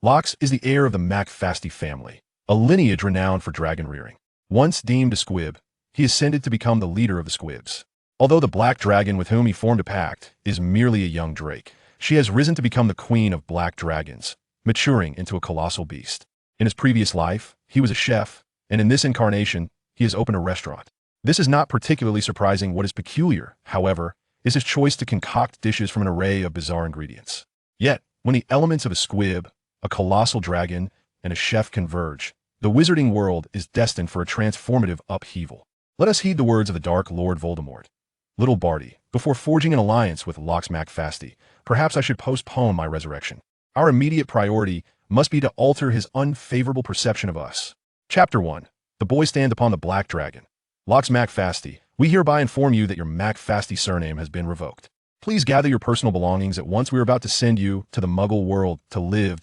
Lox is the heir of the McFasty family, a lineage renowned for dragon rearing. Once deemed a squib, he ascended to become the leader of the squibs. Although the black dragon with whom he formed a pact is merely a young drake, she has risen to become the queen of black dragons, maturing into a colossal beast. In his previous life, he was a chef, and in this incarnation, he has opened a restaurant. This is not particularly surprising. What is peculiar, however, is his choice to concoct dishes from an array of bizarre ingredients. Yet, when the elements of a squib, a colossal dragon, and a chef converge, the wizarding world is destined for a transformative upheaval. Let us heed the words of the Dark Lord Voldemort. Little Barty, before forging an alliance with Lox McFasty, perhaps I should postpone my resurrection. Our immediate priority must be to alter his unfavorable perception of us. Chapter 1. The boy stand upon the black dragon. Lox McFasty, we hereby inform you that your McFasty surname has been revoked. Please gather your personal belongings at once. We are about to send you to the Muggle world to live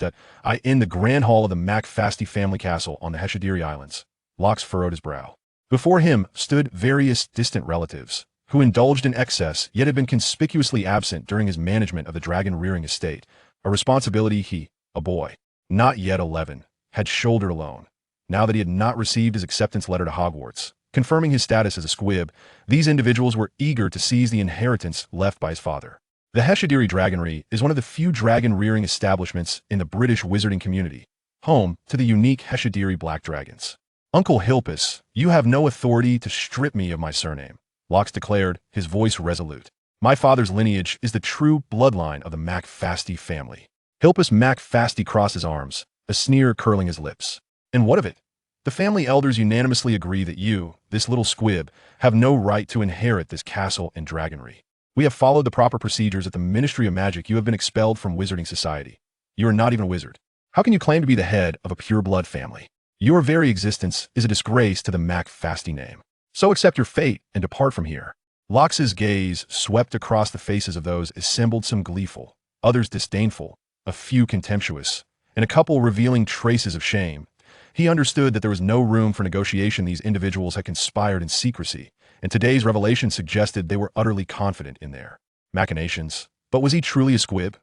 in the grand hall of the McFasty family castle on the Heshadiri Islands. Lox furrowed his brow. Before him stood various distant relatives, who indulged in excess yet had been conspicuously absent during his management of the dragon-rearing estate, a responsibility he, a boy, not yet 11, had shouldered alone. Now that he had not received his acceptance letter to Hogwarts, confirming his status as a squib, these individuals were eager to seize the inheritance left by his father. The Heshadiri Dragonry is one of the few dragon-rearing establishments in the British wizarding community, home to the unique Heshadiri black dragons. Uncle Hilpus, you have no authority to strip me of my surname, Lox declared, his voice resolute. My father's lineage is the true bloodline of the McFasty family. Hilpus McFasty crossed his arms, a sneer curling his lips. And what of it? The family elders unanimously agree that you, this little squib, have no right to inherit this castle and dragonry. We have followed the proper procedures at the Ministry of Magic. You have been expelled from Wizarding Society. You are not even a wizard. How can you claim to be the head of a pure-blood family? Your very existence is a disgrace to the McFasty name. So accept your fate and depart from here. Lox's gaze swept across the faces of those assembled, some gleeful, others disdainful, a few contemptuous, and a couple revealing traces of shame. He understood that there was no room for negotiation. These individuals had conspired in secrecy, and today's revelation suggested they were utterly confident in their machinations. But was he truly a squib?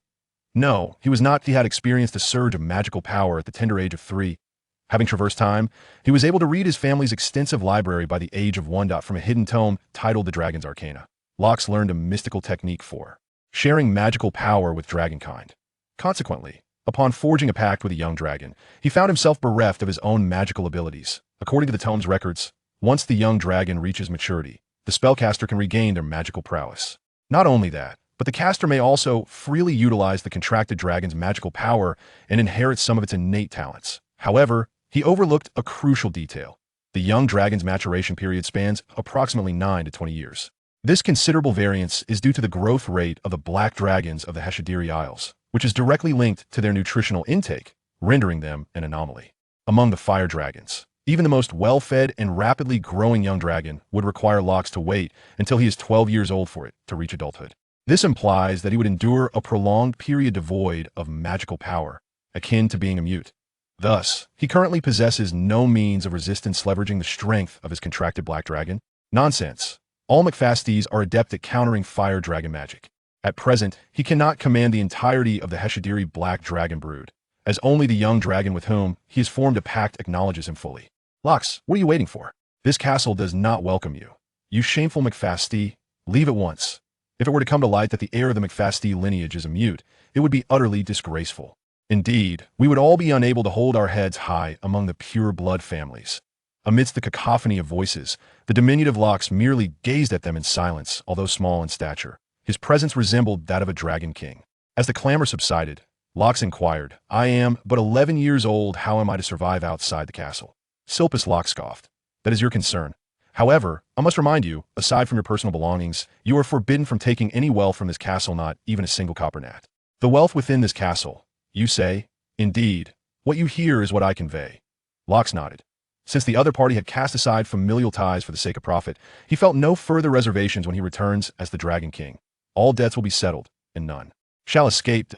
No, he was not. He had experienced a surge of magical power at the tender age of 3. Having traversed time, he was able to read his family's extensive library by the age of 1. From a hidden tome titled The Dragon's Arcana, Lox learned a mystical technique for sharing magical power with dragonkind. Consequently, upon forging a pact with a young dragon, he found himself bereft of his own magical abilities. According to the tome's records, once the young dragon reaches maturity, the spellcaster can regain their magical prowess. Not only that, but the caster may also freely utilize the contracted dragon's magical power and inherit some of its innate talents. However, he overlooked a crucial detail. The young dragon's maturation period spans approximately 9 to 20 years. This considerable variance is due to the growth rate of the black dragons of the Heshadiri Isles, which is directly linked to their nutritional intake, rendering them an anomaly. Among the fire dragons, even the most well-fed and rapidly growing young dragon would require Lox to wait until he is 12 years old for it to reach adulthood. This implies that he would endure a prolonged period devoid of magical power, akin to being a mute. Thus, he currently possesses no means of resistance leveraging the strength of his contracted black dragon. Nonsense. All McFasties are adept at countering fire dragon magic. At present, he cannot command the entirety of the Heshadiri black dragon brood, as only the young dragon with whom he has formed a pact acknowledges him fully. Lox, what are you waiting for? This castle does not welcome you. You shameful McFasty, leave at once. If it were to come to light that the heir of the McFasty lineage is a mute, it would be utterly disgraceful. Indeed, we would all be unable to hold our heads high among the pure-blood families. Amidst the cacophony of voices, the diminutive Lox merely gazed at them in silence, although small in stature. His presence resembled that of a dragon king. As the clamor subsided, Lox inquired, I am but 11 years old. How am I to survive outside the castle? Silpus Lox scoffed. That is your concern. However, I must remind you, aside from your personal belongings, you are forbidden from taking any wealth from this castle, not even a single copper nat. The wealth within this castle, you say? Indeed. What you hear is what I convey. Lox nodded. Since the other party had cast aside familial ties for the sake of profit, he felt no further reservations when he returns as the Dragon King. All debts will be settled, and none shall escape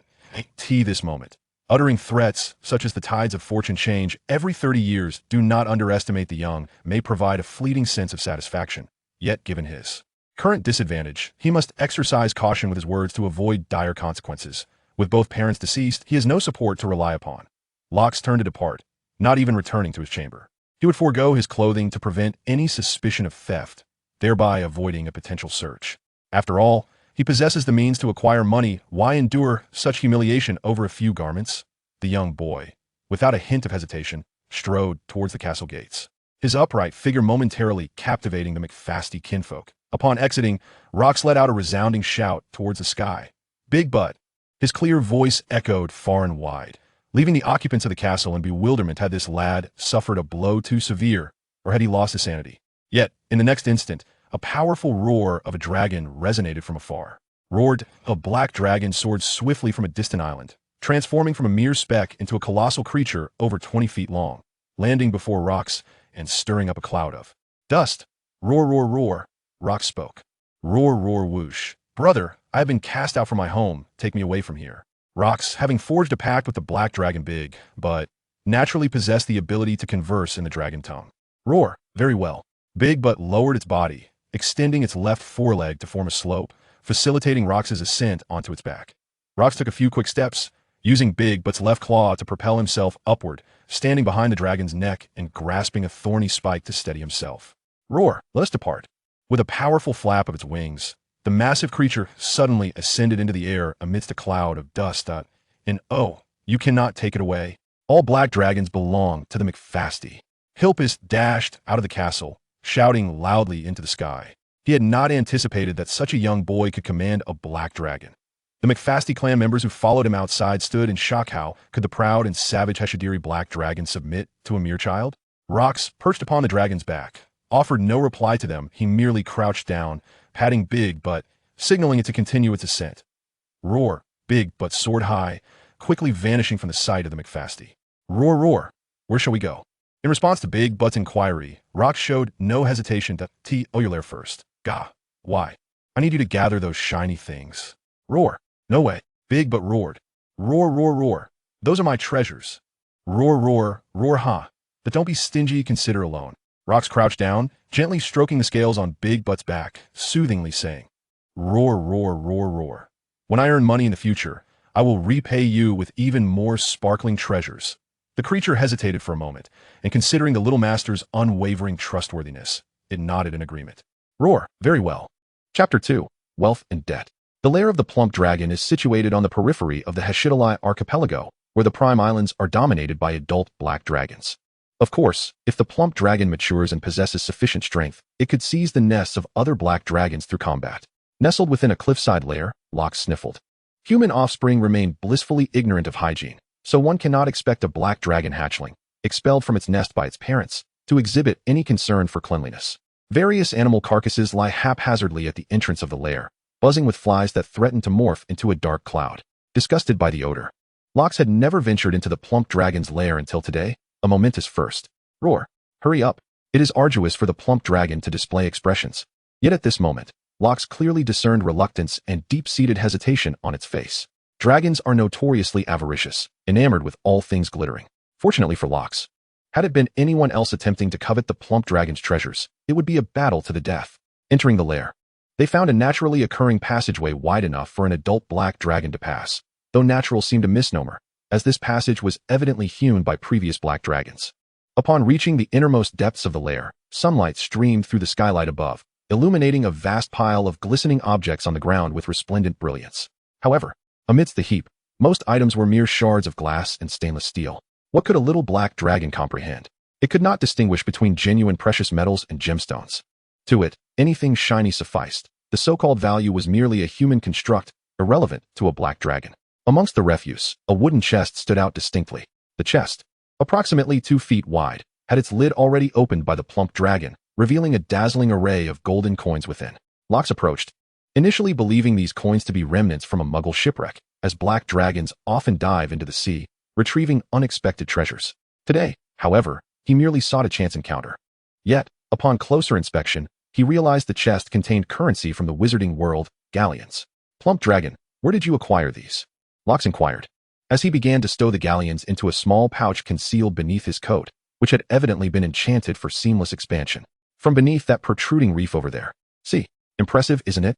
this moment. Uttering threats, such as the tides of fortune change every 30 years, do not underestimate the young, may provide a fleeting sense of satisfaction. Yet, given his current disadvantage, he must exercise caution with his words to avoid dire consequences. With both parents deceased, he has no support to rely upon. Locks turned to depart, not even returning to his chamber. He would forego his clothing to prevent any suspicion of theft, thereby avoiding a potential search. After all, he possesses the means to acquire money. Why endure such humiliation over a few garments? The young boy, without a hint of hesitation, strode towards the castle gates, his upright figure momentarily captivating the McFasty kinfolk. Upon exiting, Rox let out a resounding shout towards the sky. "Big Butt!" His clear voice echoed far and wide, leaving the occupants of the castle in bewilderment. Had this lad suffered a blow too severe, or had he lost his sanity? Yet, in the next instant, a powerful roar of a dragon resonated from afar. Roared, a black dragon soared swiftly from a distant island, transforming from a mere speck into a colossal creature over 20 feet long, landing before Rox and stirring up a cloud of dust. "Roar, roar, roar," Rox spoke. "Roar, roar, whoosh. Brother, I have been cast out from my home. Take me away from here." Rox, having forged a pact with the black dragon Big Butt, naturally possessed the ability to converse in the dragon tongue. "Roar, very well." Big Butt lowered its body, extending its left foreleg to form a slope, facilitating Rox's ascent onto its back. Rox took a few quick steps, using Big Butt's left claw to propel himself upward, standing behind the dragon's neck and grasping a thorny spike to steady himself. "Roar, let us depart." With a powerful flap of its wings, the massive creature suddenly ascended into the air amidst a cloud of dust. And oh, you cannot take it away. All black dragons belong to the McFasty. Hilpus dashed out of the castle, shouting loudly into the sky. He had not anticipated that such a young boy could command a black dragon. The McFasty clan members who followed him outside stood in shock. How could the proud and savage Heshadiri black dragon submit to a mere child? Rox, perched upon the dragon's back, offered no reply to them. He merely crouched down, patting Big Butt, signaling it to continue its ascent. Roar, Big Butt soared high, quickly vanishing from the sight of the McFasty. "Roar, roar, where shall we go?" In response to Big Butt's inquiry, Rox showed no hesitation to "Oh, you're there first. Gah, why? I need you to gather those shiny things." "Roar, no way." Big Butt roared. "Roar, roar, roar. Those are my treasures." "Roar, roar, roar, ha. But don't be stingy, consider alone." Rox crouched down, gently stroking the scales on Big Butt's back, soothingly saying, "Roar, roar, roar, roar. When I earn money in the future, I will repay you with even more sparkling treasures." The creature hesitated for a moment, and considering the little master's unwavering trustworthiness, it nodded in agreement. "Roar, very well." Chapter 2. Wealth and Debt. The lair of the plump dragon is situated on the periphery of the Heshidalai archipelago, where the prime islands are dominated by adult black dragons. Of course, if the plump dragon matures and possesses sufficient strength, it could seize the nests of other black dragons through combat. Nestled within a cliffside lair, Locke sniffled. Human offspring remain blissfully ignorant of hygiene, so one cannot expect a black dragon hatchling, expelled from its nest by its parents, to exhibit any concern for cleanliness. Various animal carcasses lie haphazardly at the entrance of the lair, buzzing with flies that threaten to morph into a dark cloud. Disgusted by the odor, Locke had never ventured into the plump dragon's lair until today, a momentous first. Roar, hurry up. It is arduous for the plump dragon to display expressions. Yet at this moment, Locke clearly discerned reluctance and deep-seated hesitation on its face. Dragons are notoriously avaricious, enamored with all things glittering. Fortunately for Locke, had it been anyone else attempting to covet the plump dragon's treasures, it would be a battle to the death. Entering the lair, they found a naturally occurring passageway wide enough for an adult black dragon to pass, though natural seemed a misnomer, as this passage was evidently hewn by previous black dragons. Upon reaching the innermost depths of the lair, sunlight streamed through the skylight above, illuminating a vast pile of glistening objects on the ground with resplendent brilliance. However, amidst the heap, most items were mere shards of glass and stainless steel. What could a little black dragon comprehend? It could not distinguish between genuine precious metals and gemstones. To it, anything shiny sufficed. The so-called value was merely a human construct, irrelevant to a black dragon. Amongst the refuse, a wooden chest stood out distinctly. The chest, approximately 2 feet wide, had its lid already opened by the plump dragon, revealing a dazzling array of golden coins within. Locke approached, initially believing these coins to be remnants from a Muggle shipwreck, as black dragons often dive into the sea, retrieving unexpected treasures. Today, however, he merely sought a chance encounter. Yet, upon closer inspection, he realized the chest contained currency from the Wizarding World, galleons. Plump dragon, where did you acquire these? Locke inquired, as he began to stow the galleons into a small pouch concealed beneath his coat, which had evidently been enchanted for seamless expansion. From beneath that protruding reef over there. See, impressive, isn't it?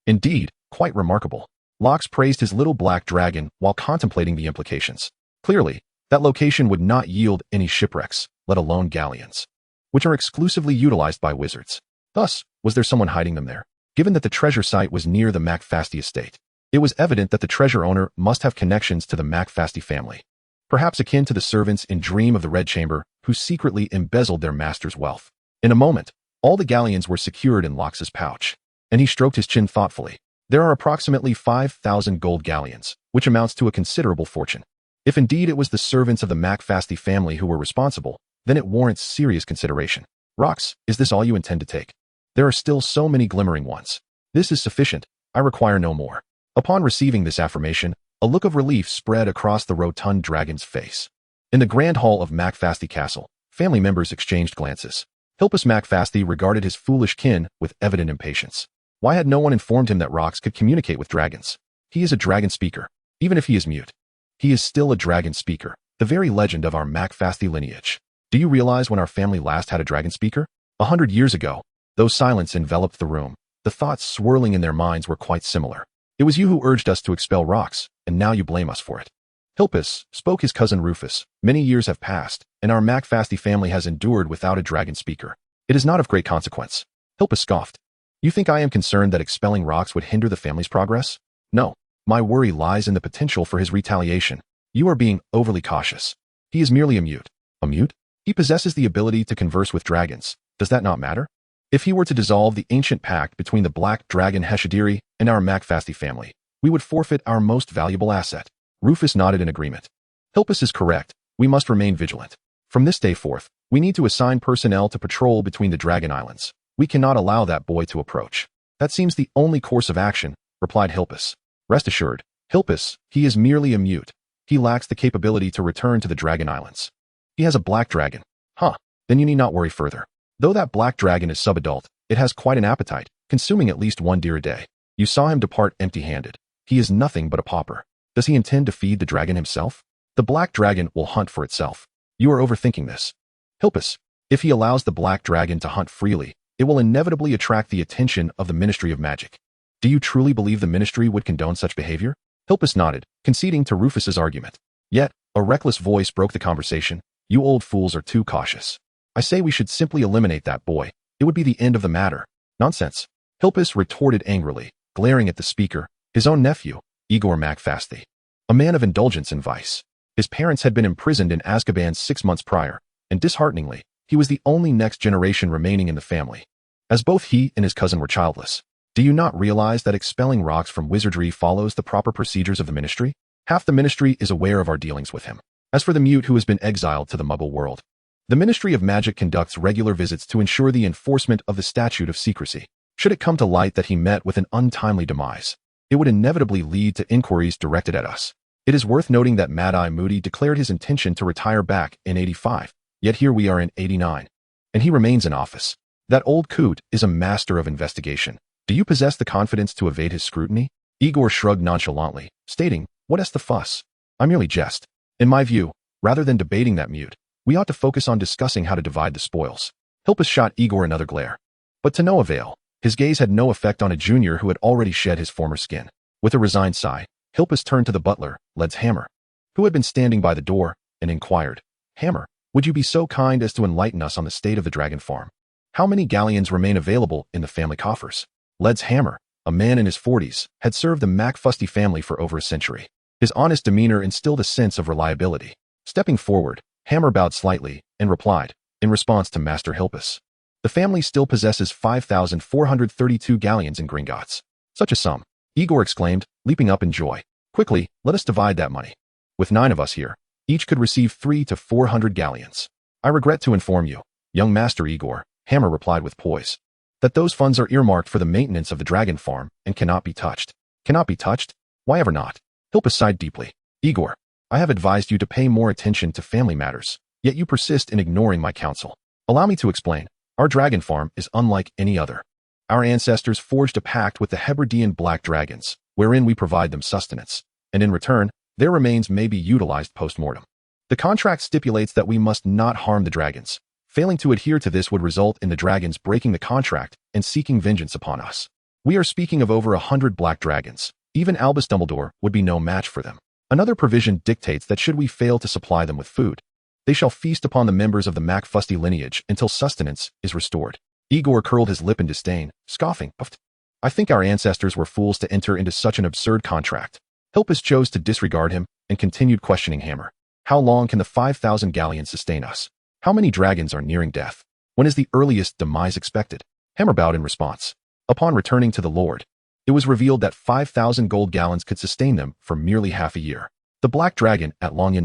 Indeed, quite remarkable. Locke praised his little black dragon while contemplating the implications. Clearly, That location would not yield any shipwrecks, let alone galleons, which are exclusively utilized by wizards. Thus, was there someone hiding them there? Given that the treasure site was near the McFasty estate, it was evident that the treasure owner must have connections to the McFasty family, perhaps akin to the servants in Dream of the Red Chamber who secretly embezzled their master's wealth. In a moment, all the galleons were secured in Lox's pouch, and he stroked his chin thoughtfully. There are approximately 5,000 gold galleons, which amounts to a considerable fortune. If indeed it was the servants of the McFasty family who were responsible, then it warrants serious consideration. Rox, is this all you intend to take? There are still so many glimmering ones. This is sufficient. I require no more. Upon receiving this affirmation, a look of relief spread across the rotund dragon's face. In the grand hall of McFasty Castle, family members exchanged glances. Hilpus McFasty regarded his foolish kin with evident impatience. Why had no one informed him that Rox could communicate with dragons? He is a dragon speaker, even if he is mute. He is still a dragon speaker, the very legend of our McFasty lineage. Do you realize when our family last had a dragon speaker? 100 years ago. Though silence enveloped the room, the thoughts swirling in their minds were quite similar. It was you who urged us to expel Rox, and now you blame us for it. Hilpus, spoke his cousin Rufus, many years have passed, and our McFasty family has endured without a dragon speaker. It is not of great consequence. Hilpus scoffed. You think I am concerned that expelling Rox would hinder the family's progress? No. My worry lies in the potential for his retaliation. You are being overly cautious. He is merely a mute. A mute? He possesses the ability to converse with dragons. Does that not matter? If he were to dissolve the ancient pact between the Black Dragon Heshadiri and our McFasty family, we would forfeit our most valuable asset. Rufus nodded in agreement. Hilpus is correct. We must remain vigilant. From this day forth, we need to assign personnel to patrol between the Dragon Islands. We cannot allow that boy to approach. That seems the only course of action, replied Hilpus. Rest assured, Hilpus, he is merely a mute. He lacks the capability to return to the Dragon Islands. He has a black dragon. Huh, then you need not worry further. Though that black dragon is subadult, it has quite an appetite, consuming at least 1 deer a day. You saw him depart empty-handed. He is nothing but a pauper. Does he intend to feed the dragon himself? The black dragon will hunt for itself. You are overthinking this. Hilpus, if he allows the black dragon to hunt freely, it will inevitably attract the attention of the Ministry of Magic. Do you truly believe the ministry would condone such behavior? Hilpus nodded, conceding to Rufus's argument. Yet, a reckless voice broke the conversation. You old fools are too cautious. I say we should simply eliminate that boy. It would be the end of the matter. Nonsense. Hilpus retorted angrily, glaring at the speaker, his own nephew, Igor McFasty. A man of indulgence and vice. His parents had been imprisoned in Azkaban 6 months prior, and dishearteningly, he was the only next generation remaining in the family, as both he and his cousin were childless. Do you not realize that expelling Rox from wizardry follows the proper procedures of the ministry? Half the ministry is aware of our dealings with him. As for the mute who has been exiled to the Muggle world, the Ministry of Magic conducts regular visits to ensure the enforcement of the statute of secrecy. Should it come to light that he met with an untimely demise, it would inevitably lead to inquiries directed at us. It is worth noting that Mad-Eye Moody declared his intention to retire back in 85, yet here we are in 89, and he remains in office. That old coot is a master of investigation. Do you possess the confidence to evade his scrutiny? Igor shrugged nonchalantly, stating, what is the fuss? I merely jest. In my view, rather than debating that mute, we ought to focus on discussing how to divide the spoils. Hilpus shot Igor another glare. But to no avail. His gaze had no effect on a junior who had already shed his former skin. With a resigned sigh, Hilpus turned to the butler, Led's Hammer, who had been standing by the door, and inquired, Hammer, would you be so kind as to enlighten us on the state of the dragon farm? How many galleons remain available in the family coffers? Led's Hammer, a man in his 40s, had served the McFasty family for over a century. His honest demeanor instilled a sense of reliability. Stepping forward, Hammer bowed slightly and replied, in response to Master Hilpus, the family still possesses 5,432 galleons in Gringotts. Such a sum, Igor exclaimed, leaping up in joy. Quickly, let us divide that money. With 9 of us here, each could receive 300 to 400 galleons. I regret to inform you, young Master Igor, Hammer replied with poise, that those funds are earmarked for the maintenance of the dragon farm and cannot be touched. Cannot be touched? Why ever not? Hilpus sighed deeply. Igor, I have advised you to pay more attention to family matters, yet you persist in ignoring my counsel. Allow me to explain. Our dragon farm is unlike any other. Our ancestors forged a pact with the Hebridean black dragons, wherein we provide them sustenance, and in return, their remains may be utilized post-mortem. The contract stipulates that we must not harm the dragons. Failing to adhere to this would result in the dragons breaking the contract and seeking vengeance upon us. We are speaking of over 100 black dragons. Even Albus Dumbledore would be no match for them. Another provision dictates that should we fail to supply them with food, they shall feast upon the members of the McFasty lineage until sustenance is restored. Igor curled his lip in disdain, scoffing. I think our ancestors were fools to enter into such an absurd contract. Hilpus chose to disregard him and continued questioning Hammer. How long can the 5,000 galleons sustain us? How many dragons are nearing death? When is the earliest demise expected? Hammer bowed in response. Upon returning to the Lord, it was revealed that 5,000 gold gallons could sustain them for merely half a year. The Black Dragon, at long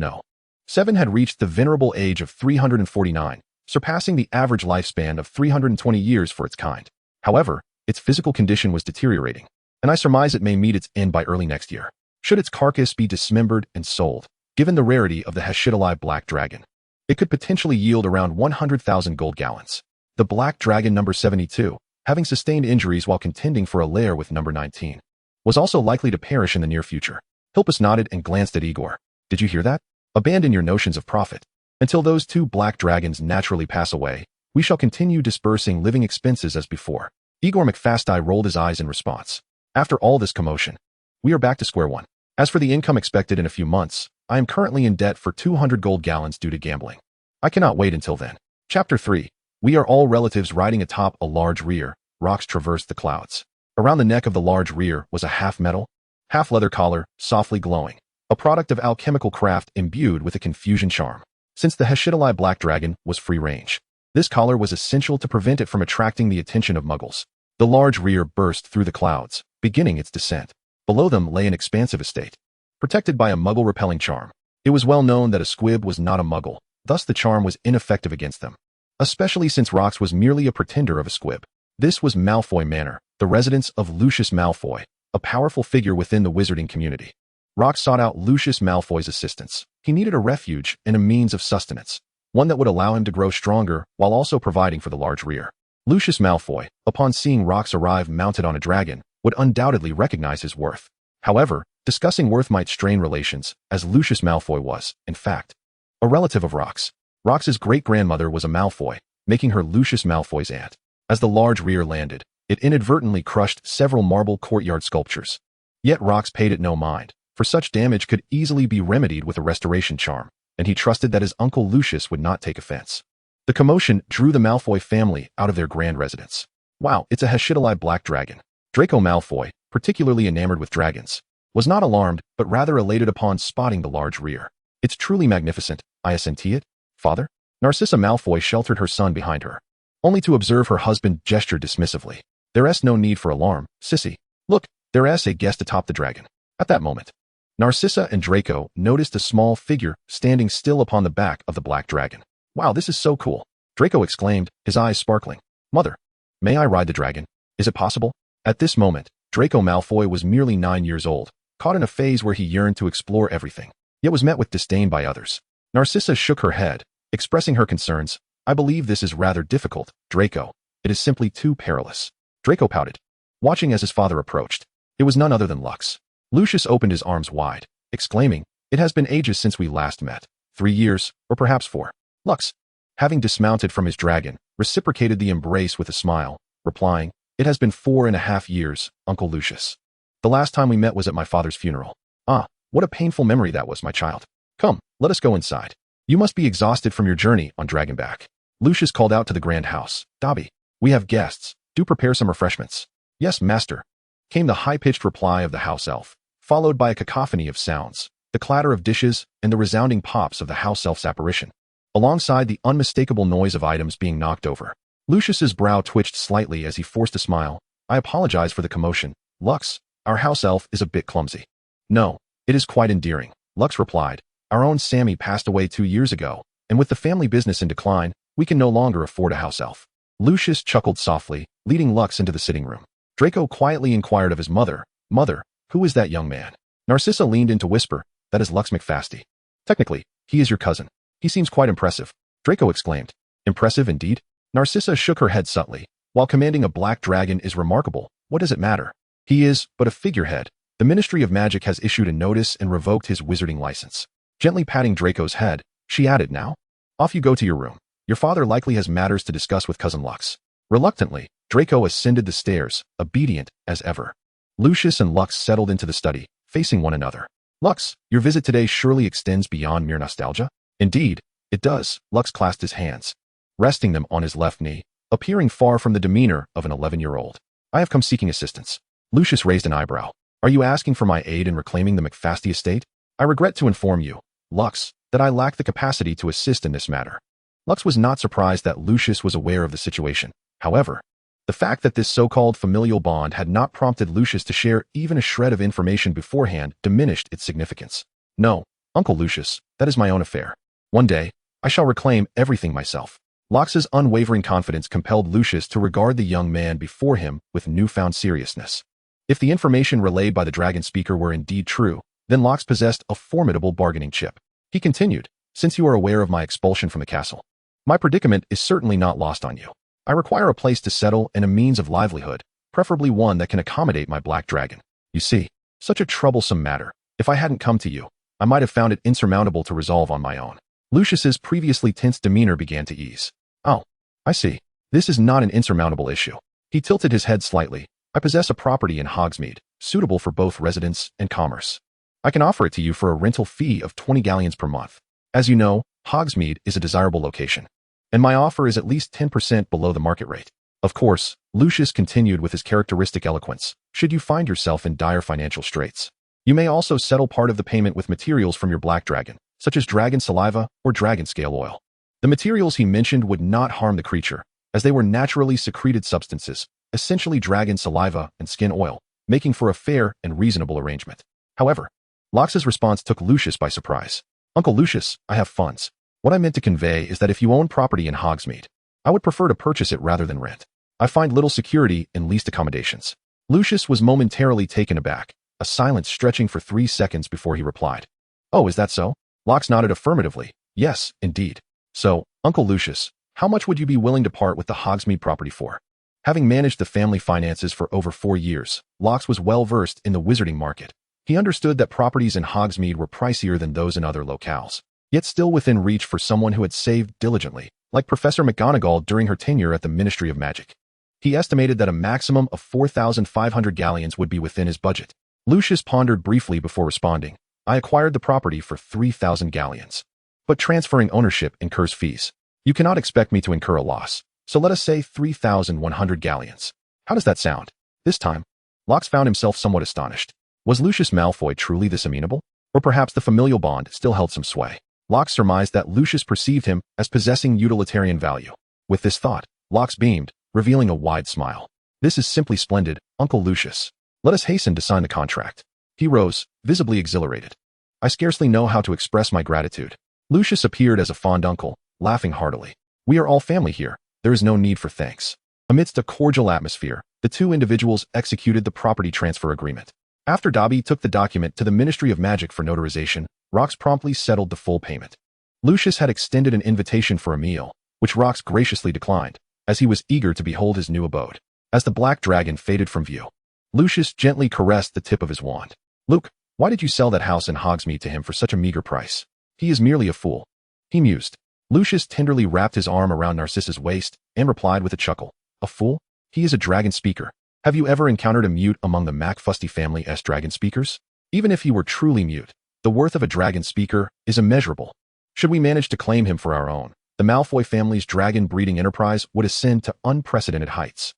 7 had reached the venerable age of 349, surpassing the average lifespan of 320 years for its kind. However, its physical condition was deteriorating, and I surmise it may meet its end by early next year. Should its carcass be dismembered and sold, given the rarity of the Hashidalai Black Dragon, it could potentially yield around 100,000 gold gallons. The Black Dragon number 72, having sustained injuries while contending for a lair with number 19, was also likely to perish in the near future. Hilpus nodded and glanced at Igor. Did you hear that? Abandon your notions of profit. Until those two black dragons naturally pass away, we shall continue disbursing living expenses as before. Igor McFasty rolled his eyes in response. After all this commotion, we are back to square one. As for the income expected in a few months, I am currently in debt for 200 gold gallons due to gambling. I cannot wait until then. Chapter 3. We are all relatives riding atop a large rear. Rocks traversed the clouds. Around the neck of the large rear was a half-metal, half-leather collar, softly glowing, a product of alchemical craft imbued with a confusion charm. Since the Hashidalai Black Dragon was free-range, this collar was essential to prevent it from attracting the attention of muggles. The large rear burst through the clouds, beginning its descent. Below them lay an expansive estate, protected by a muggle-repelling charm. It was well known that a squib was not a muggle, thus the charm was ineffective against them, especially since Rox was merely a pretender of a squib. This was Malfoy Manor, the residence of Lucius Malfoy, a powerful figure within the wizarding community. Rox sought out Lucius Malfoy's assistance. He needed a refuge and a means of sustenance, one that would allow him to grow stronger while also providing for the large rear. Lucius Malfoy, upon seeing Rox arrive mounted on a dragon, would undoubtedly recognize his worth. However, discussing worth might strain relations, as Lucius Malfoy was, in fact, a relative of Rox. Rox's great-grandmother was a Malfoy, making her Lucius Malfoy's aunt. As the large rear landed, it inadvertently crushed several marble courtyard sculptures. Yet Rox paid it no mind, for such damage could easily be remedied with a restoration charm, and he trusted that his uncle Lucius would not take offense. The commotion drew the Malfoy family out of their grand residence. Wow, it's a Hashidalai Black Dragon. Draco Malfoy, particularly enamored with dragons, was not alarmed, but rather elated upon spotting the large rear. It's truly magnificent, I assenti it, father? Narcissa Malfoy sheltered her son behind her, only to observe her husband gesture dismissively. There's no need for alarm, sissy. Look, there's a guest atop the dragon. At that moment, Narcissa and Draco noticed a small figure standing still upon the back of the black dragon. Wow, this is so cool, Draco exclaimed, his eyes sparkling. Mother, may I ride the dragon? Is it possible? At this moment, Draco Malfoy was merely 9 years old, caught in a phase where he yearned to explore everything, yet was met with disdain by others. Narcissa shook her head, expressing her concerns. I believe this is rather difficult, Draco. It is simply too perilous. Draco pouted, watching as his father approached. It was none other than Lux. Lucius opened his arms wide, exclaiming, it has been ages since we last met. 3 years, or perhaps 4. Lux, having dismounted from his dragon, reciprocated the embrace with a smile, replying, it has been 4.5 years, Uncle Lucius. The last time we met was at my father's funeral. Ah, what a painful memory that was, my child. Come, let us go inside. You must be exhausted from your journey on Dragonback. Lucius called out to the grand house. Dobby, we have guests. Do prepare some refreshments. Yes, master, came the high-pitched reply of the house elf, followed by a cacophony of sounds, the clatter of dishes and the resounding pops of the house elf's apparition, alongside the unmistakable noise of items being knocked over. Lucius's brow twitched slightly as he forced a smile. I apologize for the commotion. Lux, our house elf is a bit clumsy. No, it is quite endearing, Lux replied. Our own Sammy passed away 2 years ago, and with the family business in decline, we can no longer afford a house elf. Lucius chuckled softly, leading Lux into the sitting room. Draco quietly inquired of his mother, Mother, who is that young man? Narcissa leaned in to whisper, that is Lux McFasty. Technically, he is your cousin. He seems quite impressive. Draco exclaimed. Impressive indeed? Narcissa shook her head subtly. While commanding a black dragon is remarkable, what does it matter? He is but a figurehead. The Ministry of Magic has issued a notice and revoked his wizarding license. Gently patting Draco's head, she added, now? Off you go to your room. Your father likely has matters to discuss with cousin Lux. Reluctantly, Draco ascended the stairs, obedient as ever. Lucius and Lux settled into the study, facing one another. Lux, your visit today surely extends beyond mere nostalgia? Indeed, it does. Lux clasped his hands, resting them on his left knee, appearing far from the demeanor of an 11-year-old. I have come seeking assistance. Lucius raised an eyebrow. Are you asking for my aid in reclaiming the McFasty estate? I regret to inform you, Lux, that I lack the capacity to assist in this matter. Lux was not surprised that Lucius was aware of the situation. However, the fact that this so-called familial bond had not prompted Lucius to share even a shred of information beforehand diminished its significance. No, Uncle Lucius, that is my own affair. One day, I shall reclaim everything myself. Lux's unwavering confidence compelled Lucius to regard the young man before him with newfound seriousness. If the information relayed by the dragon speaker were indeed true, then Lux possessed a formidable bargaining chip. He continued, since you are aware of my expulsion from the castle, my predicament is certainly not lost on you. I require a place to settle and a means of livelihood, preferably one that can accommodate my black dragon. You see, such a troublesome matter. If I hadn't come to you, I might have found it insurmountable to resolve on my own. Lucius's previously tense demeanor began to ease. Oh, I see. This is not an insurmountable issue. He tilted his head slightly. I possess a property in Hogsmeade, suitable for both residence and commerce. I can offer it to you for a rental fee of 20 galleons per month. As you know, Hogsmeade is a desirable location, and my offer is at least 10% below the market rate. Of course, Lucius continued with his characteristic eloquence, should you find yourself in dire financial straits. You may also settle part of the payment with materials from your black dragon, such as dragon saliva or dragon scale oil. The materials he mentioned would not harm the creature, as they were naturally secreted substances, essentially dragon saliva and skin oil, making for a fair and reasonable arrangement. However, Lux's response took Lucius by surprise. Uncle Lucius, I have funds. What I meant to convey is that if you own property in Hogsmeade, I would prefer to purchase it rather than rent. I find little security in leased accommodations. Lucius was momentarily taken aback, a silence stretching for 3 seconds before he replied. Oh, is that so? Lux nodded affirmatively. Yes, indeed. So, Uncle Lucius, how much would you be willing to part with the Hogsmeade property for? Having managed the family finances for over 4 years, Lux was well versed in the wizarding market. He understood that properties in Hogsmeade were pricier than those in other locales, yet still within reach for someone who had saved diligently, like Professor McGonagall during her tenure at the Ministry of Magic. He estimated that a maximum of 4,500 galleons would be within his budget. Lucius pondered briefly before responding. I acquired the property for 3,000 galleons. But transferring ownership incurs fees. You cannot expect me to incur a loss, so let us say 3,100 galleons. How does that sound? This time, Lux found himself somewhat astonished. Was Lucius Malfoy truly this amenable? Or perhaps the familial bond still held some sway? Lux surmised that Lucius perceived him as possessing utilitarian value. With this thought, Lux beamed, revealing a wide smile. This is simply splendid, Uncle Lucius. Let us hasten to sign the contract. He rose, visibly exhilarated. I scarcely know how to express my gratitude. Lucius appeared as a fond uncle, laughing heartily. We are all family here. There is no need for thanks. Amidst a cordial atmosphere, the two individuals executed the property transfer agreement. After Dobby took the document to the Ministry of Magic for notarization, Rox promptly settled the full payment. Lucius had extended an invitation for a meal, which Rox graciously declined, as he was eager to behold his new abode. As the black dragon faded from view, Lucius gently caressed the tip of his wand. Luke, why did you sell that house in Hogsmeade to him for such a meager price? He is merely a fool. He mused. Lucius tenderly wrapped his arm around Narcissa's waist and replied with a chuckle. A fool? He is a dragon speaker. Have you ever encountered a mute among the McFasty family's dragon speakers? Even if he were truly mute, the worth of a dragon speaker is immeasurable. Should we manage to claim him for our own, the Malfoy family's dragon breeding enterprise would ascend to unprecedented heights.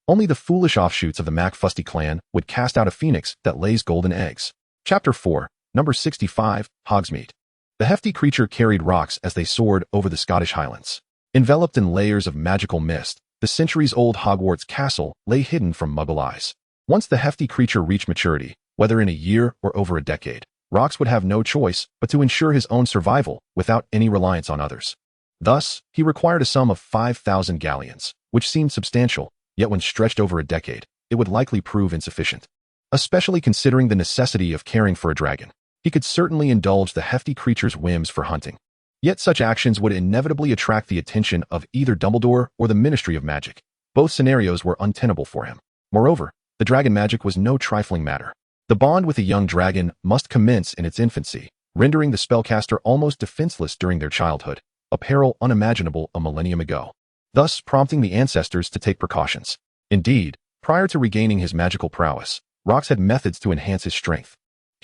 Only the foolish offshoots of the McFasty clan would cast out a phoenix that lays golden eggs. Chapter 4, Number 65, Hogsmeade. The hefty creature carried rocks as they soared over the Scottish Highlands. Enveloped in layers of magical mist, the centuries-old Hogwarts castle lay hidden from Muggle eyes. Once the hefty creature reached maturity, whether in a year or over a decade, Rox would have no choice but to ensure his own survival without any reliance on others. Thus, he required a sum of 5,000 galleons, which seemed substantial, yet when stretched over a decade, it would likely prove insufficient. Especially considering the necessity of caring for a dragon, he could certainly indulge the hefty creature's whims for hunting. Yet such actions would inevitably attract the attention of either Dumbledore or the Ministry of Magic. Both scenarios were untenable for him. Moreover, the dragon magic was no trifling matter. The bond with a young dragon must commence in its infancy, rendering the spellcaster almost defenseless during their childhood, a peril unimaginable a millennium ago, thus prompting the ancestors to take precautions. Indeed, prior to regaining his magical prowess, Rox had methods to enhance his strength.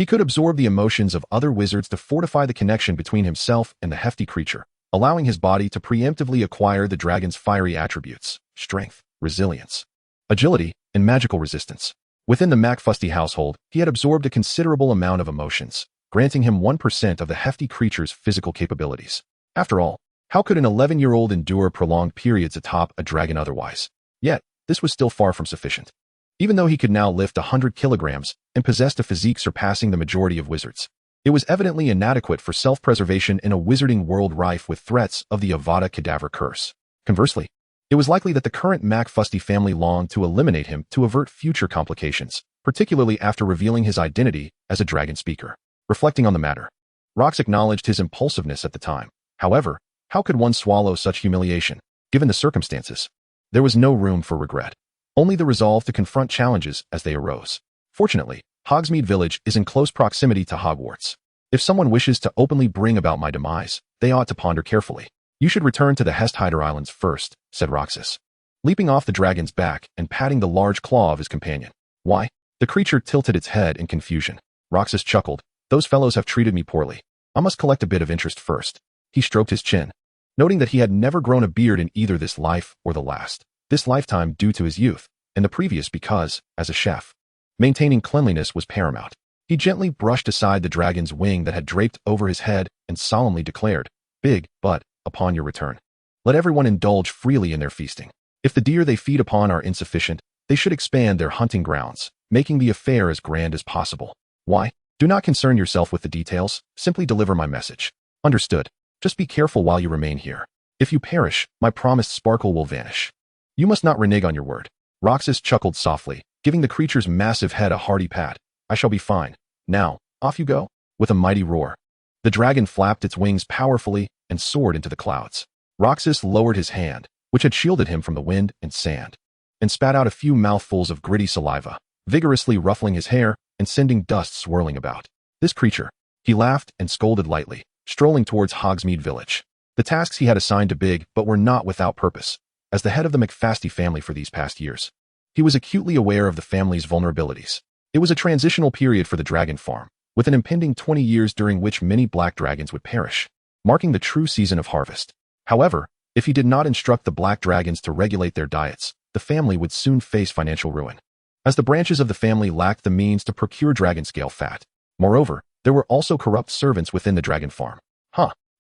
He could absorb the emotions of other wizards to fortify the connection between himself and the hefty creature, allowing his body to preemptively acquire the dragon's fiery attributes: strength, resilience, agility, and magical resistance. Within the McFasty household, he had absorbed a considerable amount of emotions, granting him 1% of the hefty creature's physical capabilities. After all, how could an 11-year-old endure prolonged periods atop a dragon otherwise? Yet, this was still far from sufficient. Even though he could now lift 100 kilograms and possessed a physique surpassing the majority of wizards, it was evidently inadequate for self-preservation in a wizarding world rife with threats of the Avada Kedavra curse. Conversely, it was likely that the current McFasty family longed to eliminate him to avert future complications, particularly after revealing his identity as a dragon speaker. Reflecting on the matter, Rox acknowledged his impulsiveness at the time. However, how could one swallow such humiliation, given the circumstances? There was no room for regret, only the resolve to confront challenges as they arose. Fortunately, Hogsmeade Village is in close proximity to Hogwarts. If someone wishes to openly bring about my demise, they ought to ponder carefully. You should return to the Hesthider Islands first, said Roxas, leaping off the dragon's back and patting the large claw of his companion. Why? The creature tilted its head in confusion. Roxas chuckled. Those fellows have treated me poorly. I must collect a bit of interest first. He stroked his chin, noting that he had never grown a beard in either this life or the last. This lifetime due to his youth, and the previous because, as a chef, maintaining cleanliness was paramount. He gently brushed aside the dragon's wing that had draped over his head and solemnly declared, "Big, but, upon your return, let everyone indulge freely in their feasting. If the deer they feed upon are insufficient, they should expand their hunting grounds, making the affair as grand as possible. Why? Do not concern yourself with the details, simply deliver my message. Understood. Just be careful while you remain here. If you perish, my promised sparkle will vanish. You must not renege on your word." Roxas chuckled softly, giving the creature's massive head a hearty pat. "I shall be fine. Now, off you go." With a mighty roar, the dragon flapped its wings powerfully and soared into the clouds. Roxas lowered his hand, which had shielded him from the wind and sand, and spat out a few mouthfuls of gritty saliva, vigorously ruffling his hair and sending dust swirling about. This creature, he laughed and scolded lightly, strolling towards Hogsmeade Village. The tasks he had assigned to Big but were not without purpose. As the head of the McFasty family for these past years, he was acutely aware of the family's vulnerabilities. It was a transitional period for the dragon farm, with an impending 20 years during which many black dragons would perish, marking the true season of harvest. However, if he did not instruct the black dragons to regulate their diets, the family would soon face financial ruin, as the branches of the family lacked the means to procure dragon scale fat. Moreover, there were also corrupt servants within the dragon farm.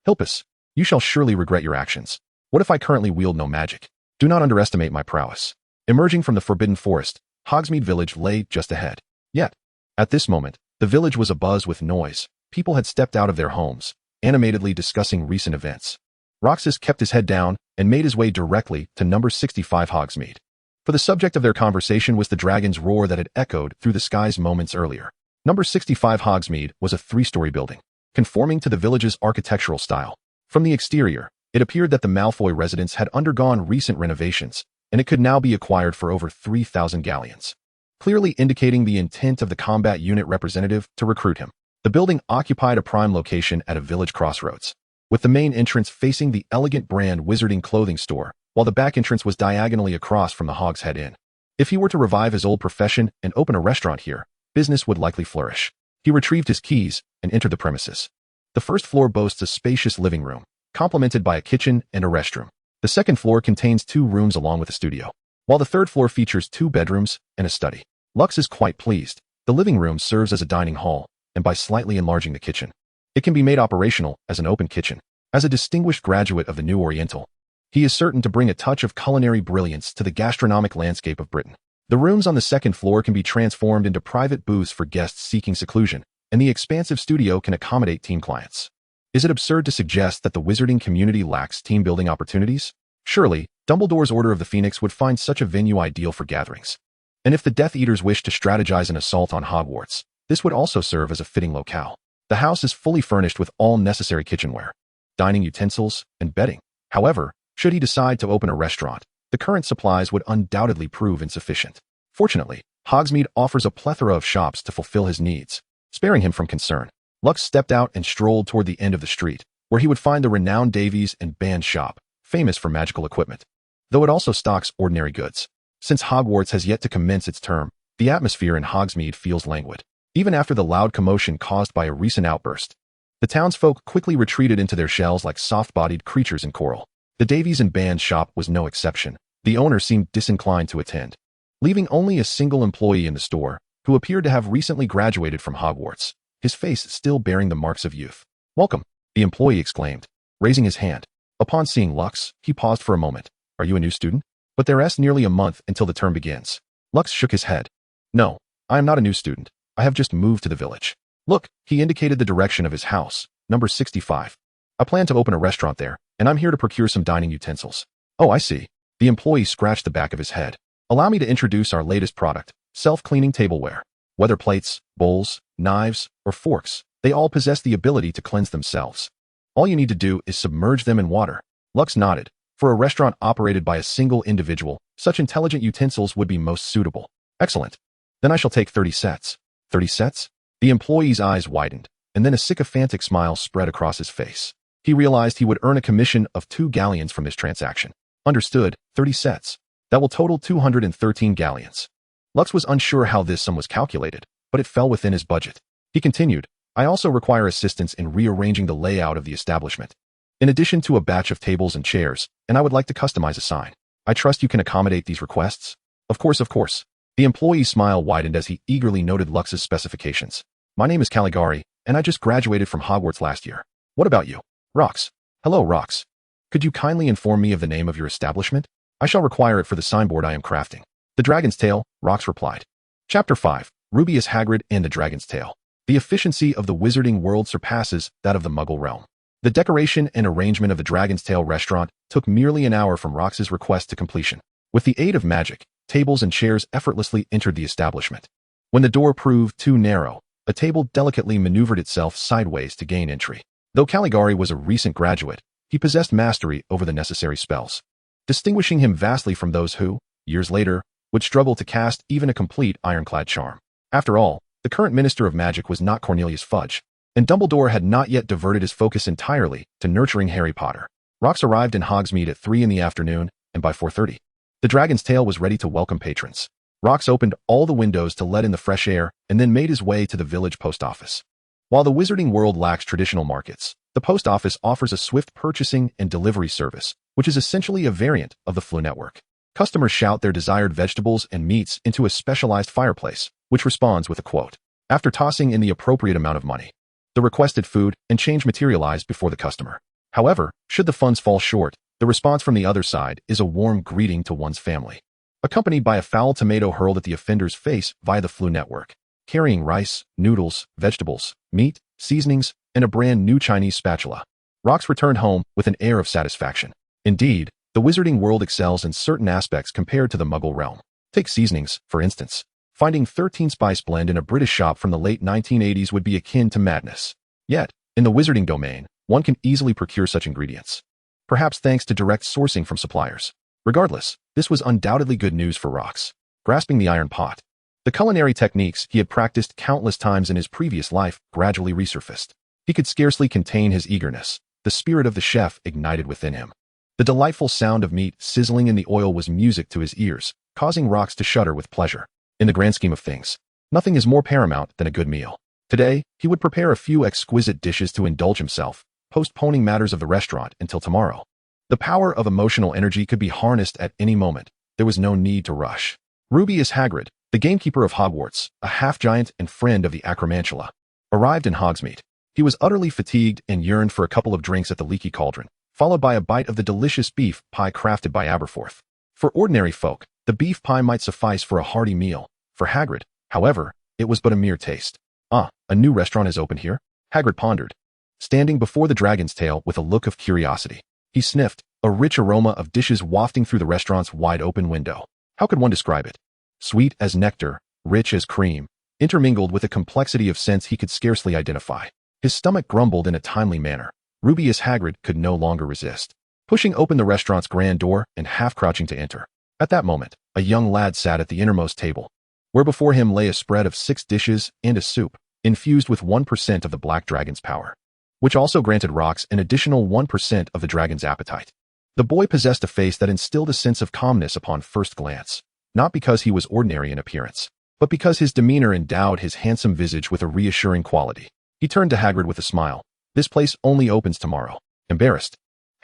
Hilpus, you shall surely regret your actions. What if I currently wield no magic? Do not underestimate my prowess. Emerging from the forbidden forest, Hogsmeade Village lay just ahead. Yet, at this moment, the village was abuzz with noise. People had stepped out of their homes, animatedly discussing recent events. Roxas kept his head down and made his way directly to number 65 Hogsmeade. For the subject of their conversation was the dragon's roar that had echoed through the skies moments earlier. Number 65 Hogsmeade was a 3-story building, conforming to the village's architectural style. From the exterior, it appeared that the Malfoy residence had undergone recent renovations, and it could now be acquired for over 3,000 galleons, clearly indicating the intent of the combat unit representative to recruit him. The building occupied a prime location at a village crossroads, with the main entrance facing the elegant brand Wizarding clothing store, while the back entrance was diagonally across from the Hogshead Inn. If he were to revive his old profession and open a restaurant here, business would likely flourish. He retrieved his keys and entered the premises. The first floor boasts a spacious living room, complemented by a kitchen and a restroom. The second floor contains 2 rooms along with a studio, while the third floor features 2 bedrooms and a study. Lux is quite pleased. The living room serves as a dining hall, and by slightly enlarging the kitchen, it can be made operational as an open kitchen. As a distinguished graduate of the New Oriental, he is certain to bring a touch of culinary brilliance to the gastronomic landscape of Britain. The rooms on the second floor can be transformed into private booths for guests seeking seclusion, and the expansive studio can accommodate team clients. Is it absurd to suggest that the wizarding community lacks team-building opportunities? Surely, Dumbledore's Order of the Phoenix would find such a venue ideal for gatherings. And if the Death Eaters wish to strategize an assault on Hogwarts, this would also serve as a fitting locale. The house is fully furnished with all necessary kitchenware, dining utensils, and bedding. However, should he decide to open a restaurant, the current supplies would undoubtedly prove insufficient. Fortunately, Hogsmeade offers a plethora of shops to fulfill his needs, sparing him from concern. Lux stepped out and strolled toward the end of the street, where he would find the renowned Davies and Band shop, famous for magical equipment, though it also stocks ordinary goods. Since Hogwarts has yet to commence its term, the atmosphere in Hogsmeade feels languid. even after the loud commotion caused by a recent outburst. The townsfolk quickly retreated into their shells like soft-bodied creatures in coral. The Davies and Band shop was no exception. The owner seemed disinclined to attend, leaving only a single employee in the store, who appeared to have recently graduated from Hogwarts, his face still bearing the marks of youth. "Welcome," the employee exclaimed, raising his hand. Upon seeing Lux, he paused for a moment. "Are you a new student? But there's nearly a month until the term begins." Lux shook his head. "No, I am not a new student. I have just moved to the village." "Look," he indicated the direction of his house, number 65. "I plan to open a restaurant there, and I'm here to procure some dining utensils." "Oh, I see." The employee scratched the back of his head. "Allow me to introduce our latest product, self-cleaning tableware. Whether plates, bowls, knives, or forks, they all possess the ability to cleanse themselves. All you need to do is submerge them in water." Lux nodded. For a restaurant operated by a single individual, such intelligent utensils would be most suitable. "Excellent. Then I shall take 30 sets. 30 sets? The employee's eyes widened, and then a sycophantic smile spread across his face. He realized he would earn a commission of 2 galleons from this transaction. Understood, 30 sets. That will total 213 galleons. Lux was unsure how this sum was calculated, but it fell within his budget. He continued, "I also require assistance in rearranging the layout of the establishment. In addition to a batch of tables and chairs, and I would like to customize a sign. I trust you can accommodate these requests?" Of course, of course." The employee's smile widened as he eagerly noted Lux's specifications. "My name is Caligari, and I just graduated from Hogwarts last year. What about you?" "Rox." "Hello, Rox. Could you kindly inform me of the name of your establishment? I shall require it for the signboard I am crafting." "The Dragon's Tail," Rox replied. Chapter 5, Rubius Hagrid and the Dragon's Tail. The efficiency of the Wizarding World surpasses that of the Muggle realm. The decoration and arrangement of the Dragon's Tail restaurant took merely an hour from Rox's request to completion. With the aid of magic, tables and chairs effortlessly entered the establishment. When the door proved too narrow, a table delicately maneuvered itself sideways to gain entry. Though Caligari was a recent graduate, he possessed mastery over the necessary spells, distinguishing him vastly from those who, years later, would struggle to cast even a complete ironclad charm. After all, the current Minister of Magic was not Cornelius Fudge, and Dumbledore had not yet diverted his focus entirely to nurturing Harry Potter. Rox arrived in Hogsmeade at 3 in the afternoon, and by 4:30, the Dragon's Tail was ready to welcome patrons. Rox opened all the windows to let in the fresh air and then made his way to the village post office. While the Wizarding World lacks traditional markets, the post office offers a swift purchasing and delivery service, which is essentially a variant of the Flu network. Customers shout their desired vegetables and meats into a specialized fireplace, which responds with a quote. After tossing in the appropriate amount of money, the requested food and change materialize before the customer. However, should the funds fall short, the response from the other side is a warm greeting to one's family, accompanied by a foul tomato hurled at the offender's face via the Flu network, carrying rice, noodles, vegetables, meat, seasonings, and a brand new Chinese spatula. Rox returned home with an air of satisfaction. Indeed, the Wizarding World excels in certain aspects compared to the Muggle realm. Take seasonings, for instance. Finding 13-spice blend in a British shop from the late 1980s would be akin to madness. Yet, in the wizarding domain, one can easily procure such ingredients, perhaps thanks to direct sourcing from suppliers. Regardless, this was undoubtedly good news for Rox. Grasping the iron pot, the culinary techniques he had practiced countless times in his previous life gradually resurfaced. He could scarcely contain his eagerness. The spirit of the chef ignited within him. The delightful sound of meat sizzling in the oil was music to his ears, causing Rox to shudder with pleasure. In the grand scheme of things, nothing is more paramount than a good meal. Today, he would prepare a few exquisite dishes to indulge himself, postponing matters of the restaurant until tomorrow. The power of emotional energy could be harnessed at any moment. There was no need to rush. Rubius Hagrid, the gamekeeper of Hogwarts, a half-giant and friend of the Acromantula, arrived in Hogsmeade. He was utterly fatigued and yearned for a couple of drinks at the Leaky Cauldron, followed by a bite of the delicious beef pie crafted by Aberforth. For ordinary folk, the beef pie might suffice for a hearty meal. For Hagrid, however, it was but a mere taste. "Ah, a new restaurant has opened here?" Hagrid pondered, standing before the Dragon's Tail with a look of curiosity. He sniffed, a rich aroma of dishes wafting through the restaurant's wide-open window. How could one describe it? Sweet as nectar, rich as cream, intermingled with a complexity of scents he could scarcely identify. His stomach grumbled in a timely manner. Rubius Hagrid could no longer resist, pushing open the restaurant's grand door and half-crouching to enter. At that moment, a young lad sat at the innermost table, where before him lay a spread of 6 dishes and a soup, infused with 1% of the Black Dragon's power, which also granted Rox an additional 1% of the dragon's appetite. The boy possessed a face that instilled a sense of calmness upon first glance, not because he was ordinary in appearance, but because his demeanor endowed his handsome visage with a reassuring quality. He turned to Hagrid with a smile. "This place only opens tomorrow." Embarrassed,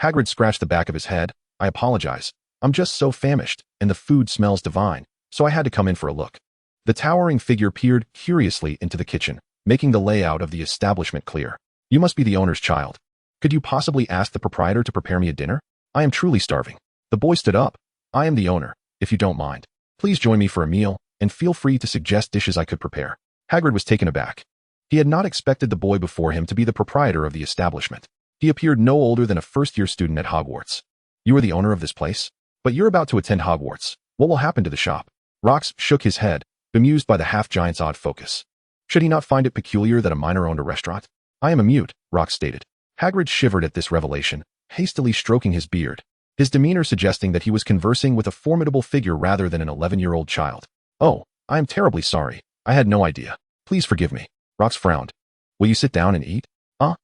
Hagrid scratched the back of his head. "I apologize. I'm just so famished, and the food smells divine, so I had to come in for a look." The towering figure peered curiously into the kitchen, making the layout of the establishment clear. "You must be the owner's child. Could you possibly ask the proprietor to prepare me a dinner? I am truly starving." The boy stood up. "I am the owner, if you don't mind. Please join me for a meal, and feel free to suggest dishes I could prepare." Hagrid was taken aback. He had not expected the boy before him to be the proprietor of the establishment. He appeared no older than a first-year student at Hogwarts. "You are the owner of this place? But you're about to attend Hogwarts. What will happen to the shop?" Rox shook his head, bemused by the half-giant's odd focus. Should he not find it peculiar that a minor owned a restaurant? "I am a mute," Rox stated. Hagrid shivered at this revelation, hastily stroking his beard, his demeanor suggesting that he was conversing with a formidable figure rather than an 11-year-old child. "Oh, I am terribly sorry. I had no idea. Please forgive me." Rox frowned. "Will you sit down and eat?" "Oh,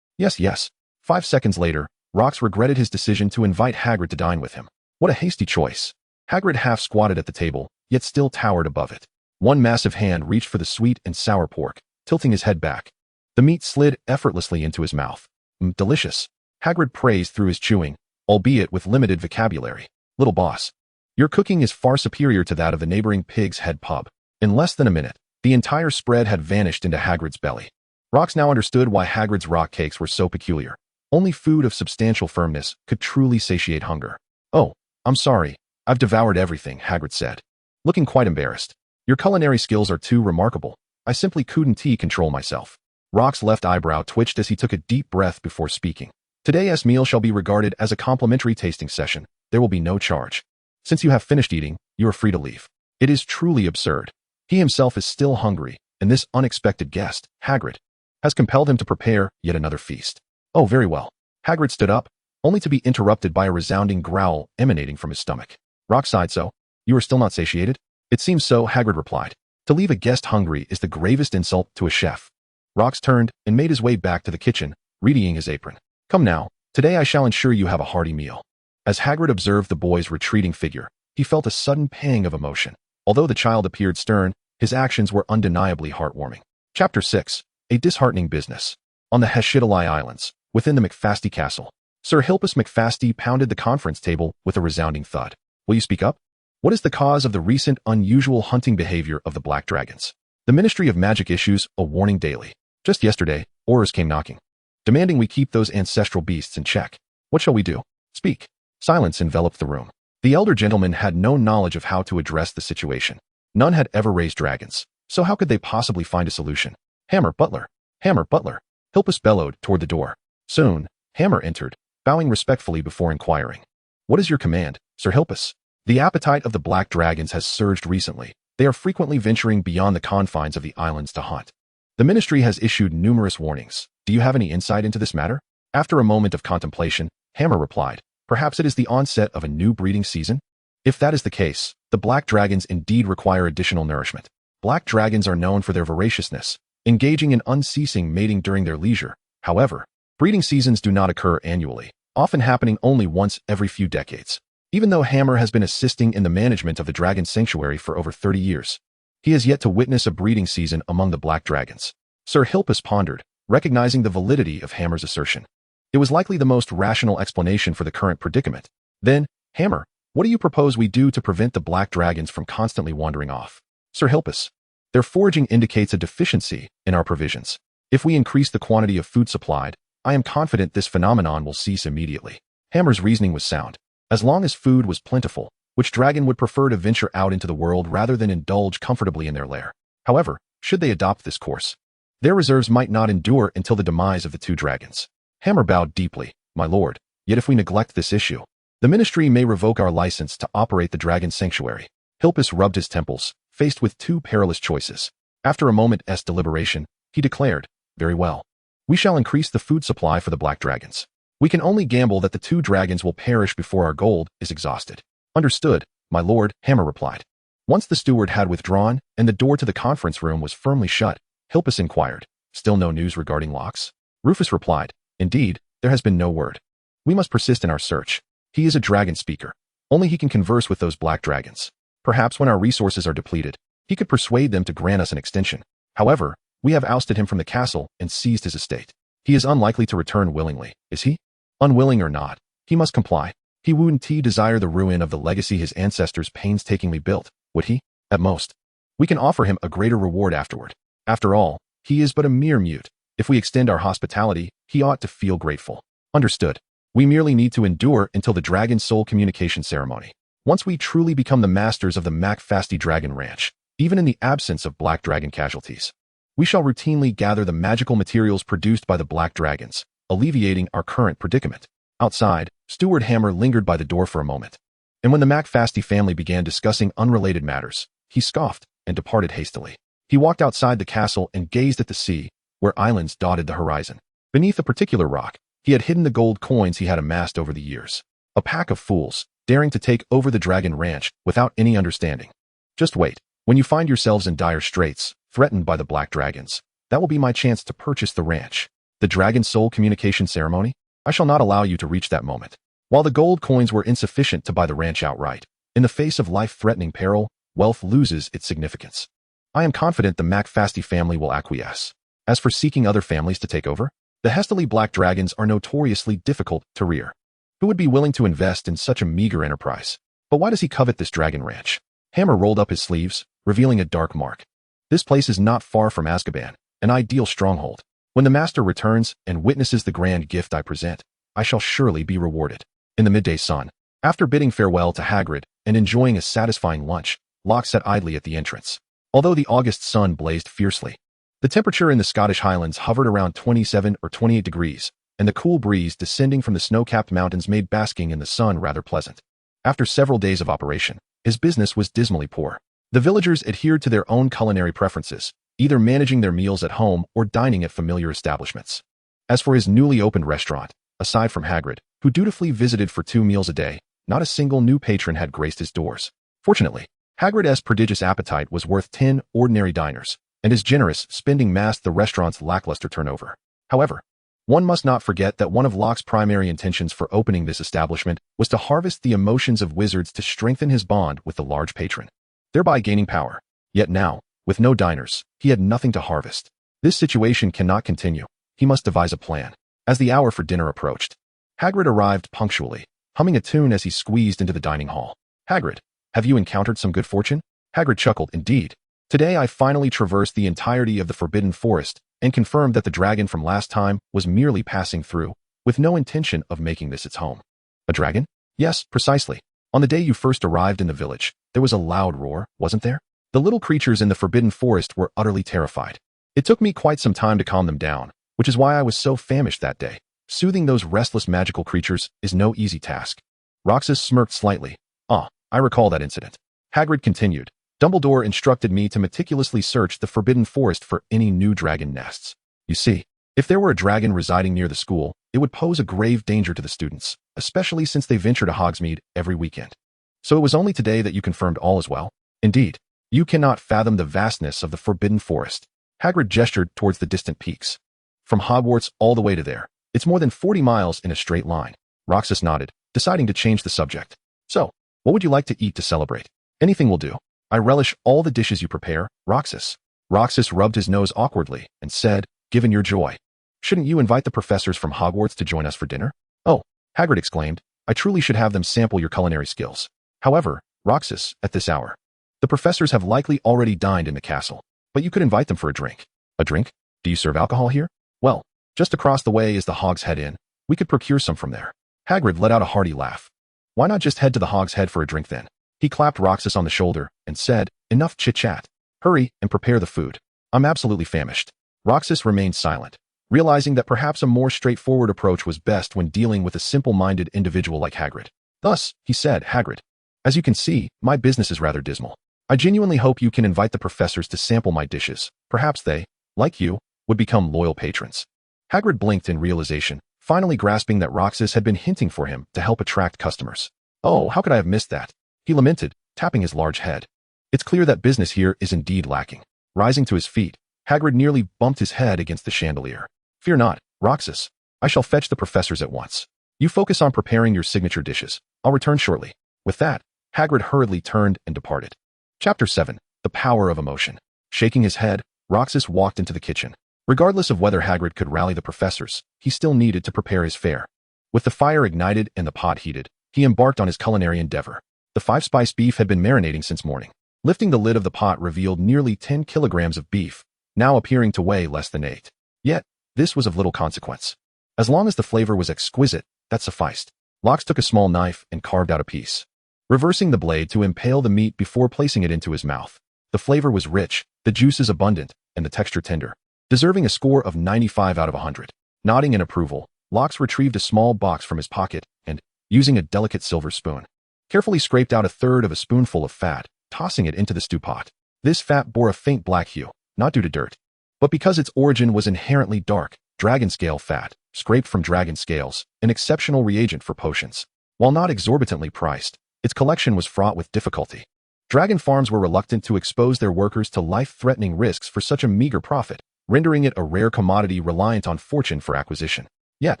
yes. 5 seconds later, Rox regretted his decision to invite Hagrid to dine with him. What a hasty choice. Hagrid half squatted at the table, yet still towered above it. One massive hand reached for the sweet and sour pork, tilting his head back. The meat slid effortlessly into his mouth. Delicious. Hagrid praised through his chewing, albeit with limited vocabulary. "Little boss, your cooking is far superior to that of the neighboring Pig's Head pub." In less than a minute, the entire spread had vanished into Hagrid's belly. Rox now understood why Hagrid's rock cakes were so peculiar. Only food of substantial firmness could truly satiate hunger. "Oh, I'm sorry. I've devoured everything," Hagrid said, looking quite embarrassed. "Your culinary skills are too remarkable. I simply couldn't control myself." Rox's left eyebrow twitched as he took a deep breath before speaking. "Today's meal shall be regarded as a complimentary tasting session. There will be no charge. Since you have finished eating, you are free to leave." It is truly absurd. He himself is still hungry, and this unexpected guest, Hagrid, has compelled him to prepare yet another feast. "Oh, very well." Hagrid stood up, only to be interrupted by a resounding growl emanating from his stomach. Rox sighed. "So, you are still not satiated?" "It seems so," Hagrid replied. "To leave a guest hungry is the gravest insult to a chef." Rox turned and made his way back to the kitchen, readying his apron. "Come now, today I shall ensure you have a hearty meal." As Hagrid observed the boy's retreating figure, he felt a sudden pang of emotion. Although the child appeared stern, his actions were undeniably heartwarming. Chapter 6. A Disheartening Business. On the Heshidalai Islands, within the McFasty castle, Sir Hilpus McFasty pounded the conference table with a resounding thud. "Will you speak up? What is the cause of the recent unusual hunting behavior of the black dragons? The Ministry of Magic issues a warning daily. Just yesterday, orders came knocking, demanding we keep those ancestral beasts in check. What shall we do? Speak." Silence enveloped the room. The elder gentleman had no knowledge of how to address the situation. None had ever raised dragons, so how could they possibly find a solution? "Hammer, butler! Hammer, butler!" Hilpus bellowed toward the door. Soon, Hammer entered, bowing respectfully before inquiring. "What is your command, Sir Hilpus?" "The appetite of the black dragons has surged recently. They are frequently venturing beyond the confines of the islands to hunt. The ministry has issued numerous warnings. Do you have any insight into this matter?" After a moment of contemplation, Hammer replied, "Perhaps it is the onset of a new breeding season? If that is the case, the black dragons indeed require additional nourishment. Black dragons are known for their voraciousness, engaging in unceasing mating during their leisure. However, breeding seasons do not occur annually, often happening only once every few decades. Even though Hammer has been assisting in the management of the dragon sanctuary for over 30 years, he has yet to witness a breeding season among the black dragons." Sir Hilpus pondered, recognizing the validity of Hammer's assertion. It was likely the most rational explanation for the current predicament. "Then, Hammer, what do you propose we do to prevent the black dragons from constantly wandering off?" Sir Hilpus: "Their foraging indicates a deficiency in our provisions. If we increase the quantity of food supplied, I am confident this phenomenon will cease immediately." Hammer's reasoning was sound. As long as food was plentiful, which dragon would prefer to venture out into the world rather than indulge comfortably in their lair? However, should they adopt this course, their reserves might not endure until the demise of the two dragons. Hammer bowed deeply. "My lord, yet if we neglect this issue, the ministry may revoke our license to operate the dragon sanctuary." Hilpus rubbed his temples, faced with two perilous choices. After a moment's deliberation, he declared, "Very well. We shall increase the food supply for the black dragons. We can only gamble that the two dragons will perish before our gold is exhausted." "Understood, my lord," Hammer replied. Once the steward had withdrawn and the door to the conference room was firmly shut, Hilpus inquired, "Still no news regarding Locks?" Rufus replied, "Indeed, there has been no word. We must persist in our search. He is a dragon speaker. Only he can converse with those black dragons. Perhaps when our resources are depleted, He could persuade them to grant us an extension. However, we have ousted him from the castle and seized his estate. He is unlikely to return willingly, is he? Unwilling or not, he must comply. He wouldn't desire the ruin of the legacy his ancestors painstakingly built, would he? At most. We can offer him a greater reward afterward. After all, he is but a mere mute. If we extend our hospitality, he ought to feel grateful. Understood. We merely need to endure until the dragon soul communication ceremony. Once we truly become the masters of the McFasty Dragon Ranch, even in the absence of black dragon casualties, we shall routinely gather the magical materials produced by the black dragons, alleviating our current predicament. Outside, Steward Hammer lingered by the door for a moment, and when the McFasty family began discussing unrelated matters, he scoffed and departed hastily. He walked outside the castle and gazed at the sea, where islands dotted the horizon. Beneath a particular rock, he had hidden the gold coins he had amassed over the years. A pack of fools, daring to take over the Dragon Ranch without any understanding. Just wait. When you find yourselves in dire straits, threatened by the black dragons, that will be my chance to purchase the ranch. The Dragon Soul communication ceremony? I shall not allow you to reach that moment. While the gold coins were insufficient to buy the ranch outright, in the face of life-threatening peril, wealth loses its significance. I am confident the McFasty family will acquiesce. As for seeking other families to take over, the hastily black dragons are notoriously difficult to rear. Who would be willing to invest in such a meager enterprise? But why does he covet this dragon ranch? Hammer rolled up his sleeves, revealing a dark mark. This place is not far from Azkaban, an ideal stronghold. When the master returns and witnesses the grand gift I present, I shall surely be rewarded. In the midday sun, after bidding farewell to Hagrid and enjoying a satisfying lunch, Locke sat idly at the entrance. Although the August sun blazed fiercely, the temperature in the Scottish Highlands hovered around 27 or 28 degrees, and the cool breeze descending from the snow-capped mountains made basking in the sun rather pleasant. After several days of operation, his business was dismally poor. The villagers adhered to their own culinary preferences, either managing their meals at home or dining at familiar establishments. As for his newly opened restaurant, aside from Hagrid, who dutifully visited for 2 meals a day, not a single new patron had graced his doors. Fortunately, Hagrid's prodigious appetite was worth 10 ordinary diners, and his generous spending masked the restaurant's lackluster turnover. However, one must not forget that one of Locke's primary intentions for opening this establishment was to harvest the emotions of wizards to strengthen his bond with the large patron, thereby gaining power. Yet now, with no diners, he had nothing to harvest. This situation cannot continue. He must devise a plan. As the hour for dinner approached, Hagrid arrived punctually, humming a tune as he squeezed into the dining hall. Hagrid, have you encountered some good fortune? Hagrid chuckled. Indeed. Today I finally traversed the entirety of the Forbidden Forest and confirmed that the dragon from last time was merely passing through, with no intention of making this its home. A dragon? Yes, precisely. On the day you first arrived in the village, there was a loud roar, wasn't there? The little creatures in the Forbidden Forest were utterly terrified. It took me quite some time to calm them down, which is why I was so famished that day. Soothing those restless magical creatures is no easy task. Roxas smirked slightly. Ah, I recall that incident. Hagrid continued. Dumbledore instructed me to meticulously search the Forbidden Forest for any new dragon nests. You see, if there were a dragon residing near the school, it would pose a grave danger to the students, especially since they venture to Hogsmeade every weekend. So it was only today that you confirmed all is well? Indeed. You cannot fathom the vastness of the Forbidden Forest. Hagrid gestured towards the distant peaks. From Hogwarts all the way to there, it's more than 40 miles in a straight line. Roxas nodded, deciding to change the subject. So, what would you like to eat to celebrate? Anything will do. I relish all the dishes you prepare, Roxas. Roxas rubbed his nose awkwardly and said, given your joy, shouldn't you invite the professors from Hogwarts to join us for dinner? Oh, Hagrid exclaimed, I truly should have them sample your culinary skills. However, Roxas, at this hour, the professors have likely already dined in the castle, but you could invite them for a drink. A drink? Do you serve alcohol here? Well, just across the way is the Hog's Head Inn. We could procure some from there. Hagrid let out a hearty laugh. Why not just head to the Hog's Head for a drink then? He clapped Roxas on the shoulder and said, enough chit-chat. Hurry and prepare the food. I'm absolutely famished. Roxas remained silent, realizing that perhaps a more straightforward approach was best when dealing with a simple-minded individual like Hagrid. Thus, he said, Hagrid, as you can see, my business is rather dismal. I genuinely hope you can invite the professors to sample my dishes. Perhaps they, like you, would become loyal patrons. Hagrid blinked in realization, finally grasping that Roxas had been hinting for him to help attract customers. Oh, how could I have missed that? He lamented, tapping his large head. It's clear that business here is indeed lacking. Rising to his feet, Hagrid nearly bumped his head against the chandelier. Fear not, Roxas. I shall fetch the professors at once. You focus on preparing your signature dishes. I'll return shortly. With that, Hagrid hurriedly turned and departed. Chapter 7. The power of emotion. Shaking his head, Roxas walked into the kitchen. Regardless of whether Hagrid could rally the professors, he still needed to prepare his fare. With the fire ignited and the pot heated, he embarked on his culinary endeavor. The 5-spice beef had been marinating since morning. Lifting the lid of the pot revealed nearly 10 kilograms of beef, now appearing to weigh less than 8. Yet, this was of little consequence. As long as the flavor was exquisite, that sufficed. Locke took a small knife and carved out a piece, reversing the blade to impale the meat before placing it into his mouth. The flavor was rich, the juices abundant, and the texture tender, deserving a score of 95 out of 100. Nodding in approval, Locke retrieved a small box from his pocket and, using a delicate silver spoon, carefully scraped out a third of a spoonful of fat, tossing it into the stew pot. This fat bore a faint black hue, not due to dirt, but because its origin was inherently dark. Dragon scale fat, scraped from dragon scales, an exceptional reagent for potions. While not exorbitantly priced, its collection was fraught with difficulty. Dragon farms were reluctant to expose their workers to life-threatening risks for such a meager profit, rendering it a rare commodity reliant on fortune for acquisition. Yet,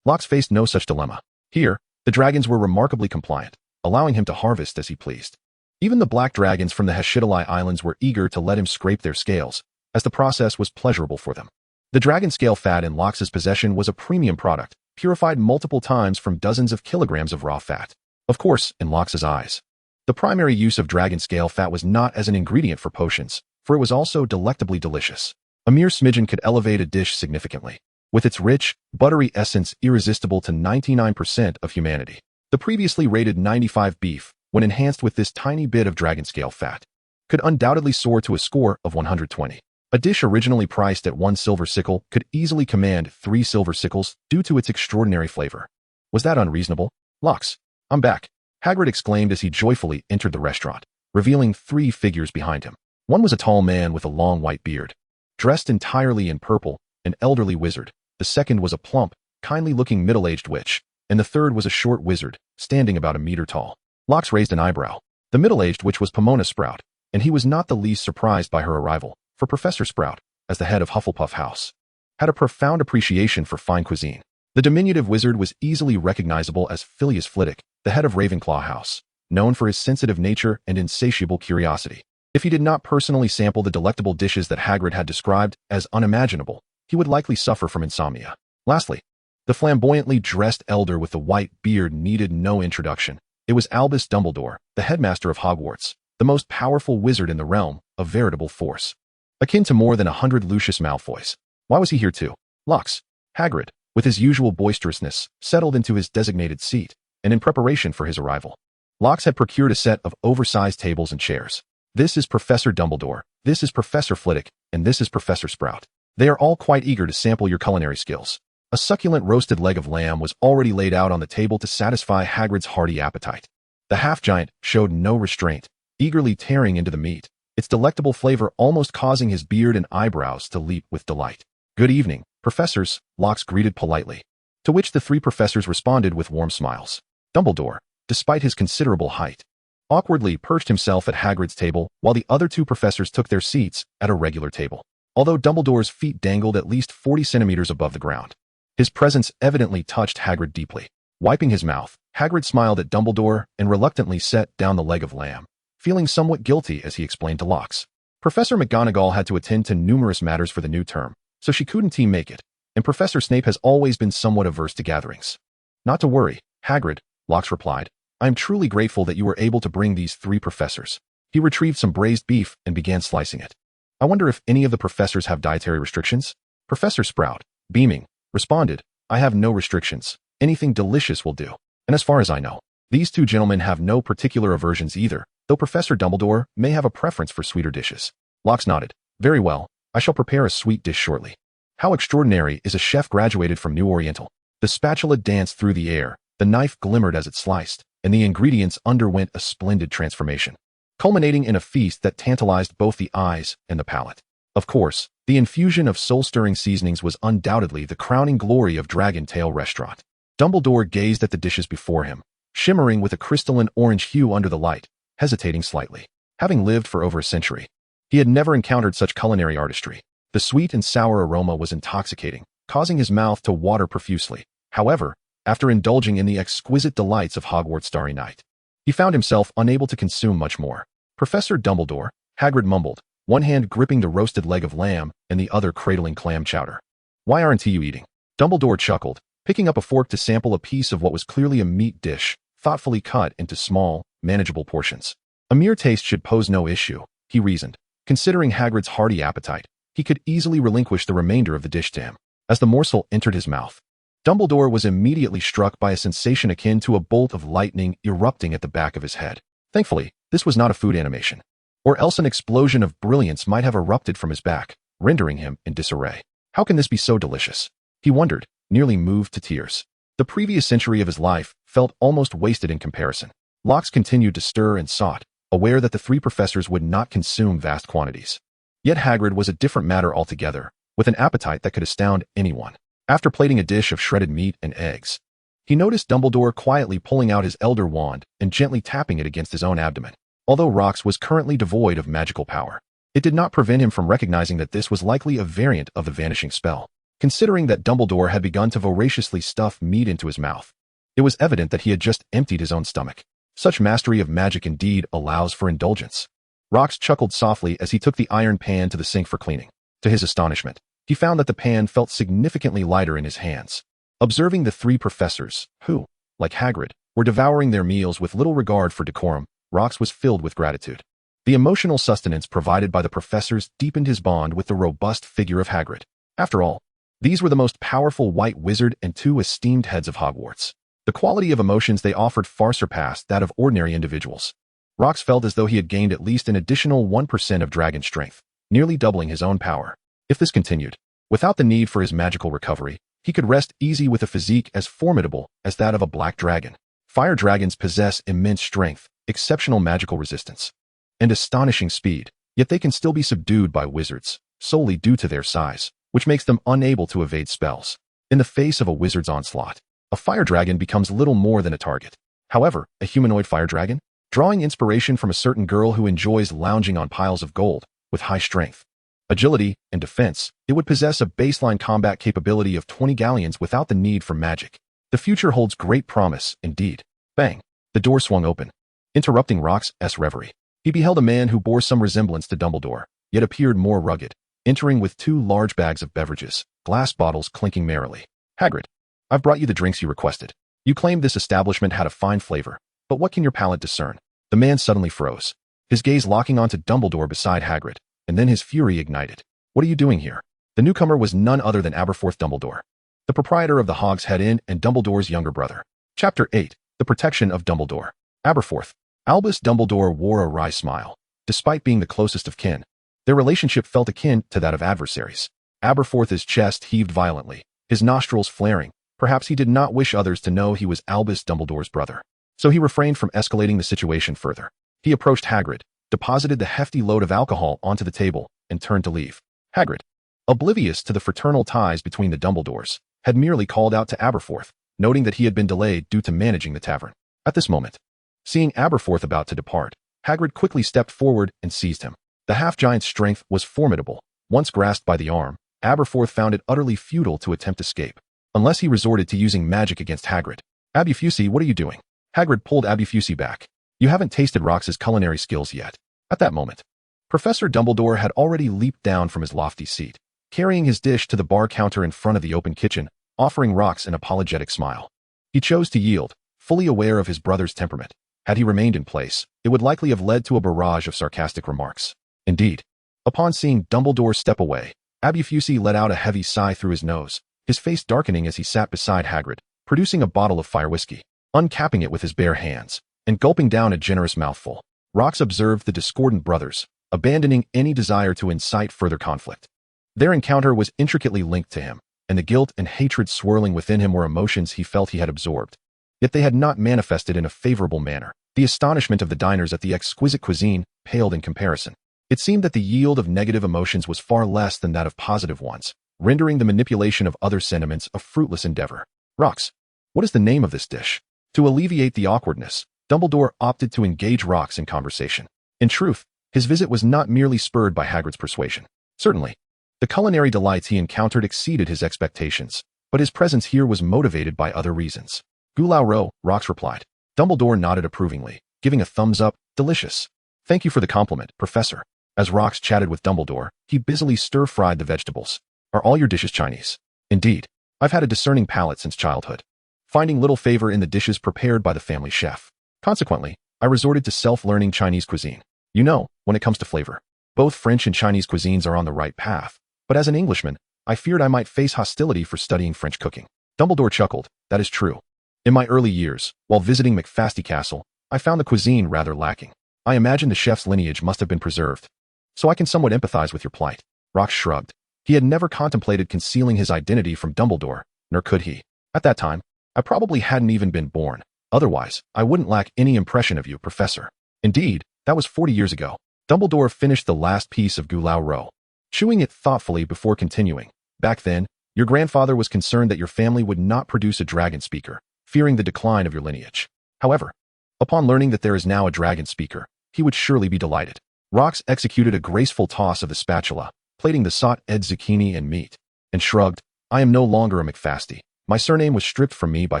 Locke faced no such dilemma. Here, the dragons were remarkably compliant, allowing him to harvest as he pleased. Even the black dragons from the Hashidalai Islands were eager to let him scrape their scales, as the process was pleasurable for them. The dragon scale fat in Locke's possession was a premium product, purified multiple times from dozens of kilograms of raw fat. Of course, in Locke's eyes, the primary use of dragon scale fat was not as an ingredient for potions, for it was also delectably delicious. A mere smidgen could elevate a dish significantly, with its rich, buttery essence irresistible to 99% of humanity. The previously rated 95 beef, when enhanced with this tiny bit of dragon scale fat, could undoubtedly soar to a score of 120. A dish originally priced at 1 silver sickle could easily command 3 silver sickles due to its extraordinary flavor. Was that unreasonable? Locke, I'm back, Hagrid exclaimed as he joyfully entered the restaurant, revealing 3 figures behind him. One was a tall man with a long white beard, dressed entirely in purple, an elderly wizard. The second was a plump, kindly-looking middle-aged witch, and the third was a short wizard, standing about a meter tall. Locke raised an eyebrow. The middle-aged witch was Pomona Sprout, and he was not the least surprised by her arrival. For Professor Sprout, as the head of Hufflepuff House, had a profound appreciation for fine cuisine. The diminutive wizard was easily recognizable as Phileas Flitwick, the head of Ravenclaw House, known for his sensitive nature and insatiable curiosity. If he did not personally sample the delectable dishes that Hagrid had described as unimaginable, he would likely suffer from insomnia. Lastly, the flamboyantly dressed elder with the white beard needed no introduction. It was Albus Dumbledore, the headmaster of Hogwarts, the most powerful wizard in the realm, a veritable force, akin to more than 100 Lucius Malfoys. Why was he here too? Locke, Hagrid, with his usual boisterousness, settled into his designated seat, and in preparation for his arrival, Locke had procured a set of oversized tables and chairs. This is Professor Dumbledore, this is Professor Flitwick, and this is Professor Sprout. They are all quite eager to sample your culinary skills. A succulent roasted leg of lamb was already laid out on the table to satisfy Hagrid's hearty appetite. The half-giant showed no restraint, eagerly tearing into the meat, its delectable flavor almost causing his beard and eyebrows to leap with delight. Good evening, professors, Locke greeted politely, to which the 3 professors responded with warm smiles. Dumbledore, despite his considerable height, awkwardly perched himself at Hagrid's table while the other 2 professors took their seats at a regular table. Although Dumbledore's feet dangled at least 40 centimeters above the ground, his presence evidently touched Hagrid deeply. Wiping his mouth, Hagrid smiled at Dumbledore and reluctantly set down the leg of lamb, feeling somewhat guilty as he explained to Locke. Professor McGonagall had to attend to numerous matters for the new term, so she couldn't make it, and Professor Snape has always been somewhat averse to gatherings. Not to worry, Hagrid, Locke replied. I am truly grateful that you were able to bring these 3 professors. He retrieved some braised beef and began slicing it. I wonder if any of the professors have dietary restrictions? Professor Sprout, beaming, responded, I have no restrictions. Anything delicious will do. And as far as I know, these 2 gentlemen have no particular aversions either, though Professor Dumbledore may have a preference for sweeter dishes. Locke nodded. Very well, I shall prepare a sweet dish shortly. How extraordinary is a chef graduated from New Oriental. The spatula danced through the air, the knife glimmered as it sliced, and the ingredients underwent a splendid transformation, culminating in a feast that tantalized both the eyes and the palate. Of course, the infusion of soul-stirring seasonings was undoubtedly the crowning glory of Dragon Tail Restaurant. Dumbledore gazed at the dishes before him, shimmering with a crystalline orange hue under the light, hesitating slightly. Having lived for over a century, he had never encountered such culinary artistry. The sweet and sour aroma was intoxicating, causing his mouth to water profusely. However, after indulging in the exquisite delights of Hogwarts Starry Night, he found himself unable to consume much more. Professor Dumbledore, Hagrid mumbled, one hand gripping the roasted leg of lamb and the other cradling clam chowder. Why aren't you eating? Dumbledore chuckled, picking up a fork to sample a piece of what was clearly a meat dish, thoughtfully cut into small, manageable portions. A mere taste should pose no issue, he reasoned. Considering Hagrid's hearty appetite, he could easily relinquish the remainder of the dish to him. As the morsel entered his mouth, Dumbledore was immediately struck by a sensation akin to a bolt of lightning erupting at the back of his head. Thankfully, this was not a food animation, or else an explosion of brilliance might have erupted from his back, rendering him in disarray. How can this be so delicious? He wondered, nearly moved to tears. The previous century of his life felt almost wasted in comparison. Locks continued to stir and sought, aware that the three professors would not consume vast quantities. Yet Hagrid was a different matter altogether, with an appetite that could astound anyone. After plating a dish of shredded meat and eggs, he noticed Dumbledore quietly pulling out his Elder Wand and gently tapping it against his own abdomen. Although Rox was currently devoid of magical power, it did not prevent him from recognizing that this was likely a variant of the vanishing spell. Considering that Dumbledore had begun to voraciously stuff meat into his mouth, it was evident that he had just emptied his own stomach. Such mastery of magic indeed allows for indulgence. Rox chuckled softly as he took the iron pan to the sink for cleaning. To his astonishment, he found that the pan felt significantly lighter in his hands. Observing the three professors, who, like Hagrid, were devouring their meals with little regard for decorum, Rox was filled with gratitude. The emotional sustenance provided by the professors deepened his bond with the robust figure of Hagrid. After all, these were the most powerful white wizard and two esteemed heads of Hogwarts. The quality of emotions they offered far surpassed that of ordinary individuals. Rox felt as though he had gained at least an additional 1% of dragon strength, nearly doubling his own power. If this continued, without the need for his magical recovery, he could rest easy with a physique as formidable as that of a black dragon. Fire dragons possess immense strength, exceptional magical resistance, and astonishing speed, yet they can still be subdued by wizards, solely due to their size, which makes them unable to evade spells. In the face of a wizard's onslaught, a fire dragon becomes little more than a target. However, a humanoid fire dragon, drawing inspiration from a certain girl who enjoys lounging on piles of gold, with high strength, agility, and defense, it would possess a baseline combat capability of 20 galleons without the need for magic. The future holds great promise, indeed. Bang! The door swung open, interrupting Rox's reverie. He beheld a man who bore some resemblance to Dumbledore, yet appeared more rugged, entering with 2 large bags of beverages, glass bottles clinking merrily. Hagrid, I've brought you the drinks you requested. You claimed this establishment had a fine flavor, but what can your palate discern? The man suddenly froze, his gaze locking onto Dumbledore beside Hagrid, and then his fury ignited. What are you doing here? The newcomer was none other than Aberforth Dumbledore, the proprietor of the Hog's Head Inn and Dumbledore's younger brother. Chapter 8. The Protection of Dumbledore. Aberforth. Albus Dumbledore wore a wry smile. Despite being the closest of kin, their relationship felt akin to that of adversaries. Aberforth's chest heaved violently, his nostrils flaring. Perhaps he did not wish others to know he was Albus Dumbledore's brother, so he refrained from escalating the situation further. He approached Hagrid, deposited the hefty load of alcohol onto the table, and turned to leave. Hagrid, oblivious to the fraternal ties between the Dumbledores, had merely called out to Aberforth, noting that he had been delayed due to managing the tavern. At this moment, seeing Aberforth about to depart, Hagrid quickly stepped forward and seized him. The half-giant's strength was formidable. Once grasped by the arm, Aberforth found it utterly futile to attempt escape, unless he resorted to using magic against Hagrid. Abufusi, what are you doing? Hagrid pulled Abufusi back. You haven't tasted Rox's culinary skills yet. At that moment, Professor Dumbledore had already leaped down from his lofty seat, carrying his dish to the bar counter in front of the open kitchen, offering Rox an apologetic smile. He chose to yield, fully aware of his brother's temperament. Had he remained in place, it would likely have led to a barrage of sarcastic remarks. Indeed, upon seeing Dumbledore step away, Abufusi let out a heavy sigh through his nose, his face darkening as he sat beside Hagrid, producing a bottle of fire whiskey, uncapping it with his bare hands, and gulping down a generous mouthful. Rox observed the discordant brothers, abandoning any desire to incite further conflict. Their encounter was intricately linked to him, and the guilt and hatred swirling within him were emotions he felt he had absorbed. Yet they had not manifested in a favorable manner. The astonishment of the diners at the exquisite cuisine paled in comparison. It seemed that the yield of negative emotions was far less than that of positive ones, rendering the manipulation of other sentiments a fruitless endeavor. Rox, what is the name of this dish? To alleviate the awkwardness, Dumbledore opted to engage Rox in conversation. In truth, his visit was not merely spurred by Hagrid's persuasion. Certainly, the culinary delights he encountered exceeded his expectations, but his presence here was motivated by other reasons. Goulau Ro, Rox replied. Dumbledore nodded approvingly, giving a thumbs up. Delicious. Thank you for the compliment, Professor. As Rox chatted with Dumbledore, he busily stir-fried the vegetables. Are all your dishes Chinese? Indeed. I've had a discerning palate since childhood, finding little favor in the dishes prepared by the family chef. Consequently, I resorted to self-learning Chinese cuisine. You know, when it comes to flavor, both French and Chinese cuisines are on the right path, but as an Englishman, I feared I might face hostility for studying French cooking. Dumbledore chuckled. That is true. In my early years, while visiting McFasty Castle, I found the cuisine rather lacking. I imagine the chef's lineage must have been preserved, so I can somewhat empathize with your plight. Rox shrugged. He had never contemplated concealing his identity from Dumbledore, nor could he. At that time, I probably hadn't even been born. Otherwise, I wouldn't lack any impression of you, Professor. Indeed, that was 40 years ago. Dumbledore finished the last piece of Gulao roe, chewing it thoughtfully before continuing. Back then, your grandfather was concerned that your family would not produce a dragon speaker, fearing the decline of your lineage. However, upon learning that there is now a dragon speaker, he would surely be delighted. Rox executed a graceful toss of the spatula, plating the sauteed zucchini and meat, and shrugged. I am no longer a McFasty. My surname was stripped from me by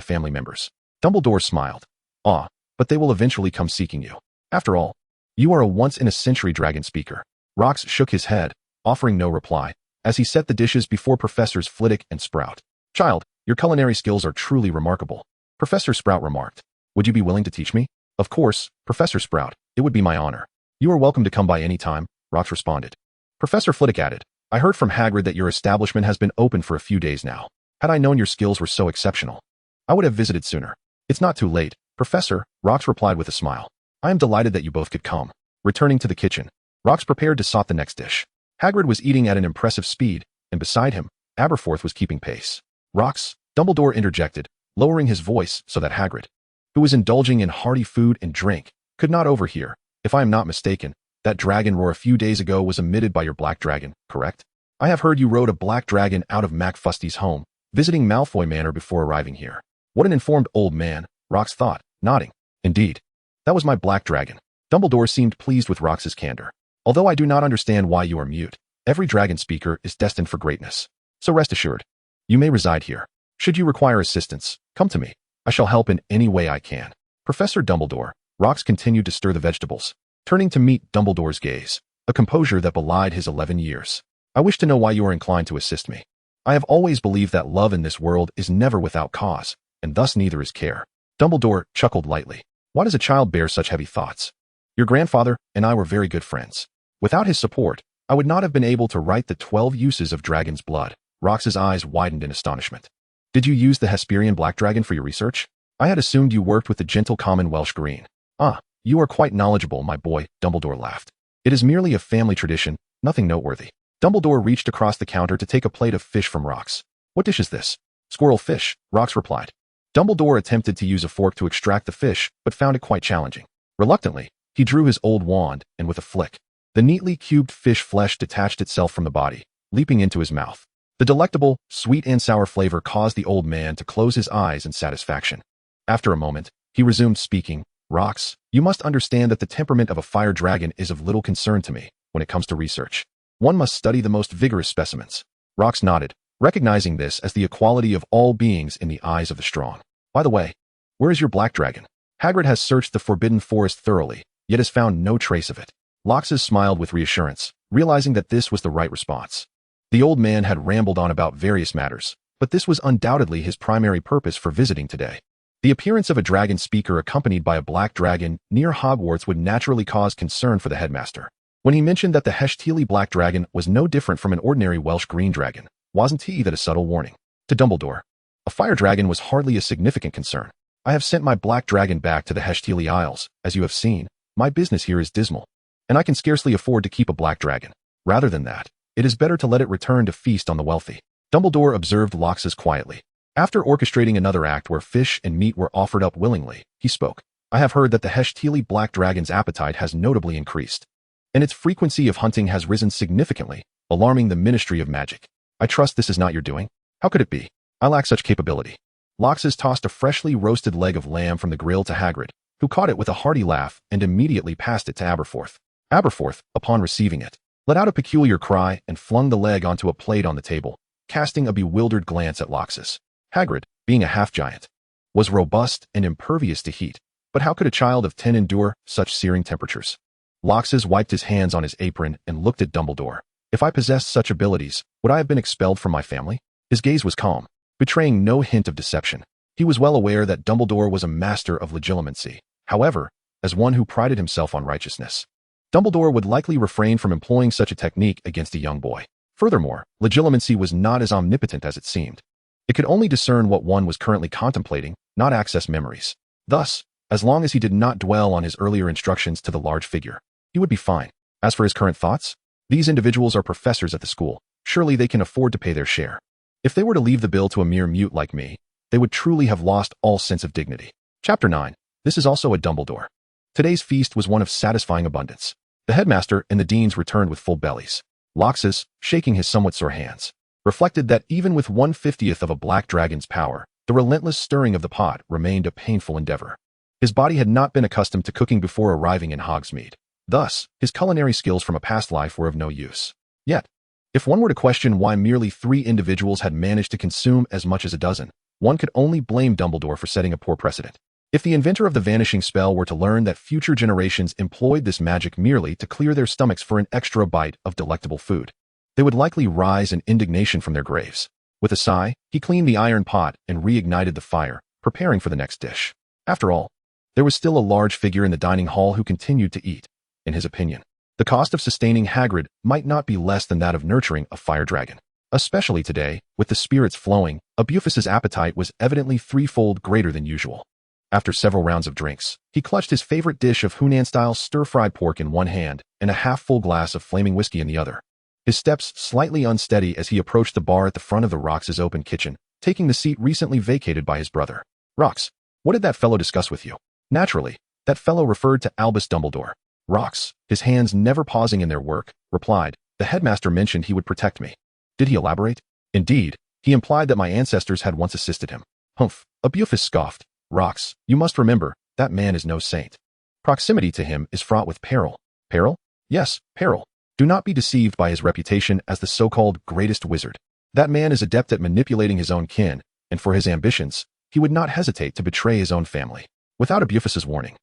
family members. Dumbledore smiled. Ah, but they will eventually come seeking you. After all, you are a once-in-a-century dragon speaker. Rox shook his head, offering no reply, as he set the dishes before Professors Flitwick and Sprout. Child, your culinary skills are truly remarkable, Professor Sprout remarked. Would you be willing to teach me? Of course, Professor Sprout, it would be my honor. You are welcome to come by any time, Rox responded. Professor Flitwick added, I heard from Hagrid that your establishment has been open for a few days now. Had I known your skills were so exceptional, I would have visited sooner. It's not too late, Professor, Rox replied with a smile. I am delighted that you both could come. Returning to the kitchen, Rox prepared to saute the next dish. Hagrid was eating at an impressive speed, and beside him, Aberforth was keeping pace. Rox, Dumbledore interjected, lowering his voice so that Hagrid, who was indulging in hearty food and drink, could not overhear. If I am not mistaken, that dragon roar a few days ago was emitted by your black dragon, correct? I have heard you rode a black dragon out of McFasty's home, visiting Malfoy Manor before arriving here. What an informed old man, Rox thought, nodding. Indeed. That was my black dragon. Dumbledore seemed pleased with Rox's candor. Although I do not understand why you are mute, every dragon speaker is destined for greatness. So rest assured, you may reside here. Should you require assistance, come to me. I shall help in any way I can. Professor Dumbledore, Rox continued to stir the vegetables, turning to meet Dumbledore's gaze, a composure that belied his 11 years. I wish to know why you are inclined to assist me. I have always believed that love in this world is never without cause, and thus neither is care. Dumbledore chuckled lightly. Why does a child bear such heavy thoughts? Your grandfather and I were very good friends. Without his support, I would not have been able to write the 12 uses of dragon's blood. Rox's eyes widened in astonishment. Did you use the Hesperian black dragon for your research? I had assumed you worked with the gentle common Welsh green. Ah, you are quite knowledgeable, my boy, Dumbledore laughed. It is merely a family tradition, nothing noteworthy. Dumbledore reached across the counter to take a plate of fish from Rox. What dish is this? Squirrel fish, Rox replied. Dumbledore attempted to use a fork to extract the fish, but found it quite challenging. Reluctantly, he drew his old wand, and with a flick, the neatly cubed fish flesh detached itself from the body, leaping into his mouth. The delectable, sweet and sour flavor caused the old man to close his eyes in satisfaction. After a moment, he resumed speaking. Rox, you must understand that the temperament of a fire dragon is of little concern to me when it comes to research. One must study the most vigorous specimens. Rox nodded, recognizing this as the equality of all beings in the eyes of the strong. By the way, where is your black dragon? Hagrid has searched the Forbidden Forest thoroughly, yet has found no trace of it. Loxus smiled with reassurance, realizing that this was the right response. The old man had rambled on about various matters, but this was undoubtedly his primary purpose for visiting today. The appearance of a dragon speaker accompanied by a black dragon near Hogwarts would naturally cause concern for the headmaster. When he mentioned that the Heshtili black dragon was no different from an ordinary Welsh green dragon, wasn't he that a subtle warning? To Dumbledore, a fire dragon was hardly a significant concern. I have sent my black dragon back to the Heshtili Isles. As you have seen, my business here is dismal, and I can scarcely afford to keep a black dragon. Rather than that, it is better to let it return to feast on the wealthy. Dumbledore observed Loxus quietly. After orchestrating another act where fish and meat were offered up willingly, he spoke. I have heard that the Heshtili black dragon's appetite has notably increased, and its frequency of hunting has risen significantly, alarming the Ministry of Magic. I trust this is not your doing? How could it be? I lack such capability. Loxus tossed a freshly roasted leg of lamb from the grill to Hagrid, who caught it with a hearty laugh and immediately passed it to Aberforth. Aberforth, upon receiving it, let out a peculiar cry and flung the leg onto a plate on the table, casting a bewildered glance at Loxus. Hagrid, being a half-giant, was robust and impervious to heat, but how could a child of 10 endure such searing temperatures? Loxus wiped his hands on his apron and looked at Dumbledore. If I possessed such abilities, would I have been expelled from my family? His gaze was calm, betraying no hint of deception. He was well aware that Dumbledore was a master of legilimency. However, as one who prided himself on righteousness, Dumbledore would likely refrain from employing such a technique against a young boy. Furthermore, legilimency was not as omnipotent as it seemed. It could only discern what one was currently contemplating, not access memories. Thus, as long as he did not dwell on his earlier instructions to the large figure, he would be fine. As for his current thoughts, these individuals are professors at the school. Surely they can afford to pay their share. If they were to leave the bill to a mere mute like me, they would truly have lost all sense of dignity. Chapter 9. This is also a Dumbledore. Today's feast was one of satisfying abundance. The headmaster and the deans returned with full bellies. Loxus, shaking his somewhat sore hands, reflected that even with 1/50th of a black dragon's power, the relentless stirring of the pot remained a painful endeavor. His body had not been accustomed to cooking before arriving in Hogsmeade. Thus, his culinary skills from a past life were of no use. Yet, if one were to question why merely 3 individuals had managed to consume as much as a dozen, one could only blame Dumbledore for setting a poor precedent. If the inventor of the vanishing spell were to learn that future generations employed this magic merely to clear their stomachs for an extra bite of delectable food, they would likely rise in indignation from their graves. With a sigh, he cleaned the iron pot and reignited the fire, preparing for the next dish. After all, there was still a large figure in the dining hall who continued to eat. In his opinion, the cost of sustaining Hagrid might not be less than that of nurturing a fire dragon. Especially today, with the spirits flowing, Abufus's appetite was evidently 3-fold greater than usual. After several rounds of drinks, he clutched his favorite dish of Hunan-style stir-fried pork in one hand and a half-full glass of flaming whiskey in the other. His steps slightly unsteady as he approached the bar at the front of the Rox's open kitchen, taking the seat recently vacated by his brother. Rox, what did that fellow discuss with you? Naturally, that fellow referred to Albus Dumbledore. Rox, his hands never pausing in their work, replied, the headmaster mentioned he would protect me. Did he elaborate? Indeed, he implied that my ancestors had once assisted him. Humph, Abufus scoffed. Rox, you must remember, that man is no saint. Proximity to him is fraught with peril. Peril? Yes, peril. Do not be deceived by his reputation as the so-called greatest wizard. That man is adept at manipulating his own kin, and for his ambitions, he would not hesitate to betray his own family. Without Abufus's warning,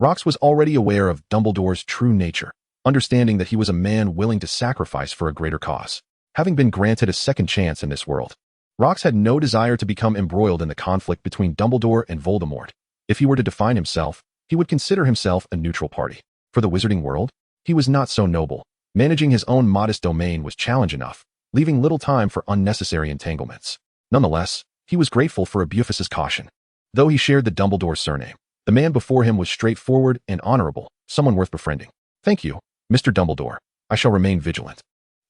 Rox was already aware of Dumbledore's true nature, understanding that he was a man willing to sacrifice for a greater cause. Having been granted a second chance in this world, Rox had no desire to become embroiled in the conflict between Dumbledore and Voldemort. If he were to define himself, he would consider himself a neutral party. For the Wizarding World, he was not so noble. Managing his own modest domain was challenge enough, leaving little time for unnecessary entanglements. Nonetheless, he was grateful for Abufus's caution. Though he shared the Dumbledore surname, the man before him was straightforward and honorable, someone worth befriending. Thank you, Mr. Dumbledore. I shall remain vigilant.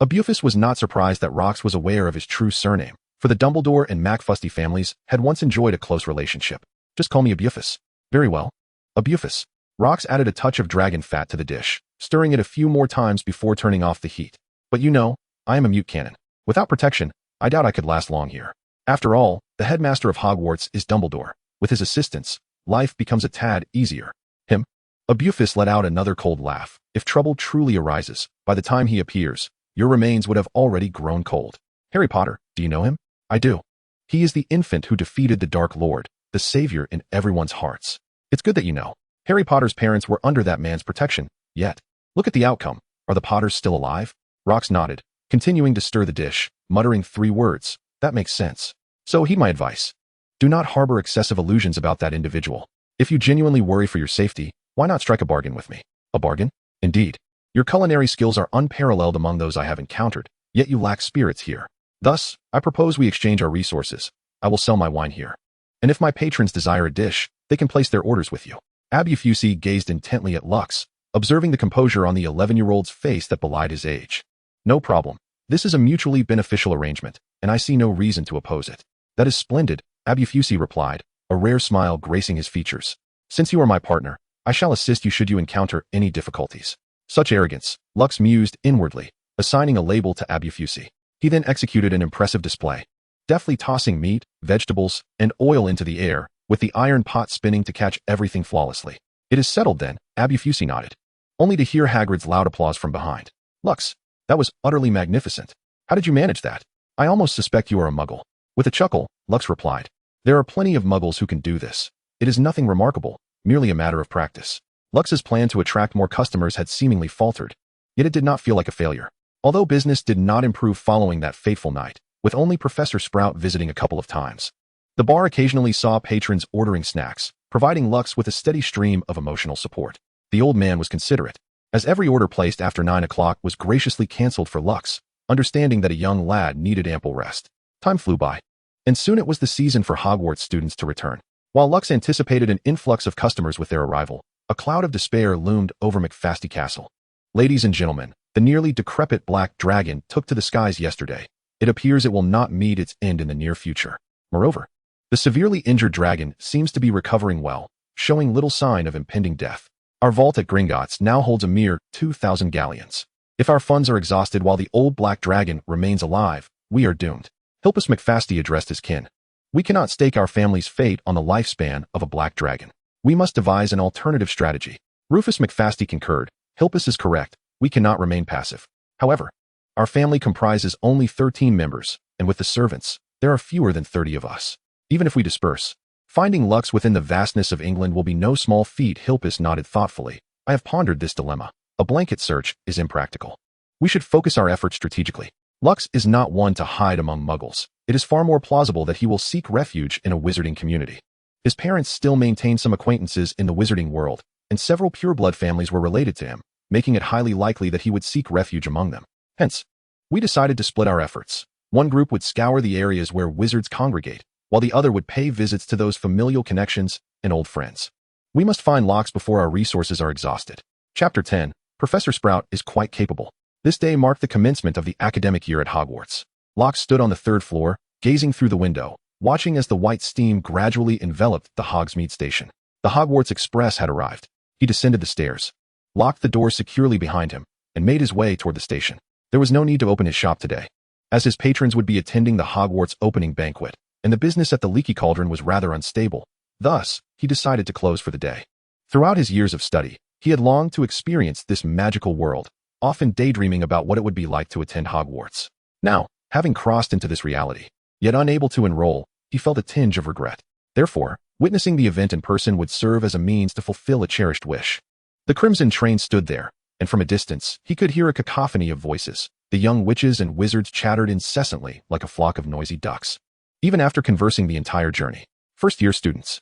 Abufus was not surprised that Rox was aware of his true surname, for the Dumbledore and McFasty families had once enjoyed a close relationship. Just call me Abufus. Very well. Abufus. Rox added a touch of dragon fat to the dish, stirring it a few more times before turning off the heat. But you know, I am a mute cannon. Without protection, I doubt I could last long here. After all, the headmaster of Hogwarts is Dumbledore. With his assistance, life becomes a tad easier. Him? Abufus let out another cold laugh. If trouble truly arises, by the time he appears, your remains would have already grown cold. Harry Potter, do you know him? I do. He is the infant who defeated the Dark Lord, the savior in everyone's hearts. It's good that you know. Harry Potter's parents were under that man's protection, yet. Look at the outcome. Are the Potters still alive? Rox nodded, continuing to stir the dish, muttering 3 words. That makes sense. So heed my advice. Do not harbor excessive illusions about that individual. If you genuinely worry for your safety, why not strike a bargain with me? A bargain? Indeed. Your culinary skills are unparalleled among those I have encountered, yet you lack spirits here. Thus, I propose we exchange our resources. I will sell my wine here. And if my patrons desire a dish, they can place their orders with you. Abufus gazed intently at Lux, observing the composure on the 11-year-old's face that belied his age. No problem. This is a mutually beneficial arrangement, and I see no reason to oppose it. That is splendid, Abufus replied, a rare smile gracing his features. Since you are my partner, I shall assist you should you encounter any difficulties. Such arrogance, Lux mused inwardly, assigning a label to Abufus. He then executed an impressive display, deftly tossing meat, vegetables, and oil into the air, with the iron pot spinning to catch everything flawlessly. It is settled then, Abufus nodded, only to hear Hagrid's loud applause from behind. Lux, that was utterly magnificent. How did you manage that? I almost suspect you are a muggle. With a chuckle, Lux replied, there are plenty of muggles who can do this. It is nothing remarkable, merely a matter of practice. Lux's plan to attract more customers had seemingly faltered, yet it did not feel like a failure. Although business did not improve following that fateful night, with only Professor Sprout visiting a couple of times. The bar occasionally saw patrons ordering snacks, providing Lux with a steady stream of emotional support. The old man was considerate, as every order placed after 9 o'clock was graciously cancelled for Lux, understanding that a young lad needed ample rest. Time flew by, and soon it was the season for Hogwarts students to return. While Lux anticipated an influx of customers with their arrival, a cloud of despair loomed over McFasty Castle. Ladies and gentlemen, the nearly decrepit black dragon took to the skies yesterday. It appears it will not meet its end in the near future. Moreover, the severely injured dragon seems to be recovering well, showing little sign of impending death. Our vault at Gringotts now holds a mere 2,000 galleons. If our funds are exhausted while the old black dragon remains alive, we are doomed. Hilpus McFasty addressed his kin. We cannot stake our family's fate on the lifespan of a black dragon. We must devise an alternative strategy. Rufus McFasty concurred. Hilpus is correct. We cannot remain passive. However, our family comprises only 13 members, and with the servants, there are fewer than 30 of us. Even if we disperse, finding Lux within the vastness of England will be no small feat. Hilpus nodded thoughtfully. I have pondered this dilemma. A blanket search is impractical. We should focus our efforts strategically. Lux is not one to hide among muggles. It is far more plausible that he will seek refuge in a wizarding community. His parents still maintain some acquaintances in the wizarding world, and several pureblood families were related to him, making it highly likely that he would seek refuge among them. Hence, we decided to split our efforts. One group would scour the areas where wizards congregate, while the other would pay visits to those familial connections and old friends. We must find Lux before our resources are exhausted. Chapter 10. Professor Sprout is quite capable. This day marked the commencement of the academic year at Hogwarts. Lux stood on the 3rd floor, gazing through the window, watching as the white steam gradually enveloped the Hogsmeade station. The Hogwarts Express had arrived. He descended the stairs, locked the door securely behind him, and made his way toward the station. There was no need to open his shop today, as his patrons would be attending the Hogwarts opening banquet, and the business at the Leaky Cauldron was rather unstable. Thus, he decided to close for the day. Throughout his years of study, he had longed to experience this magical world, often daydreaming about what it would be like to attend Hogwarts. Now, having crossed into this reality, yet unable to enroll, he felt a tinge of regret. Therefore, witnessing the event in person would serve as a means to fulfill a cherished wish. The Crimson Train stood there, and from a distance, he could hear a cacophony of voices. The young witches and wizards chattered incessantly like a flock of noisy ducks. Even after conversing the entire journey, first-year students,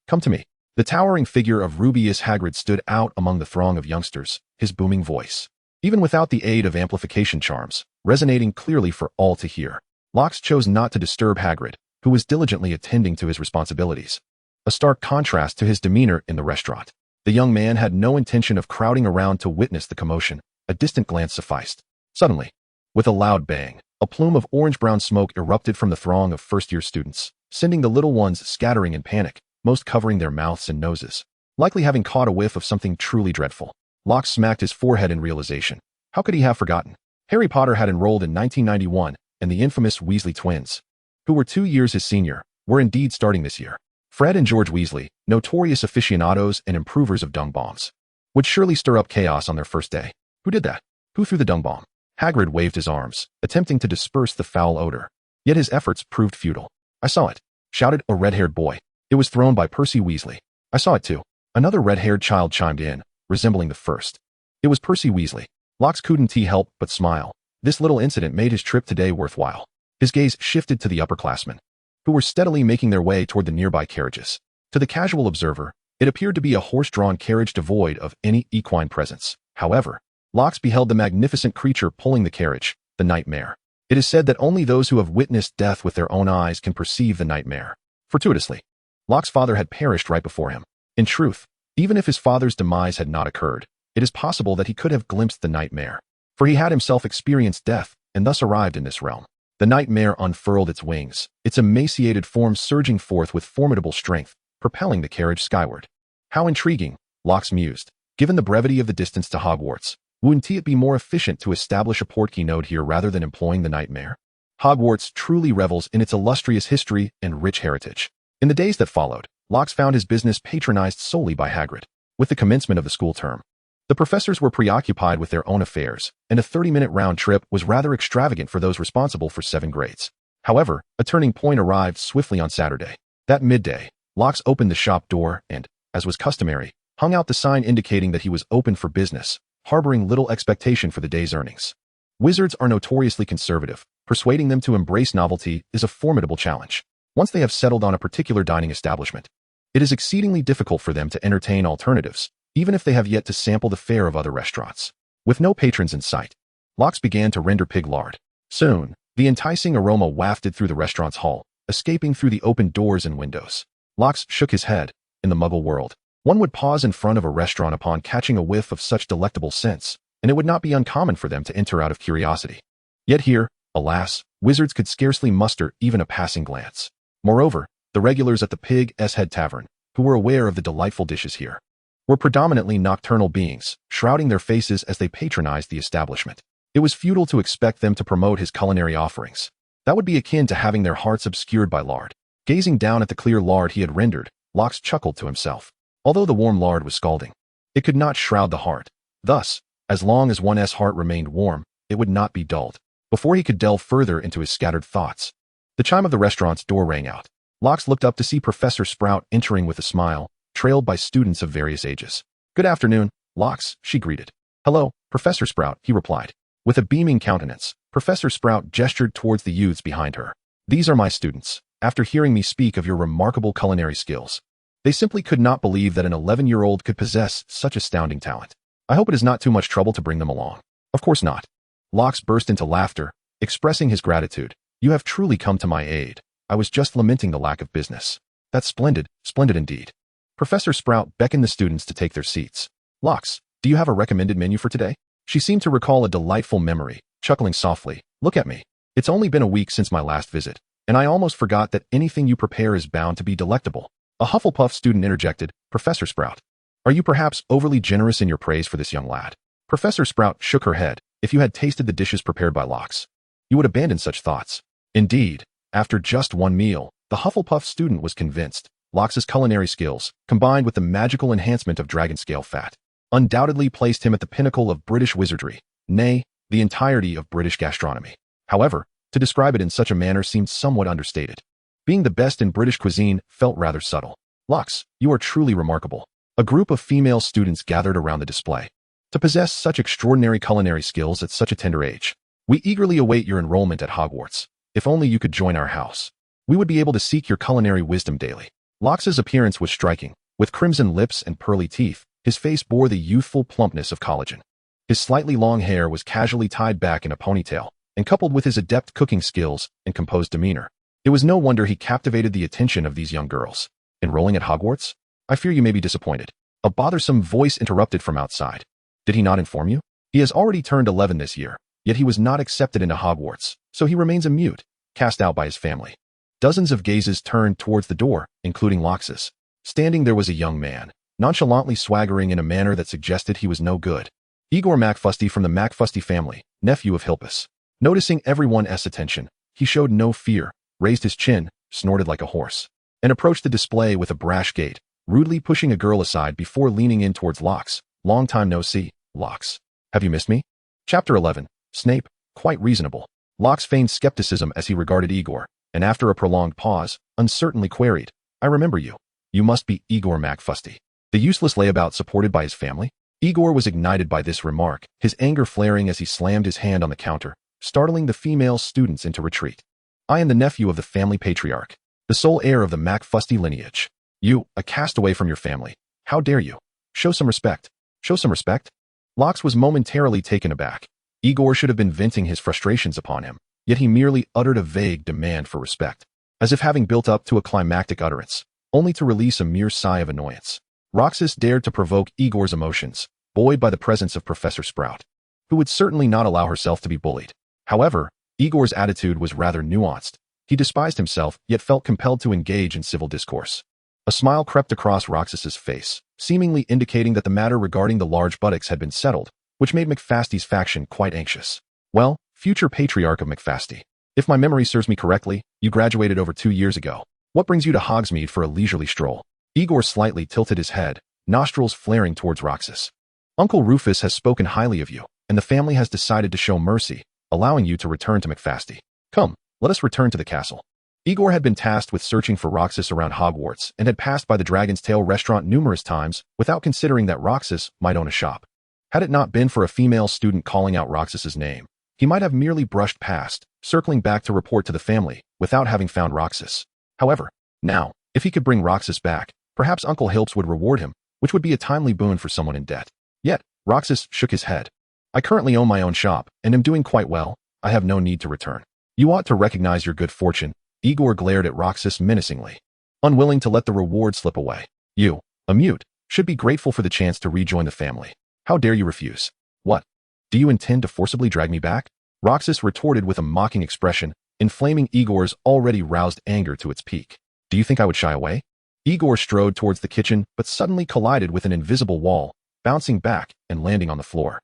come to me. The towering figure of Rubeus Hagrid stood out among the throng of youngsters, his booming voice, even without the aid of amplification charms, resonating clearly for all to hear. Lux chose not to disturb Hagrid, who was diligently attending to his responsibilities. A stark contrast to his demeanor in the restaurant. The young man had no intention of crowding around to witness the commotion. A distant glance sufficed. Suddenly, with a loud bang, a plume of orange-brown smoke erupted from the throng of first-year students, sending the little ones scattering in panic, most covering their mouths and noses, likely having caught a whiff of something truly dreadful. Locke smacked his forehead in realization. How could he have forgotten? Harry Potter had enrolled in 1991, and the infamous Weasley twins, who were 2 years his senior, were indeed starting this year. Fred and George Weasley, notorious aficionados and improvers of dung bombs, would surely stir up chaos on their first day. Who did that? Who threw the dung bomb? Hagrid waved his arms, attempting to disperse the foul odor. Yet his efforts proved futile. I saw it, shouted a red-haired boy. It was thrown by Percy Weasley. I saw it too. Another red-haired child chimed in, resembling the first. It was Percy Weasley. Locke couldn't help but smile. This little incident made his trip today worthwhile. His gaze shifted to the upperclassmen, who were steadily making their way toward the nearby carriages. To the casual observer, it appeared to be a horse-drawn carriage devoid of any equine presence. However, Locke beheld the magnificent creature pulling the carriage, the nightmare. It is said that only those who have witnessed death with their own eyes can perceive the nightmare. Fortuitously, Locke's father had perished right before him. In truth, even if his father's demise had not occurred, it is possible that he could have glimpsed the nightmare, for he had himself experienced death and thus arrived in this realm. The nightmare unfurled its wings, its emaciated form surging forth with formidable strength, propelling the carriage skyward. How intriguing, Locke mused. Given the brevity of the distance to Hogwarts, wouldn't it be more efficient to establish a portkey node here rather than employing the nightmare? Hogwarts truly revels in its illustrious history and rich heritage. In the days that followed, Locke found his business patronized solely by Hagrid. With the commencement of the school term, the professors were preoccupied with their own affairs, and a 30-minute round trip was rather extravagant for those responsible for 7 grades. However, a turning point arrived swiftly on Saturday. That midday, Locke opened the shop door and, as was customary, hung out the sign indicating that he was open for business, harboring little expectation for the day's earnings. Wizards are notoriously conservative. Persuading them to embrace novelty is a formidable challenge. Once they have settled on a particular dining establishment, it is exceedingly difficult for them to entertain alternatives, even if they have yet to sample the fare of other restaurants. With no patrons in sight, Locks began to render pig lard. Soon, the enticing aroma wafted through the restaurant's hall, escaping through the open doors and windows. Locks shook his head. In the Muggle world, one would pause in front of a restaurant upon catching a whiff of such delectable scents, and it would not be uncommon for them to enter out of curiosity. Yet here, alas, wizards could scarcely muster even a passing glance. Moreover, the regulars at the Pig's Head Tavern, who were aware of the delightful dishes here, were predominantly nocturnal beings, shrouding their faces as they patronized the establishment. It was futile to expect them to promote his culinary offerings. That would be akin to having their hearts obscured by lard. Gazing down at the clear lard he had rendered, Locks chuckled to himself. Although the warm lard was scalding, it could not shroud the heart. Thus, as long as one's heart remained warm, it would not be dulled. Before he could delve further into his scattered thoughts, the chime of the restaurant's door rang out. Locks looked up to see Professor Sprout entering with a smile, trailed by students of various ages. "Good afternoon, Locks," she greeted. "Hello, Professor Sprout," he replied. With a beaming countenance, Professor Sprout gestured towards the youths behind her. "These are my students. After hearing me speak of your remarkable culinary skills, they simply could not believe that an 11-year-old could possess such astounding talent. I hope it is not too much trouble to bring them along." "Of course not." Locks burst into laughter, expressing his gratitude. "You have truly come to my aid. I was just lamenting the lack of business." "That's splendid, splendid indeed." Professor Sprout beckoned the students to take their seats. "Locks, do you have a recommended menu for today?" She seemed to recall a delightful memory, chuckling softly. "Look at me. It's only been a week since my last visit, and I almost forgot that anything you prepare is bound to be delectable." A Hufflepuff student interjected, "Professor Sprout, are you perhaps overly generous in your praise for this young lad?" Professor Sprout shook her head. "If you had tasted the dishes prepared by Locks, you would abandon such thoughts." Indeed, after just one meal, the Hufflepuff student was convinced. Locks' culinary skills, combined with the magical enhancement of dragon scale fat, undoubtedly placed him at the pinnacle of British wizardry, nay, the entirety of British gastronomy. However, to describe it in such a manner seemed somewhat understated. Being the best in British cuisine felt rather subtle. "Locks, you are truly remarkable." A group of female students gathered around the display. "To possess such extraordinary culinary skills at such a tender age, we eagerly await your enrollment at Hogwarts. If only you could join our house, we would be able to seek your culinary wisdom daily." Locks' appearance was striking. With crimson lips and pearly teeth, his face bore the youthful plumpness of collagen. His slightly long hair was casually tied back in a ponytail, and coupled with his adept cooking skills and composed demeanor, it was no wonder he captivated the attention of these young girls. "Enrolling at Hogwarts? I fear you may be disappointed." A bothersome voice interrupted from outside. "Did he not inform you? He has already turned 11 this year, yet he was not accepted into Hogwarts, so he remains a mute, cast out by his family." Dozens of gazes turned towards the door, including Locks's. Standing there was a young man, nonchalantly swaggering in a manner that suggested he was no good. Igor McFasty from the McFasty family, nephew of Hilpus. Noticing everyone's attention, he showed no fear, raised his chin, snorted like a horse, and approached the display with a brash gait, rudely pushing a girl aside before leaning in towards Locks. "Long time no see, Locks. Have you missed me?" Chapter 11. Snape, quite reasonable. Locks feigned skepticism as he regarded Igor, and after a prolonged pause, uncertainly queried, "I remember you. You must be Igor McFasty, the useless layabout supported by his family?" Igor was ignited by this remark, his anger flaring as he slammed his hand on the counter, startling the female students into retreat. "I am the nephew of the family patriarch, the sole heir of the McFasty lineage. You, a castaway from your family. How dare you? Show some respect." "Show some respect?" Locks was momentarily taken aback. Igor should have been venting his frustrations upon him, yet he merely uttered a vague demand for respect, as if having built up to a climactic utterance, only to release a mere sigh of annoyance. Roxas dared to provoke Igor's emotions, buoyed by the presence of Professor Sprout, who would certainly not allow herself to be bullied. However, Igor's attitude was rather nuanced. He despised himself, yet felt compelled to engage in civil discourse. A smile crept across Roxas's face, seemingly indicating that the matter regarding the large buttocks had been settled, which made McFasty's faction quite anxious. "Well, future patriarch of McFasty, if my memory serves me correctly, you graduated over 2 years ago. What brings you to Hogsmeade for a leisurely stroll?" Igor slightly tilted his head, nostrils flaring towards Roxas. "Uncle Rufus has spoken highly of you, and the family has decided to show mercy, allowing you to return to McFasty. Come, let us return to the castle." Igor had been tasked with searching for Roxas around Hogwarts and had passed by the Dragon's Tail restaurant numerous times without considering that Roxas might own a shop. Had it not been for a female student calling out Roxas's name, he might have merely brushed past, circling back to report to the family without having found Roxas. However, now, if he could bring Roxas back, perhaps Uncle Hilps would reward him, which would be a timely boon for someone in debt. Yet, Roxas shook his head. I currently own my own shop and am doing quite well. I have no need to return. You ought to recognize your good fortune. Igor glared at Roxas menacingly, unwilling to let the reward slip away. You, a mute, should be grateful for the chance to rejoin the family. How dare you refuse? What? Do you intend to forcibly drag me back? Roxas retorted with a mocking expression, inflaming Igor's already roused anger to its peak. Do you think I would shy away? Igor strode towards the kitchen but suddenly collided with an invisible wall, bouncing back and landing on the floor.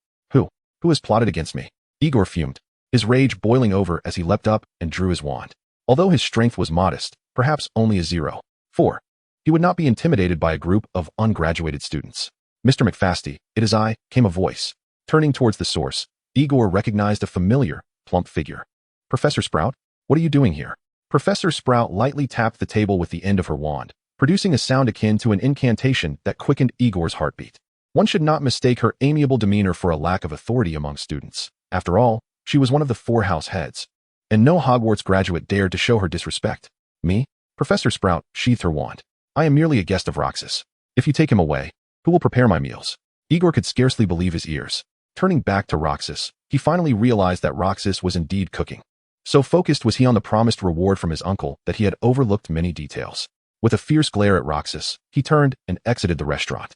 Who has plotted against me? Igor fumed, his rage boiling over as he leapt up and drew his wand. Although his strength was modest, perhaps only a 0.4, he would not be intimidated by a group of ungraduated students. Mr. McFasty, it is I, came a voice. Turning towards the source, Igor recognized a familiar, plump figure. Professor Sprout, what are you doing here? Professor Sprout lightly tapped the table with the end of her wand, producing a sound akin to an incantation that quickened Igor's heartbeat. One should not mistake her amiable demeanor for a lack of authority among students. After all, she was one of the 4 house heads, and no Hogwarts graduate dared to show her disrespect. Me? Professor Sprout sheathed her wand. I am merely a guest of Roxas. If you take him away, who will prepare my meals? Igor could scarcely believe his ears. Turning back to Roxas, he finally realized that Roxas was indeed cooking. So focused was he on the promised reward from his uncle that he had overlooked many details. With a fierce glare at Roxas, he turned and exited the restaurant.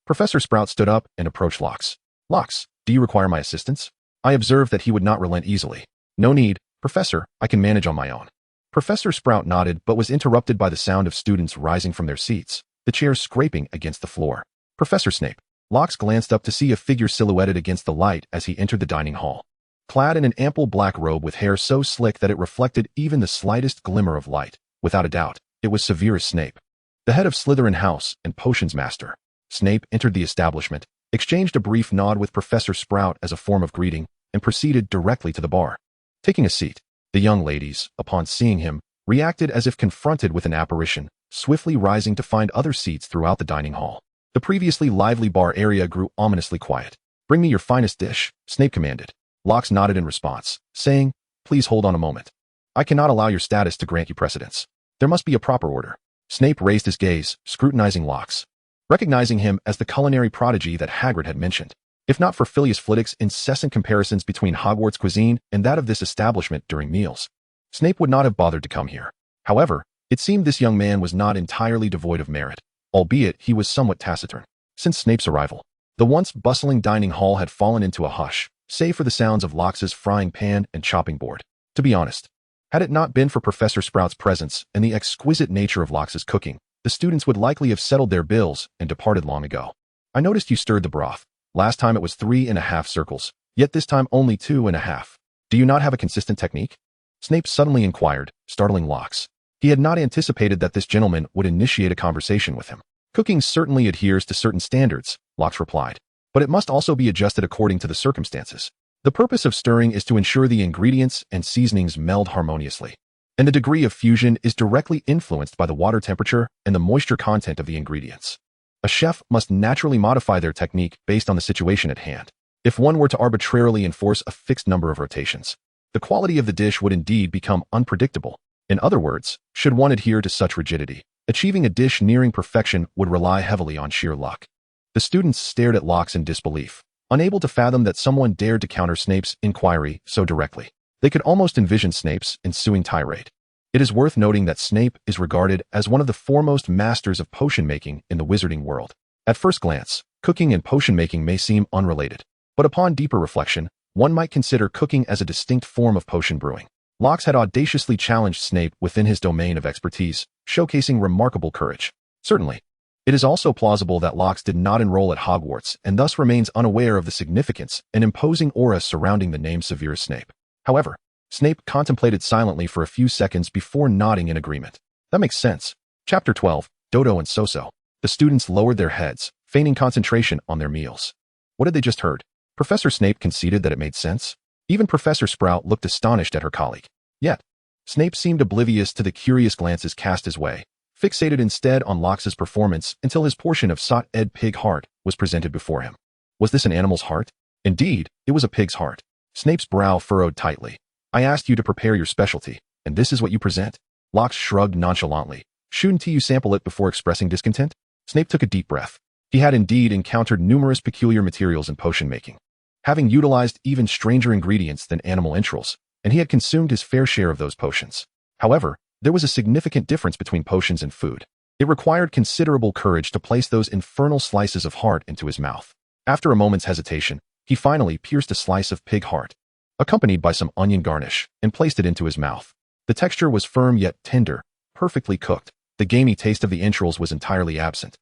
Professor Sprout stood up and approached Lox. Lox, do you require my assistance? I observed that he would not relent easily. No need, Professor, I can manage on my own. Professor Sprout nodded but was interrupted by the sound of students rising from their seats, the chairs scraping against the floor. Professor Snape. Lox glanced up to see a figure silhouetted against the light as he entered the dining hall. Clad in an ample black robe with hair so slick that it reflected even the slightest glimmer of light, without a doubt, it was Severus Snape, the head of Slytherin House and Potions Master. Snape entered the establishment, exchanged a brief nod with Professor Sprout as a form of greeting, and proceeded directly to the bar. Taking a seat, the young ladies, upon seeing him, reacted as if confronted with an apparition, swiftly rising to find other seats throughout the dining hall. The previously lively bar area grew ominously quiet. Bring me your finest dish, Snape commanded. Lox nodded in response, saying, Please hold on a moment. I cannot allow your status to grant you precedence. There must be a proper order. Snape raised his gaze, scrutinizing Lox, recognizing him as the culinary prodigy that Hagrid had mentioned. If not for Phileas Flitwick's incessant comparisons between Hogwarts cuisine and that of this establishment during meals, Snape would not have bothered to come here. However, it seemed this young man was not entirely devoid of merit, albeit he was somewhat taciturn. Since Snape's arrival, the once bustling dining hall had fallen into a hush, save for the sounds of Lox's frying pan and chopping board. To be honest, had it not been for Professor Sprout's presence and the exquisite nature of Lox's cooking, the students would likely have settled their bills and departed long ago. I noticed you stirred the broth. Last time it was 3.5 circles, yet this time only 2.5. Do you not have a consistent technique? Snape suddenly inquired, startling Lox. He had not anticipated that this gentleman would initiate a conversation with him. Cooking certainly adheres to certain standards, Lox replied, but it must also be adjusted according to the circumstances. The purpose of stirring is to ensure the ingredients and seasonings meld harmoniously, and the degree of fusion is directly influenced by the water temperature and the moisture content of the ingredients. A chef must naturally modify their technique based on the situation at hand. If one were to arbitrarily enforce a fixed number of rotations, the quality of the dish would indeed become unpredictable. In other words, should one adhere to such rigidity, achieving a dish nearing perfection would rely heavily on sheer luck. The students stared at Lox in disbelief, unable to fathom that someone dared to counter Snape's inquiry so directly. They could almost envision Snape's ensuing tirade. It is worth noting that Snape is regarded as one of the foremost masters of potion making in the wizarding world. At first glance, cooking and potion making may seem unrelated, but upon deeper reflection, one might consider cooking as a distinct form of potion brewing. Lox had audaciously challenged Snape within his domain of expertise, showcasing remarkable courage. Certainly, it is also plausible that Lox did not enroll at Hogwarts and thus remains unaware of the significance and imposing aura surrounding the name Severus Snape. However, Snape contemplated silently for a few seconds before nodding in agreement. That makes sense. Chapter 12, Dodo and Soso. The students lowered their heads, feigning concentration on their meals. What had they just heard? Professor Snape conceded that it made sense. Even Professor Sprout looked astonished at her colleague. Yet, Snape seemed oblivious to the curious glances cast his way, fixated instead on Locke's performance until his portion of Sot Ed pig heart was presented before him. Was this an animal's heart? Indeed, it was a pig's heart. Snape's brow furrowed tightly. I asked you to prepare your specialty, and this is what you present? Locke shrugged nonchalantly. Shouldn't you sample it before expressing discontent? Snape took a deep breath. He had indeed encountered numerous peculiar materials in potion making, having utilized even stranger ingredients than animal entrails, and he had consumed his fair share of those potions. However, there was a significant difference between potions and food. It required considerable courage to place those infernal slices of heart into his mouth. After a moment's hesitation, he finally pierced a slice of pig heart, accompanied by some onion garnish, and placed it into his mouth. The texture was firm yet tender, perfectly cooked. The gamey taste of the entrails was entirely absent,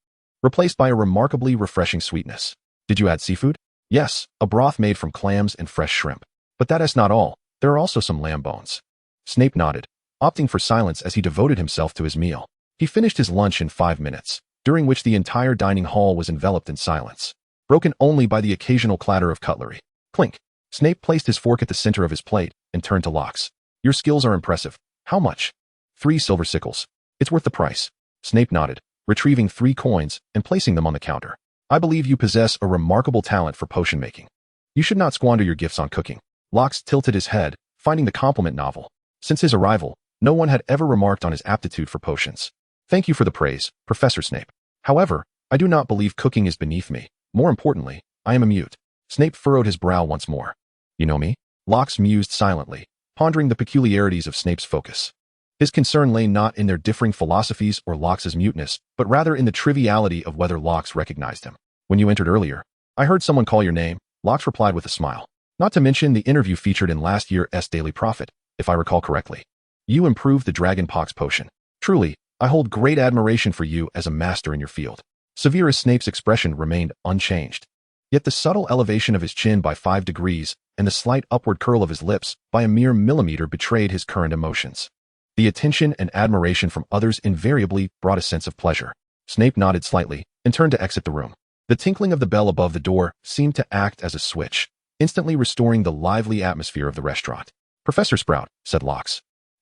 replaced by a remarkably refreshing sweetness. Did you add seafood? Yes, a broth made from clams and fresh shrimp. But that is not all. There are also some lamb bones. Snape nodded, opting for silence as he devoted himself to his meal. He finished his lunch in 5 minutes, during which the entire dining hall was enveloped in silence, broken only by the occasional clatter of cutlery. Clink. Snape placed his fork at the center of his plate and turned to Locke. Your skills are impressive. How much? 3 silver sickles. It's worth the price. Snape nodded, retrieving 3 coins and placing them on the counter. I believe you possess a remarkable talent for potion making. You should not squander your gifts on cooking. Locke tilted his head, finding the compliment novel. Since his arrival, no one had ever remarked on his aptitude for potions. Thank you for the praise, Professor Snape. However, I do not believe cooking is beneath me. More importantly, I am a mute. Snape furrowed his brow once more. You know me? Locke mused silently, pondering the peculiarities of Snape's focus. His concern lay not in their differing philosophies or Locke's muteness, but rather in the triviality of whether Locke recognized him. When you entered earlier, I heard someone call your name, Locke replied with a smile. Not to mention the interview featured in last year's Daily Prophet, if I recall correctly. You improved the Dragon Pox potion. Truly, I hold great admiration for you as a master in your field. Severus Snape's expression remained unchanged. Yet the subtle elevation of his chin by 5 degrees and the slight upward curl of his lips by a mere millimeter betrayed his current emotions. The attention and admiration from others invariably brought a sense of pleasure. Snape nodded slightly and turned to exit the room. The tinkling of the bell above the door seemed to act as a switch, instantly restoring the lively atmosphere of the restaurant. Professor Sprout, said Locke.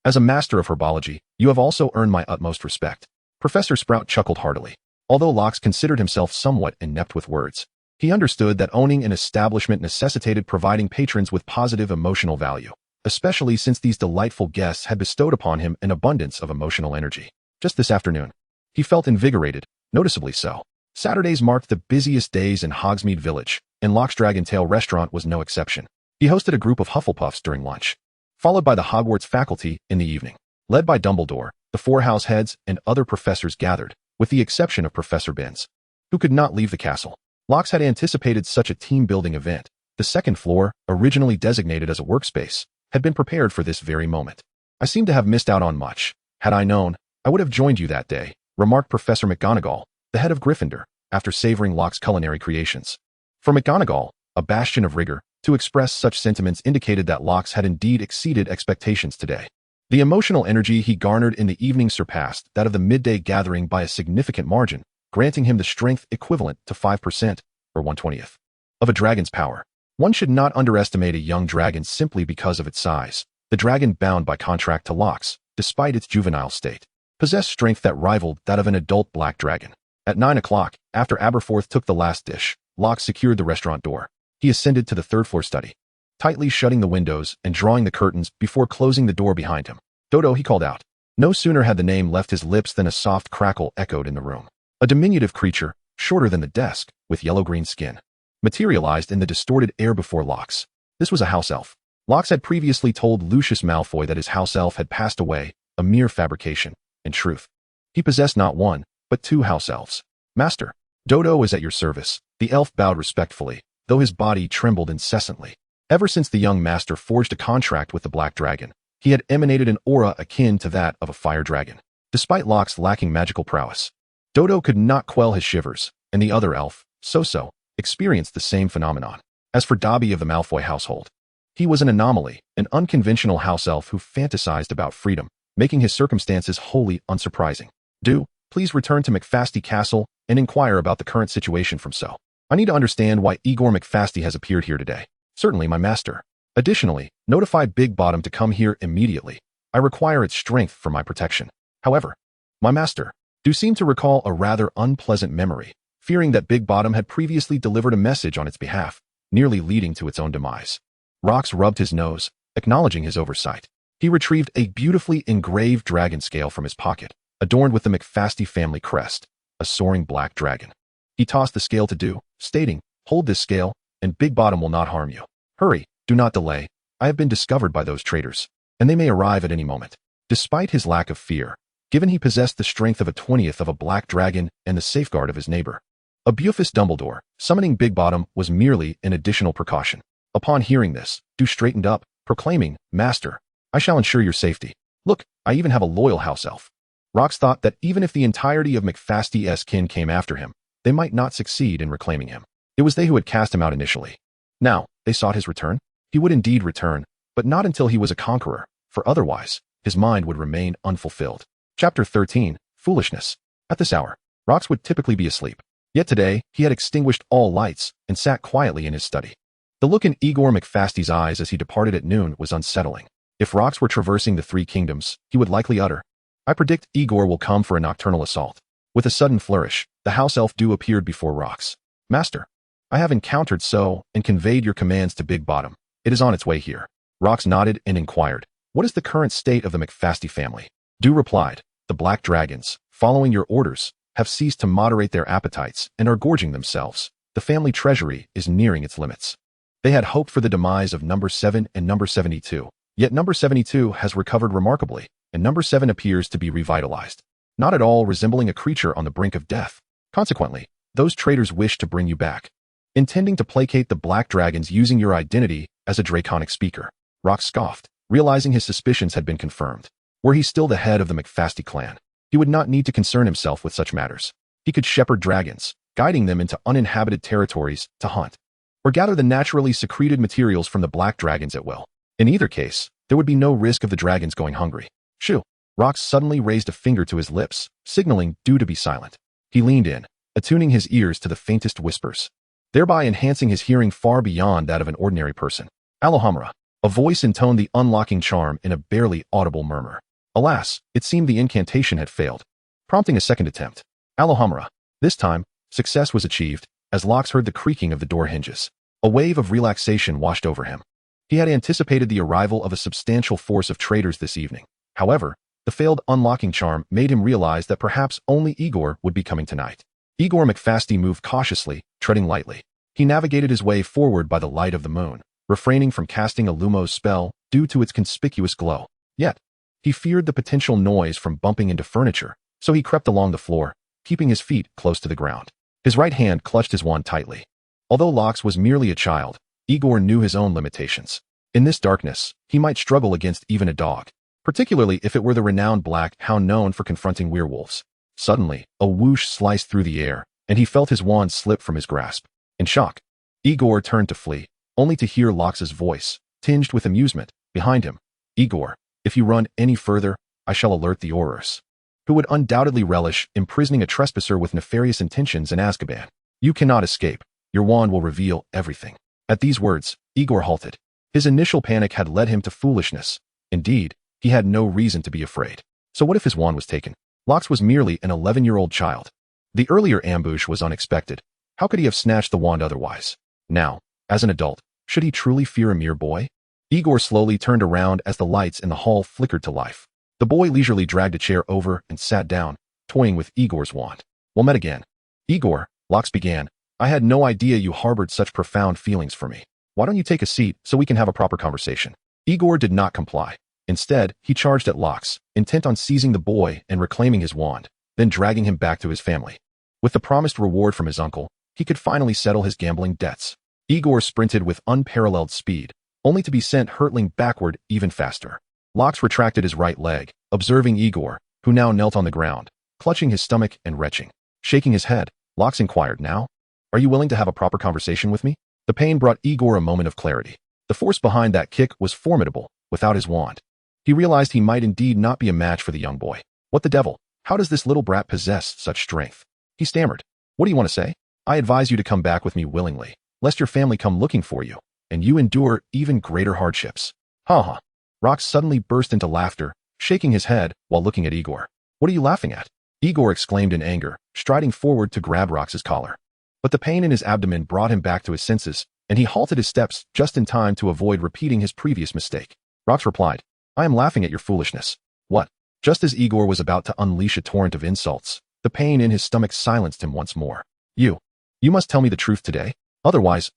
As a master of herbology, you have also earned my utmost respect. Professor Sprout chuckled heartily. Although Locke considered himself somewhat inept with words, he understood that owning an establishment necessitated providing patrons with positive emotional value, especially since these delightful guests had bestowed upon him an abundance of emotional energy. Just this afternoon, he felt invigorated, noticeably so. Saturdays marked the busiest days in Hogsmeade Village, and Locke's Dragon Tail restaurant was no exception. He hosted a group of Hufflepuffs during lunch, followed by the Hogwarts faculty in the evening. Led by Dumbledore, the 4 house heads and other professors gathered, with the exception of Professor Binns, who could not leave the castle. Locke had anticipated such a team-building event. The second floor, originally designated as a workspace, had been prepared for this very moment. I seem to have missed out on much. Had I known, I would have joined you that day, remarked Professor McGonagall, the head of Gryffindor, after savoring Locke's culinary creations. For McGonagall, a bastion of rigor, to express such sentiments indicated that Locke had indeed exceeded expectations today. The emotional energy he garnered in the evening surpassed that of the midday gathering by a significant margin, granting him the strength equivalent to 5%, or 1/20th, of a dragon's power. One should not underestimate a young dragon simply because of its size. The dragon, bound by contract to Locke, despite its juvenile state, possessed strength that rivaled that of an adult black dragon. At 9 o'clock, after Aberforth took the last dish, Locke secured the restaurant door. He ascended to the 3rd floor study, tightly shutting the windows and drawing the curtains before closing the door behind him. Dodo, he called out. No sooner had the name left his lips than a soft crackle echoed in the room. A diminutive creature, shorter than the desk, with yellow-green skin, materialized in the distorted air before Locke. This was a house elf. Locke had previously told Lucius Malfoy that his house elf had passed away, a mere fabrication. In truth, he possessed not 1, but 2 house elves. Master, Dodo is at your service. The elf bowed respectfully, though his body trembled incessantly. Ever since the young master forged a contract with the Black Dragon, he had emanated an aura akin to that of a fire dragon. Despite Locke's lacking magical prowess, Dodo could not quell his shivers, and the other elf, So-So, experienced the same phenomenon. As for Dobby of the Malfoy household, he was an anomaly, an unconventional house elf who fantasized about freedom, making his circumstances wholly unsurprising. Do, please return to McFasty Castle and inquire about the current situation from So. I need to understand why Igor McFasty has appeared here today. Certainly, my master. Additionally, notify Big Bottom to come here immediately. I require its strength for my protection. However, my master, do seem to recall a rather unpleasant memory, fearing that Big Bottom had previously delivered a message on its behalf, nearly leading to its own demise. Rox rubbed his nose, acknowledging his oversight. He retrieved a beautifully engraved dragon scale from his pocket, adorned with the McFasty family crest, a soaring black dragon. He tossed the scale to Do, stating, "Hold this scale, and Big Bottom will not harm you. Hurry, do not delay. I have been discovered by those traitors, and they may arrive at any moment." Despite his lack of fear, given he possessed the strength of a 20th of a black dragon and the safeguard of his neighbor, a Bufus Dumbledore, summoning Big Bottom was merely an additional precaution. Upon hearing this, Do straightened up, proclaiming, "Master, I shall ensure your safety. Look, I even have a loyal house elf." Rox thought that even if the entirety of McFasty's kin came after him, they might not succeed in reclaiming him. It was they who had cast him out initially. Now, they sought his return. He would indeed return, but not until he was a conqueror, for otherwise, his mind would remain unfulfilled. Chapter 13, Foolishness. At this hour, Rox would typically be asleep. Yet today, he had extinguished all lights and sat quietly in his study. The look in Igor McFasty's eyes as he departed at noon was unsettling. If Rox were traversing the three kingdoms, he would likely utter, "I predict Igor will come for a nocturnal assault." With a sudden flourish, the house elf Do appeared before Rox. "Master, I have encountered so and conveyed your commands to Big Bottom. It is on its way here." Rox nodded and inquired, "What is the current state of the McFasty family?" Do replied, "The black dragons, following your orders, have ceased to moderate their appetites and are gorging themselves. The family treasury is nearing its limits." They had hoped for the demise of number 7 and number 72, yet number 72 has recovered remarkably, and number 7 appears to be revitalized, not at all resembling a creature on the brink of death. Consequently, those traitors wish to bring you back, intending to placate the black dragons using your identity as a draconic speaker. Rox scoffed, realizing his suspicions had been confirmed. Were he still the head of the McFasty clan, he would not need to concern himself with such matters. He could shepherd dragons, guiding them into uninhabited territories to hunt, or gather the naturally secreted materials from the black dragons at will. In either case, there would be no risk of the dragons going hungry. Shoo! Rox suddenly raised a finger to his lips, signaling Do to be silent. He leaned in, attuning his ears to the faintest whispers, thereby enhancing his hearing far beyond that of an ordinary person. "Alohomora." A voice intoned the unlocking charm in a barely audible murmur. Alas, it seemed the incantation had failed, prompting a second attempt. "Alohomora." This time, success was achieved, as Lox heard the creaking of the door hinges. A wave of relaxation washed over him. He had anticipated the arrival of a substantial force of traitors this evening. However, the failed unlocking charm made him realize that perhaps only Igor would be coming tonight. Igor McFasty moved cautiously, treading lightly. He navigated his way forward by the light of the moon, refraining from casting a Lumos spell due to its conspicuous glow. Yet, he feared the potential noise from bumping into furniture, so he crept along the floor, keeping his feet close to the ground. His right hand clutched his wand tightly. Although Lox was merely a child, Igor knew his own limitations. In this darkness, he might struggle against even a dog, particularly if it were the renowned black hound known for confronting werewolves. Suddenly, a whoosh sliced through the air, and he felt his wand slip from his grasp. In shock, Igor turned to flee, only to hear Lox's voice, tinged with amusement, behind him. "Igor, if you run any further, I shall alert the Aurors, who would undoubtedly relish imprisoning a trespasser with nefarious intentions in Azkaban. You cannot escape. Your wand will reveal everything." At these words, Igor halted. His initial panic had led him to foolishness. Indeed, he had no reason to be afraid. So what if his wand was taken? Lox was merely an 11-year-old child. The earlier ambush was unexpected. How could he have snatched the wand otherwise? Now, as an adult, should he truly fear a mere boy? Igor slowly turned around as the lights in the hall flickered to life. The boy leisurely dragged a chair over and sat down, toying with Igor's wand. "Well met again." "Igor," Lox began, "I had no idea you harbored such profound feelings for me. Why don't you take a seat so we can have a proper conversation?" Igor did not comply. Instead, he charged at Lox, intent on seizing the boy and reclaiming his wand, then dragging him back to his family. With the promised reward from his uncle, he could finally settle his gambling debts. Igor sprinted with unparalleled speed, only to be sent hurtling backward even faster. Lox retracted his right leg, observing Igor, who now knelt on the ground, clutching his stomach and retching. Shaking his head, Lox inquired, "Now? Are you willing to have a proper conversation with me?" The pain brought Igor a moment of clarity. The force behind that kick was formidable, without his wand. He realized he might indeed not be a match for the young boy. "What the devil? How does this little brat possess such strength?" He stammered. "What do you want to say?" "I advise you to come back with me willingly, lest your family come looking for you, and you endure even greater hardships." "Ha ha." Rox suddenly burst into laughter, shaking his head while looking at Igor. "What are you laughing at?" Igor exclaimed in anger, striding forward to grab Rox's collar. But the pain in his abdomen brought him back to his senses, and he halted his steps just in time to avoid repeating his previous mistake. Rox replied, "I am laughing at your foolishness." "What?" Just as Igor was about to unleash a torrent of insults, the pain in his stomach silenced him once more. You must tell me the truth today. Otherwise.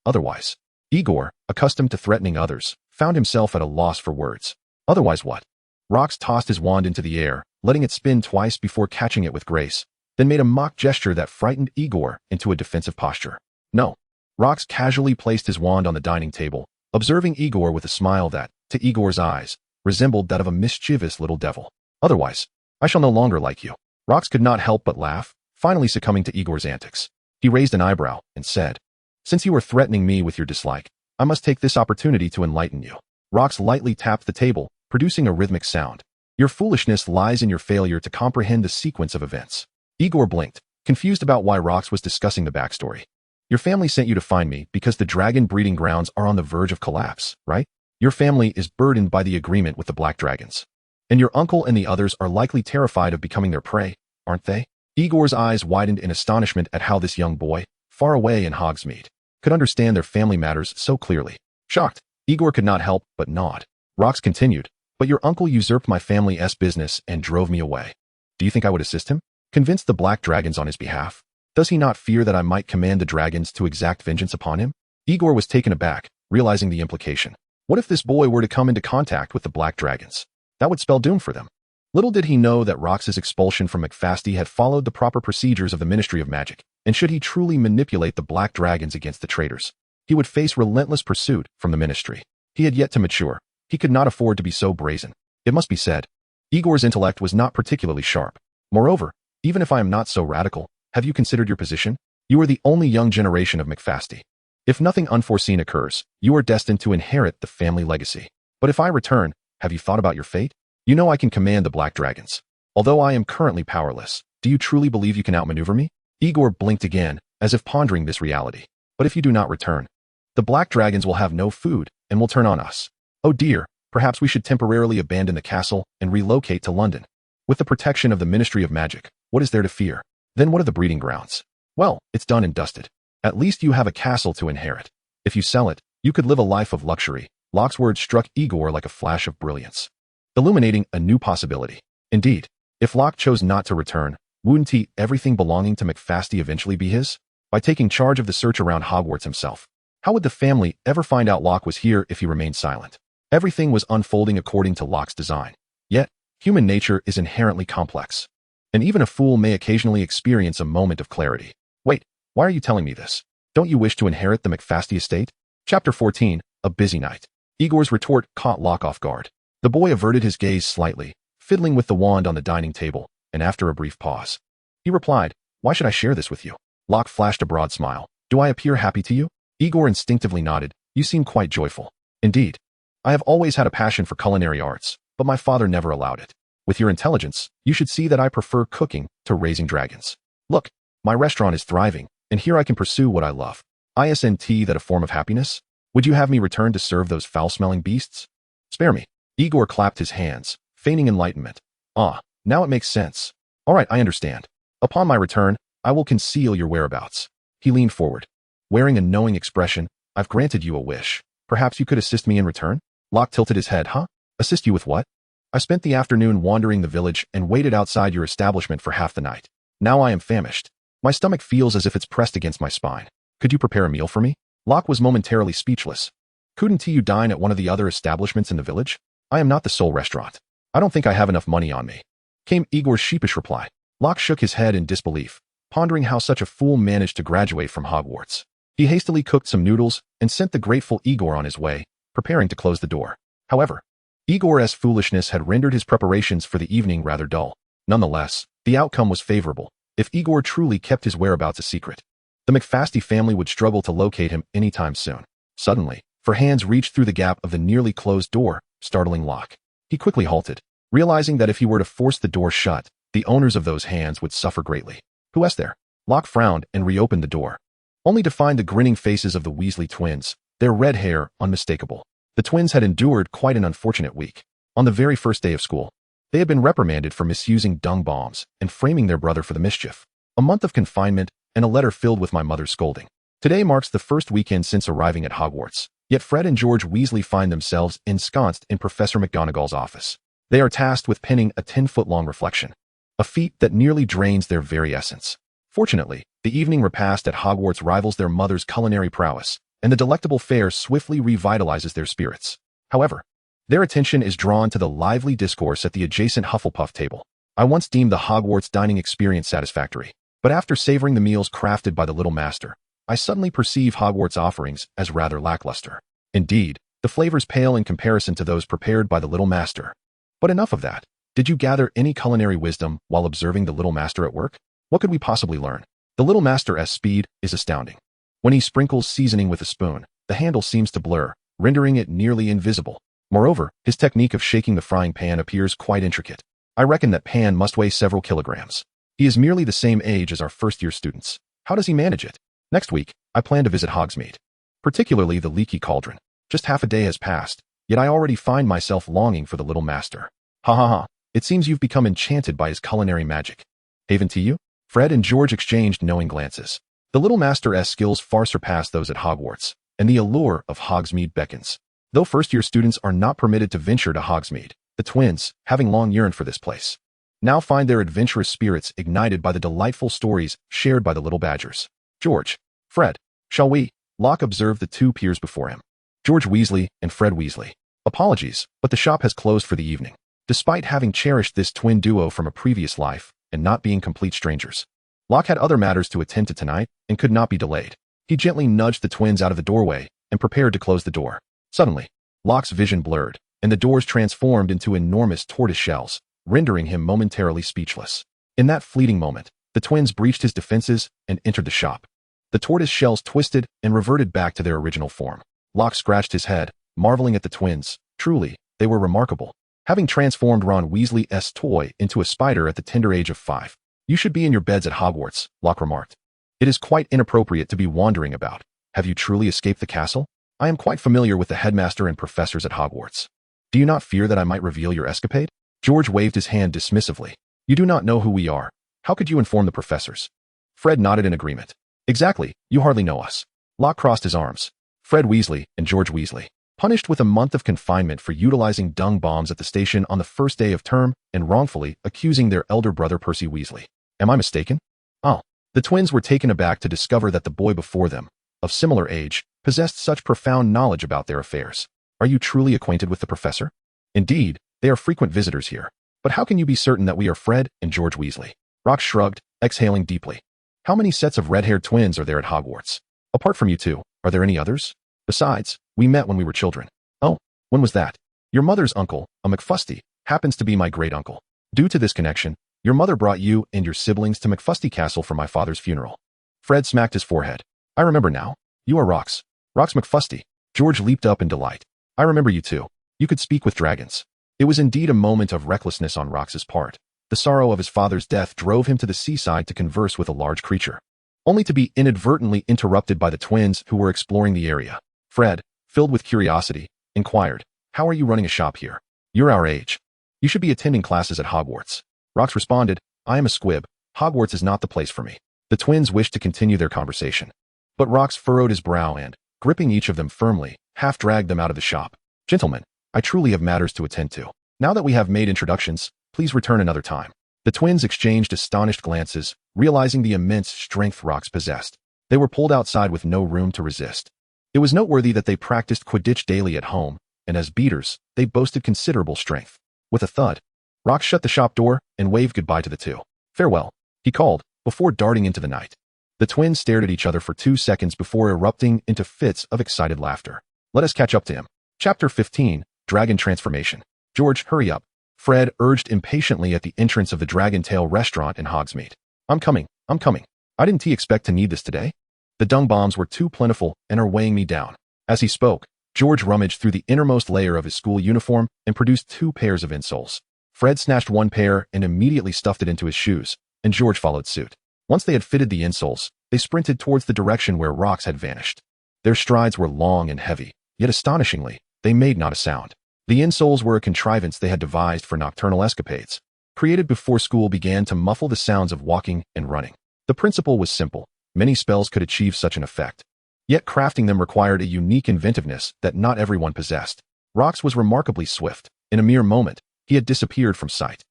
Igor, accustomed to threatening others, found himself at a loss for words. Otherwise what? Rox tossed his wand into the air, letting it spin twice before catching it with grace, then made a mock gesture that frightened Igor into a defensive posture. No. Rox casually placed his wand on the dining table, observing Igor with a smile that, to Igor's eyes, resembled that of a mischievous little devil. Otherwise, I shall no longer like you. Rox could not help but laugh, finally succumbing to Igor's antics. He raised an eyebrow and said, "Since you are threatening me with your dislike, I must take this opportunity to enlighten you." Rox lightly tapped the table, producing a rhythmic sound. "Your foolishness lies in your failure to comprehend the sequence of events." Igor blinked, confused about why Rox was discussing the backstory. "Your family sent you to find me because the dragon breeding grounds are on the verge of collapse, right? Your family is burdened by the agreement with the black dragons. And your uncle and the others are likely terrified of becoming their prey, aren't they?" Igor's eyes widened in astonishment at how this young boy, far away in Hogsmeade, could understand their family matters so clearly. Shocked, Igor could not help but nod. Rox continued, "But your uncle usurped my family's business and drove me away. Do you think I would assist him? Convince the black dragons on his behalf? Does he not fear that I might command the dragons to exact vengeance upon him?" Igor was taken aback, realizing the implication. What if this boy were to come into contact with the black dragons? That would spell doom for them. Little did he know that Rox's expulsion from McFasty had followed the proper procedures of the Ministry of Magic, and should he truly manipulate the black dragons against the traitors, he would face relentless pursuit from the Ministry. He had yet to mature. He could not afford to be so brazen. It must be said, Igor's intellect was not particularly sharp. Moreover, even if I am not so radical, have you considered your position? You are the only young generation of McFasty. If nothing unforeseen occurs, you are destined to inherit the family legacy. But if I return, have you thought about your fate? You know I can command the black dragons. Although I am currently powerless, do you truly believe you can outmaneuver me?" Igor blinked again, as if pondering this reality. "But if you do not return, the black dragons will have no food and will turn on us. Oh dear, perhaps we should temporarily abandon the castle and relocate to London. With the protection of the Ministry of Magic, what is there to fear? Then what are the breeding grounds? Well, it's done and dusted. At least you have a castle to inherit. If you sell it, you could live a life of luxury." Locke's words struck Igor like a flash of brilliance, illuminating a new possibility. Indeed, if Locke chose not to return, wouldn't he everything belonging to McFasty eventually be his? By taking charge of the search around Hogwarts himself. How would the family ever find out Locke was here if he remained silent? Everything was unfolding according to Locke's design. Yet, human nature is inherently complex. And even a fool may occasionally experience a moment of clarity. Wait, why are you telling me this? Don't you wish to inherit the McFasty estate? Chapter 14, A Busy Night. Igor's retort caught Locke off guard. The boy averted his gaze slightly, fiddling with the wand on the dining table, and after a brief pause, he replied, "Why should I share this with you?" Locke flashed a broad smile. "Do I appear happy to you?" Igor instinctively nodded. "You seem quite joyful." "Indeed. I have always had a passion for culinary arts, but my father never allowed it. With your intelligence, you should see that I prefer cooking to raising dragons. Look, my restaurant is thriving, and here I can pursue what I love. Isn't that a form of happiness? Would you have me return to serve those foul-smelling beasts? Spare me." Igor clapped his hands, feigning enlightenment. "Ah, now it makes sense. All right, I understand. Upon my return, I will conceal your whereabouts." He leaned forward, wearing a knowing expression. "I've granted you a wish. Perhaps you could assist me in return?" Locke tilted his head. "Huh? Assist you with what?" "I spent the afternoon wandering the village and waited outside your establishment for half the night. Now I am famished. My stomach feels as if it's pressed against my spine. Could you prepare a meal for me?" Locke was momentarily speechless. "Couldn't you dine at one of the other establishments in the village? I am not the sole restaurant. I don't think I have enough money on me," came Igor's sheepish reply. Locke shook his head in disbelief, pondering how such a fool managed to graduate from Hogwarts. He hastily cooked some noodles and sent the grateful Igor on his way, preparing to close the door. However, Igor's foolishness had rendered his preparations for the evening rather dull. Nonetheless, the outcome was favorable. If Igor truly kept his whereabouts a secret, the McFasty family would struggle to locate him anytime soon. Suddenly, for hands reached through the gap of the nearly closed door, startling Locke. He quickly halted, realizing that if he were to force the door shut, the owners of those hands would suffer greatly. "Who is there?" Locke frowned and reopened the door, only to find the grinning faces of the Weasley twins, their red hair unmistakable. The twins had endured quite an unfortunate week. On the very first day of school, They had been reprimanded for misusing dung bombs and framing their brother for the mischief. A month of confinement and a letter filled with my mother's scolding. Today marks the first weekend since arriving at Hogwarts, yet Fred and George Weasley find themselves ensconced in Professor McGonagall's office. They are tasked with penning a 10-foot-long reflection, a feat that nearly drains their very essence. Fortunately, the evening repast at Hogwarts rivals their mother's culinary prowess, and the delectable fare swiftly revitalizes their spirits. However, their attention is drawn to the lively discourse at the adjacent Hufflepuff table. I once deemed the Hogwarts dining experience satisfactory, but after savoring the meals crafted by the Little Master, I suddenly perceive Hogwarts offerings as rather lackluster. Indeed, the flavors pale in comparison to those prepared by the Little Master. But enough of that. Did you gather any culinary wisdom while observing the Little Master at work? What could we possibly learn? The Little Master's speed is astounding. When he sprinkles seasoning with a spoon, the handle seems to blur, rendering it nearly invisible. Moreover, his technique of shaking the frying pan appears quite intricate. I reckon that pan must weigh several kilograms. He is merely the same age as our first-year students. How does he manage it? Next week, I plan to visit Hogsmeade, particularly the Leaky Cauldron. Just half a day has passed, yet I already find myself longing for the Little Master. Ha ha ha, it seems you've become enchanted by his culinary magic. Haven to you? Fred and George exchanged knowing glances. The Little Master's skills far surpass those at Hogwarts, and the allure of Hogsmeade beckons. Though first-year students are not permitted to venture to Hogsmeade, the twins, having long yearned for this place, now find their adventurous spirits ignited by the delightful stories shared by the little badgers. George, Fred, shall we? Locke observed the two peers before him. George Weasley and Fred Weasley. Apologies, but the shop has closed for the evening. Despite having cherished this twin duo from a previous life and not being complete strangers, Locke had other matters to attend to tonight and could not be delayed. He gently nudged the twins out of the doorway and prepared to close the door. Suddenly, Locke's vision blurred, and the doors transformed into enormous tortoise shells, rendering him momentarily speechless. In that fleeting moment, the twins breached his defenses and entered the shop. The tortoise shells twisted and reverted back to their original form. Locke scratched his head, marveling at the twins. Truly, they were remarkable, having transformed Ron Weasley's toy into a spider at the tender age of 5. You should be in your beds at Hogwarts, Locke remarked. It is quite inappropriate to be wandering about. Have you truly escaped the castle? I am quite familiar with the headmaster and professors at Hogwarts. Do you not fear that I might reveal your escapade? George waved his hand dismissively. You do not know who we are. How could you inform the professors? Fred nodded in agreement. Exactly, you hardly know us. Locke crossed his arms. Fred Weasley and George Weasley, punished with a month of confinement for utilizing dung bombs at the station on the first day of term and wrongfully accusing their elder brother Percy Weasley. Am I mistaken? Oh. The twins were taken aback to discover that the boy before them, of similar age, possessed such profound knowledge about their affairs. Are you truly acquainted with the professor? Indeed, they are frequent visitors here. But how can you be certain that we are Fred and George Weasley? Rox shrugged, exhaling deeply. How many sets of red-haired twins are there at Hogwarts? Apart from you two, are there any others? Besides, we met when we were children. Oh, when was that? Your mother's uncle, a McFasty, happens to be my great-uncle. Due to this connection, your mother brought you and your siblings to McFasty Castle for my father's funeral. Fred smacked his forehead. I remember now. You are Rox. Rox McFasty. George leaped up in delight. I remember you too. You could speak with dragons. It was indeed a moment of recklessness on Rox's part. The sorrow of his father's death drove him to the seaside to converse with a large creature, only to be inadvertently interrupted by the twins who were exploring the area. Fred, filled with curiosity, inquired, How are you running a shop here? You're our age. You should be attending classes at Hogwarts. Rox responded, I am a squib. Hogwarts is not the place for me. The twins wished to continue their conversation, but Rox furrowed his brow and, gripping each of them firmly, half-dragged them out of the shop. Gentlemen, I truly have matters to attend to. Now that we have made introductions, please return another time. The twins exchanged astonished glances, realizing the immense strength Rox possessed. They were pulled outside with no room to resist. It was noteworthy that they practiced Quidditch daily at home, and as beaters, they boasted considerable strength. With a thud, Rox shut the shop door and waved goodbye to the two. Farewell, he called, before darting into the night. The twins stared at each other for 2 seconds before erupting into fits of excited laughter. Let us catch up to him. Chapter 15, Dragon Transformation. George, hurry up. Fred urged impatiently at the entrance of the Dragon Tail restaurant in Hogsmeade. I'm coming. I didn't expect to need this today. The dung bombs were too plentiful and are weighing me down. As he spoke, George rummaged through the innermost layer of his school uniform and produced 2 pairs of insoles. Fred snatched one pair and immediately stuffed it into his shoes, and George followed suit. Once they had fitted the insoles, they sprinted towards the direction where Rox had vanished. Their strides were long and heavy, yet astonishingly, they made not a sound. The insoles were a contrivance they had devised for nocturnal escapades, created before school began to muffle the sounds of walking and running. The principle was simple. Many spells could achieve such an effect. Yet crafting them required a unique inventiveness that not everyone possessed. Rox was remarkably swift. In a mere moment, he had disappeared from sight.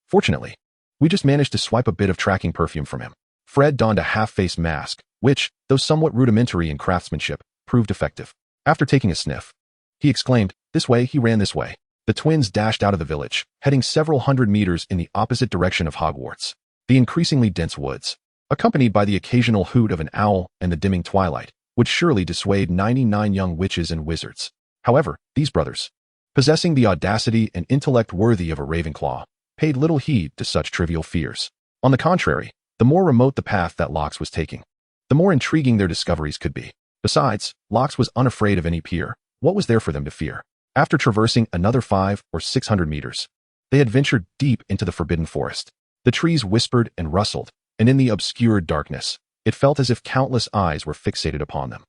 Fortunately, we just managed to swipe a bit of tracking perfume from him. Fred donned a half-face mask, which, though somewhat rudimentary in craftsmanship, proved effective. After taking a sniff, he exclaimed, "This way," he ran this way. The twins dashed out of the village, heading several hundred meters in the opposite direction of Hogwarts. The increasingly dense woods, accompanied by the occasional hoot of an owl and the dimming twilight, would surely dissuade 99 young witches and wizards. However, these brothers, possessing the audacity and intellect worthy of a Ravenclaw, paid little heed to such trivial fears. On the contrary, the more remote the path that Lox was taking, the more intriguing their discoveries could be. Besides, Lox was unafraid of any peer. What was there for them to fear? After traversing another 500 or 600 meters, they had ventured deep into the forbidden forest. The trees whispered and rustled, and in the obscured darkness, it felt as if countless eyes were fixated upon them.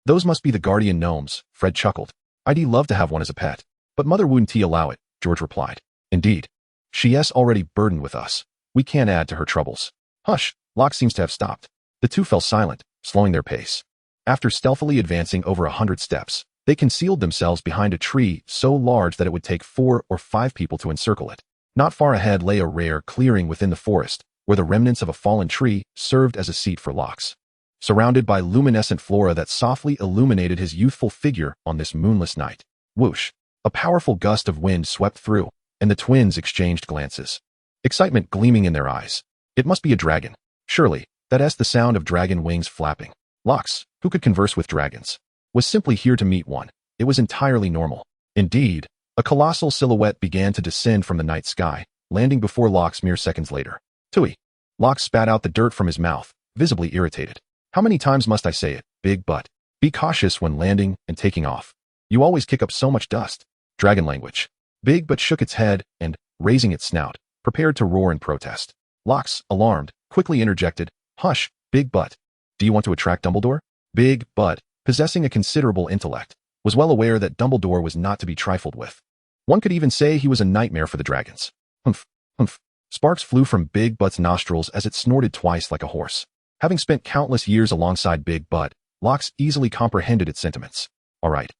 Those must be the guardian gnomes, Fred chuckled. I'd love to have one as a pet, but Mother wouldn't allow it, George replied. Indeed. She's already burdened with us. We can't add to her troubles. Hush, Lox seems to have stopped. The two fell silent, slowing their pace. After stealthily advancing over 100 steps, they concealed themselves behind a tree so large that it would take 4 or 5 people to encircle it. Not far ahead lay a rare clearing within the forest, where the remnants of a fallen tree served as a seat for Lox. Surrounded by luminescent flora that softly illuminated his youthful figure on this moonless night. Whoosh! A powerful gust of wind swept through, and the twins exchanged glances. Excitement gleaming in their eyes. It must be a dragon. Surely, that's the sound of dragon wings flapping. Lox, who could converse with dragons, was simply here to meet one. It was entirely normal. Indeed, a colossal silhouette began to descend from the night sky, landing before Lox mere seconds later. Tui! Lox spat out the dirt from his mouth, visibly irritated. How many times must I say it, big butt? Be cautious when landing and taking off. You always kick up so much dust. Dragon language. Big Butt shook its head and, raising its snout, prepared to roar in protest. Lox, alarmed, quickly interjected, "Hush, Big Butt. Do you want to attract Dumbledore?" Big Butt, possessing a considerable intellect, was well aware that Dumbledore was not to be trifled with. One could even say he was a nightmare for the dragons. Humph, humph. Sparks flew from Big Butt's nostrils as it snorted twice like a horse. Having spent countless years alongside Big Butt, Lox easily comprehended its sentiments. All right.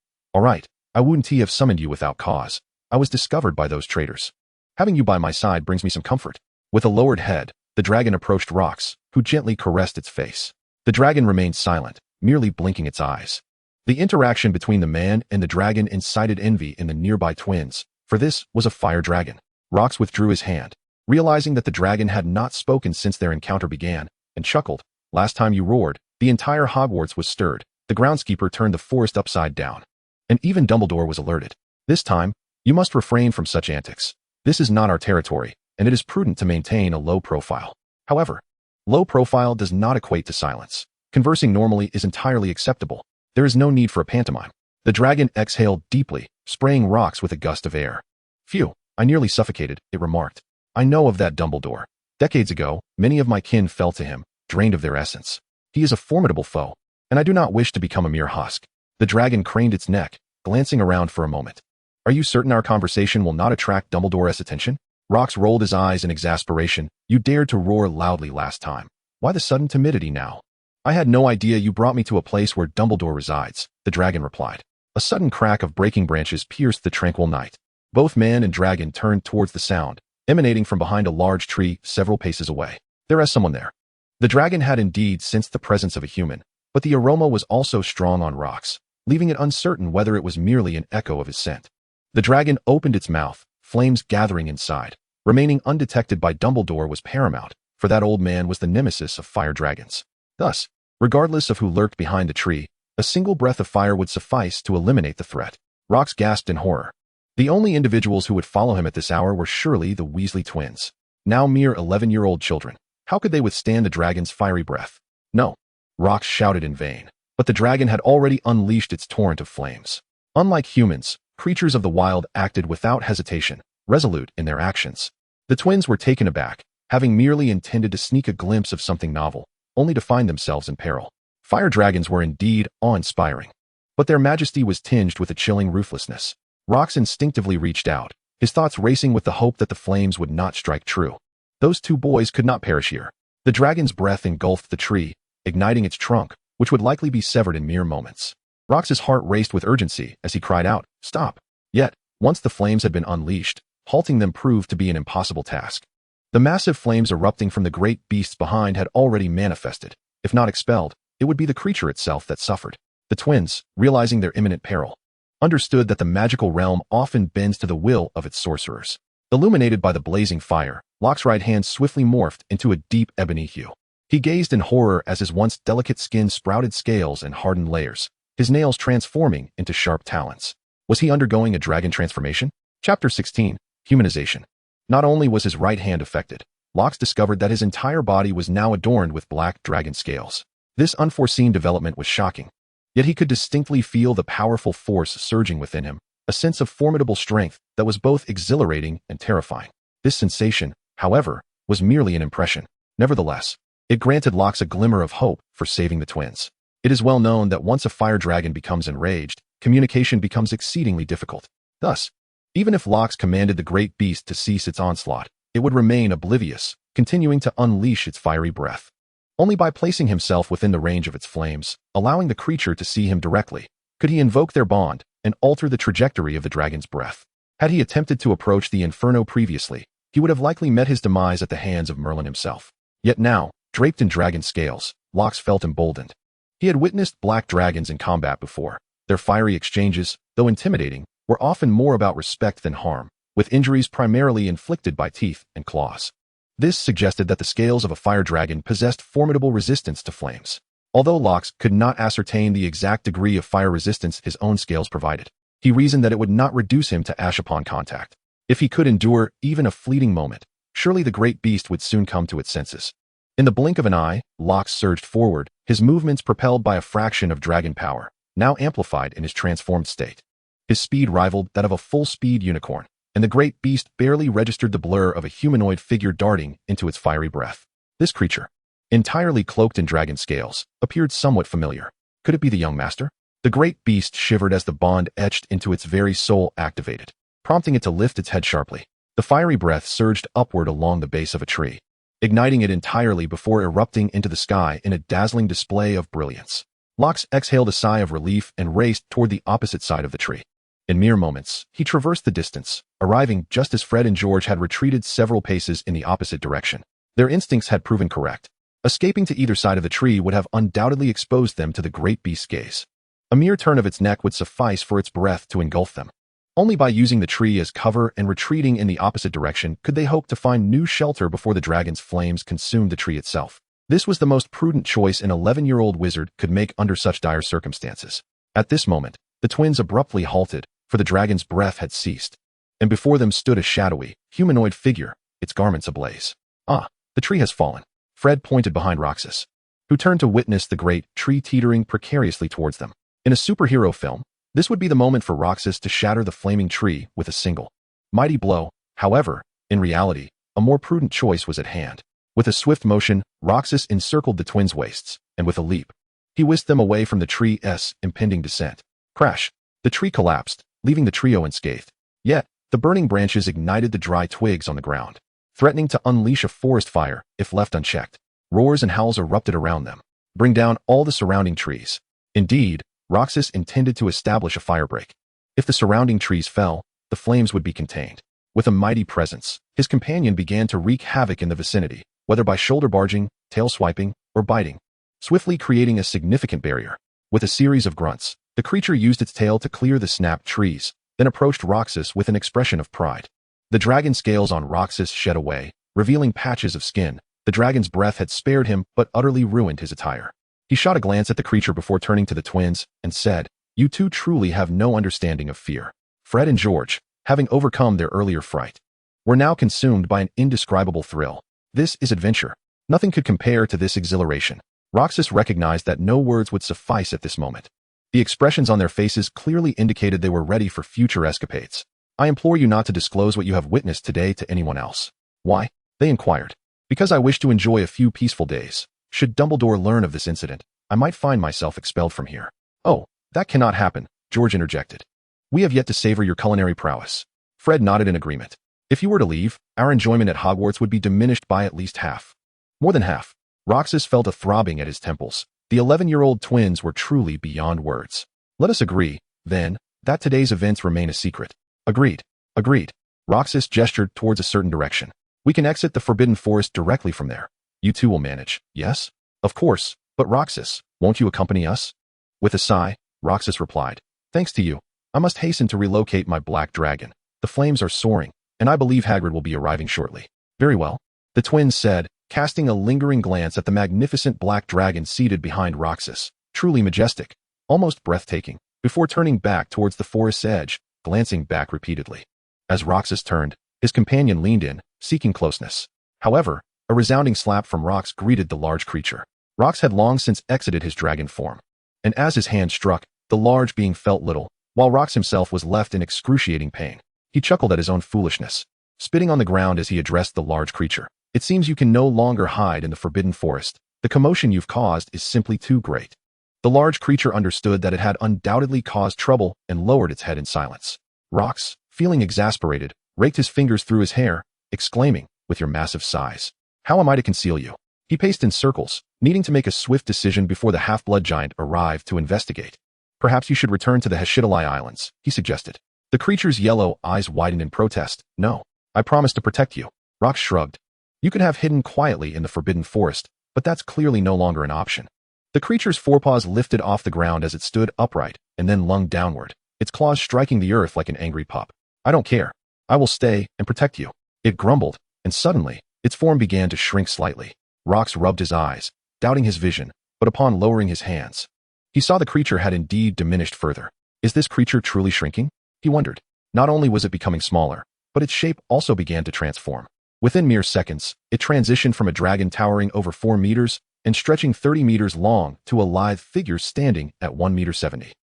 I wouldn't have summoned you without cause. I was discovered by those traitors. Having you by my side brings me some comfort. With a lowered head, the dragon approached Rox, who gently caressed its face. The dragon remained silent, merely blinking its eyes. The interaction between the man and the dragon incited envy in the nearby twins, for this was a fire dragon. Rox withdrew his hand, realizing that the dragon had not spoken since their encounter began, and chuckled. Last time you roared, the entire Hogwarts was stirred. The groundskeeper turned the forest upside down. And even Dumbledore was alerted. This time, you must refrain from such antics. This is not our territory, and it is prudent to maintain a low profile. However, low profile does not equate to silence. Conversing normally is entirely acceptable. There is no need for a pantomime. The dragon exhaled deeply, spraying Rox with a gust of air. Phew, I nearly suffocated, it remarked. I know of that Dumbledore. Decades ago, many of my kin fell to him, drained of their essence. He is a formidable foe, and I do not wish to become a mere husk. The dragon craned its neck, glancing around for a moment. Are you certain our conversation will not attract Dumbledore's attention? Rox rolled his eyes in exasperation. You dared to roar loudly last time. Why the sudden timidity now? I had no idea you brought me to a place where Dumbledore resides, the dragon replied. A sudden crack of breaking branches pierced the tranquil night. Both man and dragon turned towards the sound, emanating from behind a large tree several paces away. There is someone there. The dragon had indeed sensed the presence of a human, but the aroma was also strong on Rox, leaving it uncertain whether it was merely an echo of his scent. The dragon opened its mouth, flames gathering inside. Remaining undetected by Dumbledore was paramount, for that old man was the nemesis of fire dragons. Thus, regardless of who lurked behind the tree, a single breath of fire would suffice to eliminate the threat. Rox gasped in horror. The only individuals who would follow him at this hour were surely the Weasley twins, now mere 11-year-old children. How could they withstand the dragon's fiery breath? No. Rox shouted in vain, but the dragon had already unleashed its torrent of flames. Unlike humans, creatures of the wild acted without hesitation, resolute in their actions. The twins were taken aback, having merely intended to sneak a glimpse of something novel, only to find themselves in peril. Fire dragons were indeed awe-inspiring, but their majesty was tinged with a chilling ruthlessness. Rox instinctively reached out, his thoughts racing with the hope that the flames would not strike true. Those two boys could not perish here. The dragon's breath engulfed the tree, igniting its trunk, which would likely be severed in mere moments. Rox's heart raced with urgency as he cried out, "Stop!" Yet, once the flames had been unleashed, halting them proved to be an impossible task. The massive flames erupting from the great beasts behind had already manifested. If not expelled, it would be the creature itself that suffered. The twins, realizing their imminent peril, understood that the magical realm often bends to the will of its sorcerers. Illuminated by the blazing fire, Locke's right hand swiftly morphed into a deep ebony hue. He gazed in horror as his once delicate skin sprouted scales and hardened layers, his nails transforming into sharp talons. Was he undergoing a dragon transformation? Chapter 16, Humanization. Not only was his right hand affected, Locke discovered that his entire body was now adorned with black dragon scales. This unforeseen development was shocking. Yet he could distinctly feel the powerful force surging within him, a sense of formidable strength that was both exhilarating and terrifying. This sensation, however, was merely an impression. Nevertheless, it granted Locke a glimmer of hope for saving the twins. It is well known that once a fire dragon becomes enraged, communication becomes exceedingly difficult. Thus, even if Locke commanded the great beast to cease its onslaught, it would remain oblivious, continuing to unleash its fiery breath. Only by placing himself within the range of its flames, allowing the creature to see him directly, could he invoke their bond and alter the trajectory of the dragon's breath. Had he attempted to approach the inferno previously, he would have likely met his demise at the hands of Merlin himself. Yet now, draped in dragon scales, Locke felt emboldened. He had witnessed black dragons in combat before. Their fiery exchanges, though intimidating, were often more about respect than harm, with injuries primarily inflicted by teeth and claws. This suggested that the scales of a fire dragon possessed formidable resistance to flames. Although Locke could not ascertain the exact degree of fire resistance his own scales provided, he reasoned that it would not reduce him to ash upon contact. If he could endure even a fleeting moment, surely the great beast would soon come to its senses. In the blink of an eye, Locke surged forward, his movements propelled by a fraction of dragon power, now amplified in his transformed state. His speed rivaled that of a full-speed unicorn, and the great beast barely registered the blur of a humanoid figure darting into its fiery breath. This creature, entirely cloaked in dragon scales, appeared somewhat familiar. Could it be the young master? The great beast shivered as the bond etched into its very soul activated, prompting it to lift its head sharply. The fiery breath surged upward along the base of a tree, igniting it entirely before erupting into the sky in a dazzling display of brilliance. Locke exhaled a sigh of relief and raced toward the opposite side of the tree. In mere moments, he traversed the distance, arriving just as Fred and George had retreated several paces in the opposite direction. Their instincts had proven correct. Escaping to either side of the tree would have undoubtedly exposed them to the great beast's gaze. A mere turn of its neck would suffice for its breath to engulf them. Only by using the tree as cover and retreating in the opposite direction could they hope to find new shelter before the dragon's flames consumed the tree itself. This was the most prudent choice an 11-year-old wizard could make under such dire circumstances. At this moment, the twins abruptly halted, for the dragon's breath had ceased, and before them stood a shadowy, humanoid figure, its garments ablaze. "Ah, the tree has fallen." Fred pointed behind Roxas, who turned to witness the great tree teetering precariously towards them. In a superhero film, this would be the moment for Roxas to shatter the flaming tree with a single, mighty blow. However, in reality, a more prudent choice was at hand. With a swift motion, Roxas encircled the twins' waists, and with a leap, he whisked them away from the tree's impending descent. Crash! The tree collapsed, leaving the trio unscathed. Yet, the burning branches ignited the dry twigs on the ground, threatening to unleash a forest fire if left unchecked. Roars and howls erupted around them, bring down all the surrounding trees. Indeed, Roxas intended to establish a firebreak. If the surrounding trees fell, the flames would be contained. With a mighty presence, his companion began to wreak havoc in the vicinity, whether by shoulder barging, tail swiping, or biting, swiftly creating a significant barrier. With a series of grunts, the creature used its tail to clear the snapped trees, then approached Roxas with an expression of pride. The dragon scales on Roxas shed away, revealing patches of skin. The dragon's breath had spared him but utterly ruined his attire. He shot a glance at the creature before turning to the twins and said, "You two truly have no understanding of fear." Fred and George, having overcome their earlier fright, were now consumed by an indescribable thrill. This is adventure. Nothing could compare to this exhilaration. Roxas recognized that no words would suffice at this moment. The expressions on their faces clearly indicated they were ready for future escapades. "I implore you not to disclose what you have witnessed today to anyone else." "Why?" they inquired. "Because I wish to enjoy a few peaceful days. Should Dumbledore learn of this incident, I might find myself expelled from here." "Oh, that cannot happen," George interjected. We have yet to savor your culinary prowess. Fred nodded in agreement. If you were to leave, our enjoyment at Hogwarts would be diminished by at least half. More than half. Roxas felt a throbbing at his temples. The 11-year-old twins were truly beyond words. Let us agree, then, that today's events remain a secret. Agreed. Agreed. Roxas gestured towards a certain direction. We can exit the Forbidden Forest directly from there. You two will manage, yes? Of course, but Roxas, won't you accompany us? With a sigh, Roxas replied. Thanks to you, I must hasten to relocate my black dragon. The flames are soaring, and I believe Hagrid will be arriving shortly. Very well, the twins said, casting a lingering glance at the magnificent black dragon seated behind Roxas, truly majestic, almost breathtaking, before turning back towards the forest's edge, glancing back repeatedly. As Roxas turned, his companion leaned in, seeking closeness. However, a resounding slap from Rox greeted the large creature. Rox had long since exited his dragon form, and as his hand struck, the large being felt little, while Rox himself was left in excruciating pain. He chuckled at his own foolishness, spitting on the ground as he addressed the large creature. It seems you can no longer hide in the Forbidden Forest. The commotion you've caused is simply too great. The large creature understood that it had undoubtedly caused trouble and lowered its head in silence. Rox, feeling exasperated, raked his fingers through his hair, exclaiming, with your massive size, how am I to conceal you? He paced in circles, needing to make a swift decision before the half-blood giant arrived to investigate. Perhaps you should return to the Hashidalai Islands, he suggested. The creature's yellow eyes widened in protest. No, I promise to protect you. Rox shrugged. You could have hidden quietly in the Forbidden Forest, but that's clearly no longer an option. The creature's forepaws lifted off the ground as it stood upright and then lunged downward, its claws striking the earth like an angry pup. I don't care. I will stay and protect you. It grumbled, and suddenly, its form began to shrink slightly. Rox rubbed his eyes, doubting his vision, but upon lowering his hands, he saw the creature had indeed diminished further. Is this creature truly shrinking? He wondered. Not only was it becoming smaller, but its shape also began to transform. Within mere seconds, it transitioned from a dragon towering over 4 meters and stretching 30 meters long to a lithe figure standing at 1.70 meters.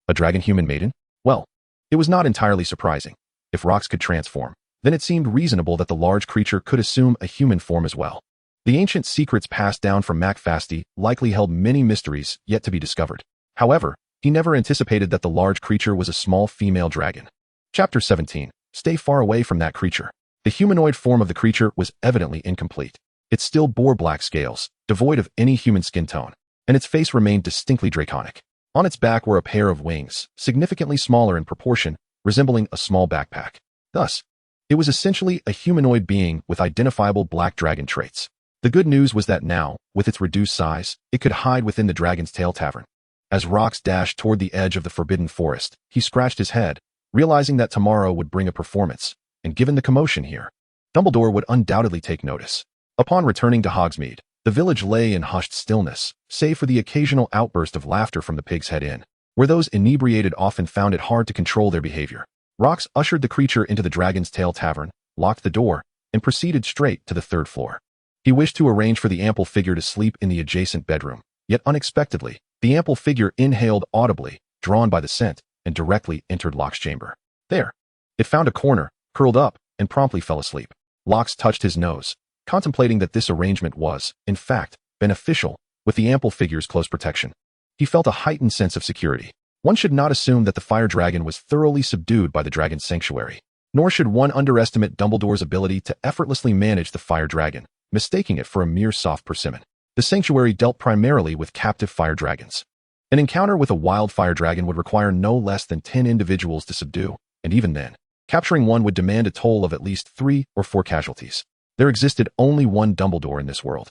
A dragon-human maiden? Well, it was not entirely surprising. If Rox could transform, then it seemed reasonable that the large creature could assume a human form as well. The ancient secrets passed down from McFasty likely held many mysteries yet to be discovered. However, he never anticipated that the large creature was a small female dragon. Chapter 17. Stay far away from that creature. The humanoid form of the creature was evidently incomplete. It still bore black scales, devoid of any human skin tone, and its face remained distinctly draconic. On its back were a pair of wings, significantly smaller in proportion, resembling a small backpack. Thus, it was essentially a humanoid being with identifiable black dragon traits. The good news was that now, with its reduced size, it could hide within the Dragon's Tail Tavern. As Rox dashed toward the edge of the Forbidden Forest, he scratched his head, realizing that tomorrow would bring a performance, and given the commotion here, Dumbledore would undoubtedly take notice. Upon returning to Hogsmeade, the village lay in hushed stillness, save for the occasional outburst of laughter from the Pig's Head Inn, where those inebriated often found it hard to control their behavior. Rox ushered the creature into the Dragon's Tail Tavern, locked the door, and proceeded straight to the 3rd floor. He wished to arrange for the ample figure to sleep in the adjacent bedroom, yet unexpectedly, the ample figure inhaled audibly, drawn by the scent, and directly entered Locke's chamber. There. It found a corner, curled up, and promptly fell asleep. Locke touched his nose, contemplating that this arrangement was, in fact, beneficial, with the ample figure's close protection. He felt a heightened sense of security. One should not assume that the fire dragon was thoroughly subdued by the dragon's sanctuary, nor should one underestimate Dumbledore's ability to effortlessly manage the fire dragon, mistaking it for a mere soft persimmon. The sanctuary dealt primarily with captive fire dragons. An encounter with a wild fire dragon would require no less than 10 individuals to subdue, and even then, capturing one would demand a toll of at least 3 or 4 casualties. There existed only one Dumbledore in this world,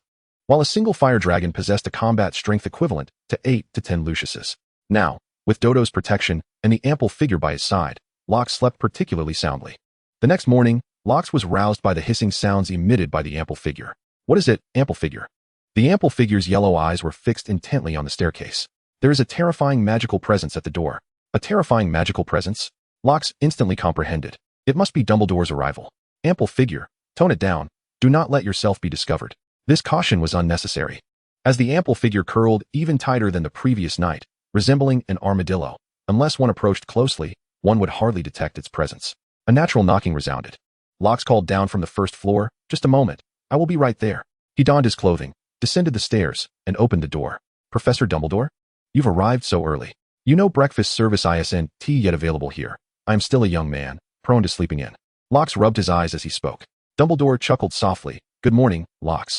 while a single fire dragon possessed a combat strength equivalent to 8 to 10 Luciuses. Now, with Dodo's protection and the ample figure by his side, Locke slept particularly soundly. The next morning, Locke was roused by the hissing sounds emitted by the ample figure. What is it, ample figure? The ample figure's yellow eyes were fixed intently on the staircase. There is a terrifying magical presence at the door. A terrifying magical presence? Locke instantly comprehended. It must be Dumbledore's arrival. Ample figure, tone it down. Do not let yourself be discovered. This caution was unnecessary, as the ample figure curled even tighter than the previous night, resembling an armadillo. Unless one approached closely, one would hardly detect its presence. A natural knocking resounded. Locke called down from the 1st floor, "Just a moment. I will be right there." He donned his clothing, descended the stairs, and opened the door. "Professor Dumbledore? You've arrived so early. You know breakfast service isn't yet available here. I am still a young man, prone to sleeping in. Locke rubbed his eyes as he spoke. Dumbledore chuckled softly. Good morning, Locke.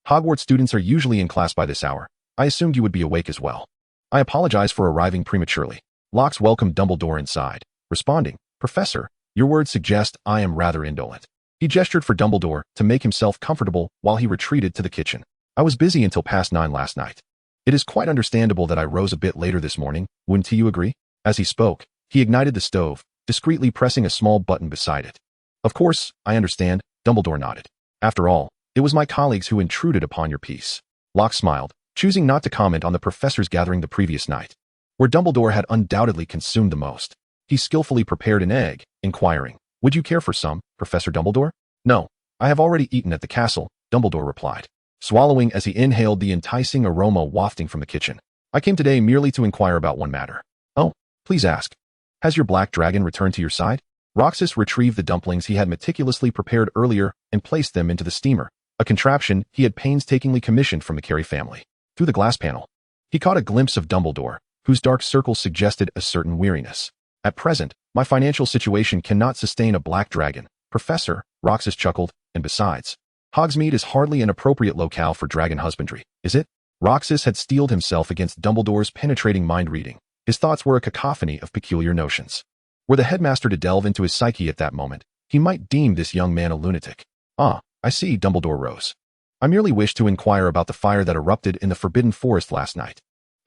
Hogwarts students are usually in class by this hour. I assumed you would be awake as well. I apologize for arriving prematurely. Locke welcomed Dumbledore inside, responding, Professor, your words suggest I am rather indolent. He gestured for Dumbledore to make himself comfortable while he retreated to the kitchen. I was busy until past 9 last night. It is quite understandable that I rose a bit later this morning, wouldn't you agree? As he spoke, he ignited the stove, discreetly pressing a small button beside it. Of course, I understand, Dumbledore nodded. After all, it was my colleagues who intruded upon your peace. Locke smiled, choosing not to comment on the professor's gathering the previous night, where Dumbledore had undoubtedly consumed the most. He skillfully prepared an egg, inquiring, Would you care for some, Professor Dumbledore? No, I have already eaten at the castle, Dumbledore replied, swallowing as he inhaled the enticing aroma wafting from the kitchen. I came today merely to inquire about one matter. Oh, please ask. Has your black dragon returned to your side? Roxas retrieved the dumplings he had meticulously prepared earlier and placed them into the steamer, a contraption he had painstakingly commissioned from the Carey family. Through the glass panel, he caught a glimpse of Dumbledore, whose dark circles suggested a certain weariness. At present, my financial situation cannot sustain a black dragon, Professor, Roxas chuckled, and besides, Hogsmeade is hardly an appropriate locale for dragon husbandry, is it? Roxas had steeled himself against Dumbledore's penetrating mind-reading. His thoughts were a cacophony of peculiar notions. Were the headmaster to delve into his psyche at that moment, he might deem this young man a lunatic. Ah, I see, Dumbledore rose. I merely wish to inquire about the fire that erupted in the Forbidden Forest last night.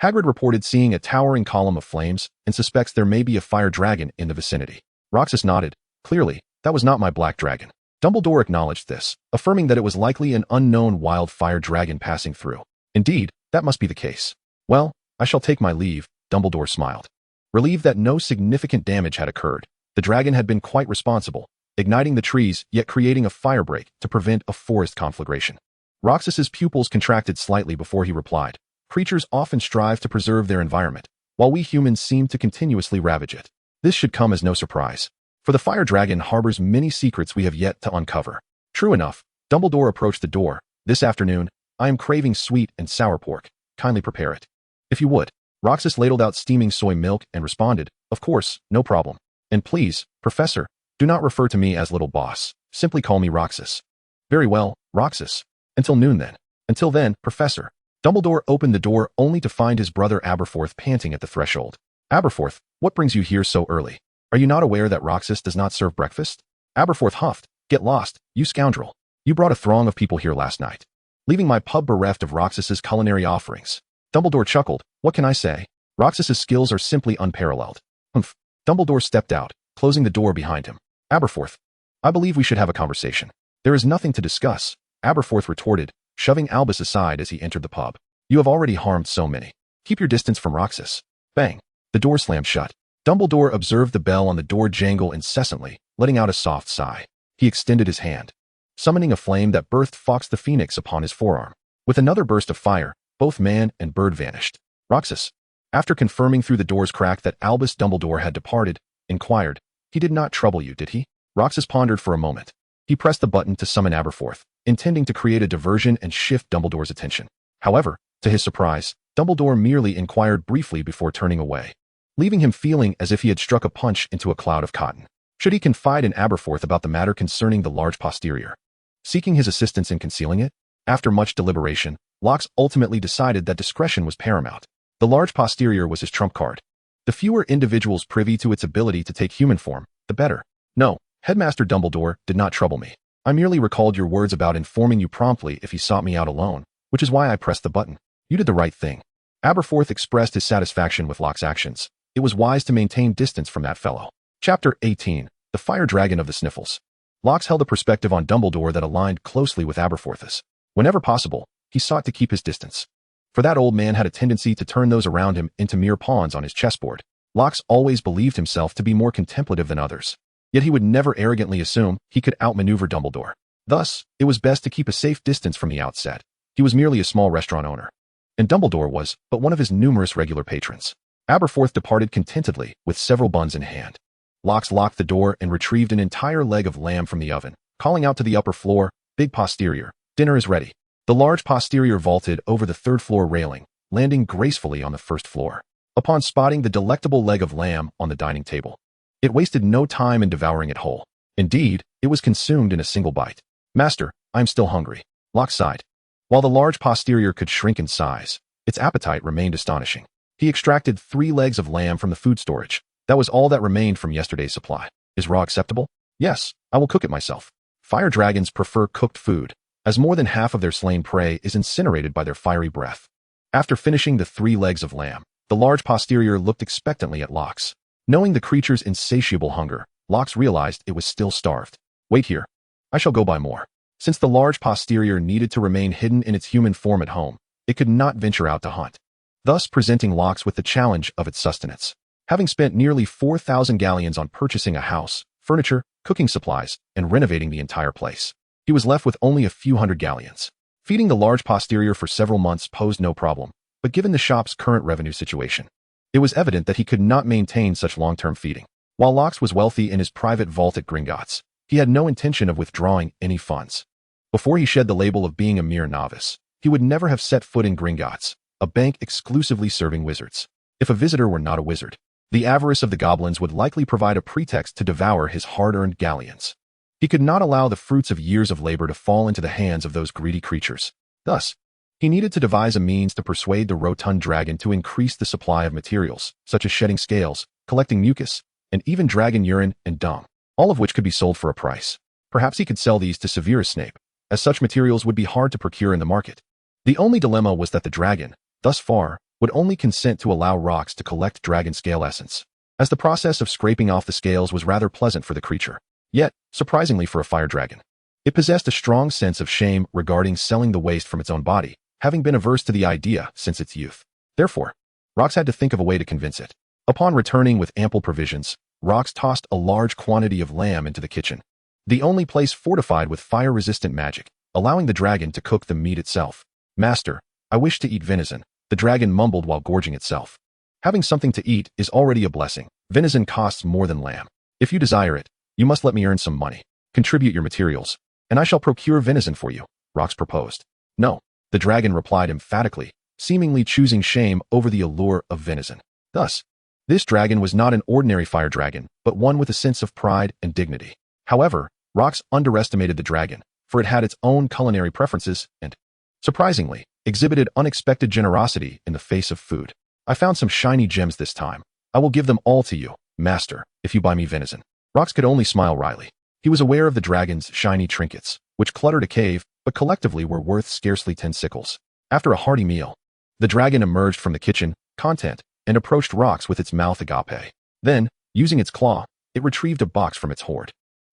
Hagrid reported seeing a towering column of flames and suspects there may be a fire dragon in the vicinity. Roxas nodded. Clearly, that was not my black dragon. Dumbledore acknowledged this, affirming that it was likely an unknown wild fire dragon passing through. Indeed, that must be the case. Well, I shall take my leave, Dumbledore smiled. Relieved that no significant damage had occurred, the dragon had been quite responsible, igniting the trees yet creating a firebreak to prevent a forest conflagration. Roxas's pupils contracted slightly before he replied. Creatures often strive to preserve their environment, while we humans seem to continuously ravage it. This should come as no surprise, for the fire dragon harbors many secrets we have yet to uncover. True enough, Dumbledore approached the door. This afternoon, I am craving sweet and sour pork. Kindly prepare it. If you would. Roxas ladled out steaming soy milk and responded, Of course, no problem. And please, Professor, do not refer to me as Little Boss. Simply call me Roxas. Very well, Roxas. Until noon then. Until then, Professor. Dumbledore opened the door only to find his brother Aberforth panting at the threshold. Aberforth, what brings you here so early? Are you not aware that Roxas does not serve breakfast? Aberforth huffed, Get lost, you scoundrel. You brought a throng of people here last night, leaving my pub bereft of Roxas's culinary offerings. Dumbledore chuckled. What can I say? Roxas's skills are simply unparalleled. Humph. Dumbledore stepped out, closing the door behind him. Aberforth, I believe we should have a conversation. There is nothing to discuss, Aberforth retorted, shoving Albus aside as he entered the pub. You have already harmed so many. Keep your distance from Roxas. Bang. The door slammed shut. Dumbledore observed the bell on the door jangle incessantly, letting out a soft sigh. He extended his hand, summoning a flame that birthed Fawkes the Phoenix upon his forearm. With another burst of fire, both man and bird vanished. Roxas, after confirming through the door's crack that Albus Dumbledore had departed, inquired, He did not trouble you, did he? Roxas pondered for a moment. He pressed the button to summon Aberforth, intending to create a diversion and shift Dumbledore's attention. However, to his surprise, Dumbledore merely inquired briefly before turning away, leaving him feeling as if he had struck a punch into a cloud of cotton. Should he confide in Aberforth about the matter concerning the large posterior, seeking his assistance in concealing it? After much deliberation, Locke ultimately decided that discretion was paramount. The large posterior was his trump card. The fewer individuals privy to its ability to take human form, the better. No, Headmaster Dumbledore did not trouble me. I merely recalled your words about informing you promptly if he sought me out alone, which is why I pressed the button. You did the right thing. Aberforth expressed his satisfaction with Locke's actions. It was wise to maintain distance from that fellow. Chapter 18. The Fire Dragon of the Sniffles. Locke held a perspective on Dumbledore that aligned closely with Aberforth's. Whenever possible, he sought to keep his distance, for that old man had a tendency to turn those around him into mere pawns on his chessboard. Locke always believed himself to be more contemplative than others, yet he would never arrogantly assume he could outmaneuver Dumbledore. Thus, it was best to keep a safe distance from the outset. He was merely a small restaurant owner, and Dumbledore was but one of his numerous regular patrons. Aberforth departed contentedly with several buns in hand. Locke locked the door and retrieved an entire leg of lamb from the oven, calling out to the upper floor, Big Posterior, dinner is ready. The large posterior vaulted over the third-floor railing, landing gracefully on the first floor. Upon spotting the delectable leg of lamb on the dining table, It wasted no time in devouring it whole. Indeed, it was consumed in a single bite. Master, I'm still hungry. Locke sighed. While the large posterior could shrink in size, its appetite remained astonishing. He extracted 3 legs of lamb from the food storage. That was all that remained from yesterday's supply. Is raw acceptable? Yes, I will cook it myself. Fire dragons prefer cooked food, as more than half of their slain prey is incinerated by their fiery breath. After finishing the 3 legs of lamb, the large posterior looked expectantly at Locke. Knowing the creature's insatiable hunger, Locke realized it was still starved. Wait here. I shall go buy more. Since the large posterior needed to remain hidden in its human form at home, it could not venture out to hunt, thus presenting Locke with the challenge of its sustenance. Having spent nearly 4,000 galleons on purchasing a house, furniture, cooking supplies, and renovating the entire place, he was left with only a few hundred galleons. Feeding the large posterior for several months posed no problem, but given the shop's current revenue situation, it was evident that he could not maintain such long-term feeding. While Locke was wealthy in his private vault at Gringotts, he had no intention of withdrawing any funds. Before he shed the label of being a mere novice, he would never have set foot in Gringotts, a bank exclusively serving wizards. If a visitor were not a wizard, the avarice of the goblins would likely provide a pretext to devour his hard-earned galleons. He could not allow the fruits of years of labor to fall into the hands of those greedy creatures. Thus, he needed to devise a means to persuade the rotund dragon to increase the supply of materials, such as shedding scales, collecting mucus, and even dragon urine and dung, all of which could be sold for a price. Perhaps he could sell these to Severus Snape, as such materials would be hard to procure in the market. The only dilemma was that the dragon, thus far, would only consent to allow rocks to collect dragon scale essence, as the process of scraping off the scales was rather pleasant for the creature. Yet, surprisingly for a fire dragon, it possessed a strong sense of shame regarding selling the waste from its own body, having been averse to the idea since its youth. Therefore, Rox had to think of a way to convince it. Upon returning with ample provisions, Rox tossed a large quantity of lamb into the kitchen, the only place fortified with fire-resistant magic, allowing the dragon to cook the meat itself. Master, I wish to eat venison, the dragon mumbled while gorging itself. Having something to eat is already a blessing. Venison costs more than lamb. If you desire it, you must let me earn some money. Contribute your materials, and I shall procure venison for you, Rox proposed. No, the dragon replied emphatically, seemingly choosing shame over the allure of venison. Thus, this dragon was not an ordinary fire dragon, but one with a sense of pride and dignity. However, Rox underestimated the dragon, for it had its own culinary preferences and, surprisingly, exhibited unexpected generosity in the face of food. I found some shiny gems this time. I will give them all to you, master, if you buy me venison. Rox could only smile wryly. He was aware of the dragon's shiny trinkets, which cluttered a cave, but collectively were worth scarcely 10 sickles. After a hearty meal, the dragon emerged from the kitchen, content, and approached Rox with its mouth agape. Then, using its claw, it retrieved a box from its hoard.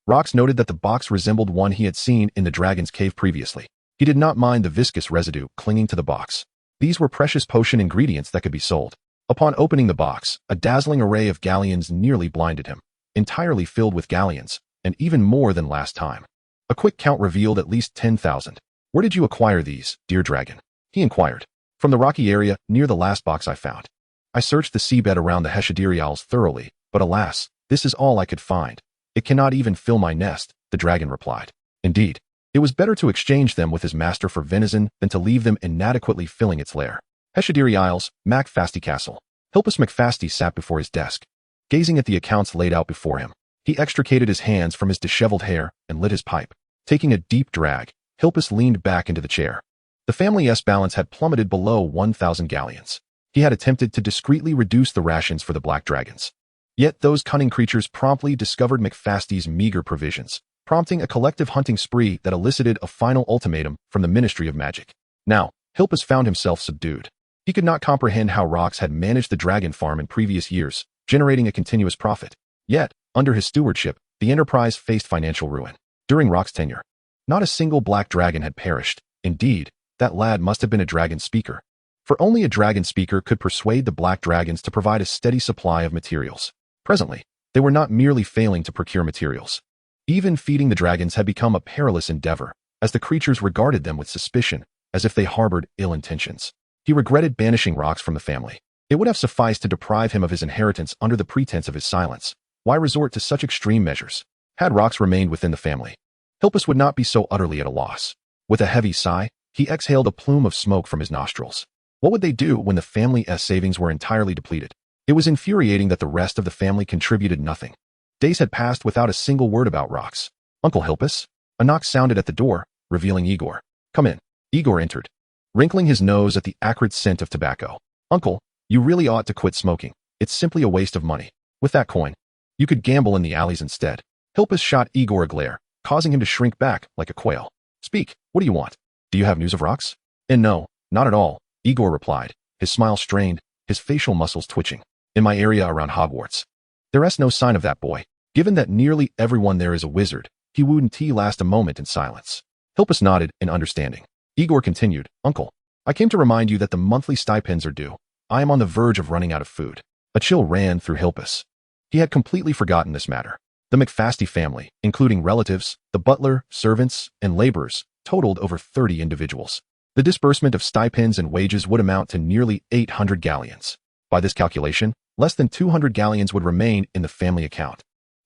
Rox noted that the box resembled one he had seen in the dragon's cave previously. He did not mind the viscous residue clinging to the box. These were precious potion ingredients that could be sold. Upon opening the box, a dazzling array of galleons nearly blinded him, entirely filled with galleons, and even more than last time. A quick count revealed at least 10,000. Where did you acquire these, dear dragon? He inquired. From the rocky area near the last box I found. I searched the seabed around the Heshadiri Isles thoroughly, but alas, this is all I could find. It cannot even fill my nest, the dragon replied. Indeed, it was better to exchange them with his master for venison than to leave them inadequately filling its lair. Heshadiri Isles, McFasty Castle. Hilpus McFasty sat before his desk, gazing at the accounts laid out before him. He extricated his hands from his disheveled hair and lit his pipe. Taking a deep drag, Hilpus leaned back into the chair. The family's balance had plummeted below 1,000 galleons. He had attempted to discreetly reduce the rations for the black dragons. Yet those cunning creatures promptly discovered McFasty's meager provisions, prompting a collective hunting spree that elicited a final ultimatum from the Ministry of Magic. Now, Hilpus found himself subdued. He could not comprehend how Rox had managed the dragon farm in previous years, generating a continuous profit. Yet, under his stewardship, the enterprise faced financial ruin. During Rox's tenure, not a single black dragon had perished. Indeed, that lad must have been a dragon speaker. For only a dragon speaker could persuade the black dragons to provide a steady supply of materials. Presently, they were not merely failing to procure materials. Even feeding the dragons had become a perilous endeavor, as the creatures regarded them with suspicion, as if they harbored ill intentions. He regretted banishing Rox from the family. It would have sufficed to deprive him of his inheritance under the pretense of his silence. Why resort to such extreme measures? Had Rox remained within the family, Hilpus would not be so utterly at a loss. With a heavy sigh, he exhaled a plume of smoke from his nostrils. What would they do when the family's savings were entirely depleted? It was infuriating that the rest of the family contributed nothing. Days had passed without a single word about rocks. Uncle Hilpus? A knock sounded at the door, revealing Igor. Come in. Igor entered, wrinkling his nose at the acrid scent of tobacco. Uncle, you really ought to quit smoking. It's simply a waste of money. With that coin, you could gamble in the alleys instead. Hilpus shot Igor a glare, causing him to shrink back like a quail. Speak, what do you want? Do you have news of rocks? And no, not at all, Igor replied, his smile strained, his facial muscles twitching. In my area around Hogwarts. There's no sign of that boy. Given that nearly everyone there is a wizard, he wouldn't last a moment in silence. Hilpus nodded in understanding. Igor continued, Uncle, I came to remind you that the monthly stipends are due. I am on the verge of running out of food. A chill ran through Hilpus. He had completely forgotten this matter. The McFasty family, including relatives, the butler, servants, and laborers, totaled over 30 individuals. The disbursement of stipends and wages would amount to nearly 800 galleons. By this calculation, less than 200 galleons would remain in the family account.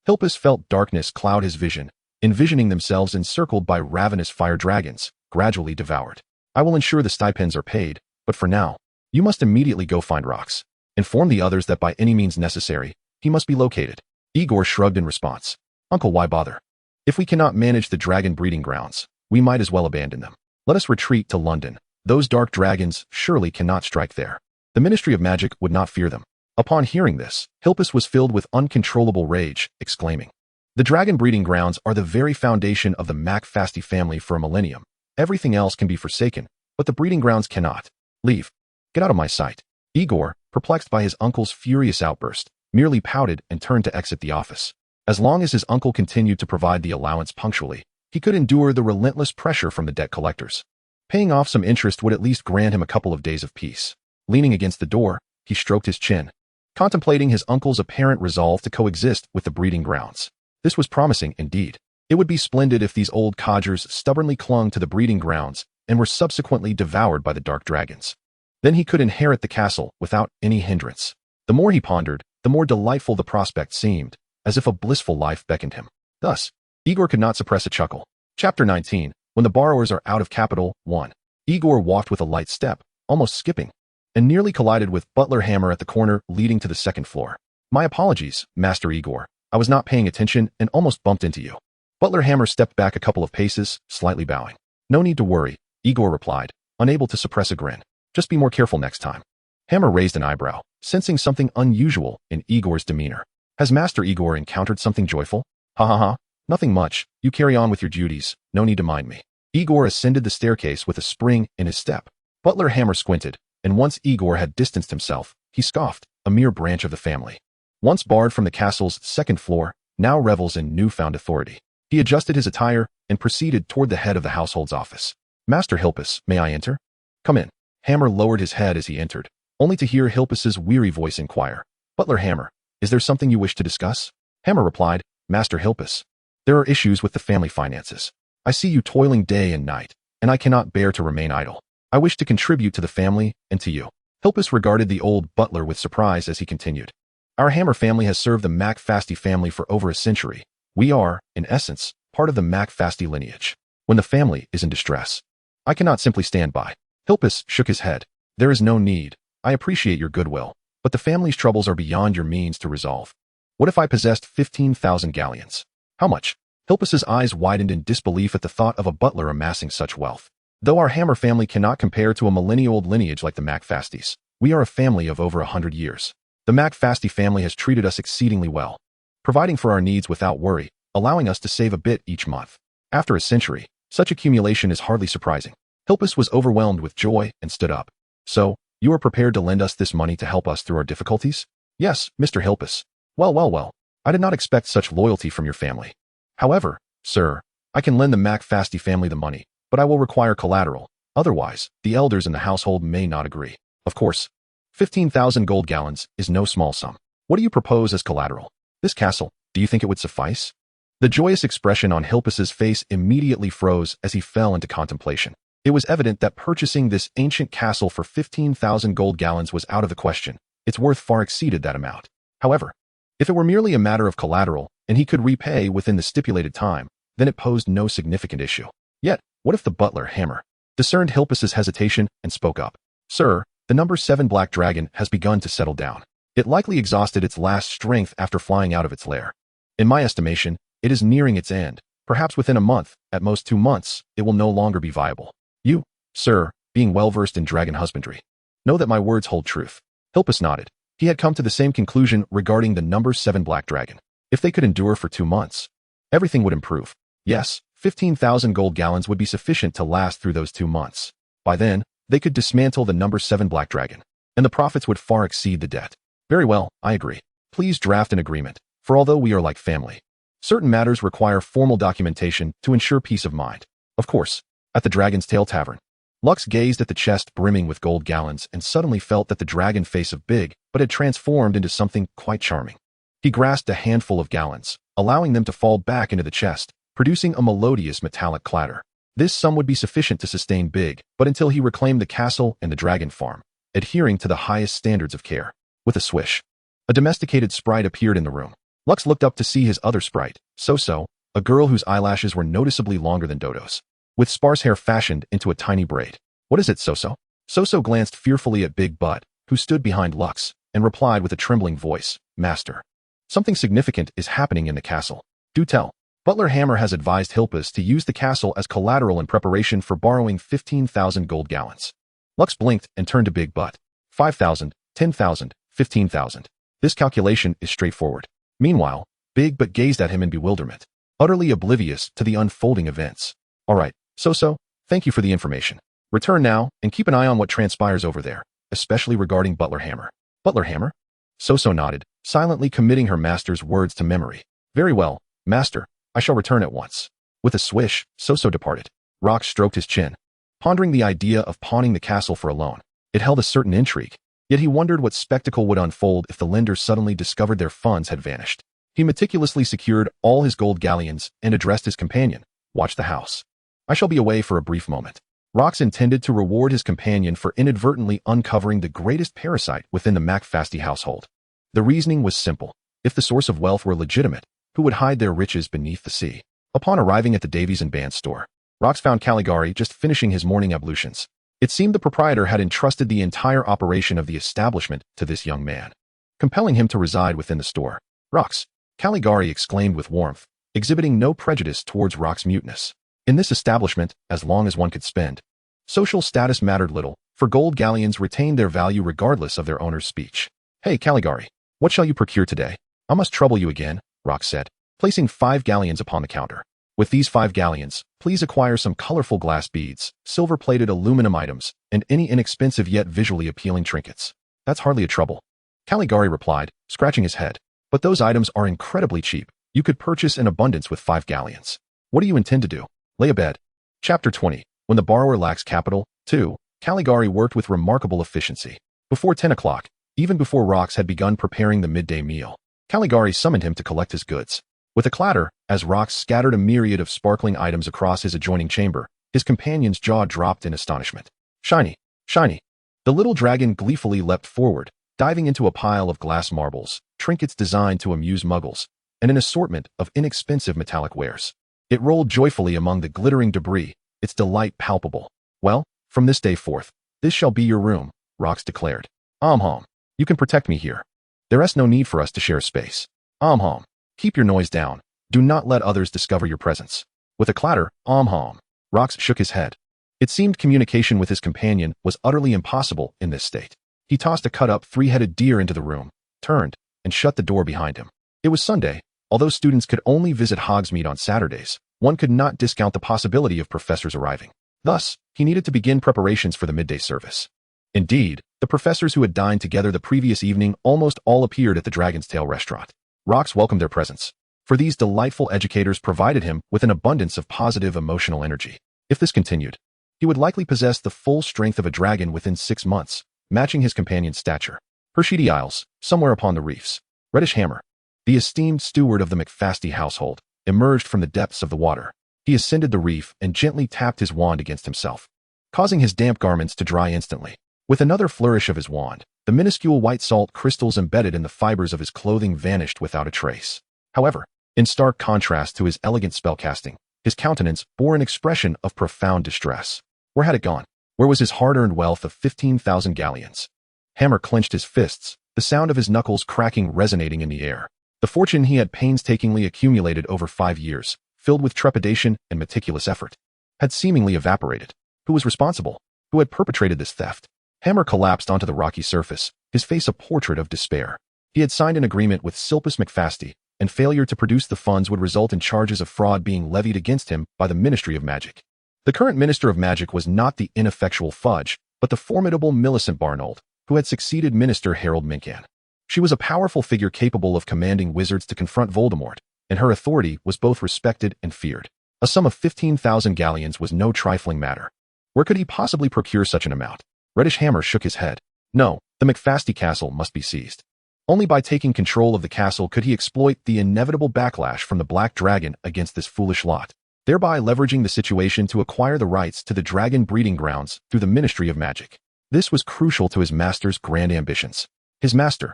Hilpus felt darkness cloud his vision, envisioning themselves encircled by ravenous fire dragons, gradually devoured. I will ensure the stipends are paid, but for now, you must immediately go find rocks. Inform the others that by any means necessary, he must be located. Igor shrugged in response. Uncle, why bother? If we cannot manage the dragon breeding grounds, we might as well abandon them. Let us retreat to London. Those dark dragons surely cannot strike there. The Ministry of Magic would not fear them. Upon hearing this, Hilpus was filled with uncontrollable rage, exclaiming, the dragon breeding grounds are the very foundation of the McFasty family for a millennium. Everything else can be forsaken, but the breeding grounds cannot. Leave. Get out of my sight. Igor, perplexed by his uncle's furious outburst, merely pouted and turned to exit the office. As long as his uncle continued to provide the allowance punctually, he could endure the relentless pressure from the debt collectors. Paying off some interest would at least grant him a couple of days of peace. Leaning against the door, he stroked his chin, contemplating his uncle's apparent resolve to coexist with the breeding grounds. This was promising indeed. It would be splendid if these old codgers stubbornly clung to the breeding grounds and were subsequently devoured by the dark dragons. Then he could inherit the castle without any hindrance. The more he pondered, the more delightful the prospect seemed, as if a blissful life beckoned him. Thus, Igor could not suppress a chuckle. Chapter 19, When the Borrowers Are Out of Capital, 1. Igor walked with a light step, almost skipping, and nearly collided with Butler Hammer at the corner leading to the second floor. My apologies, Master Igor. I was not paying attention and almost bumped into you. Butler Hammer stepped back a couple of paces, slightly bowing. No need to worry, Igor replied, unable to suppress a grin. Just be more careful next time. Hammer raised an eyebrow, sensing something unusual in Igor's demeanor. Has Master Igor encountered something joyful? Ha ha ha, nothing much. You carry on with your duties, no need to mind me. Igor ascended the staircase with a spring in his step. Butler Hammer squinted, and once Igor had distanced himself, he scoffed, a mere branch of the family. Once barred from the castle's second floor, now revels in newfound authority. He adjusted his attire and proceeded toward the head of the household's office. Master Hilpus, may I enter? Come in. Hammer lowered his head as he entered, only to hear Hilpus's weary voice inquire. Butler Hammer, is there something you wish to discuss? Hammer replied, Master Hilpus, there are issues with the family finances. I see you toiling day and night, and I cannot bear to remain idle. I wish to contribute to the family and to you. Hilpus regarded the old butler with surprise as he continued. Our Hammer family has served the McFasty family for over a century. We are, in essence, part of the McFasty lineage. When the family is in distress, I cannot simply stand by. Hilpus shook his head. There is no need. I appreciate your goodwill, but the family's troubles are beyond your means to resolve. What if I possessed 15,000 galleons? How much? Hilpus's eyes widened in disbelief at the thought of a butler amassing such wealth. Though our Hammer family cannot compare to a millennia-old lineage like the McFasties, we are a family of over 100 years. The McFasty family has treated us exceedingly well, providing for our needs without worry, allowing us to save a bit each month. After a century, such accumulation is hardly surprising. Hilpus was overwhelmed with joy and stood up. So, you are prepared to lend us this money to help us through our difficulties? Yes, Mr. Hilpus. Well. I did not expect such loyalty from your family. However, sir, I can lend the McFasty family the money, but I will require collateral. Otherwise, the elders in the household may not agree. Of course, 15,000 gold gallons is no small sum. What do you propose as collateral? This castle, do you think it would suffice? The joyous expression on Hilpus's face immediately froze as he fell into contemplation. It was evident that purchasing this ancient castle for 15,000 gold gallons was out of the question. Its worth far exceeded that amount. However, if it were merely a matter of collateral and he could repay within the stipulated time, then it posed no significant issue. Yet, what if the butler, Hammer, discerned Hilpus's hesitation and spoke up? Sir, the number 7 black dragon has begun to settle down. It likely exhausted its last strength after flying out of its lair. In my estimation, it is nearing its end. Perhaps within a month, at most 2 months, it will no longer be viable. You, sir, being well-versed in dragon husbandry, know that my words hold truth. Hilpus nodded. He had come to the same conclusion regarding the number 7 black dragon. If they could endure for 2 months, everything would improve. Yes, 15,000 gold gallons would be sufficient to last through those 2 months. By then, they could dismantle the number 7 black dragon, and the profits would far exceed the debt. Very well, I agree. Please draft an agreement, for although we are like family, certain matters require formal documentation to ensure peace of mind. Of course, at the Dragon's Tail Tavern, Lux gazed at the chest brimming with gold gallons and suddenly felt that the dragon face of Big but had transformed into something quite charming. He grasped a handful of gallons, allowing them to fall back into the chest, producing a melodious metallic clatter. This sum would be sufficient to sustain Big, but until he reclaimed the castle and the dragon farm, adhering to the highest standards of care. With a swish, a domesticated sprite appeared in the room. Lux looked up to see his other sprite, Soso, a girl whose eyelashes were noticeably longer than Dodo's, with sparse hair fashioned into a tiny braid. What is it, Soso? Soso glanced fearfully at Big Butt, who stood behind Lux, and replied with a trembling voice, Master. Something significant is happening in the castle. Do tell. Butler Hammer has advised Hilpus to use the castle as collateral in preparation for borrowing 15,000 gold gallons. Lux blinked and turned to Big Butt. 5,000, 10,000, 15,000. This calculation is straightforward. Meanwhile, Big Butt gazed at him in bewilderment, utterly oblivious to the unfolding events. All right, Soso, thank you for the information. Return now and keep an eye on what transpires over there, especially regarding Butler Hammer. Butler Hammer? Soso nodded, silently committing her master's words to memory. Very well, master, I shall return at once. With a swish, Soso departed. Rox stroked his chin, pondering the idea of pawning the castle for a loan. It held a certain intrigue, yet he wondered what spectacle would unfold if the lenders suddenly discovered their funds had vanished. He meticulously secured all his gold galleons and addressed his companion, Watch the house. I shall be away for a brief moment. Rox intended to reward his companion for inadvertently uncovering the greatest parasite within the McFasty household. The reasoning was simple. If the source of wealth were legitimate, who would hide their riches beneath the sea? Upon arriving at the Davies and Band store, Rox found Caligari just finishing his morning ablutions. It seemed the proprietor had entrusted the entire operation of the establishment to this young man, compelling him to reside within the store. Rox, Caligari exclaimed with warmth, exhibiting no prejudice towards Rox's muteness. In this establishment, as long as one could spend, social status mattered little, for gold galleons retained their value regardless of their owner's speech. Hey, Caligari, what shall you procure today? I must trouble you again, Rox said, placing 5 galleons upon the counter. With these 5 galleons, please acquire some colorful glass beads, silver-plated aluminum items, and any inexpensive yet visually appealing trinkets. That's hardly a trouble, Caligari replied, scratching his head. But those items are incredibly cheap. You could purchase an abundance with 5 galleons. What do you intend to do? Lay abed. Chapter 20. When the borrower lacks capital, 2. Caligari worked with remarkable efficiency. Before 10 o'clock, even before Rox had begun preparing the midday meal, Caligari summoned him to collect his goods. With a clatter, as Rox scattered a myriad of sparkling items across his adjoining chamber, his companion's jaw dropped in astonishment. Shiny, shiny. The little dragon gleefully leapt forward, diving into a pile of glass marbles, trinkets designed to amuse muggles, and an assortment of inexpensive metallic wares. It rolled joyfully among the glittering debris, its delight palpable. Well, from this day forth, this shall be your room, Rox declared. Hom. You can protect me here. There is no need for us to share space. Hom. Keep your noise down. Do not let others discover your presence. With a clatter, hom. Rox shook his head. It seemed communication with his companion was utterly impossible in this state. He tossed a cut-up 3-headed deer into the room, turned, and shut the door behind him. It was Sunday. Although students could only visit Hogsmeade on Saturdays, one could not discount the possibility of professors arriving. Thus, he needed to begin preparations for the midday service. Indeed, the professors who had dined together the previous evening almost all appeared at the Dragon's Tail restaurant. Rox welcomed their presence, for these delightful educators provided him with an abundance of positive emotional energy. If this continued, he would likely possess the full strength of a dragon within 6 months, matching his companion's stature. Hershey Isles, somewhere upon the reefs. Reddish Hammer, the esteemed steward of the McFasty household, emerged from the depths of the water. He ascended the reef and gently tapped his wand against himself, causing his damp garments to dry instantly. With another flourish of his wand, the minuscule white salt crystals embedded in the fibers of his clothing vanished without a trace. However, in stark contrast to his elegant spellcasting, his countenance bore an expression of profound distress. Where had it gone? Where was his hard-earned wealth of 15,000 galleons? Hammer clenched his fists, the sound of his knuckles cracking resonating in the air. The fortune he had painstakingly accumulated over 5 years, filled with trepidation and meticulous effort, had seemingly evaporated. Who was responsible? Who had perpetrated this theft? Hammer collapsed onto the rocky surface, his face a portrait of despair. He had signed an agreement with Silpus McFasty, and failure to produce the funds would result in charges of fraud being levied against him by the Ministry of Magic. The current Minister of Magic was not the ineffectual Fudge, but the formidable Millicent Barnold, who had succeeded Minister Harold Mincan. She was a powerful figure capable of commanding wizards to confront Voldemort, and her authority was both respected and feared. A sum of 15,000 galleons was no trifling matter. Where could he possibly procure such an amount? Reddish Hammer shook his head. No, the McFasty castle must be seized. Only by taking control of the castle could he exploit the inevitable backlash from the Black Dragon against this foolish lot, thereby leveraging the situation to acquire the rights to the dragon breeding grounds through the Ministry of Magic. This was crucial to his master's grand ambitions. His master.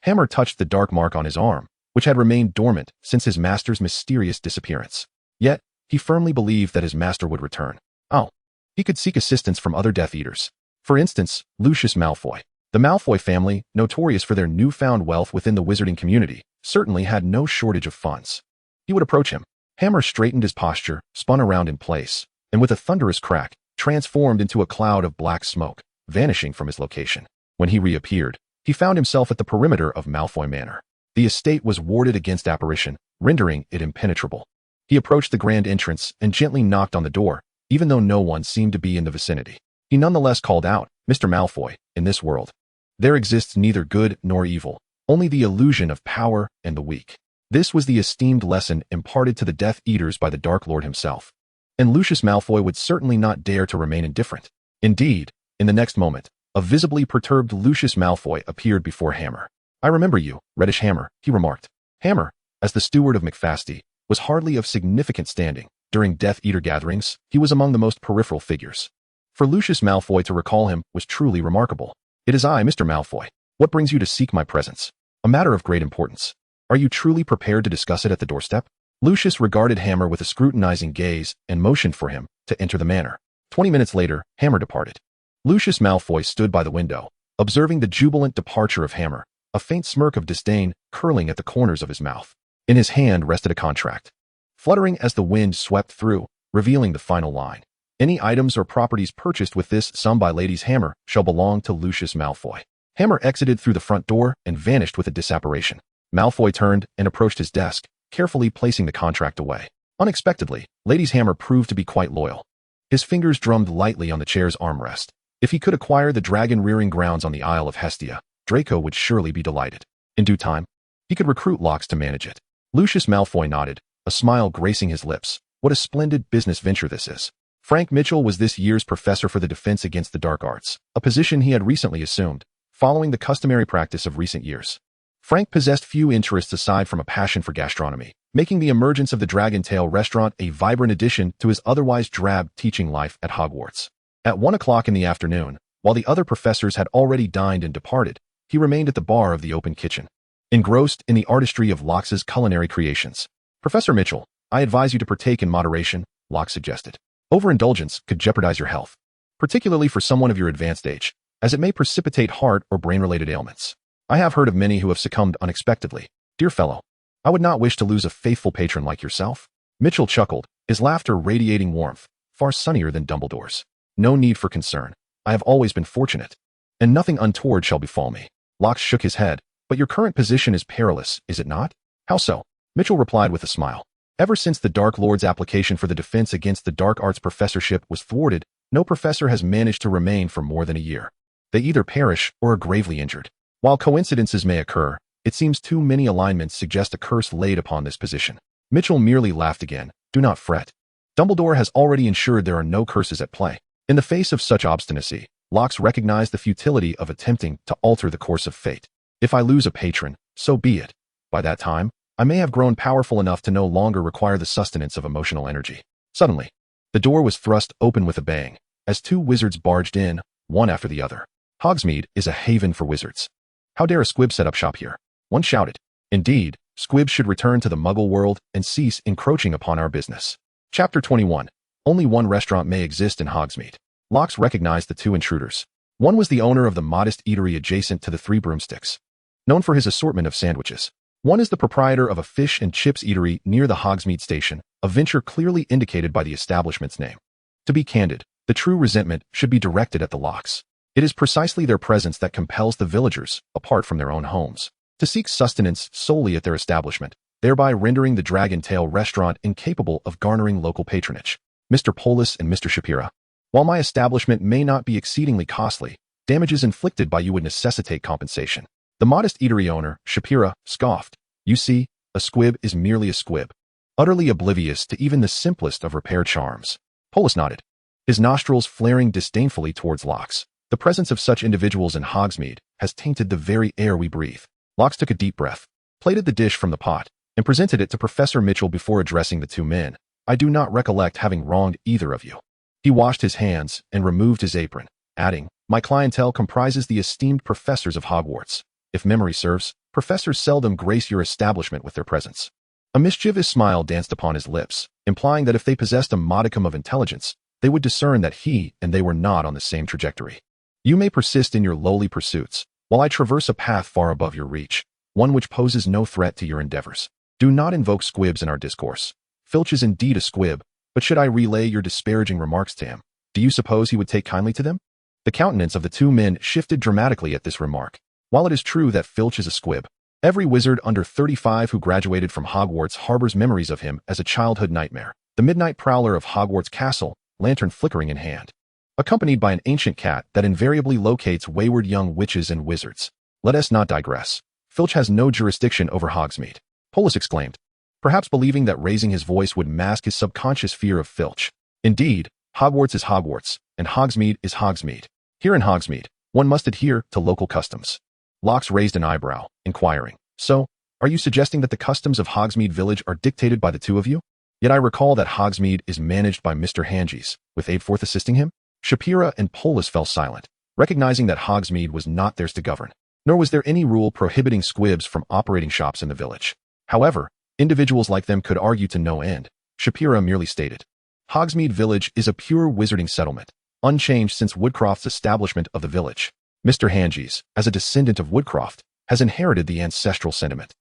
Hammer touched the dark mark on his arm, which had remained dormant since his master's mysterious disappearance. Yet, he firmly believed that his master would return. Oh, he could seek assistance from other Death Eaters. For instance, Lucius Malfoy. The Malfoy family, notorious for their newfound wealth within the wizarding community, certainly had no shortage of funds. He would approach him. Hammer straightened his posture, spun around in place, and with a thunderous crack, transformed into a cloud of black smoke, vanishing from his location. When he reappeared, he found himself at the perimeter of Malfoy Manor. The estate was warded against apparition, rendering it impenetrable. He approached the grand entrance and gently knocked on the door, even though no one seemed to be in the vicinity. He nonetheless called out, "Mr. Malfoy, in this world, there exists neither good nor evil, only the illusion of power and the weak." This was the esteemed lesson imparted to the Death Eaters by the Dark Lord himself. And Lucius Malfoy would certainly not dare to remain indifferent. Indeed, in the next moment, a visibly perturbed Lucius Malfoy appeared before Hammer. "I remember you, Reddish Hammer," he remarked. Hammer, as the steward of McFasty, was hardly of significant standing. During Death Eater gatherings, he was among the most peripheral figures. For Lucius Malfoy to recall him was truly remarkable. "It is I, Mr. Malfoy. What brings you to seek my presence?" "A matter of great importance. Are you truly prepared to discuss it at the doorstep?" Lucius regarded Hammer with a scrutinizing gaze and motioned for him to enter the manor. 20 minutes later, Hammer departed. Lucius Malfoy stood by the window, observing the jubilant departure of Hammer, a faint smirk of disdain curling at the corners of his mouth. In his hand rested a contract, fluttering as the wind swept through, revealing the final line. "Any items or properties purchased with this sum by Ladies Hammer shall belong to Lucius Malfoy." Hammer exited through the front door and vanished with a disapparition. Malfoy turned and approached his desk, carefully placing the contract away. Unexpectedly, Ladies Hammer proved to be quite loyal. His fingers drummed lightly on the chair's armrest. If he could acquire the dragon-rearing grounds on the Isle of Hestia, Draco would surely be delighted. In due time, he could recruit Locks to manage it. Lucius Malfoy nodded, a smile gracing his lips. What a splendid business venture this is. Frank Mitchell was this year's professor for the defense against the dark arts, a position he had recently assumed, following the customary practice of recent years. Frank possessed few interests aside from a passion for gastronomy, making the emergence of the Dragon Tail restaurant a vibrant addition to his otherwise drab teaching life at Hogwarts. At 1 o'clock in the afternoon, while the other professors had already dined and departed, he remained at the bar of the open kitchen, engrossed in the artistry of Locke's culinary creations. "Professor Mitchell, I advise you to partake in moderation," Locke suggested. "Overindulgence could jeopardize your health, particularly for someone of your advanced age, as it may precipitate heart or brain-related ailments. I have heard of many who have succumbed unexpectedly. Dear fellow, I would not wish to lose a faithful patron like yourself." Mitchell chuckled, his laughter radiating warmth, far sunnier than Dumbledore's. "No need for concern. I have always been fortunate, and nothing untoward shall befall me." Locke shook his head. "But your current position is perilous, is it not?" "How so?" Mitchell replied with a smile. "Ever since the Dark Lord's application for the defense against the dark arts professorship was thwarted, no professor has managed to remain for more than a year. They either perish or are gravely injured. While coincidences may occur, it seems too many alignments suggest a curse laid upon this position." Mitchell merely laughed again. "Do not fret. Dumbledore has already ensured there are no curses at play." In the face of such obstinacy, Locke recognized the futility of attempting to alter the course of fate. "If I lose a patron, so be it. By that time, I may have grown powerful enough to no longer require the sustenance of emotional energy." Suddenly, the door was thrust open with a bang, as two wizards barged in, one after the other. "Hogsmeade is a haven for wizards. How dare a squib set up shop here?" one shouted. "Indeed, squibs should return to the Muggle world and cease encroaching upon our business." Chapter 21. Only one restaurant may exist in Hogsmeade. Locke recognized the two intruders. One was the owner of the modest eatery adjacent to the Three Broomsticks, known for his assortment of sandwiches. One is the proprietor of a fish and chips eatery near the Hogsmeade station, a venture clearly indicated by the establishment's name. To be candid, the true resentment should be directed at the Locks. It is precisely their presence that compels the villagers, apart from their own homes, to seek sustenance solely at their establishment, thereby rendering the Dragon Tail restaurant incapable of garnering local patronage. Mr. Polis and Mr. Shapira, while my establishment may not be exceedingly costly, damages inflicted by you would necessitate compensation. The modest eatery owner, Shapira, scoffed. You see, a squib is merely a squib, utterly oblivious to even the simplest of repair charms. Polis nodded, his nostrils flaring disdainfully towards Locks. The presence of such individuals in Hogsmeade has tainted the very air we breathe. Locks took a deep breath, plated the dish from the pot, and presented it to Professor Mitchell before addressing the two men. I do not recollect having wronged either of you. He washed his hands and removed his apron, adding, my clientele comprises the esteemed professors of Hogwarts. If memory serves, professors seldom grace your establishment with their presence. A mischievous smile danced upon his lips, implying that if they possessed a modicum of intelligence, they would discern that he and they were not on the same trajectory. You may persist in your lowly pursuits, while I traverse a path far above your reach, one which poses no threat to your endeavors. Do not invoke squibs in our discourse. Filch is indeed a squib, but should I relay your disparaging remarks to him, do you suppose he would take kindly to them? The countenance of the two men shifted dramatically at this remark. While it is true that Filch is a squib, every wizard under 35 who graduated from Hogwarts harbors memories of him as a childhood nightmare. The midnight prowler of Hogwarts Castle, lantern flickering in hand, accompanied by an ancient cat that invariably locates wayward young witches and wizards. Let us not digress. Filch has no jurisdiction over Hogsmeade, Polis exclaimed, perhaps believing that raising his voice would mask his subconscious fear of Filch. Indeed, Hogwarts is Hogwarts, and Hogsmeade is Hogsmeade. Here in Hogsmeade, one must adhere to local customs. Locks raised an eyebrow, inquiring, so, are you suggesting that the customs of Hogsmeade Village are dictated by the two of you? Yet I recall that Hogsmeade is managed by Mr. Hanges, with Abeforth assisting him? Shapira and Polis fell silent, recognizing that Hogsmeade was not theirs to govern, nor was there any rule prohibiting squibs from operating shops in the village. However, individuals like them could argue to no end. Shapira merely stated, Hogsmeade Village is a pure wizarding settlement, unchanged since Woodcroft's establishment of the village. Mr. Hanges, as a descendant of Woodcroft, has inherited the ancestral sentiment,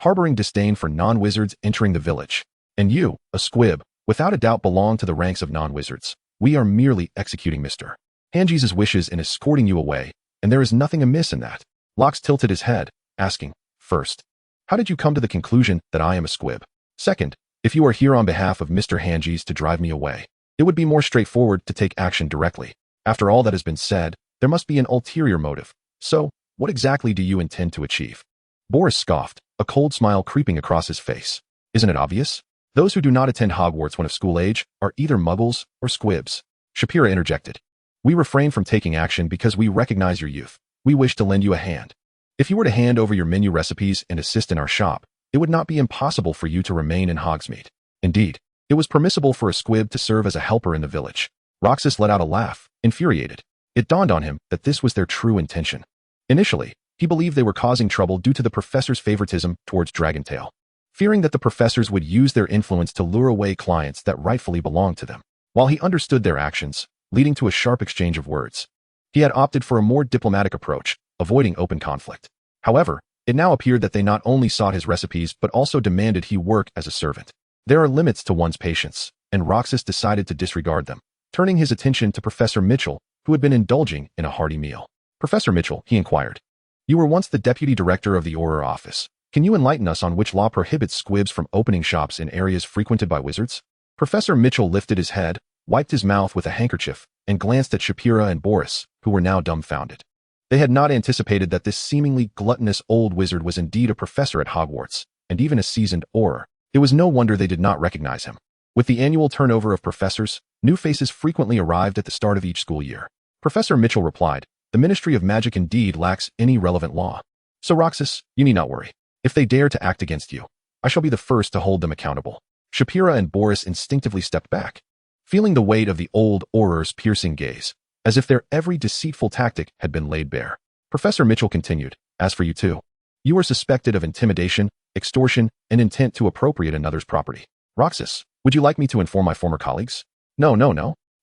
harboring disdain for non-wizards entering the village. And you, a squib, without a doubt belong to the ranks of non-wizards. We are merely executing Mr. Hanges' wishes in escorting you away, and there is nothing amiss in that. Locks tilted his head, asking, first, how did you come to the conclusion that I am a squib? Second, if you are here on behalf of Mr. Hanges to drive me away, it would be more straightforward to take action directly. After all that has been said, there must be an ulterior motive. So, what exactly do you intend to achieve? Boris scoffed, a cold smile creeping across his face. Isn't it obvious? Those who do not attend Hogwarts when of school age are either muggles or squibs. Shapira interjected. We refrain from taking action because we recognize your youth. We wish to lend you a hand. If you were to hand over your menu recipes and assist in our shop, it would not be impossible for you to remain in Hogsmeade. Indeed, it was permissible for a squib to serve as a helper in the village. Roxas let out a laugh, infuriated. It dawned on him that this was their true intention. Initially, he believed they were causing trouble due to the professor's favoritism towards Dragontail, fearing that the professors would use their influence to lure away clients that rightfully belonged to them. While he understood their actions, leading to a sharp exchange of words, he had opted for a more diplomatic approach, avoiding open conflict. However, it now appeared that they not only sought his recipes but also demanded he work as a servant. There are limits to one's patience, and Roxas decided to disregard them, turning his attention to Professor Mitchell, who had been indulging in a hearty meal. Professor Mitchell, he inquired, you were once the deputy director of the Auror office. Can you enlighten us on which law prohibits squibs from opening shops in areas frequented by wizards? Professor Mitchell lifted his head, wiped his mouth with a handkerchief, and glanced at Shapira and Boris, who were now dumbfounded. They had not anticipated that this seemingly gluttonous old wizard was indeed a professor at Hogwarts, and even a seasoned Auror. It was no wonder they did not recognize him. With the annual turnover of professors, new faces frequently arrived at the start of each school year. Professor Mitchell replied, the Ministry of Magic indeed lacks any relevant law. So Roxas, you need not worry. If they dare to act against you, I shall be the first to hold them accountable. Shapira and Boris instinctively stepped back, feeling the weight of the old Auror's piercing gaze, as if their every deceitful tactic had been laid bare. Professor Mitchell continued, as for you two, you are suspected of intimidation, extortion, and intent to appropriate another's property. Roxas, would you like me to inform my former colleagues? No.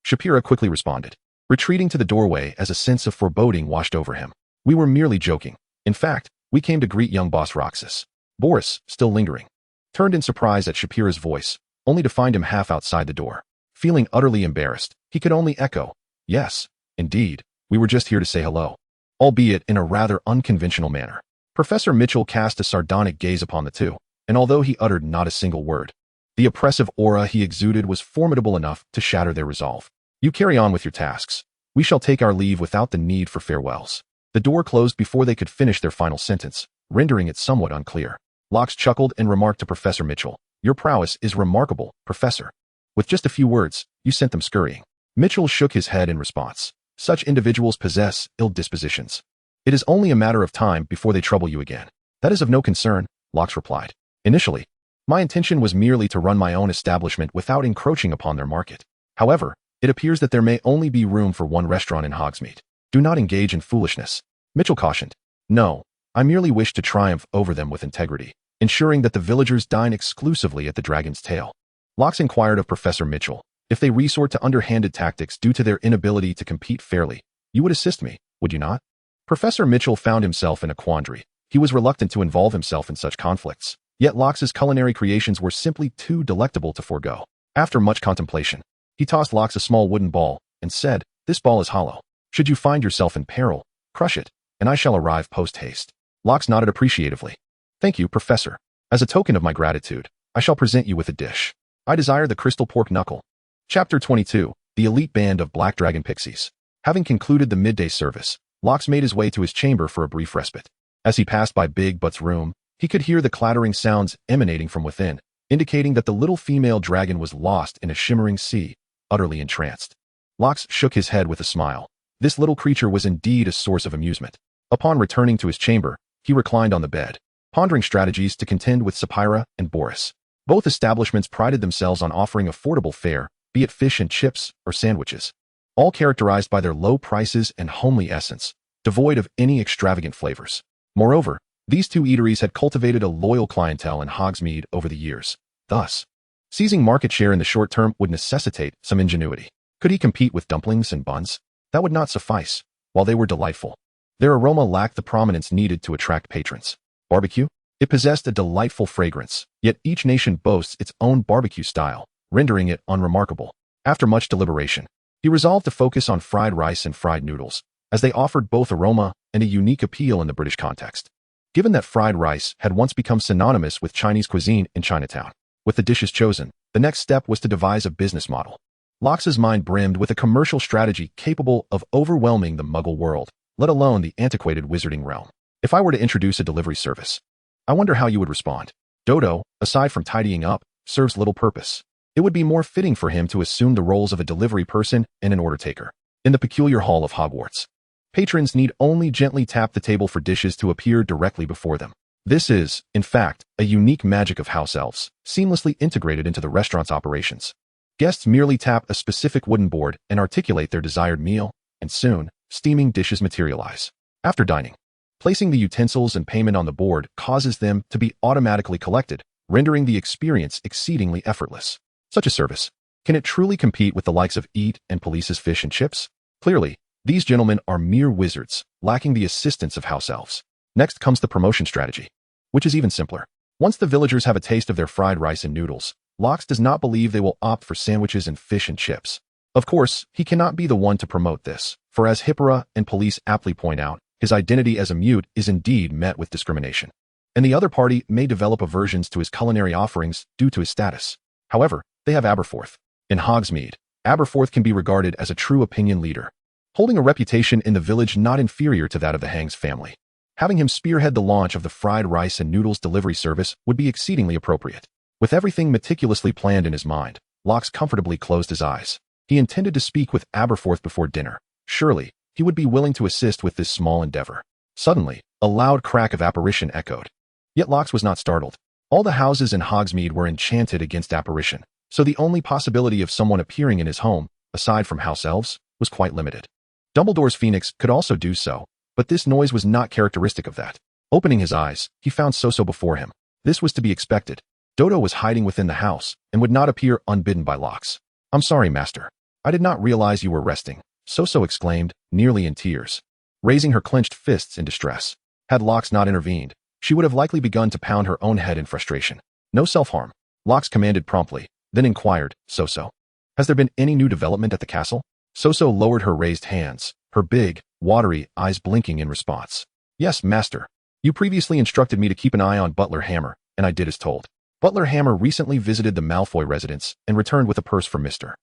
Shapira quickly responded, retreating to the doorway as a sense of foreboding washed over him. We were merely joking. In fact, we came to greet young boss Roxas. Boris, still lingering, turned in surprise at Shapira's voice, only to find him half outside the door. Feeling utterly embarrassed, he could only echo, "Yes, indeed, we were just here to say hello," albeit in a rather unconventional manner. Professor Mitchell cast a sardonic gaze upon the two, and although he uttered not a single word, the oppressive aura he exuded was formidable enough to shatter their resolve. "You carry on with your tasks. We shall take our leave without the need for farewells." The door closed before they could finish their final sentence, rendering it somewhat unclear. Locks chuckled and remarked to Professor Mitchell, "Your prowess is remarkable, Professor." With just a few words, you sent them scurrying. Mitchell shook his head in response. "Such individuals possess ill dispositions. It is only a matter of time before they trouble you again." "That is of no concern," Locks replied. "Initially, my intention was merely to run my own establishment without encroaching upon their market. However, it appears that there may only be room for one restaurant in Hogsmeade. Do not engage in foolishness," Mitchell cautioned. "No, I merely wish to triumph over them with integrity, ensuring that the villagers dine exclusively at the Dragon's Tail." Locks inquired of Professor Mitchell, "If they resort to underhanded tactics due to their inability to compete fairly, you would assist me, would you not?" Professor Mitchell found himself in a quandary. He was reluctant to involve himself in such conflicts, yet Locks's culinary creations were simply too delectable to forego. After much contemplation, he tossed Locks a small wooden ball and said, "This ball is hollow. Should you find yourself in peril, crush it, and I shall arrive post-haste." Locks nodded appreciatively. "Thank you, Professor. As a token of my gratitude, I shall present you with a dish. I desire the crystal pork knuckle." Chapter 22, The Elite Band of Black Dragon Pixies. Having concluded the midday service, Locks made his way to his chamber for a brief respite. As he passed by Big Butt's room, he could hear the clattering sounds emanating from within, indicating that the little female dragon was lost in a shimmering sea, utterly entranced. Locks shook his head with a smile. This little creature was indeed a source of amusement. Upon returning to his chamber, he reclined on the bed, pondering strategies to contend with Shapira and Boris. Both establishments prided themselves on offering affordable fare, be it fish and chips or sandwiches, all characterized by their low prices and homely essence, devoid of any extravagant flavors. Moreover, these two eateries had cultivated a loyal clientele in Hogsmeade over the years. Thus, seizing market share in the short term would necessitate some ingenuity. Could he compete with dumplings and buns? That would not suffice. While they were delightful, their aroma lacked the prominence needed to attract patrons. Barbecue? It possessed a delightful fragrance, yet each nation boasts its own barbecue style, rendering it unremarkable. After much deliberation, he resolved to focus on fried rice and fried noodles, as they offered both aroma and a unique appeal in the British context. Given that fried rice had once become synonymous with Chinese cuisine in Chinatown, with the dishes chosen, the next step was to devise a business model. Locks's mind brimmed with a commercial strategy capable of overwhelming the Muggle world, let alone the antiquated wizarding realm. "If I were to introduce a delivery service, I wonder how you would respond." Dodo, aside from tidying up, serves little purpose. It would be more fitting for him to assume the roles of a delivery person and an order taker. In the peculiar hall of Hogwarts, patrons need only gently tap the table for dishes to appear directly before them. This is, in fact, a unique magic of house elves, seamlessly integrated into the restaurant's operations. Guests merely tap a specific wooden board and articulate their desired meal, and soon, steaming dishes materialize. After dining, placing the utensils and payment on the board causes them to be automatically collected, rendering the experience exceedingly effortless. Such a service, can it truly compete with the likes of Eat and Police's fish and chips? Clearly, these gentlemen are mere wizards, lacking the assistance of house elves. Next comes the promotion strategy, which is even simpler. Once the villagers have a taste of their fried rice and noodles, Locks does not believe they will opt for sandwiches and fish and chips. Of course, he cannot be the one to promote this, for as Hippora and Police aptly point out, his identity as a mute is indeed met with discrimination, and the other party may develop aversions to his culinary offerings due to his status. However, they have Aberforth. In Hogsmeade, Aberforth can be regarded as a true opinion leader, holding a reputation in the village not inferior to that of the Hangs family. Having him spearhead the launch of the fried rice and noodles delivery service would be exceedingly appropriate. With everything meticulously planned in his mind, Locks comfortably closed his eyes. He intended to speak with Aberforth before dinner. Surely, he would be willing to assist with this small endeavor. Suddenly, a loud crack of apparition echoed. Yet Locks was not startled. All the houses in Hogsmeade were enchanted against apparition, so the only possibility of someone appearing in his home, aside from house elves, was quite limited. Dumbledore's phoenix could also do so, but this noise was not characteristic of that. Opening his eyes, he found Soso before him. This was to be expected. Dodo was hiding within the house and would not appear unbidden by Locks. "I'm sorry, master. I did not realize you were resting," Soso exclaimed, nearly in tears, raising her clenched fists in distress. Had Locks not intervened, she would have likely begun to pound her own head in frustration. No self-harm, Locks commanded promptly, then inquired, So-So. Has there been any new development at the castle? So-So lowered her raised hands, her big, watery eyes blinking in response. Yes, master. You previously instructed me to keep an eye on Butler Hammer, and I did as told. Butler Hammer recently visited the Malfoy residence and returned with a purse for Mr.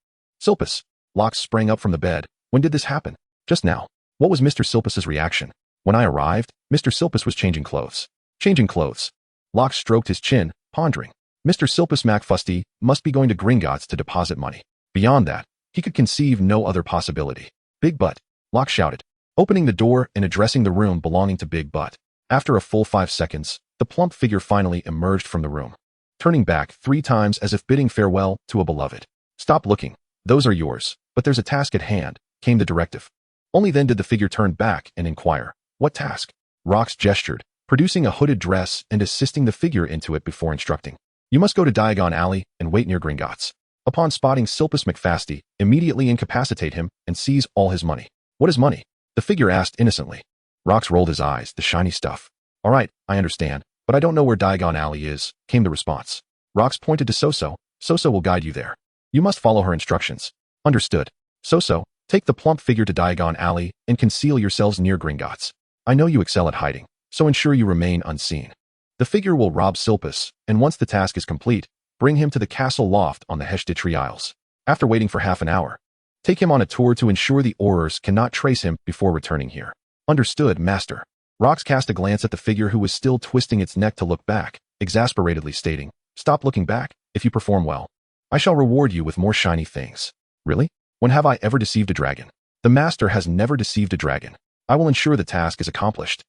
Silpus. Locks sprang up from the bed. When did this happen? Just now. What was Mr. Silpus's reaction? When I arrived, Mr. Silpus was changing clothes. Changing clothes. Locks stroked his chin, pondering. Mr. Silpus McFasty must be going to Gringotts to deposit money. Beyond that, he could conceive no other possibility. Big Butt. Locks shouted, opening the door and addressing the room belonging to Big Butt. After a full 5 seconds, the plump figure finally emerged from the room, turning back 3 times as if bidding farewell to a beloved. Stop looking. Those are yours, but there's a task at hand, came the directive. Only then did the figure turn back and inquire, what task? Rox gestured, producing a hooded dress and assisting the figure into it before instructing. You must go to Diagon Alley and wait near Gringotts. Upon spotting Silpus McFasty, immediately incapacitate him and seize all his money. What is money? The figure asked innocently. Rox rolled his eyes, the shiny stuff. All right, I understand, but I don't know where Diagon Alley is, came the response. Rox pointed to So-So. So-So will guide you there. You must follow her instructions. Understood. So-So, take the plump figure to Diagon Alley and conceal yourselves near Gringotts. I know you excel at hiding, so ensure you remain unseen. The figure will rob Silpus, and once the task is complete, bring him to the castle loft on the Heshditry Isles. After waiting for half an hour, take him on a tour to ensure the Aurors cannot trace him before returning here. Understood, master. Rox cast a glance at the figure who was still twisting its neck to look back, exasperatedly stating, Stop looking back. If you perform well, I shall reward you with more shiny things. Really? When have I ever deceived a dragon? The master has never deceived a dragon. I will ensure the task is accomplished.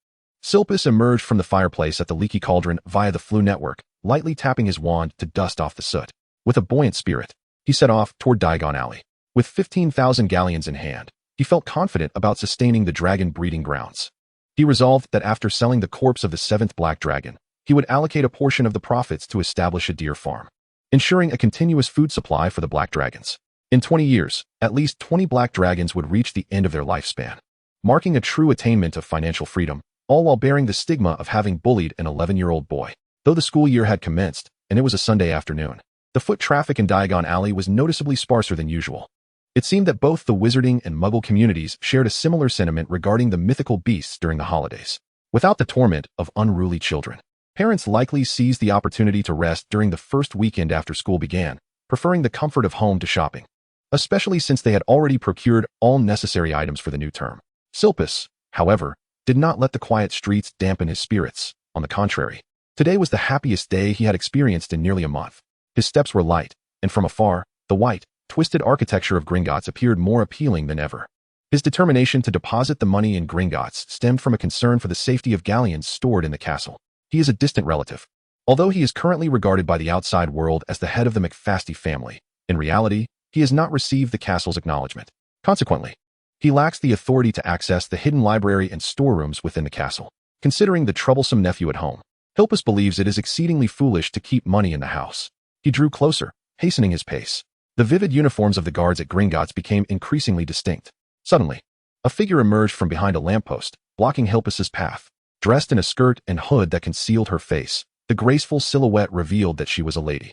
Silpus emerged from the fireplace at the leaky cauldron via the flue network, lightly tapping his wand to dust off the soot. With a buoyant spirit, he set off toward Diagon Alley. With 15,000 galleons in hand, he felt confident about sustaining the dragon breeding grounds. He resolved that after selling the corpse of the 7th black dragon, he would allocate a portion of the profits to establish a deer farm, ensuring a continuous food supply for the black dragons. In 20 years, at least 20 black dragons would reach the end of their lifespan, marking a true attainment of financial freedom, all while bearing the stigma of having bullied an 11-year-old boy. Though the school year had commenced, and it was a Sunday afternoon, the foot traffic in Diagon Alley was noticeably sparser than usual. It seemed that both the Wizarding and Muggle communities shared a similar sentiment regarding the mythical beasts during the holidays. Without the torment of unruly children, parents likely seized the opportunity to rest during the first weekend after school began, preferring the comfort of home to shopping, especially since they had already procured all necessary items for the new term. Silpus, however, did not let the quiet streets dampen his spirits. On the contrary, today was the happiest day he had experienced in nearly a month. His steps were light, and from afar, the white, twisted architecture of Gringotts appeared more appealing than ever. His determination to deposit the money in Gringotts stemmed from a concern for the safety of galleons stored in the castle. He is a distant relative. Although he is currently regarded by the outside world as the head of the McFasty family, in reality, he has not received the castle's acknowledgement. Consequently, he lacks the authority to access the hidden library and storerooms within the castle. Considering the troublesome nephew at home, Hilpus believes it is exceedingly foolish to keep money in the house. He drew closer, hastening his pace. The vivid uniforms of the guards at Gringotts became increasingly distinct. Suddenly, a figure emerged from behind a lamppost, blocking Hilpus's path. Dressed in a skirt and hood that concealed her face, the graceful silhouette revealed that she was a lady.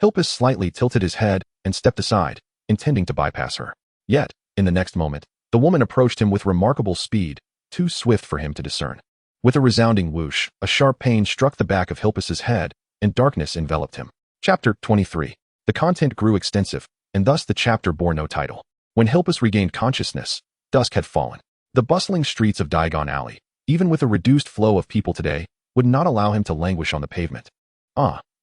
Hilpus slightly tilted his head and stepped aside, intending to bypass her. Yet, in the next moment, the woman approached him with remarkable speed, too swift for him to discern. With a resounding whoosh, a sharp pain struck the back of Hilpus's head, and darkness enveloped him. Chapter 23. The content grew extensive, and thus the chapter bore no title. When Hilpus regained consciousness, dusk had fallen. The bustling streets of Diagon Alley, even with a reduced flow of people today, would not allow him to languish on the pavement.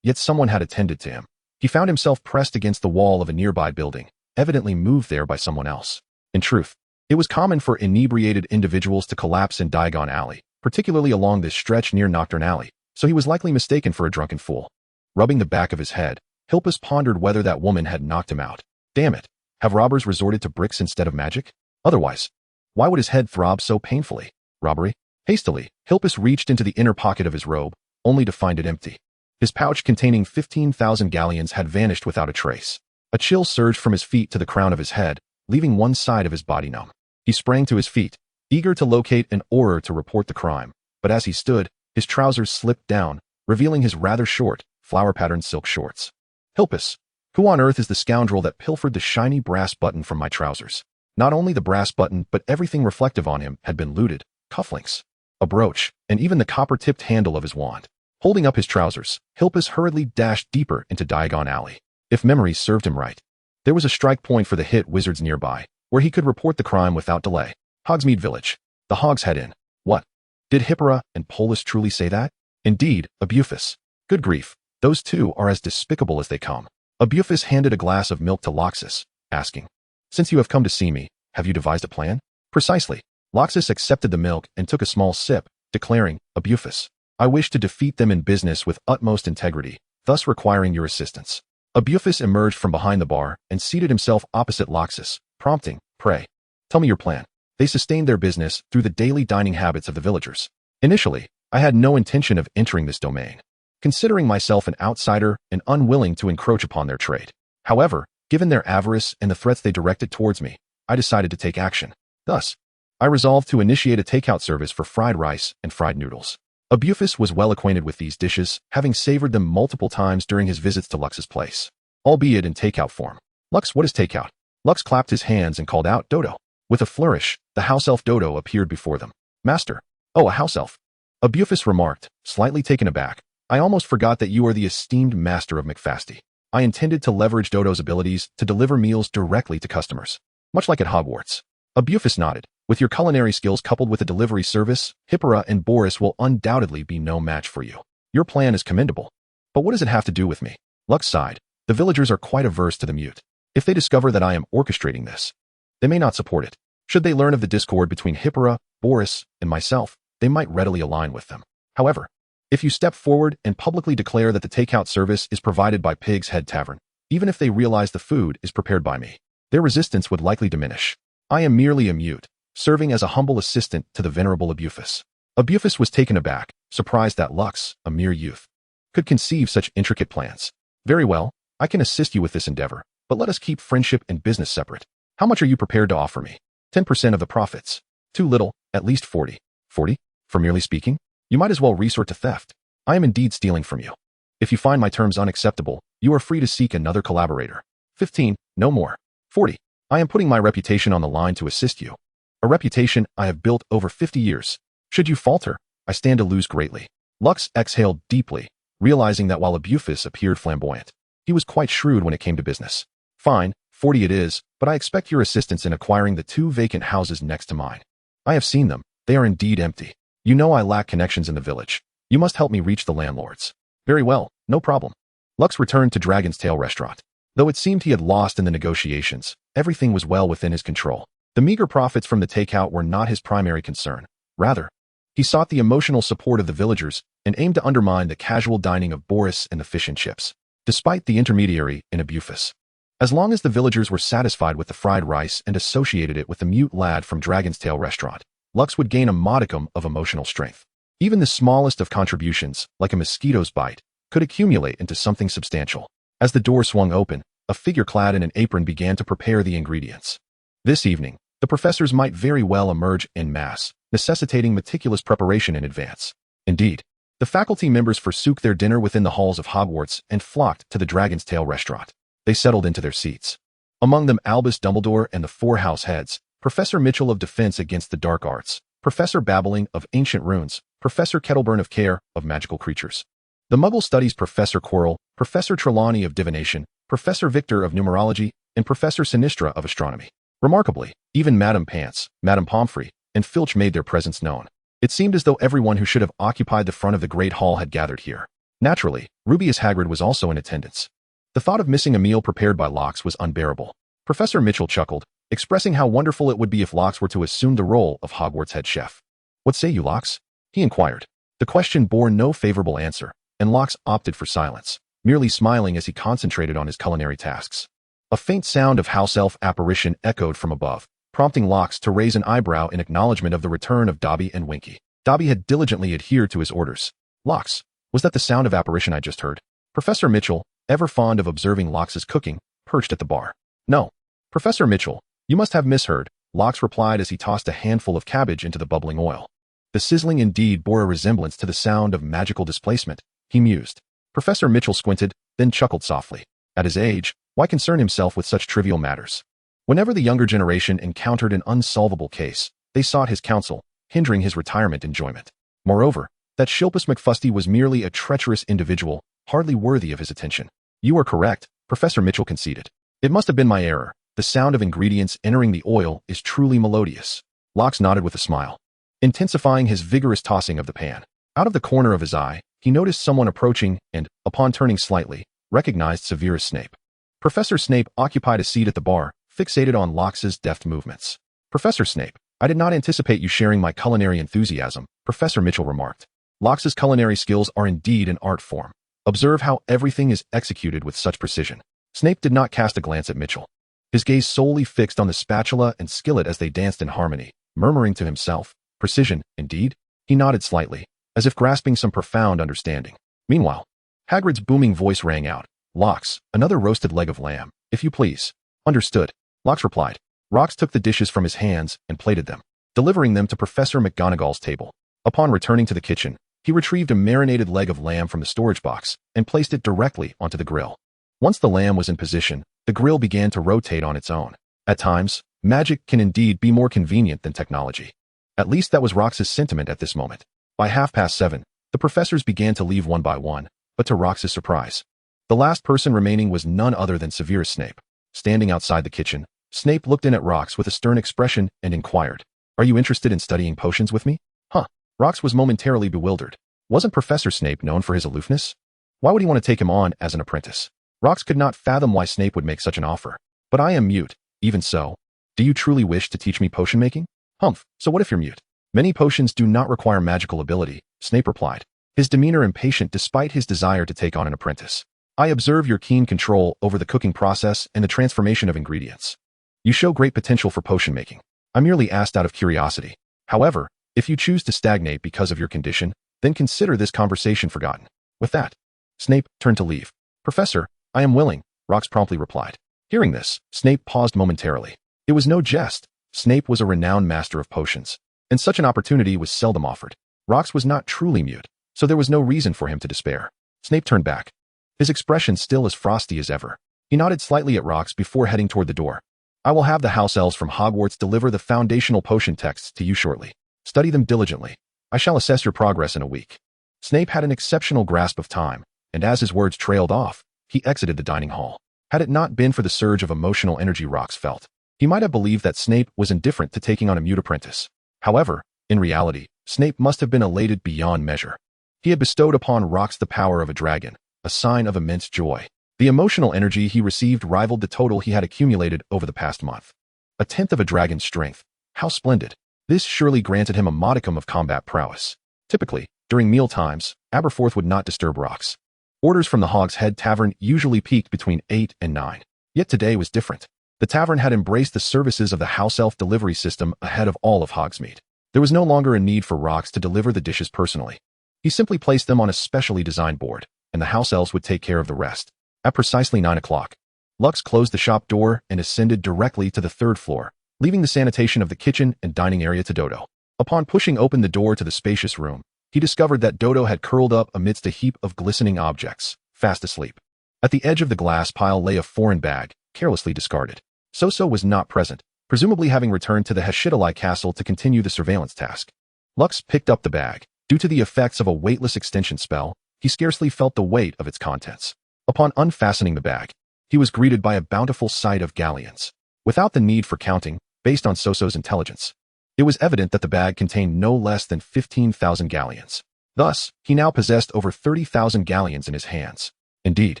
Yet someone had attended to him. He found himself pressed against the wall of a nearby building, evidently moved there by someone else. In truth, it was common for inebriated individuals to collapse in Diagon Alley, particularly along this stretch near Nocturne Alley, so he was likely mistaken for a drunken fool. Rubbing the back of his head, Hilpus pondered whether that woman had knocked him out. Damn it, have robbers resorted to bricks instead of magic? Otherwise, why would his head throb so painfully? Robbery? Hastily, Hilpus reached into the inner pocket of his robe, only to find it empty. His pouch containing 15,000 galleons had vanished without a trace. A chill surged from his feet to the crown of his head, leaving one side of his body numb. He sprang to his feet, eager to locate an Auror to report the crime, but as he stood, His trousers slipped down, revealing his rather short, flower-patterned silk shorts. Hilpus, who on earth is the scoundrel that pilfered the shiny brass button from my trousers? Not only the brass button, but everything reflective on him had been looted: cufflinks, a brooch, and even the copper-tipped handle of his wand. Holding up his trousers, Hilpus hurriedly dashed deeper into Diagon Alley. If memory served him right, there was a strike point for the hit wizards nearby, where he could report the crime without delay. Hogsmeade Village. The Hogs Head Inn. What? Did Hippora and Polus truly say that? Indeed, Abufus. Good grief, those two are as despicable as they come. Abufus handed a glass of milk to Loxus, asking, "Since you have come to see me, have you devised a plan?" "Precisely." Loxus accepted the milk and took a small sip, declaring, "Abufus, I wish to defeat them in business with utmost integrity, thus requiring your assistance." Abufus emerged from behind the bar and seated himself opposite Loxus, prompting, "Pray, tell me your plan." They sustained their business through the daily dining habits of the villagers. Initially, I had no intention of entering this domain, considering myself an outsider and unwilling to encroach upon their trade. However, given their avarice and the threats they directed towards me, I decided to take action. Thus, I resolved to initiate a takeout service for fried rice and fried noodles. Abufus was well acquainted with these dishes, having savored them multiple times during his visits to Lux's place, albeit in takeout form. "Lux, what is takeout?" Lux clapped his hands and called out, "Dodo." With a flourish, the house elf Dodo appeared before them. "Master." "Oh, a house elf." Abufus remarked, slightly taken aback. "I almost forgot that you are the esteemed master of McFasty." I intended to leverage Dodo's abilities to deliver meals directly to customers, much like at Hogwarts. Abufus nodded. "With your culinary skills coupled with a delivery service, Hippora and Boris will undoubtedly be no match for you. Your plan is commendable. But what does it have to do with me?" Lux sighed. "The villagers are quite averse to the mute. If they discover that I am orchestrating this, they may not support it. Should they learn of the discord between Hippora, Boris, and myself, they might readily align with them. However, if you step forward and publicly declare that the takeout service is provided by Pig's Head Tavern, even if they realize the food is prepared by me, their resistance would likely diminish. I am merely a mute, serving as a humble assistant to the venerable Abufus." Abufus was taken aback, surprised that Lux, a mere youth, could conceive such intricate plans. "Very well, I can assist you with this endeavor, but let us keep friendship and business separate. How much are you prepared to offer me?" 10% of the profits. Too little, at least 40. 40? For merely speaking? You might as well resort to theft. I am indeed stealing from you. If you find my terms unacceptable, you are free to seek another collaborator. 15, no more. 40. I am putting my reputation on the line to assist you. A reputation I have built over 50 years. Should you falter, I stand to lose greatly. Lux exhaled deeply, realizing that while Abufus appeared flamboyant, he was quite shrewd when it came to business. "Fine, 40 it is, but I expect your assistance in acquiring the 2 vacant houses next to mine. I have seen them. They are indeed empty. You know I lack connections in the village. You must help me reach the landlords." "Very well, no problem." Lux returned to Dragon's Tail Restaurant. Though it seemed he had lost in the negotiations, everything was well within his control. The meager profits from the takeout were not his primary concern. Rather, he sought the emotional support of the villagers and aimed to undermine the casual dining of Boris and the fish and chips, despite the intermediary in Abufus. As long as the villagers were satisfied with the fried rice and associated it with the mute lad from Dragon's Tail Restaurant, Lux would gain a modicum of emotional strength. Even the smallest of contributions, like a mosquito's bite, could accumulate into something substantial. As the door swung open, a figure clad in an apron began to prepare the ingredients. This evening, the professors might very well emerge en masse, necessitating meticulous preparation in advance. Indeed, the faculty members forsook their dinner within the halls of Hogwarts and flocked to the Dragon's Tail Restaurant. They settled into their seats. Among them Albus Dumbledore and the 4 house heads, Professor Mitchell of Defense Against the Dark Arts, Professor Babbling of Ancient Runes, Professor Kettleburn of Care of Magical Creatures, the Muggle Studies Professor Quirrell, Professor Trelawney of Divination, Professor Victor of Numerology, and Professor Sinistra of Astronomy. Remarkably, even Madame Pants, Madame Pomfrey, and Filch made their presence known. It seemed as though everyone who should have occupied the front of the Great Hall had gathered here. Naturally, Rubeus Hagrid was also in attendance. The thought of missing a meal prepared by Locke was unbearable. Professor Mitchell chuckled, expressing how wonderful it would be if Locke were to assume the role of Hogwarts head chef. "What say you, Locke?" he inquired. The question bore no favorable answer, and Locke opted for silence, merely smiling as he concentrated on his culinary tasks. A faint sound of house elf apparition echoed from above, prompting Locke to raise an eyebrow in acknowledgement of the return of Dobby and Winky. Dobby had diligently adhered to his orders. "Locke, was that the sound of apparition I just heard?" Professor Mitchell, ever fond of observing Locke's cooking, perched at the bar. "No. Professor Mitchell, you must have misheard," Locke replied as he tossed a handful of cabbage into the bubbling oil. The sizzling indeed bore a resemblance to the sound of magical displacement, he mused. Professor Mitchell squinted, then chuckled softly. At his age, why concern himself with such trivial matters? Whenever the younger generation encountered an unsolvable case, they sought his counsel, hindering his retirement enjoyment. Moreover, that Shilpus McFasty was merely a treacherous individual, hardly worthy of his attention. You are correct, Professor Mitchell conceded. It must have been my error. The sound of ingredients entering the oil is truly melodious. Locks nodded with a smile, intensifying his vigorous tossing of the pan. Out of the corner of his eye, he noticed someone approaching and, upon turning slightly, recognized Severus Snape. Professor Snape occupied a seat at the bar, fixated on Locke's deft movements. Professor Snape, I did not anticipate you sharing my culinary enthusiasm, Professor Mitchell remarked. Locke's culinary skills are indeed an art form. Observe how everything is executed with such precision. Snape did not cast a glance at Mitchell. His gaze solely fixed on the spatula and skillet as they danced in harmony, murmuring to himself, precision, indeed? He nodded slightly, as if grasping some profound understanding. Meanwhile, Hagrid's booming voice rang out. Locks, another roasted leg of lamb, if you please. Understood, Locks replied. Rox took the dishes from his hands and plated them, delivering them to Professor McGonagall's table. Upon returning to the kitchen, he retrieved a marinated leg of lamb from the storage box and placed it directly onto the grill. Once the lamb was in position, the grill began to rotate on its own. At times, magic can indeed be more convenient than technology. At least that was Rox's sentiment at this moment. By 7:30, the professors began to leave one by one, but to Rox's surprise, the last person remaining was none other than Severus Snape. Standing outside the kitchen, Snape looked in at Rox with a stern expression and inquired, "Are you interested in studying potions with me?" Huh. Rox was momentarily bewildered. Wasn't Professor Snape known for his aloofness? Why would he want to take him on as an apprentice? Rox could not fathom why Snape would make such an offer. But I am mute. Even so, do you truly wish to teach me potion making? Humph, so what if you're mute? Many potions do not require magical ability, Snape replied, his demeanor impatient despite his desire to take on an apprentice. I observe your keen control over the cooking process and the transformation of ingredients. You show great potential for potion making. I merely asked out of curiosity. However, if you choose to stagnate because of your condition, then consider this conversation forgotten. With that, Snape turned to leave. Professor, I am willing, Rox promptly replied. Hearing this, Snape paused momentarily. It was no jest. Snape was a renowned master of potions, and such an opportunity was seldom offered. Rox was not truly mute, so there was no reason for him to despair. Snape turned back, his expression still as frosty as ever. He nodded slightly at Rox before heading toward the door. I will have the house elves from Hogwarts deliver the foundational potion texts to you shortly. Study them diligently. I shall assess your progress in a week. Snape had an exceptional grasp of time, and as his words trailed off, he exited the dining hall. Had it not been for the surge of emotional energy Rox felt, he might have believed that Snape was indifferent to taking on a mute apprentice. However, in reality, Snape must have been elated beyond measure. He had bestowed upon Rox the power of a dragon, a sign of immense joy. The emotional energy he received rivaled the total he had accumulated over the past month. 1/10 of a dragon's strength. How splendid. This surely granted him a modicum of combat prowess. Typically, during meal times, Aberforth would not disturb Rox. Orders from the Hog's Head Tavern usually peaked between 8 and 9. Yet today was different. The tavern had embraced the services of the house elf delivery system ahead of all of Hogsmeade. There was no longer a need for Rox to deliver the dishes personally. He simply placed them on a specially designed board, and the house elves would take care of the rest. At precisely 9 o'clock, Lux closed the shop door and ascended directly to the 3rd floor, leaving the sanitation of the kitchen and dining area to Dodo. Upon pushing open the door to the spacious room, he discovered that Dodo had curled up amidst a heap of glistening objects, fast asleep. At the edge of the glass pile lay a foreign bag, carelessly discarded. Soso was not present, presumably having returned to the Heshidalai castle to continue the surveillance task. Lux picked up the bag. Due to the effects of a weightless extension spell, he scarcely felt the weight of its contents. Upon unfastening the bag, he was greeted by a bountiful sight of galleons. Without the need for counting, based on Soso's intelligence, it was evident that the bag contained no less than 15,000 galleons. Thus, he now possessed over 30,000 galleons in his hands. Indeed,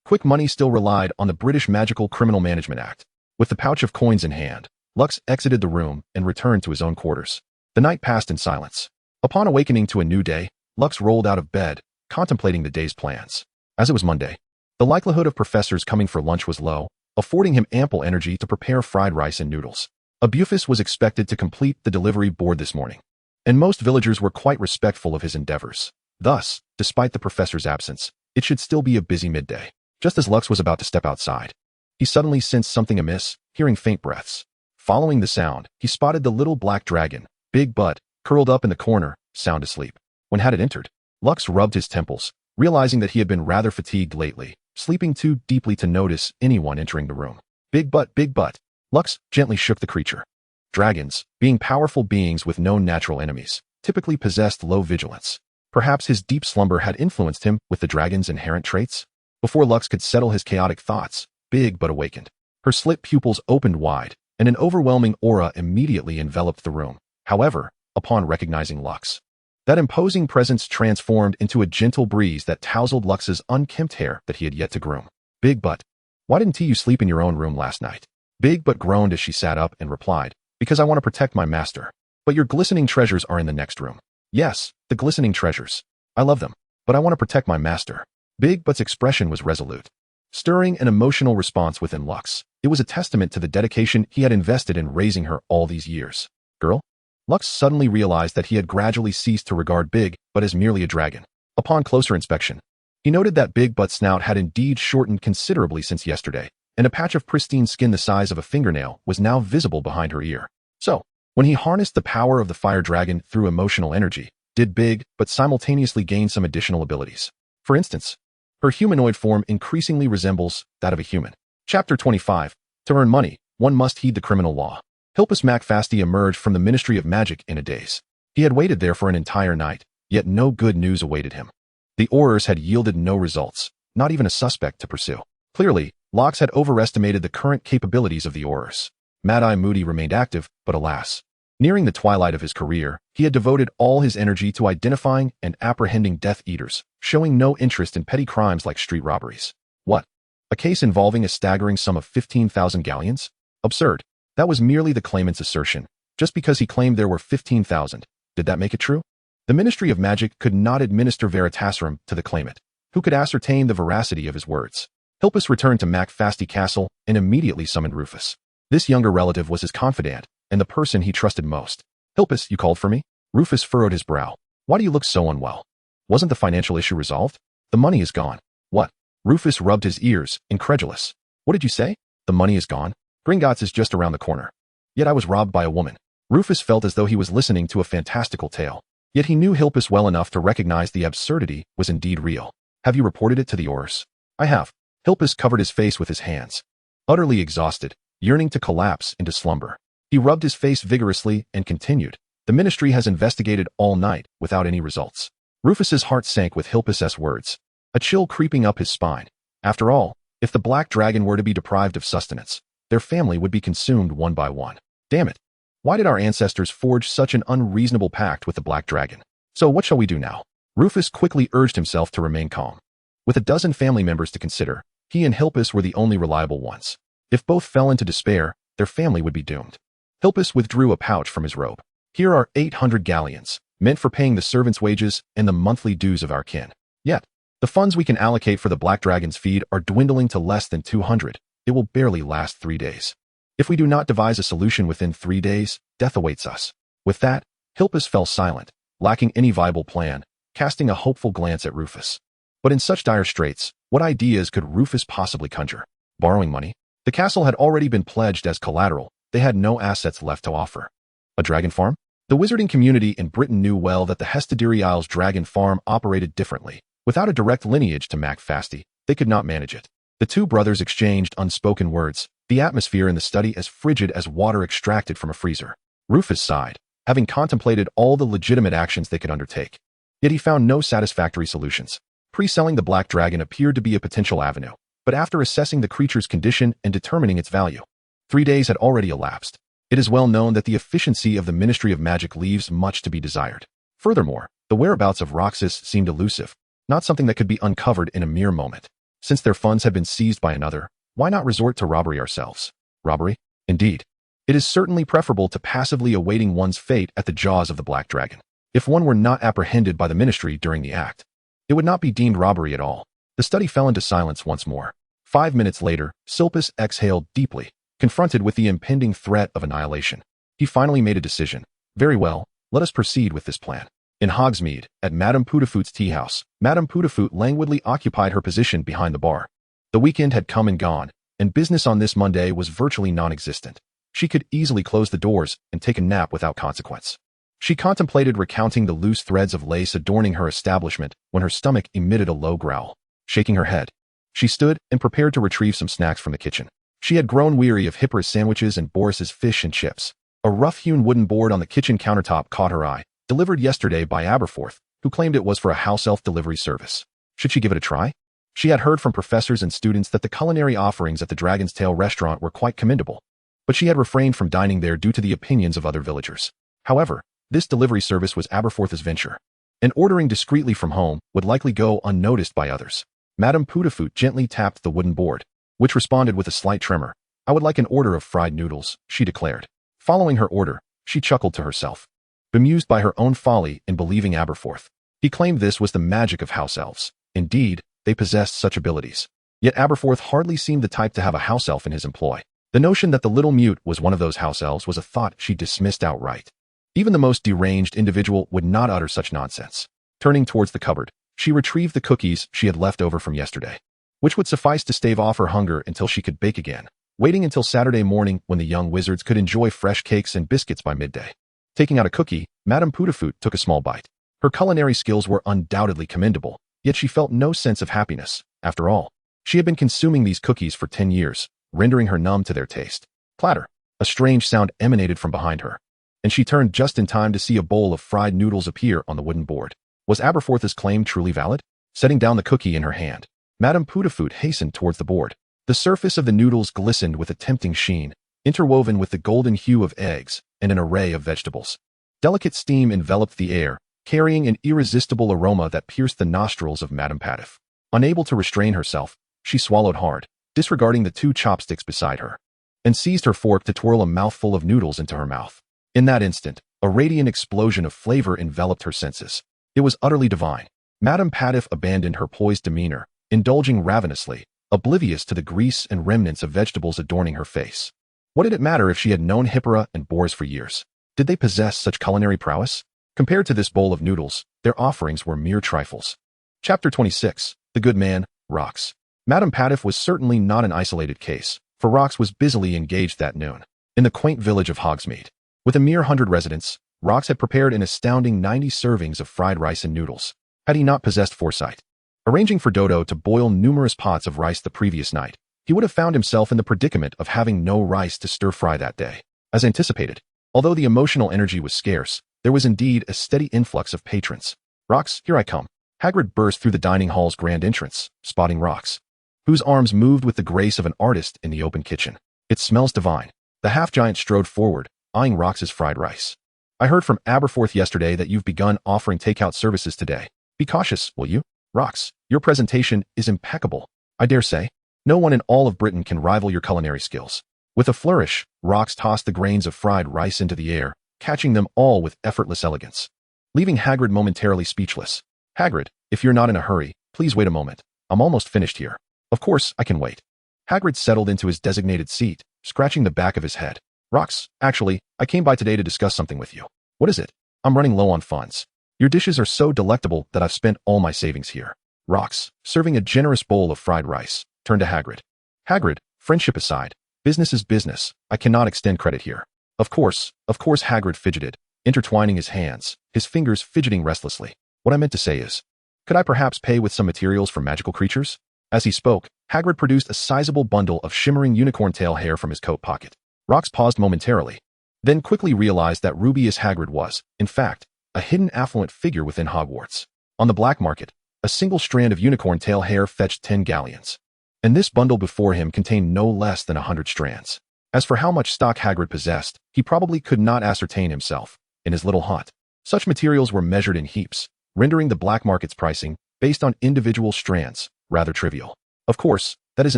quick money still relied on the British Magical Criminal Management Act. With the pouch of coins in hand, Lux exited the room and returned to his own quarters. The night passed in silence. Upon awakening to a new day, Lux rolled out of bed, contemplating the day's plans. As it was Monday, the likelihood of professors coming for lunch was low, affording him ample energy to prepare fried rice and noodles. A Bufus was expected to complete the delivery board this morning, and most villagers were quite respectful of his endeavors. Thus, despite the professor's absence, it should still be a busy midday. Just as Lux was about to step outside, he suddenly sensed something amiss, hearing faint breaths. Following the sound, he spotted the little black dragon, Big Butt, curled up in the corner, sound asleep. When had it entered, Lux rubbed his temples, realizing that he had been rather fatigued lately, sleeping too deeply to notice anyone entering the room. Big butt, big butt. Lux gently shook the creature. Dragons, being powerful beings with no natural enemies, typically possessed low vigilance. Perhaps his deep slumber had influenced him with the dragon's inherent traits? Before Lux could settle his chaotic thoughts, Big Butt awakened. Her slit pupils opened wide, and an overwhelming aura immediately enveloped the room. However, upon recognizing Lux, that imposing presence transformed into a gentle breeze that tousled Lux's unkempt hair that he had yet to groom. Big Butt, why didn't you sleep in your own room last night? Big Butt groaned as she sat up and replied, because I want to protect my master. But your glistening treasures are in the next room. Yes, the glistening treasures. I love them, but I want to protect my master. Big Butt's expression was resolute, stirring an emotional response within Lux. It was a testament to the dedication he had invested in raising her all these years. Girl? Lux suddenly realized that he had gradually ceased to regard Big Butt as merely a dragon. Upon closer inspection, he noted that Big Butt's snout had indeed shortened considerably since yesterday, and a patch of pristine skin the size of a fingernail was now visible behind her ear. So, when he harnessed the power of the fire dragon through emotional energy, did Big Butt simultaneously gain some additional abilities. For instance, her humanoid form increasingly resembles that of a human. Chapter 25. To earn money, one must heed the criminal law. McFasty emerged from the Ministry of Magic in a daze. He had waited there for an entire night, yet no good news awaited him. The Aurors had yielded no results, not even a suspect to pursue. Clearly, Lux had overestimated the current capabilities of the Aurors. Mad-Eye Moody remained active, but alas, nearing the twilight of his career, he had devoted all his energy to identifying and apprehending Death Eaters, showing no interest in petty crimes like street robberies. What? A case involving a staggering sum of 15,000 galleons? Absurd. That was merely the claimant's assertion. Just because he claimed there were 15,000, did that make it true? The Ministry of Magic could not administer Veritaserum to the claimant, who could ascertain the veracity of his words. Hilpus returned to McFasty Castle and immediately summoned Rufus. This younger relative was his confidant and the person he trusted most. Hilpus, you called for me? Rufus furrowed his brow. Why do you look so unwell? Wasn't the financial issue resolved? The money is gone. What? Rufus rubbed his ears, incredulous. What did you say? The money is gone? Gringotts is just around the corner. Yet I was robbed by a woman. Rufus felt as though he was listening to a fantastical tale. Yet he knew Hilpus well enough to recognize the absurdity was indeed real. Have you reported it to the Aurors? I have. Hilpus covered his face with his hands. Utterly exhausted, yearning to collapse into slumber. He rubbed his face vigorously and continued. The ministry has investigated all night without any results. Rufus's heart sank with Hilpus's words, a chill creeping up his spine. After all, if the black dragon were to be deprived of sustenance, their family would be consumed one by one. Damn it. Why did our ancestors forge such an unreasonable pact with the black dragon? So what shall we do now? Rufus quickly urged himself to remain calm. With a dozen family members to consider, he and Hilpus were the only reliable ones. If both fell into despair, their family would be doomed. Hilpus withdrew a pouch from his robe. Here are 800 galleons, meant for paying the servants' wages and the monthly dues of our kin. Yet, the funds we can allocate for the black dragon's feed are dwindling to less than 200. It will barely last 3 days. If we do not devise a solution within 3 days, death awaits us. With that, Hilpus fell silent, lacking any viable plan, casting a hopeful glance at Rufus. But in such dire straits, what ideas could Rufus possibly conjure? Borrowing money? The castle had already been pledged as collateral. They had no assets left to offer. A dragon farm? The wizarding community in Britain knew well that the Hestadiri Isles dragon farm operated differently. Without a direct lineage to McFasty, they could not manage it. The two brothers exchanged unspoken words, the atmosphere in the study as frigid as water extracted from a freezer. Rufus sighed, having contemplated all the legitimate actions they could undertake. Yet he found no satisfactory solutions. Pre-selling the black dragon appeared to be a potential avenue, but after assessing the creature's condition and determining its value, 3 days had already elapsed. It is well known that the efficiency of the Ministry of Magic leaves much to be desired. Furthermore, the whereabouts of Roxas seemed elusive, not something that could be uncovered in a mere moment. Since their funds had been seized by another, why not resort to robbery ourselves? Robbery? Indeed. It is certainly preferable to passively awaiting one's fate at the jaws of the black dragon. If one were not apprehended by the ministry during the act, it would not be deemed robbery at all. The study fell into silence once more. 5 minutes later, Silpus exhaled deeply, confronted with the impending threat of annihilation. He finally made a decision. Very well, let us proceed with this plan. In Hogsmeade, at Madame Putafoot's tea house, Madame Putafoot languidly occupied her position behind the bar. The weekend had come and gone, and business on this Monday was virtually non-existent. She could easily close the doors and take a nap without consequence. She contemplated recounting the loose threads of lace adorning her establishment when her stomach emitted a low growl. Shaking her head, she stood and prepared to retrieve some snacks from the kitchen. She had grown weary of Hippolyta's sandwiches and Boris's fish and chips. A rough-hewn wooden board on the kitchen countertop caught her eye, delivered yesterday by Aberforth, who claimed it was for a house elf delivery service. Should she give it a try? She had heard from professors and students that the culinary offerings at the Dragon's Tail restaurant were quite commendable, but she had refrained from dining there due to the opinions of other villagers. However, this delivery service was Aberforth's venture, and ordering discreetly from home would likely go unnoticed by others. Madame Putafoot gently tapped the wooden board, which responded with a slight tremor. "I would like an order of fried noodles," she declared. Following her order, she chuckled to herself, bemused by her own folly in believing Aberforth. He claimed this was the magic of house elves. Indeed, they possessed such abilities. Yet Aberforth hardly seemed the type to have a house elf in his employ. The notion that the little mute was one of those house elves was a thought she dismissed outright. Even the most deranged individual would not utter such nonsense. Turning towards the cupboard, she retrieved the cookies she had left over from yesterday, which would suffice to stave off her hunger until she could bake again, waiting until Saturday morning when the young wizards could enjoy fresh cakes and biscuits by midday. Taking out a cookie, Madame Putafoot took a small bite. Her culinary skills were undoubtedly commendable, yet she felt no sense of happiness. After all, she had been consuming these cookies for 10 years, rendering her numb to their taste. Clatter! A strange sound emanated from behind her, and she turned just in time to see a bowl of fried noodles appear on the wooden board. Was Aberforth's claim truly valid? Setting down the cookie in her hand, Madame Putafoot hastened towards the board. The surface of the noodles glistened with a tempting sheen, interwoven with the golden hue of eggs and an array of vegetables. Delicate steam enveloped the air, carrying an irresistible aroma that pierced the nostrils of Madame Pataff. Unable to restrain herself, she swallowed hard, disregarding the 2 chopsticks beside her, and seized her fork to twirl a mouthful of noodles into her mouth. In that instant, a radiant explosion of flavor enveloped her senses. It was utterly divine. Madame Pataff abandoned her poised demeanor, indulging ravenously, oblivious to the grease and remnants of vegetables adorning her face. What did it matter if she had known Hippolyta and Boris for years? Did they possess such culinary prowess? Compared to this bowl of noodles, their offerings were mere trifles. Chapter 26. The Good Man, Rox. Madame Pataff was certainly not an isolated case, for Rox was busily engaged that noon in the quaint village of Hogsmeade. With a mere 100 residents, Rox had prepared an astounding 90 servings of fried rice and noodles. Had he not possessed foresight, arranging for Dodo to boil numerous pots of rice the previous night, he would have found himself in the predicament of having no rice to stir-fry that day. As anticipated, although the emotional energy was scarce, there was indeed a steady influx of patrons. "Rox, here I come." Hagrid burst through the dining hall's grand entrance, spotting Rox, whose arms moved with the grace of an artist in the open kitchen. "It smells divine." The half-giant strode forward, eyeing Rox's fried rice. "I heard from Aberforth yesterday that you've begun offering takeout services today. Be cautious, will you? Rox, your presentation is impeccable. I dare say, no one in all of Britain can rival your culinary skills." With a flourish, Rox tossed the grains of fried rice into the air, catching them all with effortless elegance, leaving Hagrid momentarily speechless. "Hagrid, if you're not in a hurry, please wait a moment. I'm almost finished here." "Of course, I can wait." Hagrid settled into his designated seat, scratching the back of his head. "Rox, actually, I came by today to discuss something with you." "What is it?" "I'm running low on funds. Your dishes are so delectable that I've spent all my savings here." Rox, serving a generous bowl of fried rice, turned to Hagrid. "Hagrid, friendship aside, business is business. I cannot extend credit here." Of course, Hagrid fidgeted, intertwining his hands, his fingers fidgeting restlessly. "What I meant to say is, could I perhaps pay with some materials for magical creatures?" As he spoke, Hagrid produced a sizable bundle of shimmering unicorn tail hair from his coat pocket. Rox paused momentarily, then quickly realized that Ruby-as Hagrid was, in fact, a hidden affluent figure within Hogwarts. On the black market, a single strand of unicorn tail hair fetched 10 galleons, and this bundle before him contained no less than 100 strands. As for how much stock Hagrid possessed, he probably could not ascertain himself. In his little hut, such materials were measured in heaps, rendering the black market's pricing, based on individual strands, rather trivial. Of course, that is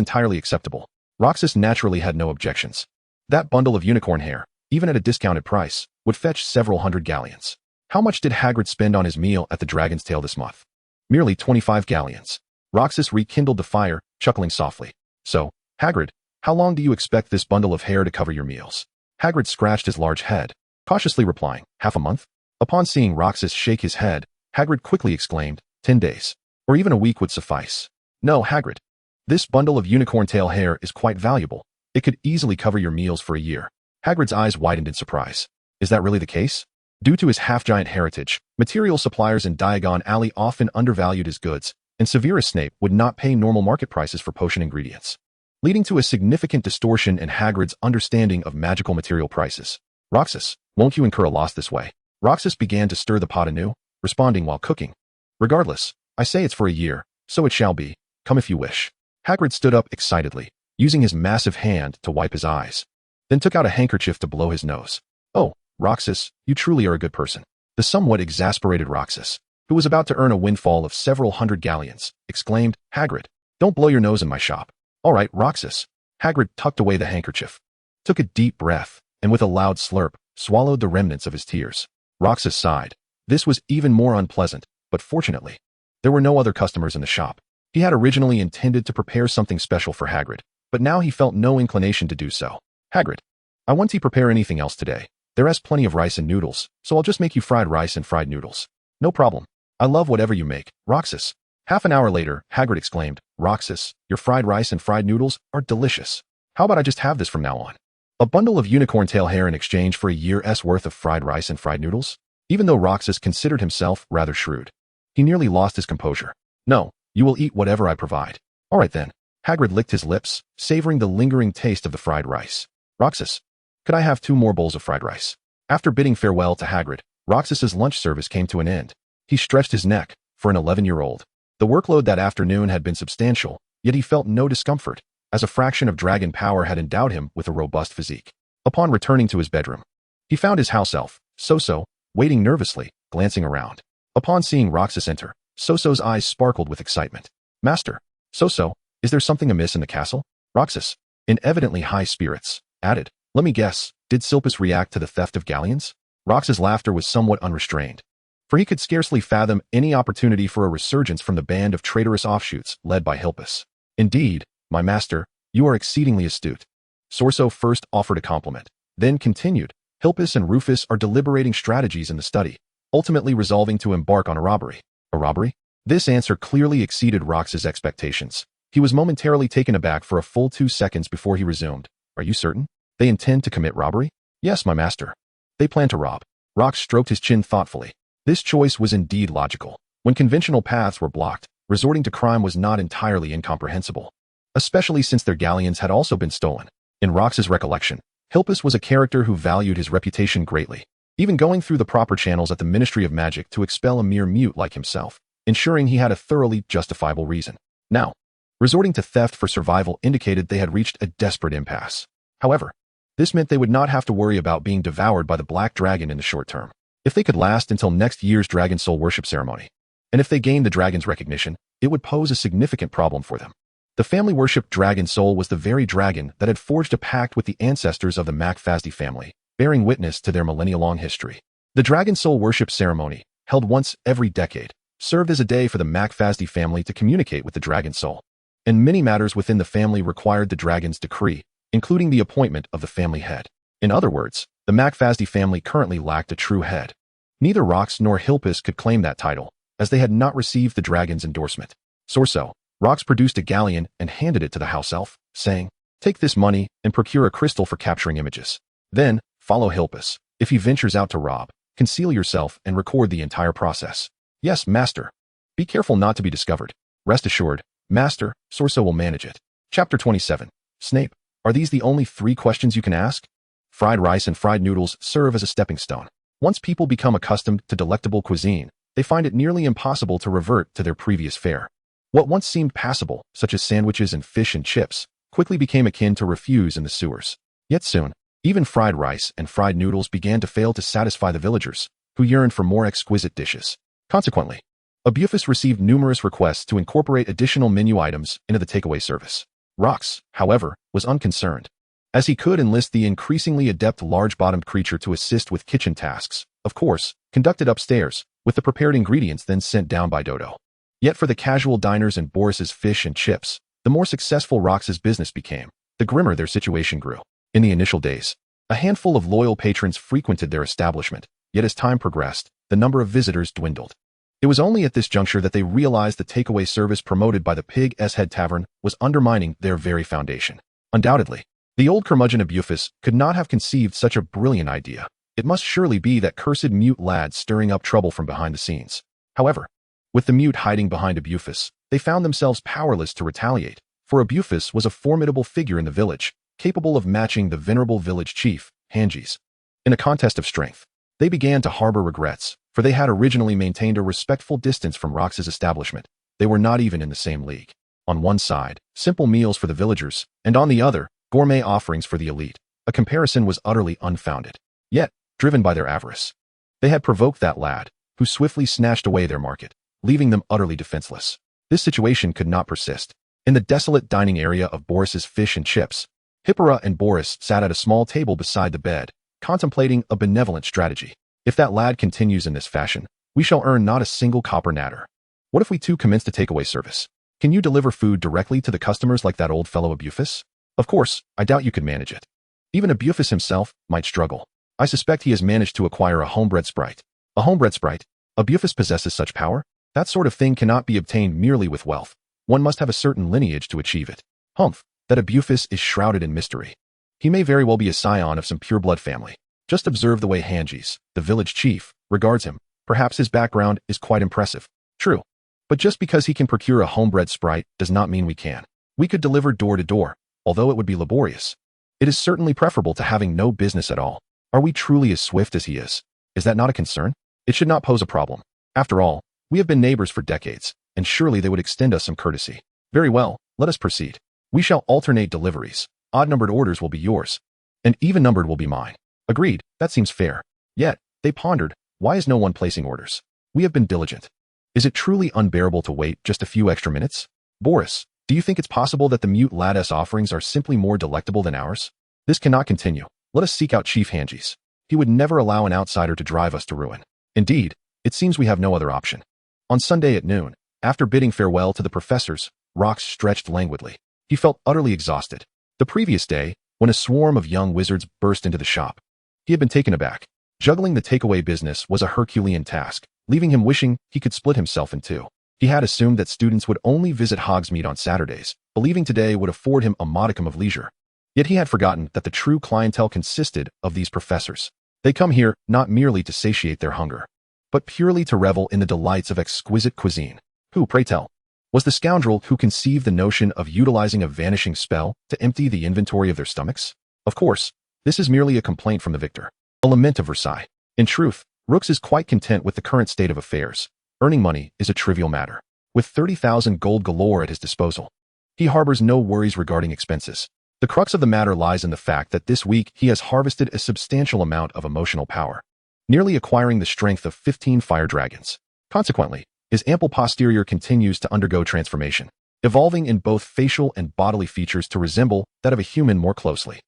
entirely acceptable. Roxas naturally had no objections. That bundle of unicorn hair, even at a discounted price, would fetch several hundred galleons. How much did Hagrid spend on his meal at the Dragon's Tail this month? Merely 25 galleons. Roxas rekindled the fire, chuckling softly. "So, Hagrid, how long do you expect this bundle of hair to cover your meals?" Hagrid scratched his large head, cautiously replying, "Half a month?" Upon seeing Roxas shake his head, Hagrid quickly exclaimed, 10 days. Or even a week would suffice. "No, Hagrid. This bundle of unicorn tail hair is quite valuable. It could easily cover your meals for a year." Hagrid's eyes widened in surprise. "Is that really the case?" Due to his half-giant heritage, material suppliers in Diagon Alley often undervalued his goods, and Severus Snape would not pay normal market prices for potion ingredients, leading to a significant distortion in Hagrid's understanding of magical material prices. Roxas, won't you incur a loss this way? Roxas began to stir the pot anew, responding while cooking. Regardless, I say it's for a year, so it shall be. Come if you wish. Hagrid stood up excitedly, using his massive hand to wipe his eyes, then took out a handkerchief to blow his nose. Oh, Roxas, you truly are a good person. The somewhat exasperated Roxas, who was about to earn a windfall of several hundred galleons, exclaimed, Hagrid, don't blow your nose in my shop. All right, Roxas. Hagrid tucked away the handkerchief, took a deep breath, and with a loud slurp, swallowed the remnants of his tears. Roxas sighed. This was even more unpleasant, but fortunately, there were no other customers in the shop. He had originally intended to prepare something special for Hagrid, but now he felt no inclination to do so. Hagrid, I want to prepare anything else today. There is plenty of rice and noodles, so I'll just make you fried rice and fried noodles. No problem. I love whatever you make, Roxas. Half an hour later, Hagrid exclaimed, Roxas, your fried rice and fried noodles are delicious. How about I just have this from now on? A bundle of unicorn tail hair in exchange for a year's worth of fried rice and fried noodles? Even though Roxas considered himself rather shrewd, he nearly lost his composure. No, you will eat whatever I provide. All right then. Hagrid licked his lips, savoring the lingering taste of the fried rice. Roxas, could I have 2 more bowls of fried rice? After bidding farewell to Hagrid, Roxas's lunch service came to an end. He stretched his neck. For an 11-year-old, the workload that afternoon had been substantial, yet he felt no discomfort, as a fraction of dragon power had endowed him with a robust physique. Upon returning to his bedroom, he found his house elf, Soso, waiting nervously, glancing around. Upon seeing Roxas enter, Soso's eyes sparkled with excitement. Master, Soso, is there something amiss in the castle? Roxas, in evidently high spirits, added, let me guess, did Silpus react to the theft of galleons? Roxas' laughter was somewhat unrestrained, for he could scarcely fathom any opportunity for a resurgence from the band of traitorous offshoots led by Hilpus. Indeed, my master, you are exceedingly astute. Sorso first offered a compliment, then continued, Hilpus and Rufus are deliberating strategies in the study, ultimately resolving to embark on a robbery. A robbery? This answer clearly exceeded Roxas' expectations. He was momentarily taken aback for a full 2 seconds before he resumed. Are you certain? They intend to commit robbery? Yes, my master. They plan to rob. Rox stroked his chin thoughtfully. This choice was indeed logical. When conventional paths were blocked, resorting to crime was not entirely incomprehensible, especially since their galleons had also been stolen. In Rox's recollection, Hilpus was a character who valued his reputation greatly, even going through the proper channels at the Ministry of Magic to expel a mere mute like himself, ensuring he had a thoroughly justifiable reason. Now, resorting to theft for survival indicated they had reached a desperate impasse. However, this meant they would not have to worry about being devoured by the Black Dragon in the short term, if they could last until next year's Dragon Soul worship ceremony. And if they gained the dragon's recognition, it would pose a significant problem for them. The family-worshipped Dragon Soul was the very dragon that had forged a pact with the ancestors of the McFasty family, bearing witness to their millennia-long history. The Dragon Soul worship ceremony, held once every decade, served as a day for the McFasty family to communicate with the Dragon Soul, and many matters within the family required the dragon's decree, including the appointment of the family head. In other words, the McFasty family currently lacked a true head. Neither Rox nor Hilpus could claim that title, as they had not received the dragon's endorsement. So, Rox produced a galleon and handed it to the house elf, saying, take this money and procure a crystal for capturing images. Then, follow Hilpus. If he ventures out to rob, conceal yourself and record the entire process. Yes, master. Be careful not to be discovered. Rest assured, master, Sorso will manage it. Chapter 27. Snape, are these the only 3 questions you can ask? Fried rice and fried noodles serve as a stepping stone. Once people become accustomed to delectable cuisine, they find it nearly impossible to revert to their previous fare. What once seemed passable, such as sandwiches and fish and chips, quickly became akin to refuse in the sewers. Yet soon, even fried rice and fried noodles began to fail to satisfy the villagers, who yearned for more exquisite dishes. Consequently, Abufus received numerous requests to incorporate additional menu items into the takeaway service. Rox, however, was unconcerned, as he could enlist the increasingly adept large-bottomed creature to assist with kitchen tasks, of course, conducted upstairs, with the prepared ingredients then sent down by Dodo. Yet for the casual diners and Boris's fish and chips, the more successful Rox's business became, the grimmer their situation grew. In the initial days, a handful of loyal patrons frequented their establishment, yet as time progressed, the number of visitors dwindled. It was only at this juncture that they realized the takeaway service promoted by the Pig's Head Tavern was undermining their very foundation. Undoubtedly, the old curmudgeon Abufus could not have conceived such a brilliant idea, It must surely be that cursed mute lad stirring up trouble from behind the scenes. However, with the mute hiding behind Abufus, they found themselves powerless to retaliate, for Abufus was a formidable figure in the village, capable of matching the venerable village chief, Hanges. In a contest of strength, they began to harbor regrets, for they had originally maintained a respectful distance from Rox's establishment. They were not even in the same league. On one side, simple meals for the villagers, and on the other, gourmet offerings for the elite. A comparison was utterly unfounded. Yet, driven by their avarice, they had provoked that lad, who swiftly snatched away their market, leaving them utterly defenseless. This situation could not persist. In the desolate dining area of Boris's Fish and Chips, Hippora and Boris sat at a small table beside the bed, contemplating a benevolent strategy. If that lad continues in this fashion, we shall earn not a single copper natter. What if we too commence the takeaway service? Can you deliver food directly to the customers like that old fellow Abufus? Of course, I doubt you could manage it. Even Abufus himself might struggle. I suspect he has managed to acquire a homebred sprite. A homebred sprite? Abufus possesses such power? That sort of thing cannot be obtained merely with wealth. One must have a certain lineage to achieve it. Humph, that Abufus is shrouded in mystery. He may very well be a scion of some pure-blood family. Just observe the way Hanges, the village chief, regards him. Perhaps his background is quite impressive. True. But just because he can procure a homebred sprite does not mean we can. We could deliver door to door, although it would be laborious. It is certainly preferable to having no business at all. Are we truly as swift as he is? Is that not a concern? It should not pose a problem. After all, we have been neighbors for decades, and surely they would extend us some courtesy. Very well, let us proceed. We shall alternate deliveries. Odd-numbered orders will be yours, and even-numbered will be mine. Agreed, that seems fair. Yet, they pondered, why is no one placing orders? We have been diligent. Is it truly unbearable to wait just a few extra minutes? Boris, do you think it's possible that the mute lad's offerings are simply more delectable than ours? This cannot continue. Let us seek out Chief Hanges. He would never allow an outsider to drive us to ruin. Indeed, it seems we have no other option. On Sunday at noon, after bidding farewell to the professors, Rox stretched languidly. He felt utterly exhausted. The previous day, when a swarm of young wizards burst into the shop, he had been taken aback. Juggling the takeaway business was a Herculean task, leaving him wishing he could split himself in two. He had assumed that students would only visit Hogsmeade on Saturdays, believing today would afford him a modicum of leisure. Yet he had forgotten that the true clientele consisted of these professors. They come here not merely to satiate their hunger, but purely to revel in the delights of exquisite cuisine. Who, pray tell, was the scoundrel who conceived the notion of utilizing a vanishing spell to empty the inventory of their stomachs? Of course, this is merely a complaint from the victor, a lament of Versailles. In truth, Rooks is quite content with the current state of affairs. Earning money is a trivial matter. With 30,000 gold galore at his disposal, he harbors no worries regarding expenses. The crux of the matter lies in the fact that this week he has harvested a substantial amount of emotional power, nearly acquiring the strength of 15 fire dragons. Consequently, his ample posterior continues to undergo transformation, evolving in both facial and bodily features to resemble that of a human more closely.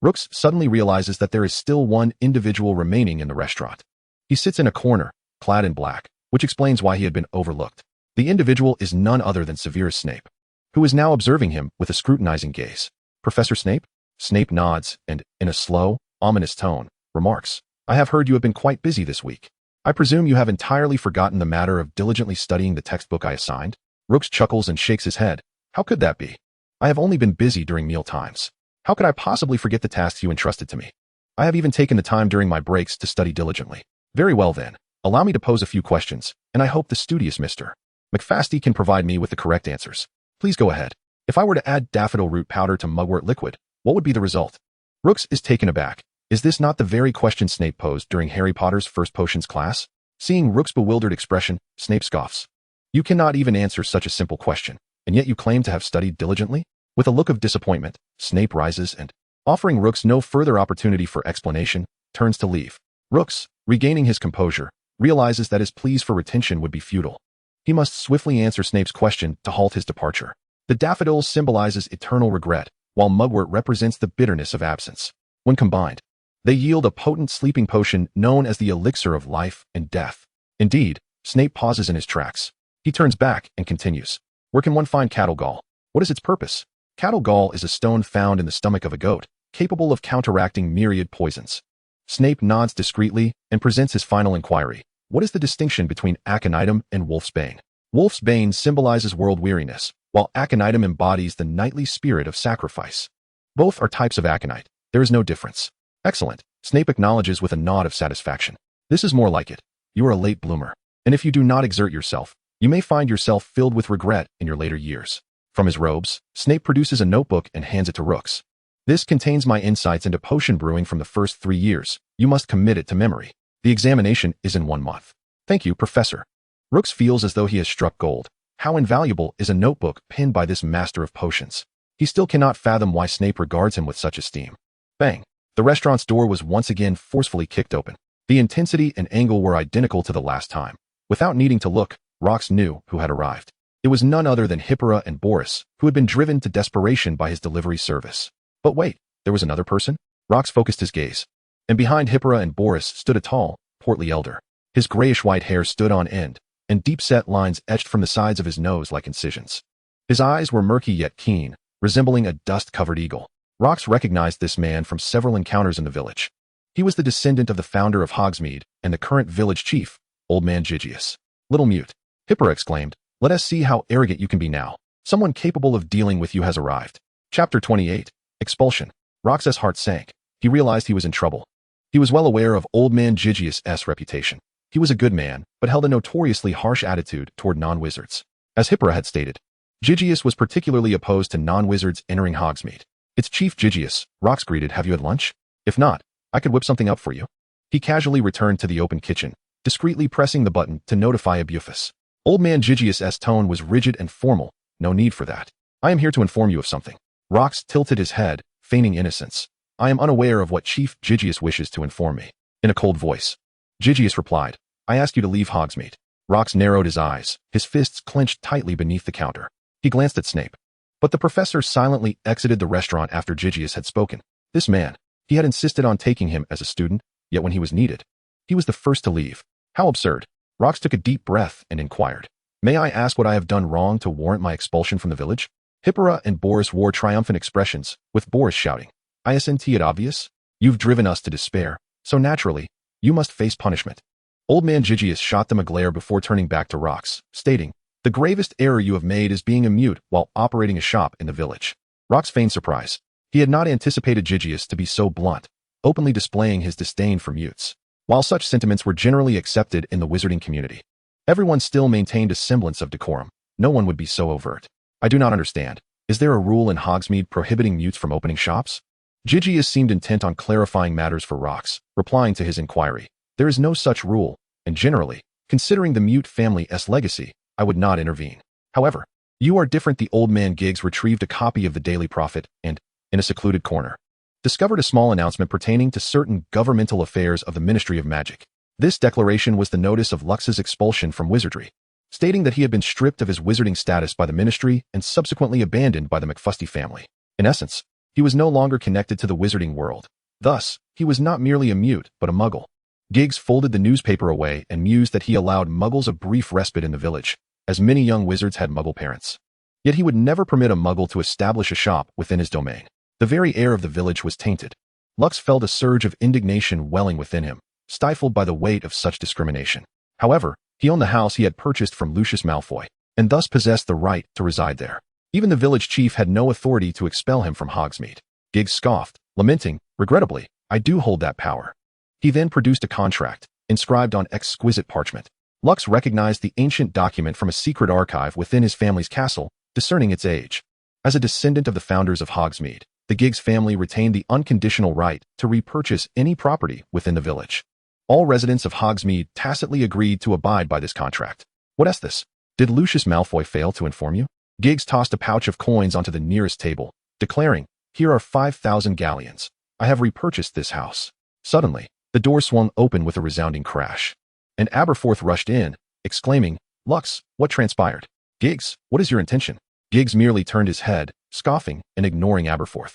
Rooks suddenly realizes that there is still one individual remaining in the restaurant. He sits in a corner, clad in black, which explains why he had been overlooked. The individual is none other than Severus Snape, who is now observing him with a scrutinizing gaze. Professor Snape? Snape nods and, in a slow, ominous tone, remarks, I have heard you have been quite busy this week. I presume you have entirely forgotten the matter of diligently studying the textbook I assigned? Rooks chuckles and shakes his head. How could that be? I have only been busy during meal times. How could I possibly forget the tasks you entrusted to me? I have even taken the time during my breaks to study diligently. Very well then, allow me to pose a few questions, and I hope the studious Mr. McFasty can provide me with the correct answers. Please go ahead. If I were to add daffodil root powder to mugwort liquid, what would be the result? Rooks is taken aback. Is this not the very question Snape posed during Harry Potter's first potions class? Seeing Rook's bewildered expression, Snape scoffs. You cannot even answer such a simple question, and yet you claim to have studied diligently? With a look of disappointment, Snape rises and, offering Rooks no further opportunity for explanation, turns to leave. Rooks, regaining his composure, realizes that his pleas for retention would be futile. He must swiftly answer Snape's question to halt his departure. The daffodil symbolizes eternal regret, while mugwort represents the bitterness of absence. When combined, they yield a potent sleeping potion known as the elixir of life and death. Indeed, Snape pauses in his tracks. He turns back and continues. Where can one find cattle gall? What is its purpose? Cattle gall is a stone found in the stomach of a goat, capable of counteracting myriad poisons. Snape nods discreetly and presents his final inquiry. What is the distinction between aconitum and wolf's bane? Wolf's bane symbolizes world weariness, while aconitum embodies the knightly spirit of sacrifice. Both are types of aconite. There is no difference. Excellent. Snape acknowledges with a nod of satisfaction. This is more like it. You are a late bloomer, and if you do not exert yourself, you may find yourself filled with regret in your later years. From his robes, Snape produces a notebook and hands it to Rooks. This contains my insights into potion brewing from the first 3 years. You must commit it to memory. The examination is in 1 month. Thank you, Professor. Rooks feels as though he has struck gold. How invaluable is a notebook penned by this master of potions? He still cannot fathom why Snape regards him with such esteem. Bang! The restaurant's door was once again forcefully kicked open. The intensity and angle were identical to the last time. Without needing to look, Rox knew who had arrived. It was none other than Hippora and Boris, who had been driven to desperation by his delivery service. But wait, there was another person? Rox focused his gaze. And behind Hippora and Boris stood a tall, portly elder. His grayish-white hair stood on end, and deep-set lines etched from the sides of his nose like incisions. His eyes were murky yet keen, resembling a dust-covered eagle. Rox recognized this man from several encounters in the village. He was the descendant of the founder of Hogsmeade and the current village chief, Old Man Gigius. Little mute, Hippora exclaimed, let us see how arrogant you can be now. Someone capable of dealing with you has arrived. Chapter 28, Expulsion. Rox's heart sank. He realized he was in trouble. He was well aware of Old Man Gigius' reputation. He was a good man, but held a notoriously harsh attitude toward non-wizards. As Hippora had stated, Gigius was particularly opposed to non-wizards entering Hogsmeade. It's Chief Gigius, Rox greeted. Have you had lunch? If not, I could whip something up for you. He casually returned to the open kitchen, discreetly pressing the button to notify Abufus. Old Man Gigius' tone was rigid and formal. No need for that. I am here to inform you of something. Rox tilted his head, feigning innocence. I am unaware of what Chief Gigius wishes to inform me. In a cold voice, Gigius replied, I ask you to leave Hogsmeade. Rox narrowed his eyes, his fists clenched tightly beneath the counter. He glanced at Snape. But the professor silently exited the restaurant after Gigius had spoken. This man, he had insisted on taking him as a student, yet when he was needed, he was the first to leave. How absurd. Rox took a deep breath and inquired, may I ask what I have done wrong to warrant my expulsion from the village? Hippora and Boris wore triumphant expressions, with Boris shouting, Isn't it obvious? You've driven us to despair, so naturally, you must face punishment. Old Man Gigius shot them a glare before turning back to Rox, stating, the gravest error you have made is being a mute while operating a shop in the village. Rox feigned surprise. He had not anticipated Gigius to be so blunt, openly displaying his disdain for mutes. While such sentiments were generally accepted in the wizarding community, everyone still maintained a semblance of decorum. No one would be so overt. I do not understand. Is there a rule in Hogsmeade prohibiting mutes from opening shops? Gigius seemed intent on clarifying matters for Rox, replying to his inquiry. There is no such rule, and generally, considering the mute family's legacy, I would not intervene. However, you are different. The old man Giggs retrieved a copy of the Daily Prophet and, in a secluded corner, discovered a small announcement pertaining to certain governmental affairs of the Ministry of Magic. This declaration was the notice of Lux's expulsion from wizardry, stating that he had been stripped of his wizarding status by the ministry and subsequently abandoned by the McFasty family. In essence, he was no longer connected to the wizarding world. Thus, he was not merely a mute, but a muggle. Giggs folded the newspaper away and mused that he allowed muggles a brief respite in the village, as many young wizards had muggle parents. Yet he would never permit a muggle to establish a shop within his domain. The very air of the village was tainted. Lux felt a surge of indignation welling within him, stifled by the weight of such discrimination. However, he owned the house he had purchased from Lucius Malfoy, and thus possessed the right to reside there. Even the village chief had no authority to expel him from Hogsmeade. Giggs scoffed, lamenting, regrettably, I do hold that power. He then produced a contract, inscribed on exquisite parchment. Lux recognized the ancient document from a secret archive within his family's castle, discerning its age. As a descendant of the founders of Hogsmeade, the Giggs family retained the unconditional right to repurchase any property within the village. All residents of Hogsmeade tacitly agreed to abide by this contract. What is this? Did Lucius Malfoy fail to inform you? Giggs tossed a pouch of coins onto the nearest table, declaring, here are 5,000 galleons. I have repurchased this house. Suddenly, the door swung open with a resounding crash. And Aberforth rushed in, exclaiming, Lux, what transpired? Giggs, what is your intention? Giggs merely turned his head, scoffing and ignoring Aberforth.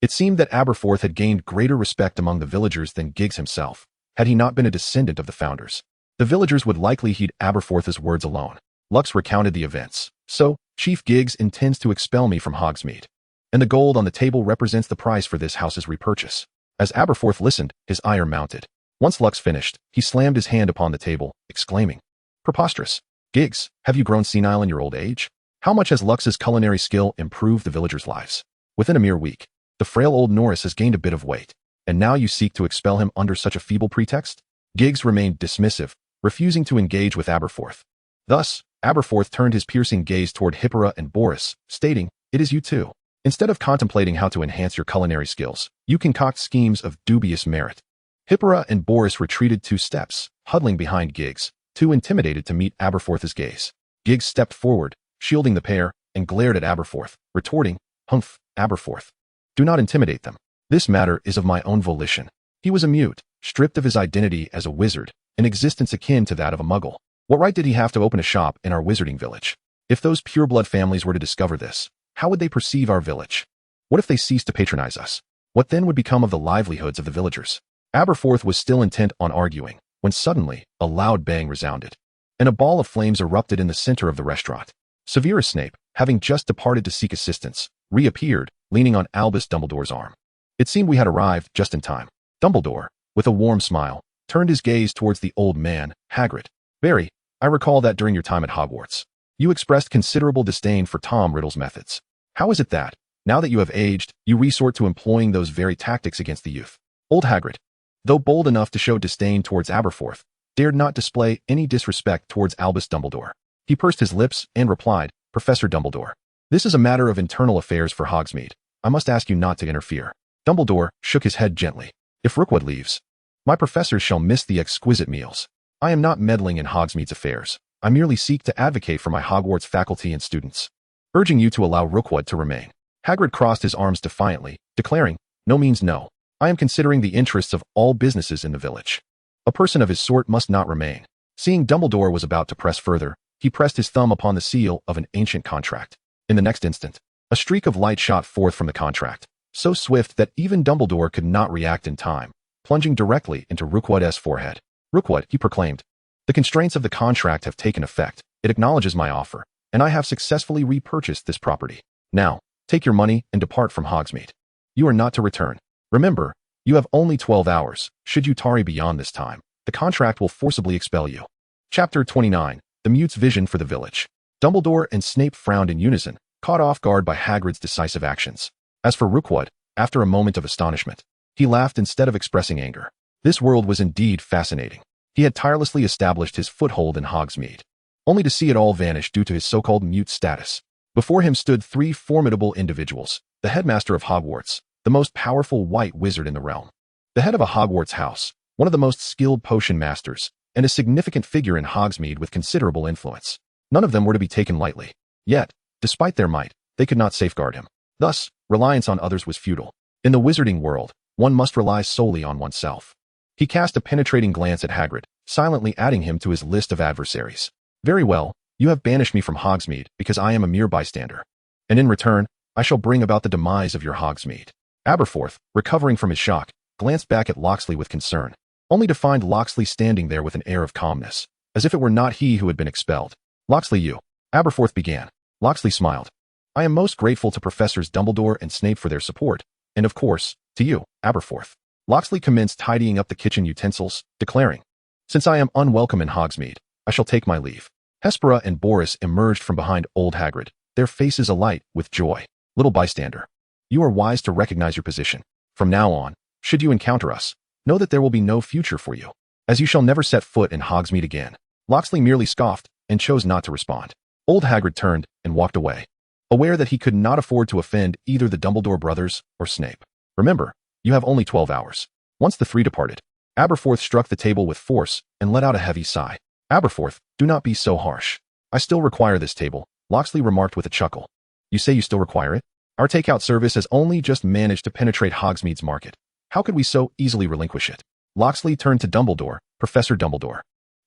It seemed that Aberforth had gained greater respect among the villagers than Giggs himself, had he not been a descendant of the founders. The villagers would likely heed Aberforth's words alone. Lux recounted the events. So, Chief Giggs intends to expel me from Hogsmeade. And the gold on the table represents the price for this house's repurchase. As Aberforth listened, his ire mounted. Once Lux finished, he slammed his hand upon the table, exclaiming, preposterous. Giggs, have you grown senile in your old age? How much has Lux's culinary skill improved the villagers' lives? Within a mere week, the frail old Norris has gained a bit of weight. And now you seek to expel him under such a feeble pretext? Giggs remained dismissive, refusing to engage with Aberforth. Thus, Aberforth turned his piercing gaze toward Hippora and Boris, stating, "It is you too. Instead of contemplating how to enhance your culinary skills, you concoct schemes of dubious merit." Hippora and Boris retreated 2 steps, huddling behind Giggs, too intimidated to meet Aberforth's gaze. Giggs stepped forward, shielding the pair, and glared at Aberforth, retorting, "Humph, Aberforth. Do not intimidate them. This matter is of my own volition." He was a mute, stripped of his identity as a wizard, an existence akin to that of a muggle. What right did he have to open a shop in our wizarding village? If those pureblood families were to discover this, how would they perceive our village? What if they ceased to patronize us? What then would become of the livelihoods of the villagers? Aberforth was still intent on arguing, when suddenly, a loud bang resounded, and a ball of flames erupted in the center of the restaurant. Severus Snape, having just departed to seek assistance, reappeared, leaning on Albus Dumbledore's arm. It seemed we had arrived just in time. Dumbledore, with a warm smile, turned his gaze towards the old man, Hagrid. "Barry, I recall that during your time at Hogwarts, you expressed considerable disdain for Tom Riddle's methods. How is it that, now that you have aged, you resort to employing those very tactics against the youth?" Old Hagrid, though bold enough to show disdain towards Aberforth, dared not display any disrespect towards Albus Dumbledore. He pursed his lips and replied, "Professor Dumbledore, this is a matter of internal affairs for Hogsmeade. I must ask you not to interfere." Dumbledore shook his head gently. "If Rookwood leaves, my professors shall miss the exquisite meals. I am not meddling in Hogsmeade's affairs. I merely seek to advocate for my Hogwarts faculty and students, urging you to allow Rookwood to remain." Hagrid crossed his arms defiantly, declaring, "No means no. I am considering the interests of all businesses in the village. A person of his sort must not remain." Seeing Dumbledore was about to press further, he pressed his thumb upon the seal of an ancient contract. In the next instant, a streak of light shot forth from the contract, so swift that even Dumbledore could not react in time, plunging directly into Rookwood's forehead. "Rookwood," he proclaimed, "the constraints of the contract have taken effect. It acknowledges my offer, and I have successfully repurchased this property. Now, take your money and depart from Hogsmeade. You are not to return. Remember, you have only 12 hours. Should you tarry beyond this time, the contract will forcibly expel you." Chapter 29, The Mute's Vision for the Village. Dumbledore and Snape frowned in unison, caught off guard by Hagrid's decisive actions. As for Rookwood, after a moment of astonishment, he laughed instead of expressing anger. This world was indeed fascinating. He had tirelessly established his foothold in Hogsmeade, only to see it all vanish due to his so-called mute status. Before him stood 3 formidable individuals: the headmaster of Hogwarts, the most powerful white wizard in the realm, the head of a Hogwarts house, one of the most skilled potion masters, and a significant figure in Hogsmeade with considerable influence. None of them were to be taken lightly. Yet, despite their might, they could not safeguard him. Thus, reliance on others was futile. In the wizarding world, one must rely solely on oneself. He cast a penetrating glance at Hagrid, silently adding him to his list of adversaries. "Very well, you have banished me from Hogsmeade because I am a mere bystander. And in return, I shall bring about the demise of your Hogsmeade." Aberforth, recovering from his shock, glanced back at Locksley with concern, only to find Locksley standing there with an air of calmness, as if it were not he who had been expelled. "Locksley, you," Aberforth began. Locksley smiled. "I am most grateful to Professors Dumbledore and Snape for their support, and of course, to you, Aberforth." Locksley commenced tidying up the kitchen utensils, declaring, "Since I am unwelcome in Hogsmeade, I shall take my leave." Hespera and Boris emerged from behind old Hagrid, their faces alight with joy. "Little bystander, you are wise to recognize your position. From now on, should you encounter us, know that there will be no future for you, as you shall never set foot in Hogsmeade again." Locksley merely scoffed and chose not to respond. Old Hagrid turned and walked away, aware that he could not afford to offend either the Dumbledore brothers or Snape. "Remember, you have only 12 hours. Once the 3 departed, Aberforth struck the table with force and let out a heavy sigh. "Aberforth, do not be so harsh. I still require this table," Locksley remarked with a chuckle. "You say you still require it? Our takeout service has only just managed to penetrate Hogsmeade's market. How could we so easily relinquish it?" Locksley turned to Dumbledore. "Professor Dumbledore,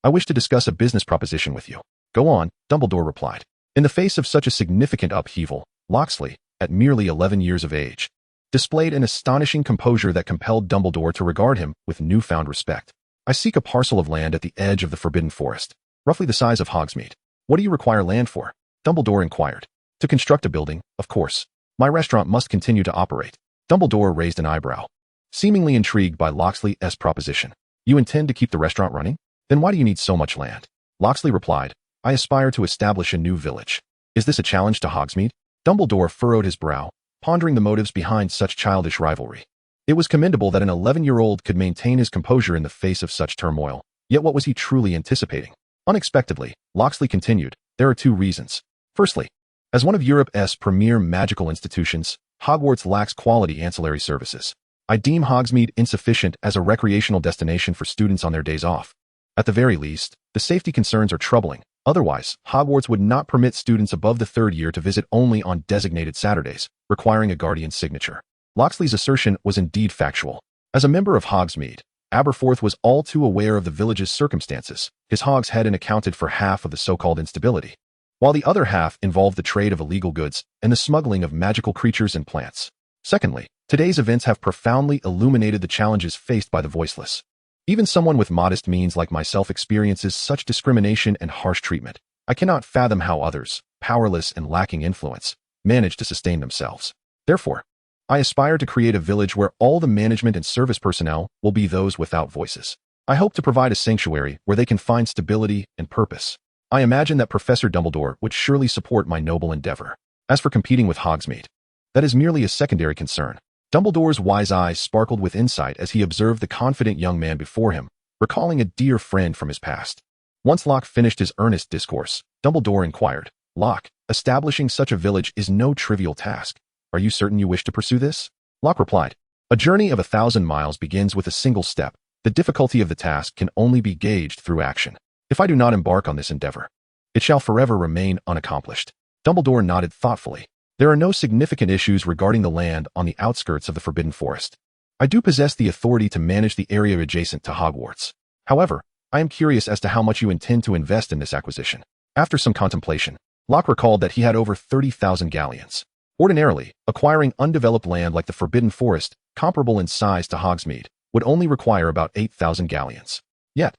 I wish to discuss a business proposition with you." "Go on," Dumbledore replied. In the face of such a significant upheaval, Locksley, at merely 11 years of age, displayed an astonishing composure that compelled Dumbledore to regard him with newfound respect. "I seek a parcel of land at the edge of the Forbidden Forest, roughly the size of Hogsmeade." "What do you require land for?" Dumbledore inquired. "To construct a building, of course. My restaurant must continue to operate." Dumbledore raised an eyebrow, seemingly intrigued by Locksley's proposition. "You intend to keep the restaurant running? Then why do you need so much land?" Locksley replied, "I aspire to establish a new village." "Is this a challenge to Hogsmeade?" Dumbledore furrowed his brow, pondering the motives behind such childish rivalry. It was commendable that an 11-year-old could maintain his composure in the face of such turmoil. Yet what was he truly anticipating? Unexpectedly, Locksley continued, there are two reasons. Firstly, as one of Europe's premier magical institutions, Hogwarts lacks quality ancillary services. I deem Hogsmeade insufficient as a recreational destination for students on their days off. At the very least, the safety concerns are troubling. Otherwise, Hogwarts would not permit students above the third year to visit only on designated Saturdays, requiring a guardian's signature. Locksley's assertion was indeed factual. As a member of Hogsmeade, Aberforth was all too aware of the village's circumstances. His hogs hadn't accounted for half of the so-called instability, while the other half involved the trade of illegal goods and the smuggling of magical creatures and plants. Secondly, today's events have profoundly illuminated the challenges faced by the voiceless. Even someone with modest means like myself experiences such discrimination and harsh treatment. I cannot fathom how others, powerless and lacking influence, manage to sustain themselves. Therefore, I aspire to create a village where all the management and service personnel will be those without voices. I hope to provide a sanctuary where they can find stability and purpose. I imagine that Professor Dumbledore would surely support my noble endeavor. As for competing with Hogsmeade, that is merely a secondary concern. Dumbledore's wise eyes sparkled with insight as he observed the confident young man before him, recalling a dear friend from his past. Once Locke finished his earnest discourse, Dumbledore inquired, Locke, establishing such a village is no trivial task. Are you certain you wish to pursue this? Locke replied, a journey of 1,000 miles begins with a single step. The difficulty of the task can only be gauged through action. If I do not embark on this endeavor, it shall forever remain unaccomplished. Dumbledore nodded thoughtfully. There are no significant issues regarding the land on the outskirts of the Forbidden Forest. I do possess the authority to manage the area adjacent to Hogwarts. However, I am curious as to how much you intend to invest in this acquisition. After some contemplation, Locke recalled that he had over 30,000 galleons. Ordinarily, acquiring undeveloped land like the Forbidden Forest, comparable in size to Hogsmeade, would only require about 8,000 galleons. Yet,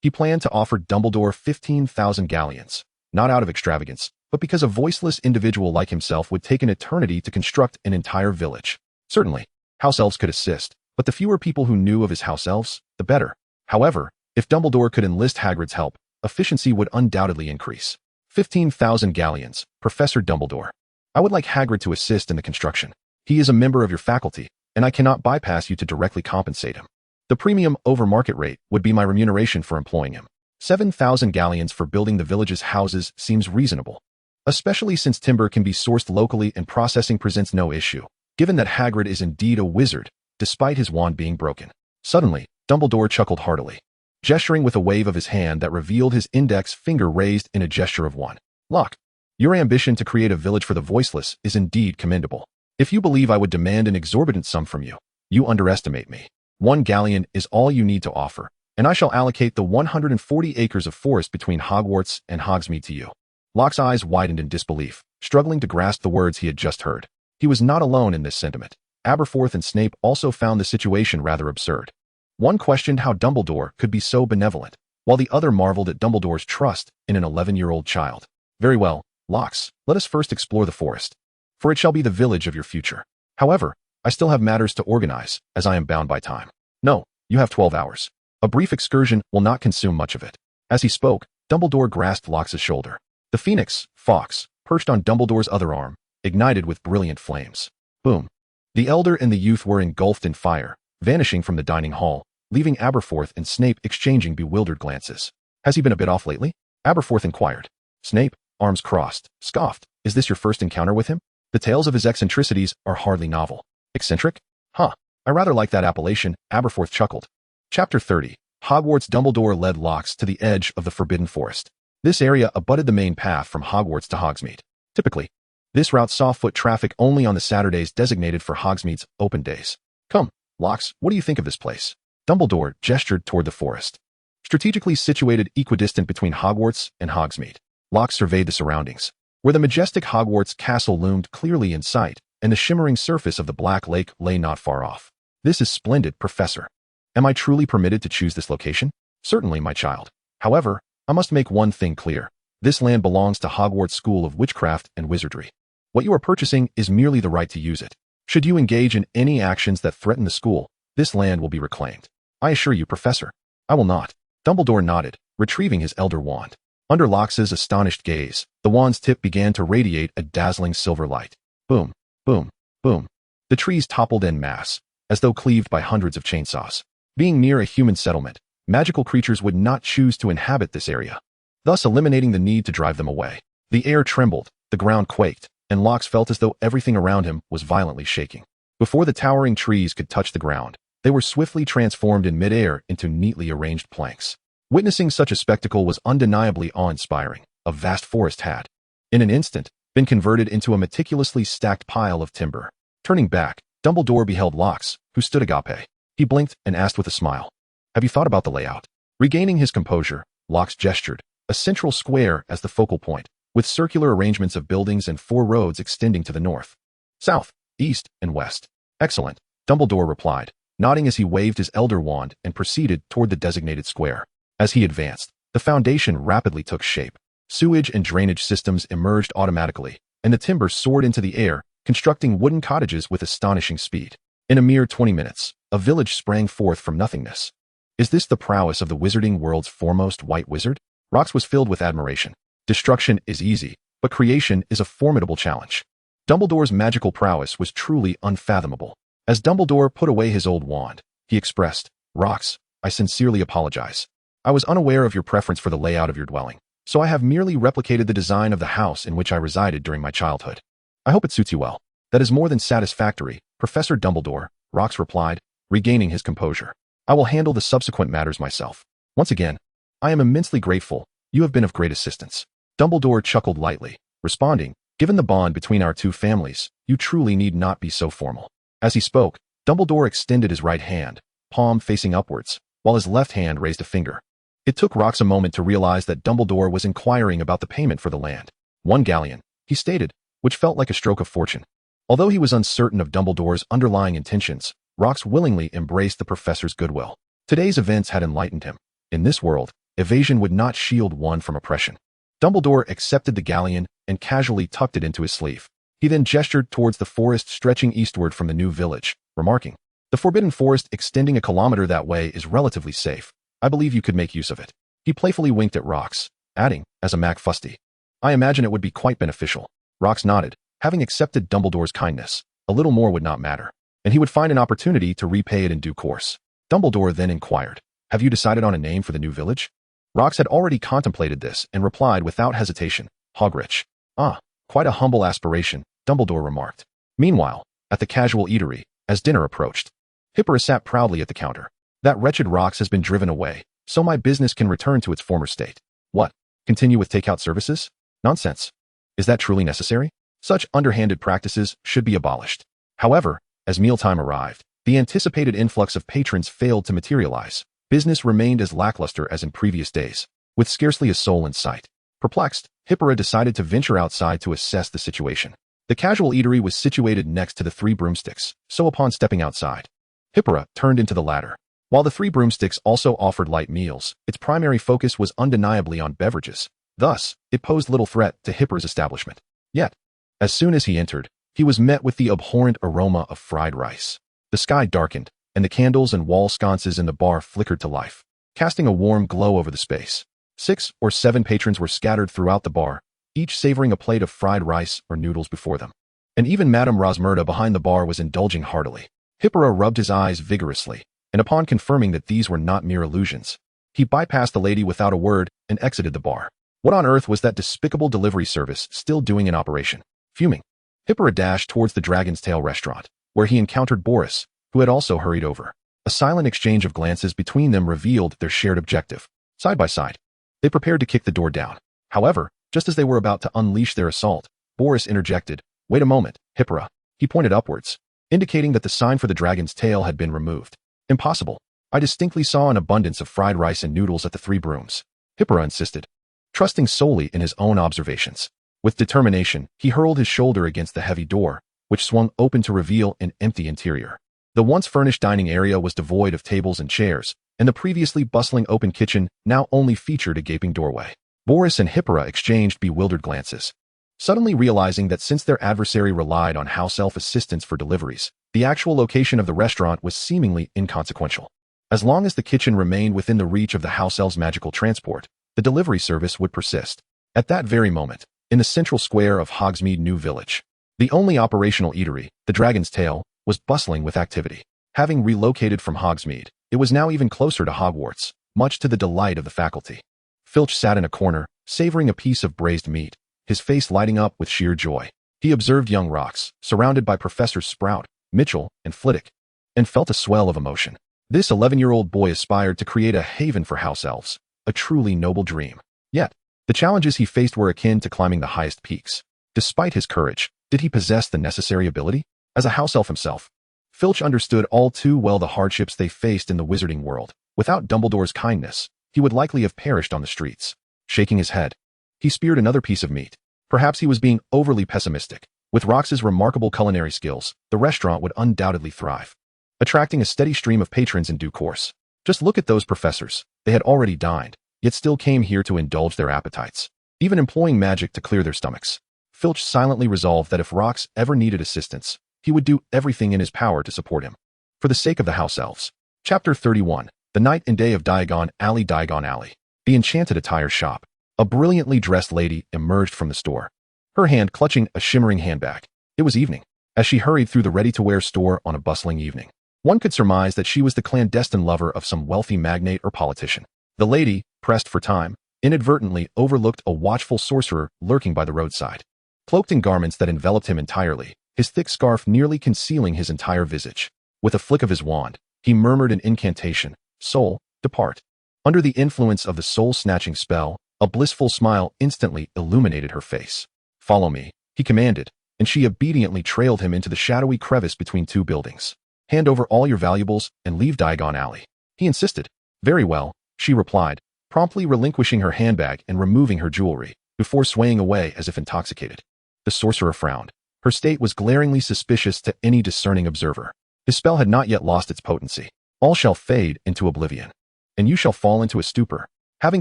he planned to offer Dumbledore 15,000 galleons, not out of extravagance, but because a voiceless individual like himself would take an eternity to construct an entire village. Certainly, house elves could assist, but the fewer people who knew of his house elves, the better. However, if Dumbledore could enlist Hagrid's help, efficiency would undoubtedly increase. 15,000 galleons, Professor Dumbledore. I would like Hagrid to assist in the construction. He is a member of your faculty, and I cannot bypass you to directly compensate him. The premium over market rate would be my remuneration for employing him. 7,000 galleons for building the village's houses seems reasonable, especially since timber can be sourced locally and processing presents no issue, given that Hagrid is indeed a wizard, despite his wand being broken. Suddenly, Dumbledore chuckled heartily, gesturing with a wave of his hand that revealed his index finger raised in a gesture of one. Locke, your ambition to create a village for the voiceless is indeed commendable. If you believe I would demand an exorbitant sum from you, you underestimate me. 1 galleon is all you need to offer, and I shall allocate the 140 acres of forest between Hogwarts and Hogsmeade to you. Locke's eyes widened in disbelief, struggling to grasp the words he had just heard. He was not alone in this sentiment. Aberforth and Snape also found the situation rather absurd. One questioned how Dumbledore could be so benevolent, while the other marveled at Dumbledore's trust in an 11-year-old child. Very well, Locks, let us first explore the forest, for it shall be the village of your future. However, I still have matters to organize, as I am bound by time. No, you have 12 hours. A brief excursion will not consume much of it. As he spoke, Dumbledore grasped Locke's shoulder. The phoenix, Fawkes, perched on Dumbledore's other arm, ignited with brilliant flames. Boom. The elder and the youth were engulfed in fire, vanishing from the dining hall, leaving Aberforth and Snape exchanging bewildered glances. Has he been a bit off lately? Aberforth inquired. Snape, arms crossed, scoffed. Is this your first encounter with him? The tales of his eccentricities are hardly novel. Eccentric? Huh. I rather like that appellation, Aberforth chuckled. Chapter 30. Hogwarts. Dumbledore led Locks to the edge of the Forbidden Forest. This area abutted the main path from Hogwarts to Hogsmeade. Typically, this route saw foot traffic only on the Saturdays designated for Hogsmeade's open days. Come, Locks, what do you think of this place? Dumbledore gestured toward the forest. Strategically situated equidistant between Hogwarts and Hogsmeade, Locks surveyed the surroundings, where the majestic Hogwarts castle loomed clearly in sight, and the shimmering surface of the Black Lake lay not far off. This is splendid, Professor. Am I truly permitted to choose this location? Certainly, my child. However, I must make one thing clear. This land belongs to Hogwarts School of Witchcraft and Wizardry. What you are purchasing is merely the right to use it. Should you engage in any actions that threaten the school, this land will be reclaimed. I assure you, Professor, I will not. Dumbledore nodded, retrieving his elder wand. Under Locke's astonished gaze, the wand's tip began to radiate a dazzling silver light. Boom, boom, boom. The trees toppled en masse, as though cleaved by hundreds of chainsaws. Being near a human settlement, magical creatures would not choose to inhabit this area, thus eliminating the need to drive them away. The air trembled, the ground quaked, and Locke felt as though everything around him was violently shaking. Before the towering trees could touch the ground, they were swiftly transformed in midair into neatly arranged planks. Witnessing such a spectacle was undeniably awe-inspiring. A vast forest had, in an instant, been converted into a meticulously stacked pile of timber. Turning back, Dumbledore beheld Locke, who stood agape. He blinked and asked with a smile, "Have you thought about the layout?" Regaining his composure, Locke gestured, a central square as the focal point, with circular arrangements of buildings and 4 roads extending to the north, south, east, and west. "Excellent," Dumbledore replied, nodding as he waved his elder wand and proceeded toward the designated square. As he advanced, the foundation rapidly took shape. Sewage and drainage systems emerged automatically, and the timber soared into the air, constructing wooden cottages with astonishing speed. In a mere 20 minutes, a village sprang forth from nothingness. "Is this the prowess of the Wizarding World's foremost white wizard?" Rox was filled with admiration. Destruction is easy, but creation is a formidable challenge. Dumbledore's magical prowess was truly unfathomable. As Dumbledore put away his old wand, he expressed, "Rox, I sincerely apologize. I was unaware of your preference for the layout of your dwelling, so I have merely replicated the design of the house in which I resided during my childhood. I hope it suits you well." "That is more than satisfactory, Professor Dumbledore," Rox replied, regaining his composure. "I will handle the subsequent matters myself. Once again, I am immensely grateful. You have been of great assistance." Dumbledore chuckled lightly, responding, "Given the bond between our two families, you truly need not be so formal." As he spoke, Dumbledore extended his right hand, palm facing upwards, while his left hand raised a finger. It took Rox a moment to realize that Dumbledore was inquiring about the payment for the land. 1 galleon, he stated, which felt like a stroke of fortune. Although he was uncertain of Dumbledore's underlying intentions, Rox willingly embraced the professor's goodwill. Today's events had enlightened him. In this world, evasion would not shield one from oppression. Dumbledore accepted the galleon and casually tucked it into his sleeve. He then gestured towards the forest stretching eastward from the new village, remarking, "The Forbidden Forest extending a kilometer that way is relatively safe. I believe you could make use of it." He playfully winked at Rox, adding, as a McFasty, "I imagine it would be quite beneficial." Rox nodded, having accepted Dumbledore's kindness. A little more would not matter, and he would find an opportunity to repay it in due course. Dumbledore then inquired, "Have you decided on a name for the new village?" Rox had already contemplated this and replied without hesitation, "Hogwarts." "Ah, quite a humble aspiration," Dumbledore remarked. Meanwhile, at the casual eatery, as dinner approached, Hippora sat proudly at the counter. "That wretched Rox has been driven away, so my business can return to its former state." "What? Continue with takeout services? Nonsense. Is that truly necessary? Such underhanded practices should be abolished." However, as mealtime arrived, the anticipated influx of patrons failed to materialize. Business remained as lackluster as in previous days, with scarcely a soul in sight. Perplexed, Hippora decided to venture outside to assess the situation. The casual eatery was situated next to the 3 broomsticks, so upon stepping outside, Hippora turned into the latter. While the 3 broomsticks also offered light meals, its primary focus was undeniably on beverages. Thus, it posed little threat to Hippora's establishment. Yet, as soon as he entered, he was met with the abhorrent aroma of fried rice. The sky darkened, and the candles and wall sconces in the bar flickered to life, casting a warm glow over the space. 6 or 7 patrons were scattered throughout the bar, each savoring a plate of fried rice or noodles before them. And even Madame Rosmerta behind the bar was indulging heartily. Hippora rubbed his eyes vigorously, and upon confirming that these were not mere illusions, he bypassed the lady without a word and exited the bar. What on earth was that despicable delivery service still doing in operation? Fuming, Hippora dashed towards the Dragon's Tail restaurant, where he encountered Boris, who had also hurried over. A silent exchange of glances between them revealed their shared objective. Side by side, they prepared to kick the door down. However, just as they were about to unleash their assault, Boris interjected, "Wait a moment, Hippora." He pointed upwards, indicating that the sign for the Dragon's Tail had been removed. "Impossible. I distinctly saw an abundance of fried rice and noodles at the 3 brooms," Hippora insisted, trusting solely in his own observations. With determination, he hurled his shoulder against the heavy door, which swung open to reveal an empty interior. The once furnished dining area was devoid of tables and chairs, and the previously bustling open kitchen now only featured a gaping doorway. Boris and Hippora exchanged bewildered glances, suddenly realizing that since their adversary relied on house elf assistance for deliveries, the actual location of the restaurant was seemingly inconsequential. As long as the kitchen remained within the reach of the house elf's magical transport, the delivery service would persist. At that very moment, in the central square of Hogsmeade New Village, the only operational eatery, the Dragon's Tail, was bustling with activity. Having relocated from Hogsmeade, it was now even closer to Hogwarts, much to the delight of the faculty. Filch sat in a corner, savoring a piece of braised meat, his face lighting up with sheer joy. He observed young Rox, surrounded by Professors Sprout, Mitchell, and Flitwick, and felt a swell of emotion. This 11-year-old boy aspired to create a haven for house elves, a truly noble dream. Yet, the challenges he faced were akin to climbing the highest peaks. Despite his courage, did he possess the necessary ability? As a house elf himself, Filch understood all too well the hardships they faced in the wizarding world. Without Dumbledore's kindness, he would likely have perished on the streets. Shaking his head, he speared another piece of meat. Perhaps he was being overly pessimistic. With Rox's remarkable culinary skills, the restaurant would undoubtedly thrive, attracting a steady stream of patrons in due course. Just look at those professors. They had already dined, yet still came here to indulge their appetites, even employing magic to clear their stomachs. Filch silently resolved that if Rox ever needed assistance, he would do everything in his power to support him. For the sake of the house elves. Chapter 31. The Night and Day of Diagon Alley. Diagon Alley. The enchanted attire shop. A brilliantly dressed lady emerged from the store, her hand clutching a shimmering handbag. It was evening. As she hurried through the ready-to-wear store on a bustling evening, one could surmise that she was the clandestine lover of some wealthy magnate or politician. The lady, pressed for time, inadvertently overlooked a watchful sorcerer lurking by the roadside. Cloaked in garments that enveloped him entirely, his thick scarf nearly concealing his entire visage. With a flick of his wand, he murmured an incantation, "Soul, depart." Under the influence of the soul-snatching spell, a blissful smile instantly illuminated her face. "Follow me," he commanded, and she obediently trailed him into the shadowy crevice between two buildings. "Hand over all your valuables and leave Diagon Alley," he insisted. "Very well," she replied, promptly relinquishing her handbag and removing her jewelry, before swaying away as if intoxicated. The sorcerer frowned. Her state was glaringly suspicious to any discerning observer. His spell had not yet lost its potency. "All shall fade into oblivion, and you shall fall into a stupor." Having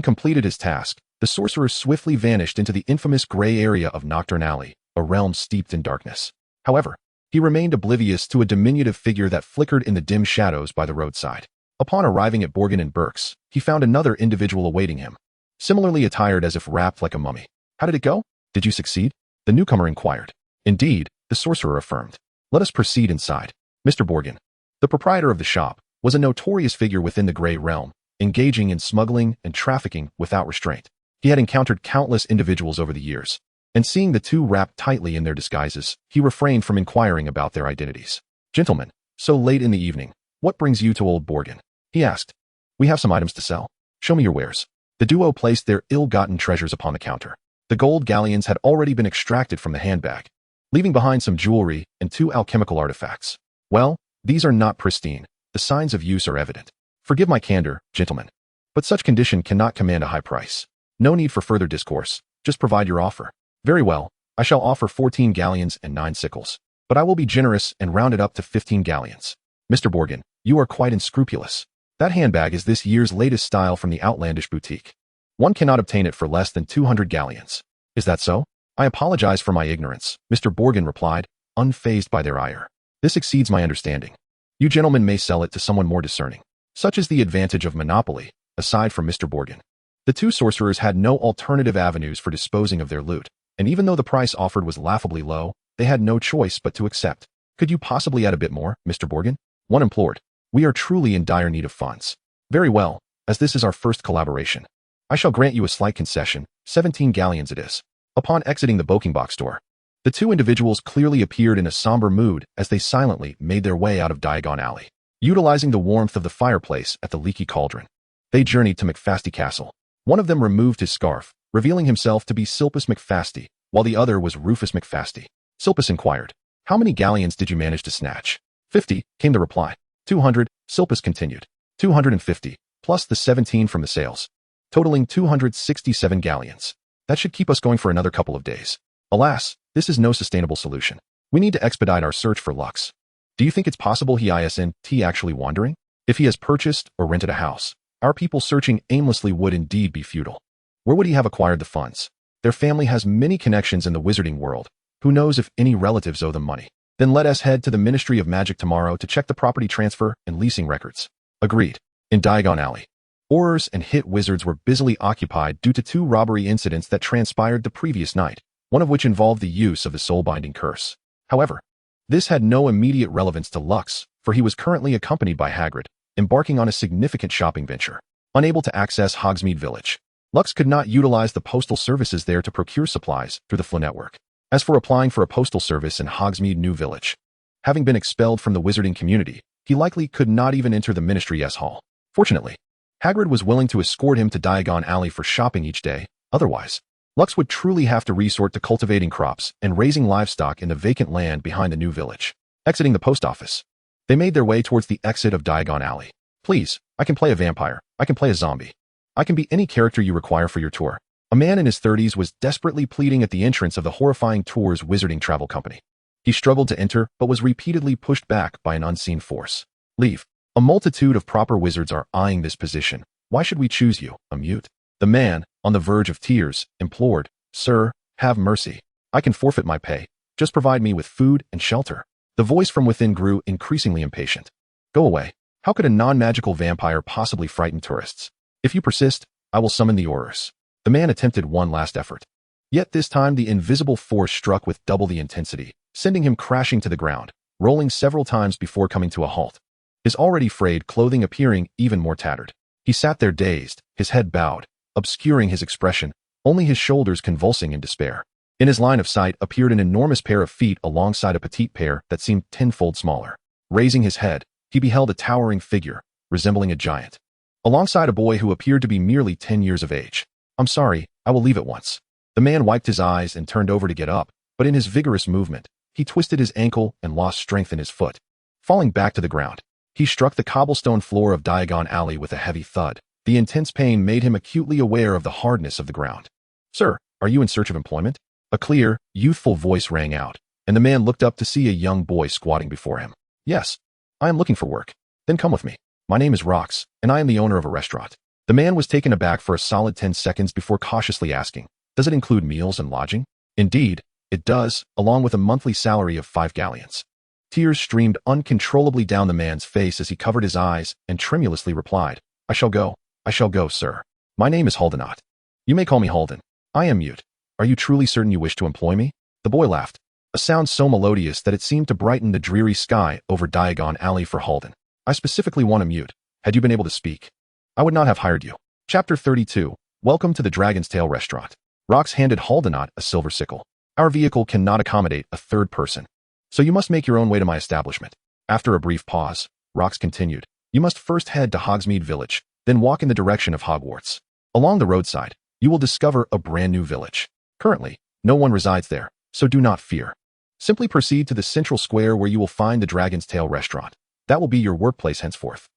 completed his task, the sorcerer swiftly vanished into the infamous gray area of Nocturne Alley, a realm steeped in darkness. However, he remained oblivious to a diminutive figure that flickered in the dim shadows by the roadside. Upon arriving at Borgin and Burke's, he found another individual awaiting him, similarly attired as if wrapped like a mummy. "How did it go? Did you succeed?" the newcomer inquired. "Indeed," the sorcerer affirmed. "Let us proceed inside." Mr. Borgin, the proprietor of the shop, was a notorious figure within the Grey Realm, engaging in smuggling and trafficking without restraint. He had encountered countless individuals over the years, and seeing the two wrapped tightly in their disguises, he refrained from inquiring about their identities. "Gentlemen, so late in the evening, what brings you to Old Borgin?" he asked. "We have some items to sell. Show me your wares." The duo placed their ill-gotten treasures upon the counter. The gold galleons had already been extracted from the handbag, leaving behind some jewelry and two alchemical artifacts. "Well, these are not pristine. The signs of use are evident. Forgive my candor, gentlemen, but such condition cannot command a high price. No need for further discourse. Just provide your offer." "Very well. I shall offer 14 galleons and 9 sickles, but I will be generous and round it up to 15 galleons. Mr. Borgin, you are quite unscrupulous. That handbag is this year's latest style from the outlandish boutique. One cannot obtain it for less than 200 galleons. Is that so?" "I apologize for my ignorance," Mr. Borgin replied, unfazed by their ire. "This exceeds my understanding. You gentlemen may sell it to someone more discerning." Such is the advantage of monopoly, aside from Mr. Borgin. The two sorcerers had no alternative avenues for disposing of their loot, and even though the price offered was laughably low, they had no choice but to accept. "Could you possibly add a bit more, Mr. Borgin?" one implored. "We are truly in dire need of funds." "Very well, as this is our first collaboration, I shall grant you a slight concession. 17 galleons it is." Upon exiting the Bokenbach store, the two individuals clearly appeared in a somber mood as they silently made their way out of Diagon Alley. Utilizing the warmth of the fireplace at the Leaky Cauldron, they journeyed to McFasty Castle. One of them removed his scarf, revealing himself to be Silpus McFasty, while the other was Rufus McFasty. Silpus inquired, "How many galleons did you manage to snatch?" 50, came the reply. 200, Silpus continued. 250, plus the 17 from the sales, totaling 267 galleons. That should keep us going for another couple of days. Alas, this is no sustainable solution. We need to expedite our search for Lux. Do you think it's possible he isn't actually wandering? If he has purchased or rented a house, our people searching aimlessly would indeed be futile. Where would he have acquired the funds? Their family has many connections in the wizarding world. Who knows if any relatives owe them money? Then let us head to the Ministry of Magic tomorrow to check the property transfer and leasing records. Agreed. In Diagon Alley, Aurors and hit wizards were busily occupied due to 2 robbery incidents that transpired the previous night, one of which involved the use of the soul-binding curse. However, This had no immediate relevance to Lux, for he was currently accompanied by Hagrid, embarking on a significant shopping venture. Unable to access Hogsmeade Village, Lux could not utilize the postal services there to procure supplies through the Flow network. As for applying for a postal service in Hogsmeade New Village, having been expelled from the wizarding community, he likely could not even enter the Ministry Hall. Fortunately, Hagrid was willing to escort him to Diagon Alley for shopping each day. Otherwise, Lux would truly have to resort to cultivating crops and raising livestock in the vacant land behind the new village. Exiting the post office, they made their way towards the exit of Diagon Alley. Please, I can play a vampire. I can play a zombie. I can be any character you require for your tour. A man in his 30s was desperately pleading at the entrance of the horrifying tour's wizarding travel company. He struggled to enter, but was repeatedly pushed back by an unseen force. Leave. A multitude of proper wizards are eyeing this position. Why should we choose you? A mute. The man, on the verge of tears, implored, Sir, have mercy. I can forfeit my pay. Just provide me with food and shelter. The voice from within grew increasingly impatient. Go away. How could a non-magical vampire possibly frighten tourists? If you persist, I will summon the Aurors. The man attempted one last effort. Yet this time the invisible force struck with double the intensity, sending him crashing to the ground, rolling several times before coming to a halt. His already frayed clothing appearing even more tattered. He sat there dazed, his head bowed, obscuring his expression, only his shoulders convulsing in despair. In his line of sight appeared an enormous pair of feet alongside a petite pair that seemed tenfold smaller. Raising his head, he beheld a towering figure, resembling a giant, alongside a boy who appeared to be merely 10 years of age. I'm sorry, I will leave at once. The man wiped his eyes and turned over to get up, but in his vigorous movement, he twisted his ankle and lost strength in his foot. Falling back to the ground, he struck the cobblestone floor of Diagon Alley with a heavy thud. The intense pain made him acutely aware of the hardness of the ground. Sir, are you in search of employment? A clear, youthful voice rang out, and the man looked up to see a young boy squatting before him. Yes, I am looking for work. Then come with me. My name is Rox, and I am the owner of a restaurant. The man was taken aback for a solid 10 seconds before cautiously asking, does it include meals and lodging? Indeed, it does, along with a monthly salary of 5 galleons. Tears streamed uncontrollably down the man's face as he covered his eyes and tremulously replied, I shall go, sir. My name is Haldenot. You may call me Halden. I am mute. Are you truly certain you wish to employ me? The boy laughed, a sound so melodious that it seemed to brighten the dreary sky over Diagon Alley for Halden. I specifically want a mute. Had you been able to speak, I would not have hired you. Chapter 32. Welcome to the Dragon's Tail Restaurant. Rox handed Haldenot a silver sickle. Our vehicle cannot accommodate a third person, so you must make your own way to my establishment. After a brief pause, Rox continued, you must first head to Hogsmeade Village, then walk in the direction of Hogwarts. Along the roadside, you will discover a brand new village. Currently, no one resides there, so do not fear. Simply proceed to the central square where you will find the Dragon's Tail Restaurant. That will be your workplace henceforth.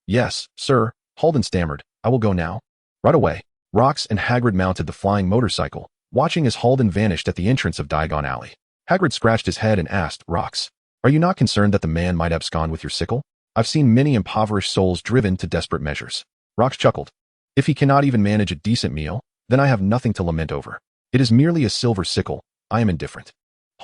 Yes, sir, Halden stammered. I will go now. Right away. Rox and Hagrid mounted the flying motorcycle, watching as Halden vanished at the entrance of Diagon Alley. Hagrid scratched his head and asked, Rox, are you not concerned that the man might abscond with your sickle? I've seen many impoverished souls driven to desperate measures. Rox chuckled. If he cannot even manage a decent meal, then I have nothing to lament over. It is merely a silver sickle. I am indifferent.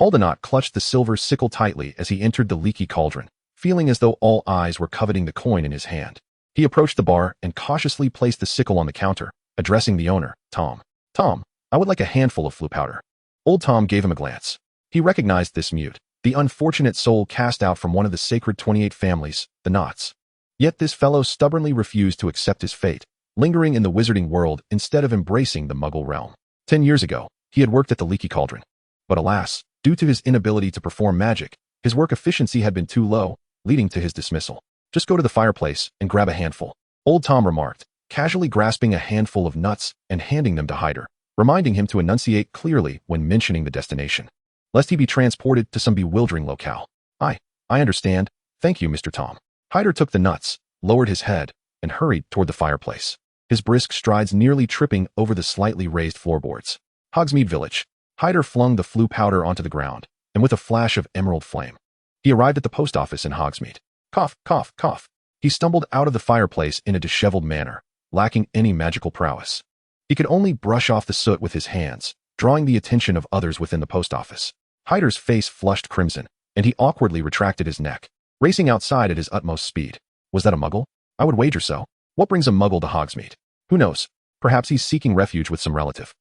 Haldenot clutched the silver sickle tightly as he entered the leaky cauldron, feeling as though all eyes were coveting the coin in his hand. He approached the bar and cautiously placed the sickle on the counter, addressing the owner, Tom. Tom, I would like a handful of flue powder. Old Tom gave him a glance. He recognized this mute, the unfortunate soul cast out from one of the sacred 28 families, the Knots. Yet this fellow stubbornly refused to accept his fate, lingering in the wizarding world instead of embracing the Muggle realm. 10 years ago, he had worked at the leaky cauldron. But alas, due to his inability to perform magic, his work efficiency had been too low, leading to his dismissal. Just go to the fireplace and grab a handful, Old Tom remarked, casually grasping a handful of nuts and handing them to Hyder, reminding him to enunciate clearly when mentioning the destination, lest he be transported to some bewildering locale. I understand. Thank you, Mr. Tom. Hyder took the nuts, lowered his head, and hurried toward the fireplace, his brisk strides nearly tripping over the slightly raised floorboards. Hogsmeade Village. Hyder flung the flue powder onto the ground, and with a flash of emerald flame, he arrived at the post office in Hogsmeade. Cough, cough, cough. He stumbled out of the fireplace in a disheveled manner, lacking any magical prowess. He could only brush off the soot with his hands, drawing the attention of others within the post office. Hyder's face flushed crimson, and he awkwardly retracted his neck, racing outside at his utmost speed. Was that a Muggle? I would wager so. What brings a Muggle to Hogsmeade? Who knows? Perhaps he's seeking refuge with some relative.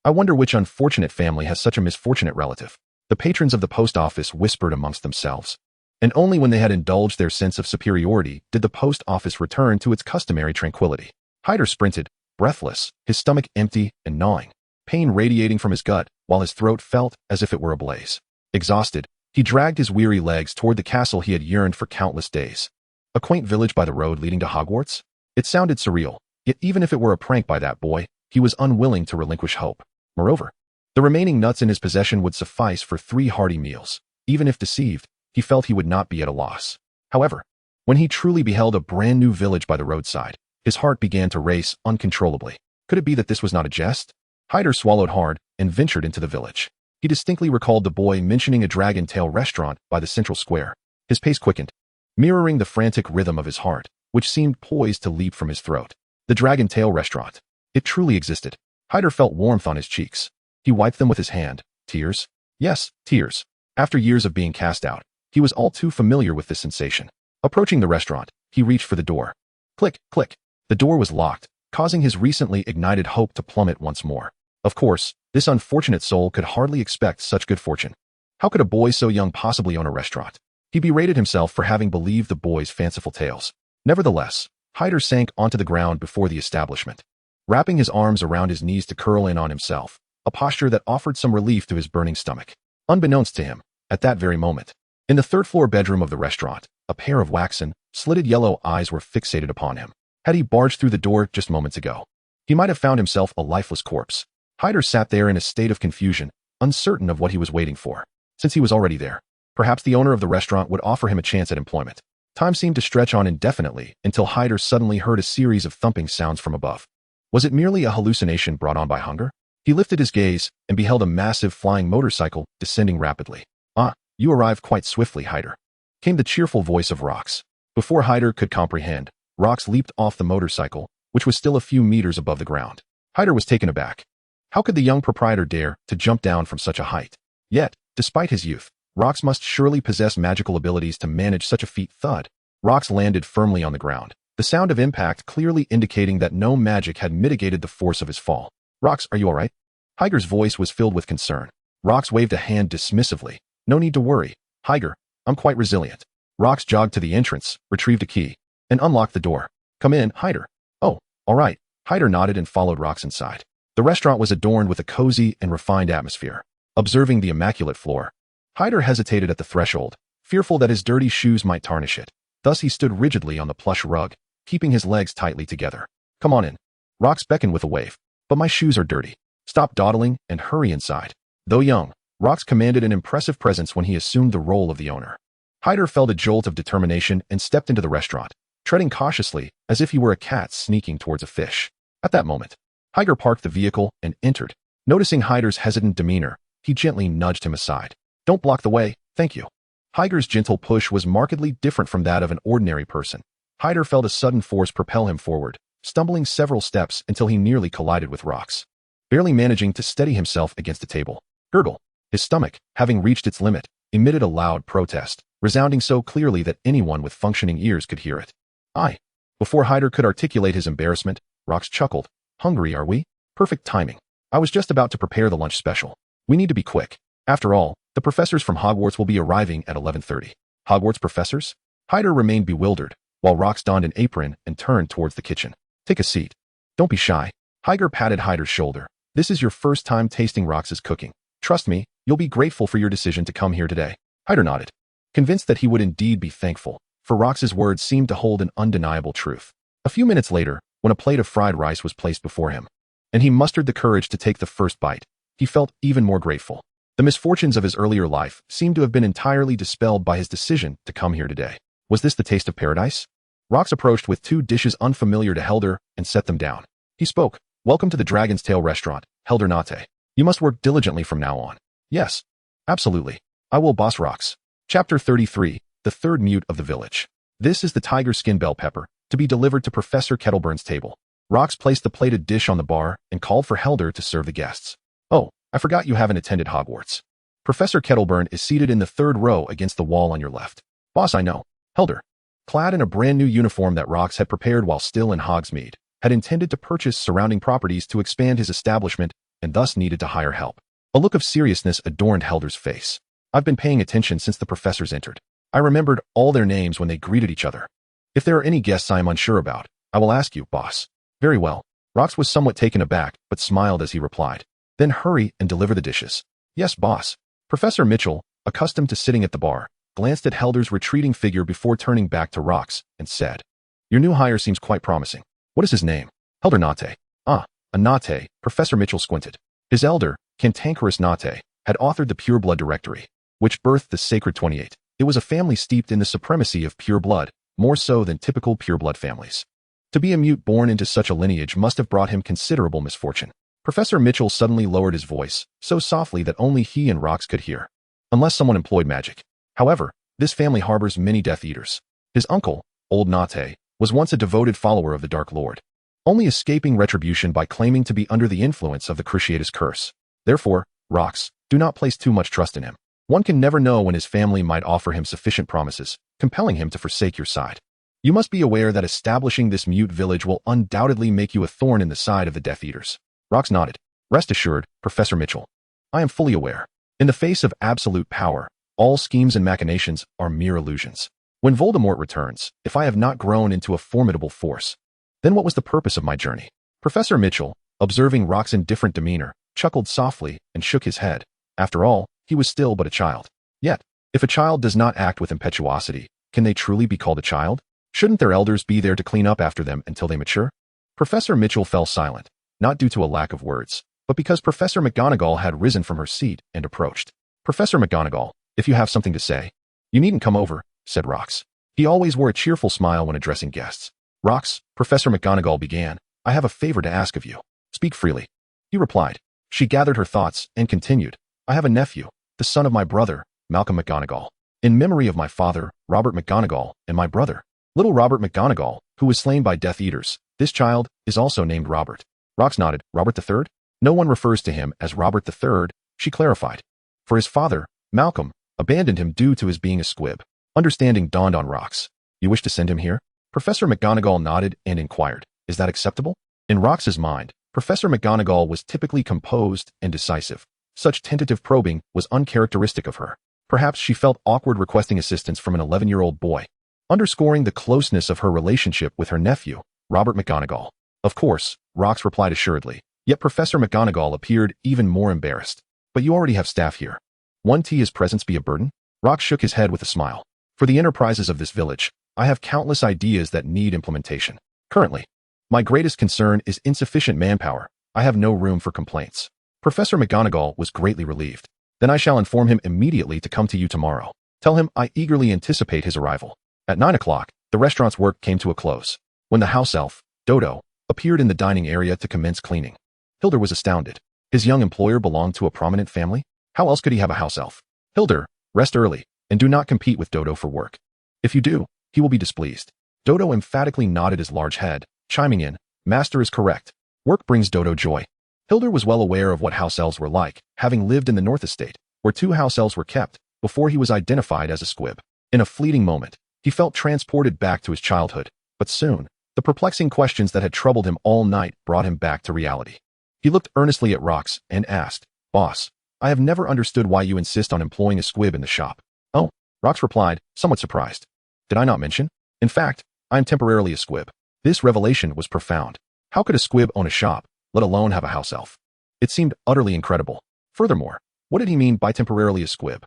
I wonder which unfortunate family has such a misfortunate relative. The patrons of the post office whispered amongst themselves. And only when they had indulged their sense of superiority did the post office return to its customary tranquility. Hyder sprinted, breathless, his stomach empty and gnawing, pain radiating from his gut, while his throat felt as if it were ablaze. Exhausted, he dragged his weary legs toward the castle he had yearned for countless days. A quaint village by the road leading to Hogwarts? It sounded surreal, yet even if it were a prank by that boy, he was unwilling to relinquish hope. Moreover, the remaining nuts in his possession would suffice for 3 hearty meals. Even if deceived, he felt he would not be at a loss. However, when he truly beheld a brand new village by the roadside, his heart began to race uncontrollably. Could it be that this was not a jest? Hyder swallowed hard and ventured into the village. He distinctly recalled the boy mentioning a Dragon Tail restaurant by the central square. His pace quickened, mirroring the frantic rhythm of his heart, which seemed poised to leap from his throat. The Dragon Tail restaurant. It truly existed. Hyder felt warmth on his cheeks. He wiped them with his hand. Tears? Yes, tears. After years of being cast out, he was all too familiar with this sensation. Approaching the restaurant, he reached for the door. Click, click. The door was locked, causing his recently ignited hope to plummet once more. Of course, this unfortunate soul could hardly expect such good fortune. How could a boy so young possibly own a restaurant? He berated himself for having believed the boy's fanciful tales. Nevertheless, Hyder sank onto the ground before the establishment, wrapping his arms around his knees to curl in on himself, a posture that offered some relief to his burning stomach. Unbeknownst to him, at that very moment, in the third-floor bedroom of the restaurant, a pair of waxen, slitted yellow eyes were fixated upon him. Had he barged through the door just moments ago, he might have found himself a lifeless corpse. Hyder sat there in a state of confusion, uncertain of what he was waiting for. Since he was already there, perhaps the owner of the restaurant would offer him a chance at employment. Time seemed to stretch on indefinitely until Hyder suddenly heard a series of thumping sounds from above. Was it merely a hallucination brought on by hunger? He lifted his gaze and beheld a massive flying motorcycle descending rapidly. Ah, you arrived quite swiftly, Hyder, came the cheerful voice of Rox. Before Hyder could comprehend, Rox leaped off the motorcycle, which was still a few meters above the ground. Hyder was taken aback. How could the young proprietor dare to jump down from such a height? Yet, despite his youth, Rox must surely possess magical abilities to manage such a feat. Thud. Rox landed firmly on the ground, the sound of impact clearly indicating that no magic had mitigated the force of his fall. Rox, are you all right? Hyder's voice was filled with concern. Rox waved a hand dismissively. No need to worry, Hyder, I'm quite resilient. Rox jogged to the entrance, retrieved a key, and unlocked the door. Come in, Hyder. Oh, all right. Hyder nodded and followed Rox inside. The restaurant was adorned with a cozy and refined atmosphere. Observing the immaculate floor, Hyder hesitated at the threshold, fearful that his dirty shoes might tarnish it. Thus he stood rigidly on the plush rug, keeping his legs tightly together. Come on in. Rox beckoned with a wave. But my shoes are dirty. Stop dawdling and hurry inside. Though young, Rox commanded an impressive presence when he assumed the role of the owner. Hyder felt a jolt of determination and stepped into the restaurant, treading cautiously as if he were a cat sneaking towards a fish. At that moment, Hyder parked the vehicle and entered. Noticing Hyder's hesitant demeanor, he gently nudged him aside. Don't block the way, thank you. Hyder's gentle push was markedly different from that of an ordinary person. Hyder felt a sudden force propel him forward, stumbling several steps until he nearly collided with Rox, barely managing to steady himself against a table. Gurgle. His stomach, having reached its limit, emitted a loud protest, resounding so clearly that anyone with functioning ears could hear it. Aye. Before Hyder could articulate his embarrassment, Rox chuckled. Hungry, are we? Perfect timing. I was just about to prepare the lunch special. We need to be quick. After all, the professors from Hogwarts will be arriving at 11:30. Hogwarts professors? Hyder remained bewildered, while Rox donned an apron and turned towards the kitchen. Take a seat. Don't be shy. Hyder patted Hyder's shoulder. This is your first time tasting Rox's cooking. Trust me, you'll be grateful for your decision to come here today. Hyder nodded, convinced that he would indeed be thankful, for Rox's words seemed to hold an undeniable truth. A few minutes later, when a plate of fried rice was placed before him, and he mustered the courage to take the first bite, he felt even more grateful. The misfortunes of his earlier life seemed to have been entirely dispelled by his decision to come here today. Was this the taste of paradise? Rox approached with 2 dishes unfamiliar to Helder and set them down. He spoke. Welcome to the Dragon's Tail restaurant, Helder Nate. You must work diligently from now on. Yes. Absolutely. I will, boss Rox. Chapter 33, The Third Mute of the Village. This is the tiger skin bell pepper, to be delivered to Professor Kettleburn's table. Rox placed the plated dish on the bar and called for Helder to serve the guests. Oh, I forgot you haven't attended Hogwarts. Professor Kettleburn is seated in the 3rd row against the wall on your left. Boss, I know. Helder, clad in a brand new uniform that Rox had prepared while still in Hogsmeade, had intended to purchase surrounding properties to expand his establishment and thus needed to hire help. A look of seriousness adorned Helder's face. I've been paying attention since the professors entered. I remembered all their names when they greeted each other. If there are any guests I am unsure about, I will ask you, boss. Very well. Rox was somewhat taken aback, but smiled as he replied. Then hurry and deliver the dishes. Yes, boss. Professor Mitchell, accustomed to sitting at the bar, glanced at Helder's retreating figure before turning back to Rox and said, Your new hire seems quite promising. What is his name? Helder Nate. Ah, a Nate. Professor Mitchell squinted. His elder, Cantankerous Nate, had authored the Pure Blood Directory, which birthed the Sacred 28. It was a family steeped in the supremacy of pure blood, more so than typical pure blood families. To be a mute born into such a lineage must have brought him considerable misfortune. Professor Mitchell suddenly lowered his voice, so softly that only he and Rox could hear. Unless someone employed magic. However, this family harbors many Death Eaters. His uncle, Old Nate, was once a devoted follower of the Dark Lord, only escaping retribution by claiming to be under the influence of the Cruciatus Curse. Therefore, Rox, do not place too much trust in him. One can never know when his family might offer him sufficient promises, compelling him to forsake your side. You must be aware that establishing this mute village will undoubtedly make you a thorn in the side of the Death Eaters. Rox nodded. Rest assured, Professor Mitchell. I am fully aware. In the face of absolute power, all schemes and machinations are mere illusions. When Voldemort returns, if I have not grown into a formidable force, then what was the purpose of my journey? Professor Mitchell, observing Rox's indifferent demeanor, chuckled softly and shook his head. After all, he was still but a child. Yet, if a child does not act with impetuosity, can they truly be called a child? Shouldn't their elders be there to clean up after them until they mature? Professor Mitchell fell silent, not due to a lack of words, but because Professor McGonagall had risen from her seat and approached. Professor McGonagall, if you have something to say, you needn't come over, said Rox. He always wore a cheerful smile when addressing guests. Rox, Professor McGonagall began, I have a favor to ask of you. Speak freely. He replied. She gathered her thoughts and continued. I have a nephew, the son of my brother, Malcolm McGonagall, in memory of my father, Robert McGonagall, and my brother, little Robert McGonagall, who was slain by Death Eaters. This child is also named Robert. Rox nodded. Robert III? No one refers to him as Robert III, she clarified. For his father, Malcolm, abandoned him due to his being a squib. Understanding dawned on Rox. You wish to send him here? Professor McGonagall nodded and inquired. Is that acceptable? In Rox's mind, Professor McGonagall was typically composed and decisive. Such tentative probing was uncharacteristic of her. Perhaps she felt awkward requesting assistance from an 11-year-old boy, underscoring the closeness of her relationship with her nephew, Robert McGonagall. Of course, Rox replied assuredly, yet Professor McGonagall appeared even more embarrassed. But you already have staff here. Won't his presence be a burden? Rox shook his head with a smile. For the enterprises of this village, I have countless ideas that need implementation. Currently, my greatest concern is insufficient manpower. I have no room for complaints. Professor McGonagall was greatly relieved. Then I shall inform him immediately to come to you tomorrow. Tell him I eagerly anticipate his arrival. At 9 o'clock, the restaurant's work came to a close. When the house elf, Dodo, appeared in the dining area to commence cleaning, Hilder was astounded. His young employer belonged to a prominent family? How else could he have a house elf? Hilder, rest early, and do not compete with Dodo for work. If you do, he will be displeased. Dodo emphatically nodded his large head, chiming in, Master is correct. Work brings Dodo joy. Hilder was well aware of what house elves were like, having lived in the North Estate, where 2 house elves were kept, before he was identified as a squib. In a fleeting moment, he felt transported back to his childhood, but soon, the perplexing questions that had troubled him all night brought him back to reality. He looked earnestly at Rox and asked, Boss, I have never understood why you insist on employing a squib in the shop. Oh, Rox replied, somewhat surprised. Did I not mention? In fact, I am temporarily a squib. This revelation was profound. How could a squib own a shop, let alone have a house elf? It seemed utterly incredible. Furthermore, what did he mean by temporarily a squib?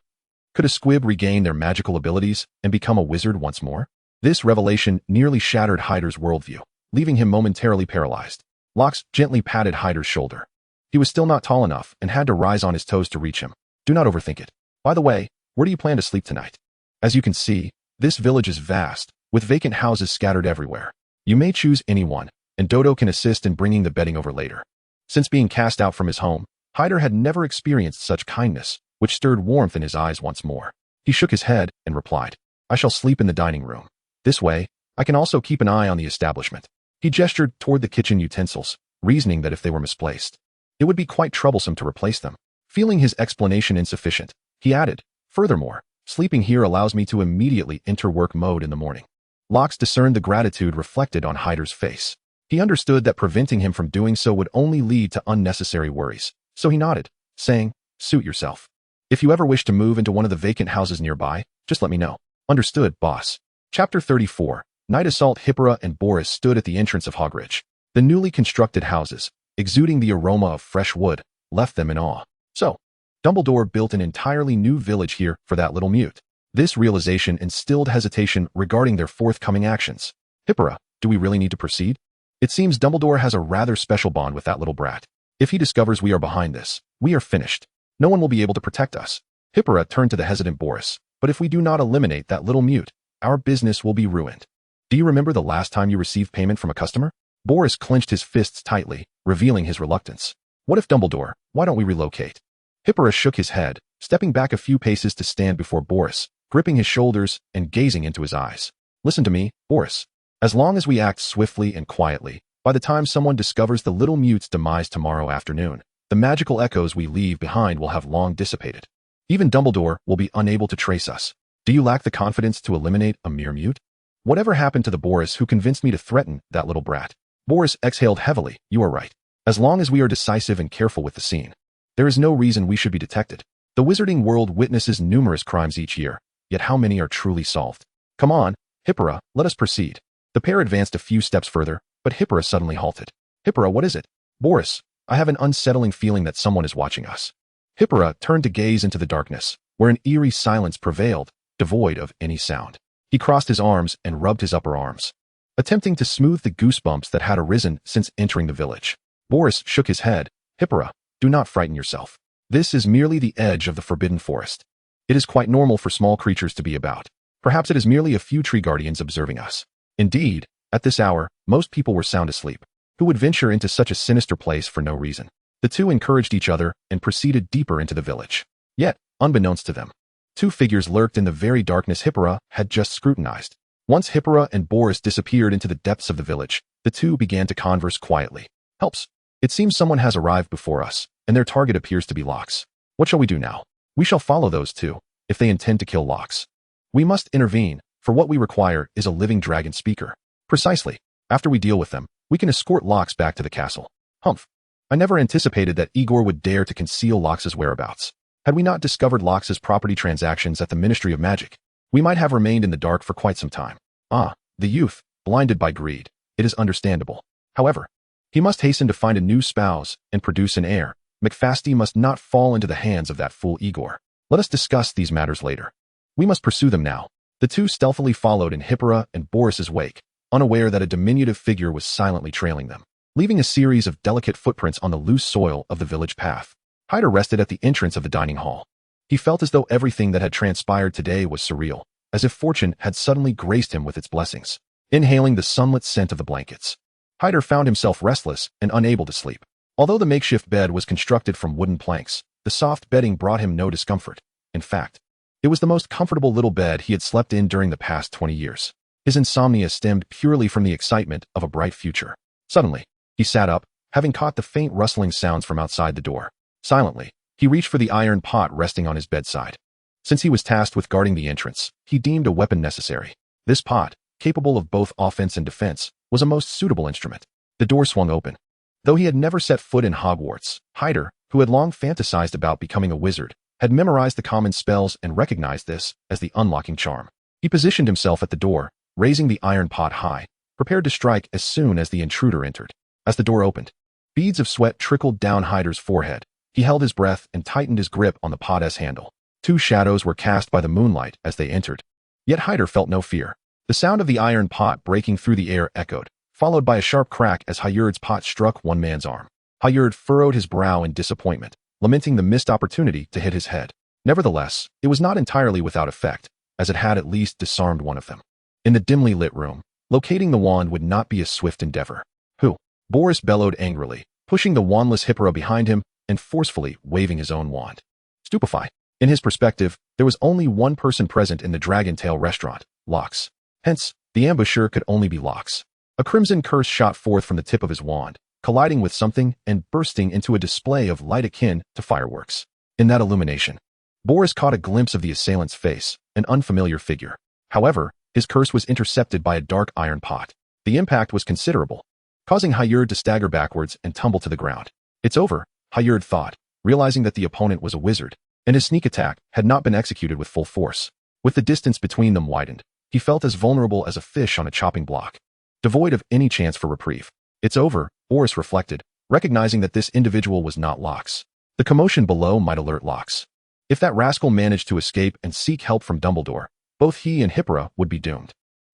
Could a squib regain their magical abilities and become a wizard once more? This revelation nearly shattered Hyder's worldview, leaving him momentarily paralyzed. Rox gently patted Hyder's shoulder. He was still not tall enough and had to rise on his toes to reach him. Do not overthink it. By the way, where do you plan to sleep tonight? As you can see, this village is vast, with vacant houses scattered everywhere. You may choose any one, and Dodo can assist in bringing the bedding over later. Since being cast out from his home, Hyder had never experienced such kindness, which stirred warmth in his eyes once more. He shook his head and replied, I shall sleep in the dining room. This way, I can also keep an eye on the establishment. He gestured toward the kitchen utensils, reasoning that if they were misplaced, it would be quite troublesome to replace them. Feeling his explanation insufficient, he added, Furthermore, sleeping here allows me to immediately enter work mode in the morning. Rox discerned the gratitude reflected on Hyder's face. He understood that preventing him from doing so would only lead to unnecessary worries, so he nodded, saying, Suit yourself. If you ever wish to move into one of the vacant houses nearby, just let me know. Understood, boss. Chapter 34. Night Assault. Hippora and Boris stood at the entrance of Hogwarts. The newly constructed houses, exuding the aroma of fresh wood, left them in awe. So, Dumbledore built an entirely new village here for that little mute. This realization instilled hesitation regarding their forthcoming actions. Hippora, do we really need to proceed? It seems Dumbledore has a rather special bond with that little brat. If he discovers we are behind this, we are finished. No one will be able to protect us. Hippora turned to the hesitant Boris. But if we do not eliminate that little mute, our business will be ruined. Do you remember the last time you received payment from a customer? Boris clenched his fists tightly, revealing his reluctance. What if Dumbledore? Why don't we relocate? Hippora shook his head, stepping back a few paces to stand before Boris, gripping his shoulders and gazing into his eyes. Listen to me, Boris. As long as we act swiftly and quietly, by the time someone discovers the little mute's demise tomorrow afternoon, the magical echoes we leave behind will have long dissipated. Even Dumbledore will be unable to trace us. Do you lack the confidence to eliminate a mere mute? Whatever happened to the Boris who convinced me to threaten that little brat? Boris exhaled heavily. You are right. As long as we are decisive and careful with the scene, there is no reason we should be detected. The Wizarding World witnesses numerous crimes each year, yet how many are truly solved? Come on, Hippora, let us proceed. The pair advanced a few steps further, but Hippora suddenly halted. Hippora, what is it? Boris, I have an unsettling feeling that someone is watching us. Hippora turned to gaze into the darkness, where an eerie silence prevailed, devoid of any sound. He crossed his arms and rubbed his upper arms, attempting to smooth the goosebumps that had arisen since entering the village. Boris shook his head. Hippora, do not frighten yourself. This is merely the edge of the Forbidden Forest. It is quite normal for small creatures to be about. Perhaps it is merely a few tree guardians observing us. Indeed, at this hour, most people were sound asleep. Who would venture into such a sinister place for no reason? The two encouraged each other and proceeded deeper into the village. Yet, unbeknownst to them, two figures lurked in the very darkness Hippora had just scrutinized. Once Hippora and Boris disappeared into the depths of the village, the two began to converse quietly. Helps. It seems someone has arrived before us, and their target appears to be Locks. What shall we do now? We shall follow those two, if they intend to kill Locks. We must intervene, for what we require is a living dragon speaker. Precisely. After we deal with them, we can escort Locks back to the castle. Humph. I never anticipated that Igor would dare to conceal Locks' whereabouts. Had we not discovered Locks' property transactions at the Ministry of Magic, we might have remained in the dark for quite some time. Ah, the youth, blinded by greed. It is understandable. However, he must hasten to find a new spouse and produce an heir. McFasty must not fall into the hands of that fool Igor. Let us discuss these matters later. We must pursue them now. The two stealthily followed in Hippora and Boris's wake, unaware that a diminutive figure was silently trailing them, leaving a series of delicate footprints on the loose soil of the village path. Hyder rested at the entrance of the dining hall. He felt as though everything that had transpired today was surreal, as if fortune had suddenly graced him with its blessings. Inhaling the sunlit scent of the blankets, Hyder found himself restless and unable to sleep. Although the makeshift bed was constructed from wooden planks, the soft bedding brought him no discomfort. In fact, it was the most comfortable little bed he had slept in during the past 20 years. His insomnia stemmed purely from the excitement of a bright future. Suddenly, he sat up, having caught the faint rustling sounds from outside the door. Silently, he reached for the iron pot resting on his bedside. Since he was tasked with guarding the entrance, he deemed a weapon necessary. This pot, capable of both offense and defense, was a most suitable instrument. The door swung open. Though he had never set foot in Hogwarts, Hyder, who had long fantasized about becoming a wizard, had memorized the common spells and recognized this as the unlocking charm. He positioned himself at the door, raising the iron pot high, prepared to strike as soon as the intruder entered. As the door opened, beads of sweat trickled down Hyder's forehead. He held his breath and tightened his grip on the pot's handle. Two shadows were cast by the moonlight as they entered. Yet Hyder felt no fear. The sound of the iron pot breaking through the air echoed, followed by a sharp crack as Hyrd's pot struck one man's arm. Hyrd furrowed his brow in disappointment, lamenting the missed opportunity to hit his head. Nevertheless, it was not entirely without effect, as it had at least disarmed one of them. In the dimly lit room, locating the wand would not be a swift endeavor. Who? Boris bellowed angrily, pushing the wandless Hippora behind him and forcefully waving his own wand. Stupefy. In his perspective, there was only one person present in the Dragon Tail restaurant, Locks. Hence, the ambusher could only be Locks. A crimson curse shot forth from the tip of his wand, colliding with something and bursting into a display of light akin to fireworks. In that illumination, Boris caught a glimpse of the assailant's face, an unfamiliar figure. However, his curse was intercepted by a dark iron pot. The impact was considerable, causing Hyrd to stagger backwards and tumble to the ground. It's over, Hyrd thought, realizing that the opponent was a wizard, and his sneak attack had not been executed with full force. With the distance between them widened, he felt as vulnerable as a fish on a chopping block, devoid of any chance for reprieve. It's over, Boris reflected, recognizing that this individual was not Locks. The commotion below might alert Locks. If that rascal managed to escape and seek help from Dumbledore, both he and Hippora would be doomed.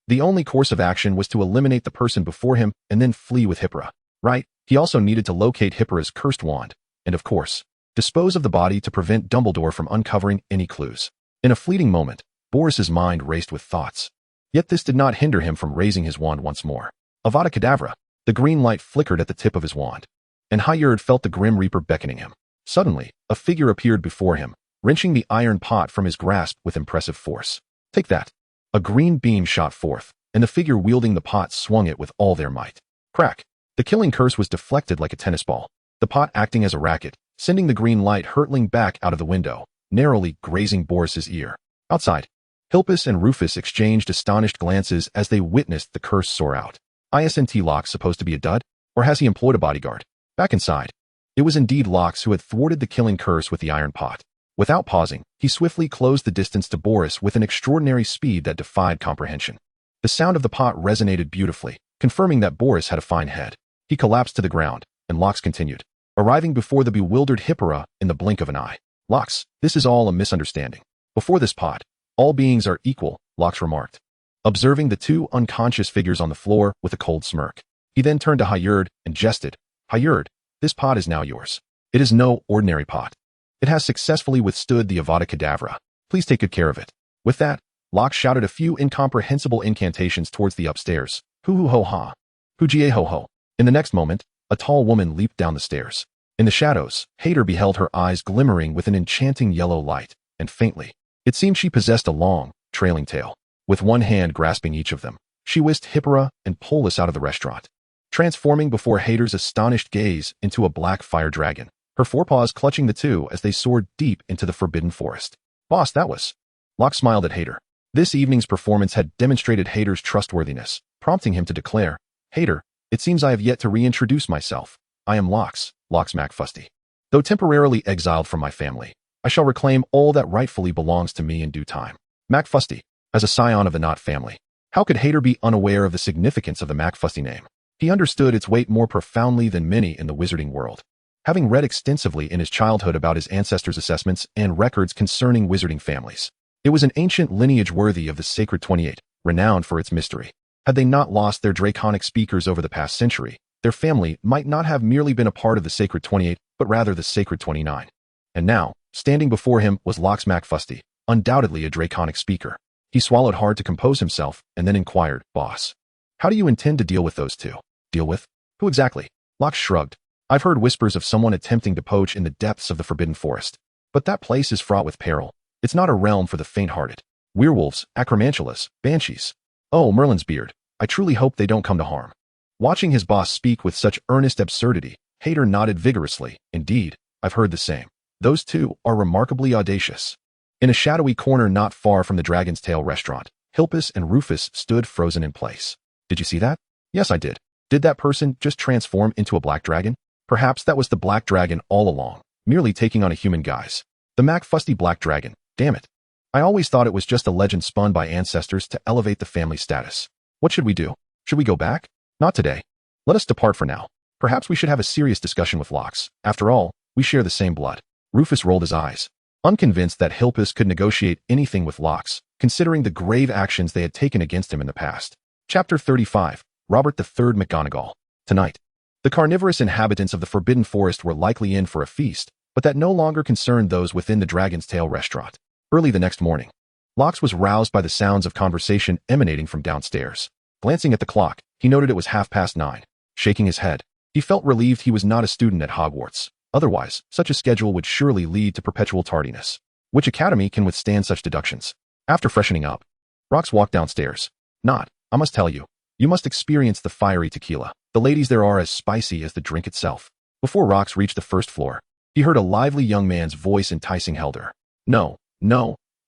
The only course of action was to eliminate the person before him and then flee with Hippora. Right, he also needed to locate Hippora's cursed wand, and of course, dispose of the body to prevent Dumbledore from uncovering any clues. In a fleeting moment, Boris's mind raced with thoughts. Yet this did not hinder him from raising his wand once more. Avada Kedavra! The green light flickered at the tip of his wand, and HarryPotter felt the Grim Reaper beckoning him. Suddenly, a figure appeared before him, wrenching the iron pot from his grasp with impressive force. Take that! A green beam shot forth, and the figure wielding the pot swung it with all their might. Crack! The killing curse was deflected like a tennis ball, the pot acting as a racket, sending the green light hurtling back out of the window, narrowly grazing Boris's ear. Outside, Hilpus and Rufus exchanged astonished glances as they witnessed the curse soar out. Isn't Locks supposed to be a dud? Or has he employed a bodyguard? Back inside, it was indeed Locks who had thwarted the killing curse with the iron pot. Without pausing, he swiftly closed the distance to Boris with an extraordinary speed that defied comprehension. The sound of the pot resonated beautifully, confirming that Boris had a fine head. He collapsed to the ground, and Locks continued, arriving before the bewildered Hippora in the blink of an eye. Locks, this is all a misunderstanding. Before this pot, all beings are equal, Locks remarked, observing the two unconscious figures on the floor with a cold smirk. He then turned to HarryPotter and jested, HarryPotter, this pot is now yours. It is no ordinary pot. It has successfully withstood the Avada Kedavra. Please take good care of it. With that, Locks shouted a few incomprehensible incantations towards the upstairs. Hoo-hoo-ho-ha. Hoo-jie-ho-ho. In the next moment, a tall woman leaped down the stairs. In the shadows, HarryPotter beheld her eyes glimmering with an enchanting yellow light, and faintly, it seemed she possessed a long, trailing tail. With one hand grasping each of them, she whisked Hippora and Polus out of the restaurant, transforming before HarryPotter's astonished gaze into a black fire dragon, her forepaws clutching the two as they soared deep into the forbidden forest. Boss, that was... Locke smiled at HarryPotter. This evening's performance had demonstrated HarryPotter's trustworthiness, prompting him to declare, HarryPotter, it seems I have yet to reintroduce myself. I am Locks McFasty. Though temporarily exiled from my family, I shall reclaim all that rightfully belongs to me in due time. McFasty, as a scion of the Knot family, how could HarryPotter be unaware of the significance of the McFasty name? He understood its weight more profoundly than many in the wizarding world. Having read extensively in his childhood about his ancestors' assessments and records concerning wizarding families, it was an ancient lineage worthy of the Sacred 28, renowned for its mystery. Had they not lost their draconic speakers over the past century, their family might not have merely been a part of the Sacred 28, but rather the Sacred 29. And now, standing before him was Locks McFasty, undoubtedly a draconic speaker. He swallowed hard to compose himself and then inquired, Boss, how do you intend to deal with those two? Deal with? Who exactly? Locks shrugged. I've heard whispers of someone attempting to poach in the depths of the Forbidden Forest. But that place is fraught with peril. It's not a realm for the faint-hearted. Werewolves, acromantulas, banshees. Oh, Merlin's beard. I truly hope they don't come to harm. Watching his boss speak with such earnest absurdity, HarryPotter nodded vigorously. Indeed, I've heard the same. Those two are remarkably audacious. In a shadowy corner not far from the Dragon's Tail restaurant, Hilpus and Rufus stood frozen in place. Did you see that? Yes, I did. Did that person just transform into a black dragon? Perhaps that was the black dragon all along, merely taking on a human guise. The McFasty black dragon. Damn it. I always thought it was just a legend spun by ancestors to elevate the family status. What should we do? Should we go back? Not today. Let us depart for now. Perhaps we should have a serious discussion with Locks. After all, we share the same blood. Rufus rolled his eyes, unconvinced that Hilpus could negotiate anything with Locks, considering the grave actions they had taken against him in the past. Chapter 35, Robert III McGonagall. Tonight, the carnivorous inhabitants of the Forbidden Forest were likely in for a feast, but that no longer concerned those within the Dragon's Tail restaurant. Early the next morning, Locks was roused by the sounds of conversation emanating from downstairs. Glancing at the clock, he noted it was 9:30. Shaking his head, he felt relieved he was not a student at Hogwarts. Otherwise, such a schedule would surely lead to perpetual tardiness. Which academy can withstand such deductions? After freshening up, Rox walked downstairs. I must tell you, you must experience the fiery tequila. The ladies there are as spicy as the drink itself. Before Rox reached the first floor, he heard a lively young man's voice enticing Helder. No,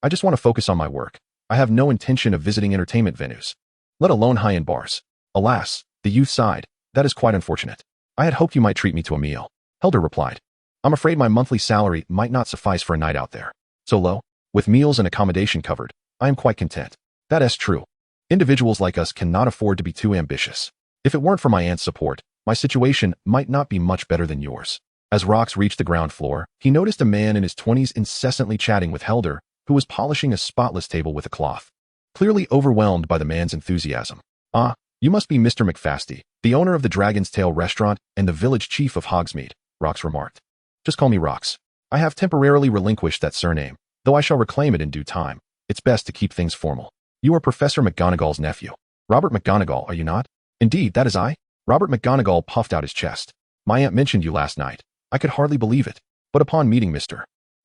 I just want to focus on my work. I have no intention of visiting entertainment venues, let alone high-end bars. Alas, the youth sighed. That is quite unfortunate. I had hoped you might treat me to a meal. Helder replied. I'm afraid my monthly salary might not suffice for a night out there. So low, with meals and accommodation covered, I am quite content. That is true. Individuals like us cannot afford to be too ambitious. If it weren't for my aunt's support, my situation might not be much better than yours. As Rox reached the ground floor, he noticed a man in his 20s incessantly chatting with Helder, who was polishing a spotless table with a cloth. Clearly overwhelmed by the man's enthusiasm. Ah, you must be Mr. McFasty, the owner of the Dragon's Tail restaurant and the village chief of Hogsmeade, Rox remarked. Just call me Rox. I have temporarily relinquished that surname, though I shall reclaim it in due time. It's best to keep things formal. You are Professor McGonagall's nephew. Robert McGonagall, are you not? Indeed, that is I. Robert McGonagall puffed out his chest. My aunt mentioned you last night. I could hardly believe it. But upon meeting Mr.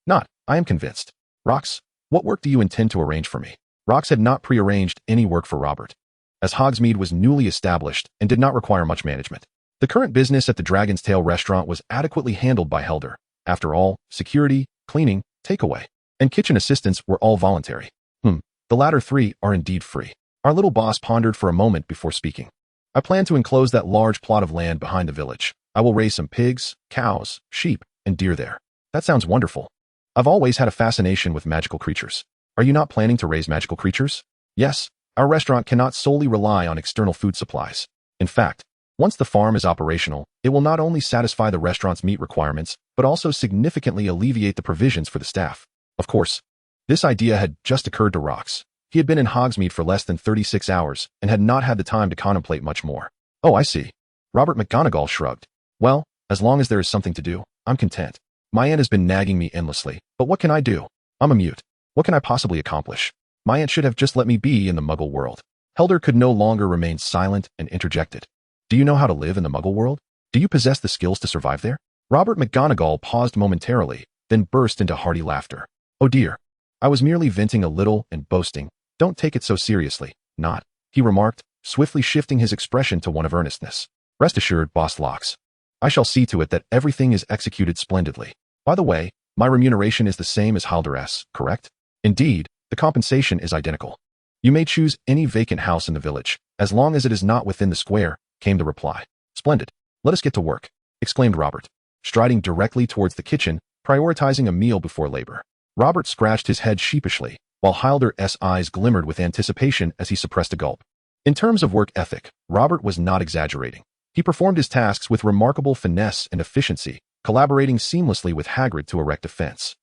Not, I am convinced. Rox, what work do you intend to arrange for me? Rox had not prearranged any work for Robert, as Hogsmeade was newly established and did not require much management. The current business at the Dragon's Tail restaurant was adequately handled by Helder. After all, security, cleaning, takeaway, and kitchen assistance were all voluntary. The latter three are indeed free. Our little boss pondered for a moment before speaking. I plan to enclose that large plot of land behind the village. I will raise some pigs, cows, sheep, and deer there. That sounds wonderful. I've always had a fascination with magical creatures. Are you not planning to raise magical creatures? Yes, our restaurant cannot solely rely on external food supplies. In fact, once the farm is operational, it will not only satisfy the restaurant's meat requirements, but also significantly alleviate the provisions for the staff. Of course, this idea had just occurred to Rox. He had been in Hogsmeade for less than 36 hours and had not had the time to contemplate much more. Oh, I see. Robert McGonagall shrugged. Well, as long as there is something to do, I'm content. My aunt has been nagging me endlessly, but what can I do? I'm a mute. What can I possibly accomplish? My aunt should have just let me be in the Muggle world. Helder could no longer remain silent and interjected. Do you know how to live in the Muggle world? Do you possess the skills to survive there? Robert McGonagall paused momentarily, then burst into hearty laughter. Oh dear. I was merely venting a little and boasting. Don't take it so seriously, not, he remarked, swiftly shifting his expression to one of earnestness. Rest assured, Boss Locks. I shall see to it that everything is executed splendidly. By the way, my remuneration is the same as Halder's, correct? Indeed, the compensation is identical. You may choose any vacant house in the village, as long as it is not within the square, came the reply. Splendid. Let us get to work, exclaimed Robert, striding directly towards the kitchen, prioritizing a meal before labor. Robert scratched his head sheepishly, while Halder's eyes glimmered with anticipation as he suppressed a gulp. In terms of work ethic, Robert was not exaggerating. He performed his tasks with remarkable finesse and efficiency, collaborating seamlessly with Hagrid to erect a fence.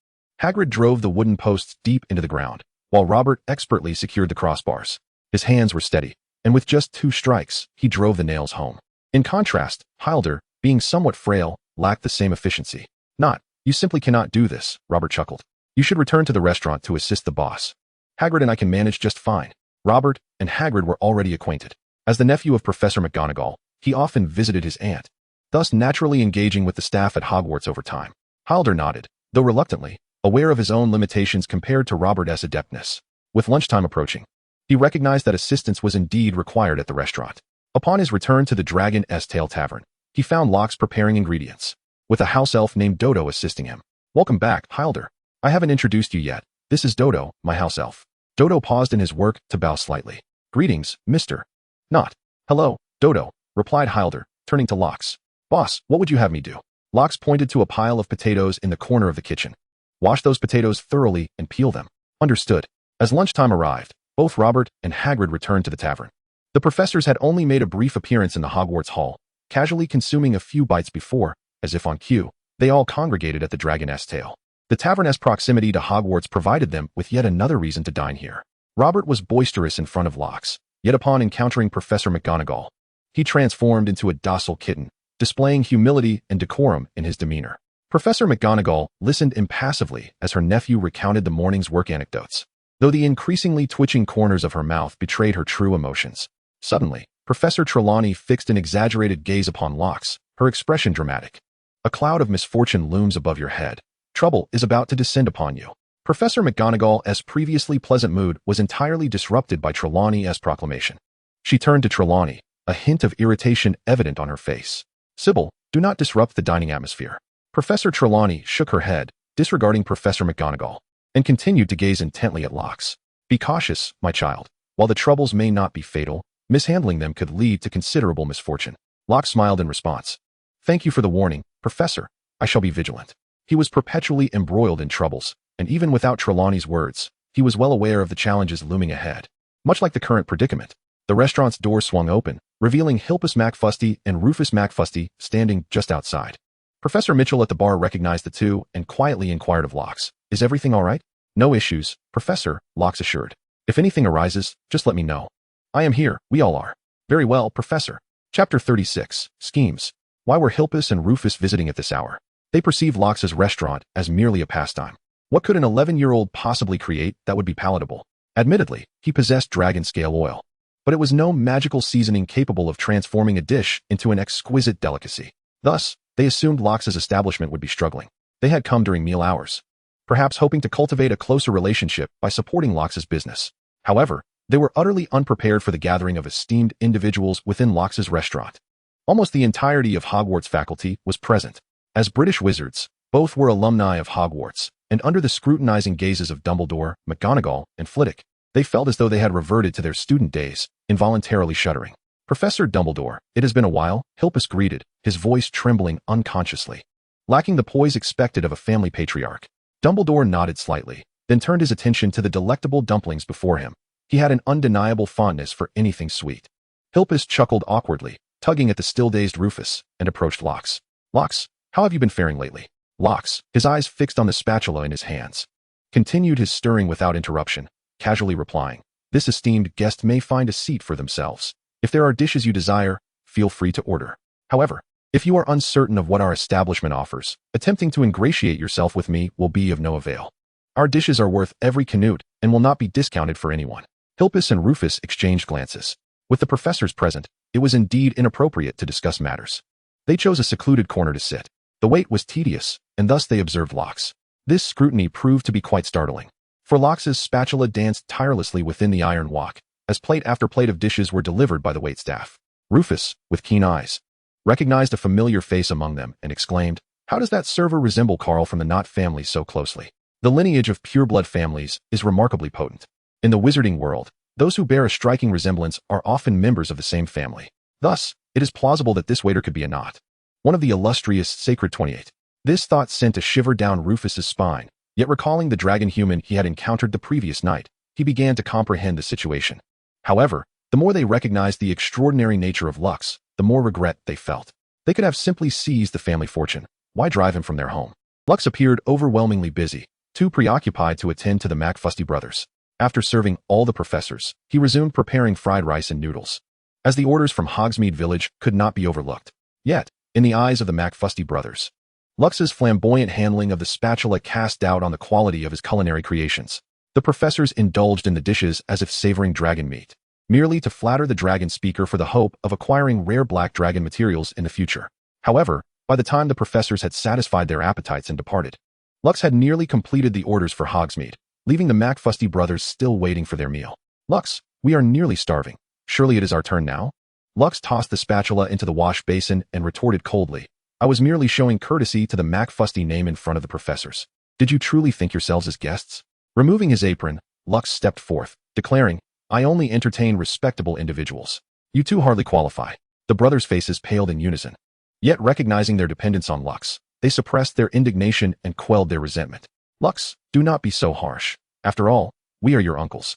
Hagrid drove the wooden posts deep into the ground, while Robert expertly secured the crossbars. His hands were steady, and with just 2 strikes, he drove the nails home. In contrast, Halder, being somewhat frail, lacked the same efficiency. Not, you simply cannot do this, Robert chuckled. You should return to the restaurant to assist the boss. Hagrid and I can manage just fine. Robert and Hagrid were already acquainted. As the nephew of Professor McGonagall, he often visited his aunt, thus naturally engaging with the staff at Hogwarts over time. Halder nodded, though reluctantly, aware of his own limitations compared to Robert's adeptness. With lunchtime approaching, he recognized that assistance was indeed required at the restaurant. Upon his return to the Dragon's Tail Tavern, he found Locks preparing ingredients, with a house elf named Dodo assisting him. Welcome back, Halder. I haven't introduced you yet. This is Dodo, my house elf. Dodo paused in his work to bow slightly. Greetings, Mr. Not. Hello, Dodo, replied Halder, turning to Locks. Boss, what would you have me do? Locks pointed to a pile of potatoes in the corner of the kitchen. Wash those potatoes thoroughly and peel them. Understood. As lunchtime arrived, both Robert and Hagrid returned to the tavern. The professors had only made a brief appearance in the Hogwarts hall, casually consuming a few bites before, as if on cue, they all congregated at the Dragon's Tail. The tavern's proximity to Hogwarts provided them with yet another reason to dine here. Robert was boisterous in front of Locks, yet upon encountering Professor McGonagall, he transformed into a docile kitten, displaying humility and decorum in his demeanor. Professor McGonagall listened impassively as her nephew recounted the morning's work anecdotes, though the increasingly twitching corners of her mouth betrayed her true emotions. Suddenly, Professor Trelawney fixed an exaggerated gaze upon Locks, her expression dramatic. A cloud of misfortune looms above your head. Trouble is about to descend upon you. Professor McGonagall's previously pleasant mood was entirely disrupted by Trelawney's proclamation. She turned to Trelawney, a hint of irritation evident on her face. Sybil, do not disrupt the dining atmosphere. Professor Trelawney shook her head, disregarding Professor McGonagall, and continued to gaze intently at Locks. Be cautious, my child. While the troubles may not be fatal, mishandling them could lead to considerable misfortune. Locks smiled in response. Thank you for the warning, Professor. I shall be vigilant. He was perpetually embroiled in troubles, and even without Trelawney's words, he was well aware of the challenges looming ahead. Much like the current predicament, the restaurant's door swung open, revealing Hilpus McFasty and Rufus McFasty standing just outside. Professor Mitchell at the bar recognized the two and quietly inquired of Locks, "Is everything all right?" "No issues, Professor," Locks assured. "If anything arises, just let me know." "I am here, we all are." "Very well, Professor." Chapter 36, Schemes. Why were Hilpus and Rufus visiting at this hour? They perceived Locks' restaurant as merely a pastime. What could an 11-year-old possibly create that would be palatable? Admittedly, he possessed dragon scale oil, but it was no magical seasoning capable of transforming a dish into an exquisite delicacy. Thus, they assumed Locks' establishment would be struggling. They had come during meal hours, perhaps hoping to cultivate a closer relationship by supporting Locks' business. However, they were utterly unprepared for the gathering of esteemed individuals within Locks' restaurant. Almost the entirety of Hogwarts faculty was present. As British wizards, both were alumni of Hogwarts, and under the scrutinizing gazes of Dumbledore, McGonagall, and Flitwick, they felt as though they had reverted to their student days, involuntarily shuddering. "Professor Dumbledore, it has been a while," Hilpus greeted, his voice trembling unconsciously, lacking the poise expected of a family patriarch. Dumbledore nodded slightly, then turned his attention to the delectable dumplings before him. He had an undeniable fondness for anything sweet. Hilpus chuckled awkwardly, tugging at the still-dazed Rufus, and approached Locks. "Locks, how have you been faring lately?" Locks, his eyes fixed on the spatula in his hands, continued his stirring without interruption, casually replying, "This esteemed guest may find a seat for themselves. If there are dishes you desire, feel free to order. However, if you are uncertain of what our establishment offers, attempting to ingratiate yourself with me will be of no avail. Our dishes are worth every canute and will not be discounted for anyone." Hilpus and Rufus exchanged glances. With the professors present, it was indeed inappropriate to discuss matters. They chose a secluded corner to sit. The wait was tedious, and thus they observed Locks. This scrutiny proved to be quite startling, for Locks' spatula danced tirelessly within the iron wok, as plate after plate of dishes were delivered by the waitstaff. Rufus, with keen eyes, recognized a familiar face among them and exclaimed, "How does that server resemble Carl from the Knott family so closely?" The lineage of pureblood families is remarkably potent. In the wizarding world, those who bear a striking resemblance are often members of the same family. Thus, it is plausible that this waiter could be a Knott, one of the illustrious Sacred 28. This thought sent a shiver down Rufus's spine, yet recalling the dragon human he had encountered the previous night, he began to comprehend the situation. However, the more they recognized the extraordinary nature of Lux, the more regret they felt. They could have simply seized the family fortune. Why drive him from their home? Lux appeared overwhelmingly busy, too preoccupied to attend to the McFasty brothers. After serving all the professors, he resumed preparing fried rice and noodles, as the orders from Hogsmeade Village could not be overlooked. Yet, in the eyes of the McFasty brothers, Lux's flamboyant handling of the spatula cast doubt on the quality of his culinary creations. The professors indulged in the dishes as if savoring dragon meat, merely to flatter the dragon speaker for the hope of acquiring rare black dragon materials in the future. However, by the time the professors had satisfied their appetites and departed, Lux had nearly completed the orders for Hogsmeade, leaving the McFasty brothers still waiting for their meal. "Lux, we are nearly starving. Surely it is our turn now?" Lux tossed the spatula into the wash basin and retorted coldly, "I was merely showing courtesy to the McFasty name in front of the professors. Did you truly think yourselves as guests?" Removing his apron, Lux stepped forth, declaring, "I only entertain respectable individuals. You two hardly qualify." The brothers' faces paled in unison. Yet recognizing their dependence on Lux, they suppressed their indignation and quelled their resentment. "Lux, do not be so harsh. After all, we are your uncles."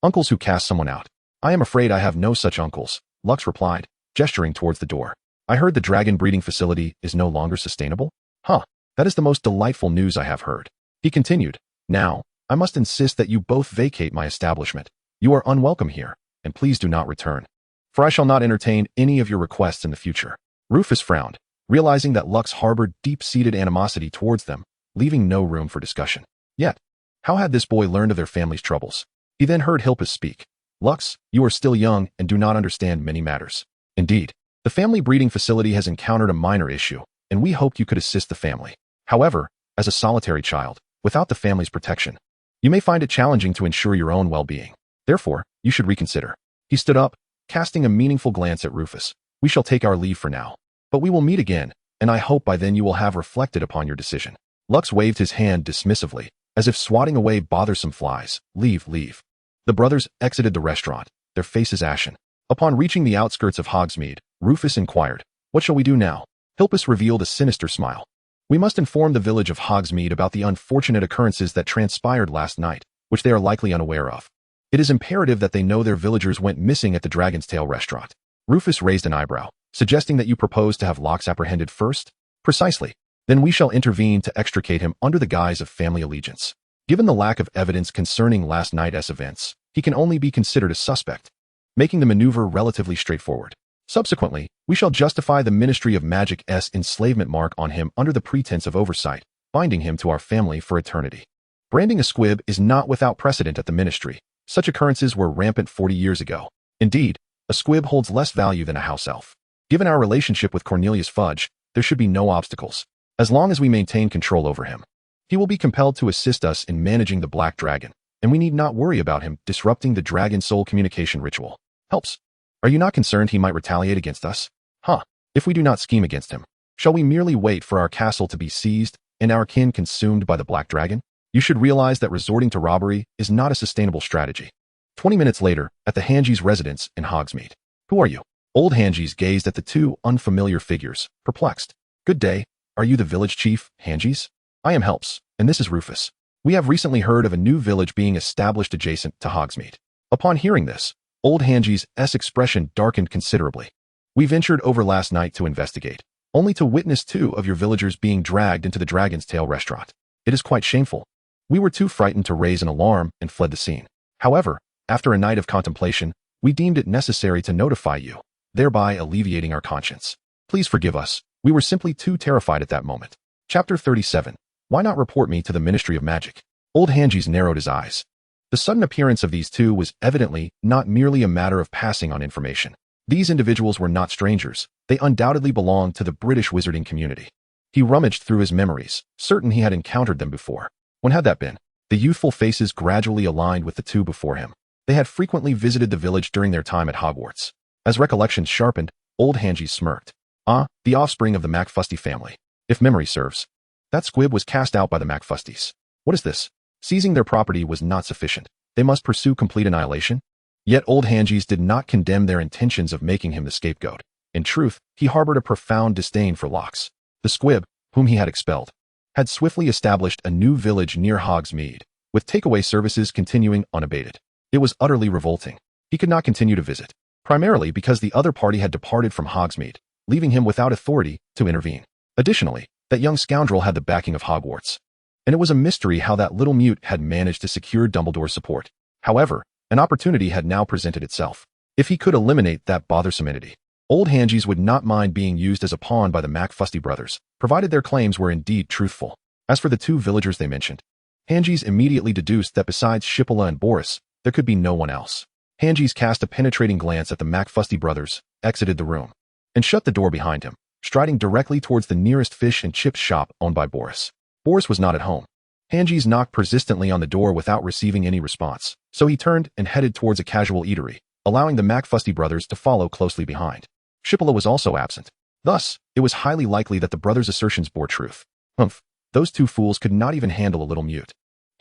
Uncles who cast someone out. "I am afraid I have no such uncles," Lux replied, gesturing towards the door. "I heard the dragon breeding facility is no longer sustainable?" That is the most delightful news I have heard." He continued, "Now, I must insist that you both vacate my establishment. You are unwelcome here, and please do not return, for I shall not entertain any of your requests in the future." Rufus frowned, realizing that Lux harbored deep-seated animosity towards them, leaving no room for discussion. Yet, how had this boy learned of their family's troubles? He then heard Hilpus speak. "Lux, you are still young and do not understand many matters. Indeed, the family breeding facility has encountered a minor issue, and we hoped you could assist the family. However, as a solitary child, without the family's protection, you may find it challenging to ensure your own well-being. Therefore, you should reconsider." He stood up, casting a meaningful glance at Rufus. "We shall take our leave for now, but we will meet again, and I hope by then you will have reflected upon your decision." Lux waved his hand dismissively, as if swatting away bothersome flies. Leave. The brothers exited the restaurant, their faces ashen. Upon reaching the outskirts of Hogsmeade, Rufus inquired, "What shall we do now?" Hilpus revealed a sinister smile. We must inform the village of Hogsmeade about the unfortunate occurrences that transpired last night, which they are likely unaware of. It is imperative that they know their villagers went missing at the Dragon's Tail restaurant. Rufus raised an eyebrow, suggesting that you propose to have Locks apprehended first? Precisely. Then we shall intervene to extricate him under the guise of family allegiance. Given the lack of evidence concerning last night's events, he can only be considered a suspect, making the maneuver relatively straightforward. Subsequently, we shall justify the Ministry of Magic's enslavement mark on him under the pretense of oversight, binding him to our family for eternity. Branding a squib is not without precedent at the Ministry. Such occurrences were rampant 40 years ago. Indeed, a squib holds less value than a house elf. Given our relationship with Cornelius Fudge, there should be no obstacles. As long as we maintain control over him, he will be compelled to assist us in managing the Black Dragon, and we need not worry about him disrupting the Dragon Soul communication ritual. Helps. Are you not concerned he might retaliate against us? If we do not scheme against him, shall we merely wait for our castle to be seized and our kin consumed by the Black Dragon? You should realize that resorting to robbery is not a sustainable strategy. 20 minutes later, at the Hangees' residence in Hogsmeade. Who are you? Old Hangees gazed at the two unfamiliar figures, perplexed. Good day. Are you the village chief, Hangees? I am Helps, and this is Rufus. We have recently heard of a new village being established adjacent to Hogsmeade. Upon hearing this, Old Hangees' expression darkened considerably. We ventured over last night to investigate, only to witness 2 of your villagers being dragged into the Dragon's Tail restaurant. It is quite shameful. We were too frightened to raise an alarm and fled the scene. However, after a night of contemplation, we deemed it necessary to notify you, thereby alleviating our conscience. Please forgive us. We were simply too terrified at that moment. Chapter 37. Why not report me to the Ministry of Magic? Old Hangees narrowed his eyes. The sudden appearance of these 2 was evidently not merely a matter of passing on information. These individuals were not strangers. They undoubtedly belonged to the British wizarding community. He rummaged through his memories, certain he had encountered them before. When had that been? The youthful faces gradually aligned with the 2 before him. They had frequently visited the village during their time at Hogwarts. As recollections sharpened, Old Hangees smirked. The offspring of the McFasty family. If memory serves. That squib was cast out by the McFasties. What is this? Seizing their property was not sufficient. They must pursue complete annihilation? Yet Old Hangees did not condemn their intentions of making him the scapegoat. In truth, he harbored a profound disdain for Locks. The squib, whom he had expelled, had swiftly established a new village near Hogsmeade, with takeaway services continuing unabated. It was utterly revolting. He could not continue to visit, primarily because the other party had departed from Hogsmeade, leaving him without authority to intervene. Additionally, that young scoundrel had the backing of Hogwarts, and it was a mystery how that little mute had managed to secure Dumbledore's support. However, an opportunity had now presented itself. If he could eliminate that bothersome entity, Old Hangees would not mind being used as a pawn by the McFasty brothers, provided their claims were indeed truthful. As for the 2 villagers they mentioned, Hangees immediately deduced that besides Shippola and Boris, there could be no one else. Hangees cast a penetrating glance at the McFasty brothers, exited the room, and shut the door behind him, striding directly towards the nearest fish and chips shop owned by Boris. Boris was not at home. Hangees knocked persistently on the door without receiving any response, so he turned and headed towards a casual eatery, allowing the McFasty brothers to follow closely behind. Shippola was also absent. Thus, it was highly likely that the brothers' assertions bore truth. Those 2 fools could not even handle a little mute.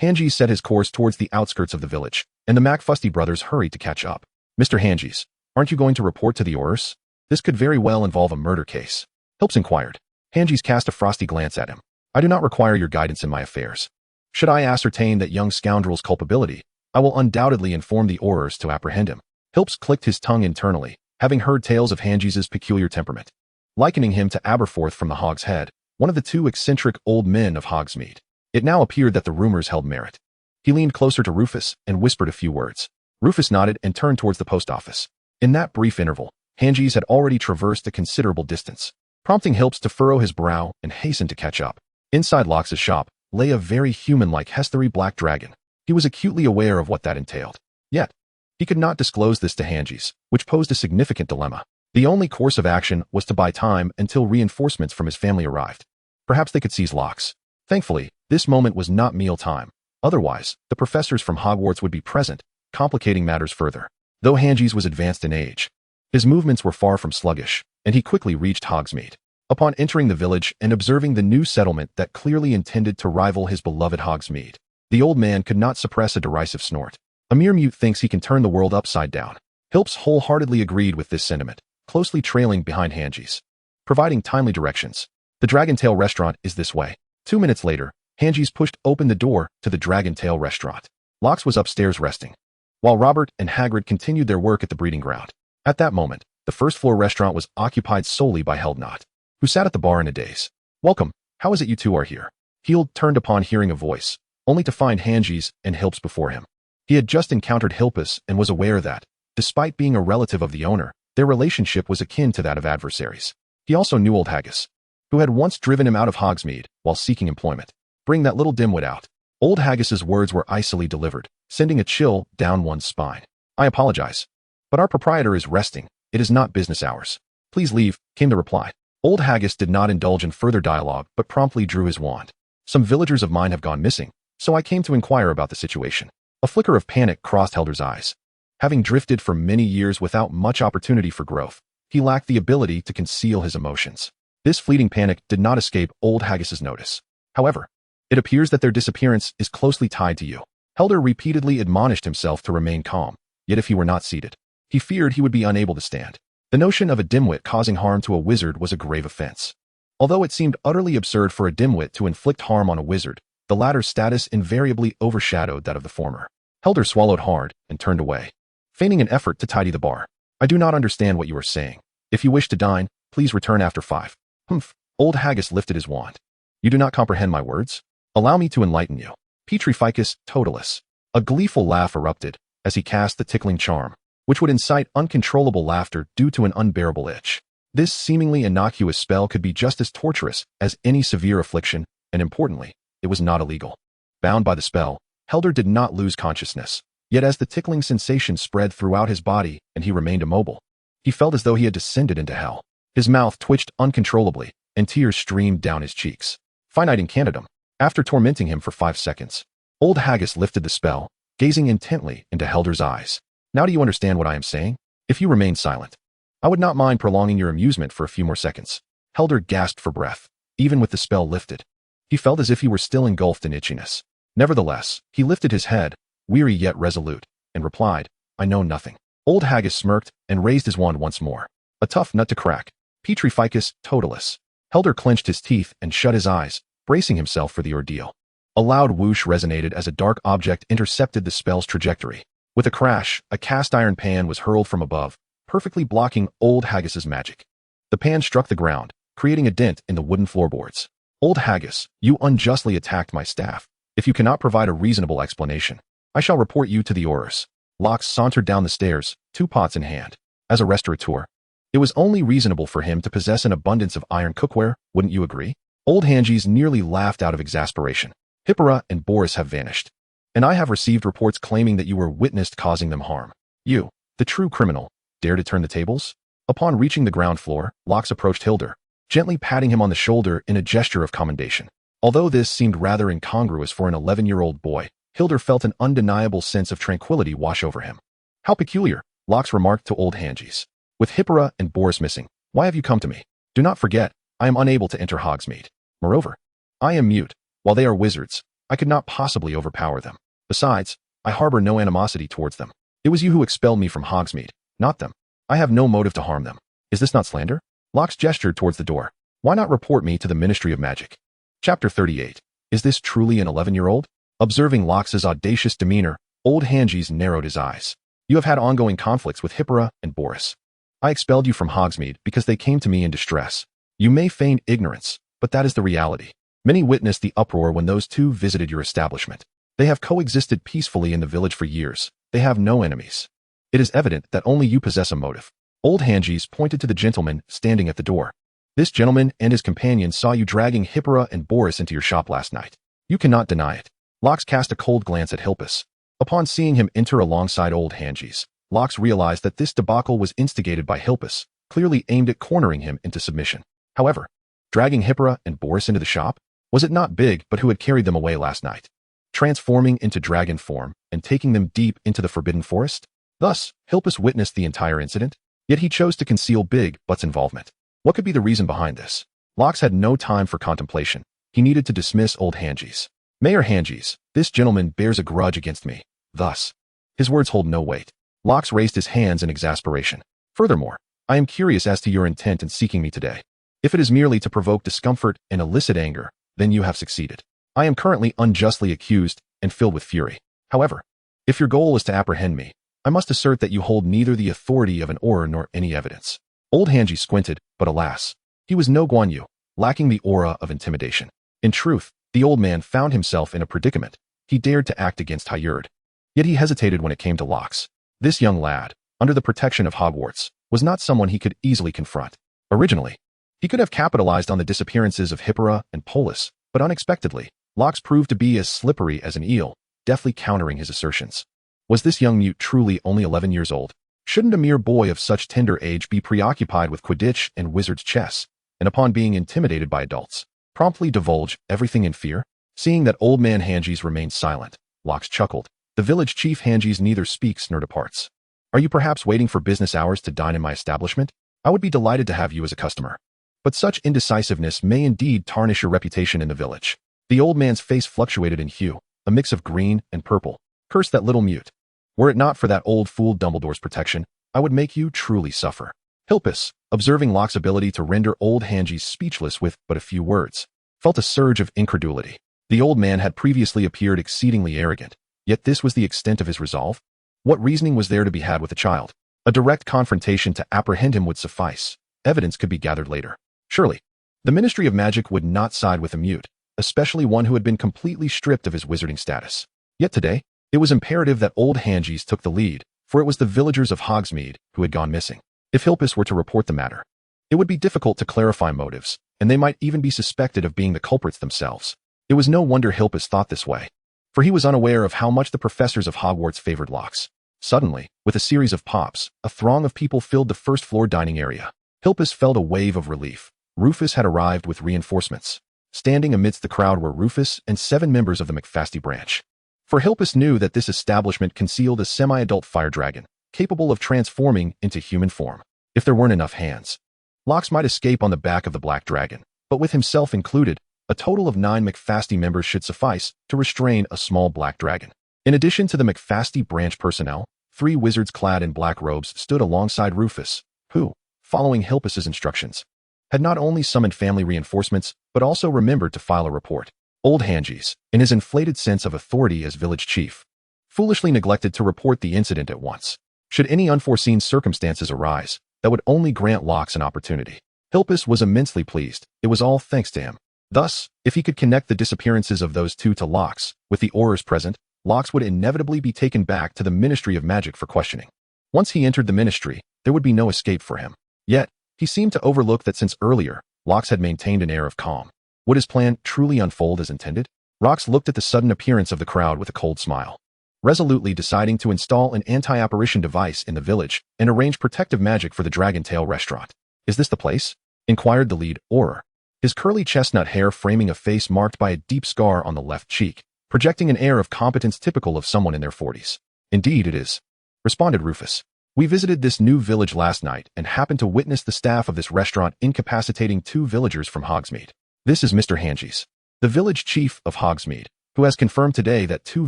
Hangees set his course towards the outskirts of the village, and the McFasty brothers hurried to catch up. Mr. Hangees, aren't you going to report to the Aurors? This could very well involve a murder case. Helps inquired. Hangees cast a frosty glance at him. I do not require your guidance in my affairs. Should I ascertain that young scoundrel's culpability, I will undoubtedly inform the Aurors to apprehend him. Helps clicked his tongue internally, having heard tales of Hangees' peculiar temperament, likening him to Aberforth from the Hog's Head, one of the 2 eccentric old men of Hogsmeade. It now appeared that the rumors held merit. He leaned closer to Rufus and whispered a few words. Rufus nodded and turned towards the post office. In that brief interval, Hangees had already traversed a considerable distance, prompting Helps to furrow his brow and hasten to catch up. Inside Locks' shop lay a very human-like hestery black dragon. He was acutely aware of what that entailed. Yet, he could not disclose this to Hangees, which posed a significant dilemma. The only course of action was to buy time until reinforcements from his family arrived. Perhaps they could seize Locks. Thankfully, this moment was not meal time. Otherwise, the professors from Hogwarts would be present, complicating matters further. Though Hangees was advanced in age, his movements were far from sluggish, and he quickly reached Hogsmeade. Upon entering the village and observing the new settlement that clearly intended to rival his beloved Hogsmeade, the old man could not suppress a derisive snort. A mere mute thinks he can turn the world upside down. Helps wholeheartedly agreed with this sentiment, closely trailing behind Hangees, providing timely directions. The Dragon Tail restaurant is this way. 2 minutes later, Hanji's pushed open the door to the Dragon Tail restaurant. Lox was upstairs resting, while Robert and Hagrid continued their work at the breeding ground. At that moment, the first-floor restaurant was occupied solely by Heldnot, who sat at the bar in a daze. "Welcome. How is it you two are here?" Heald turned upon hearing a voice, only to find Hanji's and Hilp's before him. He had just encountered Hilpus and was aware that, despite being a relative of the owner, their relationship was akin to that of adversaries. He also knew old Haggis, who had once driven him out of Hogsmeade while seeking employment. "Bring that little dimwit out." Old Haggis's words were icily delivered, sending a chill down one's spine. "I apologize, but our proprietor is resting. It is not business hours. Please leave," came the reply. Old Haggis did not indulge in further dialogue but promptly drew his wand. "Some villagers of mine have gone missing, so I came to inquire about the situation." A flicker of panic crossed Helder's eyes. Having drifted for many years without much opportunity for growth, he lacked the ability to conceal his emotions. This fleeting panic did not escape old Haggis's notice. "However, it appears that their disappearance is closely tied to you." Helder repeatedly admonished himself to remain calm, yet if he were not seated, he feared he would be unable to stand. The notion of a dimwit causing harm to a wizard was a grave offense. Although it seemed utterly absurd for a dimwit to inflict harm on a wizard, the latter's status invariably overshadowed that of the former. Helder swallowed hard and turned away, feigning an effort to tidy the bar. "I do not understand what you are saying. If you wish to dine, please return after 5. "Humph." Old Haggis lifted his wand. "You do not comprehend my words? Allow me to enlighten you." Petrificus totalis. A gleeful laugh erupted as he cast the tickling charm, which would incite uncontrollable laughter due to an unbearable itch. This seemingly innocuous spell could be just as torturous as any severe affliction, and importantly, it was not illegal. Bound by the spell, Helder did not lose consciousness, yet as the tickling sensation spread throughout his body and he remained immobile, he felt as though he had descended into hell. His mouth twitched uncontrollably, and tears streamed down his cheeks. Finite incantatum. After tormenting him for 5 seconds, old Haggis lifted the spell, gazing intently into Helder's eyes. "Now do you understand what I am saying? If you remain silent, I would not mind prolonging your amusement for a few more seconds." Helder gasped for breath, even with the spell lifted. He felt as if he were still engulfed in itchiness. Nevertheless, he lifted his head, weary yet resolute, and replied, "I know nothing." Old Haggis smirked and raised his wand once more. A tough nut to crack. Petrificus totalis. Helder clenched his teeth and shut his eyes, bracing himself for the ordeal. A loud whoosh resonated as a dark object intercepted the spell's trajectory. With a crash, a cast-iron pan was hurled from above, perfectly blocking old Haggis's magic. The pan struck the ground, creating a dent in the wooden floorboards. "Old Haggis, you unjustly attacked my staff. If you cannot provide a reasonable explanation, I shall report you to the Aurors." Lox sauntered down the stairs, 2 pots in hand. As a restaurateur, it was only reasonable for him to possess an abundance of iron cookware, wouldn't you agree? Old Hanji's nearly laughed out of exasperation. "Hippora and Boris have vanished, and I have received reports claiming that you were witnessed causing them harm. You, the true criminal, dare to turn the tables?" Upon reaching the ground floor, Lox approached Hilder, gently patting him on the shoulder in a gesture of commendation. Although this seemed rather incongruous for an 11-year-old boy, Hilder felt an undeniable sense of tranquility wash over him. "How peculiar," Lox remarked to old Hanji's. "With Hippora and Boris missing, why have you come to me? Do not forget, I am unable to enter Hogsmeade. Moreover, I am mute. While they are wizards, I could not possibly overpower them. Besides, I harbor no animosity towards them. It was you who expelled me from Hogsmeade, not them. I have no motive to harm them. Is this not slander?" Lox gestured towards the door. "Why not report me to the Ministry of Magic?" Chapter 38. Is this truly an 11-year-old? Observing Lox's audacious demeanor, old Hanji's narrowed his eyes. "You have had ongoing conflicts with Hippora and Boris. I expelled you from Hogsmeade because they came to me in distress. You may feign ignorance, but that is the reality. Many witnessed the uproar when those two visited your establishment. They have coexisted peacefully in the village for years. They have no enemies. It is evident that only you possess a motive." Old Hanji's pointed to the gentleman standing at the door. "This gentleman and his companion saw you dragging Hippora and Boris into your shop last night. You cannot deny it." Lox cast a cold glance at Hilpus. Upon seeing him enter alongside old Hanji's, Lox realized that this debacle was instigated by Hilpus, clearly aimed at cornering him into submission. However, dragging Hippora and Boris into the shop? Was it not Big but who had carried them away last night, transforming into dragon form and taking them deep into the Forbidden Forest? Thus, Hilpus witnessed the entire incident, yet he chose to conceal Big But's involvement. What could be the reason behind this? Lox had no time for contemplation. He needed to dismiss old Hanji's. "Mayor Hanji's, this gentleman bears a grudge against me. Thus, his words hold no weight." Lox raised his hands in exasperation. "Furthermore, I am curious as to your intent in seeking me today. If it is merely to provoke discomfort and elicit anger, then you have succeeded. I am currently unjustly accused and filled with fury. However, if your goal is to apprehend me, I must assert that you hold neither the authority of an aura nor any evidence. Old Hanji squinted, but alas, he was no Guan Yu, lacking the aura of intimidation. In truth, the old man found himself in a predicament. He dared to act against Hired. Yet he hesitated when it came to Locks. This young lad, under the protection of Hogwarts, was not someone he could easily confront. Originally, he could have capitalized on the disappearances of Hippora and Polis, but unexpectedly, Locks proved to be as slippery as an eel, deftly countering his assertions. Was this young mute truly only 11 years old? Shouldn't a mere boy of such tender age be preoccupied with Quidditch and wizard's chess, and upon being intimidated by adults, promptly divulge everything in fear? Seeing that old man Hanges remained silent, Locks chuckled. The village chief Hanges neither speaks nor departs. Are you perhaps waiting for business hours to dine in my establishment? I would be delighted to have you as a customer. But such indecisiveness may indeed tarnish your reputation in the village. The old man's face fluctuated in hue, a mix of green and purple. Curse that little mute. Were it not for that old fool Dumbledore's protection, I would make you truly suffer. Hilpus, observing Locke's ability to render old Hanges speechless with but a few words, felt a surge of incredulity. The old man had previously appeared exceedingly arrogant, yet this was the extent of his resolve? What reasoning was there to be had with a child? A direct confrontation to apprehend him would suffice. Evidence could be gathered later. Surely, the Ministry of Magic would not side with a mute, especially one who had been completely stripped of his wizarding status. Yet today, it was imperative that old Hanges took the lead, for it was the villagers of Hogsmeade who had gone missing. If Hilpus were to report the matter, it would be difficult to clarify motives, and they might even be suspected of being the culprits themselves. It was no wonder Hilpus thought this way, for he was unaware of how much the professors of Hogwarts favored Locks. Suddenly, with a series of pops, a throng of people filled the first-floor dining area. Hilpus felt a wave of relief. Rufus had arrived with reinforcements. Standing amidst the crowd were Rufus and 7 members of the McFasty branch. For Hilpus knew that this establishment concealed a semi-adult fire dragon, capable of transforming into human form. If there weren't enough hands, Locks might escape on the back of the black dragon, but with himself included, a total of 9 McFasty members should suffice to restrain a small black dragon. In addition to the McFasty branch personnel, 3 wizards clad in black robes stood alongside Rufus, who, following Hilpus's instructions, had not only summoned family reinforcements, but also remembered to file a report. Old Hanges, in his inflated sense of authority as village chief, foolishly neglected to report the incident at once. Should any unforeseen circumstances arise, that would only grant Locks an opportunity. Hilpus was immensely pleased. It was all thanks to him. Thus, if he could connect the disappearances of those 2 to Locks, with the Aurors present, Locks would inevitably be taken back to the Ministry of Magic for questioning. Once he entered the ministry, there would be no escape for him. Yet, he seemed to overlook that since earlier, Locks had maintained an air of calm. Would his plan truly unfold as intended? Locks looked at the sudden appearance of the crowd with a cold smile, resolutely deciding to install an anti-apparition device in the village and arrange protective magic for the Dragon Tail restaurant. Is this the place? Inquired the lead Auror, his curly chestnut hair framing a face marked by a deep scar on the left cheek, projecting an air of competence typical of someone in their 40s. Indeed it is, responded Rufus. We visited this new village last night and happened to witness the staff of this restaurant incapacitating 2 villagers from Hogsmeade. This is Mr. Hanges, the village chief of Hogsmeade, who has confirmed today that 2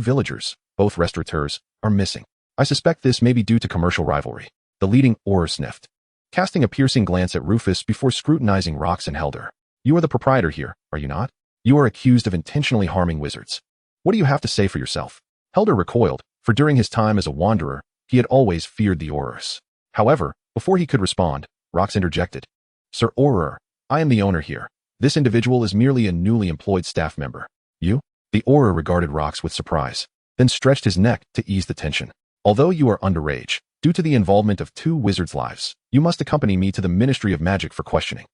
villagers, both restaurateurs, are missing. I suspect this may be due to commercial rivalry. The leading Auror sniffed, casting a piercing glance at Rufus before scrutinizing Rox and Helder. You are the proprietor here, are you not? You are accused of intentionally harming wizards. What do you have to say for yourself? Helder recoiled, for during his time as a wanderer, he had always feared the Aurors. However, before he could respond, Rox interjected. Sir Auror, I am the owner here. This individual is merely a newly employed staff member. You? The Auror regarded Rox with surprise, then stretched his neck to ease the tension. Although you are underage, due to the involvement of 2 wizards' lives, you must accompany me to the Ministry of Magic for questioning.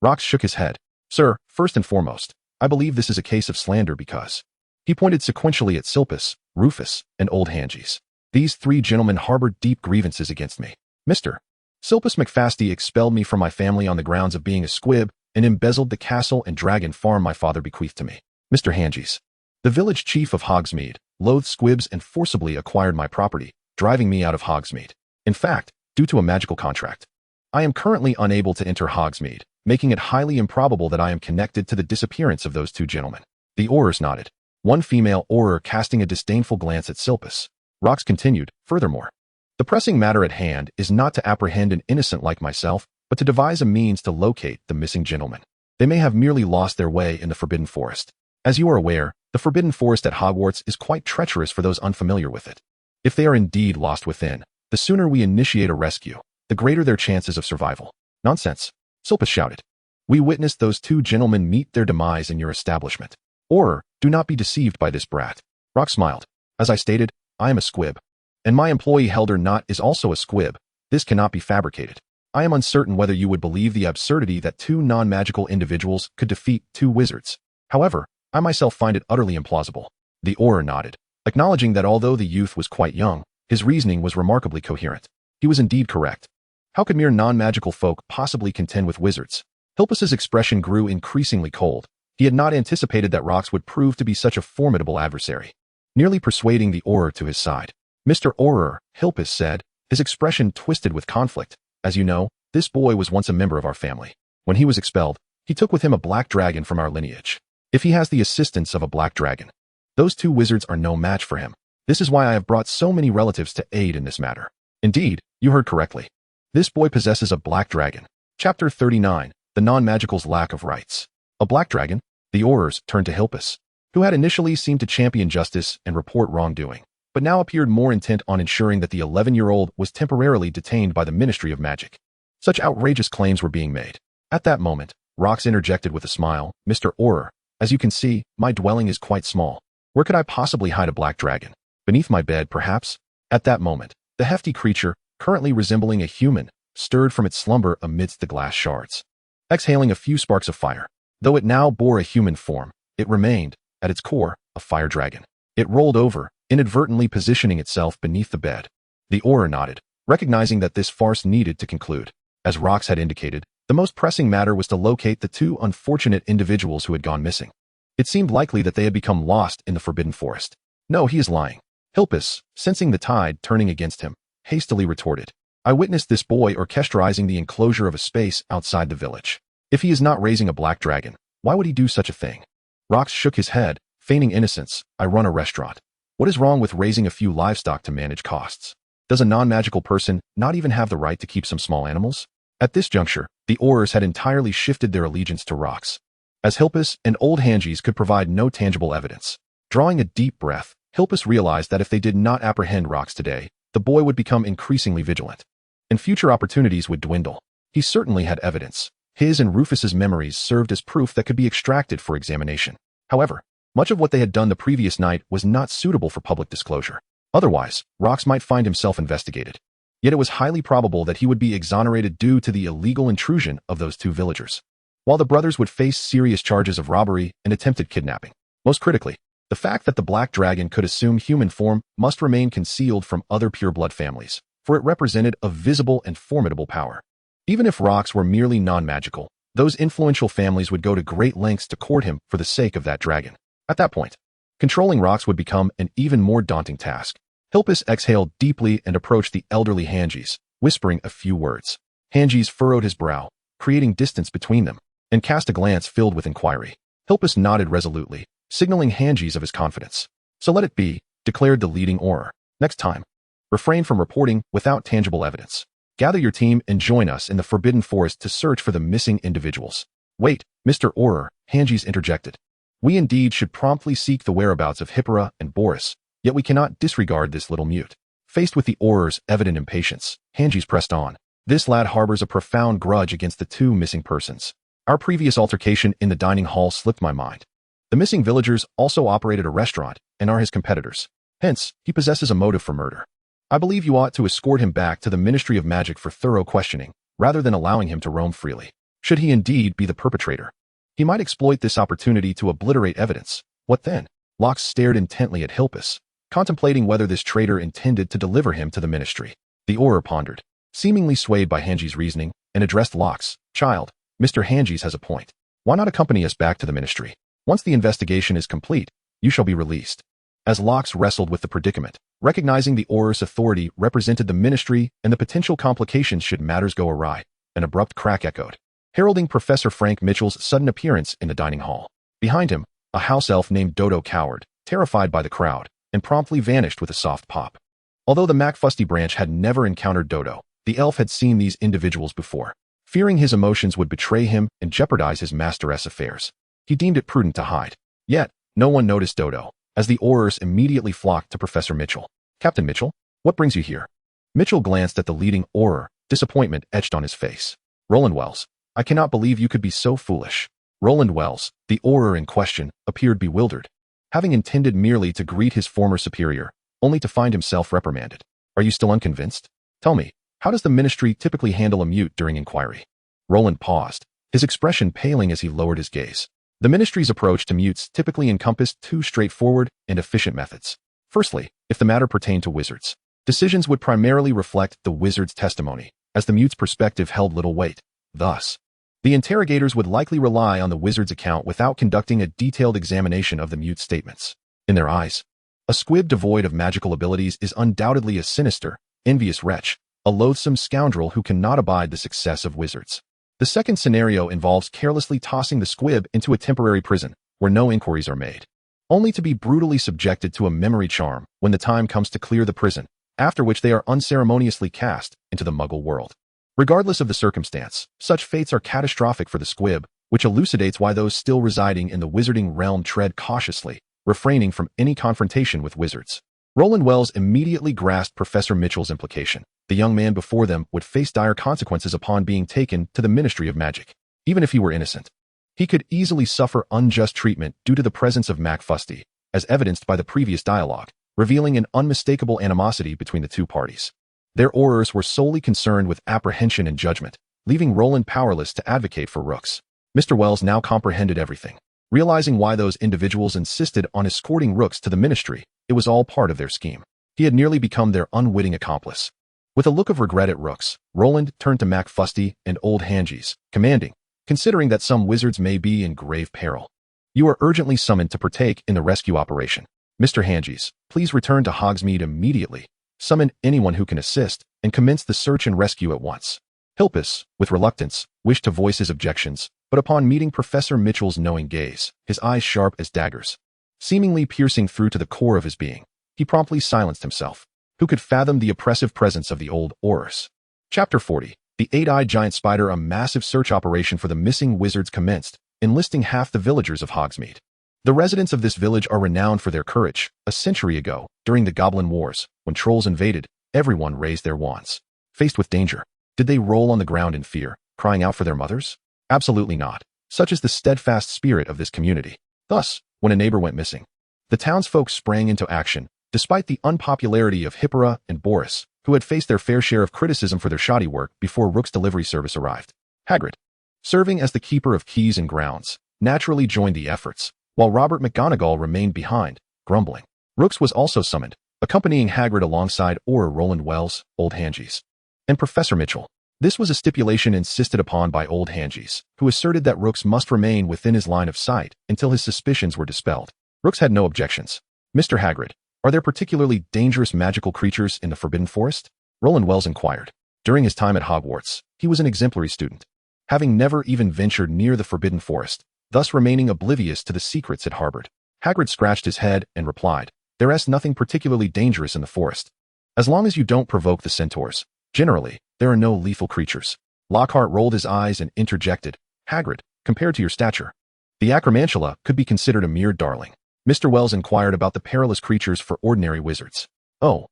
Rox shook his head. Sir, first and foremost, I believe this is a case of slander because... He pointed sequentially at Silpus, Rufus, and old Hanges. These 3 gentlemen harbored deep grievances against me. Mr. Silpus McFasty expelled me from my family on the grounds of being a squib and embezzled the castle and dragon farm my father bequeathed to me. Mr. Hanges, the village chief of Hogsmeade, loathed squibs and forcibly acquired my property, driving me out of Hogsmeade. In fact, due to a magical contract, I am currently unable to enter Hogsmeade, making it highly improbable that I am connected to the disappearance of those 2 gentlemen. The Aurors nodded, one female Auror casting a disdainful glance at Silpus. Rox continued, furthermore, the pressing matter at hand is not to apprehend an innocent like myself, but to devise a means to locate the missing gentleman. They may have merely lost their way in the Forbidden Forest. As you are aware, the Forbidden Forest at Hogwarts is quite treacherous for those unfamiliar with it. If they are indeed lost within, the sooner we initiate a rescue, the greater their chances of survival. Nonsense, Sulpus shouted. We witnessed those two gentlemen meet their demise in your establishment. Or, do not be deceived by this brat. Rox smiled. As I stated, I am a squib. And my employee Helder Knott is also a squib. This cannot be fabricated. I am uncertain whether you would believe the absurdity that two non-magical individuals could defeat two wizards. However, I myself find it utterly implausible. The Auror nodded, acknowledging that although the youth was quite young, his reasoning was remarkably coherent. He was indeed correct. How could mere non-magical folk possibly contend with wizards? Hilpus's expression grew increasingly cold. He had not anticipated that Rox would prove to be such a formidable adversary, nearly persuading the Auror to his side. Mr. Auror, Hilpus said, his expression twisted with conflict. As you know, this boy was once a member of our family. When he was expelled, he took with him a black dragon from our lineage. If he has the assistance of a black dragon, those two wizards are no match for him. This is why I have brought so many relatives to aid in this matter. Indeed, you heard correctly. This boy possesses a black dragon. Chapter 39, The Non-Magical's Lack of Rights. A black dragon? The Aurors turned to Hilpus, who had initially seemed to champion justice and report wrongdoing, but now appeared more intent on ensuring that the 11-year-old was temporarily detained by the Ministry of Magic. Such outrageous claims were being made. At that moment, Rox interjected with a smile, Mr. Auror, as you can see, my dwelling is quite small. Where could I possibly hide a black dragon? Beneath my bed, perhaps? At that moment, the hefty creature, currently resembling a human, stirred from its slumber amidst the glass shards, exhaling a few sparks of fire. Though it now bore a human form, it remained, at its core, a fire dragon. It rolled over, inadvertently positioning itself beneath the bed. The Auror nodded, recognizing that this farce needed to conclude. As Rox had indicated, the most pressing matter was to locate the two unfortunate individuals who had gone missing. It seemed likely that they had become lost in the Forbidden Forest. No, he is lying. Hilpus, sensing the tide turning against him, hastily retorted. I witnessed this boy orchestrating the enclosure of a space outside the village. If he is not raising a black dragon, why would he do such a thing? Rox shook his head, feigning innocence. I run a restaurant. What is wrong with raising a few livestock to manage costs? Does a non-magical person not even have the right to keep some small animals? At this juncture, the Aurors had entirely shifted their allegiance to Rox, as Hilpus and old Hanges could provide no tangible evidence. Drawing a deep breath, Hilpus realized that if they did not apprehend Rox today, the boy would become increasingly vigilant, and future opportunities would dwindle. He certainly had evidence. His and Rufus's memories served as proof that could be extracted for examination. However, much of what they had done the previous night was not suitable for public disclosure. Otherwise, Rox might find himself investigated. Yet it was highly probable that he would be exonerated due to the illegal intrusion of those two villagers, while the brothers would face serious charges of robbery and attempted kidnapping. Most critically, the fact that the black dragon could assume human form must remain concealed from other pureblood families, for it represented a visible and formidable power. Even if Rox were merely non-magical, those influential families would go to great lengths to court him for the sake of that dragon. At that point, controlling Rox would become an even more daunting task. Hilpus exhaled deeply and approached the elderly Hanges, whispering a few words. Hanges furrowed his brow, creating distance between them, and cast a glance filled with inquiry. Hilpus nodded resolutely, signaling Hanges of his confidence. So let it be, declared the leading Auror. Next time, refrain from reporting without tangible evidence. Gather your team and join us in the Forbidden Forest to search for the missing individuals. Wait, Mr. Auror, Hanges interjected. We indeed should promptly seek the whereabouts of Hippora and Boris, yet we cannot disregard this little mute. Faced with the Auror's evident impatience, Hanges pressed on. This lad harbors a profound grudge against the two missing persons. Our previous altercation in the dining hall slipped my mind. The missing villagers also operated a restaurant and are his competitors. Hence, he possesses a motive for murder. I believe you ought to escort him back to the Ministry of Magic for thorough questioning, rather than allowing him to roam freely. Should he indeed be the perpetrator, he might exploit this opportunity to obliterate evidence. What then? Lox stared intently at Hilpus, contemplating whether this traitor intended to deliver him to the ministry. The Auror pondered, seemingly swayed by Hanges' reasoning, and addressed Lox. Child, Mr. Hanges has a point. Why not accompany us back to the ministry? Once the investigation is complete, you shall be released. As Lox wrestled with the predicament, recognizing the Auror's authority represented the ministry and the potential complications should matters go awry, an abrupt crack echoed, heralding Professor Frank Mitchell's sudden appearance in the dining hall. Behind him, a house elf named Dodo cowered, terrified by the crowd, and promptly vanished with a soft pop. Although the McFasty branch had never encountered Dodo, the elf had seen these individuals before. Fearing his emotions would betray him and jeopardize his master's affairs, he deemed it prudent to hide. Yet, no one noticed Dodo, as the Aurors immediately flocked to Professor Mitchell. "Captain Mitchell, what brings you here?" Mitchell glanced at the leading Auror, disappointment etched on his face. "Roland Wells, I cannot believe you could be so foolish." Roland Wells, the Auror in question, appeared bewildered, having intended merely to greet his former superior, only to find himself reprimanded. "Are you still unconvinced? Tell me, how does the ministry typically handle a mute during inquiry?" Roland paused, his expression paling as he lowered his gaze. The ministry's approach to mutes typically encompassed two straightforward and efficient methods. Firstly, if the matter pertained to wizards, decisions would primarily reflect the wizard's testimony, as the mute's perspective held little weight. Thus, the interrogators would likely rely on the wizard's account without conducting a detailed examination of the mute's statements. In their eyes, a squib devoid of magical abilities is undoubtedly a sinister, envious wretch, a loathsome scoundrel who cannot abide the success of wizards. The second scenario involves carelessly tossing the squib into a temporary prison, where no inquiries are made, only to be brutally subjected to a memory charm when the time comes to clear the prison, after which they are unceremoniously cast into the Muggle world. Regardless of the circumstance, such fates are catastrophic for the squib, which elucidates why those still residing in the wizarding realm tread cautiously, refraining from any confrontation with wizards. Roland Wells immediately grasped Professor Mitchell's implication. The young man before them would face dire consequences upon being taken to the Ministry of Magic. Even if he were innocent, he could easily suffer unjust treatment due to the presence of McFasty, as evidenced by the previous dialogue, revealing an unmistakable animosity between the two parties. Their Aurors were solely concerned with apprehension and judgment, leaving Roland powerless to advocate for Rooks. Mr. Wells now comprehended everything. Realizing why those individuals insisted on escorting Rooks to the Ministry, it was all part of their scheme. He had nearly become their unwitting accomplice. With a look of regret at Rooks, Roland turned to McFasty and Old Hanges, commanding, "Considering that some wizards may be in grave peril, you are urgently summoned to partake in the rescue operation. Mr. Hanges, please return to Hogsmeade immediately. Summon anyone who can assist, and commence the search and rescue at once." Hilpus, with reluctance, wished to voice his objections, but upon meeting Professor Mitchell's knowing gaze, his eyes sharp as daggers, seemingly piercing through to the core of his being, he promptly silenced himself. Who could fathom the oppressive presence of the old Aurors? Chapter 40. The Eight-Eyed Giant Spider. A massive search operation for the missing wizards commenced, enlisting half the villagers of Hogsmeade. The residents of this village are renowned for their courage. A century ago, during the Goblin Wars, when trolls invaded, everyone raised their wands. Faced with danger, did they roll on the ground in fear, crying out for their mothers? Absolutely not. Such is the steadfast spirit of this community. Thus, when a neighbor went missing, the townsfolk sprang into action, despite the unpopularity of Hippora and Boris, who had faced their fair share of criticism for their shoddy work before Rook's delivery service arrived. Hagrid, serving as the keeper of keys and grounds, naturally joined the efforts, while Robert McGonagall remained behind, grumbling. Rooks was also summoned, accompanying Hagrid alongside Auror Roland Wells, Old Hanges, and Professor Mitchell. This was a stipulation insisted upon by Old Hanges, who asserted that Rooks must remain within his line of sight until his suspicions were dispelled. Rooks had no objections. "Mr. Hagrid, are there particularly dangerous magical creatures in the Forbidden Forest?" Roland Wells inquired. During his time at Hogwarts, he was an exemplary student, having never even ventured near the Forbidden Forest, thus remaining oblivious to the secrets it harbored. Hagrid scratched his head and replied, "There is nothing particularly dangerous in the forest. As long as you don't provoke the centaurs, generally, there are no lethal creatures." Lockhart rolled his eyes and interjected, "Hagrid, compared to your stature, the Acromantula could be considered a mere darling." Mr. Wells inquired about the perilous creatures for ordinary wizards. Oh,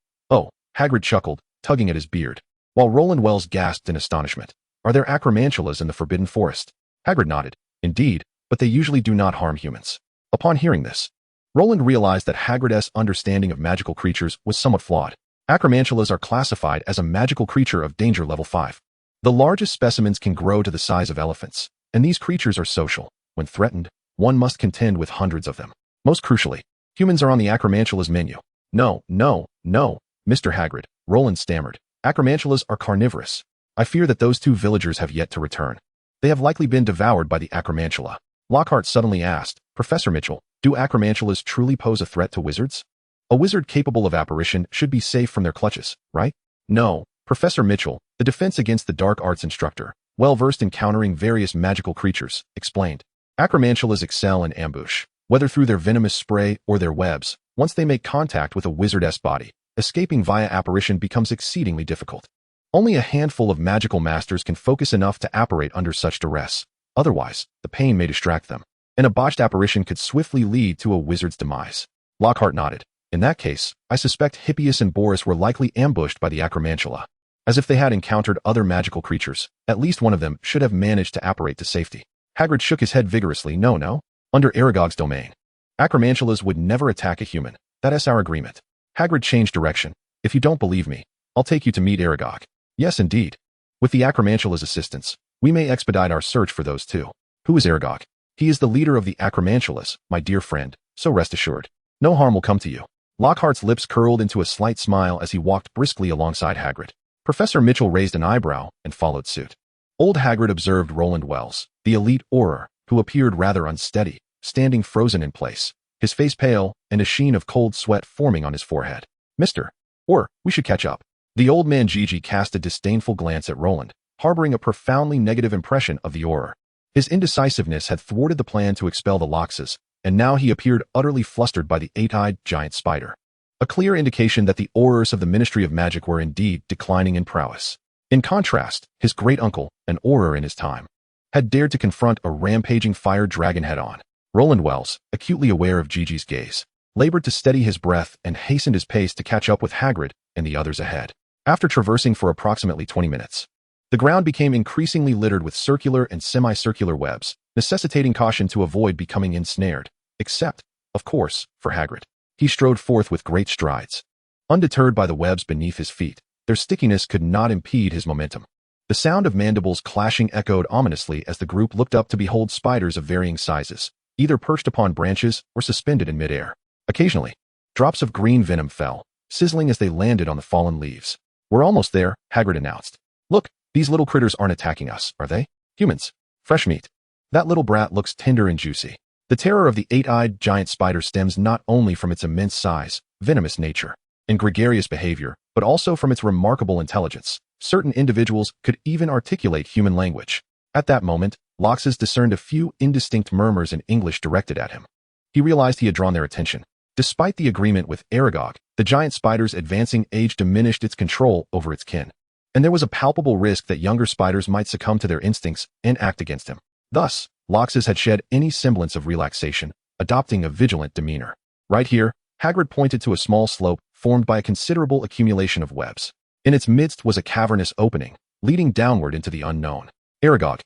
Hagrid chuckled, tugging at his beard, while Roland Wells gasped in astonishment. "Are there Acromantulas in the Forbidden Forest?" Hagrid nodded. "Indeed, but they usually do not harm humans." Upon hearing this, Roland realized that Hagrid's understanding of magical creatures was somewhat flawed. Acromantulas are classified as a magical creature of danger level 5. The largest specimens can grow to the size of elephants, and these creatures are social. When threatened, one must contend with hundreds of them. Most crucially, humans are on the Acromantula's menu. No, Mr. Hagrid, Roland stammered. "Acromantulas are carnivorous. I fear that those two villagers have yet to return. They have likely been devoured by the Acromantula." Lockhart suddenly asked, "Professor Mitchell, do Acromantulas truly pose a threat to wizards? A wizard capable of apparition should be safe from their clutches, right?" "No, Professor Mitchell, the defense against the dark arts instructor, well-versed in countering various magical creatures, explained. Acromantulas excel in ambush. Whether through their venomous spray or their webs, once they make contact with a wizard's body, escaping via apparition becomes exceedingly difficult. Only a handful of magical masters can focus enough to apparate under such duress. Otherwise, the pain may distract them, and a botched apparition could swiftly lead to a wizard's demise. Lockhart nodded. In that case, I suspect Hippias and Boris were likely ambushed by the acromantula. As if they had encountered other magical creatures, at least one of them should have managed to apparate to safety. Hagrid shook his head vigorously. No. Under Aragog's domain. Acromantulas would never attack a human. That's our agreement. Hagrid changed direction. If you don't believe me, I'll take you to meet Aragog. Yes, indeed. With the acromantula's assistance, we may expedite our search for those two. Who is Aragog? He is the leader of the acromantulas, my dear friend, so rest assured. No harm will come to you. Lockhart's lips curled into a slight smile as he walked briskly alongside Hagrid. Professor Mitchell raised an eyebrow and followed suit. Old Hagrid observed Roland Wells, the elite Auror, who appeared rather unsteady, standing frozen in place, his face pale and a sheen of cold sweat forming on his forehead. Mr. Or, we should catch up. The old man Gigi cast a disdainful glance at Roland, harboring a profoundly negative impression of the Auror. His indecisiveness had thwarted the plan to expel the Loxes, and now he appeared utterly flustered by the eight-eyed giant spider. A clear indication that the Aurors of the Ministry of Magic were indeed declining in prowess. In contrast, his great-uncle, an Auror in his time, had dared to confront a rampaging fire dragon head-on. Roland Wells, acutely aware of Gigi's gaze, labored to steady his breath and hastened his pace to catch up with Hagrid and the others ahead. After traversing for approximately 20 minutes, the ground became increasingly littered with circular and semicircular webs, necessitating caution to avoid becoming ensnared, except, of course, for Hagrid. He strode forth with great strides. Undeterred by the webs beneath his feet, their stickiness could not impede his momentum. The sound of mandibles clashing echoed ominously as the group looked up to behold spiders of varying sizes, either perched upon branches or suspended in midair. Occasionally, drops of green venom fell, sizzling as they landed on the fallen leaves. We're almost there, Hagrid announced. Look, these little critters aren't attacking us, are they? Humans. Fresh meat. That little brat looks tender and juicy. The terror of the eight-eyed giant spider stems not only from its immense size, venomous nature, and gregarious behavior, but also from its remarkable intelligence. Certain individuals could even articulate human language. At that moment, Loxes discerned a few indistinct murmurs in English directed at him. He realized he had drawn their attention. Despite the agreement with Aragog, the giant spider's advancing age diminished its control over its kin, and there was a palpable risk that younger spiders might succumb to their instincts and act against him. Thus, Loxes had shed any semblance of relaxation, adopting a vigilant demeanor. Right here, Hagrid pointed to a small slope formed by a considerable accumulation of webs. In its midst was a cavernous opening, leading downward into the unknown. Aragog,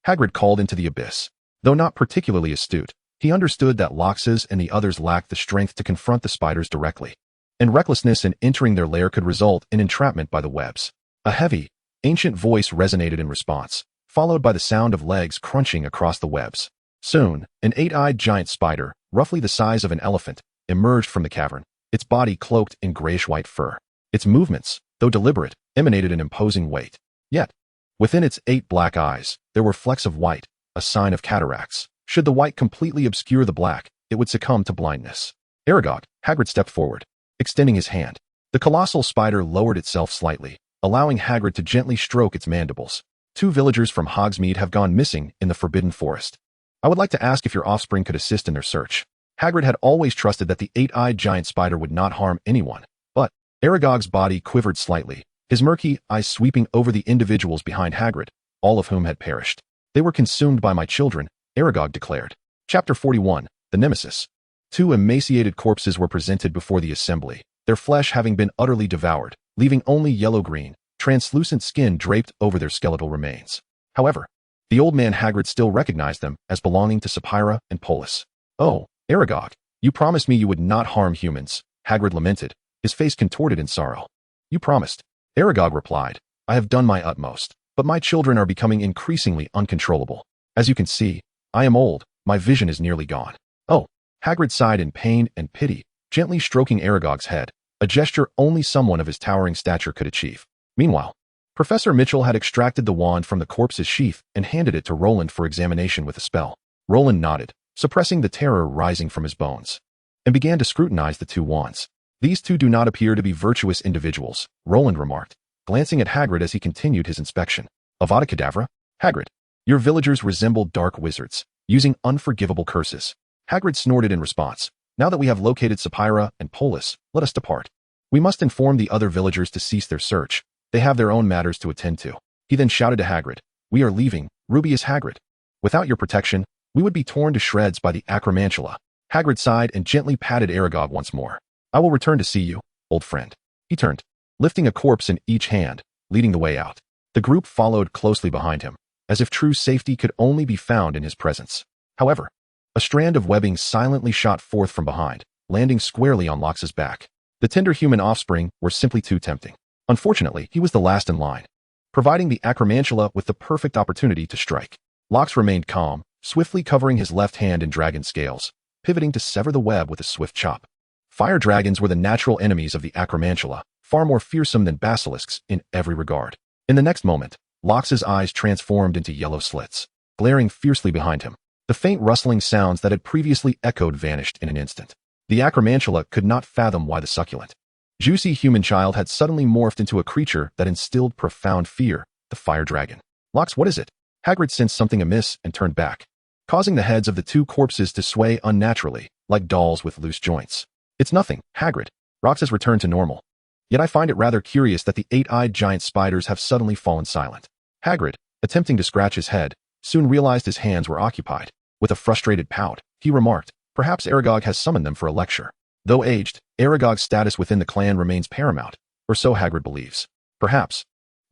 Hagrid called into the abyss. Though not particularly astute, he understood that Loxes and the others lacked the strength to confront the spiders directly, and recklessness in entering their lair could result in entrapment by the webs. A heavy, ancient voice resonated in response, followed by the sound of legs crunching across the webs. Soon, an eight-eyed giant spider, roughly the size of an elephant, emerged from the cavern, its body cloaked in grayish-white fur. Its movements, though deliberate, emanated an imposing weight. Yet, within its 8 black eyes, there were flecks of white, a sign of cataracts. Should the white completely obscure the black, it would succumb to blindness. Aragog, Hagrid stepped forward, extending his hand. The colossal spider lowered itself slightly, allowing Hagrid to gently stroke its mandibles. 2 villagers from Hogsmeade have gone missing in the Forbidden Forest. I would like to ask if your offspring could assist in their search. Hagrid had always trusted that the 8-eyed giant spider would not harm anyone, but Aragog's body quivered slightly, his murky eyes sweeping over the individuals behind Hagrid, all of whom had perished. They were consumed by my children, Aragog declared. Chapter 41, The Nemesis. 2 emaciated corpses were presented before the assembly, their flesh having been utterly devoured, leaving only yellow-green, translucent skin draped over their skeletal remains. However, the old man Hagrid still recognized them as belonging to Sapphira and Polis. Oh, Aragog, you promised me you would not harm humans, Hagrid lamented, his face contorted in sorrow. You promised. Aragog replied, I have done my utmost, but my children are becoming increasingly uncontrollable. As you can see, I am old, my vision is nearly gone. Oh, Hagrid sighed in pain and pity, gently stroking Aragog's head, a gesture only someone of his towering stature could achieve. Meanwhile, Professor Mitchell had extracted the wand from the corpse's sheath and handed it to Roland for examination with a spell. Roland nodded, suppressing the terror rising from his bones, and began to scrutinize the 2 wands. These 2 do not appear to be virtuous individuals, Roland remarked, glancing at Hagrid as he continued his inspection. Avada Kedavra? Hagrid, your villagers resemble dark wizards, using unforgivable curses. Hagrid snorted in response. Now that we have located Sapphira and Polis, let us depart. We must inform the other villagers to cease their search. They have their own matters to attend to. He then shouted to Hagrid, "We are leaving, Rubius Hagrid. Without your protection, we would be torn to shreds by the acromantula." Hagrid sighed and gently patted Aragog once more. "I will return to see you, old friend." He turned, lifting a corpse in each hand, leading the way out. The group followed closely behind him, as if true safety could only be found in his presence. However, a strand of webbing silently shot forth from behind, landing squarely on Lox's back. The tender human offspring were simply too tempting. Unfortunately, he was the last in line, providing the acromantula with the perfect opportunity to strike. Lox remained calm, swiftly covering his left hand in dragon scales, pivoting to sever the web with a swift chop. Fire dragons were the natural enemies of the acromantula, far more fearsome than basilisks in every regard. In the next moment, Lox's eyes transformed into yellow slits, glaring fiercely behind him. The faint rustling sounds that had previously echoed vanished in an instant. The acromantula could not fathom why the succulent, juicy human child had suddenly morphed into a creature that instilled profound fear, the fire dragon. "Lox, what is it?" Hagrid sensed something amiss and turned back, causing the heads of the two corpses to sway unnaturally, like dolls with loose joints. "It's nothing, Hagrid. Rox has returned to normal. Yet I find it rather curious that the eight-eyed giant spiders have suddenly fallen silent." Hagrid, attempting to scratch his head, soon realized his hands were occupied. With a frustrated pout, he remarked, "Perhaps Aragog has summoned them for a lecture." Though aged, Aragog's status within the clan remains paramount, or so Hagrid believes. "Perhaps."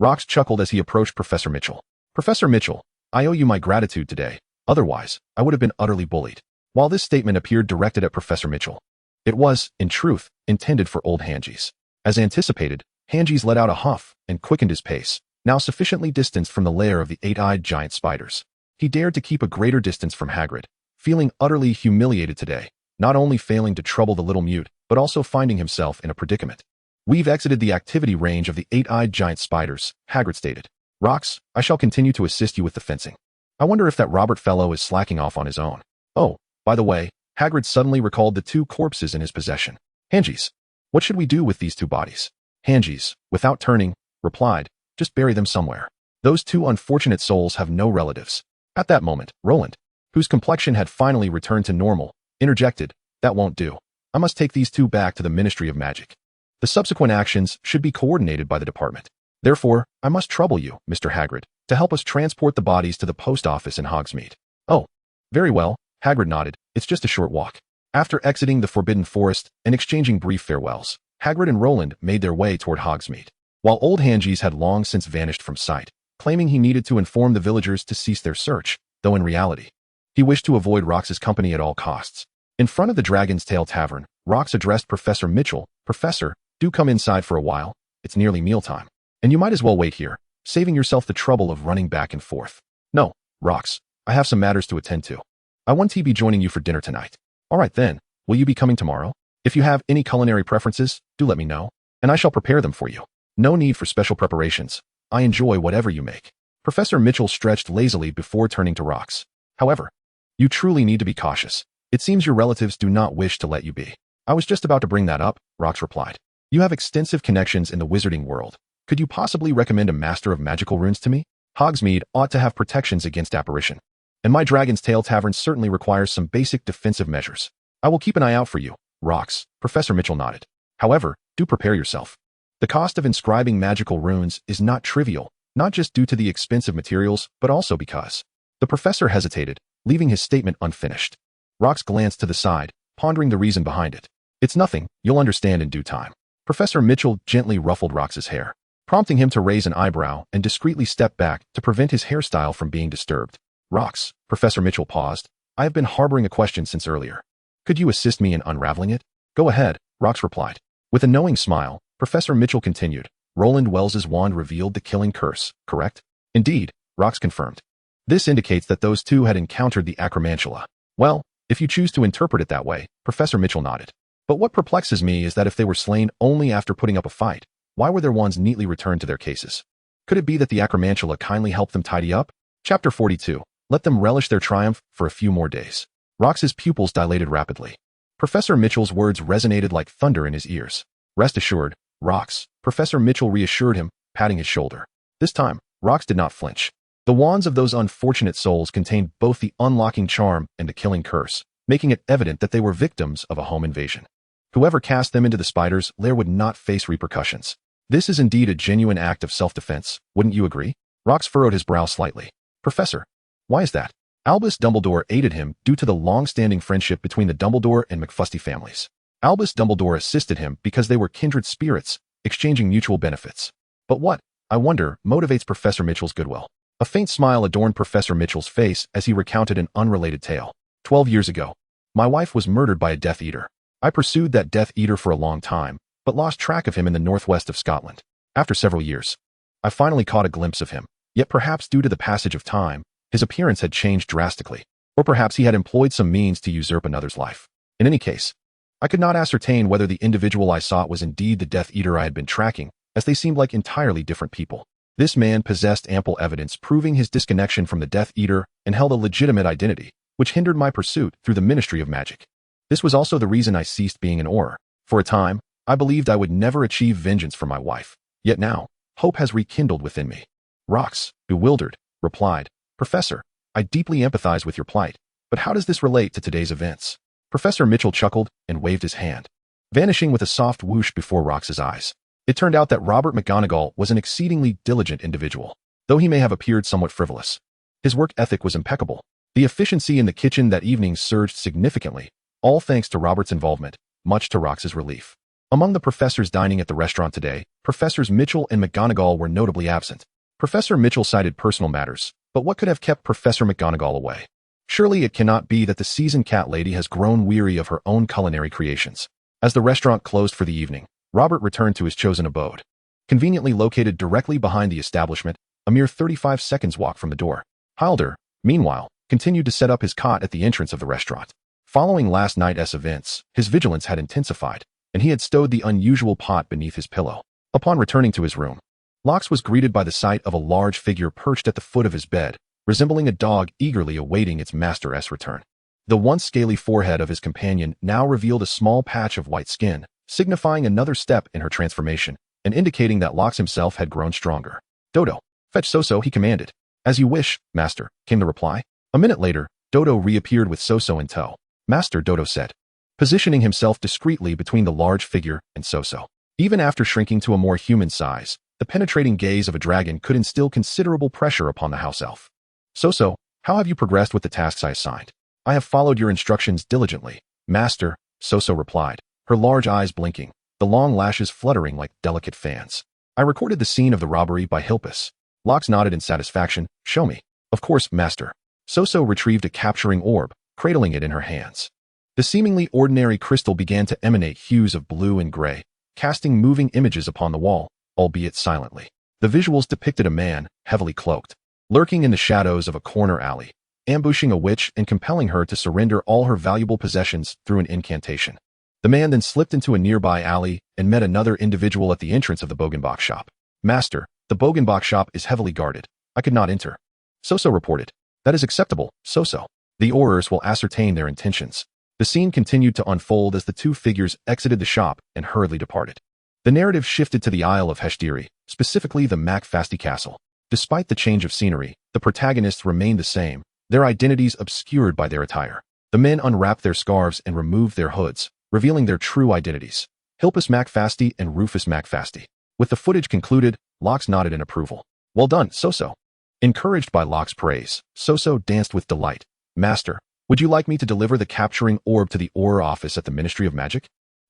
Rox chuckled as he approached Professor Mitchell. "Professor Mitchell, I owe you my gratitude today. Otherwise, I would have been utterly bullied." While this statement appeared directed at Professor Mitchell, it was, in truth, intended for old Hanges. As anticipated, Hanges let out a huff and quickened his pace, now sufficiently distanced from the lair of the eight-eyed giant spiders. He dared to keep a greater distance from Hagrid, feeling utterly humiliated today, not only failing to trouble the little mute, but also finding himself in a predicament. "We've exited the activity range of the eight-eyed giant spiders," Hagrid stated. "Rox, I shall continue to assist you with the fencing. I wonder if that Robert fellow is slacking off on his own. Oh, by the way," Hagrid suddenly recalled the two corpses in his possession. "Hanges, what should we do with these two bodies?" Hanges, without turning, replied, "Just bury them somewhere. Those two unfortunate souls have no relatives." At that moment, Roland, whose complexion had finally returned to normal, interjected, "That won't do. I must take these two back to the Ministry of Magic. The subsequent actions should be coordinated by the department. Therefore, I must trouble you, Mr. Hagrid, to help us transport the bodies to the post office in Hogsmeade." "Oh, very well," Hagrid nodded. "It's just a short walk." After exiting the Forbidden Forest and exchanging brief farewells, Hagrid and Roland made their way toward Hogsmeade, while old Hanges had long since vanished from sight, claiming he needed to inform the villagers to cease their search, though in reality, he wished to avoid Rox's company at all costs. In front of the Dragon's Tail Tavern, Rox addressed Professor Mitchell. "Professor, do come inside for a while. It's nearly mealtime, and you might as well wait here, saving yourself the trouble of running back and forth." "No, Rox, I have some matters to attend to. I won't be joining you for dinner tonight." "All right then, will you be coming tomorrow? If you have any culinary preferences, do let me know, and I shall prepare them for you." "No need for special preparations. I enjoy whatever you make." Professor Mitchell stretched lazily before turning to Rox. "However, you truly need to be cautious. It seems your relatives do not wish to let you be." "I was just about to bring that up," Rox replied. "You have extensive connections in the wizarding world. Could you possibly recommend a master of magical runes to me? Hogsmeade ought to have protections against apparition, and my Dragon's Tail Tavern certainly requires some basic defensive measures." "I will keep an eye out for you, Rox," Professor Mitchell nodded. "However, do prepare yourself. The cost of inscribing magical runes is not trivial, not just due to the expensive materials, but also because—" The professor hesitated, leaving his statement unfinished. Rox glanced to the side, pondering the reason behind it. "It's nothing, you'll understand in due time." Professor Mitchell gently ruffled Rox's hair, prompting him to raise an eyebrow and discreetly step back to prevent his hairstyle from being disturbed. "Rox," Professor Mitchell paused, "I have been harboring a question since earlier. Could you assist me in unraveling it?" "Go ahead," Rox replied. With a knowing smile, Professor Mitchell continued, "Roland Wells's wand revealed the killing curse, correct?" "Indeed," Rox confirmed. "This indicates that those two had encountered the acromantula." "Well, if you choose to interpret it that way," Professor Mitchell nodded. "But what perplexes me is that if they were slain only after putting up a fight, why were their wands neatly returned to their cases? Could it be that the acromantula kindly helped them tidy up?" Chapter 42. Let them relish their triumph for a few more days. Rox's pupils dilated rapidly. Professor Mitchell's words resonated like thunder in his ears. "Rest assured, Rox," Professor Mitchell reassured him, patting his shoulder. This time, Rox did not flinch. The wands of those unfortunate souls contained both the unlocking charm and the killing curse, making it evident that they were victims of a home invasion. Whoever cast them into the spider's lair would not face repercussions. This is indeed a genuine act of self-defense, wouldn't you agree? Rox furrowed his brow slightly. Professor, why is that? Albus Dumbledore aided him due to the long-standing friendship between the Dumbledore and McFasty families. Albus Dumbledore assisted him because they were kindred spirits, exchanging mutual benefits. But what, I wonder, motivates Professor Mitchell's goodwill? A faint smile adorned Professor Mitchell's face as he recounted an unrelated tale. 12 years ago, my wife was murdered by a Death Eater. I pursued that Death Eater for a long time, but lost track of him in the northwest of Scotland. After several years, I finally caught a glimpse of him, yet perhaps due to the passage of time, his appearance had changed drastically, or perhaps he had employed some means to usurp another's life. In any case, I could not ascertain whether the individual I sought was indeed the Death Eater I had been tracking, as they seemed like entirely different people. This man possessed ample evidence proving his disconnection from the Death Eater and held a legitimate identity, which hindered my pursuit through the Ministry of Magic. This was also the reason I ceased being an Auror. For a time, I believed I would never achieve vengeance for my wife. Yet now, hope has rekindled within me. Rox, bewildered, replied, Professor, I deeply empathize with your plight, but how does this relate to today's events? Professor Mitchell chuckled and waved his hand, vanishing with a soft whoosh before Rox's eyes. It turned out that Robert McGonagall was an exceedingly diligent individual, though he may have appeared somewhat frivolous. His work ethic was impeccable. The efficiency in the kitchen that evening surged significantly, all thanks to Robert's involvement, much to Rox's relief. Among the professors dining at the restaurant today, Professors Mitchell and McGonagall were notably absent. Professor Mitchell cited personal matters, but what could have kept Professor McGonagall away? Surely it cannot be that the seasoned cat lady has grown weary of her own culinary creations. As the restaurant closed for the evening, Robert returned to his chosen abode. Conveniently located directly behind the establishment, a mere 35 seconds walk from the door. Hilder, meanwhile, continued to set up his cot at the entrance of the restaurant. Following last night's events, his vigilance had intensified, and he had stowed the unusual pot beneath his pillow. Upon returning to his room, Lox was greeted by the sight of a large figure perched at the foot of his bed, resembling a dog eagerly awaiting its master's return. The once scaly forehead of his companion now revealed a small patch of white skin, signifying another step in her transformation, and indicating that Lox himself had grown stronger. Dodo, fetch Soso, he commanded. As you wish, master, came the reply. A minute later, Dodo reappeared with Soso in tow. Master, Dodo said, positioning himself discreetly between the large figure and Soso. Even after shrinking to a more human size, the penetrating gaze of a dragon could instill considerable pressure upon the house elf. Soso, how have you progressed with the tasks I assigned? I have followed your instructions diligently, master, Soso replied, her large eyes blinking, the long lashes fluttering like delicate fans. I recorded the scene of the robbery by Hilpus. Lox nodded in satisfaction. Show me. Of course, master. Soso retrieved a capturing orb, cradling it in her hands. The seemingly ordinary crystal began to emanate hues of blue and gray, casting moving images upon the wall, albeit silently. The visuals depicted a man, heavily cloaked, lurking in the shadows of a corner alley, ambushing a witch and compelling her to surrender all her valuable possessions through an incantation. The man then slipped into a nearby alley and met another individual at the entrance of the Bogenbach shop. Master, the Bogenbach shop is heavily guarded. I could not enter. Soso reported. That is acceptable, Soso. The Aurors will ascertain their intentions. The scene continued to unfold as the two figures exited the shop and hurriedly departed. The narrative shifted to the Isle of Heshtiri, specifically the McFasty castle. Despite the change of scenery, the protagonists remained the same, their identities obscured by their attire. The men unwrapped their scarves and removed their hoods, revealing their true identities. Hilpus McFasty and Rufus McFasty. With the footage concluded, Lox nodded in approval. Well done, Soso. Encouraged by Lox's praise, Soso danced with delight. Master, would you like me to deliver the capturing orb to the Auror office at the Ministry of Magic?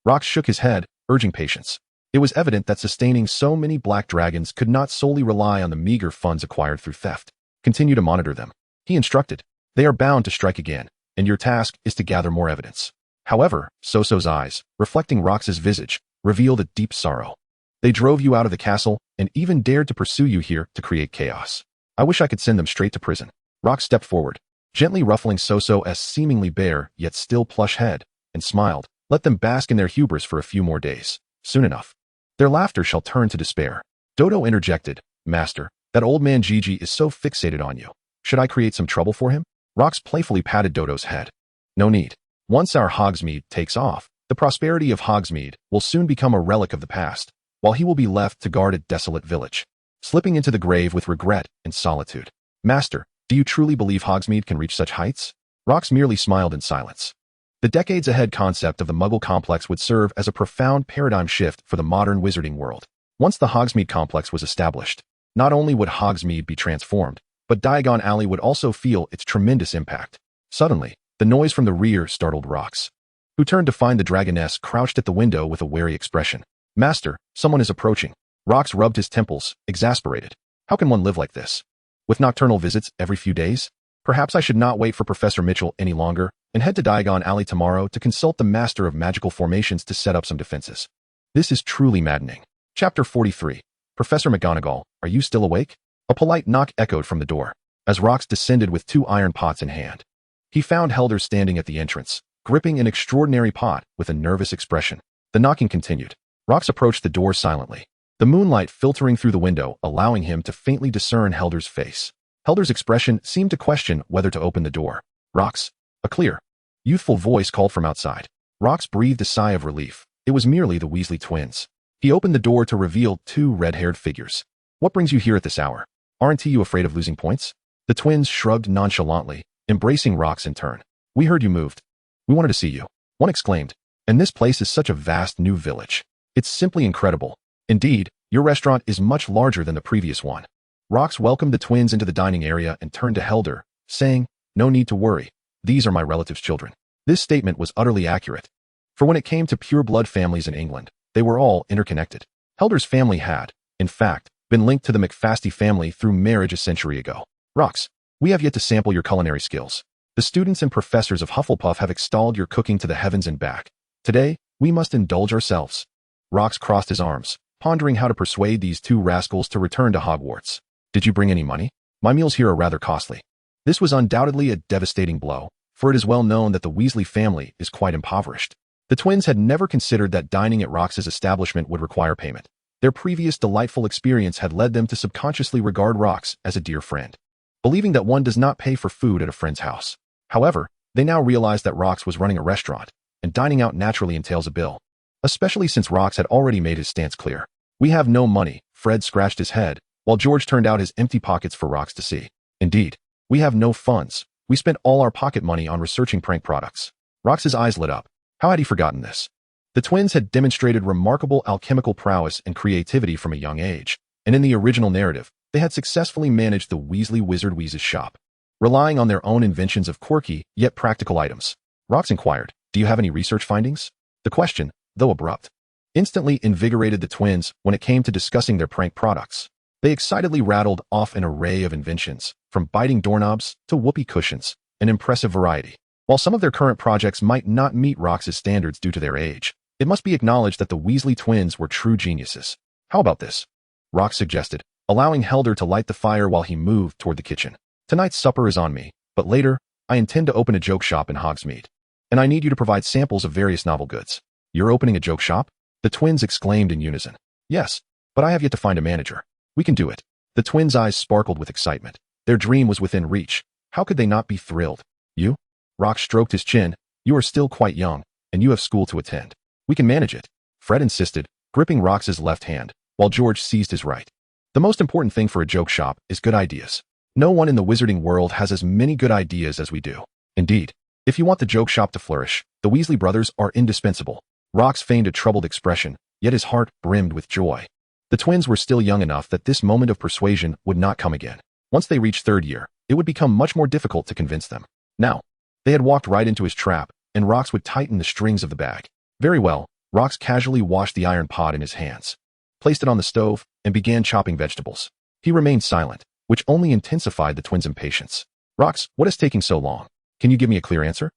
Rox shook his head, urging patience. It was evident that sustaining so many black dragons could not solely rely on the meager funds acquired through theft. Continue to monitor them. He instructed. They are bound to strike again, and your task is to gather more evidence. However, Soso's eyes, reflecting Rox's visage, revealed a deep sorrow. They drove you out of the castle and even dared to pursue you here to create chaos. I wish I could send them straight to prison. Rox stepped forward, gently ruffling Soso's seemingly bare yet still plush head, and smiled. Let them bask in their hubris for a few more days. Soon enough, their laughter shall turn to despair. Dodo interjected. Master, that old man Gigi is so fixated on you. Should I create some trouble for him? Rox playfully patted Dodo's head. No need. Once our Hogsmeade takes off, the prosperity of Hogsmeade will soon become a relic of the past, while he will be left to guard a desolate village, slipping into the grave with regret and solitude. Master, do you truly believe Hogsmeade can reach such heights? Rox merely smiled in silence. The decades-ahead concept of the Muggle complex would serve as a profound paradigm shift for the modern wizarding world. Once the Hogsmeade complex was established, not only would Hogsmeade be transformed, but Diagon Alley would also feel its tremendous impact. Suddenly, the noise from the rear startled Rox, who turned to find the dragoness crouched at the window with a wary expression. Master, someone is approaching. Rox rubbed his temples, exasperated. How can one live like this? With nocturnal visits every few days? Perhaps I should not wait for Professor Mitchell any longer and head to Diagon Alley tomorrow to consult the Master of Magical Formations to set up some defenses. This is truly maddening. Chapter 43. Professor McGonagall, are you still awake? A polite knock echoed from the door, as Rox descended with 2 iron pots in hand. He found Helder standing at the entrance, gripping an extraordinary pot with a nervous expression. The knocking continued. Rox approached the door silently, the moonlight filtering through the window, allowing him to faintly discern Helder's face. Helder's expression seemed to question whether to open the door. Rox, a clear, youthful voice called from outside. Rox breathed a sigh of relief. It was merely the Weasley twins. He opened the door to reveal 2 red-haired figures. What brings you here at this hour? Aren't you afraid of losing points? The twins shrugged nonchalantly, embracing Rox in turn. We heard you moved. We wanted to see you. One exclaimed. And this place is such a vast new village. It's simply incredible. Indeed, your restaurant is much larger than the previous one. Rox welcomed the twins into the dining area and turned to Helder, saying, No need to worry. These are my relatives' children. This statement was utterly accurate. For when it came to pure-blood families in England, they were all interconnected. Helder's family had, in fact, been linked to the McFasty family through marriage a century ago. Rox, we have yet to sample your culinary skills. The students and professors of Hufflepuff have extolled your cooking to the heavens and back. Today, we must indulge ourselves. Rox crossed his arms, pondering how to persuade these 2 rascals to return to Hogwarts. Did you bring any money? My meals here are rather costly. This was undoubtedly a devastating blow, for it is well known that the Weasley family is quite impoverished. The twins had never considered that dining at Rox's establishment would require payment. Their previous delightful experience had led them to subconsciously regard Rox as a dear friend, believing that one does not pay for food at a friend's house. However, they now realized that Rox was running a restaurant, and dining out naturally entails a bill, especially since Rox had already made his stance clear. We have no money, Fred scratched his head, while George turned out his empty pockets for Rox to see. Indeed, we have no funds. We spent all our pocket money on researching prank products. Rox's eyes lit up. How had he forgotten this? The twins had demonstrated remarkable alchemical prowess and creativity from a young age, and in the original narrative, they had successfully managed the Weasley Wizard Wheez's shop, relying on their own inventions of quirky, yet practical items. Rox inquired, Do you have any research findings? The question, though abrupt, instantly invigorated the twins when it came to discussing their prank products. They excitedly rattled off an array of inventions, from biting doorknobs to whoopee cushions, an impressive variety. While some of their current projects might not meet Rox's standards due to their age, it must be acknowledged that the Weasley twins were true geniuses. How about this? Rox suggested, allowing Helder to light the fire while he moved toward the kitchen. Tonight's supper is on me, but later, I intend to open a joke shop in Hogsmeade, and I need you to provide samples of various novel goods. You're opening a joke shop? The twins exclaimed in unison. Yes, but I have yet to find a manager. We can do it. The twins' eyes sparkled with excitement. Their dream was within reach. How could they not be thrilled? You? Rox stroked his chin. You are still quite young, and you have school to attend. We can manage it, Fred insisted, gripping Rox's left hand, while George seized his right. The most important thing for a joke shop is good ideas. No one in the wizarding world has as many good ideas as we do. Indeed, if you want the joke shop to flourish, the Weasley brothers are indispensable. Rox feigned a troubled expression, yet his heart brimmed with joy. The twins were still young enough that this moment of persuasion would not come again. Once they reached 3rd year, it would become much more difficult to convince them. Now, they had walked right into his trap, and Rox would tighten the strings of the bag. Very well, Rox casually washed the iron pot in his hands, placed it on the stove, and began chopping vegetables. He remained silent, which only intensified the twins' impatience. Rox, what is taking so long? Can you give me a clear answer?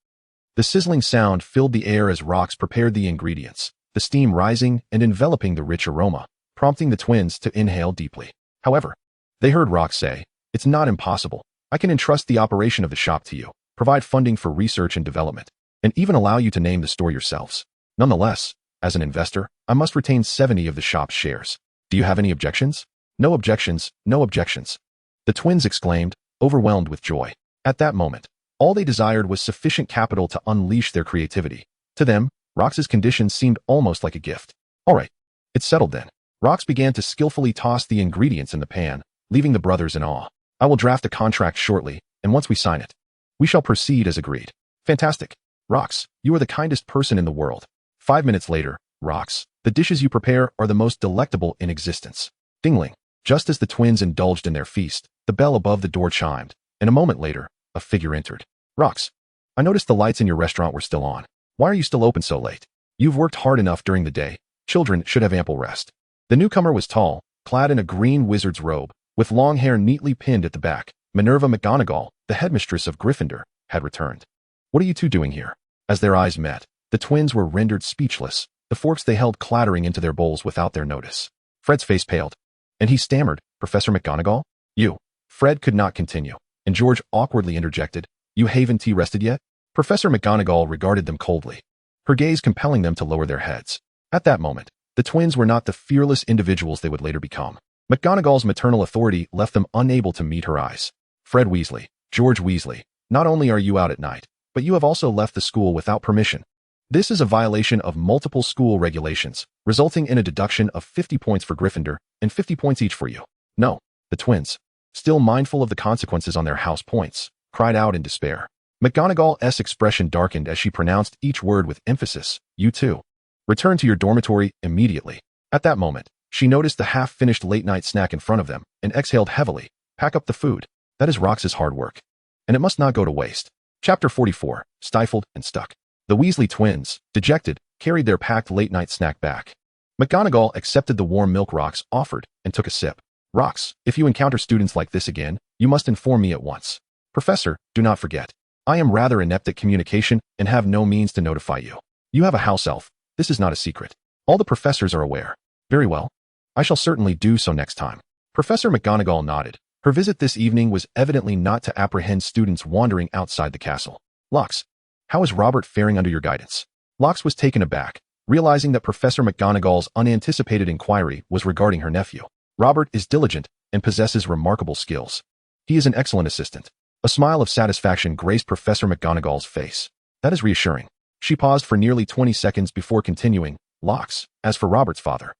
The sizzling sound filled the air as Rox prepared the ingredients, the steam rising and enveloping the rich aroma, prompting the twins to inhale deeply. However, they heard Rox say, It's not impossible. I can entrust the operation of the shop to you, provide funding for research and development, and even allow you to name the store yourselves. Nonetheless, as an investor, I must retain 70 of the shop's shares. Do you have any objections? No objections, no objections. The twins exclaimed, overwhelmed with joy. At that moment, all they desired was sufficient capital to unleash their creativity. To them, Rox's conditions seemed almost like a gift. All right, it's settled then. Rox began to skillfully toss the ingredients in the pan, leaving the brothers in awe. I will draft a contract shortly, and once we sign it, we shall proceed as agreed. Fantastic. Rox, you are the kindest person in the world. 5 minutes later, Rox, The dishes you prepare are the most delectable in existence. Dingling. Just as the twins indulged in their feast, the bell above the door chimed, and a moment later, a figure entered. Rox, I noticed the lights in your restaurant were still on. Why are you still open so late? You've worked hard enough during the day. Children should have ample rest. The newcomer was tall, clad in a green wizard's robe, with long hair neatly pinned at the back. Minerva McGonagall, the headmistress of Gryffindor, had returned. What are you two doing here? As their eyes met, the twins were rendered speechless, the forks they held clattering into their bowls without their notice. Fred's face paled, and he stammered, Professor McGonagall? You. Fred could not continue, and George awkwardly interjected, You haven't tea rested yet? Professor McGonagall regarded them coldly, her gaze compelling them to lower their heads. At that moment, the twins were not the fearless individuals they would later become. McGonagall's maternal authority left them unable to meet her eyes. Fred Weasley, George Weasley, not only are you out at night, but you have also left the school without permission. This is a violation of multiple school regulations, resulting in a deduction of 50 points for Gryffindor and 50 points each for you. No, the twins, still mindful of the consequences on their house points, cried out in despair. McGonagall's expression darkened as she pronounced each word with emphasis. You too. Return to your dormitory immediately. At that moment, she noticed the half-finished late-night snack in front of them and exhaled heavily. Pack up the food. That is Rox's hard work. And it must not go to waste. Chapter 44, Stifled and Stuck. The Weasley twins, dejected, carried their packed late-night snack back. McGonagall accepted the warm milk Rox offered and took a sip. Rox, if you encounter students like this again, you must inform me at once. Professor, do not forget. I am rather inept at communication and have no means to notify you. You have a house elf. This is not a secret. All the professors are aware. Very well. I shall certainly do so next time. Professor McGonagall nodded. Her visit this evening was evidently not to apprehend students wandering outside the castle. Lux, how is Robert faring under your guidance? Lux was taken aback, realizing that Professor McGonagall's unanticipated inquiry was regarding her nephew. Robert is diligent and possesses remarkable skills. He is an excellent assistant. A smile of satisfaction graced Professor McGonagall's face. That is reassuring. She paused for nearly 20 seconds before continuing, Lux, as for Robert's father.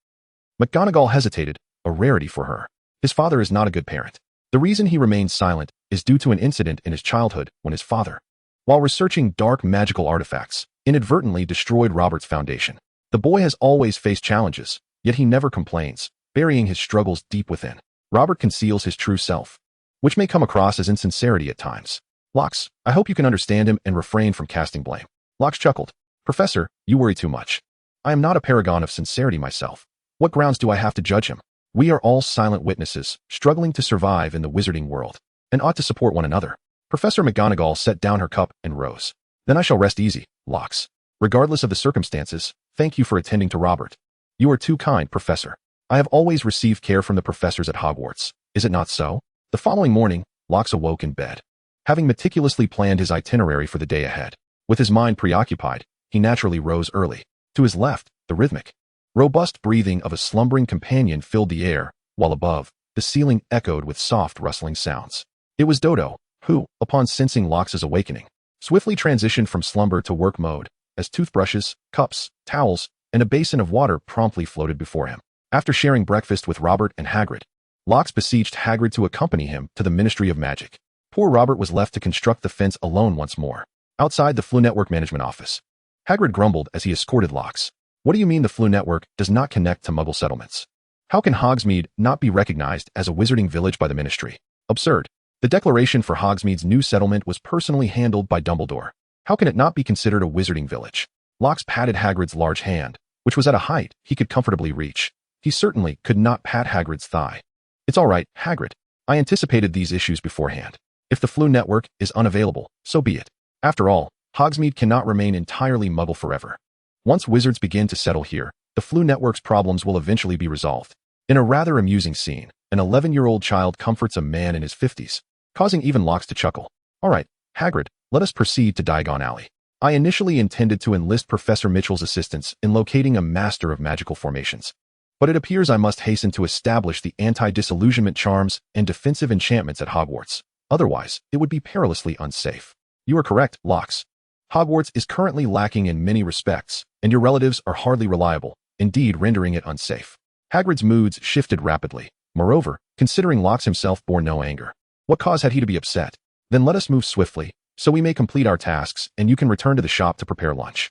McGonagall hesitated, a rarity for her. His father is not a good parent. The reason he remained silent is due to an incident in his childhood when his father, while researching dark magical artifacts, inadvertently destroyed Robert's foundation. The boy has always faced challenges, yet he never complains, burying his struggles deep within. Robert conceals his true self, which may come across as insincerity at times. Lux, I hope you can understand him and refrain from casting blame. Lux chuckled. Professor, you worry too much. I am not a paragon of sincerity myself. What grounds do I have to judge him? We are all silent witnesses, struggling to survive in the wizarding world, and ought to support one another. Professor McGonagall set down her cup and rose. Then I shall rest easy, Lux. Regardless of the circumstances, thank you for attending to Robert. You are too kind, Professor. I have always received care from the professors at Hogwarts. Is it not so? The following morning, Lux awoke in bed. Having meticulously planned his itinerary for the day ahead, with his mind preoccupied, he naturally rose early. To his left, the rhythmic, robust breathing of a slumbering companion filled the air, while above, the ceiling echoed with soft rustling sounds. It was Dodo, who, upon sensing Lux's awakening, swiftly transitioned from slumber to work mode, as toothbrushes, cups, towels, and a basin of water promptly floated before him. After sharing breakfast with Robert and Hagrid, Lux beseeched Hagrid to accompany him to the Ministry of Magic. Poor Robert was left to construct the fence alone once more. Outside the Flu Network management office, Hagrid grumbled as he escorted Lux. What do you mean the Flu Network does not connect to Muggle settlements? How can Hogsmeade not be recognized as a wizarding village by the Ministry? Absurd. The declaration for Hogsmeade's new settlement was personally handled by Dumbledore. How can it not be considered a wizarding village? Lux patted Hagrid's large hand, which was at a height he could comfortably reach. He certainly could not pat Hagrid's thigh. It's all right, Hagrid. I anticipated these issues beforehand. If the Flu Network is unavailable, so be it. After all, Hogsmeade cannot remain entirely Muggle forever. Once wizards begin to settle here, the Flu Network's problems will eventually be resolved. In a rather amusing scene, an 11-year-old child comforts a man in his 50s, causing even Lux to chuckle. All right, Hagrid, let us proceed to Diagon Alley. I initially intended to enlist Professor Mitchell's assistance in locating a master of magical formations, but it appears I must hasten to establish the anti-disillusionment charms and defensive enchantments at Hogwarts. Otherwise, it would be perilously unsafe. You are correct, Lux. Hogwarts is currently lacking in many respects, and your relatives are hardly reliable, indeed rendering it unsafe. Hagrid's moods shifted rapidly. Moreover, considering Lux himself bore no anger. What cause had he to be upset? Then let us move swiftly, so we may complete our tasks and you can return to the shop to prepare lunch.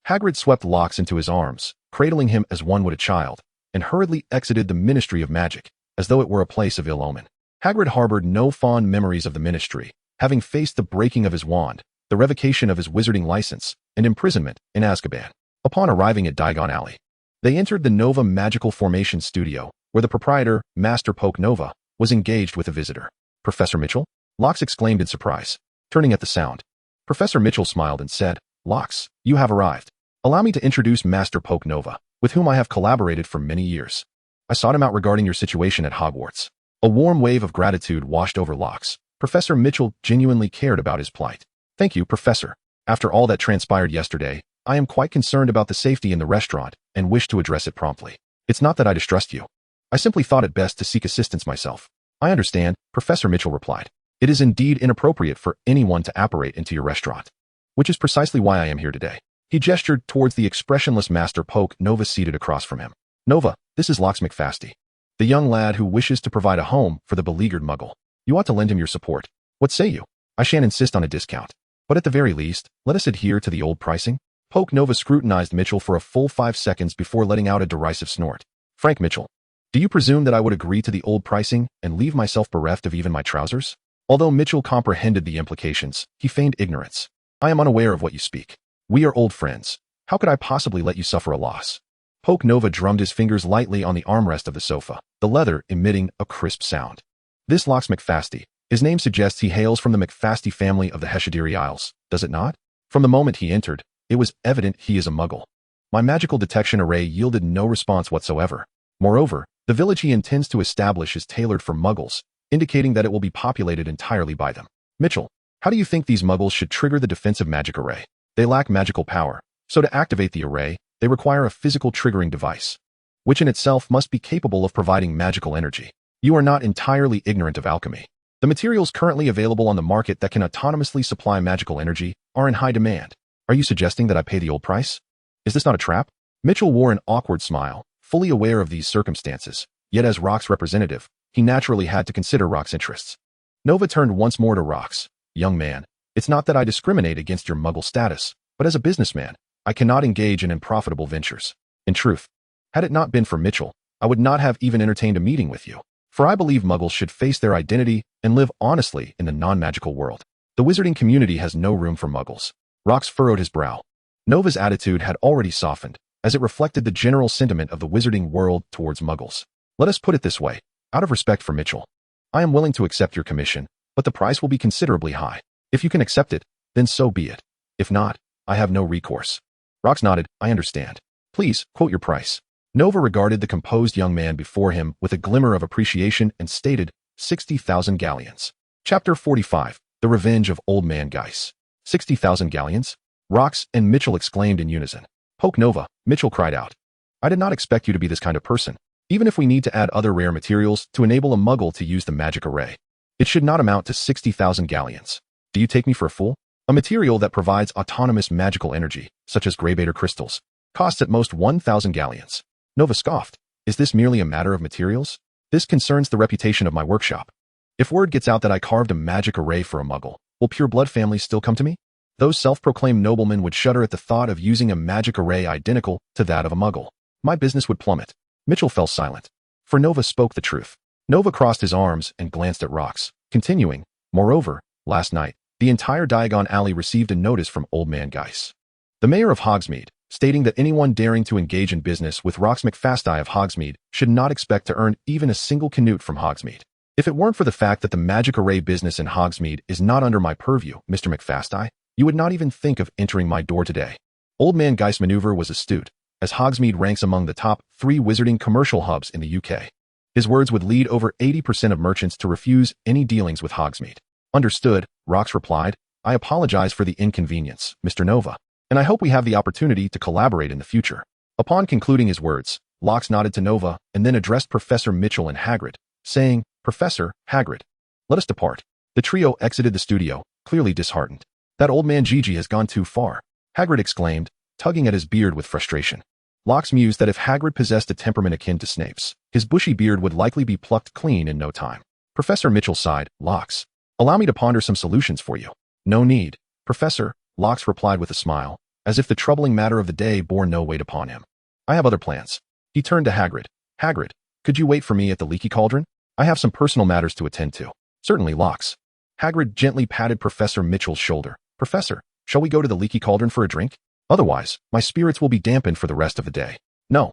Hagrid swept Lux into his arms, cradling him as one would a child, and hurriedly exited the Ministry of Magic, as though it were a place of ill omen. Hagrid harbored no fond memories of the Ministry, having faced the breaking of his wand, the revocation of his wizarding license, and imprisonment in Azkaban. Upon arriving at Diagon Alley, they entered the Nova Magical Formation Studio, where the proprietor, Master Poke Nova, was engaged with a visitor. "Professor Mitchell?" Locks exclaimed in surprise, turning at the sound. Professor Mitchell smiled and said, "Locks, you have arrived. Allow me to introduce Master Poke Nova, with whom I have collaborated for many years. I sought him out regarding your situation at Hogwarts." A warm wave of gratitude washed over Locks. Professor Mitchell genuinely cared about his plight. "Thank you, Professor. After all that transpired yesterday, I am quite concerned about the safety in the restaurant and wish to address it promptly. It's not that I distrust you. I simply thought it best to seek assistance myself." "I understand," Professor Mitchell replied. "It is indeed inappropriate for anyone to apparate into your restaurant, which is precisely why I am here today." He gestured towards the expressionless Master Poke Nova seated across from him. "Nova, this is Locks McFasty, the young lad who wishes to provide a home for the beleaguered muggle. You ought to lend him your support. What say you? I shan't insist on a discount, but at the very least, let us adhere to the old pricing." Poke Nova scrutinized Mitchell for a full 5 seconds before letting out a derisive snort. "Frank Mitchell, do you presume that I would agree to the old pricing and leave myself bereft of even my trousers?" Although Mitchell comprehended the implications, he feigned ignorance. "I am unaware of what you speak. We are old friends. How could I possibly let you suffer a loss?" Poke Nova drummed his fingers lightly on the armrest of the sofa, the leather emitting a crisp sound. "This Locks McFasty. His name suggests he hails from the McFasty family of the Heshadiri Isles, does it not? From the moment he entered, it was evident he is a muggle. My magical detection array yielded no response whatsoever. Moreover, the village he intends to establish is tailored for muggles, indicating that it will be populated entirely by them. Mitchell, how do you think these muggles should trigger the defensive magic array? They lack magical power, so to activate the array, they require a physical triggering device, which in itself must be capable of providing magical energy. You are not entirely ignorant of alchemy. The materials currently available on the market that can autonomously supply magical energy are in high demand. Are you suggesting that I pay the old price? Is this not a trap?" Mitchell wore an awkward smile, fully aware of these circumstances, yet as Rock's representative, he naturally had to consider Rock's interests. Nova turned once more to Rock's. "Young man, it's not that I discriminate against your muggle status, but as a businessman, I cannot engage in unprofitable ventures. In truth, had it not been for Mitchell, I would not have even entertained a meeting with you, for I believe muggles should face their identity and live honestly in the non-magical world. The wizarding community has no room for muggles." Rox furrowed his brow. Nova's attitude had already softened, as it reflected the general sentiment of the wizarding world towards muggles. "Let us put it this way, out of respect for Mitchell, I am willing to accept your commission, but the price will be considerably high. If you can accept it, then so be it. If not, I have no recourse." Rox nodded. "I understand. Please, quote your price." Nova regarded the composed young man before him with a glimmer of appreciation and stated, 60,000 galleons. Chapter 45, The Revenge of Old Man Geiss. 60,000 galleons? Rox and Mitchell exclaimed in unison. "Poke Nova," Mitchell cried out. "I did not expect you to be this kind of person. Even if we need to add other rare materials to enable a muggle to use the magic array, it should not amount to 60,000 galleons. Do you take me for a fool? A material that provides autonomous magical energy, such as Greybaiter crystals, costs at most 1,000 galleons. Nova scoffed. "Is this merely a matter of materials? This concerns the reputation of my workshop. If word gets out that I carved a magic array for a muggle, will pure-blood families still come to me? Those self-proclaimed noblemen would shudder at the thought of using a magic array identical to that of a muggle. My business would plummet." Mitchell fell silent, for Nova spoke the truth. Nova crossed his arms and glanced at Rox, continuing, "Moreover, last night, the entire Diagon Alley received a notice from Old Man Geiss, the mayor of Hogsmeade, stating that anyone daring to engage in business with Rox McFasty of Hogsmeade should not expect to earn even a single canute from Hogsmeade. If it weren't for the fact that the magic array business in Hogsmeade is not under my purview, Mr. McFasty, you would not even think of entering my door today." Old Man Geiss' maneuver was astute, as Hogsmeade ranks among the top 3 wizarding commercial hubs in the UK. His words would lead over 80% of merchants to refuse any dealings with Hogsmeade. "Understood," Rox replied. "I apologize for the inconvenience, Mr. Nova, and I hope we have the opportunity to collaborate in the future." Upon concluding his words, Lox nodded to Nova and then addressed Professor Mitchell and Hagrid, saying, "Professor, Hagrid, let us depart." The trio exited the studio, clearly disheartened. "That old man Gigi has gone too far," Hagrid exclaimed, tugging at his beard with frustration. Lox mused that if Hagrid possessed a temperament akin to Snape's, his bushy beard would likely be plucked clean in no time. Professor Mitchell sighed. "Lox, allow me to ponder some solutions for you." "No need, Professor," Lox replied with a smile, as if the troubling matter of the day bore no weight upon him. I have other plans. He turned to Hagrid. Hagrid, could you wait for me at the leaky cauldron? I have some personal matters to attend to. Certainly, Locks. Hagrid gently patted Professor Mitchell's shoulder. Professor, shall we go to the leaky cauldron for a drink? Otherwise, my spirits will be dampened for the rest of the day. No.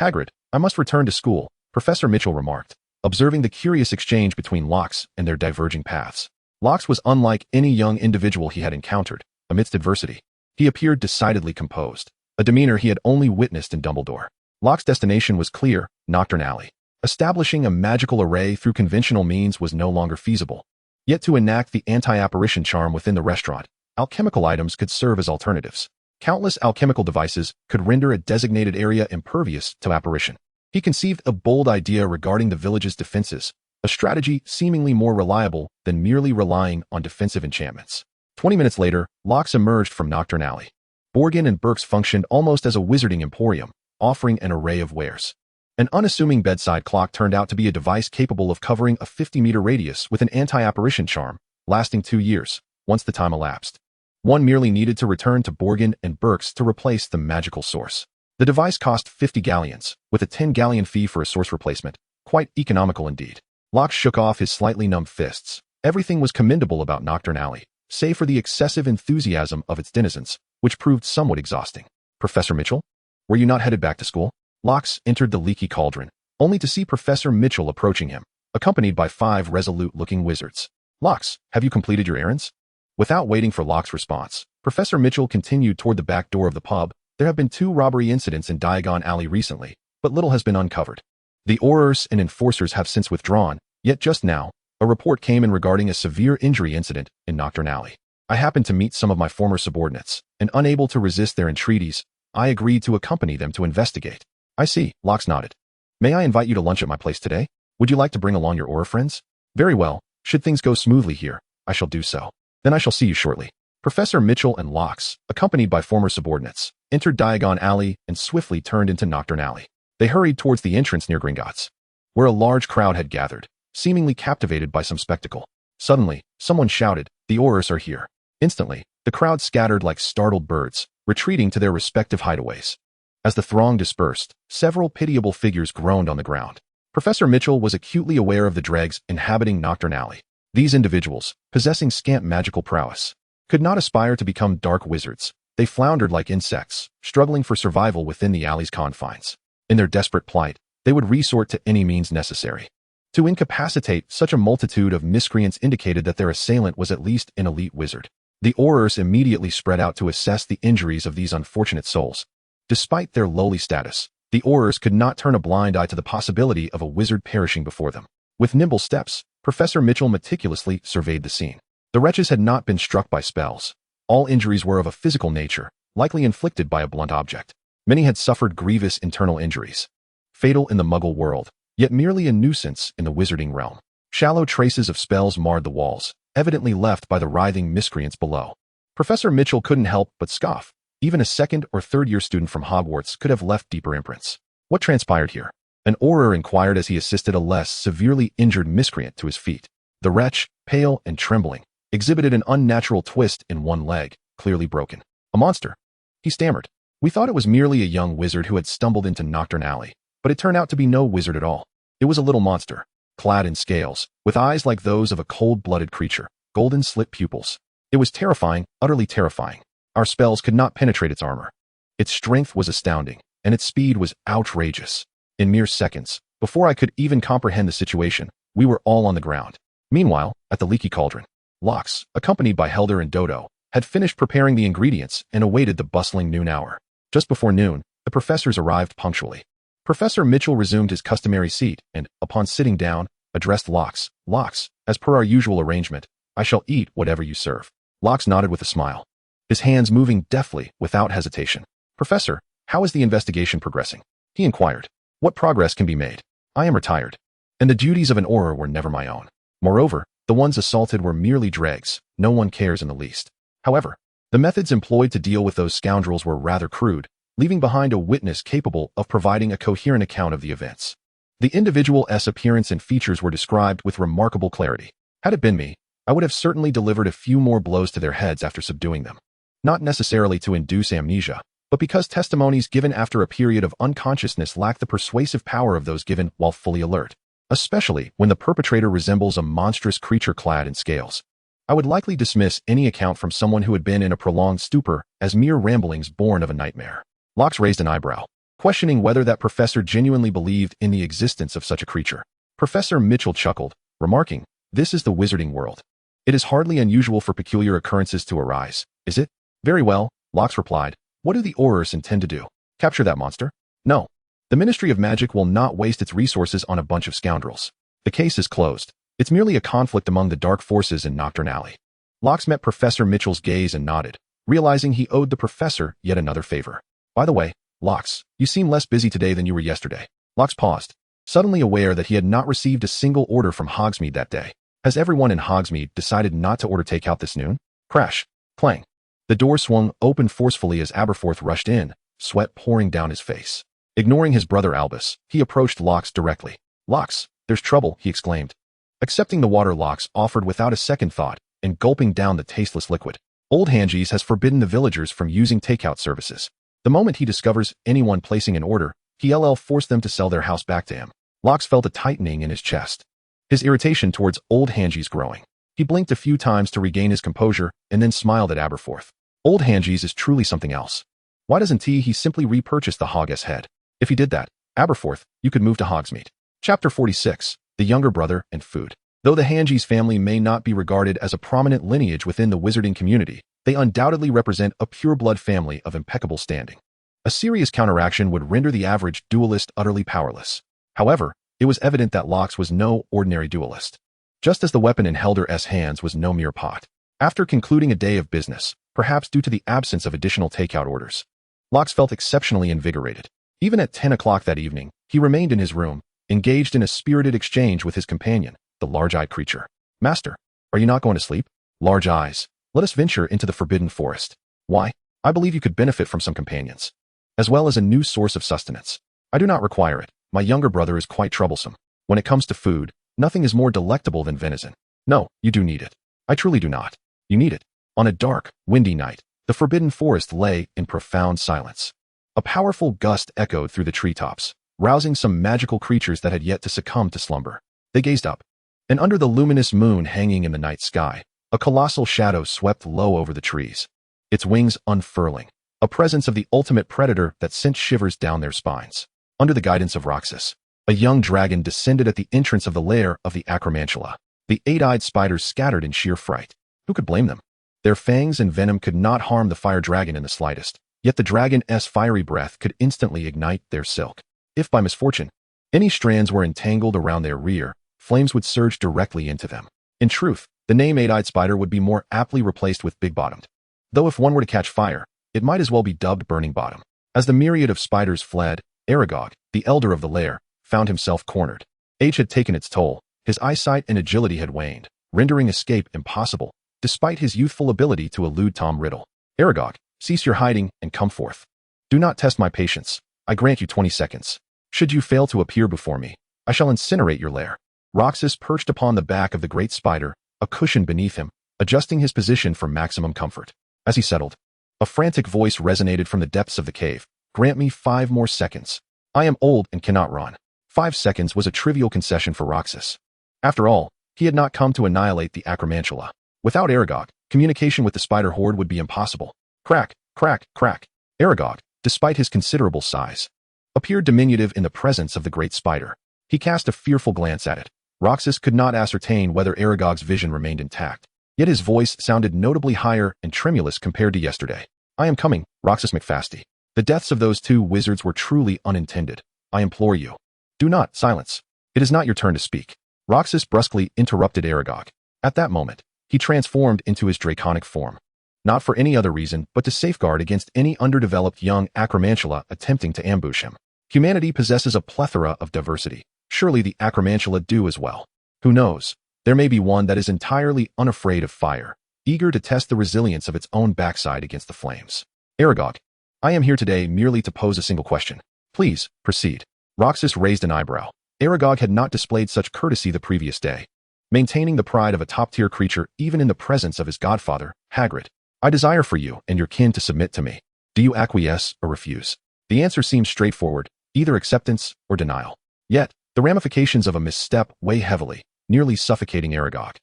Hagrid, I must return to school, Professor Mitchell remarked, observing the curious exchange between Locks and their diverging paths. Locks was unlike any young individual he had encountered amidst adversity. He appeared decidedly composed, a demeanor he had only witnessed in Dumbledore. Locke's destination was clear, Knockturn Alley. Establishing a magical array through conventional means was no longer feasible. Yet to enact the anti-apparition charm within the restaurant, alchemical items could serve as alternatives. Countless alchemical devices could render a designated area impervious to apparition. He conceived a bold idea regarding the village's defenses, a strategy seemingly more reliable than merely relying on defensive enchantments. 20 minutes later, Locks emerged from Knockturn Alley. Borgin and Burks functioned almost as a wizarding emporium, offering an array of wares. An unassuming bedside clock turned out to be a device capable of covering a 50-meter radius with an anti-apparition charm, lasting 2 years, once the time elapsed. One merely needed to return to Borgin and Burks to replace the magical source. The device cost 50 galleons, with a 10-galleon fee for a source replacement, quite economical indeed. Locke shook off his slightly numb fists. Everything was commendable about Knockturn Alley, save for the excessive enthusiasm of its denizens, which proved somewhat exhausting. Professor Mitchell? Were you not headed back to school? Locks entered the leaky cauldron, only to see Professor Mitchell approaching him, accompanied by 5 resolute-looking wizards. Locks, have you completed your errands? Without waiting for Locke's response, Professor Mitchell continued toward the back door of the pub. There have been 2 robbery incidents in Diagon Alley recently, but little has been uncovered. The Aurors and enforcers have since withdrawn, yet just now, a report came in regarding a severe injury incident in Knockturn Alley. I happened to meet some of my former subordinates, and unable to resist their entreaties, I agreed to accompany them to investigate. I see, Locks nodded. May I invite you to lunch at my place today? Would you like to bring along your Auror friends? Very well, should things go smoothly here, I shall do so. Then I shall see you shortly. Professor Mitchell and Locks, accompanied by former subordinates, entered Diagon Alley and swiftly turned into Knockturn Alley. They hurried towards the entrance near Gringotts, where a large crowd had gathered, seemingly captivated by some spectacle. Suddenly, someone shouted, "The Aurors are here." Instantly, the crowd scattered like startled birds, retreating to their respective hideaways. As the throng dispersed, several pitiable figures groaned on the ground. Professor Mitchell was acutely aware of the dregs inhabiting Knockturn Alley. These individuals, possessing scant magical prowess, could not aspire to become dark wizards. They floundered like insects, struggling for survival within the alley's confines. In their desperate plight, they would resort to any means necessary. To incapacitate such a multitude of miscreants indicated that their assailant was at least an elite wizard. The Aurors immediately spread out to assess the injuries of these unfortunate souls. Despite their lowly status, the Aurors could not turn a blind eye to the possibility of a wizard perishing before them. With nimble steps, Professor Mitchell meticulously surveyed the scene. The wretches had not been struck by spells. All injuries were of a physical nature, likely inflicted by a blunt object. Many had suffered grievous internal injuries, fatal in the Muggle world, yet merely a nuisance in the wizarding realm. Shallow traces of spells marred the walls, evidently left by the writhing miscreants below. Professor Mitchell couldn't help but scoff. Even a 2nd or 3rd year student from Hogwarts could have left deeper imprints. What transpired here? An Auror inquired as he assisted a less severely injured miscreant to his feet. The wretch, pale and trembling, exhibited an unnatural twist in one leg, clearly broken. A monster, he stammered. We thought it was merely a young wizard who had stumbled into Knockturn Alley, but it turned out to be no wizard at all. It was a little monster, clad in scales, with eyes like those of a cold-blooded creature, golden slit pupils. It was terrifying, utterly terrifying. Our spells could not penetrate its armor. Its strength was astounding, and its speed was outrageous. In mere seconds, before I could even comprehend the situation, we were all on the ground. Meanwhile, at the leaky cauldron, Locks, accompanied by Helder and Dodo, had finished preparing the ingredients and awaited the bustling noon hour. Just before noon, the professors arrived punctually. Professor Mitchell resumed his customary seat and, upon sitting down, addressed Locks. Locks, as per our usual arrangement, I shall eat whatever you serve. Locks nodded with a smile, his hands moving deftly without hesitation. Professor, how is the investigation progressing? He inquired. What progress can be made? I am retired, and the duties of an Auror were never my own. Moreover, the ones assaulted were merely dregs. No one cares in the least. However, the methods employed to deal with those scoundrels were rather crude, leaving behind a witness capable of providing a coherent account of the events. The individual's appearance and features were described with remarkable clarity. Had it been me, I would have certainly delivered a few more blows to their heads after subduing them. Not necessarily to induce amnesia, but because testimonies given after a period of unconsciousness lack the persuasive power of those given while fully alert, especially when the perpetrator resembles a monstrous creature clad in scales. I would likely dismiss any account from someone who had been in a prolonged stupor as mere ramblings born of a nightmare. Locks raised an eyebrow, questioning whether that professor genuinely believed in the existence of such a creature. Professor Mitchell chuckled, remarking, "This is the Wizarding World. It is hardly unusual for peculiar occurrences to arise, is it?" "Very well," Locks replied. "What do the Aurors intend to do? Capture that monster?" "No. The Ministry of Magic will not waste its resources on a bunch of scoundrels. The case is closed. It's merely a conflict among the dark forces in Nocturne Alley." Locks met Professor Mitchell's gaze and nodded, realizing he owed the professor yet another favor. "By the way, Locks, you seem less busy today than you were yesterday." Locks paused, suddenly aware that he had not received a single order from Hogsmeade that day. Has everyone in Hogsmeade decided not to order takeout this noon? Crash. Clang. The door swung open forcefully as Aberforth rushed in, sweat pouring down his face. Ignoring his brother Albus, he approached Locks directly. "Locks, there's trouble," he exclaimed. Accepting the water, Locks offered without a second thought and gulping down the tasteless liquid. "Old Hanges has forbidden the villagers from using takeout services. The moment he discovers anyone placing an order, he'll force them to sell their house back to him." Locks felt a tightening in his chest, his irritation towards Old Hanges growing. He blinked a few times to regain his composure and then smiled at Aberforth. "Old Hanges is truly something else. Why doesn't he simply repurchase the Hog's head? If he did that, Aberforth, you could move to Hogsmeade." Chapter 46. The Younger Brother and Food. Though the Hanges family may not be regarded as a prominent lineage within the wizarding community, they undoubtedly represent a pure-blood family of impeccable standing. A serious counteraction would render the average duelist utterly powerless. However, it was evident that Locks was no ordinary duelist, just as the weapon in Helder's hands was no mere pot. After concluding a day of business, perhaps due to the absence of additional takeout orders, Locks felt exceptionally invigorated. Even at 10 o'clock that evening, he remained in his room, engaged in a spirited exchange with his companion, the large-eyed creature. "Master, are you not going to sleep?" "Large eyes, let us venture into the Forbidden Forest." "Why? I believe you could benefit from some companions, as well as a new source of sustenance." "I do not require it. My younger brother is quite troublesome. When it comes to food, nothing is more delectable than venison." "No, you do need it." "I truly do not." "You need it." On a dark, windy night, the Forbidden Forest lay in profound silence. A powerful gust echoed through the treetops, rousing some magical creatures that had yet to succumb to slumber. They gazed up, and under the luminous moon hanging in the night sky, a colossal shadow swept low over the trees, its wings unfurling, a presence of the ultimate predator that sent shivers down their spines. Under the guidance of Roxas, a young dragon descended at the entrance of the lair of the Acromantula. The eight-eyed spiders scattered in sheer fright. Who could blame them? Their fangs and venom could not harm the fire dragon in the slightest, yet the dragon's fiery breath could instantly ignite their silk. If by misfortune, any strands were entangled around their rear, flames would surge directly into them. In truth, the name eight-eyed spider would be more aptly replaced with big-bottomed. Though if one were to catch fire, it might as well be dubbed burning bottom. As the myriad of spiders fled, Aragog, the elder of the lair, found himself cornered. Age had taken its toll, his eyesight and agility had waned, rendering escape impossible, despite his youthful ability to elude Tom Riddle. "Aragog, cease your hiding and come forth. Do not test my patience. I grant you 20 seconds. Should you fail to appear before me, I shall incinerate your lair." Roxas perched upon the back of the great spider, a cushion beneath him, adjusting his position for maximum comfort. As he settled, a frantic voice resonated from the depths of the cave. "Grant me 5 more seconds. I am old and cannot run." 5 seconds was a trivial concession for Roxas. After all, he had not come to annihilate the Acromantula. Without Aragog, communication with the spider horde would be impossible. Crack, crack, crack. Aragog, despite his considerable size, appeared diminutive in the presence of the great spider. He cast a fearful glance at it. Roxas could not ascertain whether Aragog's vision remained intact, yet his voice sounded notably higher and tremulous compared to yesterday. "I am coming, Roxas McFasty. The deaths of those 2 wizards were truly unintended. I implore you. Do not silence. It is not your turn to speak." Roxas brusquely interrupted Aragog. At that moment, he transformed into his draconic form, not for any other reason but to safeguard against any underdeveloped young Acromantula attempting to ambush him. Humanity possesses a plethora of diversity. Surely the Acromantula do as well. Who knows? There may be one that is entirely unafraid of fire, eager to test the resilience of its own backside against the flames. "Aragog, I am here today merely to pose a single question. Please, proceed." Roxas raised an eyebrow. Aragog had not displayed such courtesy the previous day, maintaining the pride of a top-tier creature even in the presence of his godfather, Hagrid. "I desire for you and your kin to submit to me." Do you acquiesce or refuse? The answer seems straightforward, either acceptance or denial. Yet, the ramifications of a misstep weigh heavily, nearly suffocating Aragog.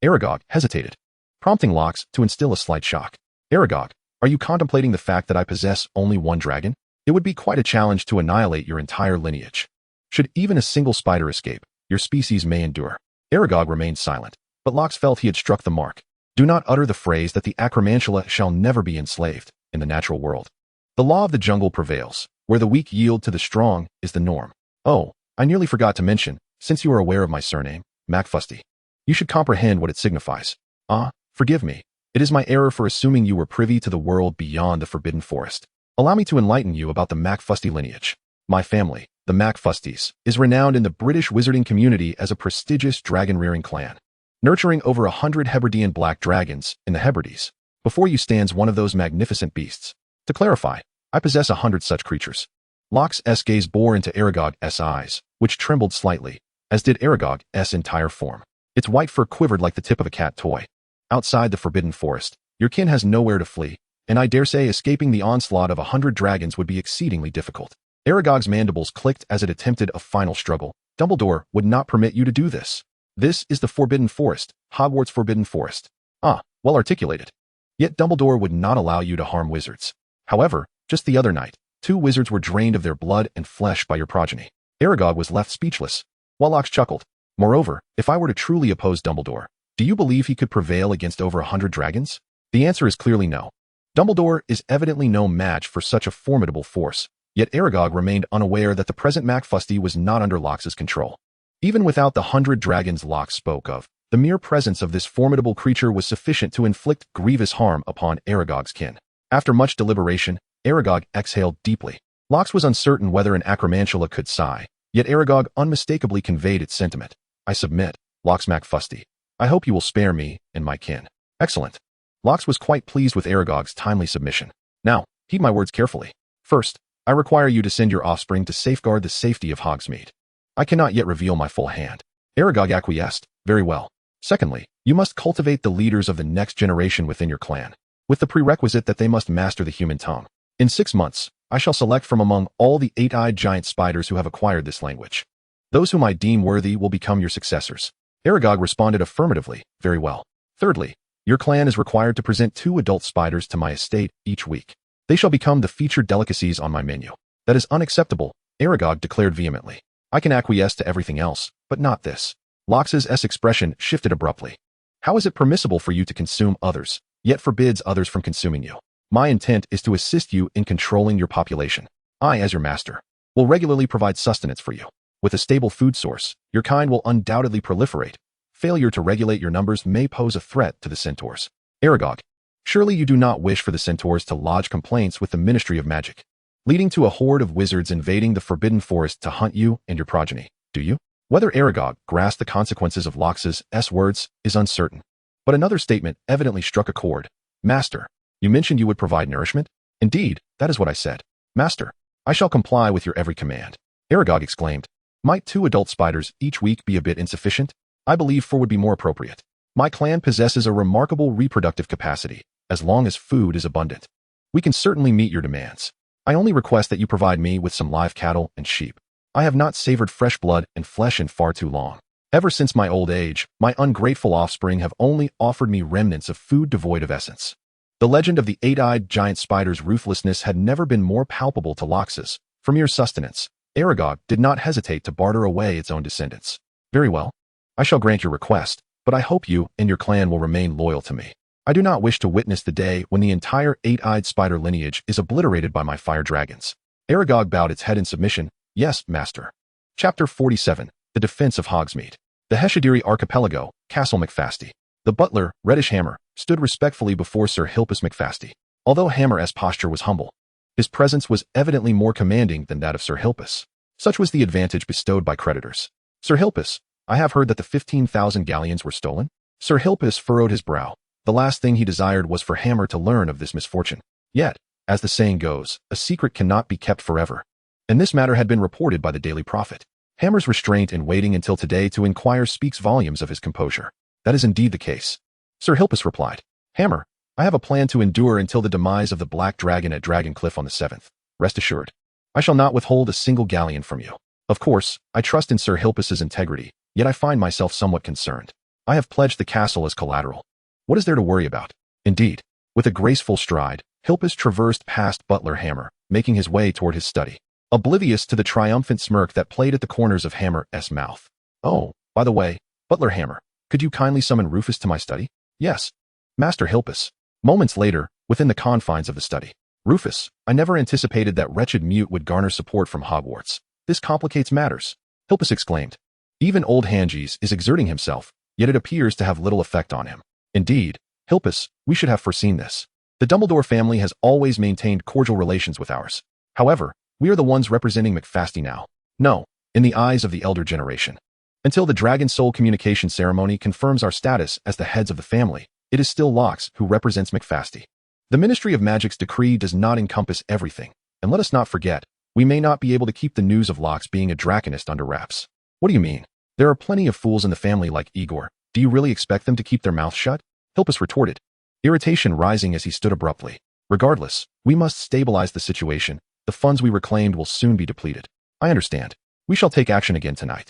Aragog, hesitated, prompting Locks to instill a slight shock. Aragog, are you contemplating the fact that I possess only one dragon? It would be quite a challenge to annihilate your entire lineage. Should even a single spider escape, your species may endure. Aragog remained silent, but Locks felt he had struck the mark. Do not utter the phrase that the Acromantula shall never be enslaved in the natural world. The law of the jungle prevails, where the weak yield to the strong is the norm. Oh, I nearly forgot to mention, since you are aware of my surname, McFasty, you should comprehend what it signifies. Forgive me. It is my error for assuming you were privy to the world beyond the Forbidden Forest. Allow me to enlighten you about the McFasty lineage. My family, the McFasties, is renowned in the British wizarding community as a prestigious dragon-rearing clan, nurturing over 100 Hebridean black dragons in the Hebrides. Before you stands one of those magnificent beasts. To clarify, I possess 100 such creatures. Locks' gaze bore into Aragog's eyes, which trembled slightly, as did Aragog's entire form. Its white fur quivered like the tip of a cat toy. Outside the Forbidden Forest, your kin has nowhere to flee, and I dare say escaping the onslaught of 100 dragons would be exceedingly difficult. Aragog's mandibles clicked as it attempted a final struggle. Dumbledore would not permit you to do this. This is the Forbidden Forest, Hogwarts Forbidden Forest. Well articulated. Yet Dumbledore would not allow you to harm wizards. However, just the other night, 2 wizards were drained of their blood and flesh by your progeny. Aragog was left speechless, while Locks chuckled. Moreover, if I were to truly oppose Dumbledore, do you believe he could prevail against over 100 dragons? The answer is clearly no. Dumbledore is evidently no match for such a formidable force, yet Aragog remained unaware that the present McFasty was not under Locks' control. Even without the 100 dragons Locks spoke of, the mere presence of this formidable creature was sufficient to inflict grievous harm upon Aragog's kin. After much deliberation, Aragog exhaled deeply. Locks was uncertain whether an Acromantula could sigh, yet Aragog unmistakably conveyed its sentiment. I submit, Locks McFasty. I hope you will spare me and my kin. Excellent. Locks was quite pleased with Aragog's timely submission. Now, heed my words carefully. First, I require you to send your offspring to safeguard the safety of Hogsmeade. I cannot yet reveal my full hand. Aragog acquiesced. Very well. Secondly, you must cultivate the leaders of the next generation within your clan, with the prerequisite that they must master the human tongue. In 6 months, I shall select from among all the 8-eyed giant spiders who have acquired this language. Those whom I deem worthy will become your successors. Aragog responded affirmatively. Very well. Thirdly, your clan is required to present 2 adult spiders to my estate each week. They shall become the featured delicacies on my menu. That is unacceptable, Aragog declared vehemently. I can acquiesce to everything else, but not this. Locks' expression shifted abruptly. How is it permissible for you to consume others, yet forbids others from consuming you? My intent is to assist you in controlling your population. I, as your master, will regularly provide sustenance for you. With a stable food source, your kind will undoubtedly proliferate. Failure to regulate your numbers may pose a threat to the centaurs. Aragog, surely you do not wish for the centaurs to lodge complaints with the Ministry of Magic, leading to a horde of wizards invading the Forbidden Forest to hunt you and your progeny, do you? Whether Aragog grasped the consequences of Locks' words is uncertain. But another statement evidently struck a chord. Master, you mentioned you would provide nourishment? Indeed, that is what I said. Master, I shall comply with your every command. Aragog exclaimed. Might 2 adult spiders each week be a bit insufficient? I believe 4 would be more appropriate. My clan possesses a remarkable reproductive capacity, as long as food is abundant. We can certainly meet your demands. I only request that you provide me with some live cattle and sheep. I have not savored fresh blood and flesh in far too long. Ever since my old age, my ungrateful offspring have only offered me remnants of food devoid of essence. The legend of the 8-eyed giant spider's ruthlessness had never been more palpable to Locks. For mere sustenance, Aragog did not hesitate to barter away its own descendants. Very well. I shall grant your request, but I hope you and your clan will remain loyal to me. I do not wish to witness the day when the entire 8-eyed spider lineage is obliterated by my fire dragons. Aragog bowed its head in submission. Yes, master. Chapter 47. The Defense of Hogsmeade. The Heshadiri Archipelago, Castle McFasty. The butler, Reddish Hammer, stood respectfully before Sir Hilpus McFasty. Although Hammer's posture was humble, his presence was evidently more commanding than that of Sir Hilpus. Such was the advantage bestowed by creditors. Sir Hilpus, I have heard that the 15,000 galleons were stolen. Sir Hilpus furrowed his brow. The last thing he desired was for Hammer to learn of this misfortune. Yet, as the saying goes, a secret cannot be kept forever. And this matter had been reported by the Daily Prophet. Hammer's restraint in waiting until today to inquire speaks volumes of his composure. That is indeed the case. Sir Hilpus replied. Hammer, I have a plan to endure until the demise of the Black Dragon at Dragon Cliff on the 7th. Rest assured. I shall not withhold a single galleon from you. Of course, I trust in Sir Hilpus's integrity, yet I find myself somewhat concerned. I have pledged the castle as collateral. What is there to worry about? Indeed. With a graceful stride, Hilpus traversed past Butler Hammer, making his way toward his study, oblivious to the triumphant smirk that played at the corners of Hammer's mouth. Oh, by the way, Butler Hammer, could you kindly summon Rufus to my study? Yes. Master Hilpus. Moments later, within the confines of the study. Rufus, I never anticipated that wretched mute would garner support from Hogwarts. This complicates matters. Hilpus exclaimed. Even old Hanges is exerting himself, yet it appears to have little effect on him. Indeed, Hilpus, we should have foreseen this. The Dumbledore family has always maintained cordial relations with ours. However, we are the ones representing McFasty now. No, in the eyes of the elder generation. Until the Dragon Soul communication ceremony confirms our status as the heads of the family, it is still Locks who represents McFasty. The Ministry of Magic's decree does not encompass everything, and let us not forget, we may not be able to keep the news of Locks being a Draconist under wraps. What do you mean? There are plenty of fools in the family like Igor. Do you really expect them to keep their mouths shut? Hilpus retorted, irritation rising as he stood abruptly. Regardless, we must stabilize the situation. The funds we reclaimed will soon be depleted. I understand. We shall take action again tonight.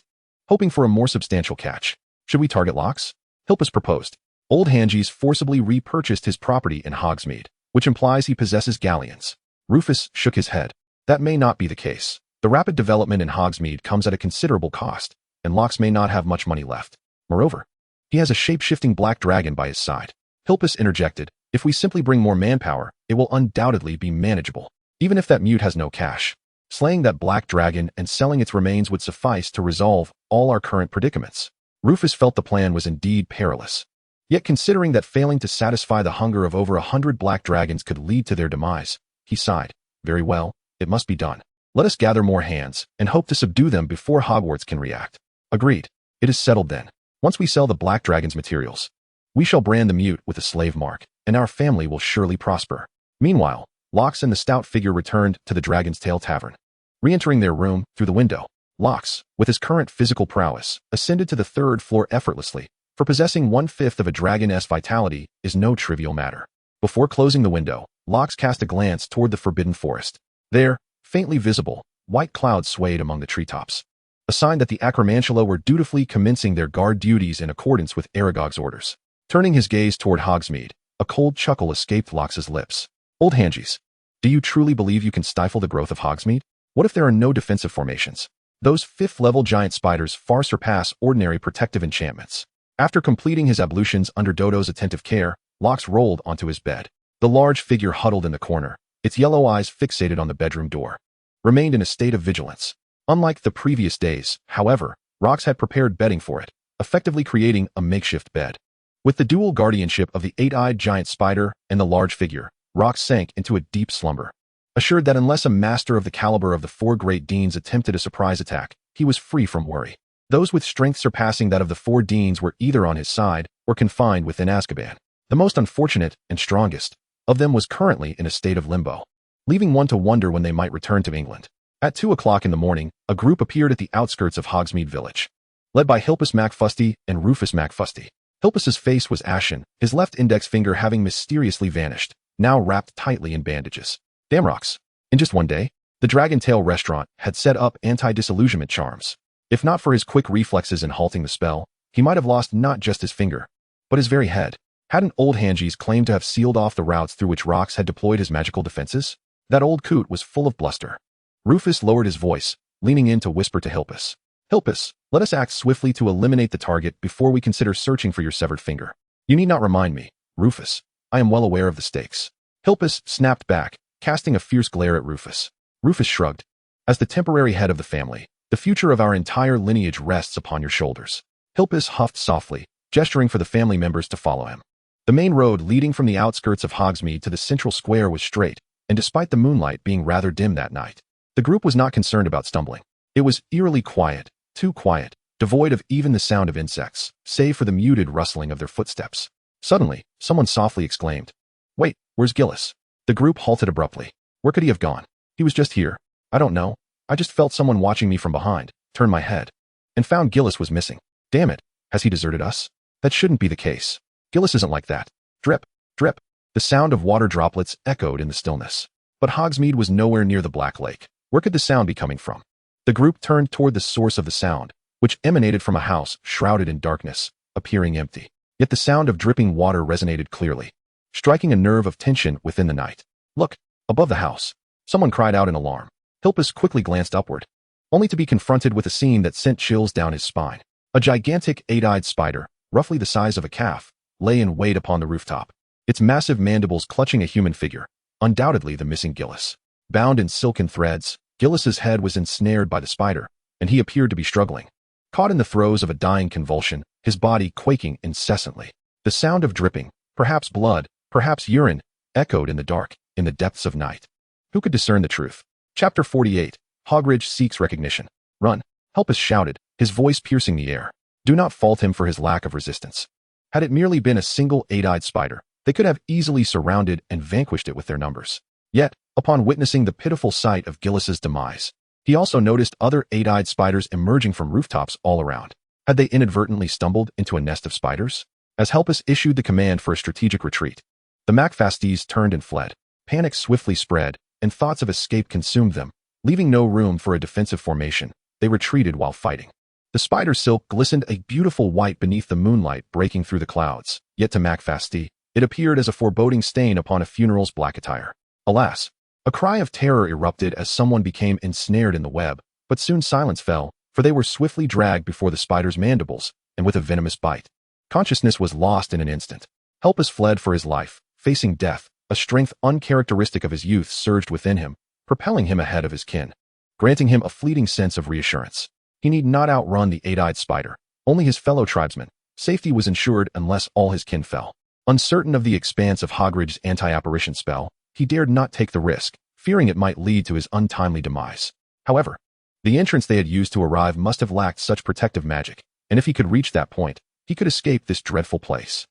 Hoping for a more substantial catch. Should we target Locks? Hilpus proposed. Old Hanges forcibly repurchased his property in Hogsmeade, which implies he possesses galleons. Rufus shook his head. That may not be the case. The rapid development in Hogsmeade comes at a considerable cost, and Locks may not have much money left. Moreover, he has a shape-shifting black dragon by his side. Hilpus interjected, if we simply bring more manpower, it will undoubtedly be manageable, even if that mute has no cash. Slaying that black dragon and selling its remains would suffice to resolve all our current predicaments. Rufus felt the plan was indeed perilous. Yet considering that failing to satisfy the hunger of over 100 black dragons could lead to their demise, he sighed. Very well, it must be done. Let us gather more hands and hope to subdue them before Hogwarts can react. Agreed. It is settled then. Once we sell the black dragon's materials, we shall brand the mute with a slave mark, and our family will surely prosper. Meanwhile, Locks and the stout figure returned to the Dragon's Tail Tavern. Re-entering their room through the window, Locks, with his current physical prowess, ascended to the 3rd floor effortlessly. For possessing 1/5 of a dragon's vitality is no trivial matter. Before closing the window, Locks cast a glance toward the forbidden forest. There, faintly visible, white clouds swayed among the treetops. A sign that the Acromantula were dutifully commencing their guard duties in accordance with Aragog's orders. Turning his gaze toward Hogsmeade, a cold chuckle escaped Locks's lips. Old Hanges, do you truly believe you can stifle the growth of Hogsmeade? What if there are no defensive formations? Those 5th-level giant spiders far surpass ordinary protective enchantments. After completing his ablutions under Dodo's attentive care, Locks rolled onto his bed. The large figure huddled in the corner, its yellow eyes fixated on the bedroom door, remained in a state of vigilance. Unlike the previous days, however, Locks had prepared bedding for it, effectively creating a makeshift bed. With the dual guardianship of the 8-eyed giant spider and the large figure, Locks sank into a deep slumber, assured that unless a master of the caliber of the 4 great deans attempted a surprise attack, he was free from worry. Those with strength surpassing that of the 4 deans were either on his side or confined within Azkaban. The most unfortunate and strongest of them was currently in a state of limbo, leaving one to wonder when they might return to England. At 2 o'clock in the morning, a group appeared at the outskirts of Hogsmeade Village, led by Hilpus McFasty and Rufus McFasty. Hilpus's face was ashen, his left index finger having mysteriously vanished, now wrapped tightly in bandages. Damn rocks. In just one day, the Dragon Tail restaurant had set up anti-disillusionment charms. If not for his quick reflexes in halting the spell, he might have lost not just his finger, but his very head. Hadn't old Hanges claimed to have sealed off the routes through which Rox had deployed his magical defenses? That old coot was full of bluster. Rufus lowered his voice, leaning in to whisper to Hilpus. Hilpus, let us act swiftly to eliminate the target before we consider searching for your severed finger. You need not remind me, Rufus. I am well aware of the stakes. Hilpus snapped back, casting a fierce glare at Rufus. Rufus shrugged. As the temporary head of the family, the future of our entire lineage rests upon your shoulders. Hilpus huffed softly, gesturing for the family members to follow him. The main road leading from the outskirts of Hogsmeade to the central square was straight, and despite the moonlight being rather dim that night, the group was not concerned about stumbling. It was eerily quiet, too quiet, devoid of even the sound of insects, save for the muted rustling of their footsteps. Suddenly, someone softly exclaimed, "Wait, where's Gillis?" The group halted abruptly. Where could he have gone? He was just here. I don't know. I just felt someone watching me from behind, turned my head, and found Gillis was missing. Damn it, has he deserted us? That shouldn't be the case. Gillis isn't like that. Drip, drip. The sound of water droplets echoed in the stillness. But Hogsmeade was nowhere near the Black Lake. Where could the sound be coming from? The group turned toward the source of the sound, which emanated from a house shrouded in darkness, appearing empty. Yet the sound of dripping water resonated clearly, striking a nerve of tension within the night. Look, above the house. Someone cried out in alarm. Hilpus quickly glanced upward, only to be confronted with a scene that sent chills down his spine. A gigantic eight-eyed spider, roughly the size of a calf, lay in wait upon the rooftop, its massive mandibles clutching a human figure, undoubtedly the missing Gillis. Bound in silken threads, Gillis's head was ensnared by the spider, and he appeared to be struggling. Caught in the throes of a dying convulsion, his body quaking incessantly. The sound of dripping, perhaps blood, perhaps urine, echoed in the dark, in the depths of night. Who could discern the truth? Chapter 48. Hogridge seeks recognition. Run! Helpus shouted, his voice piercing the air. Do not fault him for his lack of resistance. Had it merely been a single eight-eyed spider, they could have easily surrounded and vanquished it with their numbers. Yet, upon witnessing the pitiful sight of Gillis's demise, he also noticed other eight-eyed spiders emerging from rooftops all around. Had they inadvertently stumbled into a nest of spiders? As Helpus issued the command for a strategic retreat, the McFasties turned and fled. Panic swiftly spread, and thoughts of escape consumed them. Leaving no room for a defensive formation, they retreated while fighting. The spider silk glistened a beautiful white beneath the moonlight breaking through the clouds, yet to McFasty, it appeared as a foreboding stain upon a funeral's black attire. Alas! A cry of terror erupted as someone became ensnared in the web, but soon silence fell, for they were swiftly dragged before the spider's mandibles, and with a venomous bite. Consciousness was lost in an instant. Helpus fled for his life, facing death. A strength uncharacteristic of his youth surged within him, propelling him ahead of his kin, granting him a fleeting sense of reassurance. He need not outrun the eight-eyed spider, only his fellow tribesmen. Safety was ensured unless all his kin fell. Uncertain of the expanse of Hogridge's anti-apparition spell, he dared not take the risk, fearing it might lead to his untimely demise. However, the entrance they had used to arrive must have lacked such protective magic, and if he could reach that point, he could escape this dreadful place.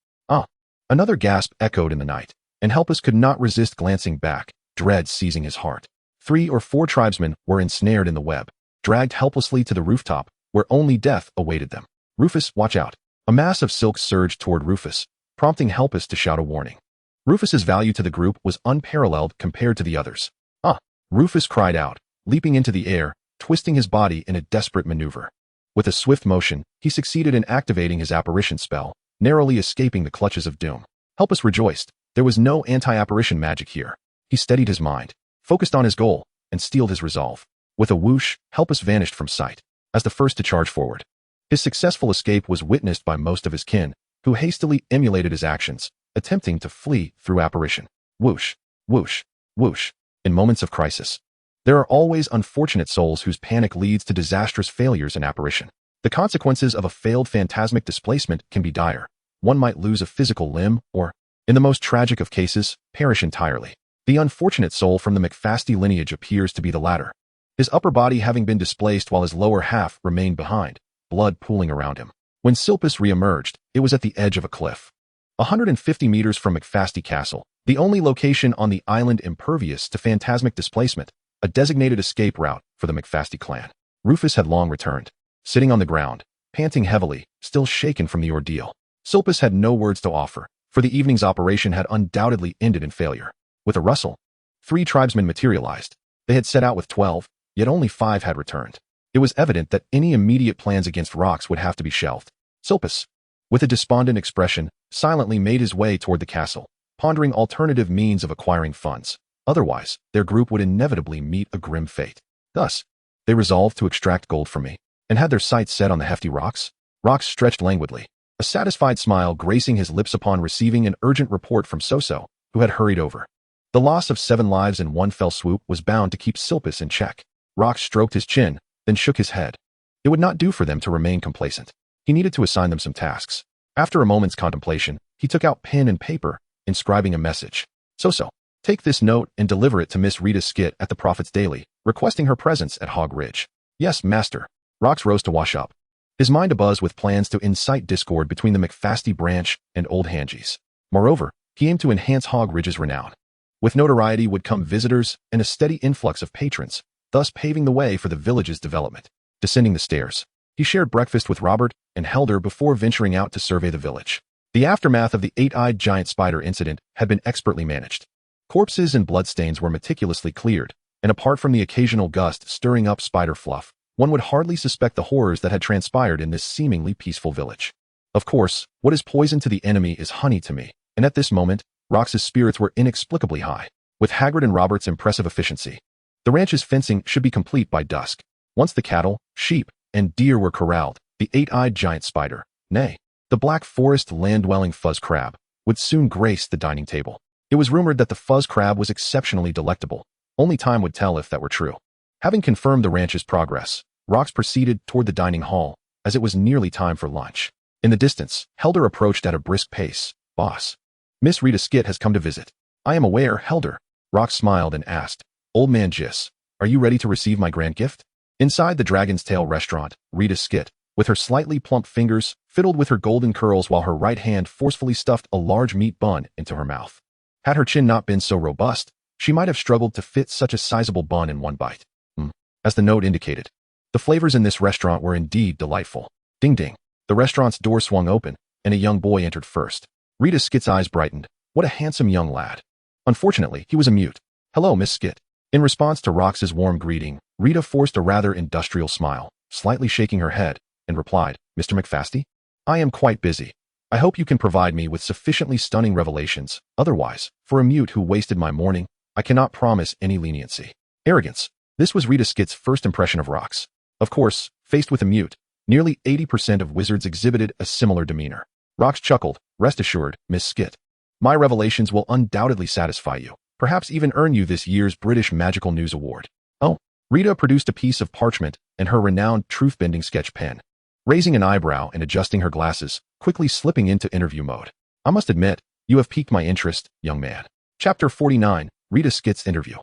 Another gasp echoed in the night, and Helpus could not resist glancing back, dread seizing his heart. 3 or 4 tribesmen were ensnared in the web, dragged helplessly to the rooftop, where only death awaited them. Rufus, watch out! A mass of silk surged toward Rufus, prompting Helpus to shout a warning. Rufus's value to the group was unparalleled compared to the others. Rufus cried out, leaping into the air, twisting his body in a desperate maneuver. With a swift motion, he succeeded in activating his apparition spell, narrowly escaping the clutches of doom. Helpus rejoiced. There was no anti-apparition magic here. He steadied his mind, focused on his goal, and steeled his resolve. With a whoosh, Helpus vanished from sight, as the first to charge forward. His successful escape was witnessed by most of his kin, who hastily emulated his actions, attempting to flee through apparition. Whoosh, whoosh, whoosh. In moments of crisis, there are always unfortunate souls whose panic leads to disastrous failures in apparition. The consequences of a failed phantasmic displacement can be dire. One might lose a physical limb or, in the most tragic of cases, perish entirely. The unfortunate soul from the McFasty lineage appears to be the latter, his upper body having been displaced while his lower half remained behind, blood pooling around him. When Silpus re-emerged, it was at the edge of a cliff. 150 meters from McFasty Castle, the only location on the island impervious to phantasmic displacement, a designated escape route for the McFasty clan. Rufus had long returned, sitting on the ground, panting heavily, still shaken from the ordeal. Silpus had no words to offer, for the evening's operation had undoubtedly ended in failure. With a rustle, 3 tribesmen materialized. They had set out with 12, yet only 5 had returned. It was evident that any immediate plans against rocks would have to be shelved. Silpus, with a despondent expression, silently made his way toward the castle, pondering alternative means of acquiring funds. Otherwise, their group would inevitably meet a grim fate. Thus, they resolved to extract gold from me, and had their sights set on the hefty rocks. Rocks stretched languidly, a satisfied smile gracing his lips upon receiving an urgent report from Soso, who had hurried over. The loss of 7 lives in one fell swoop was bound to keep Silpus in check. Rocks stroked his chin, then shook his head. It would not do for them to remain complacent. He needed to assign them some tasks. After a moment's contemplation, he took out pen and paper, inscribing a message. Soso, take this note and deliver it to Miss Rita Skit at the Prophet's Daily, requesting her presence at Hog Ridge. Yes, master. Rocks rose to wash up, his mind abuzz with plans to incite discord between the McFasty branch and Old Hangies. Moreover, he aimed to enhance Hog Ridge's renown. With notoriety would come visitors and a steady influx of patrons, thus paving the way for the village's development. Descending the stairs, he shared breakfast with Robert and Helder before venturing out to survey the village. The aftermath of the eight-eyed giant spider incident had been expertly managed. Corpses and bloodstains were meticulously cleared, and apart from the occasional gust stirring up spider fluff, one would hardly suspect the horrors that had transpired in this seemingly peaceful village. Of course, what is poison to the enemy is honey to me, and at this moment, Rox's spirits were inexplicably high. With Hagrid and Robert's impressive efficiency, the ranch's fencing should be complete by dusk. Once the cattle, sheep, and deer were corralled, the eight-eyed giant spider, nay, the Black Forest land-dwelling fuzz crab, would soon grace the dining table. It was rumored that the fuzz crab was exceptionally delectable. Only time would tell if that were true. Having confirmed the ranch's progress, Rox proceeded toward the dining hall, as it was nearly time for lunch. In the distance, Helder approached at a brisk pace. "Boss, Miss Rita Skeet has come to visit." "I am aware, Helder." Rox smiled and asked, "Old man Gis, are you ready to receive my grand gift?" Inside the Dragon's Tail restaurant, Rita Skeet, with her slightly plump fingers, fiddled with her golden curls while her right hand forcefully stuffed a large meat bun into her mouth. Had her chin not been so robust, she might have struggled to fit such a sizable bun in one bite. As the note indicated, the flavors in this restaurant were indeed delightful. Ding ding. The restaurant's door swung open, and a young boy entered first. Rita Skeet's eyes brightened. What a handsome young lad. Unfortunately, he was a mute. "Hello, Miss Skeet." In response to Rox's warm greeting, Rita forced a rather industrial smile, slightly shaking her head, and replied, "Mr. McFasty? I am quite busy. I hope you can provide me with sufficiently stunning revelations. Otherwise, for a mute who wasted my morning, I cannot promise any leniency." Arrogance. This was Rita Skeet's first impression of Rox. Of course, faced with a mute, nearly 80% of wizards exhibited a similar demeanor. Rox chuckled. "Rest assured, Miss Skeet, my revelations will undoubtedly satisfy you, perhaps even earn you this year's British Magical News Award." "Oh." Rita produced a piece of parchment and her renowned truth-bending sketch pen, raising an eyebrow and adjusting her glasses, quickly slipping into interview mode. "I must admit, you have piqued my interest, young man." Chapter 49, Rita Skeet's interview.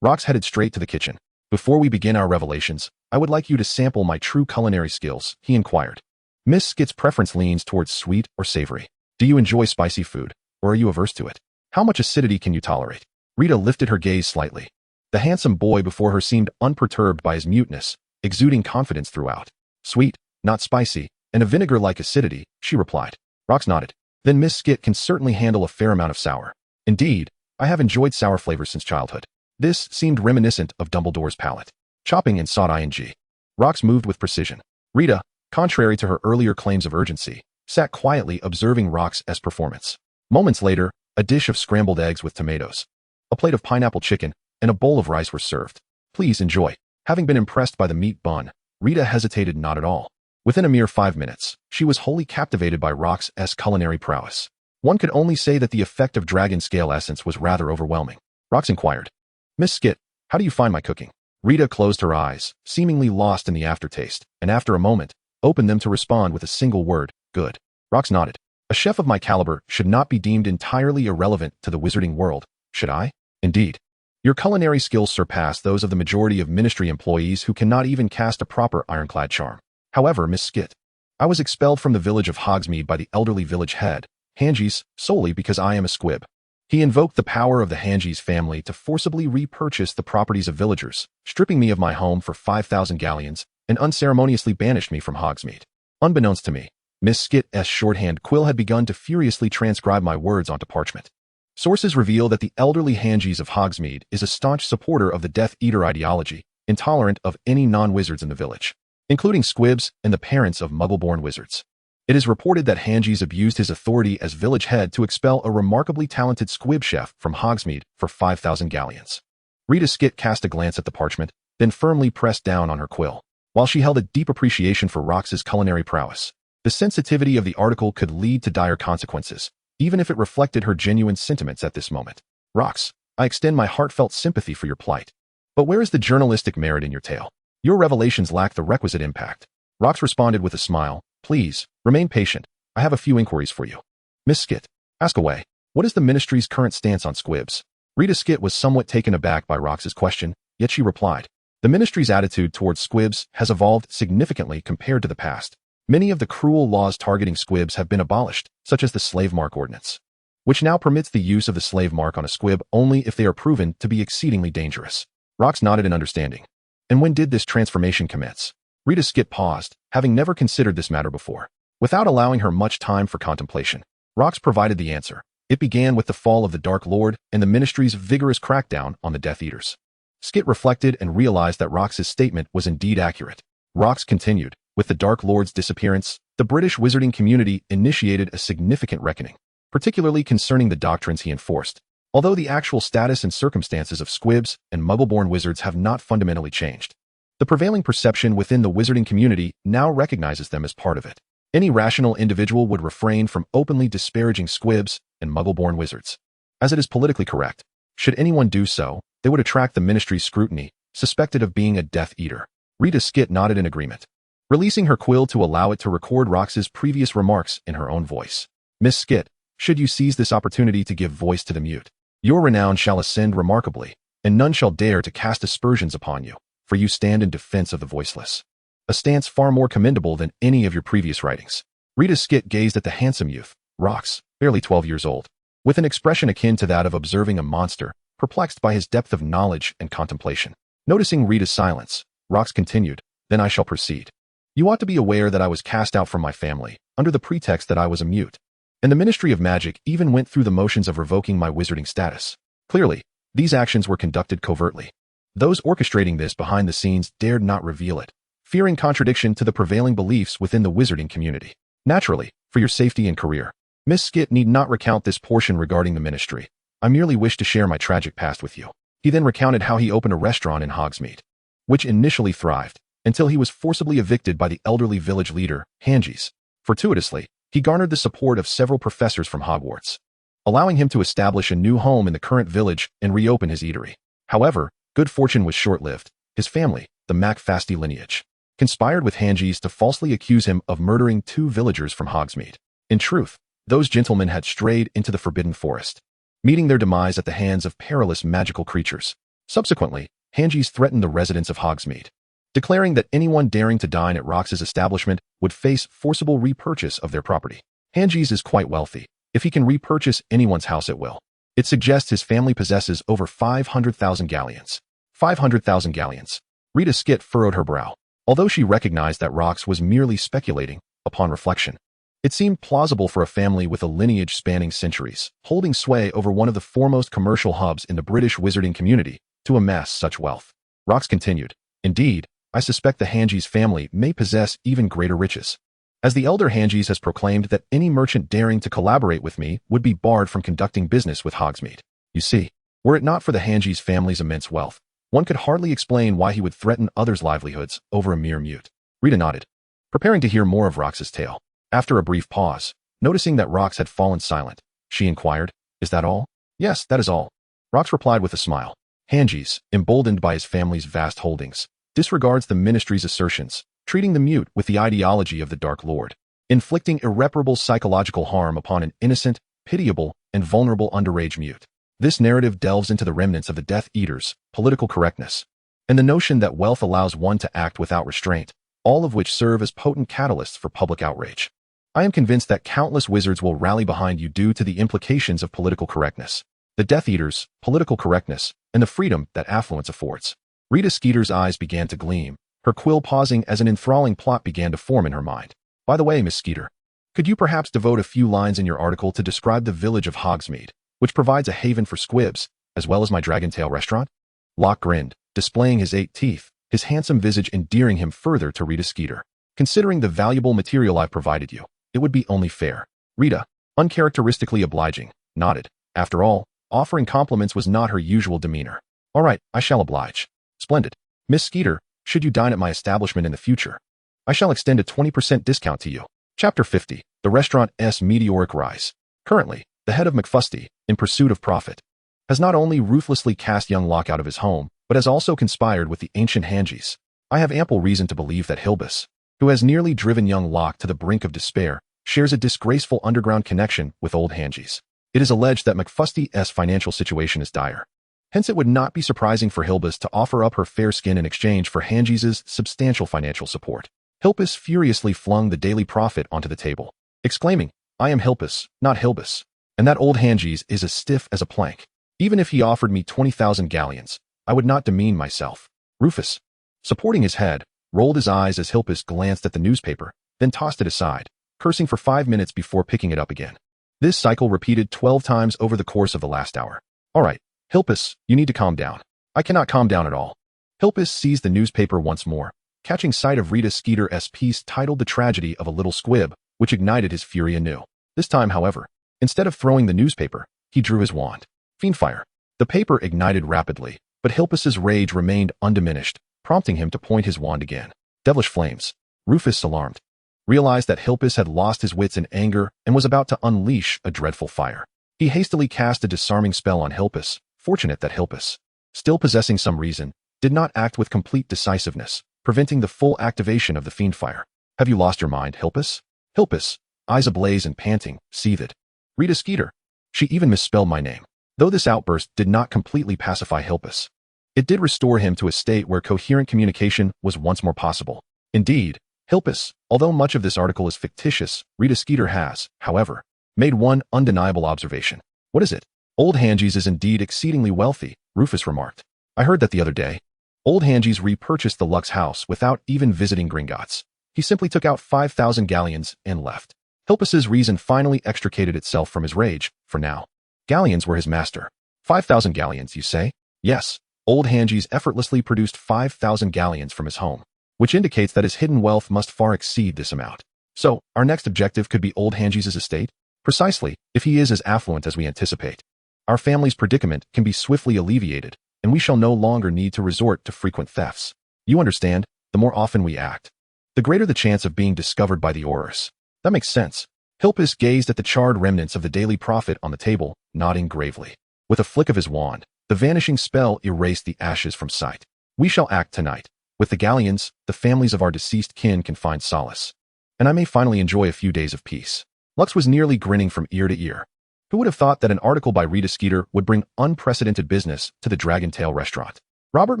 Rox headed straight to the kitchen. "Before we begin our revelations, I would like you to sample my true culinary skills," he inquired. Miss Skeet's preference leans towards sweet or savory. "Do you enjoy spicy food, or are you averse to it? How much acidity can you tolerate?" Rita lifted her gaze slightly. The handsome boy before her seemed unperturbed by his muteness, exuding confidence throughout. "Sweet, not spicy, and a vinegar-like acidity," she replied. Rox nodded. "Then Miss Skeet can certainly handle a fair amount of sour. Indeed, I have enjoyed sour flavors since childhood." This seemed reminiscent of Dumbledore's palate. Chopping and sought ing. Rox moved with precision. Rita, contrary to her earlier claims of urgency, sat quietly observing Rox's performance. Moments later, a dish of scrambled eggs with tomatoes, a plate of pineapple chicken, and a bowl of rice were served. "Please enjoy." Having been impressed by the meat bun, Rita hesitated not at all. Within a mere 5 minutes, she was wholly captivated by Rox's culinary prowess. One could only say that the effect of dragon scale essence was rather overwhelming. Rox inquired, "Miss Skeet, how do you find my cooking?" Rita closed her eyes, seemingly lost in the aftertaste, and after a moment, opened them to respond with a single word, "Good." Rox nodded. "A chef of my caliber should not be deemed entirely irrelevant to the wizarding world, should I? Indeed. Your culinary skills surpass those of the majority of ministry employees who cannot even cast a proper ironclad charm. However, Miss Skeet, I was expelled from the village of Hogsmeade by the elderly village head, Hanges, solely because I am a squib. He invoked the power of the Hanges family to forcibly repurchase the properties of villagers, stripping me of my home for 5,000 galleons, and unceremoniously banished me from Hogsmeade. Unbeknownst to me, Miss Skeet's shorthand quill had begun to furiously transcribe my words onto parchment. Sources reveal that the elderly Hanges of Hogsmeade is a staunch supporter of the Death Eater ideology, intolerant of any non-wizards in the village, including squibs and the parents of muggle-born wizards. It is reported that Hanges abused his authority as village head to expel a remarkably talented squib chef from Hogsmeade for 5,000 galleons. Rita Skeet cast a glance at the parchment, then firmly pressed down on her quill. While she held a deep appreciation for Rox's culinary prowess, the sensitivity of the article could lead to dire consequences, even if it reflected her genuine sentiments at this moment. "Rox, I extend my heartfelt sympathy for your plight. But where is the journalistic merit in your tale? Your revelations lack the requisite impact." Rox responded with a smile, "Please, remain patient. I have a few inquiries for you." "Miss Skeet, ask away. What is the ministry's current stance on squibs?" Rita Skeet was somewhat taken aback by Rox's question, yet she replied, "The ministry's attitude towards squibs has evolved significantly compared to the past. Many of the cruel laws targeting squibs have been abolished, such as the slave mark ordinance, which now permits the use of the slave mark on a squib only if they are proven to be exceedingly dangerous." Rox nodded in understanding. "And when did this transformation commence?" Rita Skeet paused, having never considered this matter before. Without allowing her much time for contemplation, Rox provided the answer. It began with the fall of the Dark Lord and the Ministry's vigorous crackdown on the Death Eaters. Skit reflected and realized that Rox's statement was indeed accurate. Rox continued, with the Dark Lord's disappearance, the British wizarding community initiated a significant reckoning, particularly concerning the doctrines he enforced. Although the actual status and circumstances of squibs and muggle-born wizards have not fundamentally changed, the prevailing perception within the wizarding community now recognizes them as part of it. Any rational individual would refrain from openly disparaging squibs and muggle-born wizards, as it is politically correct. Should anyone do so, they would attract the Ministry's scrutiny, suspected of being a Death Eater. Rita Skit nodded in agreement, releasing her quill to allow it to record Rox's previous remarks in her own voice. Miss Skit, should you seize this opportunity to give voice to the mute, your renown shall ascend remarkably, and none shall dare to cast aspersions upon you, for you stand in defense of the voiceless. A stance far more commendable than any of your previous writings. Rita Skit gazed at the handsome youth, Rox, barely 12 years old, with an expression akin to that of observing a monster, perplexed by his depth of knowledge and contemplation. Noticing Rita's silence, Rox continued, then I shall proceed. You ought to be aware that I was cast out from my family, under the pretext that I was a mute, and the Ministry of Magic even went through the motions of revoking my wizarding status. Clearly, these actions were conducted covertly. Those orchestrating this behind the scenes dared not reveal it, fearing contradiction to the prevailing beliefs within the wizarding community. Naturally, for your safety and career, Miss Skit need not recount this portion regarding the Ministry. I merely wish to share my tragic past with you. He then recounted how he opened a restaurant in Hogsmeade, which initially thrived, until he was forcibly evicted by the elderly village leader, Hanges. Fortuitously, he garnered the support of several professors from Hogwarts, allowing him to establish a new home in the current village and reopen his eatery. However, good fortune was short-lived. His family, the McFasty lineage, conspired with Hanges to falsely accuse him of murdering 2 villagers from Hogsmeade. In truth, those gentlemen had strayed into the Forbidden Forest, meeting their demise at the hands of perilous magical creatures. Subsequently, Hanges threatened the residents of Hogsmeade, declaring that anyone daring to dine at Rox's establishment would face forcible repurchase of their property. Hanges is quite wealthy, if he can repurchase anyone's house at will. It suggests his family possesses over 500,000 galleons. 500,000 galleons. Rita Skit furrowed her brow. Although she recognized that Rox was merely speculating, upon reflection, it seemed plausible for a family with a lineage spanning centuries, holding sway over one of the foremost commercial hubs in the British wizarding community, to amass such wealth. Rox continued, indeed, I suspect the Hanges family may possess even greater riches, as the elder Hanges has proclaimed that any merchant daring to collaborate with me would be barred from conducting business with Hogsmeade. You see, were it not for the Hanges family's immense wealth, one could hardly explain why he would threaten others' livelihoods over a mere mute. Rita nodded, preparing to hear more of Rox's tale. After a brief pause, noticing that Rox had fallen silent, she inquired, is that all? Yes, that is all. Rox replied with a smile. Hanges, emboldened by his family's vast holdings, disregards the Ministry's assertions, treating the mute with the ideology of the Dark Lord, inflicting irreparable psychological harm upon an innocent, pitiable, and vulnerable underage mute. This narrative delves into the remnants of the Death Eaters, political correctness, and the notion that wealth allows one to act without restraint, all of which serve as potent catalysts for public outrage. I am convinced that countless wizards will rally behind you due to the implications of political correctness, the Death Eaters, political correctness, and the freedom that affluence affords. Rita Skeeter's eyes began to gleam, her quill pausing as an enthralling plot began to form in her mind. By the way, Miss Skeeter, could you perhaps devote a few lines in your article to describe the village of Hogsmeade, which provides a haven for squibs, as well as my Dragon Tail restaurant? Locke grinned, displaying his 8 teeth, his handsome visage endearing him further to Rita Skeeter. Considering the valuable material I've provided you, it would be only fair. Rita, uncharacteristically obliging, nodded. After all, offering compliments was not her usual demeanor. All right, I shall oblige. Splendid. Miss Skeeter, should you dine at my establishment in the future, I shall extend a 20% discount to you. Chapter 50. The Restaurant's Meteoric Rise. Currently, the head of McFasty, in pursuit of profit, has not only ruthlessly cast young Locke out of his home, but has also conspired with the ancient Hanges. I have ample reason to believe that Hilbus, who has nearly driven young Locke to the brink of despair, shares a disgraceful underground connection with old Hanges. It is alleged that McFasty's financial situation is dire. Hence it would not be surprising for Hilbus to offer up her fair skin in exchange for Hanges' substantial financial support. Hilbus furiously flung the daily profit onto the table, exclaiming, I am Hilbus, not Hilbus, and that old Hanges is as stiff as a plank. Even if he offered me 20,000 galleons, I would not demean myself. Rufus, supporting his head, rolled his eyes as Hilbus glanced at the newspaper, then tossed it aside, cursing for 5 minutes before picking it up again. This cycle repeated 12 times over the course of the last hour. All right, Hilpus, you need to calm down. I cannot calm down at all. Hilpus seized the newspaper once more, catching sight of Rita Skeeter's piece titled The Tragedy of a Little Squib, which ignited his fury anew. This time, however, instead of throwing the newspaper, he drew his wand. Fiendfire. The paper ignited rapidly, but Hilpus's rage remained undiminished, prompting him to point his wand again. Devilish flames. Rufus, alarmed, realized that Hilpus had lost his wits in anger and was about to unleash a dreadful fire. He hastily cast a disarming spell on Hilpus, fortunate that Hilpus, still possessing some reason, did not act with complete decisiveness, preventing the full activation of the fiendfire. Have you lost your mind, Hilpus? Hilpus, eyes ablaze and panting, seethed. Rita Skeeter. She even misspelled my name. Though this outburst did not completely pacify Hilpus, it did restore him to a state where coherent communication was once more possible. Indeed, Hilpus, although much of this article is fictitious, Rita Skeeter has, however, made one undeniable observation. What is it? Old Hanges is indeed exceedingly wealthy, Rufus remarked. I heard that the other day. Old Hanges repurchased the Lux house without even visiting Gringotts. He simply took out 5,000 galleons and left. Hilpus's reason finally extricated itself from his rage, for now. Galleons were his master. 5,000 galleons, you say? Yes, Old Hanges effortlessly produced 5,000 galleons from his home, which indicates that his hidden wealth must far exceed this amount. So, our next objective could be Old Hanges' estate? Precisely, if he is as affluent as we anticipate. Our family's predicament can be swiftly alleviated, and we shall no longer need to resort to frequent thefts. You understand, the more often we act, the greater the chance of being discovered by the Aurors. That makes sense. Hilpus gazed at the charred remnants of the Daily Prophet on the table, nodding gravely. With a flick of his wand, the vanishing spell erased the ashes from sight. We shall act tonight. With the galleons, the families of our deceased kin can find solace. And I may finally enjoy a few days of peace. Lux was nearly grinning from ear to ear. Who would have thought that an article by Rita Skeeter would bring unprecedented business to the Dragon Tail restaurant? Robert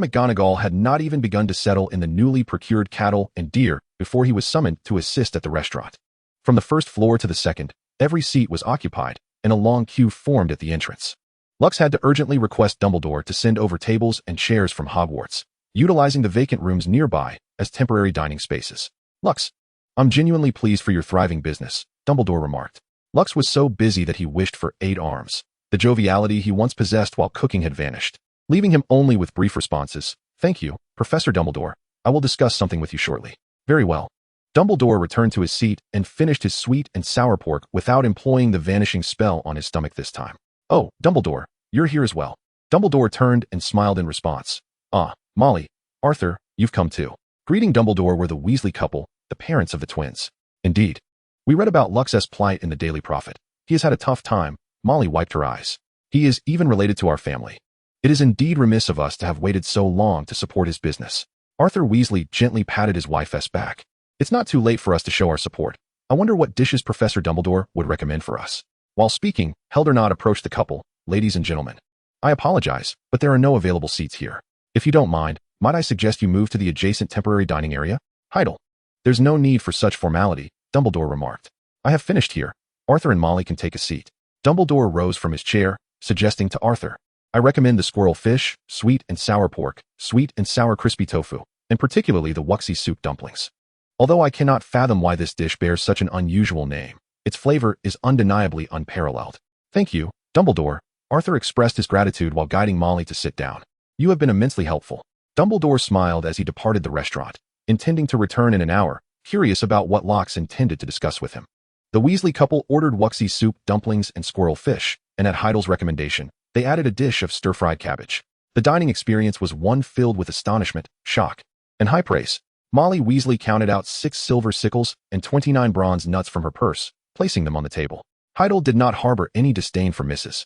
McGonagall had not even begun to settle in the newly procured cattle and deer before he was summoned to assist at the restaurant. From the first floor to the second, every seat was occupied, and a long queue formed at the entrance. Lux had to urgently request Dumbledore to send over tables and chairs from Hogwarts, utilizing the vacant rooms nearby as temporary dining spaces. Lux, I'm genuinely pleased for your thriving business, Dumbledore remarked. Lux was so busy that he wished for 8 arms. The joviality he once possessed while cooking had vanished, leaving him only with brief responses. Thank you, Professor Dumbledore. I will discuss something with you shortly. Very well. Dumbledore returned to his seat and finished his sweet and sour pork without employing the vanishing spell on his stomach this time. Oh, Dumbledore, you're here as well. Dumbledore turned and smiled in response. Ah, Molly, Arthur, you've come too. Greeting Dumbledore were the Weasley couple, the parents of the twins. Indeed. We read about Lux's plight in the Daily Prophet. He has had a tough time. Molly wiped her eyes. He is even related to our family. It is indeed remiss of us to have waited so long to support his business. Arthur Weasley gently patted his wife's back. It's not too late for us to show our support. I wonder what dishes Professor Dumbledore would recommend for us. While speaking, Heldernod approached the couple. Ladies and gentlemen, I apologize, but there are no available seats here. If you don't mind, might I suggest you move to the adjacent temporary dining area? Heidel. There's no need for such formality, Dumbledore remarked. I have finished here. Arthur and Molly can take a seat. Dumbledore rose from his chair, suggesting to Arthur, I recommend the squirrel fish, sweet and sour pork, sweet and sour crispy tofu, and particularly the wuxie soup dumplings. Although I cannot fathom why this dish bears such an unusual name, its flavor is undeniably unparalleled. Thank you, Dumbledore. Arthur expressed his gratitude while guiding Molly to sit down. You have been immensely helpful. Dumbledore smiled as he departed the restaurant, intending to return in an hour, curious about what Lux intended to discuss with him. The Weasley couple ordered wuxie soup, dumplings, and squirrel fish, and at Heidel's recommendation, they added a dish of stir-fried cabbage. The dining experience was one filled with astonishment, shock, and high praise. Molly Weasley counted out 6 silver sickles and 29 bronze nuts from her purse, placing them on the table. Heidel did not harbor any disdain for Mrs.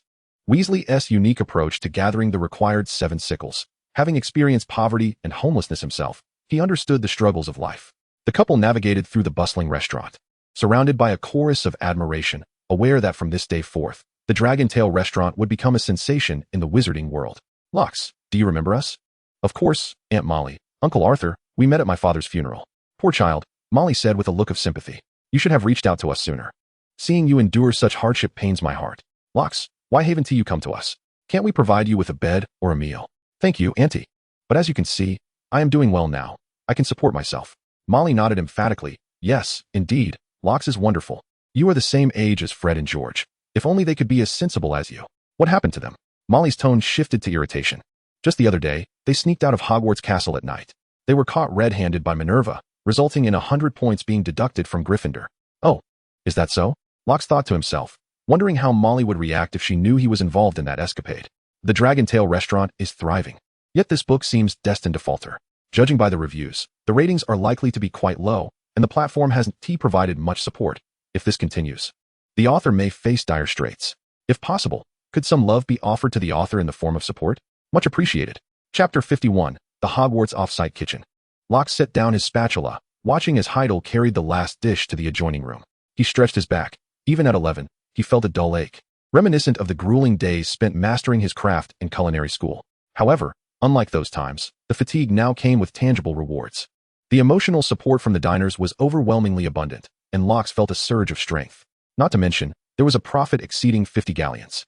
Weasley's unique approach to gathering the required 7 sickles. Having experienced poverty and homelessness himself, he understood the struggles of life. The couple navigated through the bustling restaurant, surrounded by a chorus of admiration, aware that from this day forth, the Dragon Tail restaurant would become a sensation in the Wizarding World. Lux, do you remember us? Of course, Aunt Molly. Uncle Arthur, we met at my father's funeral. Poor child, Molly said with a look of sympathy. You should have reached out to us sooner. Seeing you endure such hardship pains my heart. Lux, why haven't you come to us? Can't we provide you with a bed or a meal? Thank you, Auntie. But as you can see, I am doing well now. I can support myself. Molly nodded emphatically. Yes, indeed, Lux is wonderful. You are the same age as Fred and George. If only they could be as sensible as you. What happened to them? Molly's tone shifted to irritation. Just the other day, they sneaked out of Hogwarts Castle at night. They were caught red-handed by Minerva, resulting in 100 points being deducted from Gryffindor. Oh, is that so? Locke thought to himself, wondering how Molly would react if she knew he was involved in that escapade. The Dragon Tail restaurant is thriving. Yet this book seems destined to falter. Judging by the reviews, the ratings are likely to be quite low, and the platform hasn't provided much support. If this continues, the author may face dire straits. If possible, could some love be offered to the author in the form of support? Much appreciated. Chapter 51, The Hogwarts Off-Site Kitchen. Locke set down his spatula, watching as Heidel carried the last dish to the adjoining room. He stretched his back. Even at 11, he felt a dull ache, reminiscent of the grueling days spent mastering his craft in culinary school. However, unlike those times, the fatigue now came with tangible rewards. The emotional support from the diners was overwhelmingly abundant, and Locke felt a surge of strength. Not to mention, there was a profit exceeding 50 galleons.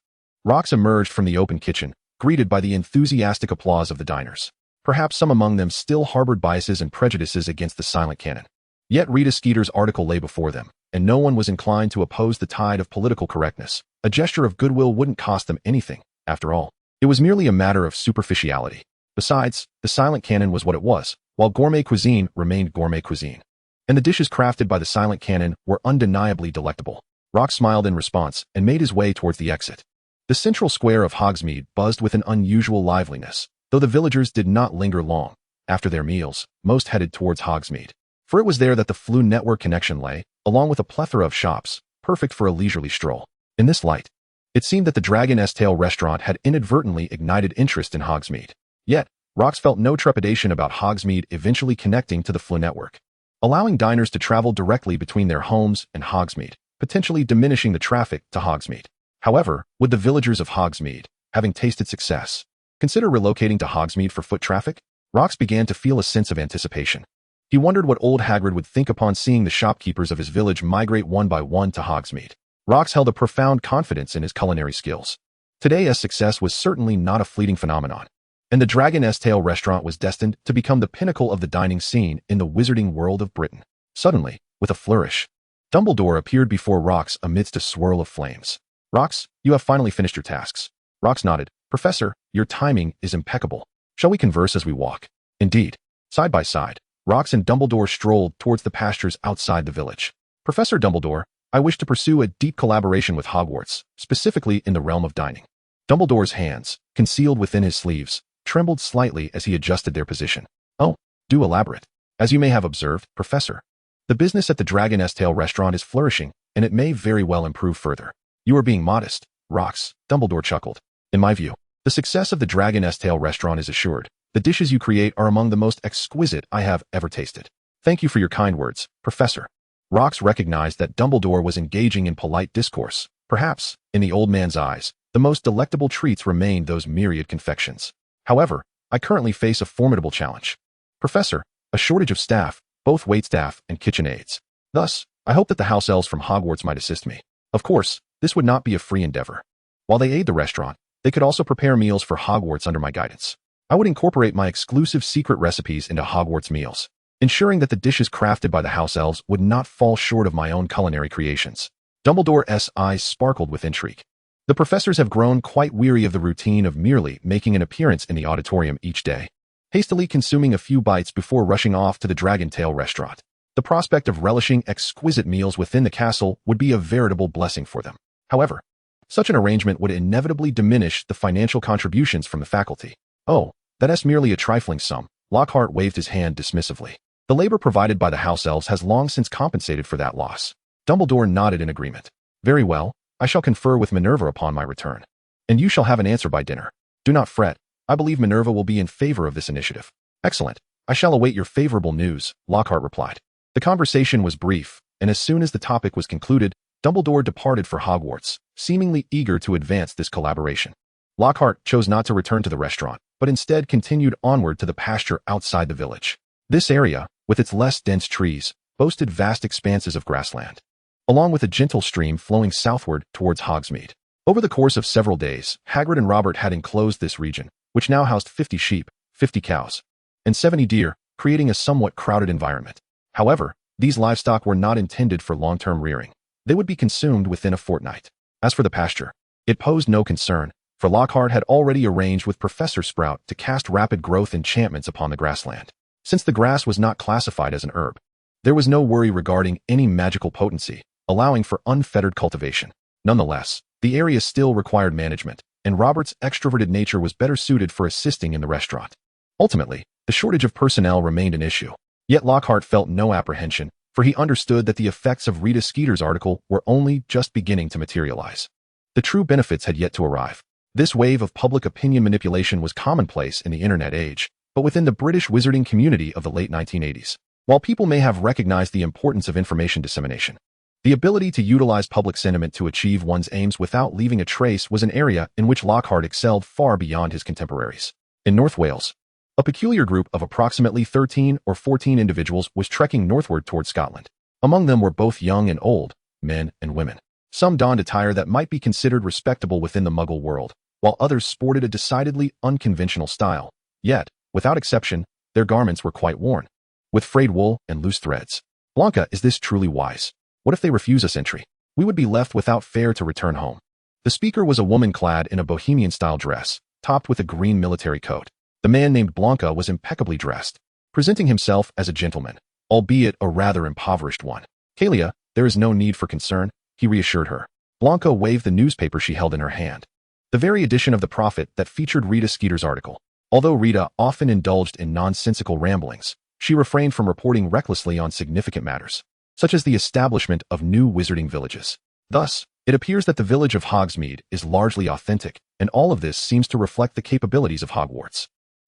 Rox emerged from the open kitchen, greeted by the enthusiastic applause of the diners. Perhaps some among them still harbored biases and prejudices against the silent canon. Yet Rita Skeeter's article lay before them, and no one was inclined to oppose the tide of political correctness. A gesture of goodwill wouldn't cost them anything, after all. It was merely a matter of superficiality. Besides, the silent canon was what it was, while gourmet cuisine remained gourmet cuisine. And the dishes crafted by the silent canon were undeniably delectable. Rox smiled in response and made his way towards the exit. The central square of Hogsmeade buzzed with an unusual liveliness, though the villagers did not linger long. After their meals, most headed towards Hogsmeade, for it was there that the Flu network connection lay, along with a plethora of shops, perfect for a leisurely stroll. In this light, it seemed that the Dragon's Tail restaurant had inadvertently ignited interest in Hogsmeade. Yet, Rox felt no trepidation about Hogsmeade eventually connecting to the Flu network, allowing diners to travel directly between their homes and Hogsmeade, potentially diminishing the traffic to Hogsmeade. However, would the villagers of Hogsmeade, having tasted success, consider relocating to Hogsmeade for foot traffic? Rox began to feel a sense of anticipation. He wondered what old Hagrid would think upon seeing the shopkeepers of his village migrate one by one to Hogsmeade. Rox held a profound confidence in his culinary skills. Today's success was certainly not a fleeting phenomenon, and the Dragon's Tail restaurant was destined to become the pinnacle of the dining scene in the wizarding world of Britain. Suddenly, with a flourish, Dumbledore appeared before Rox amidst a swirl of flames. Rox, you have finally finished your tasks. Rox nodded. Professor, your timing is impeccable. Shall we converse as we walk? Indeed. Side by side, Rox and Dumbledore strolled towards the pastures outside the village. Professor Dumbledore, I wish to pursue a deep collaboration with Hogwarts, specifically in the realm of dining. Dumbledore's hands, concealed within his sleeves, trembled slightly as he adjusted their position. Oh, do elaborate. As you may have observed, Professor, the business at the Dragon's Tail restaurant is flourishing, and it may very well improve further. You are being modest, Rox, Dumbledore chuckled. In my view, the success of the Dragon's Tail restaurant is assured. The dishes you create are among the most exquisite I have ever tasted. Thank you for your kind words, Professor. Rox recognized that Dumbledore was engaging in polite discourse. Perhaps, in the old man's eyes, the most delectable treats remained those myriad confections. However, I currently face a formidable challenge. Professor, a shortage of staff, both waitstaff and kitchen aides. Thus, I hope that the house elves from Hogwarts might assist me. Of course, this would not be a free endeavor. While they aid the restaurant, they could also prepare meals for Hogwarts under my guidance. I would incorporate my exclusive secret recipes into Hogwarts meals, ensuring that the dishes crafted by the house elves would not fall short of my own culinary creations. Dumbledore's eyes sparkled with intrigue. The professors have grown quite weary of the routine of merely making an appearance in the auditorium each day, hastily consuming a few bites before rushing off to the Dragon Tail restaurant. The prospect of relishing exquisite meals within the castle would be a veritable blessing for them. However, such an arrangement would inevitably diminish the financial contributions from the faculty. Oh, that's merely a trifling sum. Lockhart waved his hand dismissively. The labor provided by the house elves has long since compensated for that loss. Dumbledore nodded in agreement. Very well, I shall confer with Minerva upon my return. And you shall have an answer by dinner. Do not fret, I believe Minerva will be in favor of this initiative. Excellent. I shall await your favorable news, Lockhart replied. The conversation was brief, and as soon as the topic was concluded, Dumbledore departed for Hogwarts, seemingly eager to advance this collaboration. Lockhart chose not to return to the restaurant, but instead continued onward to the pasture outside the village. This area, with its less dense trees, boasted vast expanses of grassland, along with a gentle stream flowing southward towards Hogsmeade. Over the course of several days, Hagrid and Robert had enclosed this region, which now housed 50 sheep, 50 cows, and 70 deer, creating a somewhat crowded environment. However, these livestock were not intended for long-term rearing. They would be consumed within a fortnight. As for the pasture, it posed no concern, for Lockhart had already arranged with Professor Sprout to cast rapid growth enchantments upon the grassland. Since the grass was not classified as an herb, there was no worry regarding any magical potency, allowing for unfettered cultivation. Nonetheless, the area still required management, and Robert's extroverted nature was better suited for assisting in the restaurant. Ultimately, the shortage of personnel remained an issue. Yet Lockhart felt no apprehension, for he understood that the effects of Rita Skeeter's article were only just beginning to materialize. The true benefits had yet to arrive. This wave of public opinion manipulation was commonplace in the internet age, but within the British wizarding community of the late 1980s. While people may have recognized the importance of information dissemination, the ability to utilize public sentiment to achieve one's aims without leaving a trace was an area in which Lockhart excelled far beyond his contemporaries. In North Wales, a peculiar group of approximately 13 or 14 individuals was trekking northward toward Scotland. Among them were both young and old, men and women. Some donned attire that might be considered respectable within the Muggle world, while others sported a decidedly unconventional style. Yet, without exception, their garments were quite worn, with frayed wool and loose threads. Blanca, is this truly wise? What if they refuse us entry? We would be left without fare to return home. The speaker was a woman clad in a bohemian-style dress, topped with a green military coat. The man named Blanca was impeccably dressed, presenting himself as a gentleman, albeit a rather impoverished one. Kalia, there is no need for concern, he reassured her. Blanca waved the newspaper she held in her hand, the very edition of the Prophet that featured Rita Skeeter's article. Although Rita often indulged in nonsensical ramblings, she refrained from reporting recklessly on significant matters, such as the establishment of new wizarding villages. Thus, it appears that the village of Hogsmeade is largely authentic, and all of this seems to reflect the capabilities of Hogwarts.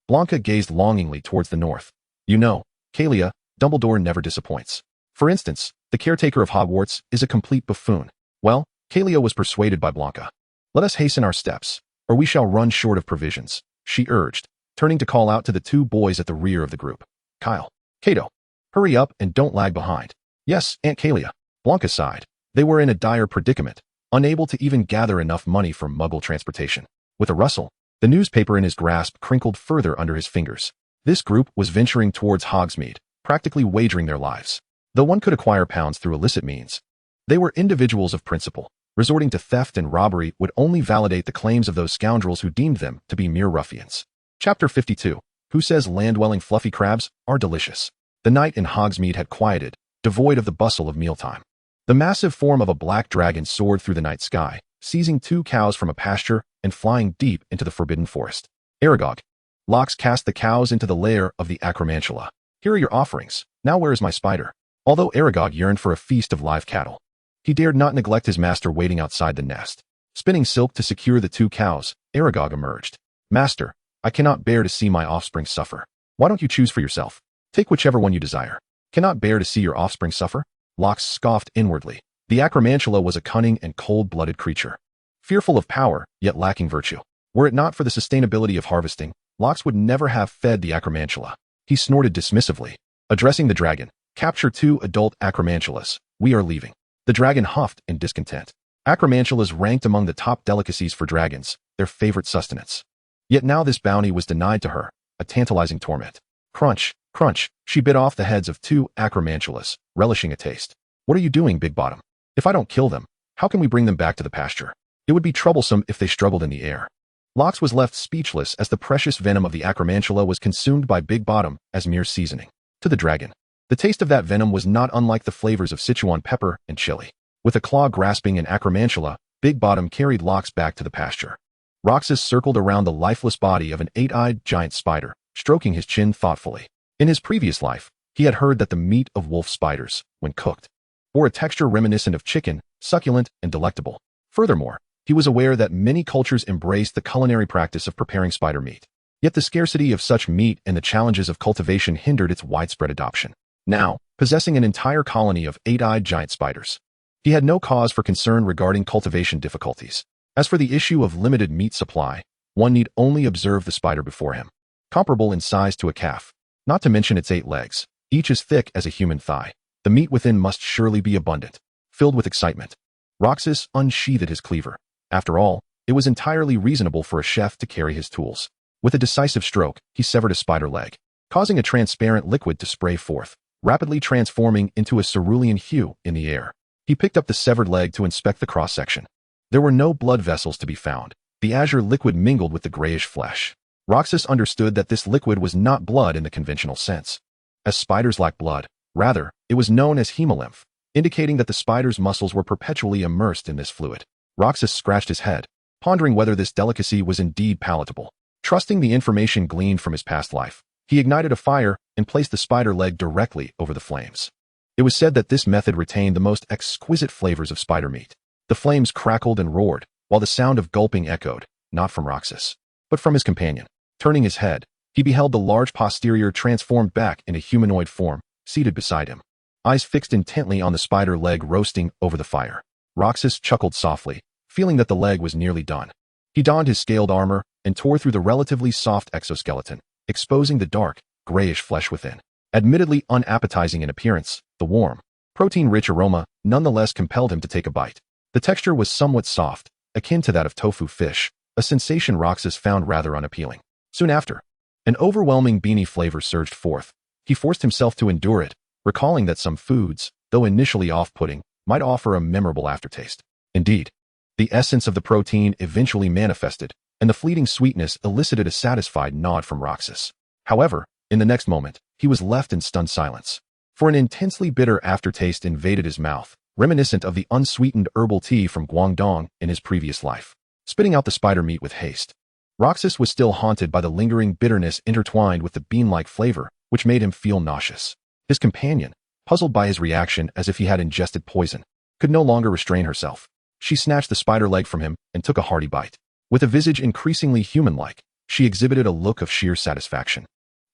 Blanca gazed longingly towards the north. You know, Kalia, Dumbledore never disappoints. For instance, the caretaker of Hogwarts is a complete buffoon. Well, Kalia was persuaded by Blanca. Let us hasten our steps, or we shall run short of provisions, she urged, turning to call out to the two boys at the rear of the group. Kyle, Cato, hurry up and don't lag behind. Yes, Aunt Kalia. Blanca sighed. They were in a dire predicament, unable to even gather enough money for Muggle transportation. With a rustle, the newspaper in his grasp crinkled further under his fingers. This group was venturing towards Hogsmeade, practically wagering their lives. Though one could acquire pounds through illicit means, they were individuals of principle. Resorting to theft and robbery would only validate the claims of those scoundrels who deemed them to be mere ruffians. Chapter 52. Who says land-dwelling fluffy crabs are delicious? The night in Hogsmeade had quieted, devoid of the bustle of mealtime. The massive form of a black dragon soared through the night sky, seizing 2 cows from a pasture and flying deep into the forbidden forest. Aragog. Lox cast the cows into the lair of the acromantula. Here are your offerings. Now where is my spider? Although Aragog yearned for a feast of live cattle, he dared not neglect his master waiting outside the nest. Spinning silk to secure the 2 cows, Aragog emerged. Master, I cannot bear to see my offspring suffer. Why don't you choose for yourself? Take whichever one you desire. Cannot bear to see your offspring suffer? Lox scoffed inwardly. The acromantula was a cunning and cold-blooded creature, fearful of power, yet lacking virtue. Were it not for the sustainability of harvesting, Lox would never have fed the acromantula. He snorted dismissively. Addressing the dragon, capture 2 adult acromantulas. We are leaving. The dragon huffed in discontent. Acromantulas ranked among the top delicacies for dragons, their favorite sustenance. Yet now this bounty was denied to her, a tantalizing torment. Crunch, crunch, she bit off the heads of 2 acromantulas, relishing a taste. What are you doing, Big Bottom? If I don't kill them, how can we bring them back to the pasture? It would be troublesome if they struggled in the air. Lox was left speechless as the precious venom of the acromantula was consumed by Big Bottom as mere seasoning. To the dragon, the taste of that venom was not unlike the flavors of Sichuan pepper and chili. With a claw grasping an acromantula, Big Bottom carried Lox back to the pasture. Roxas circled around the lifeless body of an 8-eyed giant spider, stroking his chin thoughtfully. In his previous life, he had heard that the meat of wolf spiders, when cooked, bore a texture reminiscent of chicken, succulent and delectable. Furthermore, he was aware that many cultures embraced the culinary practice of preparing spider meat. Yet the scarcity of such meat and the challenges of cultivation hindered its widespread adoption. Now, possessing an entire colony of 8-eyed giant spiders, he had no cause for concern regarding cultivation difficulties. As for the issue of limited meat supply, one need only observe the spider before him. Comparable in size to a calf, not to mention its 8 legs, each as thick as a human thigh. The meat within must surely be abundant. Filled with excitement, Roxas unsheathed his cleaver. After all, it was entirely reasonable for a chef to carry his tools. With a decisive stroke, he severed a spider leg, causing a transparent liquid to spray forth, rapidly transforming into a cerulean hue in the air. He picked up the severed leg to inspect the cross-section. There were no blood vessels to be found. The azure liquid mingled with the grayish flesh. Roxas understood that this liquid was not blood in the conventional sense, as spiders lack blood. Rather, it was known as hemolymph, indicating that the spider's muscles were perpetually immersed in this fluid. Roxas scratched his head, pondering whether this delicacy was indeed palatable. Trusting the information gleaned from his past life, he ignited a fire and placed the spider leg directly over the flames. It was said that this method retained the most exquisite flavors of spider meat. The flames crackled and roared, while the sound of gulping echoed, not from Roxas, but from his companion. Turning his head, he beheld the large posterior transformed back into humanoid form, seated beside him, eyes fixed intently on the spider leg roasting over the fire. Roxas chuckled softly, feeling that the leg was nearly done. He donned his scaled armor and tore through the relatively soft exoskeleton, exposing the dark, grayish flesh within. Admittedly unappetizing in appearance, the warm, protein-rich aroma nonetheless compelled him to take a bite. The texture was somewhat soft, akin to that of tofu fish, a sensation Roxas found rather unappealing. Soon after, an overwhelming beanie flavor surged forth. He forced himself to endure it, recalling that some foods, though initially off-putting, might offer a memorable aftertaste. Indeed, the essence of the protein eventually manifested, and the fleeting sweetness elicited a satisfied nod from Roxas. However, in the next moment, he was left in stunned silence, for an intensely bitter aftertaste invaded his mouth, reminiscent of the unsweetened herbal tea from Guangdong in his previous life. Spitting out the spider meat with haste, Roxas was still haunted by the lingering bitterness intertwined with the bean-like flavor, which made him feel nauseous. His companion, puzzled by his reaction as if he had ingested poison, could no longer restrain herself. She snatched the spider leg from him and took a hearty bite. With a visage increasingly human-like, she exhibited a look of sheer satisfaction.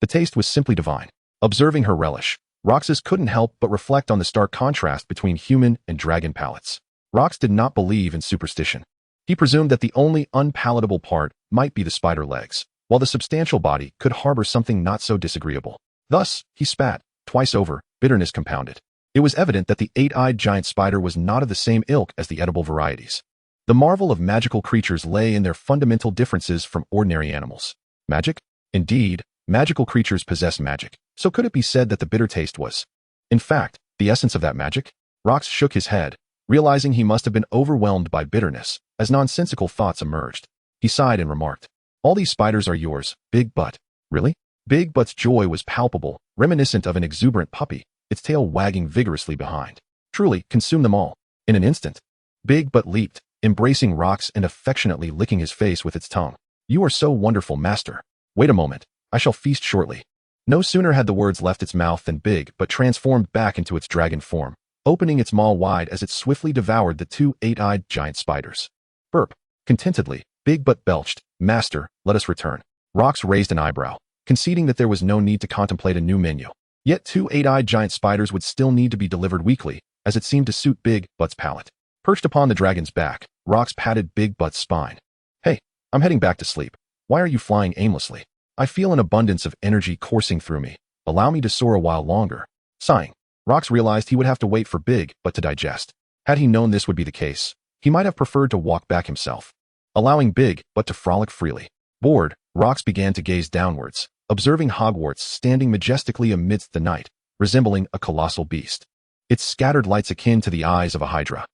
The taste was simply divine. Observing her relish, Roxas couldn't help but reflect on the stark contrast between human and dragon palates. Rox did not believe in superstition. He presumed that the only unpalatable part might be the spider legs, while the substantial body could harbor something not so disagreeable. Thus, he spat, twice over, bitterness compounded. It was evident that the eight-eyed giant spider was not of the same ilk as the edible varieties. The marvel of magical creatures lay in their fundamental differences from ordinary animals. Magic? Indeed, magical creatures possess magic. So could it be said that the bitter taste was, in fact, the essence of that magic? Rox shook his head, realizing he must have been overwhelmed by bitterness, as nonsensical thoughts emerged. He sighed and remarked, "All these spiders are yours, Big Butt." "Really?" Big Butt's joy was palpable, reminiscent of an exuberant puppy, its tail wagging vigorously behind. "Truly, consume them all." In an instant, Big Butt leaped, embracing Rox and affectionately licking his face with its tongue. "You are so wonderful, master. Wait a moment, I shall feast shortly." No sooner had the words left its mouth than Big Butt transformed back into its dragon form, opening its maw wide as it swiftly devoured the two eight-eyed giant spiders. Burp. Contentedly, Big Butt belched, "Master, let us return." Rox raised an eyebrow, conceding that there was no need to contemplate a new menu. Yet two eight-eyed giant spiders would still need to be delivered weekly, as it seemed to suit Big Butt's palate. Perched upon the dragon's back, Rox patted Big Butt's spine. "Hey, I'm heading back to sleep. Why are you flying aimlessly? I feel an abundance of energy coursing through me. Allow me to soar a while longer." Sighing, Rox realized he would have to wait for Big Butt to digest. Had he known this would be the case, he might have preferred to walk back himself, allowing Big Butt to frolic freely. Bored, Rox began to gaze downwards, observing Hogwarts standing majestically amidst the night, resembling a colossal beast. Its scattered lights akin to the eyes of a hydra.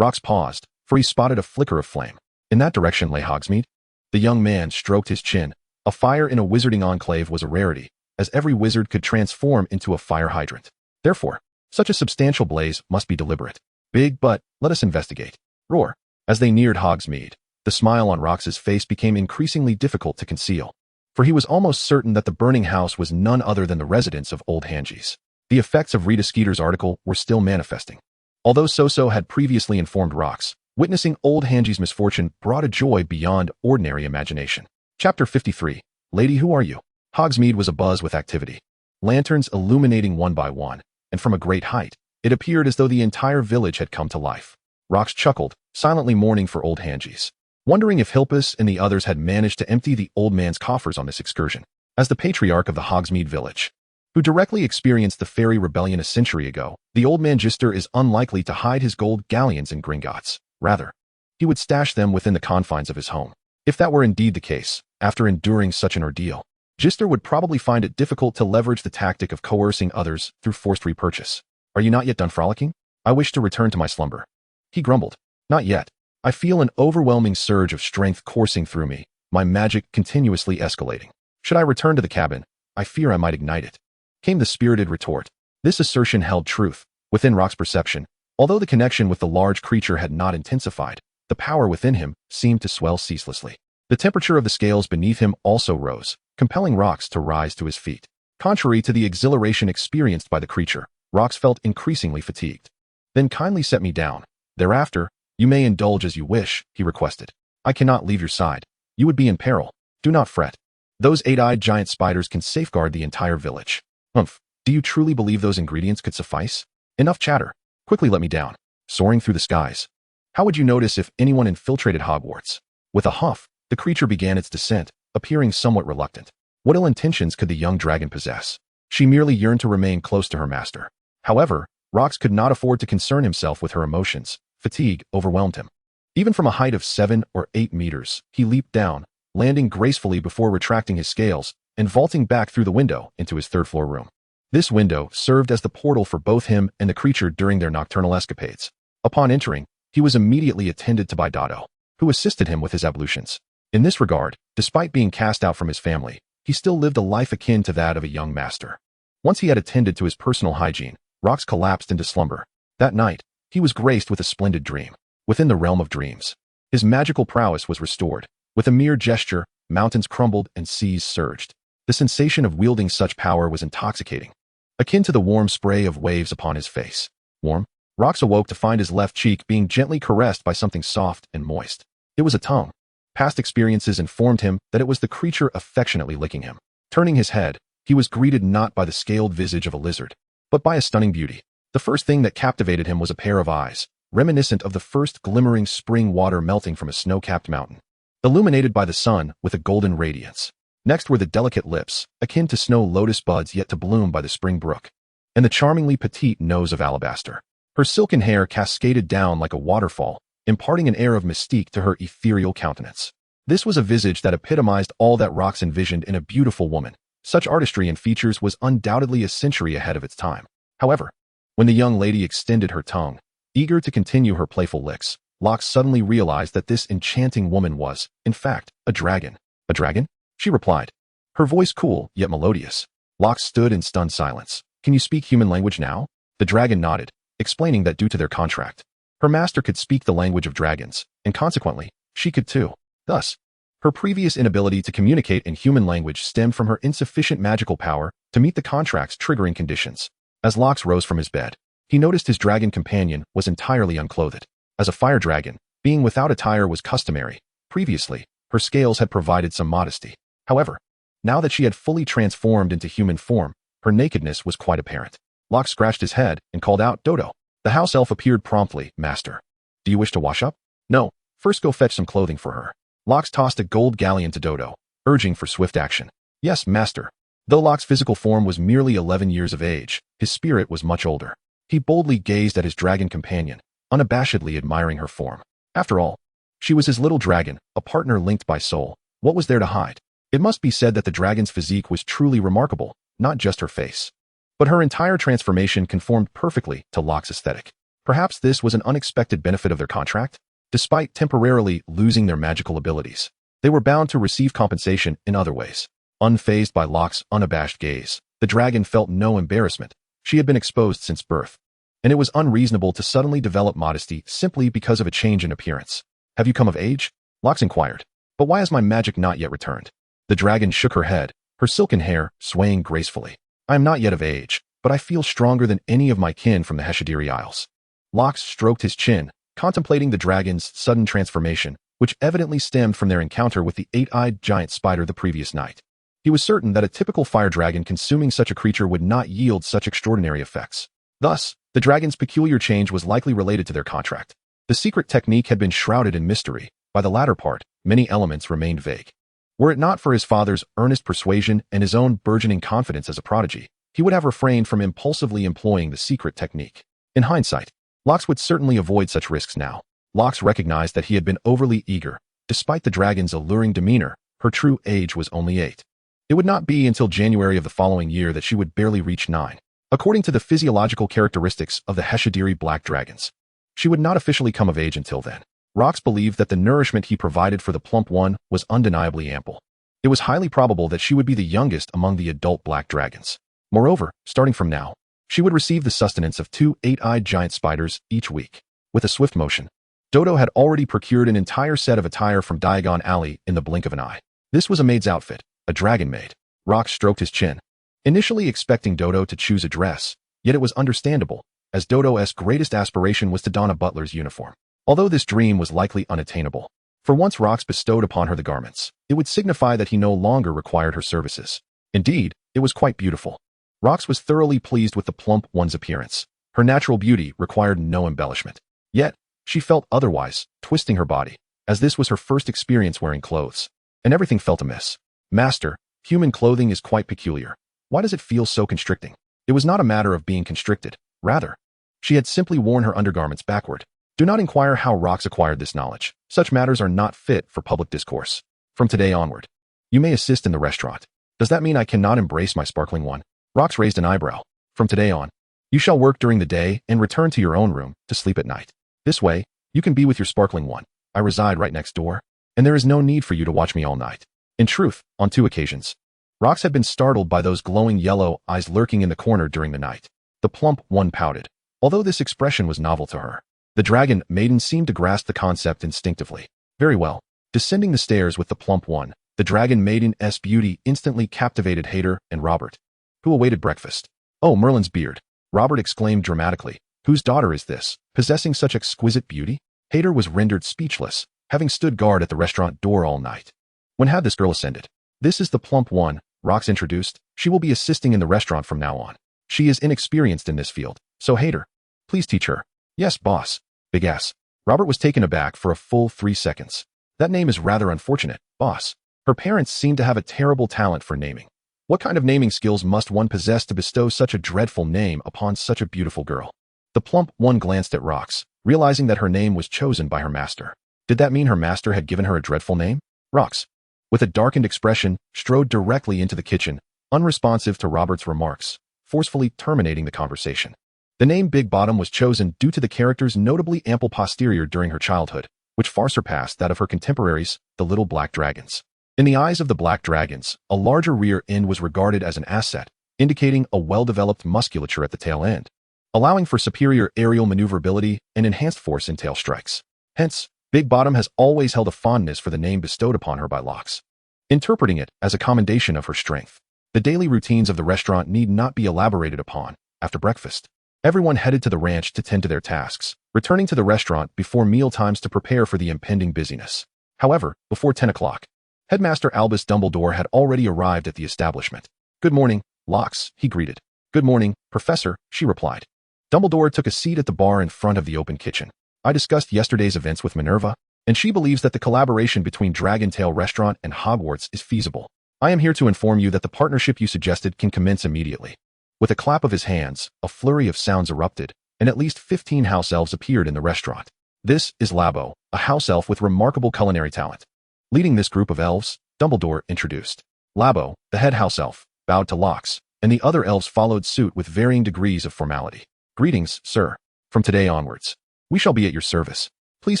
Rox paused, for he spotted a flicker of flame. In that direction lay Hogsmeade. The young man stroked his chin. A fire in a wizarding enclave was a rarity, as every wizard could transform into a fire hydrant. Therefore, such a substantial blaze must be deliberate. "Big Butt, let us investigate." Roar. As they neared Hogsmeade, the smile on Rox's face became increasingly difficult to conceal, for he was almost certain that the burning house was none other than the residence of Old Hanges. The effects of Rita Skeeter's article were still manifesting. Although Soso had previously informed Rox, witnessing Old Hanges' misfortune brought a joy beyond ordinary imagination. Chapter 53. Lady, who are you? Hogsmeade was abuzz with activity. Lanterns illuminating one by one, and from a great height, it appeared as though the entire village had come to life. Rox chuckled, silently mourning for Old Hanges, wondering if Hilpus and the others had managed to empty the old man's coffers on this excursion. As the patriarch of the Hogsmeade village, who directly experienced the fairy rebellion a century ago, the old man Gister is unlikely to hide his gold galleons and Gringotts. Rather, he would stash them within the confines of his home. If that were indeed the case, after enduring such an ordeal, Gister would probably find it difficult to leverage the tactic of coercing others through forced repurchase. "Are you not yet done frolicking? I wish to return to my slumber." He grumbled. "Not yet. I feel an overwhelming surge of strength coursing through me, my magic continuously escalating. Should I return to the cabin? I fear I might ignite it. Came the spirited retort. This assertion held truth. Within Rock's perception, although the connection with the large creature had not intensified, the power within him seemed to swell ceaselessly. The temperature of the scales beneath him also rose, compelling Rox to rise to his feet. Contrary to the exhilaration experienced by the creature, Rox felt increasingly fatigued. Then kindly set me down. Thereafter, you may indulge as you wish, he requested. I cannot leave your side. You would be in peril. Do not fret. Those 8-eyed giant spiders can safeguard the entire village. Humph. Do you truly believe those ingredients could suffice? Enough chatter. Quickly let me down. Soaring through the skies. How would you notice if anyone infiltrated Hogwarts? With a huff, the creature began its descent, appearing somewhat reluctant. What ill intentions could the young dragon possess? She merely yearned to remain close to her master. However, Rox could not afford to concern himself with her emotions. Fatigue overwhelmed him. Even from a height of 7 or 8 meters, he leaped down, landing gracefully before retracting his scales and vaulting back through the window into his third-floor room. This window served as the portal for both him and the creature during their nocturnal escapades. Upon entering, he was immediately attended to by Dodo, who assisted him with his ablutions. In this regard, despite being cast out from his family, he still lived a life akin to that of a young master. Once he had attended to his personal hygiene, Rox collapsed into slumber. That night, he was graced with a splendid dream. Within the realm of dreams, his magical prowess was restored. With a mere gesture, mountains crumbled and seas surged. The sensation of wielding such power was intoxicating, akin to the warm spray of waves upon his face. Warm? Rox awoke to find his left cheek being gently caressed by something soft and moist. It was a tongue. Past experiences informed him that it was the creature affectionately licking him. Turning his head, he was greeted not by the scaled visage of a lizard, but by a stunning beauty. The first thing that captivated him was a pair of eyes, reminiscent of the first glimmering spring water melting from a snow-capped mountain, illuminated by the sun with a golden radiance. Next were the delicate lips, akin to snow lotus buds yet to bloom by the spring brook, and the charmingly petite nose of alabaster. Her silken hair cascaded down like a waterfall, imparting an air of mystique to her ethereal countenance. This was a visage that epitomized all that Rox envisioned in a beautiful woman. Such artistry and features was undoubtedly a century ahead of its time. However, when the young lady extended her tongue, eager to continue her playful licks, Rox suddenly realized that this enchanting woman was, in fact, a dragon. A dragon? She replied, her voice cool yet melodious. Rox stood in stunned silence. Can you speak human language now? The dragon nodded, explaining that due to their contract, her master could speak the language of dragons, and consequently, she could too. Thus, her previous inability to communicate in human language stemmed from her insufficient magical power to meet the contract's triggering conditions. As Rox rose from his bed, he noticed his dragon companion was entirely unclothed. As a fire dragon, being without attire was customary. Previously, her scales had provided some modesty. However, now that she had fully transformed into human form, her nakedness was quite apparent. Rox scratched his head and called out, Dodo. The house elf appeared promptly. Master, do you wish to wash up? No, first go fetch some clothing for her. Rox tossed a gold galleon to Dodo, urging for swift action. Yes, master. Though Rox's physical form was merely 11 years of age, his spirit was much older. He boldly gazed at his dragon companion, unabashedly admiring her form. After all, she was his little dragon, a partner linked by soul. What was there to hide? It must be said that the dragon's physique was truly remarkable, not just her face. But her entire transformation conformed perfectly to Locke's aesthetic. Perhaps this was an unexpected benefit of their contract? Despite temporarily losing their magical abilities, they were bound to receive compensation in other ways. Unfazed by Locke's unabashed gaze, the dragon felt no embarrassment. She had been exposed since birth, and it was unreasonable to suddenly develop modesty simply because of a change in appearance. Have you come of age? Locke inquired. But why has my magic not yet returned? The dragon shook her head, her silken hair swaying gracefully. I am not yet of age, but I feel stronger than any of my kin from the Heshadiri Isles. Locke stroked his chin, contemplating the dragon's sudden transformation, which evidently stemmed from their encounter with the 8-eyed giant spider the previous night. He was certain that a typical fire dragon consuming such a creature would not yield such extraordinary effects. Thus, the dragon's peculiar change was likely related to their contract. The secret technique had been shrouded in mystery. By the latter part, many elements remained vague. Were it not for his father's earnest persuasion and his own burgeoning confidence as a prodigy, he would have refrained from impulsively employing the secret technique. In hindsight, Locke would certainly avoid such risks now. Locke recognized that he had been overly eager. Despite the dragon's alluring demeanor, her true age was only 8. It would not be until January of the following year that she would barely reach 9. According to the physiological characteristics of the Heshadiri black dragons, she would not officially come of age until then. Rox believed that the nourishment he provided for the plump one was undeniably ample. It was highly probable that she would be the youngest among the adult black dragons. Moreover, starting from now, she would receive the sustenance of 2 8-eyed giant spiders each week. With a swift motion, Dodo had already procured an entire set of attire from Diagon Alley in the blink of an eye. This was a maid's outfit, a dragon maid. Rox stroked his chin, initially expecting Dodo to choose a dress, yet it was understandable, as Dodo's greatest aspiration was to don a butler's uniform. Although this dream was likely unattainable, for once Rox bestowed upon her the garments, it would signify that he no longer required her services. Indeed, it was quite beautiful. Rox was thoroughly pleased with the plump one's appearance. Her natural beauty required no embellishment. Yet, she felt otherwise, twisting her body, as this was her first experience wearing clothes. And everything felt amiss. Master, human clothing is quite peculiar. Why does it feel so constricting? It was not a matter of being constricted. Rather, she had simply worn her undergarments backward. Do not inquire how Rox acquired this knowledge. Such matters are not fit for public discourse. From today onward, you may assist in the restaurant. Does that mean I cannot embrace my sparkling one? Rox raised an eyebrow. From today on, you shall work during the day and return to your own room to sleep at night. This way, you can be with your sparkling one. I reside right next door, and there is no need for you to watch me all night. In truth, on 2 occasions, Rox had been startled by those glowing yellow eyes lurking in the corner during the night. The plump one pouted, although this expression was novel to her. The dragon maiden seemed to grasp the concept instinctively. Very well. Descending the stairs with the plump one, the dragon maiden's beauty instantly captivated Hayter and Robert, who awaited breakfast. Oh, Merlin's beard! Robert exclaimed dramatically. Whose daughter is this, possessing such exquisite beauty? Hayter was rendered speechless, having stood guard at the restaurant door all night. When had this girl ascended? This is the plump one, Rox introduced. She will be assisting in the restaurant from now on. She is inexperienced in this field, so Hayter, please teach her. Yes, boss. Big ass. Robert was taken aback for a full 3 seconds. That name is rather unfortunate, boss. Her parents seem to have a terrible talent for naming. What kind of naming skills must one possess to bestow such a dreadful name upon such a beautiful girl? The plump one glanced at Rox, realizing that her name was chosen by her master. Did that mean her master had given her a dreadful name? Rox, with a darkened expression, strode directly into the kitchen, unresponsive to Robert's remarks, forcefully terminating the conversation. The name Big Bottom was chosen due to the character's notably ample posterior during her childhood, which far surpassed that of her contemporaries, the little black dragons. In the eyes of the black dragons, a larger rear end was regarded as an asset, indicating a well-developed musculature at the tail end, allowing for superior aerial maneuverability and enhanced force in tail strikes. Hence, Big Bottom has always held a fondness for the name bestowed upon her by Lox, interpreting it as a commendation of her strength. The daily routines of the restaurant need not be elaborated upon. After breakfast, everyone headed to the ranch to tend to their tasks, returning to the restaurant before meal times to prepare for the impending busyness. However, before 10 o'clock, Headmaster Albus Dumbledore had already arrived at the establishment. Good morning, Lox, he greeted. Good morning, Professor, she replied. Dumbledore took a seat at the bar in front of the open kitchen. I discussed yesterday's events with Minerva, and she believes that the collaboration between Dragontail Restaurant and Hogwarts is feasible. I am here to inform you that the partnership you suggested can commence immediately. With a clap of his hands, a flurry of sounds erupted, and at least 15 house elves appeared in the restaurant. This is Labo, a house elf with remarkable culinary talent. Leading this group of elves, Dumbledore introduced. Labo, the head house elf, bowed to Lox, and the other elves followed suit with varying degrees of formality. Greetings, sir. From today onwards, we shall be at your service. Please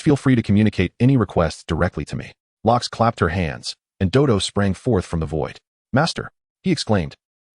feel free to communicate any requests directly to me. Lox clapped her hands, and Dodo sprang forth from the void. Master, he exclaimed.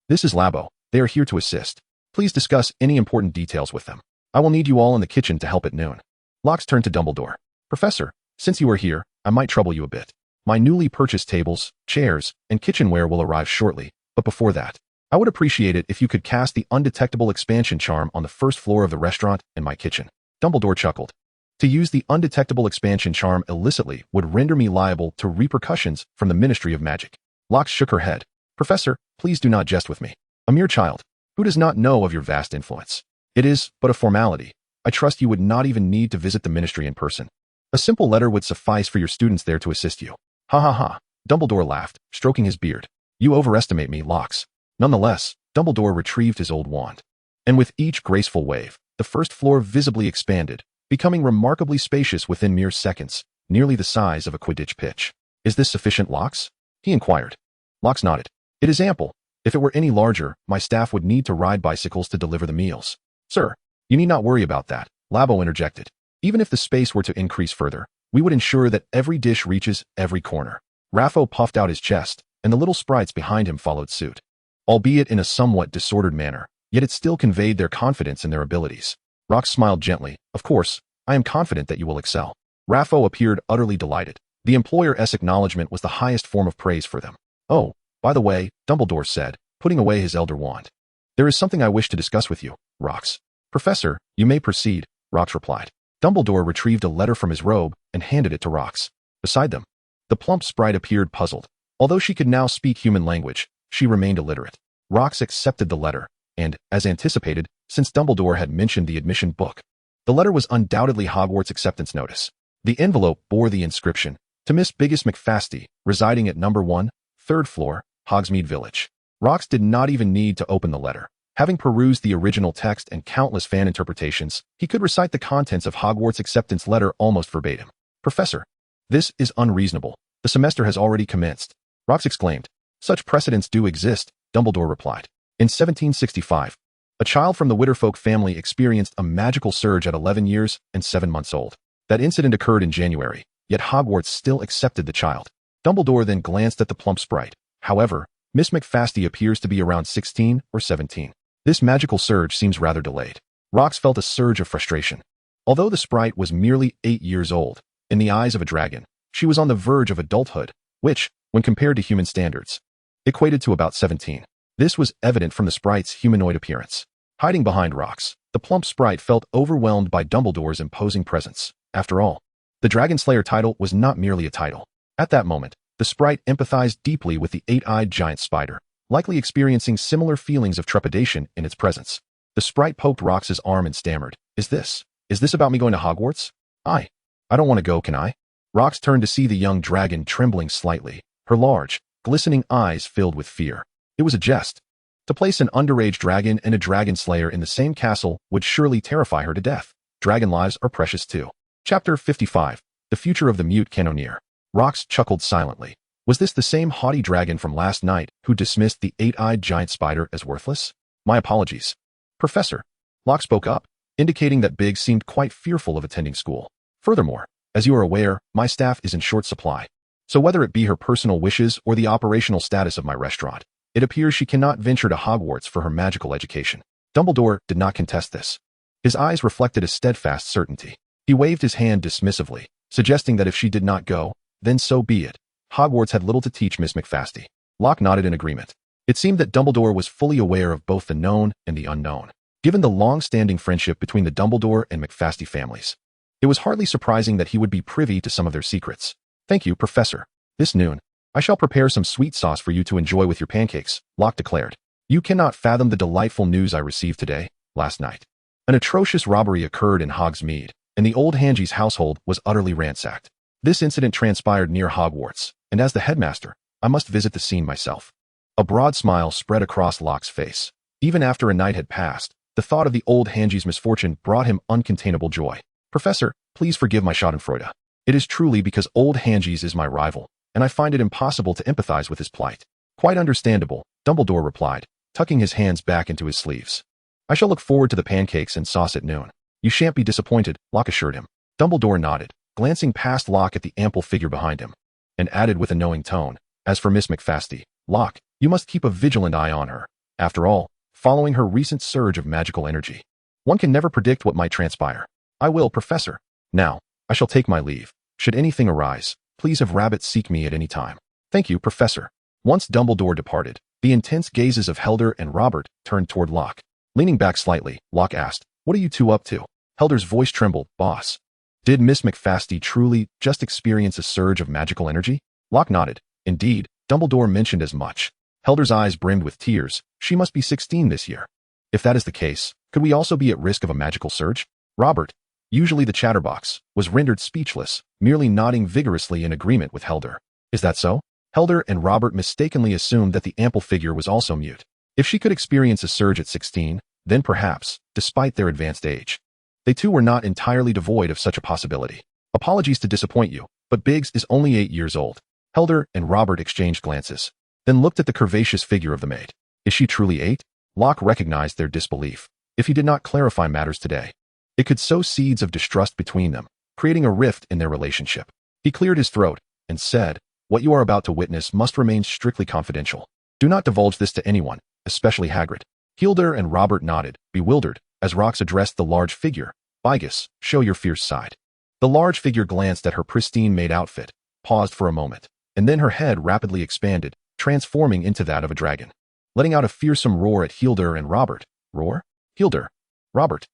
This is Labo. They are here to assist. Please discuss any important details with them. I will need you all in the kitchen to help at noon. Lox turned to Dumbledore. Professor, since you are here, I might trouble you a bit. My newly purchased tables, chairs, and kitchenware will arrive shortly, but before that, I would appreciate it if you could cast the undetectable expansion charm on the first floor of the restaurant and my kitchen. Dumbledore chuckled. To use the undetectable expansion charm illicitly would render me liable to repercussions from the Ministry of Magic. Lox shook her head. Professor, please do not jest with me. A mere child, who does not know of your vast influence. It is but a formality. I trust you would not even need to visit the ministry in person. A simple letter would suffice for your students there to assist you. Ha ha ha. Dumbledore laughed, stroking his beard. You overestimate me, Lox. Nonetheless, Dumbledore retrieved his old wand. And with each graceful wave, the first floor visibly expanded, becoming remarkably spacious within mere seconds, nearly the size of a Quidditch pitch. Is this sufficient, Lox? He inquired. Lox nodded. It is ample. If it were any larger, my staff would need to ride bicycles to deliver the meals. Sir, you need not worry about that, Labo interjected. Even if the space were to increase further, We would ensure that every dish reaches every corner. Raffo puffed out his chest, and the little sprites behind him followed suit. Albeit in a somewhat disordered manner, yet it still conveyed their confidence in their abilities. Rox smiled gently. Of course, I am confident that you will excel. Raffo appeared utterly delighted. The employer's acknowledgement was the highest form of praise for them. Oh, by the way, Dumbledore said, putting away his elder wand. There is something I wish to discuss with you, Rox. Professor, you may proceed, Rox replied. Dumbledore retrieved a letter from his robe and handed it to Rox. Beside them, the plump sprite appeared puzzled. Although she could now speak human language, she remained illiterate. Rox accepted the letter, and, as anticipated, since Dumbledore had mentioned the admission book, the letter was undoubtedly Hogwarts' acceptance notice. The envelope bore the inscription, to Miss Biggest McFasty, residing at number 1, 3rd floor, Hogsmeade Village. Rox did not even need to open the letter. Having perused the original text and countless fan interpretations, he could recite the contents of Hogwarts' acceptance letter almost verbatim. Professor, this is unreasonable. The semester has already commenced. Rox exclaimed. Such precedents do exist, Dumbledore replied. In 1765, a child from the Witterfolk family experienced a magical surge at 11 years and 7 months old. That incident occurred in January, yet Hogwarts still accepted the child. Dumbledore then glanced at the plump sprite. However, Miss McFasty appears to be around 16 or 17. This magical surge seems rather delayed. Rox felt a surge of frustration. Although the sprite was merely 8 years old, in the eyes of a dragon, she was on the verge of adulthood, which, when compared to human standards, equated to about 17. This was evident from the sprite's humanoid appearance. Hiding behind Rox, the plump sprite felt overwhelmed by Dumbledore's imposing presence. After all, the Dragon Slayer title was not merely a title. At that moment, the sprite empathized deeply with the 8-eyed giant spider, likely experiencing similar feelings of trepidation in its presence. The sprite poked Rox's arm and stammered, Is this about me going to Hogwarts? I don't want to go, can I? Rox turned to see the young dragon trembling slightly, her large, glistening eyes filled with fear. It was a jest. To place an underage dragon and a dragon slayer in the same castle would surely terrify her to death. Dragon lives are precious too. Chapter 55. The Future of the Mute Cannoneer. Rox chuckled silently. Was this the same haughty dragon from last night who dismissed the 8-eyed giant spider as worthless? My apologies. Professor. Locke spoke up, indicating that Biggs seemed quite fearful of attending school. Furthermore, as you are aware, my staff is in short supply. So whether it be her personal wishes or the operational status of my restaurant, it appears she cannot venture to Hogwarts for her magical education. Dumbledore did not contest this. His eyes reflected a steadfast certainty. He waved his hand dismissively, suggesting that if she did not go, then so be it. Hogwarts had little to teach Miss McFasty. Locke nodded in agreement. It seemed that Dumbledore was fully aware of both the known and the unknown, given the long-standing friendship between the Dumbledore and McFasty families. It was hardly surprising that he would be privy to some of their secrets. Thank you, Professor. This noon, I shall prepare some sweet sauce for you to enjoy with your pancakes, Locke declared. You cannot fathom the delightful news I received today, last night. An atrocious robbery occurred in Hogsmeade, and the old Hangy's household was utterly ransacked. This incident transpired near Hogwarts, and as the headmaster, I must visit the scene myself. A broad smile spread across Locke's face. Even after a night had passed, the thought of the old Hangy's misfortune brought him uncontainable joy. Professor, please forgive my schadenfreude. It is truly because old Hangy's is my rival, and I find it impossible to empathize with his plight. Quite understandable, Dumbledore replied, tucking his hands back into his sleeves. I shall look forward to the pancakes and sauce at noon. You shan't be disappointed, Locke assured him. Dumbledore nodded, glancing past Locke at the ample figure behind him, and added with a knowing tone, As for Miss McFasty, Locke, you must keep a vigilant eye on her. After all, following her recent surge of magical energy, one can never predict what might transpire. I will, Professor. Now, I shall take my leave. Should anything arise, please have Rabbit seek me at any time. Thank you, Professor. Once Dumbledore departed, the intense gazes of Helder and Robert turned toward Locke. Leaning back slightly, Locke asked, What are you two up to? Helder's voice trembled, Boss. Did Miss McFasty truly just experience a surge of magical energy? Locke nodded. Indeed, Dumbledore mentioned as much. Helder's eyes brimmed with tears. She must be 16 this year. If that is the case, could we also be at risk of a magical surge? Robert, usually the chatterbox, was rendered speechless, merely nodding vigorously in agreement with Helder. Is that so? Helder and Robert mistakenly assumed that the ample figure was also mute. If she could experience a surge at 16, then perhaps, despite their advanced age, they too were not entirely devoid of such a possibility. Apologies to disappoint you, but Biggs is only 8 years old. Helder and Robert exchanged glances, then looked at the curvaceous figure of the maid. Is she truly 8? Locke recognized their disbelief. If he did not clarify matters today, it could sow seeds of distrust between them. creating a rift in their relationship. He cleared his throat and said, "What you are about to witness must remain strictly confidential. Do not divulge this to anyone, especially Hagrid." Hilda and Robert nodded, bewildered, as Rox addressed the large figure. "Bigus, show your fierce side." The large figure glanced at her pristine maid outfit, paused for a moment, and then her head rapidly expanded, transforming into that of a dragon. Letting out a fearsome roar at Hilda and Robert. Roar? Hilda. Robert.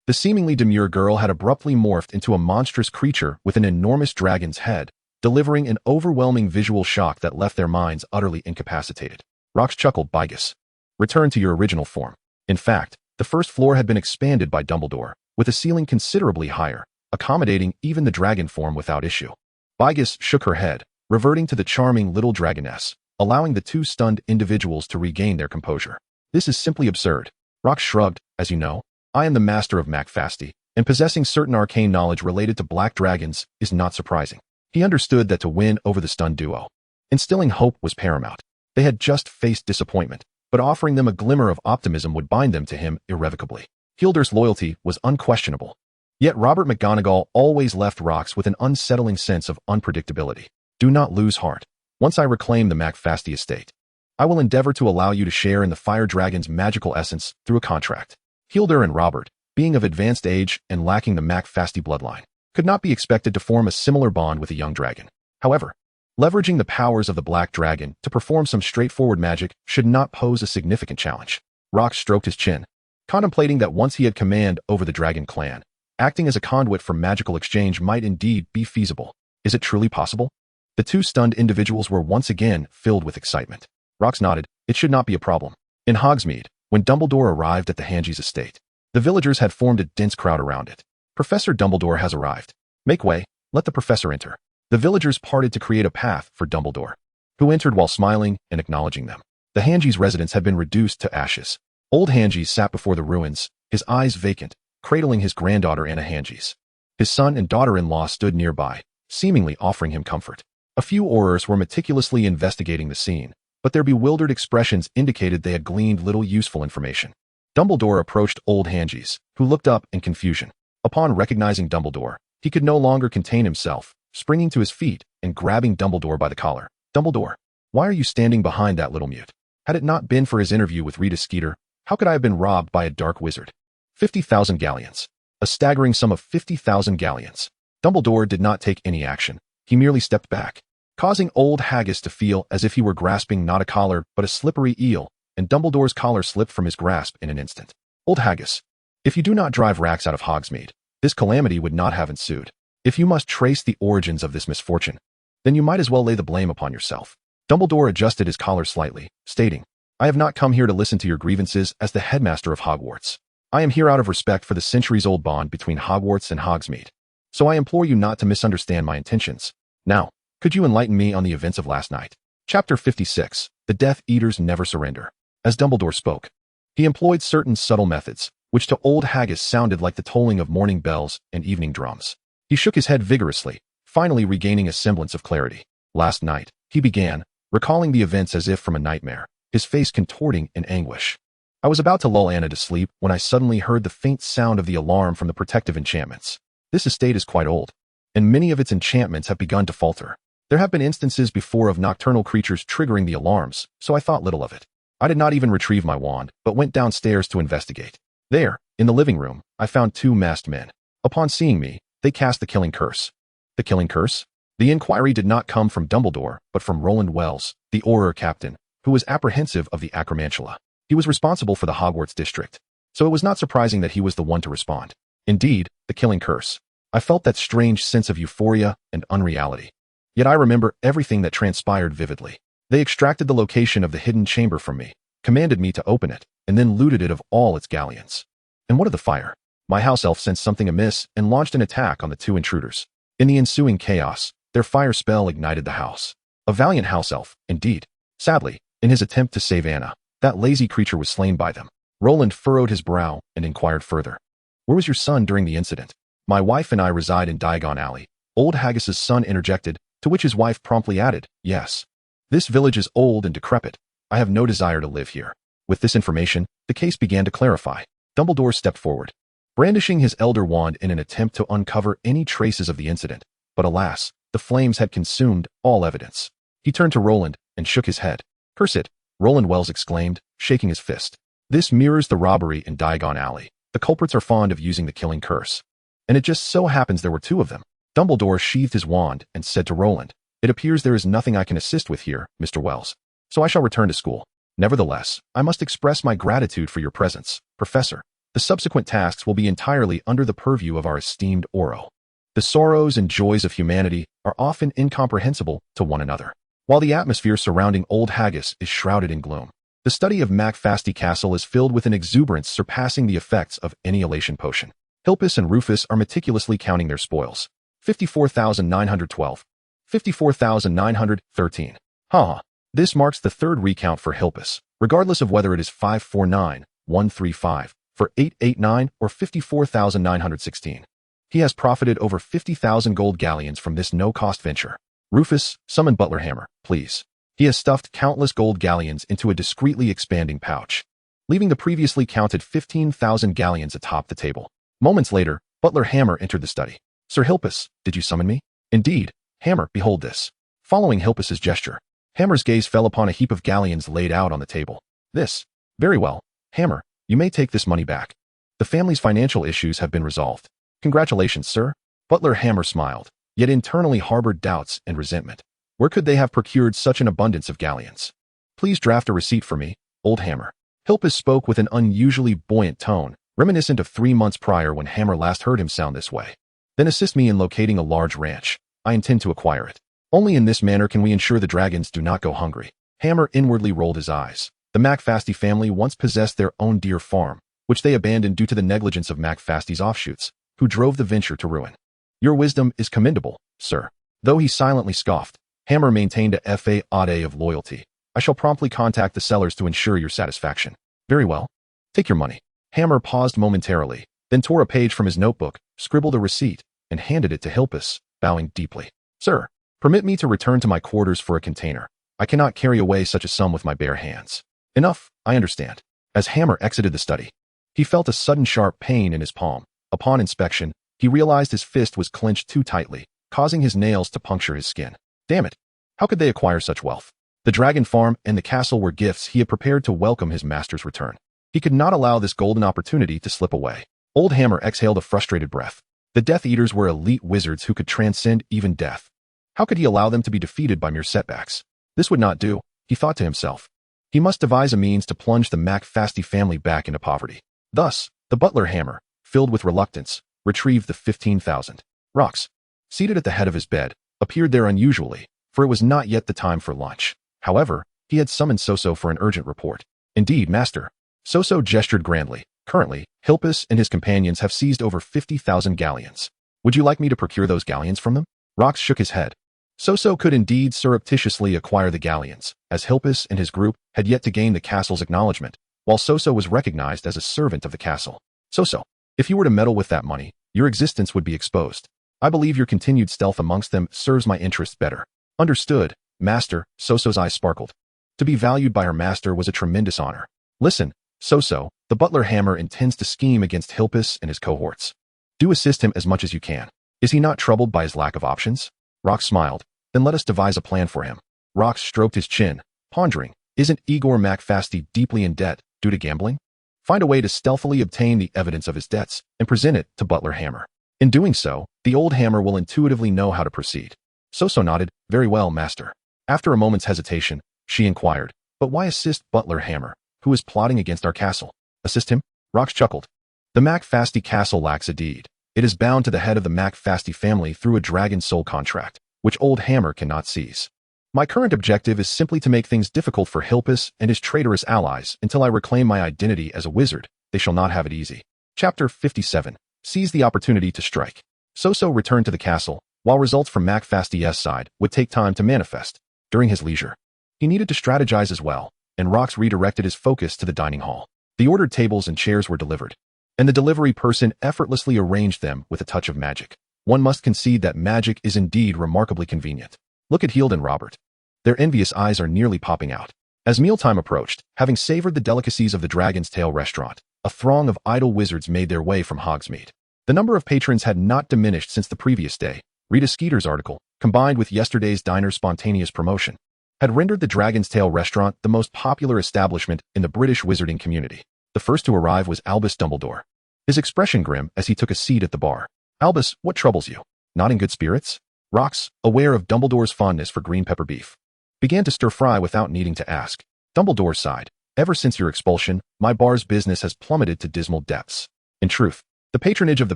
The seemingly demure girl had abruptly morphed into a monstrous creature with an enormous dragon's head, delivering an overwhelming visual shock that left their minds utterly incapacitated. Rox chuckled. "Bigus. Return to your original form." In fact, the first floor had been expanded by Dumbledore, with a ceiling considerably higher, accommodating even the dragon form without issue. Bigus shook her head, reverting to the charming little dragoness, allowing the two stunned individuals to regain their composure. "This is simply absurd." Rox shrugged. "As you know, I am the master of McFasty, and possessing certain arcane knowledge related to black dragons is not surprising." He understood that to win over the stunned duo, instilling hope was paramount. They had just faced disappointment, but offering them a glimmer of optimism would bind them to him irrevocably. Hilda's loyalty was unquestionable. Yet Robert McGonagall always left Rox with an unsettling sense of unpredictability. "Do not lose heart. Once I reclaim the McFasty estate, I will endeavor to allow you to share in the fire dragon's magical essence through a contract." Hilda and Robert, being of advanced age and lacking the McFasty bloodline, could not be expected to form a similar bond with a young dragon. However, leveraging the powers of the black dragon to perform some straightforward magic should not pose a significant challenge. Rox stroked his chin, contemplating that once he had command over the dragon clan, acting as a conduit for magical exchange might indeed be feasible. Is it truly possible? The two stunned individuals were once again filled with excitement. Rox nodded. It should not be a problem. In Hogsmeade, when Dumbledore arrived at the Hanges' estate, the villagers had formed a dense crowd around it. "Professor Dumbledore has arrived. Make way, let the professor enter." The villagers parted to create a path for Dumbledore, who entered while smiling and acknowledging them. The Hanges residence had been reduced to ashes. Old Hanges sat before the ruins, his eyes vacant, cradling his granddaughter Anna Hanges. His son and daughter-in-law stood nearby, seemingly offering him comfort. A few Aurors were meticulously investigating the scene, but their bewildered expressions indicated they had gleaned little useful information. Dumbledore approached Old Hanges, who looked up in confusion. Upon recognizing Dumbledore, he could no longer contain himself, springing to his feet and grabbing Dumbledore by the collar. "Dumbledore, why are you standing behind that little mute? Had it not been for his interview with Rita Skeeter, how could I have been robbed by a dark wizard?" 50,000 galleons. A staggering sum of 50,000 galleons. Dumbledore did not take any action. He merely stepped back, causing old Haggis to feel as if he were grasping not a collar but a slippery eel, and Dumbledore's collar slipped from his grasp in an instant. "Old Haggis, if you do not drive Rax out of Hogsmeade, this calamity would not have ensued. If you must trace the origins of this misfortune, then you might as well lay the blame upon yourself." Dumbledore adjusted his collar slightly, stating, "I have not come here to listen to your grievances as the headmaster of Hogwarts. I am here out of respect for the centuries-old bond between Hogwarts and Hogsmeade. So I implore you not to misunderstand my intentions. Now, could you enlighten me on the events of last night?" Chapter 56. The Death Eaters Never Surrender. As Dumbledore spoke, he employed certain subtle methods, which to old Haggis sounded like the tolling of morning bells and evening drums. He shook his head vigorously, finally regaining a semblance of clarity. "Last night," he began, recalling the events as if from a nightmare, his face contorting in anguish. "I was about to lull Anna to sleep when I suddenly heard the faint sound of the alarm from the protective enchantments. This estate is quite old, and many of its enchantments have begun to falter. There have been instances before of nocturnal creatures triggering the alarms, so I thought little of it. I did not even retrieve my wand, but went downstairs to investigate. There, in the living room, I found two masked men. Upon seeing me, they cast the killing curse." "The killing curse?" The inquiry did not come from Dumbledore, but from Roland Wells, the Auror captain, who was apprehensive of the Acromantula. He was responsible for the Hogwarts district, so it was not surprising that he was the one to respond. "Indeed, the killing curse. I felt that strange sense of euphoria and unreality. Yet I remember everything that transpired vividly. They extracted the location of the hidden chamber from me, commanded me to open it, and then looted it of all its galleons. And what of the fire? My house elf sensed something amiss and launched an attack on the two intruders. In the ensuing chaos, their fire spell ignited the house. A valiant house elf, indeed. Sadly, in his attempt to save Anna, that lazy creature was slain by them." Roland furrowed his brow and inquired further. "Where was your son during the incident?" "My wife and I reside in Diagon Alley." Old Haggis's son interjected, to which his wife promptly added, "Yes. This village is old and decrepit. I have no desire to live here." With this information, the case began to clarify. Dumbledore stepped forward. brandishing his elder wand in an attempt to uncover any traces of the incident. But alas, the flames had consumed all evidence. He turned to Roland and shook his head. "Curse it," Roland Wells exclaimed, shaking his fist. "This mirrors the robbery in Diagon Alley. The culprits are fond of using the killing curse. And it just so happens there were two of them." Dumbledore sheathed his wand and said to Roland, "It appears there is nothing I can assist with here, Mr. Wells. So I shall return to school. Nevertheless, I must express my gratitude for your presence, Professor. The subsequent tasks will be entirely under the purview of our esteemed Oro. The sorrows and joys of humanity are often incomprehensible to one another. While the atmosphere surrounding Old Haggis is shrouded in gloom, the study of McFasty Castle is filled with an exuberance surpassing the effects of any elation potion. Hilpus and Rufus are meticulously counting their spoils. 54,912. 54,913. Ha! This marks the third recount for Hilpus, regardless of whether it is 549,135, for 889, or 54,916. He has profited over 50,000 gold galleons from this no-cost venture. Rufus, summon Butler Hammer, please. He has stuffed countless gold galleons into a discreetly expanding pouch, leaving the previously counted 15,000 galleons atop the table. Moments later, Butler Hammer entered the study. "Sir Hilpus, did you summon me?" "Indeed. Hammer, behold this." Following Hilpus's gesture, Hammer's gaze fell upon a heap of galleons laid out on the table. "This. Very well. Hammer, you may take this money back. The family's financial issues have been resolved." "Congratulations, sir." Butler Hammer smiled, yet internally harbored doubts and resentment. Where could they have procured such an abundance of galleons? "Please draft a receipt for me, Old Hammer." Hilpus spoke with an unusually buoyant tone, reminiscent of 3 months prior when Hammer last heard him sound this way. "Then assist me in locating a large ranch. I intend to acquire it. Only in this manner can we ensure the dragons do not go hungry." Hammer inwardly rolled his eyes. The McFasty family once possessed their own deer farm, which they abandoned due to the negligence of McFasty's offshoots, who drove the venture to ruin. "Your wisdom is commendable, sir." Though he silently scoffed, Hammer maintained a facade of loyalty. "I shall promptly contact the sellers to ensure your satisfaction." "Very well. Take your money." Hammer paused momentarily, then tore a page from his notebook, scribbled a receipt, and handed it to Hilpus, bowing deeply. "Sir, permit me to return to my quarters for a container. I cannot carry away such a sum with my bare hands." "Enough, I understand." As Hammer exited the study, he felt a sudden sharp pain in his palm. Upon inspection, he realized his fist was clenched too tightly, causing his nails to puncture his skin. Damn it! How could they acquire such wealth? The dragon farm and the castle were gifts he had prepared to welcome his master's return. He could not allow this golden opportunity to slip away. Old Hammer exhaled a frustrated breath. The Death Eaters were elite wizards who could transcend even death. How could he allow them to be defeated by mere setbacks? This would not do, he thought to himself. He must devise a means to plunge the McFasty family back into poverty. Thus, the Butler Hammer, filled with reluctance, retrieved the 15,000 rocks. Seated at the head of his bed, appeared there unusually, for it was not yet the time for lunch. However, he had summoned Soso for an urgent report. "Indeed, master." Soso gestured grandly. "Currently, Hilpus and his companions have seized over 50,000 galleons. Would you like me to procure those galleons from them?" Rox shook his head. Soso could indeed surreptitiously acquire the galleons, as Hilpus and his group had yet to gain the castle's acknowledgement, while Soso was recognized as a servant of the castle. "Soso, if you were to meddle with that money, your existence would be exposed. I believe your continued stealth amongst them serves my interests better." "Understood, master." Soso's eyes sparkled. To be valued by her master was a tremendous honor. "Listen, Soso, the Butler Hammer intends to scheme against Hilpus and his cohorts. Do assist him as much as you can. Is he not troubled by his lack of options?" Rox smiled. "Then let us devise a plan for him." Rox stroked his chin, pondering. Isn't Igor McFasty deeply in debt due to gambling? Find a way to stealthily obtain the evidence of his debts and present it to Butler Hammer. In doing so, the old Hammer will intuitively know how to proceed. Soso nodded. "Very well, master." After a moment's hesitation, she inquired, "But why assist Butler Hammer, who is plotting against our castle?" "Assist him?" Rox chuckled. "The McFasty castle lacks a deed. It is bound to the head of the McFasty family through a dragon soul contract, which old Hammer cannot seize. My current objective is simply to make things difficult for Hilpus and his traitorous allies until I reclaim my identity as a wizard. They shall not have it easy." Chapter 57. Seize the opportunity to strike. Soso returned to the castle, while results from McFasty's side would take time to manifest. During his leisure, he needed to strategize as well, and Rox redirected his focus to the dining hall. The ordered tables and chairs were delivered, and the delivery person effortlessly arranged them with a touch of magic. One must concede that magic is indeed remarkably convenient. Look at Heald and Robert. Their envious eyes are nearly popping out. As mealtime approached, having savored the delicacies of the Dragon's Tail restaurant, a throng of idle wizards made their way from Hogsmeade. The number of patrons had not diminished since the previous day. Rita Skeeter's article, combined with yesterday's diner's spontaneous promotion, had rendered the Dragon's Tail restaurant the most popular establishment in the British wizarding community. The first to arrive was Albus Dumbledore, his expression grim as he took a seat at the bar. "Albus, what troubles you? Not in good spirits?" Rox, aware of Dumbledore's fondness for green pepper beef, began to stir-fry without needing to ask. Dumbledore sighed. "Ever since your expulsion, my bar's business has plummeted to dismal depths. In truth, the patronage of the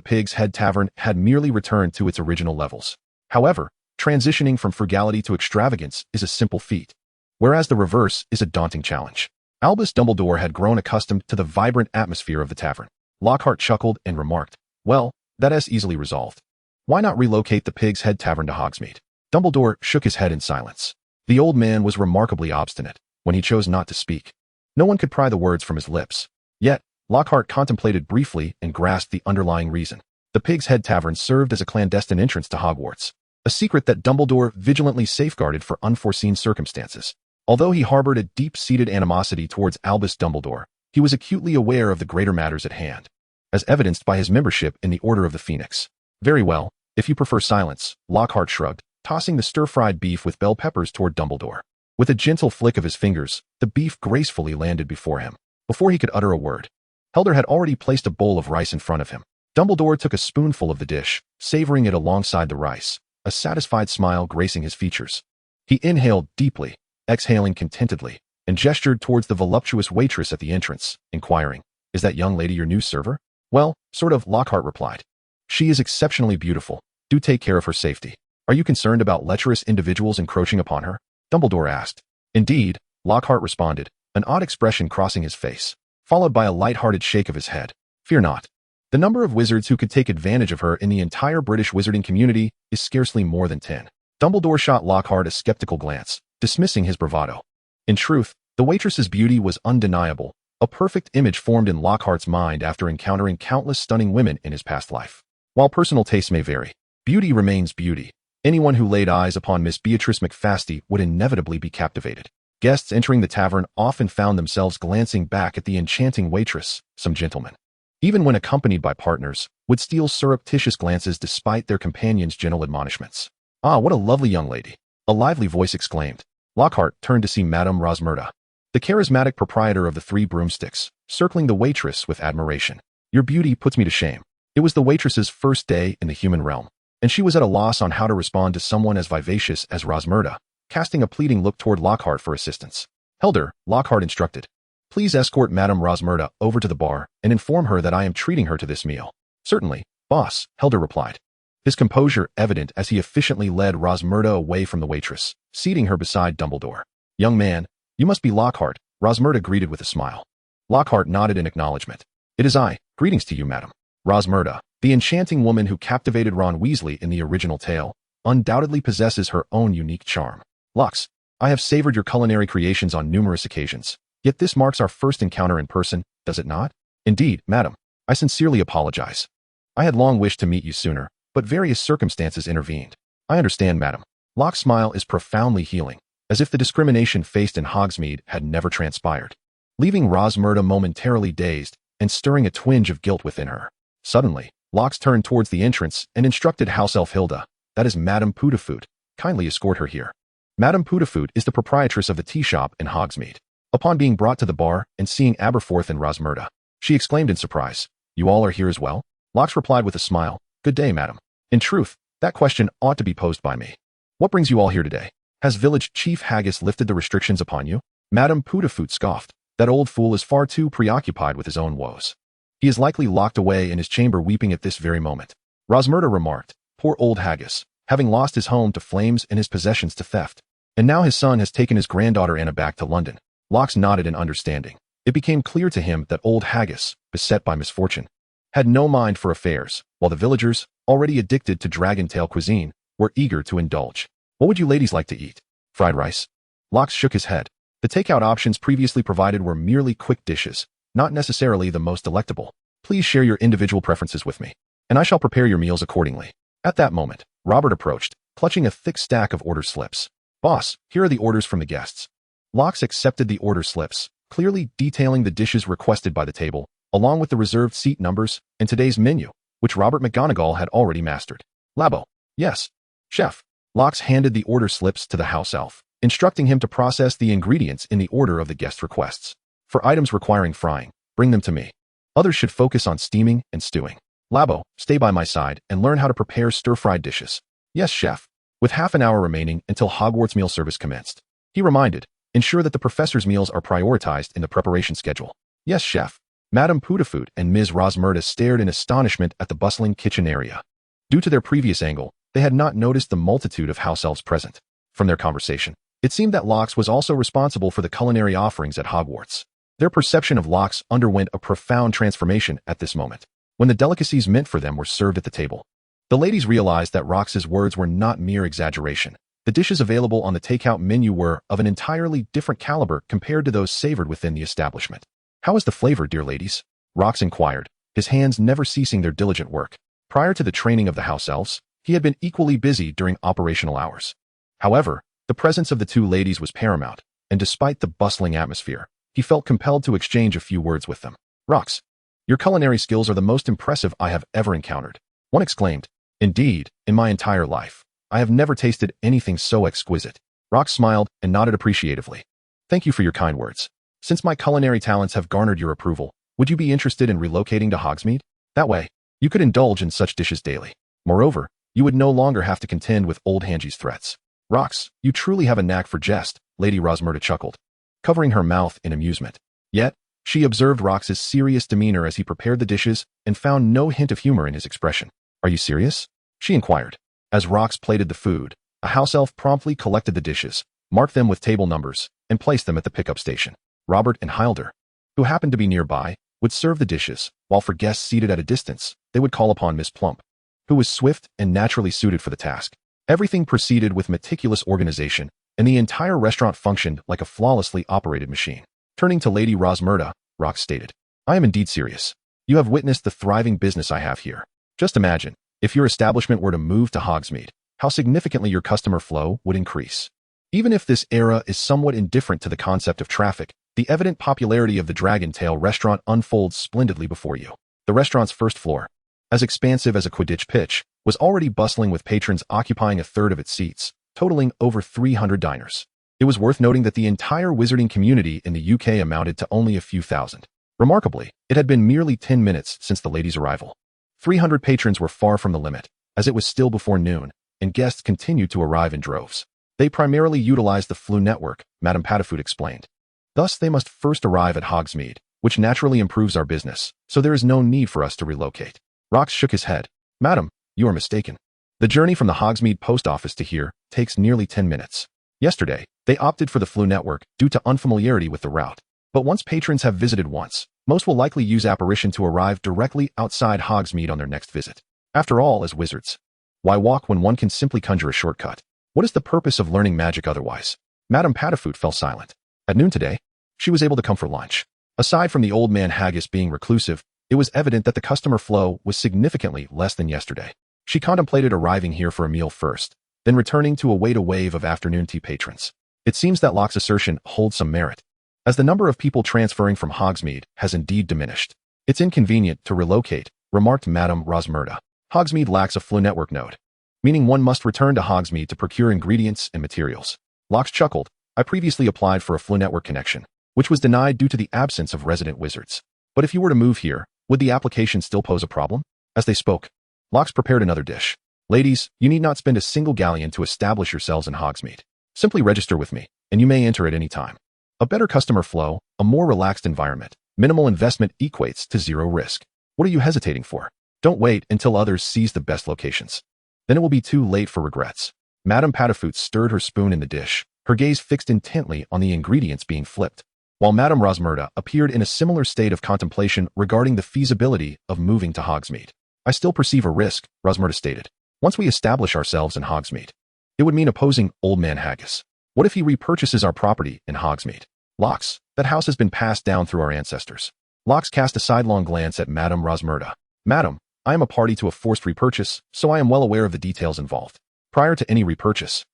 Pig's Head Tavern had merely returned to its original levels. However, transitioning from frugality to extravagance is a simple feat, whereas the reverse is a daunting challenge." Albus Dumbledore had grown accustomed to the vibrant atmosphere of the tavern. Lockhart chuckled and remarked, "Well, that is easily resolved. Why not relocate the Pig's Head Tavern to Hogsmeade?" Dumbledore shook his head in silence. The old man was remarkably obstinate when he chose not to speak. No one could pry the words from his lips. Yet, Lockhart contemplated briefly and grasped the underlying reason. The Pig's Head Tavern served as a clandestine entrance to Hogwarts, a secret that Dumbledore vigilantly safeguarded for unforeseen circumstances. Although he harbored a deep-seated animosity towards Albus Dumbledore, he was acutely aware of the greater matters at hand, as evidenced by his membership in the Order of the Phoenix. "Very well, if you prefer silence," Lockhart shrugged, tossing the stir-fried beef with bell peppers toward Dumbledore. With a gentle flick of his fingers, the beef gracefully landed before him. Before he could utter a word, Helder had already placed a bowl of rice in front of him. Dumbledore took a spoonful of the dish, savoring it alongside the rice, a satisfied smile gracing his features. He inhaled deeply, exhaling contentedly, and gestured towards the voluptuous waitress at the entrance, inquiring, "Is that young lady your new server?" "Well, sort of," Lockhart replied. "She is exceptionally beautiful. Do take care of her safety." "Are you concerned about lecherous individuals encroaching upon her?" Dumbledore asked. "Indeed," Lockhart responded, an odd expression crossing his face, followed by a light-hearted shake of his head. "Fear not. The number of wizards who could take advantage of her in the entire British wizarding community is scarcely more than 10. Dumbledore shot Lockhart a skeptical glance, dismissing his bravado. In truth, the waitress's beauty was undeniable, a perfect image formed in Lockhart's mind after encountering countless stunning women in his past life. While personal tastes may vary, beauty remains beauty. Anyone who laid eyes upon Miss Beatrice McFasty would inevitably be captivated. Guests entering the tavern often found themselves glancing back at the enchanting waitress. Some gentlemen, even when accompanied by partners, would steal surreptitious glances despite their companions' gentle admonishments. "Ah, what a lovely young lady!" a lively voice exclaimed. Lockhart turned to see Madame Rosmerta, the charismatic proprietor of the Three Broomsticks, circling the waitress with admiration. "Your beauty puts me to shame." It was the waitress's first day in the human realm, and she was at a loss on how to respond to someone as vivacious as Rosmerta, casting a pleading look toward Lockhart for assistance. "Helder," Lockhart instructed, "please escort Madame Rosmerta over to the bar and inform her that I am treating her to this meal." "Certainly, boss," Helder replied, his composure evident as he efficiently led Rosmerta away from the waitress, seating her beside Dumbledore. "Young man, you must be Lockhart," Rosmerta greeted with a smile. Lockhart nodded in acknowledgement. "It is I. Greetings to you, madam." Rosmerta, the enchanting woman who captivated Ron Weasley in the original tale, undoubtedly possesses her own unique charm. "Lox, I have savored your culinary creations on numerous occasions, yet this marks our first encounter in person, does it not?" "Indeed, madam. I sincerely apologize. I had long wished to meet you sooner, but various circumstances intervened." "I understand, madam." Locke's smile is profoundly healing, as if the discrimination faced in Hogsmeade had never transpired, leaving Rosmerta momentarily dazed and stirring a twinge of guilt within her. Suddenly, Locke turned towards the entrance and instructed House Elf Hilda, "That is Madame Pootafoot. Kindly escort her here." Madame Pootafoot is the proprietress of the tea shop in Hogsmeade. Upon being brought to the bar and seeing Aberforth and Rosmerta, she exclaimed in surprise, "You all are here as well?" Locke replied with a smile, "Good day, madam. In truth, that question ought to be posed by me. What brings you all here today? Has village chief Haggis lifted the restrictions upon you?" Madame Pootafoot scoffed. "That old fool is far too preoccupied with his own woes. He is likely locked away in his chamber weeping at this very moment." Rosmerta remarked, "Poor old Haggis, having lost his home to flames and his possessions to theft. And now his son has taken his granddaughter Anna back to London." Locke nodded in understanding. It became clear to him that old Haggis, beset by misfortune, had no mind for affairs, while the villagers, already addicted to dragon tail cuisine, were eager to indulge. "What would you ladies like to eat?" "Fried rice." Locke shook his head. The takeout options previously provided were merely quick dishes, not necessarily the most delectable. "Please share your individual preferences with me, and I shall prepare your meals accordingly." At that moment, Robert approached, clutching a thick stack of order slips. "Boss, here are the orders from the guests." Locke accepted the order slips, clearly detailing the dishes requested by the table, along with the reserved seat numbers and today's menu, which Robert McGonagall had already mastered. Labo. Yes. Chef. Locks handed the order slips to the house elf, instructing him to process the ingredients in the order of the guest requests. For items requiring frying, bring them to me. Others should focus on steaming and stewing. Labo, stay by my side and learn how to prepare stir-fried dishes. Yes, chef. With half an hour remaining until Hogwarts meal service commenced, he reminded, ensure that the professor's meals are prioritized in the preparation schedule. Yes, chef. Madame Pootafoot and Ms. Rosmerta stared in astonishment at the bustling kitchen area. Due to their previous angle, they had not noticed the multitude of house elves present. From their conversation, it seemed that Locks was also responsible for the culinary offerings at Hogwarts. Their perception of Locks underwent a profound transformation at this moment, when the delicacies meant for them were served at the table. The ladies realized that Rox's words were not mere exaggeration. The dishes available on the takeout menu were of an entirely different caliber compared to those savored within the establishment. How is the flavor, dear ladies? Rox inquired, his hands never ceasing their diligent work. Prior to the training of the house elves, he had been equally busy during operational hours. However, the presence of the two ladies was paramount, and despite the bustling atmosphere, he felt compelled to exchange a few words with them. Rox, your culinary skills are the most impressive I have ever encountered. One exclaimed. Indeed, in my entire life, I have never tasted anything so exquisite. Rox smiled and nodded appreciatively. Thank you for your kind words. Since my culinary talents have garnered your approval, would you be interested in relocating to Hogsmeade? That way, you could indulge in such dishes daily. Moreover, you would no longer have to contend with old Hangie's threats. Rox, you truly have a knack for jest, Lady Rosmerta chuckled, covering her mouth in amusement. Yet, she observed Rox's serious demeanor as he prepared the dishes and found no hint of humor in his expression. Are you serious? She inquired. As Rox plated the food, a house elf promptly collected the dishes, marked them with table numbers, and placed them at the pickup station. Robert and Hilder, who happened to be nearby, would serve the dishes, while for guests seated at a distance, they would call upon Miss Plump, who was swift and naturally suited for the task. Everything proceeded with meticulous organization, and the entire restaurant functioned like a flawlessly operated machine. Turning to Lady Rosmerta, Rox stated, I am indeed serious. You have witnessed the thriving business I have here. Just imagine, if your establishment were to move to Hogsmeade, how significantly your customer flow would increase. Even if this era is somewhat indifferent to the concept of traffic, the evident popularity of the Dragon Tail restaurant unfolds splendidly before you. The restaurant's first floor, as expansive as a Quidditch pitch, was already bustling with patrons occupying a third of its seats, totaling over 300 diners. It was worth noting that the entire wizarding community in the UK amounted to only a few thousand. Remarkably, it had been merely 10 minutes since the ladies' arrival. 300 patrons were far from the limit, as it was still before noon, and guests continued to arrive in droves. They primarily utilized the Flu network, Madame Patafoot explained. Thus, they must first arrive at Hogsmeade, which naturally improves our business, so there is no need for us to relocate. Rox shook his head. Madam, you are mistaken. The journey from the Hogsmeade post office to here takes nearly 10 minutes. Yesterday, they opted for the Flu network due to unfamiliarity with the route. But once patrons have visited once, most will likely use apparition to arrive directly outside Hogsmeade on their next visit. After all, as wizards, why walk when one can simply conjure a shortcut? What is the purpose of learning magic otherwise? Madame Patafoot fell silent. At noon today, she was able to come for lunch. Aside from the old man Haggis being reclusive, it was evident that the customer flow was significantly less than yesterday. She contemplated arriving here for a meal first, then returning to await a wave of afternoon tea patrons. It seems that Locke's assertion holds some merit, as the number of people transferring from Hogsmeade has indeed diminished. It's inconvenient to relocate, remarked Madame Rosmerta. Hogsmeade lacks a Flu network node, meaning one must return to Hogsmeade to procure ingredients and materials. Locke chuckled. I previously applied for a Flu network connection, which was denied due to the absence of resident wizards. But if you were to move here, would the application still pose a problem? As they spoke, Locke prepared another dish. Ladies, you need not spend a single galleon to establish yourselves in Hogsmeade. Simply register with me, and you may enter at any time. A better customer flow, a more relaxed environment, minimal investment equates to zero risk. What are you hesitating for? Don't wait until others seize the best locations. Then it will be too late for regrets. Madame Patafoot stirred her spoon in the dish, her gaze fixed intently on the ingredients being flipped, while Madame Rosmerta appeared in a similar state of contemplation regarding the feasibility of moving to Hogsmeade. I still perceive a risk, Rosmerta stated. Once we establish ourselves in Hogsmeade, it would mean opposing Old Man Haggis. What if he repurchases our property in Hogsmeade? Locks, that house has been passed down through our ancestors. Locks cast a sidelong glance at Madame Rosmerta. Madam, I am a party to a forced repurchase, so I am well aware of the details involved. Prior to any repurchase,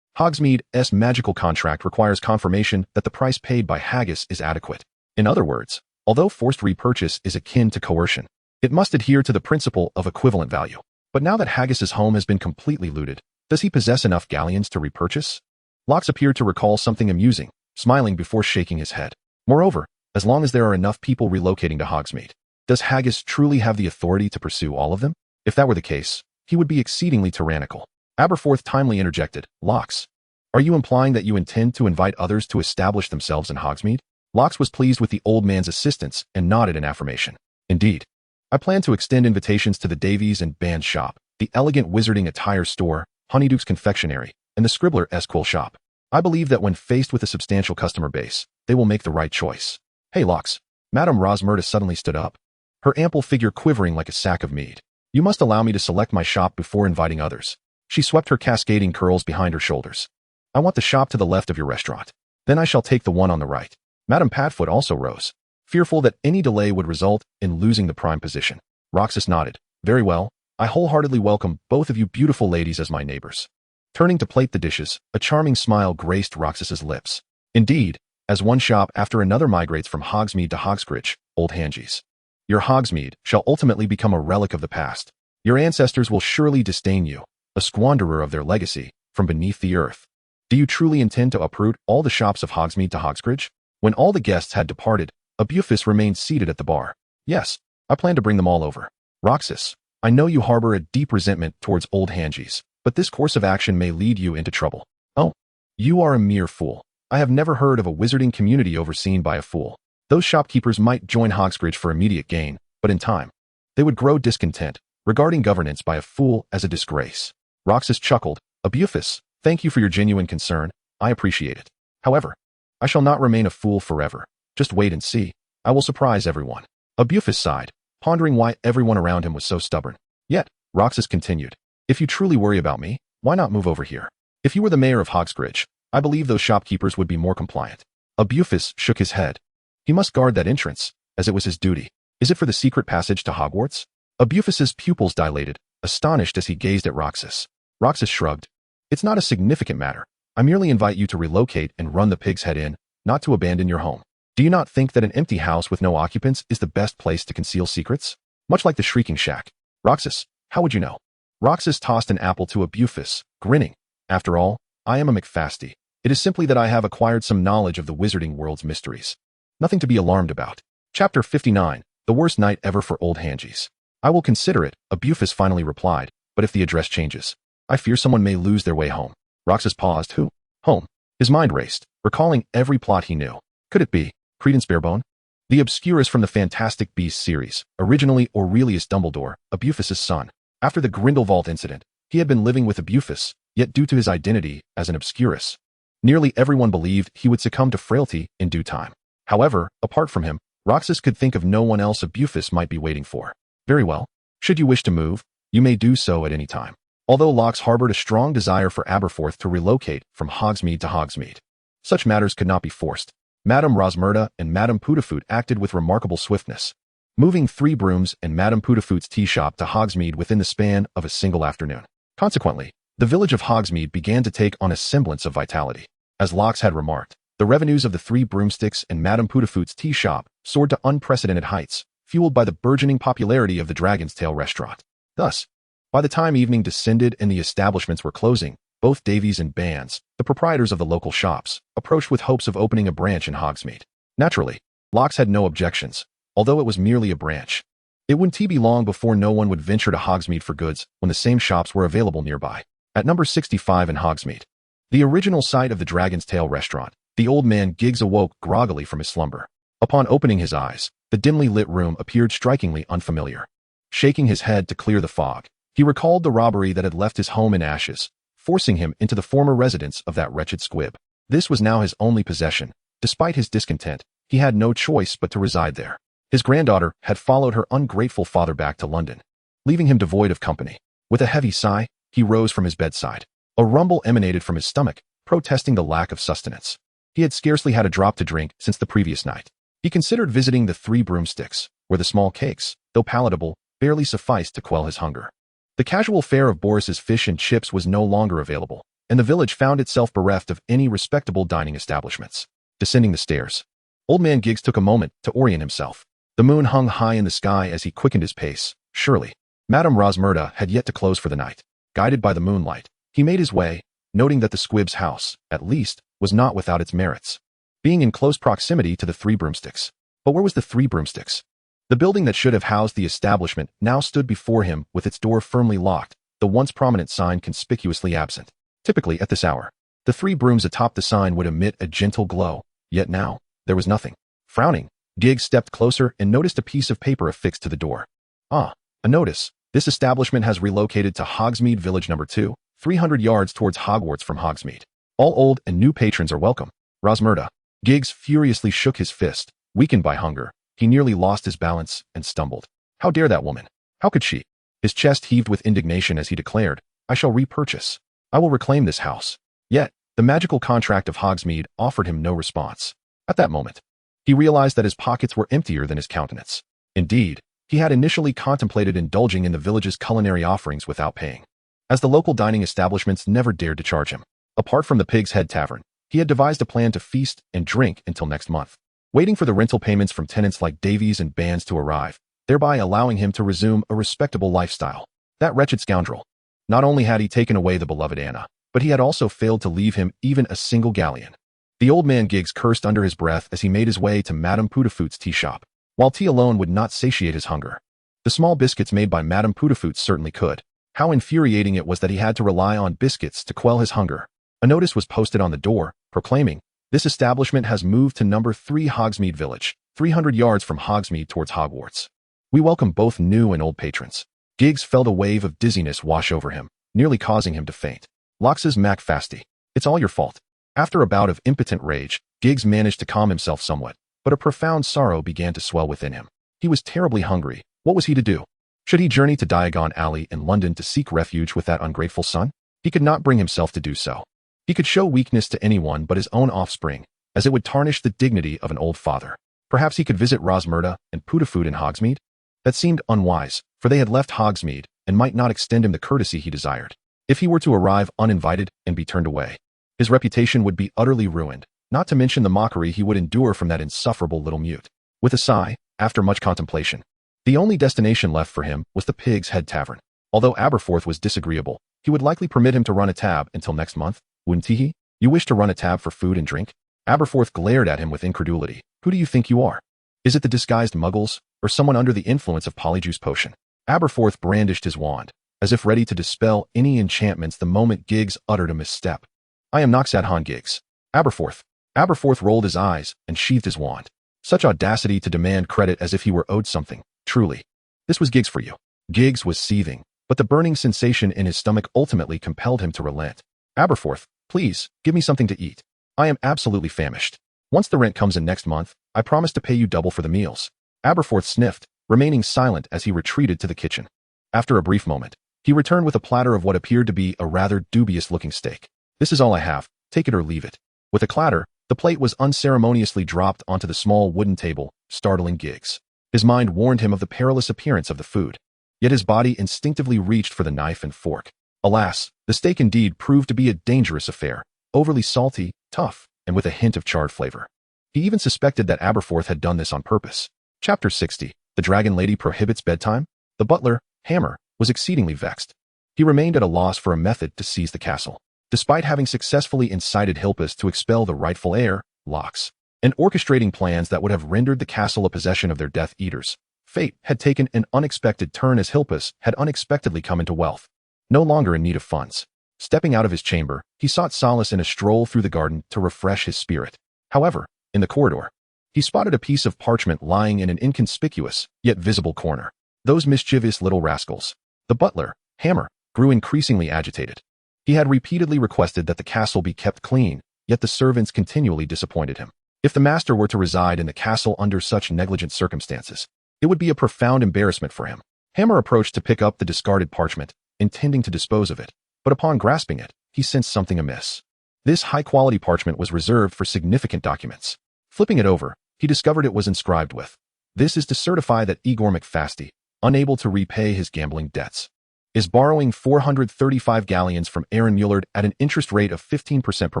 Hogsmeade's magical contract requires confirmation that the price paid by Haggis is adequate. In other words, Although forced repurchase is akin to coercion, it must adhere to the principle of equivalent value. But now that Haggis's home has been completely looted, does he possess enough galleons to repurchase? Locks appeared to recall something amusing, smiling before shaking his head. Moreover, as long as there are enough people relocating to Hogsmeade, does Haggis truly have the authority to pursue all of them? If that were the case, he would be exceedingly tyrannical. Aberforth timely interjected, Locks, are you implying that you intend to invite others to establish themselves in Hogsmeade? Locks was pleased with the old man's assistance and nodded in affirmation. Indeed, I plan to extend invitations to the Davies and Band shop, the elegant wizarding attire store, Honeyduke's confectionery, and the Scribbler Esquill shop. I believe that when faced with a substantial customer base, they will make the right choice. Hey, Locks. Madame Rosmerta suddenly stood up, her ample figure quivering like a sack of mead. You must allow me to select my shop before inviting others. She swept her cascading curls behind her shoulders. I want the shop to the left of your restaurant. Then I shall take the one on the right. Madame Padfoot also rose, fearful that any delay would result in losing the prime position. Roxas nodded. Very well. I wholeheartedly welcome both of you beautiful ladies as my neighbors. Turning to plate the dishes, a charming smile graced Roxas's lips. Indeed, as one shop after another migrates from Hogsmeade to Hogscritch, Old Hangies, your Hogsmeade shall ultimately become a relic of the past. Your ancestors will surely disdain you, a squanderer of their legacy, from beneath the earth. Do you truly intend to uproot all the shops of Hogsmeade to Hogscritch? When all the guests had departed, Abufus remained seated at the bar. Yes, I plan to bring them all over. Roxas, I know you harbor a deep resentment towards Old Hangies, but this course of action may lead you into trouble. Oh, you are a mere fool. I have never heard of a wizarding community overseen by a fool. Those shopkeepers might join Hogscritch for immediate gain, but in time, they would grow discontent, regarding governance by a fool as a disgrace. Roxas chuckled. Abufus, thank you for your genuine concern. I appreciate it. However, I shall not remain a fool forever. Just wait and see. I will surprise everyone. Abufus sighed, pondering why everyone around him was so stubborn. Yet, Roxas continued, if you truly worry about me, why not move over here? If you were the mayor of Hogscritch, I believe those shopkeepers would be more compliant. Abufus shook his head. He must guard that entrance, as it was his duty. Is it for the secret passage to Hogwarts? Abufus's pupils dilated, astonished as he gazed at Roxas. Roxas shrugged. It's not a significant matter. I merely invite you to relocate and run the Pig's Head Inn, not to abandon your home. Do you not think that an empty house with no occupants is the best place to conceal secrets? Much like the Shrieking Shack. Roxas, how would you know? Roxas tossed an apple to Abufus, grinning. After all, I am a McFasty. It is simply that I have acquired some knowledge of the Wizarding World's mysteries. Nothing to be alarmed about. Chapter 59, The Worst Night Ever for Old Hangies. I will consider it, Abufus finally replied, but if the address changes, I fear someone may lose their way home. Roxas paused. Who? Home. His mind raced, recalling every plot he knew. Could it be Credence Barebone? The Obscurus from the Fantastic Beasts series, originally Aurelius Dumbledore, Abufus's son. After the Grindelwald incident, he had been living with Abufus, yet due to his identity as an Obscurus, nearly everyone believed he would succumb to frailty in due time. However, apart from him, Roxas could think of no one else Abufus might be waiting for. Very well. Should you wish to move, you may do so at any time. Although Locks harbored a strong desire for Aberforth to relocate from Hogsmeade to Hogsmeade, such matters could not be forced. Madame Rosmerta and Madame Putafoot acted with remarkable swiftness, moving 3 brooms and Madame Putafoot's tea shop to Hogsmeade within the span of a single afternoon. Consequently, the village of Hogsmeade began to take on a semblance of vitality. As Locks had remarked, the revenues of the 3 broomsticks and Madame Putafoot's tea shop soared to unprecedented heights, fueled by the burgeoning popularity of the Dragon's Tail restaurant. Thus, by the time evening descended and the establishments were closing, both Davies and Bands, the proprietors of the local shops, approached with hopes of opening a branch in Hogsmeade. Naturally, Locks had no objections, although it was merely a branch. It wouldn't be long before no one would venture to Hogsmeade for goods when the same shops were available nearby. At number 65 in Hogsmeade, the original site of the Dragon's Tail restaurant, the old man Giggs awoke groggily from his slumber. Upon opening his eyes, the dimly lit room appeared strikingly unfamiliar. Shaking his head to clear the fog, he recalled the robbery that had left his home in ashes, forcing him into the former residence of that wretched squib. This was now his only possession. Despite his discontent, he had no choice but to reside there. His granddaughter had followed her ungrateful father back to London, leaving him devoid of company. With a heavy sigh, he rose from his bedside. A rumble emanated from his stomach, protesting the lack of sustenance. He had scarcely had a drop to drink since the previous night. He considered visiting the 3 broomsticks, where the small cakes, though palatable, barely sufficed to quell his hunger. The casual fare of Boris's fish and chips was no longer available, and the village found itself bereft of any respectable dining establishments. Descending the stairs, Old Man Giggs took a moment to orient himself. The moon hung high in the sky as he quickened his pace. Surely, Madame Rosmerta had yet to close for the night. Guided by the moonlight, he made his way, noting that the Squib's house, at least, was not without its merits, being in close proximity to the Three Broomsticks. But where was the Three Broomsticks? The building that should have housed the establishment now stood before him with its door firmly locked, the once prominent sign conspicuously absent. Typically, at this hour, the three brooms atop the sign would emit a gentle glow, yet now, there was nothing. Frowning, Giggs stepped closer and noticed a piece of paper affixed to the door. Ah, a notice. This establishment has relocated to Hogsmeade Village No. 2, 300 yards towards Hogwarts from Hogsmeade. All old and new patrons are welcome. Rosmerta. Giggs furiously shook his fist. Weakened by hunger, he nearly lost his balance and stumbled. How dare that woman? How could she? His chest heaved with indignation as he declared, I shall repurchase. I will reclaim this house. Yet, the magical contract of Hogsmeade offered him no response. At that moment, he realized that his pockets were emptier than his countenance. Indeed, he had initially contemplated indulging in the village's culinary offerings without paying, as the local dining establishments never dared to charge him. Apart from the Pig's Head Tavern, he had devised a plan to feast and drink until next month, waiting for the rental payments from tenants like Davies and Bands to arrive, thereby allowing him to resume a respectable lifestyle. That wretched scoundrel. Not only had he taken away the beloved Anna, but he had also failed to leave him even a single galleon. The old man Giggs cursed under his breath as he made his way to Madame Putafoot's tea shop. While tea alone would not satiate his hunger, the small biscuits made by Madame Putafoot certainly could. How infuriating it was that he had to rely on biscuits to quell his hunger. A notice was posted on the door, proclaiming, this establishment has moved to No. 3 Hogsmeade Village, 300 yards from Hogsmeade towards Hogwarts. We welcome both new and old patrons. Giggs felt a wave of dizziness wash over him, nearly causing him to faint. Lox's McFasty. It's all your fault. After a bout of impotent rage, Giggs managed to calm himself somewhat, but a profound sorrow began to swell within him. He was terribly hungry. What was he to do? Should he journey to Diagon Alley in London to seek refuge with that ungrateful son? He could not bring himself to do so. He could show weakness to anyone but his own offspring, as it would tarnish the dignity of an old father. Perhaps he could visit Rosmerta and Putafoot in Hogsmeade? That seemed unwise, for they had left Hogsmeade and might not extend him the courtesy he desired. If he were to arrive uninvited and be turned away, his reputation would be utterly ruined, not to mention the mockery he would endure from that insufferable little mute. With a sigh, after much contemplation, the only destination left for him was the Pig's Head Tavern. Although Aberforth was disagreeable, he would likely permit him to run a tab until next month, wouldn't he? You wish to run a tab for food and drink? Aberforth glared at him with incredulity. Who do you think you are? Is it the disguised muggles, or someone under the influence of Polyjuice Potion? Aberforth brandished his wand, as if ready to dispel any enchantments the moment Giggs uttered a misstep. I am Noxadhan Giggs. Aberforth. Aberforth rolled his eyes and sheathed his wand. Such audacity to demand credit as if he were owed something. Truly. This was Giggs for you. Giggs was seething, but the burning sensation in his stomach ultimately compelled him to relent. Aberforth, please, give me something to eat. I am absolutely famished. Once the rent comes in next month, I promise to pay you double for the meals. Aberforth sniffed, remaining silent as he retreated to the kitchen. After a brief moment, he returned with a platter of what appeared to be a rather dubious-looking steak. This is all I have, take it or leave it. With a clatter, the plate was unceremoniously dropped onto the small wooden table, startling Giggs. His mind warned him of the perilous appearance of the food, yet his body instinctively reached for the knife and fork. Alas, the steak indeed proved to be a dangerous affair, overly salty, tough, and with a hint of charred flavor. He even suspected that Aberforth had done this on purpose. Chapter 60. The Dragon Lady Prohibits Bedtime? The butler, Hammer, was exceedingly vexed. He remained at a loss for a method to seize the castle. Despite having successfully incited Hilpus to expel the rightful heir, Lox, and orchestrating plans that would have rendered the castle a possession of their Death Eaters, fate had taken an unexpected turn as Hilpus had unexpectedly come into wealth. No longer in need of funds. Stepping out of his chamber, he sought solace in a stroll through the garden to refresh his spirit. However, in the corridor, he spotted a piece of parchment lying in an inconspicuous, yet visible corner. Those mischievous little rascals. The butler, Hammer, grew increasingly agitated. He had repeatedly requested that the castle be kept clean, yet the servants continually disappointed him. If the master were to reside in the castle under such negligent circumstances, it would be a profound embarrassment for him. Hammer approached to pick up the discarded parchment, intending to dispose of it, but upon grasping it, he sensed something amiss. This high-quality parchment was reserved for significant documents. Flipping it over, he discovered it was inscribed with, "This is to certify that Igor McFasty, unable to repay his gambling debts, is borrowing 435 galleons from Aaron Mullard at an interest rate of 15% per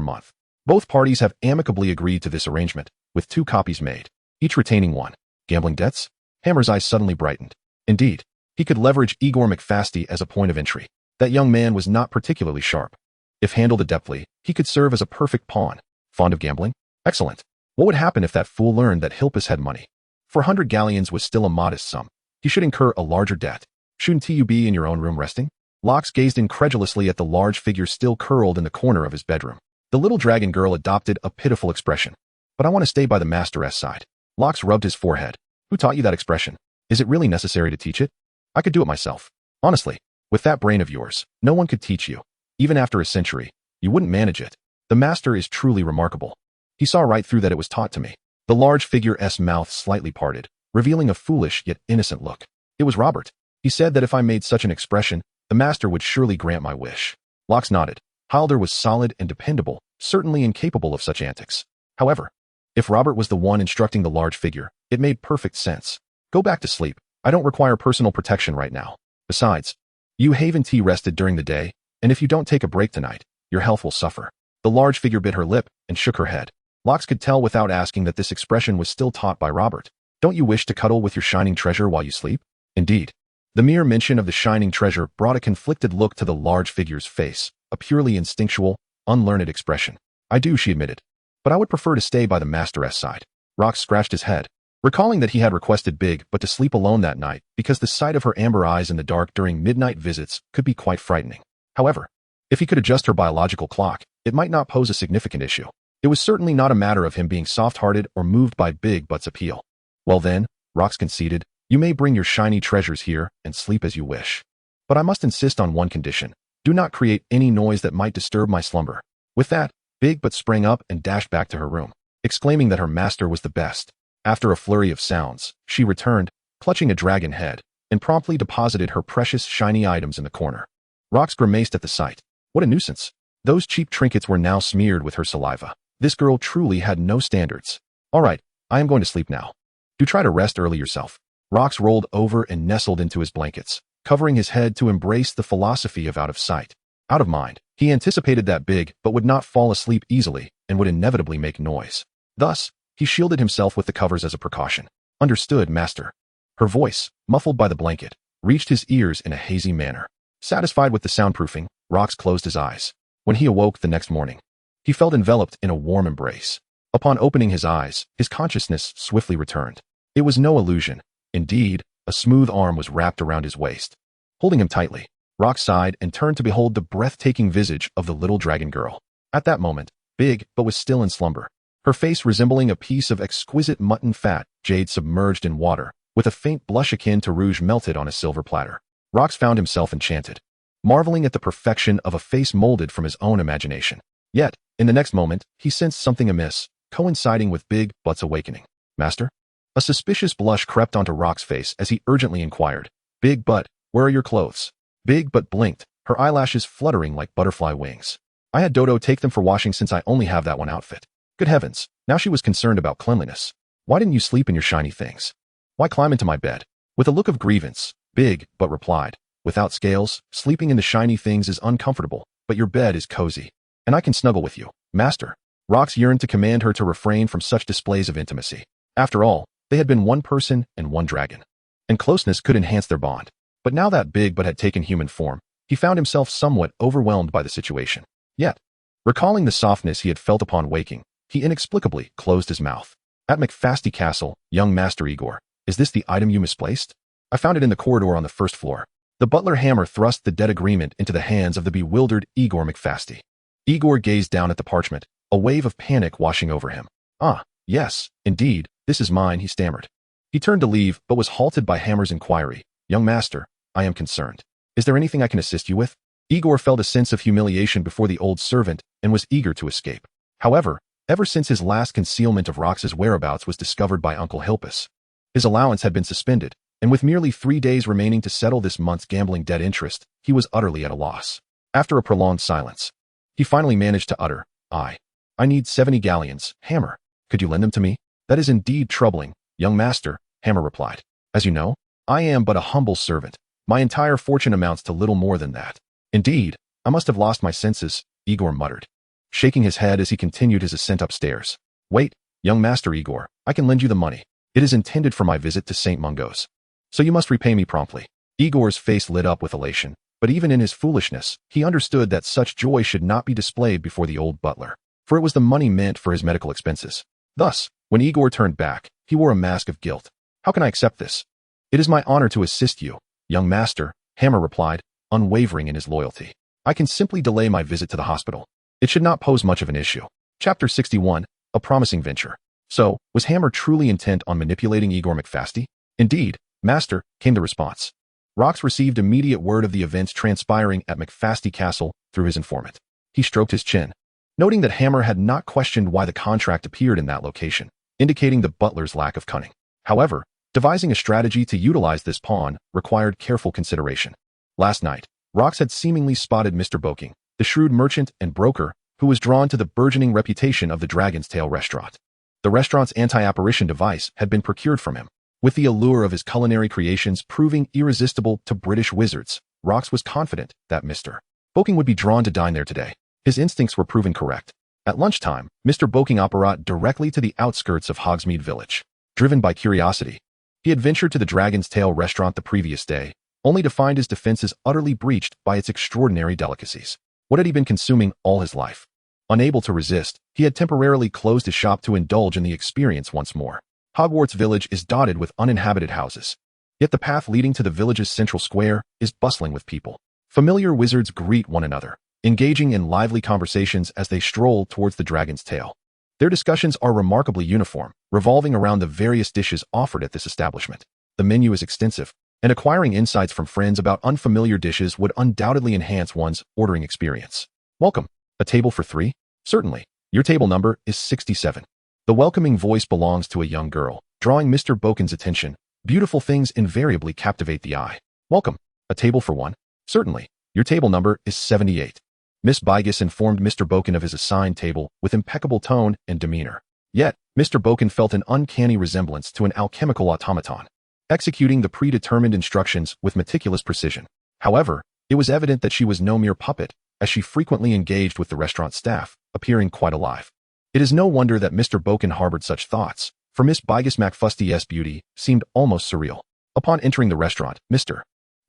month. Both parties have amicably agreed to this arrangement, with 2 copies made, each retaining 1. Gambling debts? Hammer's eyes suddenly brightened. Indeed, he could leverage Igor McFasty as a point of entry. That young man was not particularly sharp. If handled adeptly, he could serve as a perfect pawn. Fond of gambling? Excellent. What would happen if that fool learned that Hilpus had money? 400 galleons was still a modest sum. He should incur a larger debt. Shouldn't you be in your own room resting? Locks gazed incredulously at the large figure still curled in the corner of his bedroom. The little dragon girl adopted a pitiful expression. But I want to stay by the master's side. Locks rubbed his forehead. Who taught you that expression? Is it really necessary to teach it? I could do it myself. Honestly, with that brain of yours, no one could teach you. Even after a century, you wouldn't manage it. The master is truly remarkable. He saw right through that it was taught to me. The large figure's mouth slightly parted, revealing a foolish yet innocent look. It was Robert. He said that if I made such an expression, the master would surely grant my wish. Locks nodded. Hylder was solid and dependable, certainly incapable of such antics. However, if Robert was the one instructing the large figure, it made perfect sense. Go back to sleep. I don't require personal protection right now. Besides, you haven't rested during the day, and if you don't take a break tonight, your health will suffer. The large figure bit her lip and shook her head. Locks could tell without asking that this expression was still taught by Robert. Don't you wish to cuddle with your shining treasure while you sleep? Indeed. The mere mention of the shining treasure brought a conflicted look to the large figure's face, a purely instinctual, unlearned expression. I do, she admitted. But I would prefer to stay by the master's side. Rox scratched his head, recalling that he had requested Big but to sleep alone that night because the sight of her amber eyes in the dark during midnight visits could be quite frightening. However, if he could adjust her biological clock, it might not pose a significant issue. It was certainly not a matter of him being soft-hearted or moved by Big But's appeal. Well then, Rox conceded, you may bring your shiny treasures here and sleep as you wish. But I must insist on one condition. Do not create any noise that might disturb my slumber. With that, Big But sprang up and dashed back to her room, exclaiming that her master was the best. After a flurry of sounds, she returned, clutching a dragon head, and promptly deposited her precious shiny items in the corner. Rox grimaced at the sight. What a nuisance. Those cheap trinkets were now smeared with her saliva. This girl truly had no standards. All right, I am going to sleep now. Do try to rest early yourself. Rox rolled over and nestled into his blankets, covering his head to embrace the philosophy of out of sight, out of mind. He anticipated that Big But would not fall asleep easily and would inevitably make noise. Thus, he shielded himself with the covers as a precaution. Understood, master. Her voice, muffled by the blanket, reached his ears in a hazy manner. Satisfied with the soundproofing, Rox closed his eyes. When he awoke the next morning, he felt enveloped in a warm embrace. Upon opening his eyes, his consciousness swiftly returned. It was no illusion. Indeed, a smooth arm was wrapped around his waist. Holding him tightly, Rox sighed and turned to behold the breathtaking visage of the little dragon girl. At that moment, Big But was still in slumber, her face resembling a piece of exquisite mutton fat, jade submerged in water, with a faint blush akin to rouge melted on a silver platter. Rox found himself enchanted, marveling at the perfection of a face molded from his own imagination. Yet, in the next moment, he sensed something amiss, coinciding with Big But's awakening. Master? A suspicious blush crept onto Rox's face as he urgently inquired, Big But, where are your clothes? Big But blinked, her eyelashes fluttering like butterfly wings. I had Dodo take them for washing since I only have that one outfit. Good heavens, now she was concerned about cleanliness. Why didn't you sleep in your shiny things? Why climb into my bed? With a look of grievance, Big But replied, without scales, sleeping in the shiny things is uncomfortable, but your bed is cozy. And I can snuggle with you, master. Rox yearned to command her to refrain from such displays of intimacy. After all, they had been one person and one dragon, and closeness could enhance their bond. But now that Big But had taken human form, he found himself somewhat overwhelmed by the situation. Yet, recalling the softness he had felt upon waking, he inexplicably closed his mouth. At McFasty Castle, young Master Igor, is this the item you misplaced? I found it in the corridor on the first floor. The butler Hammer thrust the debt agreement into the hands of the bewildered Igor McFasty. Igor gazed down at the parchment, a wave of panic washing over him. Ah, yes, indeed, this is mine, he stammered. He turned to leave, but was halted by Hammer's inquiry. Young master, I am concerned. Is there anything I can assist you with? Igor felt a sense of humiliation before the old servant and was eager to escape. However, ever since his last concealment of Rox's whereabouts was discovered by Uncle Hilpus, his allowance had been suspended, and with merely 3 days remaining to settle this month's gambling debt interest, he was utterly at a loss. After a prolonged silence, he finally managed to utter, I need 70 galleons, Hammer. Could you lend them to me? That is indeed troubling, young master, Hammer replied. As you know, I am but a humble servant. My entire fortune amounts to little more than that. Indeed, I must have lost my senses, Igor muttered, shaking his head as he continued his ascent upstairs. Wait, Young Master Igor, I can lend you the money. It is intended for my visit to St. Mungo's. So you must repay me promptly. Igor's face lit up with elation, but even in his foolishness, he understood that such joy should not be displayed before the old butler, for it was the money meant for his medical expenses. Thus, when Igor turned back, he wore a mask of guilt. How can I accept this? It is my honor to assist you, young master, Hammer replied, unwavering in his loyalty. I can simply delay my visit to the hospital. It should not pose much of an issue. Chapter 61, A Promising Venture. So, was Hammer truly intent on manipulating Igor McFasty? Indeed, Master, came the response. Rox received immediate word of the events transpiring at McFasty Castle through his informant. He stroked his chin, noting that Hammer had not questioned why the contract appeared in that location, indicating the butler's lack of cunning. However, devising a strategy to utilize this pawn required careful consideration. Last night, Rox had seemingly spotted Mr. Boking, the shrewd merchant and broker who was drawn to the burgeoning reputation of the Dragon's Tail restaurant. The restaurant's anti-apparition device had been procured from him. With the allure of his culinary creations proving irresistible to British wizards, Rox was confident that Mr. Boking would be drawn to dine there today. His instincts were proven correct. At lunchtime, Mr. Boking apparat directly to the outskirts of Hogsmeade Village. Driven by curiosity, he had ventured to the Dragon's Tail restaurant the previous day, only to find his defenses utterly breached by its extraordinary delicacies. What had he been consuming all his life? Unable to resist, he had temporarily closed his shop to indulge in the experience once more. Hogwarts Village is dotted with uninhabited houses. Yet the path leading to the village's central square is bustling with people. Familiar wizards greet one another, engaging in lively conversations as they stroll towards the Dragon's Tail. Their discussions are remarkably uniform, revolving around the various dishes offered at this establishment. The menu is extensive, and acquiring insights from friends about unfamiliar dishes would undoubtedly enhance one's ordering experience. Welcome. A table for three? Certainly. Your table number is 67. The welcoming voice belongs to a young girl, drawing Mr. Boking's attention. Beautiful things invariably captivate the eye. Welcome. A table for one? Certainly. Your table number is 78. Miss Bygus informed Mr. Bokin of his assigned table with impeccable tone and demeanor. Yet, Mr. Bokin felt an uncanny resemblance to an alchemical automaton, executing the predetermined instructions with meticulous precision. However, it was evident that she was no mere puppet, as she frequently engaged with the restaurant staff, appearing quite alive. It is no wonder that Mr. Bokin harbored such thoughts, for Miss Bygus McFasty's beauty seemed almost surreal. Upon entering the restaurant, Mr.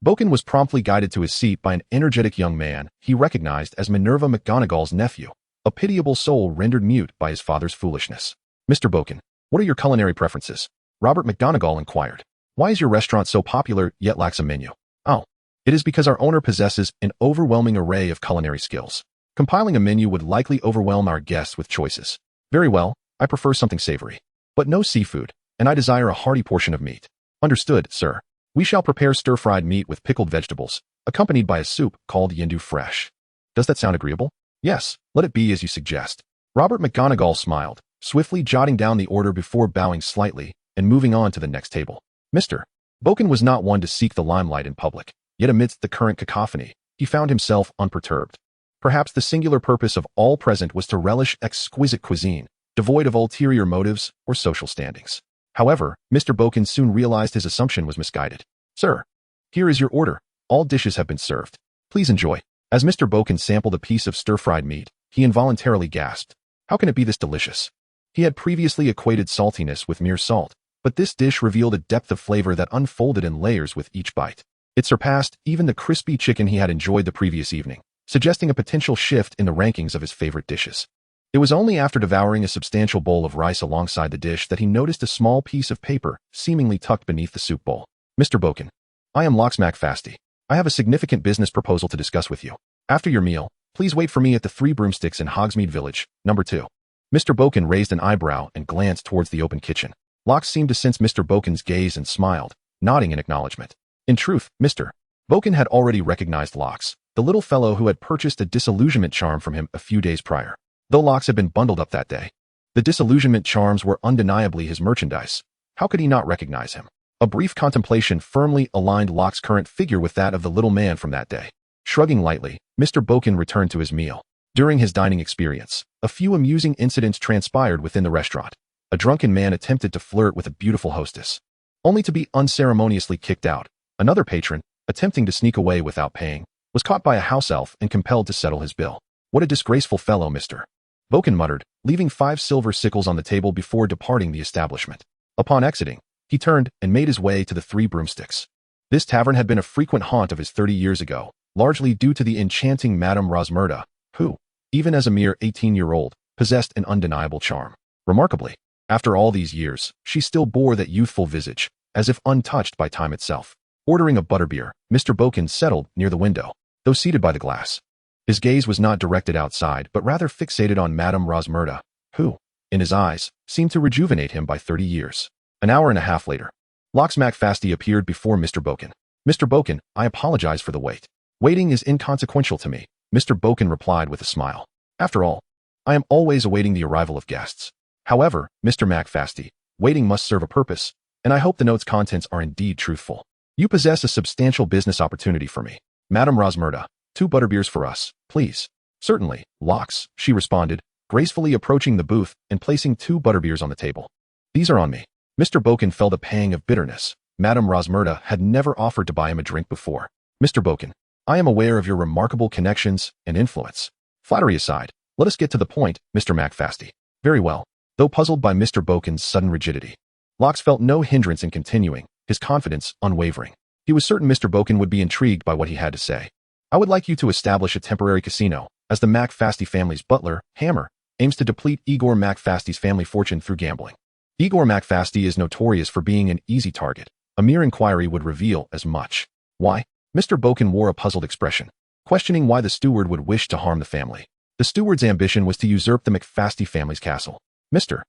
Bokin was promptly guided to his seat by an energetic young man he recognized as Minerva McGonagall's nephew, a pitiable soul rendered mute by his father's foolishness. Mr. Bokin, what are your culinary preferences? Robert McGonagall inquired. Why is your restaurant so popular yet lacks a menu? Oh, it is because our owner possesses an overwhelming array of culinary skills. Compiling a menu would likely overwhelm our guests with choices. Very well, I prefer something savory, but no seafood, and I desire a hearty portion of meat. Understood, sir. We shall prepare stir-fried meat with pickled vegetables, accompanied by a soup called Yendu Fresh. Does that sound agreeable? Yes, let it be as you suggest. Robert McGonagall smiled, swiftly jotting down the order before bowing slightly and moving on to the next table. Mr. Bokin was not one to seek the limelight in public, yet amidst the current cacophony, he found himself unperturbed. Perhaps the singular purpose of all present was to relish exquisite cuisine, devoid of ulterior motives or social standings. However, Mr. Bokin soon realized his assumption was misguided. Sir, here is your order. All dishes have been served. Please enjoy. As Mr. Bokin sampled a piece of stir-fried meat, he involuntarily gasped. How can it be this delicious? He had previously equated saltiness with mere salt, but this dish revealed a depth of flavor that unfolded in layers with each bite. It surpassed even the crispy chicken he had enjoyed the previous evening, suggesting a potential shift in the rankings of his favorite dishes. It was only after devouring a substantial bowl of rice alongside the dish that he noticed a small piece of paper seemingly tucked beneath the soup bowl. Mr. Bokin, I am Lox McFasty. I have a significant business proposal to discuss with you. After your meal, please wait for me at the Three Broomsticks in Hogsmeade Village, number 2. Mr. Bokin raised an eyebrow and glanced towards the open kitchen. Lox seemed to sense Mr. Bokin's gaze and smiled, nodding in acknowledgement. In truth, Mr. Bokin had already recognized Lox, the little fellow who had purchased a disillusionment charm from him a few days prior. Though Lox had been bundled up that day, the disillusionment charms were undeniably his merchandise. How could he not recognize him? A brief contemplation firmly aligned Lox's current figure with that of the little man from that day. Shrugging lightly, Mr. Bokin returned to his meal. During his dining experience, a few amusing incidents transpired within the restaurant. A drunken man attempted to flirt with a beautiful hostess, only to be unceremoniously kicked out. Another patron, attempting to sneak away without paying, was caught by a house elf and compelled to settle his bill. What a disgraceful fellow Mr. Boken muttered, leaving 5 silver sickles on the table before departing the establishment. Upon exiting, he turned and made his way to the 3 broomsticks. This tavern had been a frequent haunt of his 30 years ago, largely due to the enchanting Madame Rosmerta, who, even as a mere 18-year-old, possessed an undeniable charm. Remarkably, after all these years, she still bore that youthful visage, as if untouched by time itself. Ordering a butterbeer, Mr. Boken settled near the window, though seated by the glass. His gaze was not directed outside, but rather fixated on Madame Rosmerta, who, in his eyes, seemed to rejuvenate him by 30 years. An hour and a half later, Lox McFasty appeared before Mr. Boken. Mr. Boken, I apologize for the wait. Waiting is inconsequential to me, Mr. Boken replied with a smile. After all, I am always awaiting the arrival of guests. However, Mr. McFasty, waiting must serve a purpose, and I hope the note's contents are indeed truthful. You possess a substantial business opportunity for me. Madame Rosmerta, 2 butterbeers for us, please. Certainly, Lox, she responded, gracefully approaching the booth and placing 2 butterbeers on the table. These are on me. Mr. Boken felt a pang of bitterness. Madame Rosmerta had never offered to buy him a drink before. Mr. Boken, I am aware of your remarkable connections and influence. Flattery aside, let us get to the point, Mr. McFasty. Very well. Though puzzled by Mr. Boken's sudden rigidity, Lox felt no hindrance in continuing, his confidence unwavering. He was certain Mr. Boken would be intrigued by what he had to say. I would like you to establish a temporary casino, as the McFasty family's butler, Hammer, aims to deplete Igor McFasty's family fortune through gambling. Igor McFasty is notorious for being an easy target. A mere inquiry would reveal as much. Why? Mr. Boken wore a puzzled expression, questioning why the steward would wish to harm the family. The steward's ambition was to usurp the McFasty family's castle. Mr.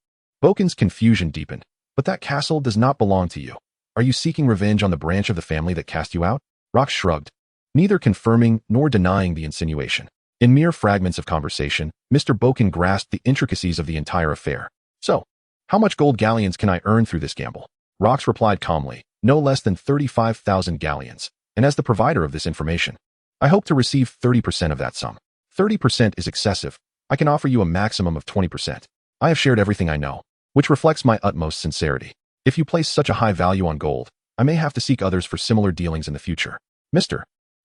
Boken's confusion deepened. But that castle does not belong to you. Are you seeking revenge on the branch of the family that cast you out? Rox shrugged, neither confirming nor denying the insinuation. In mere fragments of conversation, Mr. Boken grasped the intricacies of the entire affair. So, how much gold galleons can I earn through this gamble? Rox replied calmly, no less than 35,000 galleons, and as the provider of this information, I hope to receive 30% of that sum. 30% is excessive. I can offer you a maximum of 20%. I have shared everything I know, which reflects my utmost sincerity. If you place such a high value on gold, I may have to seek others for similar dealings in the future. Mr.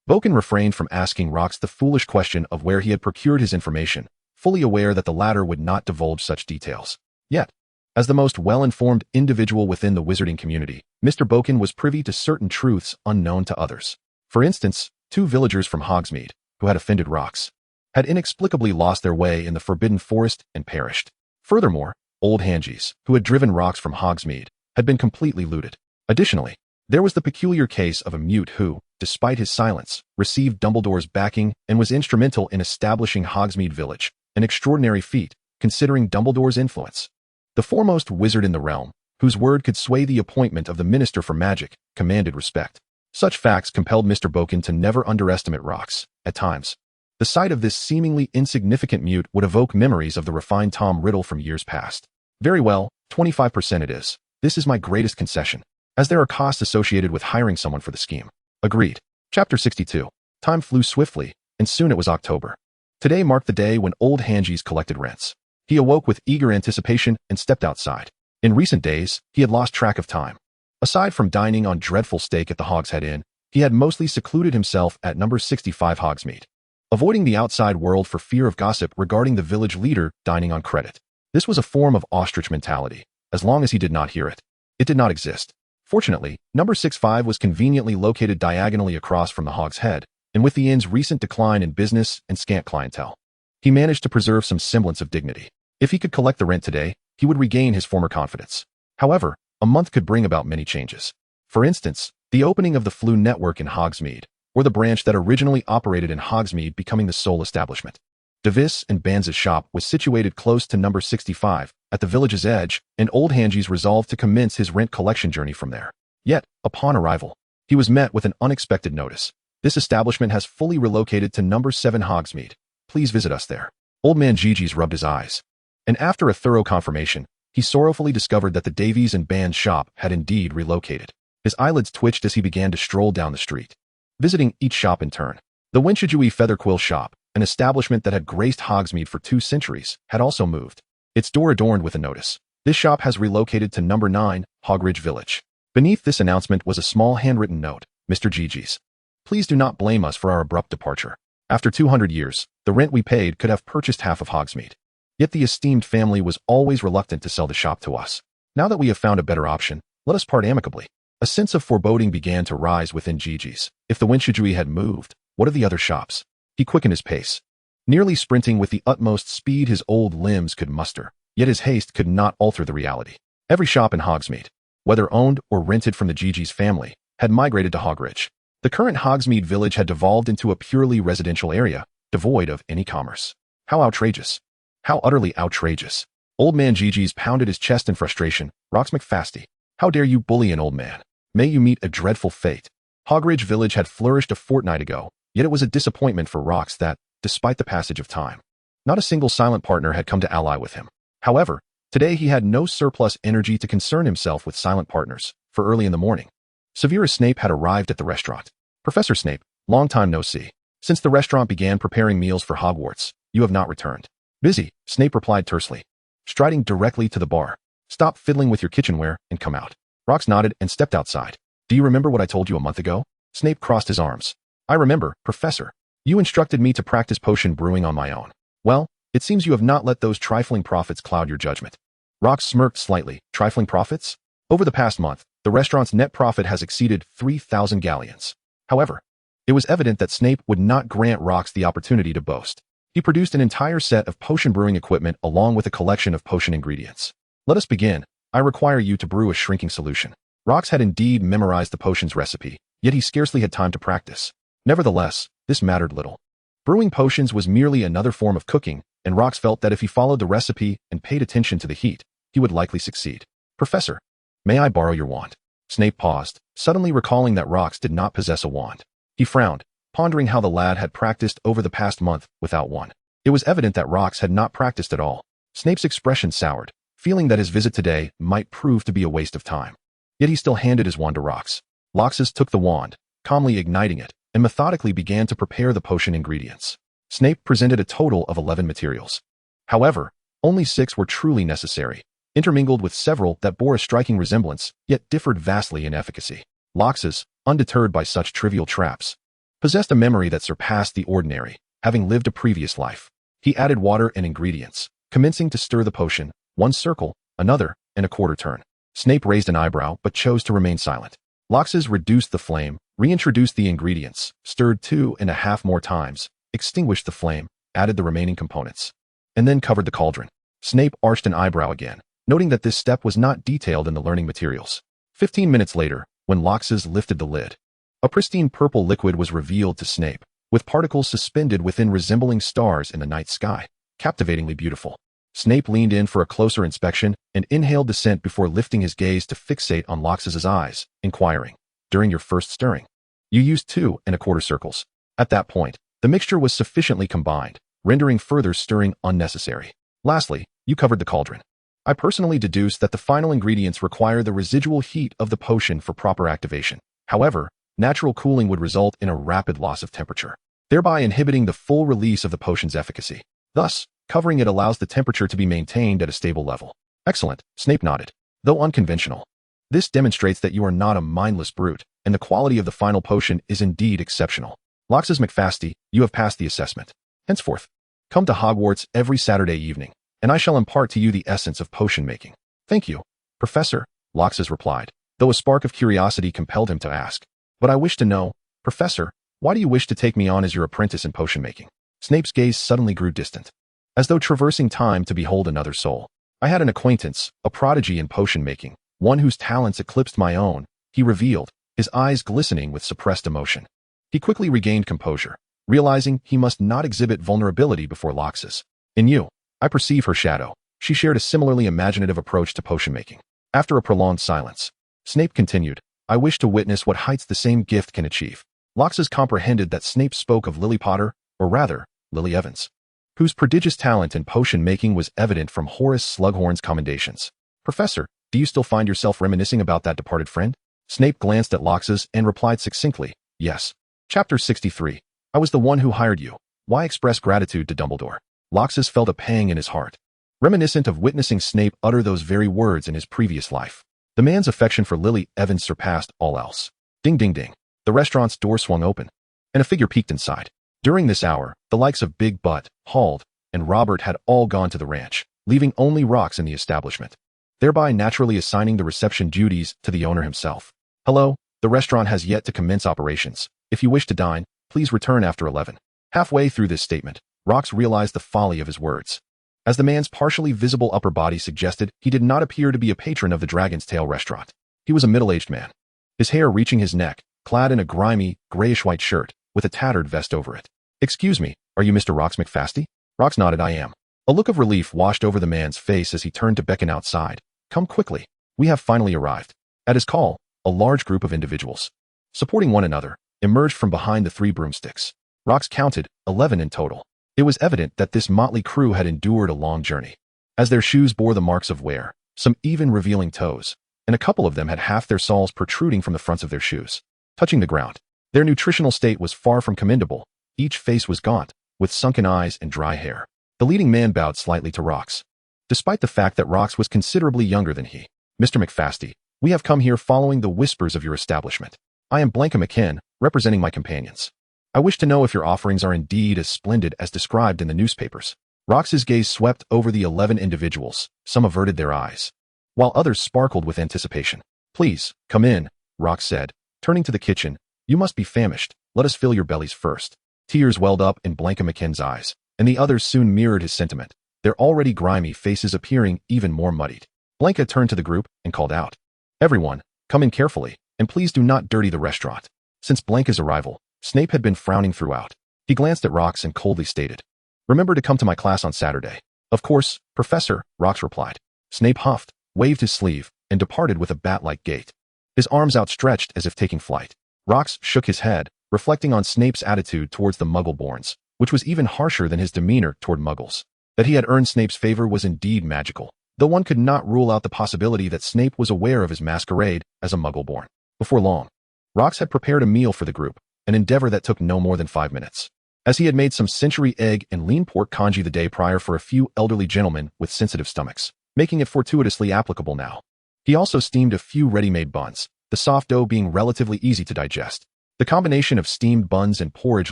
Boken refrained from asking Rox the foolish question of where he had procured his information, fully aware that the latter would not divulge such details. Yet, as the most well-informed individual within the wizarding community, Mr. Boken was privy to certain truths unknown to others. For instance, 2 villagers from Hogsmeade, who had offended Rox, had inexplicably lost their way in the Forbidden Forest and perished. Furthermore, old Hangies, who had driven Rox from Hogsmeade, had been completely looted. Additionally, there was the peculiar case of a mute who, despite his silence, received Dumbledore's backing and was instrumental in establishing Hogsmeade Village, an extraordinary feat, considering Dumbledore's influence. The foremost wizard in the realm, whose word could sway the appointment of the Minister for Magic, commanded respect. Such facts compelled Mr. Boken to never underestimate Rox. At times, the sight of this seemingly insignificant mute would evoke memories of the refined Tom Riddle from years past. Very well, 25% it is. This is my greatest concession, as there are costs associated with hiring someone for the scheme. Agreed. Chapter 62. Time flew swiftly, and soon it was October. Today marked the day when old Hangies collected rents. He awoke with eager anticipation and stepped outside. In recent days, he had lost track of time. Aside from dining on dreadful steak at the Hogshead Inn, he had mostly secluded himself at number 65 Hogsmeade, avoiding the outside world for fear of gossip regarding the village leader dining on credit. This was a form of ostrich mentality. As long as he did not hear it, it did not exist. Fortunately, number 65 was conveniently located diagonally across from the Hogshead, and with the inn's recent decline in business and scant clientele, he managed to preserve some semblance of dignity. If he could collect the rent today, he would regain his former confidence. However, a month could bring about many changes. For instance, the opening of the Flu network in Hogsmeade, or the branch that originally operated in Hogsmeade becoming the sole establishment. Davis and Banz's shop was situated close to number 65, at the village's edge, and old Hangies resolved to commence his rent collection journey from there. Yet, upon arrival, he was met with an unexpected notice. This establishment has fully relocated to number 7 Hogsmeade. Please visit us there. Old man Gigi's rubbed his eyes, and after a thorough confirmation, he sorrowfully discovered that the Davies and Banz shop had indeed relocated. His eyelids twitched as he began to stroll down the street, visiting each shop in turn. The Winchajui Featherquill shop, an establishment that had graced Hogsmeade for 2 centuries, had also moved, its door adorned with a notice. This shop has relocated to number 9, Hogridge Village. Beneath this announcement was a small handwritten note. Mr. Gigi's, please do not blame us for our abrupt departure. After 200 years, the rent we paid could have purchased half of Hogsmeade. Yet the esteemed family was always reluctant to sell the shop to us. Now that we have found a better option, let us part amicably. A sense of foreboding began to rise within Gigi's. If the Winshijui had moved, what of the other shops? He quickened his pace, nearly sprinting with the utmost speed his old limbs could muster. Yet his haste could not alter the reality. Every shop in Hogsmeade, whether owned or rented from the Gigi's family, had migrated to Hogridge. The current Hogsmeade village had devolved into a purely residential area, devoid of any commerce. How outrageous. How utterly outrageous. Old man Gigi's pounded his chest in frustration. Rocks McFasty. How dare you bully an old man? May you meet a dreadful fate. Hogridge village had flourished a fortnight ago, yet it was a disappointment for Rocks that, despite the passage of time, not a single silent partner had come to ally with him. However, today he had no surplus energy to concern himself with silent partners, for early in the morning, Severus Snape had arrived at the restaurant. Professor Snape, long time no see. Since the restaurant began preparing meals for Hogwarts, you have not returned. Busy, Snape replied tersely, striding directly to the bar. Stop fiddling with your kitchenware and come out. Rocks nodded and stepped outside. Do you remember what I told you a month ago? Snape crossed his arms. I remember, Professor. You instructed me to practice potion brewing on my own. Well, it seems you have not let those trifling profits cloud your judgment. Rocks smirked slightly. Trifling profits? Over the past month, the restaurant's net profit has exceeded 3,000 galleons. However, it was evident that Snape would not grant Rocks the opportunity to boast. He produced an entire set of potion brewing equipment along with a collection of potion ingredients. Let us begin. I require you to brew a shrinking solution. Rocks had indeed memorized the potion's recipe, yet he scarcely had time to practice. Nevertheless, this mattered little. Brewing potions was merely another form of cooking, and Rocks felt that if he followed the recipe and paid attention to the heat, he would likely succeed. Professor, may I borrow your wand? Snape paused, suddenly recalling that Rocks did not possess a wand. He frowned, pondering how the lad had practiced over the past month without one. It was evident that Rocks had not practiced at all. Snape's expression soured, feeling that his visit today might prove to be a waste of time. Yet he still handed his wand to Rocks. Rocks took the wand, calmly igniting it, and methodically began to prepare the potion ingredients. Snape presented a total of 11 materials. However, only 6 were truly necessary, intermingled with several that bore a striking resemblance, yet differed vastly in efficacy. Rocks, undeterred by such trivial traps, possessed a memory that surpassed the ordinary, having lived a previous life. He added water and ingredients, commencing to stir the potion, one circle, another, and a quarter turn. Snape raised an eyebrow but chose to remain silent. Rocks reduced the flame, reintroduced the ingredients, stirred 2.5 more times, extinguished the flame, added the remaining components, and then covered the cauldron. Snape arched an eyebrow again, noting that this step was not detailed in the learning materials. 15 minutes later, when Rocks lifted the lid, a pristine purple liquid was revealed to Snape, with particles suspended within resembling stars in the night sky, captivatingly beautiful. Snape leaned in for a closer inspection and inhaled the scent before lifting his gaze to fixate on Rocks' eyes, inquiring, during your first stirring, you used 2.25 circles. At that point, the mixture was sufficiently combined, rendering further stirring unnecessary. Lastly, you covered the cauldron. I personally deduced that the final ingredients require the residual heat of the potion for proper activation. However, natural cooling would result in a rapid loss of temperature, thereby inhibiting the full release of the potion's efficacy. Thus, covering it allows the temperature to be maintained at a stable level. Excellent, Snape nodded. Though unconventional, this demonstrates that you are not a mindless brute, and the quality of the final potion is indeed exceptional. Rocks McFasty, you have passed the assessment. Henceforth, come to Hogwarts every Saturday evening, and I shall impart to you the essence of potion making. Thank you, Professor, Rocks replied, though a spark of curiosity compelled him to ask. But I wish to know, Professor, why do you wish to take me on as your apprentice in potion making? Snape's gaze suddenly grew distant, as though traversing time to behold another soul. I had an acquaintance, a prodigy in potion making, one whose talents eclipsed my own, he revealed, his eyes glistening with suppressed emotion. He quickly regained composure, realizing he must not exhibit vulnerability before Rocks. In you, I perceive her shadow. She shared a similarly imaginative approach to potion making. After a prolonged silence, Snape continued, I wish to witness what heights the same gift can achieve. Rocks comprehended that Snape spoke of Lily Potter, or rather, Lily Evans, whose prodigious talent in potion making was evident from Horace Slughorn's commendations. Professor, do you still find yourself reminiscing about that departed friend? Snape glanced at Rocks and replied succinctly, yes. Chapter 63. I was the one who hired you. Why express gratitude to Dumbledore? Rocks felt a pang in his heart, reminiscent of witnessing Snape utter those very words in his previous life. The man's affection for Lily Evans surpassed all else. Ding ding ding. The restaurant's door swung open, and a figure peeked inside. During this hour, the likes of Big Butt, Hald, and Robert had all gone to the ranch, leaving only Rox in the establishment, thereby naturally assigning the reception duties to the owner himself. Hello, the restaurant has yet to commence operations. If you wish to dine, please return after 11. Halfway through this statement, Rox realized the folly of his words. As the man's partially visible upper body suggested, he did not appear to be a patron of the Dragon's Tail restaurant. He was a middle-aged man, his hair reaching his neck, clad in a grimy, grayish-white shirt, with a tattered vest over it. "Excuse me, are you Mr. Rox McFasty?" Rox nodded. "I am." A look of relief washed over the man's face as he turned to beckon outside. "Come quickly. We have finally arrived." At his call, a large group of individuals, supporting one another, emerged from behind the 3 broomsticks. Rox counted 11 in total. It was evident that this motley crew had endured a long journey, as their shoes bore the marks of wear, some even revealing toes, and a couple of them had half their soles protruding from the fronts of their shoes, touching the ground. Their nutritional state was far from commendable. Each face was gaunt, with sunken eyes and dry hair. The leading man bowed slightly to Rox, despite the fact that Rox was considerably younger than he. "Mr. McFasty, we have come here following the whispers of your establishment. I am Blanca McKin, representing my companions. I wish to know if your offerings are indeed as splendid as described in the newspapers." Rox's gaze swept over the 11 individuals. Some averted their eyes, while others sparkled with anticipation. "Please, come in," Rox said, turning to the kitchen. "You must be famished. Let us fill your bellies first." Tears welled up in Blanca McKin's eyes, and the others soon mirrored his sentiment, their already grimy faces appearing even more muddied. Blanca turned to the group and called out, "Everyone, come in carefully, and please do not dirty the restaurant." Since Blanca's arrival, Snape had been frowning throughout. He glanced at Rox and coldly stated, "Remember to come to my class on Saturday." "Of course, Professor," Rox replied. Snape huffed, waved his sleeve, and departed with a bat-like gait, his arms outstretched as if taking flight. Rox shook his head, reflecting on Snape's attitude towards the Muggle-borns, which was even harsher than his demeanor toward Muggles. That he had earned Snape's favor was indeed magical, though one could not rule out the possibility that Snape was aware of his masquerade as a Muggle-born. Before long, Rox had prepared a meal for the group, an endeavor that took no more than 5 minutes, as he had made some century egg and lean pork congee the day prior for a few elderly gentlemen with sensitive stomachs, making it fortuitously applicable now. He also steamed a few ready-made buns, the soft dough being relatively easy to digest. The combination of steamed buns and porridge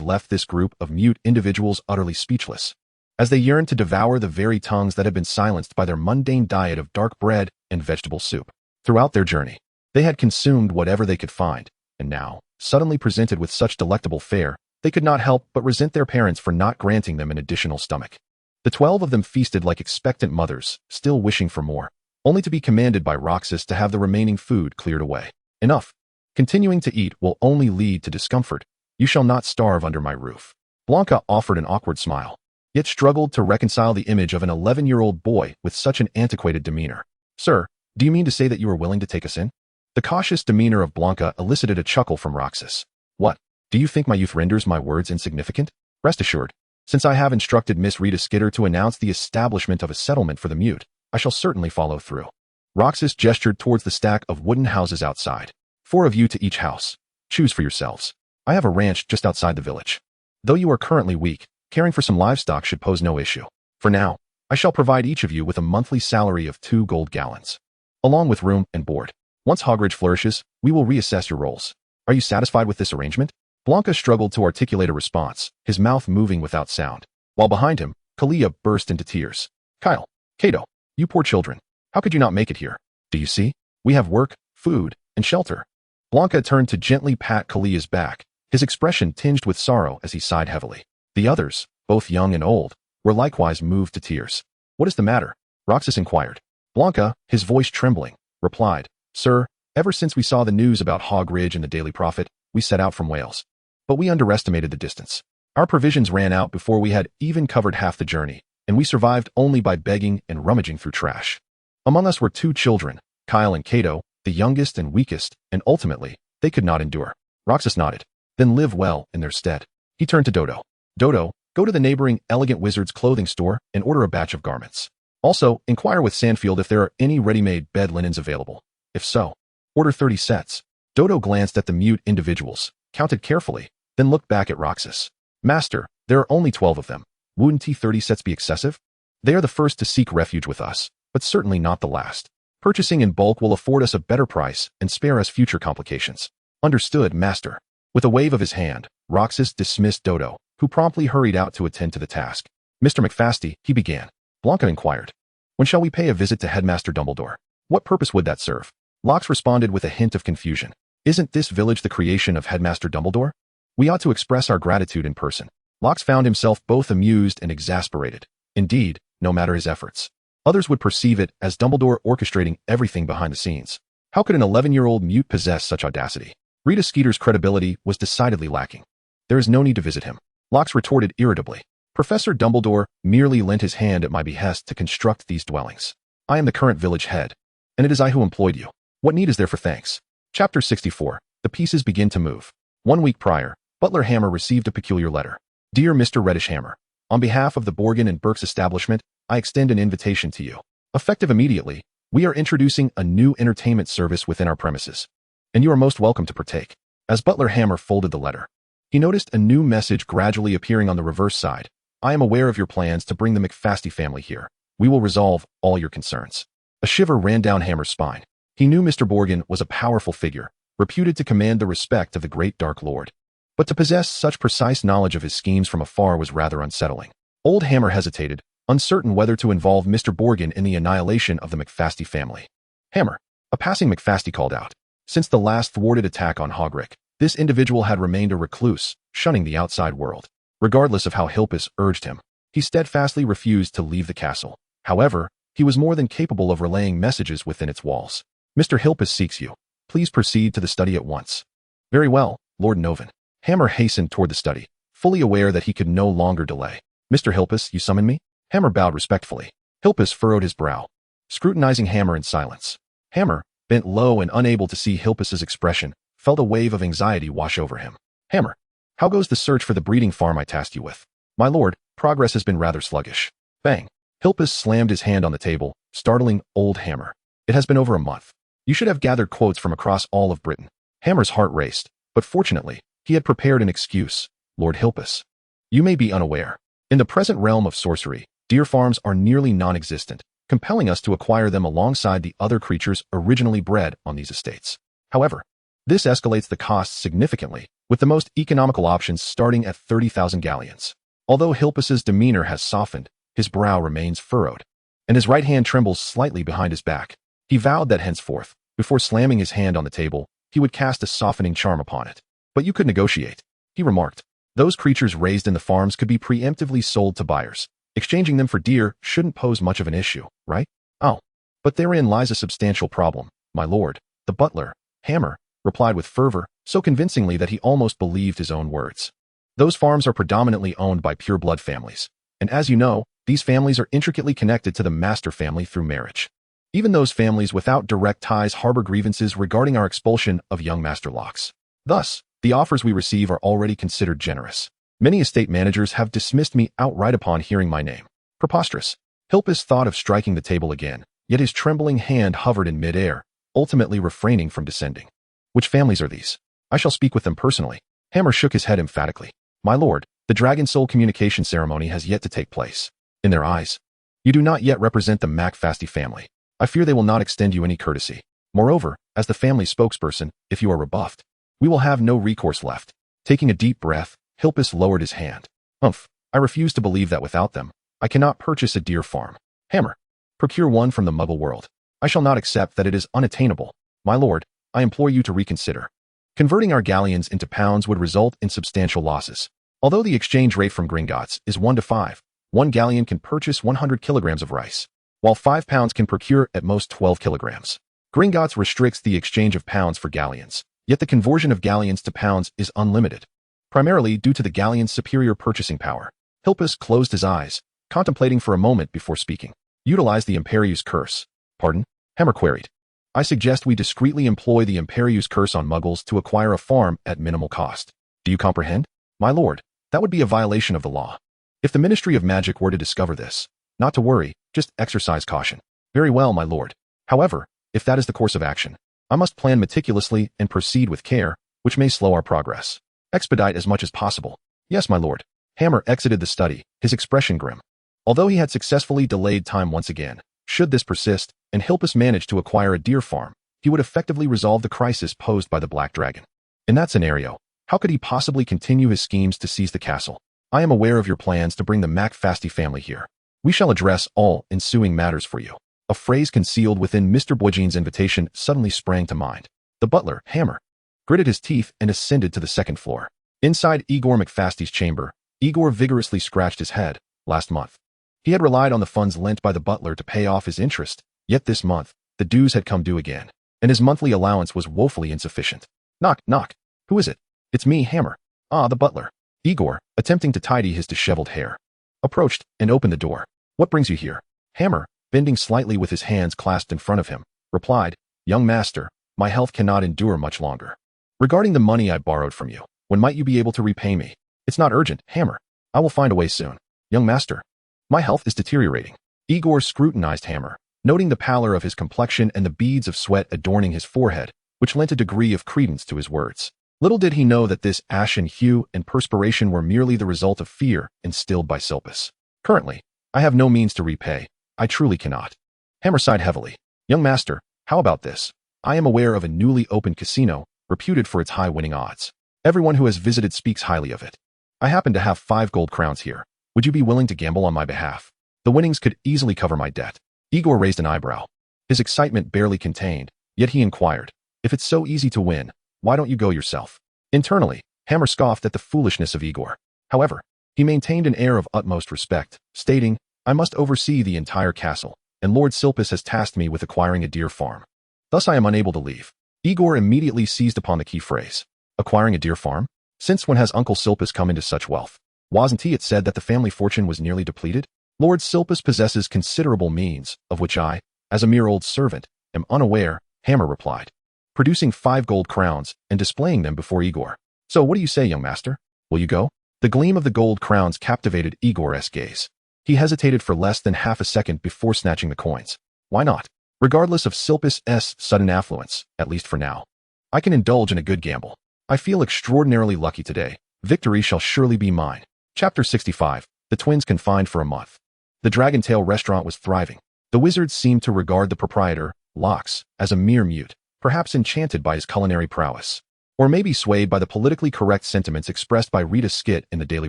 left this group of mute individuals utterly speechless, as they yearned to devour the very tongues that had been silenced by their mundane diet of dark bread and vegetable soup. Throughout their journey, they had consumed whatever they could find, and now, suddenly presented with such delectable fare, they could not help but resent their parents for not granting them an additional stomach. The 12 of them feasted like expectant mothers, still wishing for more, only to be commanded by Roxas to have the remaining food cleared away. "Enough. Continuing to eat will only lead to discomfort. You shall not starve under my roof." Blanca offered an awkward smile, yet struggled to reconcile the image of an 11-year-old boy with such an antiquated demeanor. "Sir, do you mean to say that you are willing to take us in?" The cautious demeanor of Blanca elicited a chuckle from Roxas. "What? Do you think my youth renders my words insignificant? Rest assured, since I have instructed Miss Rita Skeeter to announce the establishment of a settlement for the mute, I shall certainly follow through." Roxas gestured towards the stack of wooden houses outside. "4 of you to each house. Choose for yourselves. I have a ranch just outside the village. Though you are currently weak, caring for some livestock should pose no issue. For now, I shall provide each of you with a monthly salary of 2 gold gallons, along with room and board. Once Hogwarts flourishes, we will reassess your roles. Are you satisfied with this arrangement?" Blanca struggled to articulate a response, his mouth moving without sound, while behind him, Kalia burst into tears. "Kyle, Cato, you poor children, how could you not make it here? Do you see? We have work, food, and shelter." Blanca turned to gently pat Kalia's back, his expression tinged with sorrow as he sighed heavily. The others, both young and old, were likewise moved to tears. "What is the matter?" Roxas inquired. Blanca, his voice trembling, replied, "Sir, ever since we saw the news about Hog Ridge and the Daily Prophet, we set out from Wales. But we underestimated the distance. Our provisions ran out before we had even covered half the journey, and we survived only by begging and rummaging through trash. Among us were 2 children, Kyle and Cato, the youngest and weakest, and ultimately, they could not endure." Roxas nodded. "Then live well in their stead." He turned to Dodo. "Dodo, go to the neighboring Elegant Wizard's clothing store and order a batch of garments. Also, inquire with Sandfield if there are any ready-made bed linens available. If so, order 30 sets." Dodo glanced at the mute individuals, counted carefully, then looked back at Roxas. "Master, there are only 12 of them. Wouldn't 30 sets be excessive? They are the first to seek refuge with us, but certainly not the last. Purchasing in bulk will afford us a better price and spare us future complications." "Understood, Master." With a wave of his hand, Roxas dismissed Dodo, who promptly hurried out to attend to the task. Mr. McFasty, he began. Blanca inquired. When shall we pay a visit to Headmaster Dumbledore? What purpose would that serve? Locke responded with a hint of confusion. Isn't this village the creation of Headmaster Dumbledore? We ought to express our gratitude in person. Locke found himself both amused and exasperated. Indeed, no matter his efforts, others would perceive it as Dumbledore orchestrating everything behind the scenes. How could an 11-year-old mute possess such audacity? Rita Skeeter's credibility was decidedly lacking. There is no need to visit him. Locke retorted irritably. Professor Dumbledore merely lent his hand at my behest to construct these dwellings. I am the current village head, and it is I who employed you. What need is there for thanks? Chapter 64. The pieces begin to move. 1 week prior, Butler Hammer received a peculiar letter. Dear Mr. Reddish Hammer, on behalf of the Borgin and Burke's establishment, I extend an invitation to you. Effective immediately, we are introducing a new entertainment service within our premises, and you are most welcome to partake. As Butler Hammer folded the letter, he noticed a new message gradually appearing on the reverse side. I am aware of your plans to bring the McFasty family here. We will resolve all your concerns. A shiver ran down Hammer's spine. He knew Mr. Borgin was a powerful figure, reputed to command the respect of the great Dark Lord. But to possess such precise knowledge of his schemes from afar was rather unsettling. Old Hammer hesitated, uncertain whether to involve Mr. Borgin in the annihilation of the McFasty family. Hammer, a passing McFasty called out. Since the last thwarted attack on Hogwarts, this individual had remained a recluse, shunning the outside world. Regardless of how Hilpus urged him, he steadfastly refused to leave the castle. However, he was more than capable of relaying messages within its walls. Mr. Hilpus seeks you. Please proceed to the study at once. Very well, Lord Novan. Hammer hastened toward the study, fully aware that he could no longer delay. Mr. Hilpus, you summon me? Hammer bowed respectfully. Hilpus furrowed his brow, scrutinizing Hammer in silence. Hammer, bent low and unable to see Hilpus's expression, felt a wave of anxiety wash over him. Hammer, how goes the search for the breeding farm I tasked you with? My lord, progress has been rather sluggish. Bang. Hilpus slammed his hand on the table, startling old Hammer. It has been over a month. You should have gathered quotes from across all of Britain. Hammer's heart raced, but fortunately, he had prepared an excuse. Lord Hilpus, you may be unaware. In the present realm of sorcery, deer farms are nearly non-existent, compelling us to acquire them alongside the other creatures originally bred on these estates. However, this escalates the costs significantly, with the most economical options starting at 30,000 galleons. Although Hilpus's demeanor has softened, his brow remains furrowed, and his right hand trembles slightly behind his back. He vowed that henceforth, before slamming his hand on the table, he would cast a softening charm upon it. But you could negotiate, he remarked. Those creatures raised in the farms could be preemptively sold to buyers. Exchanging them for deer shouldn't pose much of an issue, right? Oh, but therein lies a substantial problem, my lord. The butler, Hammer, replied with fervor, so convincingly that he almost believed his own words. Those farms are predominantly owned by pure-blood families, and as you know, these families are intricately connected to the master family through marriage. Even those families without direct ties harbor grievances regarding our expulsion of young Master Locks. Thus, the offers we receive are already considered generous. Many estate managers have dismissed me outright upon hearing my name. Preposterous. Hilpus thought of striking the table again, yet his trembling hand hovered in mid-air, ultimately refraining from descending. Which families are these? I shall speak with them personally. Hammer shook his head emphatically. My lord, the Dragon Soul communication ceremony has yet to take place. In their eyes, you do not yet represent the McFasty family. I fear they will not extend you any courtesy. Moreover, as the family spokesperson, if you are rebuffed, we will have no recourse left. Taking a deep breath, Hilpus lowered his hand. I refuse to believe that without them, I cannot purchase a deer farm. Hammer, procure one from the Muggle world. I shall not accept that it is unattainable. My lord, I implore you to reconsider. Converting our galleons into pounds would result in substantial losses. Although the exchange rate from Gringotts is 1 to 5, 1 galleon can purchase 100 kilograms of rice, while 5 pounds can procure at most 12 kilograms. Gringotts restricts the exchange of pounds for galleons, yet the conversion of galleons to pounds is unlimited, primarily due to the galleon's superior purchasing power. Hilpus closed his eyes, contemplating for a moment before speaking. Utilize the Imperius curse. Pardon? Hammer queried. I suggest we discreetly employ the Imperius curse on Muggles to acquire a farm at minimal cost. Do you comprehend? My lord, that would be a violation of the law. If the Ministry of Magic were to discover this, not to worry, just exercise caution. Very well, my lord. However, if that is the course of action, I must plan meticulously and proceed with care, which may slow our progress. Expedite as much as possible. Yes, my lord. Hammer exited the study, his expression grim. Although he had successfully delayed time once again, should this persist, and Hilpus manage to acquire a deer farm, he would effectively resolve the crisis posed by the Black Dragon. In that scenario, how could he possibly continue his schemes to seize the castle? I am aware of your plans to bring the McFasty family here. We shall address all ensuing matters for you. A phrase concealed within Mr. Boyjean's invitation suddenly sprang to mind. The butler, Hammer, gritted his teeth and ascended to the second floor. Inside Igor McFasty's chamber, Igor vigorously scratched his head. Last month, he had relied on the funds lent by the butler to pay off his interest, yet this month, the dues had come due again, and his monthly allowance was woefully insufficient. Knock, knock. Who is it? It's me, Hammer. Ah, the butler. Igor, attempting to tidy his disheveled hair, approached and opened the door. What brings you here? Hammer, bending slightly with his hands clasped in front of him, replied, Young master, my health cannot endure much longer. Regarding the money I borrowed from you, when might you be able to repay me? It's not urgent, Hammer. I will find a way soon. Young master, my health is deteriorating. Igor scrutinized Hammer, noting the pallor of his complexion and the beads of sweat adorning his forehead, which lent a degree of credence to his words. Little did he know that this ashen hue and perspiration were merely the result of fear instilled by Silpus. Currently, I have no means to repay. I truly cannot. Hammer sighed heavily. Young master, how about this? I am aware of a newly opened casino, reputed for its high winning odds. Everyone who has visited speaks highly of it. I happen to have 5 gold crowns here. Would you be willing to gamble on my behalf? The winnings could easily cover my debt. Igor raised an eyebrow. His excitement barely contained, yet he inquired, if it's so easy to win, why don't you go yourself? Internally, Hammer scoffed at the foolishness of Igor. However, he maintained an air of utmost respect, stating, I must oversee the entire castle, and Lord Silpus has tasked me with acquiring a deer farm. Thus I am unable to leave. Igor immediately seized upon the key phrase. Acquiring a deer farm? Since when has Uncle Silpus come into such wealth? Wasn't it said that the family fortune was nearly depleted? Lord Silpus possesses considerable means, of which I, as a mere old servant, am unaware, Hammer replied, producing 5 gold crowns and displaying them before Igor. So what do you say, young master? Will you go? The gleam of the gold crowns captivated Igor's gaze. He hesitated for less than half a second before snatching the coins. Why not? Regardless of Silpus' sudden affluence, at least for now, I can indulge in a good gamble. I feel extraordinarily lucky today. Victory shall surely be mine. Chapter 65. The twins confined for a month. The Dragon Tail restaurant was thriving. The wizards seemed to regard the proprietor, Lox, as a mere mute, perhaps enchanted by his culinary prowess, or maybe swayed by the politically correct sentiments expressed by Rita's skit in the Daily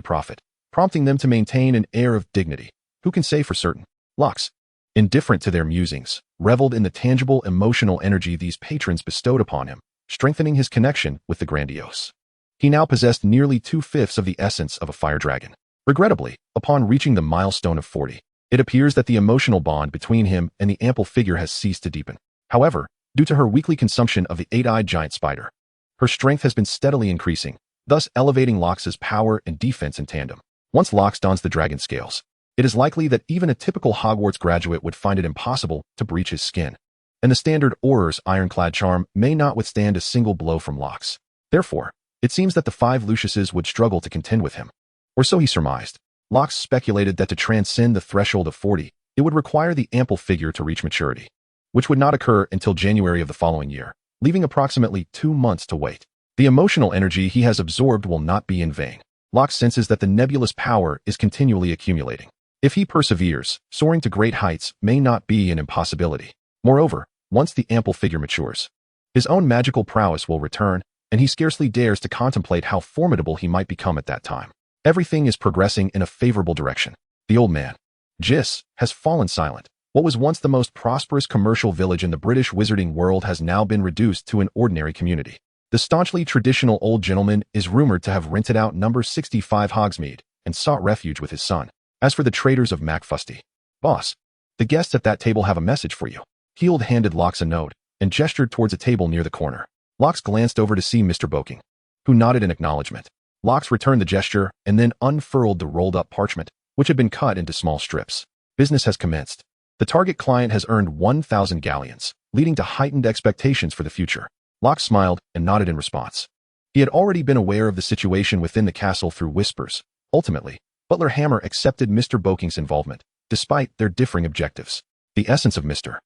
Prophet, prompting them to maintain an air of dignity. Who can say for certain? Lox, indifferent to their musings, reveled in the tangible emotional energy these patrons bestowed upon him, strengthening his connection with the grandiose. He now possessed nearly 2/5 of the essence of a fire dragon. Regrettably, upon reaching the milestone of 40, it appears that the emotional bond between him and the ample figure has ceased to deepen. However, due to her weekly consumption of the 8-eyed giant spider, her strength has been steadily increasing, thus elevating Lox's power and defense in tandem. Once Lox dons the dragon scales, it is likely that even a typical Hogwarts graduate would find it impossible to breach his skin, and the standard Auror's ironclad charm may not withstand a single blow from Lox. Therefore, it seems that the 5 Luciuses would struggle to contend with him. Or so he surmised. Lox speculated that to transcend the threshold of 40, it would require the ample figure to reach maturity, which would not occur until January of the following year, leaving approximately 2 months to wait. The emotional energy he has absorbed will not be in vain. Lox senses that the nebulous power is continually accumulating. If he perseveres, soaring to great heights may not be an impossibility. Moreover, once the ample figure matures, his own magical prowess will return, and he scarcely dares to contemplate how formidable he might become at that time. Everything is progressing in a favorable direction. The old man, Gis, has fallen silent. What was once the most prosperous commercial village in the British wizarding world has now been reduced to an ordinary community. The staunchly traditional old gentleman is rumored to have rented out number 65 Hogsmeade and sought refuge with his son. As for the traders of McFasty, boss, the guests at that table have a message for you. Heald handed Lox a note and gestured towards a table near the corner. Lox glanced over to see Mr. Boking, who nodded in acknowledgement. Lox returned the gesture and then unfurled the rolled-up parchment, which had been cut into small strips. Business has commenced. The target client has earned 1,000 galleons, leading to heightened expectations for the future. Lox smiled and nodded in response. He had already been aware of the situation within the castle through whispers. Ultimately, Butler Hammer accepted Mr. Boking's involvement, despite their differing objectives. The essence of Mr.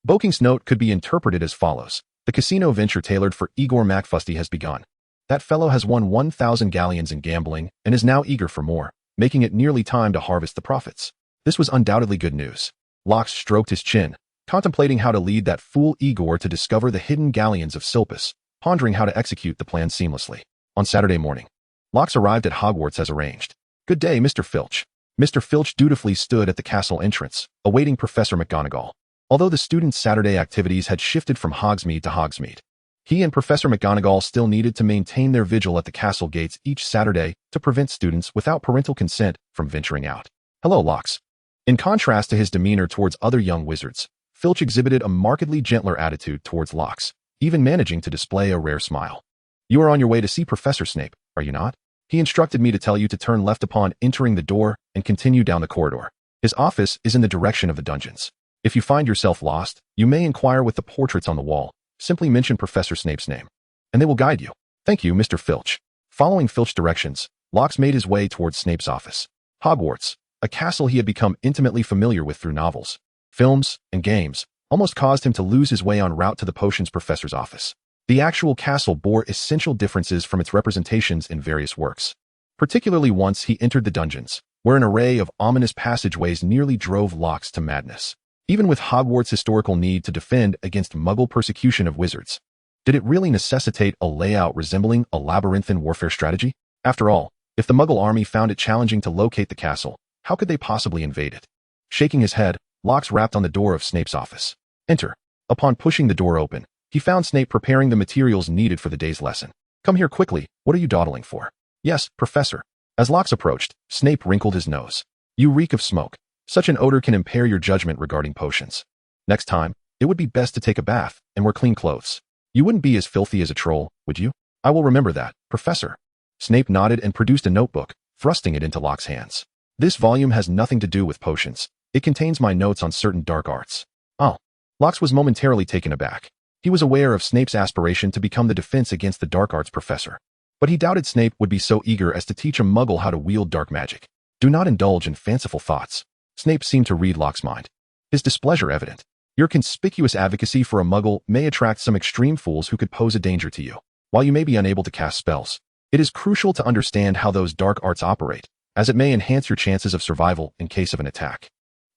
Boking's note could be interpreted as follows. The casino venture tailored for Igor McFasty has begun. That fellow has won 1,000 galleons in gambling and is now eager for more, making it nearly time to harvest the profits. This was undoubtedly good news. Lox stroked his chin, contemplating how to lead that fool Igor to discover the hidden galleons of Silpus, pondering how to execute the plan seamlessly. On Saturday morning, Lox arrived at Hogwarts as arranged. Good day, Mr. Filch. Mr. Filch dutifully stood at the castle entrance, awaiting Professor McGonagall. Although the students' Saturday activities had shifted from Hogsmeade to Hogsmeade, he and Professor McGonagall still needed to maintain their vigil at the castle gates each Saturday to prevent students without parental consent from venturing out. Hello, Locks. In contrast to his demeanor towards other young wizards, Filch exhibited a markedly gentler attitude towards Locks, even managing to display a rare smile. You are on your way to see Professor Snape, are you not? He instructed me to tell you to turn left upon entering the door and continue down the corridor. His office is in the direction of the dungeons. If you find yourself lost, you may inquire with the portraits on the wall. Simply mention Professor Snape's name, and they will guide you. Thank you, Mr. Filch. Following Filch's directions, Locks made his way towards Snape's office. Hogwarts, a castle he had become intimately familiar with through novels, films, and games, almost caused him to lose his way en route to the potions professor's office. The actual castle bore essential differences from its representations in various works, particularly once he entered the dungeons, where an array of ominous passageways nearly drove Locks to madness. Even with Hogwarts' historical need to defend against Muggle persecution of wizards, did it really necessitate a layout resembling a labyrinthine warfare strategy? After all, if the Muggle army found it challenging to locate the castle, how could they possibly invade it? Shaking his head, Locks rapped on the door of Snape's office. Enter. Upon pushing the door open, he found Snape preparing the materials needed for the day's lesson. Come here quickly, what are you dawdling for? Yes, Professor. As Locks approached, Snape wrinkled his nose. You reek of smoke. Such an odor can impair your judgment regarding potions. Next time, it would be best to take a bath and wear clean clothes. You wouldn't be as filthy as a troll, would you? I will remember that, Professor. Snape nodded and produced a notebook, thrusting it into Locke's hands. This volume has nothing to do with potions. It contains my notes on certain dark arts. Oh. Locke was momentarily taken aback. He was aware of Snape's aspiration to become the defense against the dark arts professor. But he doubted Snape would be so eager as to teach a Muggle how to wield dark magic. Do not indulge in fanciful thoughts. Snape seemed to read Locke's mind. His displeasure evident. Your conspicuous advocacy for a Muggle may attract some extreme fools who could pose a danger to you. While you may be unable to cast spells, it is crucial to understand how those dark arts operate, as it may enhance your chances of survival in case of an attack.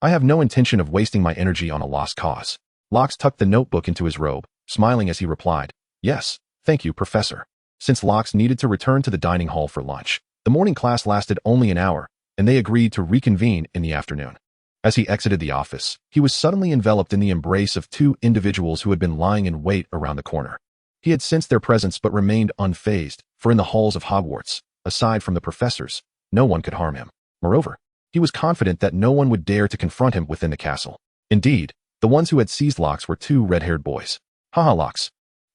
I have no intention of wasting my energy on a lost cause. Locke tucked the notebook into his robe, smiling as he replied, Yes, thank you, Professor. Since Locke needed to return to the dining hall for lunch, the morning class lasted only an hour, and they agreed to reconvene in the afternoon. As he exited the office, he was suddenly enveloped in the embrace of two individuals who had been lying in wait around the corner. He had sensed their presence but remained unfazed, for in the halls of Hogwarts, aside from the professors, no one could harm him. Moreover, he was confident that no one would dare to confront him within the castle. Indeed, the ones who had seized Locke were two red-haired boys. Haha, Locke.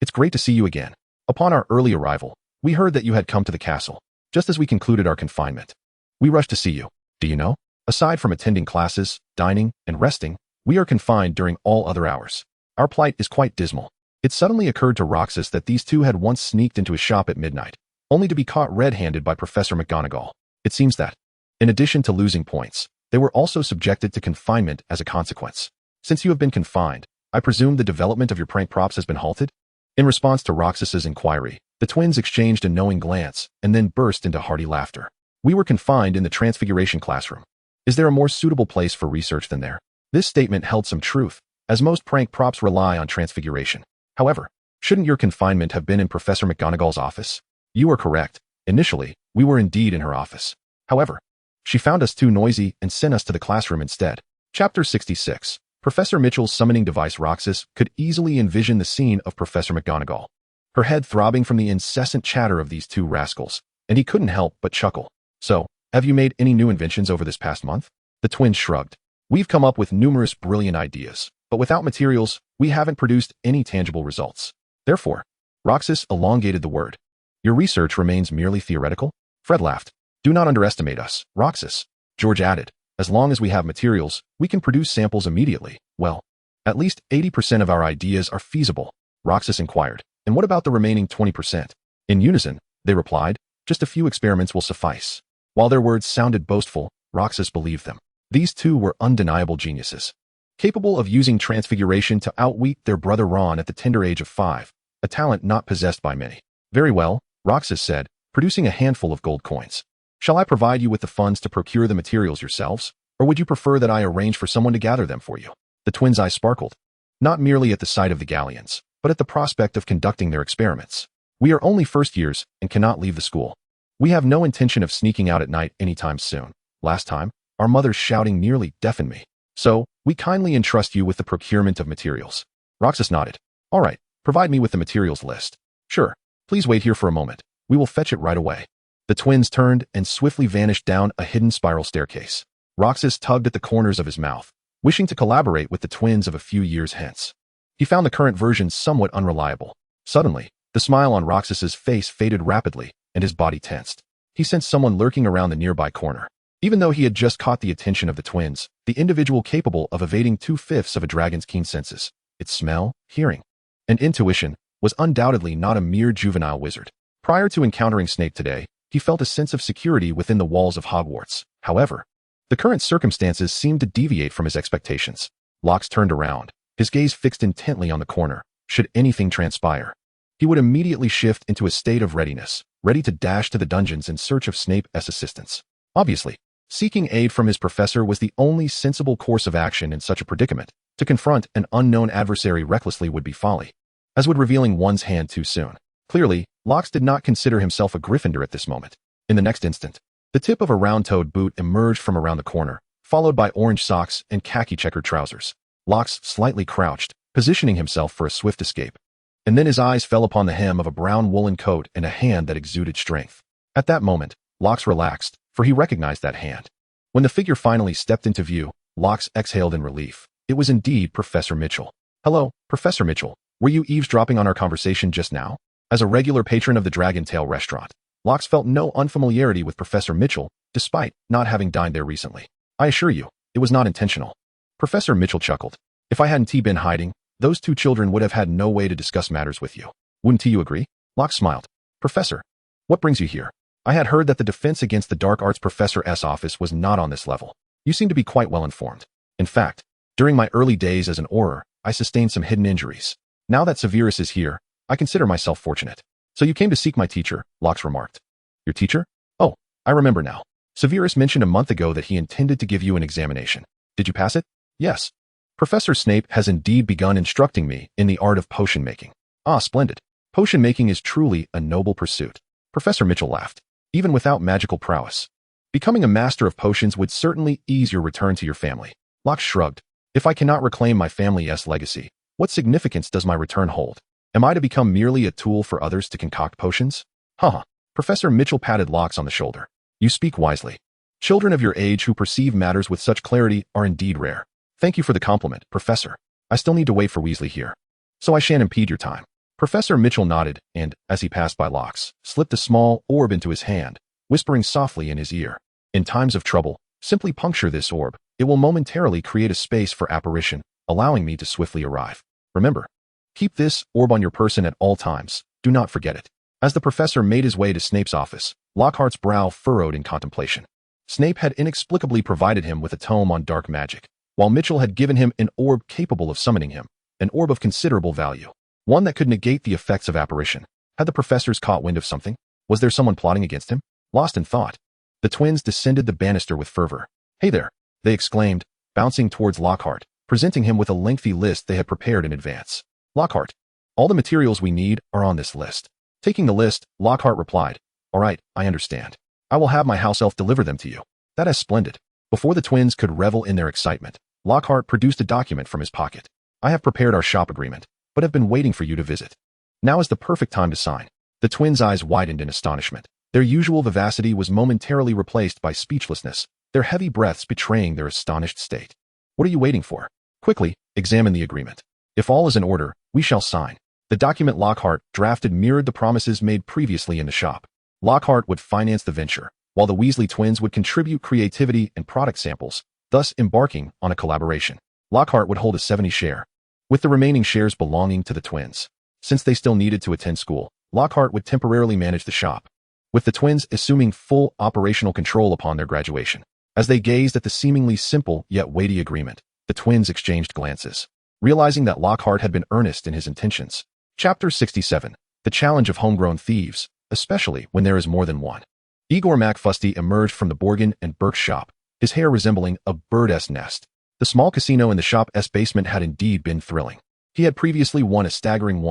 It's great to see you again. Upon our early arrival, we heard that you had come to the castle, just as we concluded our confinement. We rushed to see you. Do you know? Aside from attending classes, dining, and resting, we are confined during all other hours. Our plight is quite dismal. It suddenly occurred to Roxas that these two had once sneaked into his shop at midnight, only to be caught red-handed by Professor McGonagall. It seems that, in addition to losing points, they were also subjected to confinement as a consequence. Since you have been confined, I presume the development of your prank props has been halted? In response to Roxas's inquiry, the twins exchanged a knowing glance and then burst into hearty laughter. We were confined in the Transfiguration classroom. Is there a more suitable place for research than there? This statement held some truth, as most prank props rely on Transfiguration. However, shouldn't your confinement have been in Professor McGonagall's office? You are correct. Initially, we were indeed in her office. However, she found us too noisy and sent us to the classroom instead. Chapter 66. Professor Mitchell's summoning device. Roxas could easily envision the scene of Professor McGonagall, her head throbbing from the incessant chatter of these two rascals, and he couldn't help but chuckle. So, have you made any new inventions over this past month? The twins shrugged. We've come up with numerous brilliant ideas, but without materials, we haven't produced any tangible results. Therefore, Roxas elongated the word. Your research remains merely theoretical? Fred laughed. Do not underestimate us, Roxas. George added. As long as we have materials, we can produce samples immediately. Well, at least 80% of our ideas are feasible, Roxas inquired. And what about the remaining 20%? In unison, they replied, just a few experiments will suffice. While their words sounded boastful, Roxas believed them. These two were undeniable geniuses, capable of using transfiguration to outwit their brother Ron at the tender age of 5, a talent not possessed by many. Very well, Roxas said, producing a handful of gold coins. Shall I provide you with the funds to procure the materials yourselves, or would you prefer that I arrange for someone to gather them for you? The twins' eyes sparkled, not merely at the sight of the galleons, but at the prospect of conducting their experiments. We are only first years and cannot leave the school. We have no intention of sneaking out at night anytime soon. Last time, our mother's shouting nearly deafened me. So, we kindly entrust you with the procurement of materials. Roxas nodded. All right, provide me with the materials list. Sure. Please wait here for a moment. We will fetch it right away. The twins turned and swiftly vanished down a hidden spiral staircase. Roxas tugged at the corners of his mouth, wishing to collaborate with the twins of a few years hence. He found the current version somewhat unreliable. Suddenly, the smile on Roxas's face faded rapidly, and his body tensed. He sensed someone lurking around the nearby corner. Even though he had just caught the attention of the twins, the individual capable of evading 2/5 of a dragon's keen senses, its smell, hearing, and intuition, was undoubtedly not a mere juvenile wizard. Prior to encountering Snape today, he felt a sense of security within the walls of Hogwarts. However, the current circumstances seemed to deviate from his expectations. Locke turned around, his gaze fixed intently on the corner. Should anything transpire, he would immediately shift into a state of readiness, ready to dash to the dungeons in search of Snape's assistance. Obviously, seeking aid from his professor was the only sensible course of action in such a predicament. To confront an unknown adversary recklessly would be folly, as would revealing one's hand too soon. Clearly, Locke did not consider himself a Gryffindor at this moment. In the next instant, the tip of a round-toed boot emerged from around the corner, followed by orange socks and khaki-checkered trousers. Locke slightly crouched, positioning himself for a swift escape. And then his eyes fell upon the hem of a brown woolen coat and a hand that exuded strength. At that moment, Locke relaxed, for he recognized that hand. When the figure finally stepped into view, Locke exhaled in relief. It was indeed Professor Mitchell. Hello, Professor Mitchell. Were you eavesdropping on our conversation just now? As a regular patron of the Dragon Tail restaurant, Locke felt no unfamiliarity with Professor Mitchell, despite not having dined there recently. I assure you, it was not intentional. Professor Mitchell chuckled. If I hadn't been hiding, those two children would have had no way to discuss matters with you. Wouldn't you agree? Locke smiled. Professor, what brings you here? I had heard that the defense against the Dark Arts Professor's office was not on this level. You seem to be quite well informed. In fact, during my early days as an Auror, I sustained some hidden injuries. Now that Severus is here, I consider myself fortunate. So you came to seek my teacher, Locke remarked. Your teacher? Oh, I remember now. Severus mentioned a month ago that he intended to give you an examination. Did you pass it? Yes. Professor Snape has indeed begun instructing me in the art of potion making. Ah, splendid. Potion making is truly a noble pursuit. Professor Mitchell laughed. Even without magical prowess, becoming a master of potions would certainly ease your return to your family. Locke shrugged. If I cannot reclaim my family's legacy, what significance does my return hold? Am I to become merely a tool for others to concoct potions? Haha. Professor Mitchell patted Locke on the shoulder. You speak wisely. Children of your age who perceive matters with such clarity are indeed rare. Thank you for the compliment, Professor. I still need to wait for Weasley here, so I shan't impede your time. Professor Mitchell nodded and, as he passed by Locke, slipped a small orb into his hand, whispering softly in his ear. In times of trouble, simply puncture this orb. It will momentarily create a space for apparition, allowing me to swiftly arrive. Remember, keep this orb on your person at all times. Do not forget it. As the professor made his way to Snape's office, Lockhart's brow furrowed in contemplation. Snape had inexplicably provided him with a tome on dark magic, while Mitchell had given him an orb capable of summoning him, an orb of considerable value, one that could negate the effects of apparition. Had the professors caught wind of something? Was there someone plotting against him? Lost in thought, the twins descended the banister with fervor. Hey there, they exclaimed, bouncing towards Lockhart, presenting him with a lengthy list they had prepared in advance. Lockhart, all the materials we need are on this list. Taking the list, Lockhart replied, all right, I understand. I will have my house elf deliver them to you. That is splendid. Before the twins could revel in their excitement, Lockhart produced a document from his pocket. I have prepared our shop agreement, but have been waiting for you to visit. Now is the perfect time to sign. The twins' eyes widened in astonishment. Their usual vivacity was momentarily replaced by speechlessness, their heavy breaths betraying their astonished state. What are you waiting for? Quickly, examine the agreement. If all is in order, we shall sign. The document Lockhart drafted mirrored the promises made previously in the shop. Lockhart would finance the venture, while the Weasley twins would contribute creativity and product samples, thus embarking on a collaboration. Lockhart would hold a 70 share, with the remaining shares belonging to the twins. Since they still needed to attend school, Lockhart would temporarily manage the shop, with the twins assuming full operational control upon their graduation. As they gazed at the seemingly simple yet weighty agreement, the twins exchanged glances, realizing that Lockhart had been earnest in his intentions. Chapter 67. The Challenge of Homegrown Thieves, especially when there is more than one. Igor McFasty emerged from the Borgin and Burke's shop, his hair resembling a bird's nest. The small casino in the shop's basement had indeed been thrilling. He had previously won a staggering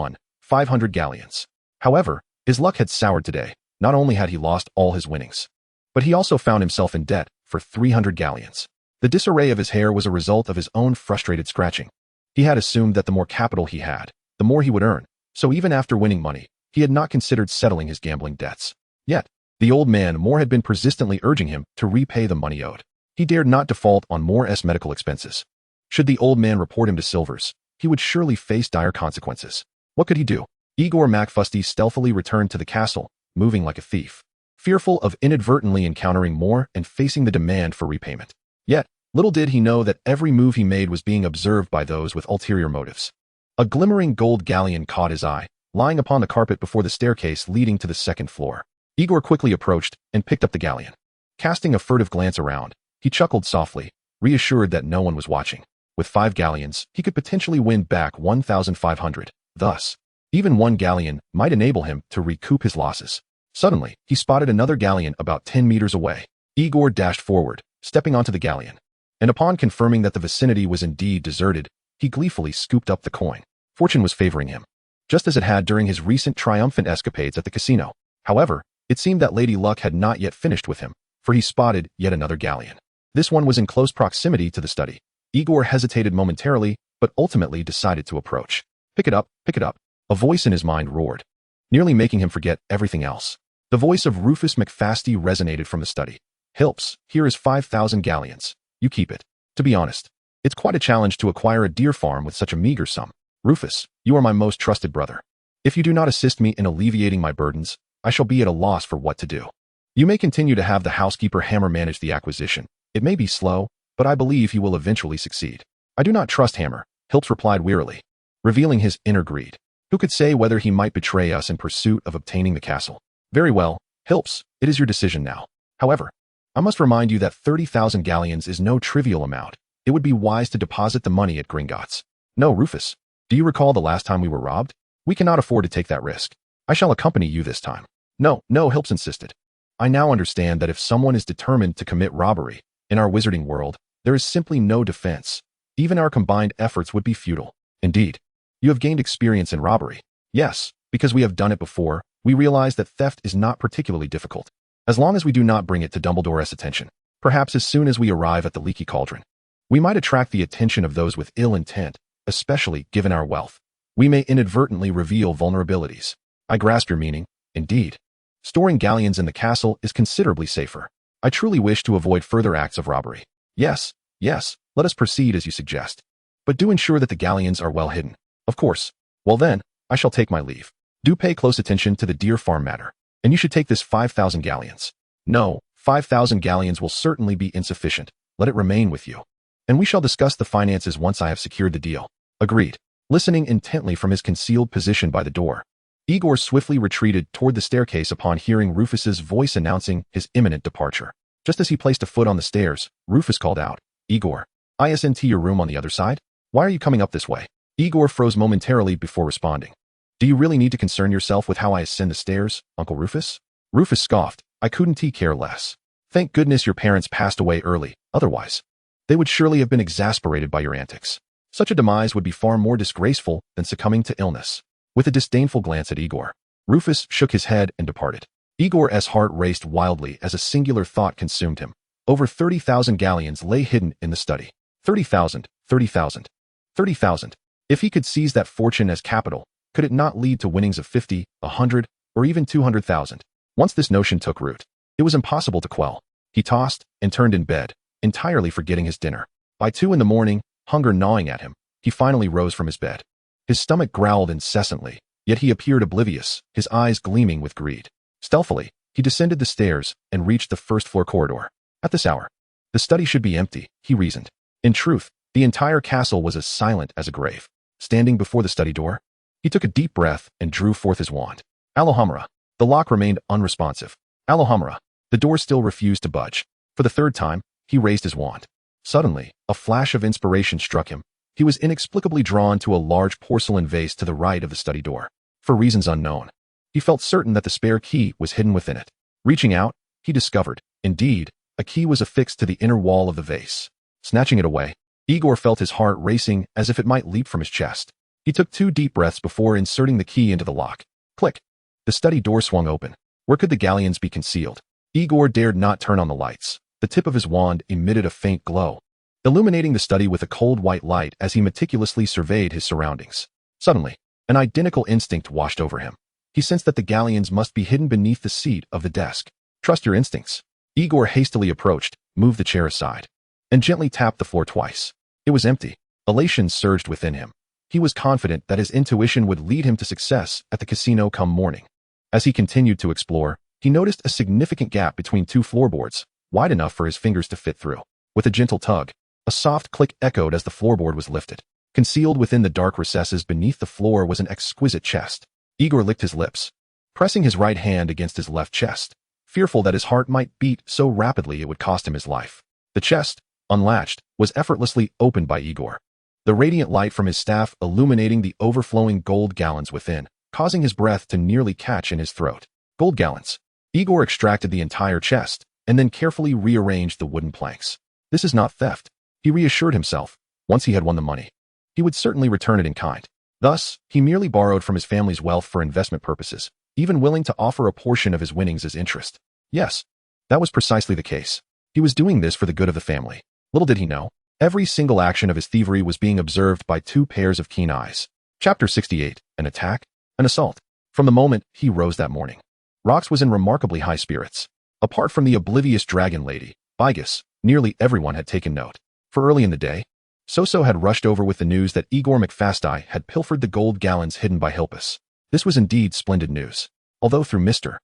500 galleons. However, his luck had soured today, Not only had he lost all his winnings, but he also found himself in debt for 300 galleons. The disarray of his hair was a result of his own frustrated scratching. He had assumed that the more capital he had, the more he would earn, so even after winning money, he had not considered settling his gambling debts. Yet, the old man Moore had been persistently urging him to repay the money owed. He dared not default on Moore's medical expenses. Should the old man report him to Silvers, he would surely face dire consequences. What could he do? Igor McFasty stealthily returned to the castle, moving like a thief, fearful of inadvertently encountering Moore and facing the demand for repayment. Yet, little did he know that every move he made was being observed by those with ulterior motives. A glimmering gold galleon caught his eye, lying upon the carpet before the staircase leading to the second floor. Igor quickly approached and picked up the galleon. Casting a furtive glance around, he chuckled softly, reassured that no one was watching. With 5 galleons, he could potentially win back 1,500. Thus, even 1 galleon might enable him to recoup his losses. Suddenly, he spotted another galleon about 10 meters away. Igor dashed forward, stepping onto the galleon. And upon confirming that the vicinity was indeed deserted, he gleefully scooped up the coin. Fortune was favoring him, just as it had during his recent triumphant escapades at the casino. However, it seemed that Lady Luck had not yet finished with him, for he spotted yet another galleon. This one was in close proximity to the study. Igor hesitated momentarily, but ultimately decided to approach. Pick it up, a voice in his mind roared, nearly making him forget everything else. The voice of Rufus McFasty resonated from the study. Hilps, here is 5,000 galleons. You keep it. To be honest, it's quite a challenge to acquire a deer farm with such a meager sum. Rufus, you are my most trusted brother. If you do not assist me in alleviating my burdens, I shall be at a loss for what to do. You may continue to have the housekeeper Hammer manage the acquisition. It may be slow, but I believe he will eventually succeed. I do not trust Hammer, Hilps replied wearily, revealing his inner greed. Who could say whether he might betray us in pursuit of obtaining the castle? Very well, Hilps, it is your decision now. However, I must remind you that 30,000 galleons is no trivial amount. It would be wise to deposit the money at Gringotts. No, Rufus. Do you recall the last time we were robbed? We cannot afford to take that risk. I shall accompany you this time. No, Hilps insisted. I now understand that if someone is determined to commit robbery, in our wizarding world, there is simply no defense. Even our combined efforts would be futile. Indeed, you have gained experience in robbery. Yes, because we have done it before, we realize that theft is not particularly difficult, as long as we do not bring it to Dumbledore's attention. Perhaps as soon as we arrive at the Leaky Cauldron, we might attract the attention of those with ill intent, especially given our wealth. We may inadvertently reveal vulnerabilities. I grasp your meaning. Indeed, storing galleons in the castle is considerably safer. I truly wish to avoid further acts of robbery. Yes, let us proceed as you suggest. But do ensure that the galleons are well hidden. Of course. Well then, I shall take my leave. Do pay close attention to the deer farm matter, and you should take this 5,000 galleons. No, 5,000 galleons will certainly be insufficient. Let it remain with you. And we shall discuss the finances once I have secured the deal. Agreed. Listening intently from his concealed position by the door, Igor swiftly retreated toward the staircase upon hearing Rufus's voice announcing his imminent departure. Just as he placed a foot on the stairs, Rufus called out, Igor, isn't your room on the other side? Why are you coming up this way? Igor froze momentarily before responding. Do you really need to concern yourself with how I ascend the stairs, Uncle Rufus? Rufus scoffed, I couldn't care less. Thank goodness your parents passed away early, otherwise, they would surely have been exasperated by your antics. Such a demise would be far more disgraceful than succumbing to illness. With a disdainful glance at Igor, Rufus shook his head and departed. Igor's heart raced wildly as a singular thought consumed him. Over 30,000 galleons lay hidden in the study. 30,000. If he could seize that fortune as capital, could it not lead to winnings of 50, 100, or even 200,000? Once this notion took root, it was impossible to quell. He tossed and turned in bed, entirely forgetting his dinner. By 2 in the morning, hunger gnawing at him, he finally rose from his bed. His stomach growled incessantly, yet he appeared oblivious, his eyes gleaming with greed. Stealthily, he descended the stairs and reached the first-floor corridor. At this hour, the study should be empty, he reasoned. In truth, the entire castle was as silent as a grave. Standing before the study door, he took a deep breath and drew forth his wand. Alohomora. The lock remained unresponsive. Alohomora. The door still refused to budge. For the 3rd time, he raised his wand. Suddenly, a flash of inspiration struck him. He was inexplicably drawn to a large porcelain vase to the right of the study door. For reasons unknown, he felt certain that the spare key was hidden within it. Reaching out, he discovered, indeed, a key was affixed to the inner wall of the vase. Snatching it away, Igor felt his heart racing as if it might leap from his chest. He took 2 deep breaths before inserting the key into the lock. Click! The study door swung open. Where could the galleons be concealed? Igor dared not turn on the lights. The tip of his wand emitted a faint glow, illuminating the study with a cold white light as he meticulously surveyed his surroundings. Suddenly, an identical instinct washed over him. He sensed that the galleons must be hidden beneath the seat of the desk. Trust your instincts. Igor hastily approached, moved the chair aside, and gently tapped the floor twice. It was empty. Elation surged within him. He was confident that his intuition would lead him to success at the casino come morning. As he continued to explore, he noticed a significant gap between two floorboards, wide enough for his fingers to fit through. With a gentle tug, a soft click echoed as the floorboard was lifted. Concealed within the dark recesses beneath the floor was an exquisite chest. Igor licked his lips, pressing his right hand against his left chest, fearful that his heart might beat so rapidly it would cost him his life. The chest, unlatched, was effortlessly opened by Igor, the radiant light from his staff illuminating the overflowing gold gallons within, causing his breath to nearly catch in his throat. Gold gallons. Igor extracted the entire chest, and then carefully rearranged the wooden planks. This is not theft, he reassured himself. Once he had won the money, he would certainly return it in kind. Thus, he merely borrowed from his family's wealth for investment purposes, even willing to offer a portion of his winnings as interest. Yes, that was precisely the case. He was doing this for the good of the family. Little did he know, every single action of his thievery was being observed by two pairs of keen eyes. Chapter 68, An Attack, an Assault. From the moment he rose that morning, Rox was in remarkably high spirits. Apart from the oblivious dragon lady, Bigus, nearly everyone had taken note. For early in the day, Soso had rushed over with the news that Igor McFasty had pilfered the gold gallons hidden by Hilpus. This was indeed splendid news. Although through Mr.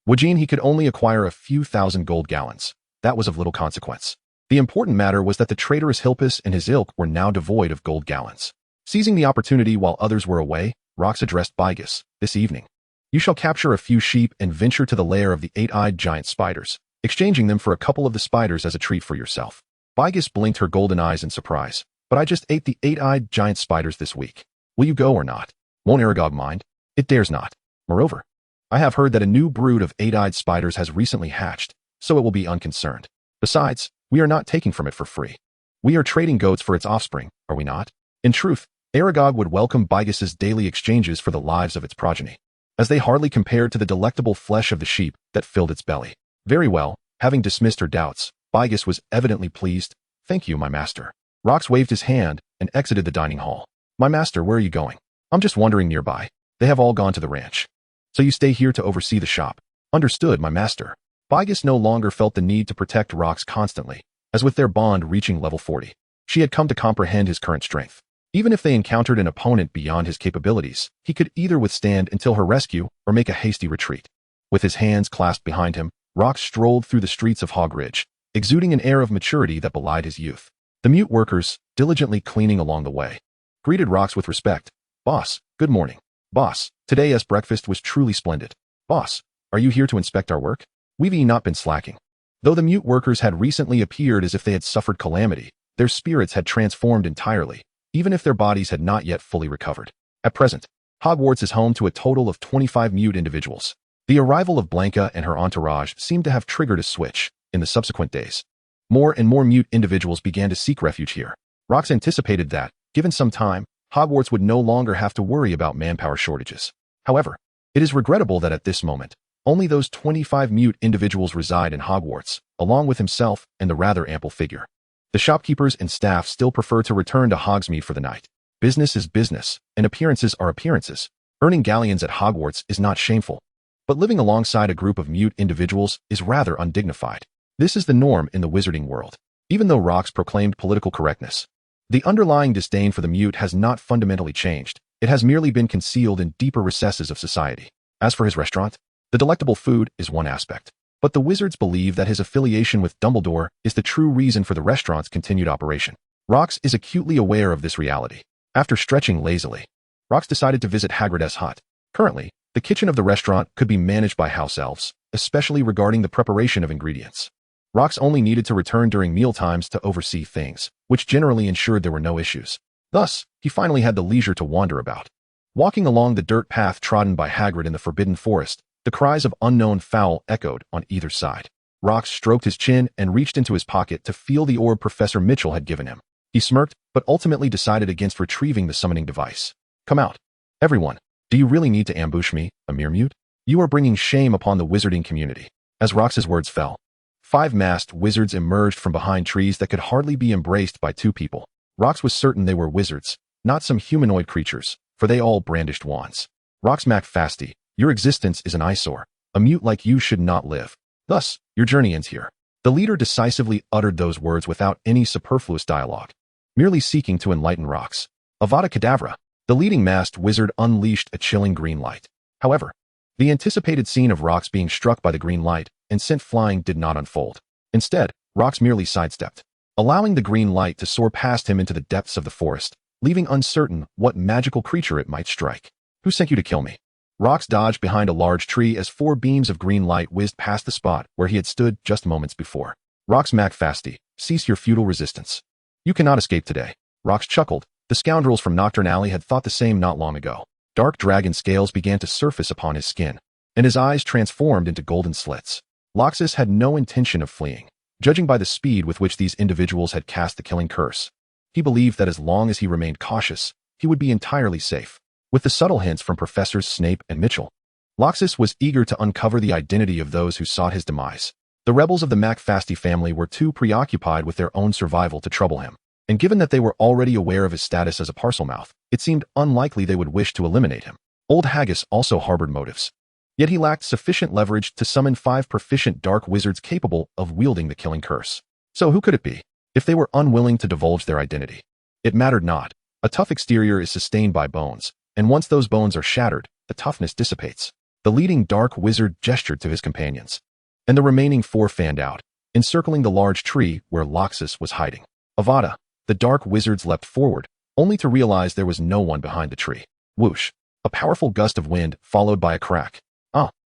Wajin he could only acquire a few thousand gold gallons, that was of little consequence. The important matter was that the traitorous Hilpus and his ilk were now devoid of gold gallons. Seizing the opportunity while others were away, Rox addressed Bigus. This evening, you shall capture a few sheep and venture to the lair of the eight-eyed giant spiders, exchanging them for a couple of the spiders as a treat for yourself. Bigus blinked her golden eyes in surprise. But I just ate the eight-eyed giant spiders this week. Will you go or not? Won't Aragog mind? It dares not. Moreover, I have heard that a new brood of eight-eyed spiders has recently hatched, so it will be unconcerned. Besides, we are not taking from it for free. We are trading goats for its offspring, are we not? In truth, Aragog would welcome Bigus's daily exchanges for the lives of its progeny, as they hardly compared to the delectable flesh of the sheep that filled its belly. Very well, having dismissed her doubts, Bigus was evidently pleased. Thank you, my master. Rox waved his hand and exited the dining hall. My master, where are you going? I'm just wandering nearby. They have all gone to the ranch. So you stay here to oversee the shop. Understood, my master. Bigus no longer felt the need to protect Rox constantly, as with their bond reaching level 40, she had come to comprehend his current strength. Even if they encountered an opponent beyond his capabilities, he could either withstand until her rescue or make a hasty retreat. With his hands clasped behind him, Rox strolled through the streets of Hogridge, exuding an air of maturity that belied his youth. The mute workers, diligently cleaning along the way, greeted Rox with respect. Boss, good morning. Boss, today's breakfast was truly splendid. Boss, are you here to inspect our work? We've not been slacking. Though the mute workers had recently appeared as if they had suffered calamity, their spirits had transformed entirely, even if their bodies had not yet fully recovered. At present, Hogwarts is home to a total of 25 mute individuals. The arrival of Blanca and her entourage seemed to have triggered a switch. In the subsequent days, more and more mute individuals began to seek refuge here. Rox anticipated that, given some time, Hogwarts would no longer have to worry about manpower shortages. However, it is regrettable that at this moment, only those 25 mute individuals reside in Hogwarts, along with himself and the rather ample figure. The shopkeepers and staff still prefer to return to Hogsmeade for the night. Business is business, and appearances are appearances. Earning galleons at Hogwarts is not shameful, but living alongside a group of mute individuals is rather undignified. This is the norm in the wizarding world. Even though Rox proclaimed political correctness, the underlying disdain for the mute has not fundamentally changed. It has merely been concealed in deeper recesses of society. As for his restaurant, the delectable food is one aspect, but the wizards believe that his affiliation with Dumbledore is the true reason for the restaurant's continued operation. Rox is acutely aware of this reality. After stretching lazily, Rox decided to visit Hagrid's hut. Currently, the kitchen of the restaurant could be managed by house elves, especially regarding the preparation of ingredients. Rox only needed to return during mealtimes to oversee things, which generally ensured there were no issues. Thus, he finally had the leisure to wander about. Walking along the dirt path trodden by Hagrid in the Forbidden Forest, the cries of unknown fowl echoed on either side. Rox stroked his chin and reached into his pocket to feel the orb Professor Mitchell had given him. He smirked, but ultimately decided against retrieving the summoning device. Come out. Everyone, do you really need to ambush me, a mere mute? You are bringing shame upon the wizarding community." As Rox's words fell, 5 masked wizards emerged from behind trees that could hardly be embraced by 2 people. Rox was certain they were wizards, not some humanoid creatures, for they all brandished wands. "Rox McFasty, your existence is an eyesore. A mute like you should not live. Thus, your journey ends here." The leader decisively uttered those words without any superfluous dialogue, merely seeking to enlighten Rox. Avada Kedavra! The leading masked wizard unleashed a chilling green light. However, the anticipated scene of Rox being struck by the green light and sent flying did not unfold. Instead, Rox merely sidestepped, allowing the green light to soar past him into the depths of the forest, leaving uncertain what magical creature it might strike. "Who sent you to kill me?" Rox dodged behind a large tree as 4 beams of green light whizzed past the spot where he had stood just moments before. "Rox McFasty, cease your futile resistance. You cannot escape today." Rox chuckled. The scoundrels from Nocturne Alley had thought the same not long ago. Dark dragon scales began to surface upon his skin, and his eyes transformed into golden slits. Roxas had no intention of fleeing, judging by the speed with which these individuals had cast the killing curse. He believed that as long as he remained cautious, he would be entirely safe. With the subtle hints from Professors Snape and Mitchell, Roxas was eager to uncover the identity of those who sought his demise. The rebels of the McFasty family were too preoccupied with their own survival to trouble him, and given that they were already aware of his status as a Parselmouth, it seemed unlikely they would wish to eliminate him. Old Haggis also harbored motives. Yet he lacked sufficient leverage to summon 5 proficient dark wizards capable of wielding the killing curse. So who could it be? If they were unwilling to divulge their identity, it mattered not. A tough exterior is sustained by bones, and once those bones are shattered, the toughness dissipates. The leading dark wizard gestured to his companions, and the remaining 4 fanned out, encircling the large tree where Roxas was hiding. Avada! The dark wizards leapt forward, only to realize there was no one behind the tree. Whoosh! A powerful gust of wind, followed by a crack.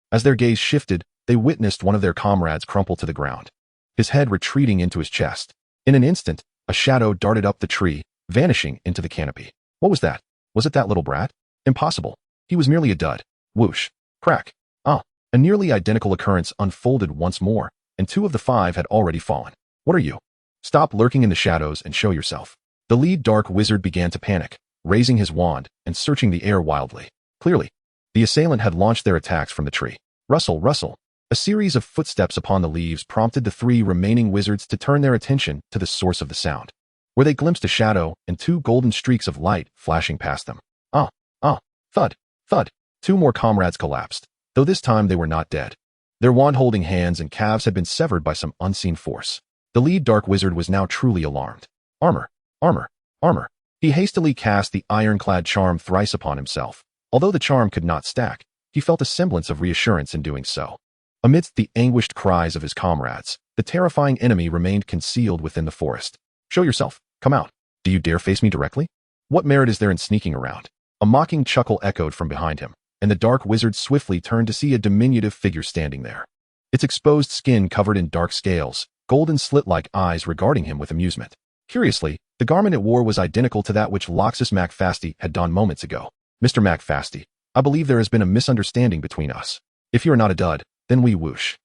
As their gaze shifted, they witnessed one of their comrades crumple to the ground, his head retreating into his chest. In an instant, a shadow darted up the tree, vanishing into the canopy. What was that? Was it that little brat? Impossible. He was merely a dud. Whoosh! Crack! A nearly identical occurrence unfolded once more, and 2 of the 5 had already fallen. What are you? Stop lurking in the shadows and show yourself. The lead dark wizard began to panic, raising his wand and searching the air wildly. Clearly, the assailant had launched their attacks from the tree. Rustle, rustle. A series of footsteps upon the leaves prompted the 3 remaining wizards to turn their attention to the source of the sound, where they glimpsed a shadow and 2 golden streaks of light flashing past them. Thud, thud. 2 more comrades collapsed, though this time they were not dead. Their wand-holding hands and calves had been severed by some unseen force. The lead dark wizard was now truly alarmed. Armor, armor, armor. He hastily cast the ironclad charm thrice upon himself. Although the charm could not stack, he felt a semblance of reassurance in doing so. Amidst the anguished cries of his comrades, the terrifying enemy remained concealed within the forest. Show yourself. Come out. Do you dare face me directly? What merit is there in sneaking around? A mocking chuckle echoed from behind him, and the dark wizard swiftly turned to see a diminutive figure standing there. Its exposed skin covered in dark scales, golden slit-like eyes regarding him with amusement. Curiously, the garment it wore was identical to that which Roxas McFasty had donned moments ago. "Mr. McFasty, I believe there has been a misunderstanding between us. If you are not a dud, then we whoosh."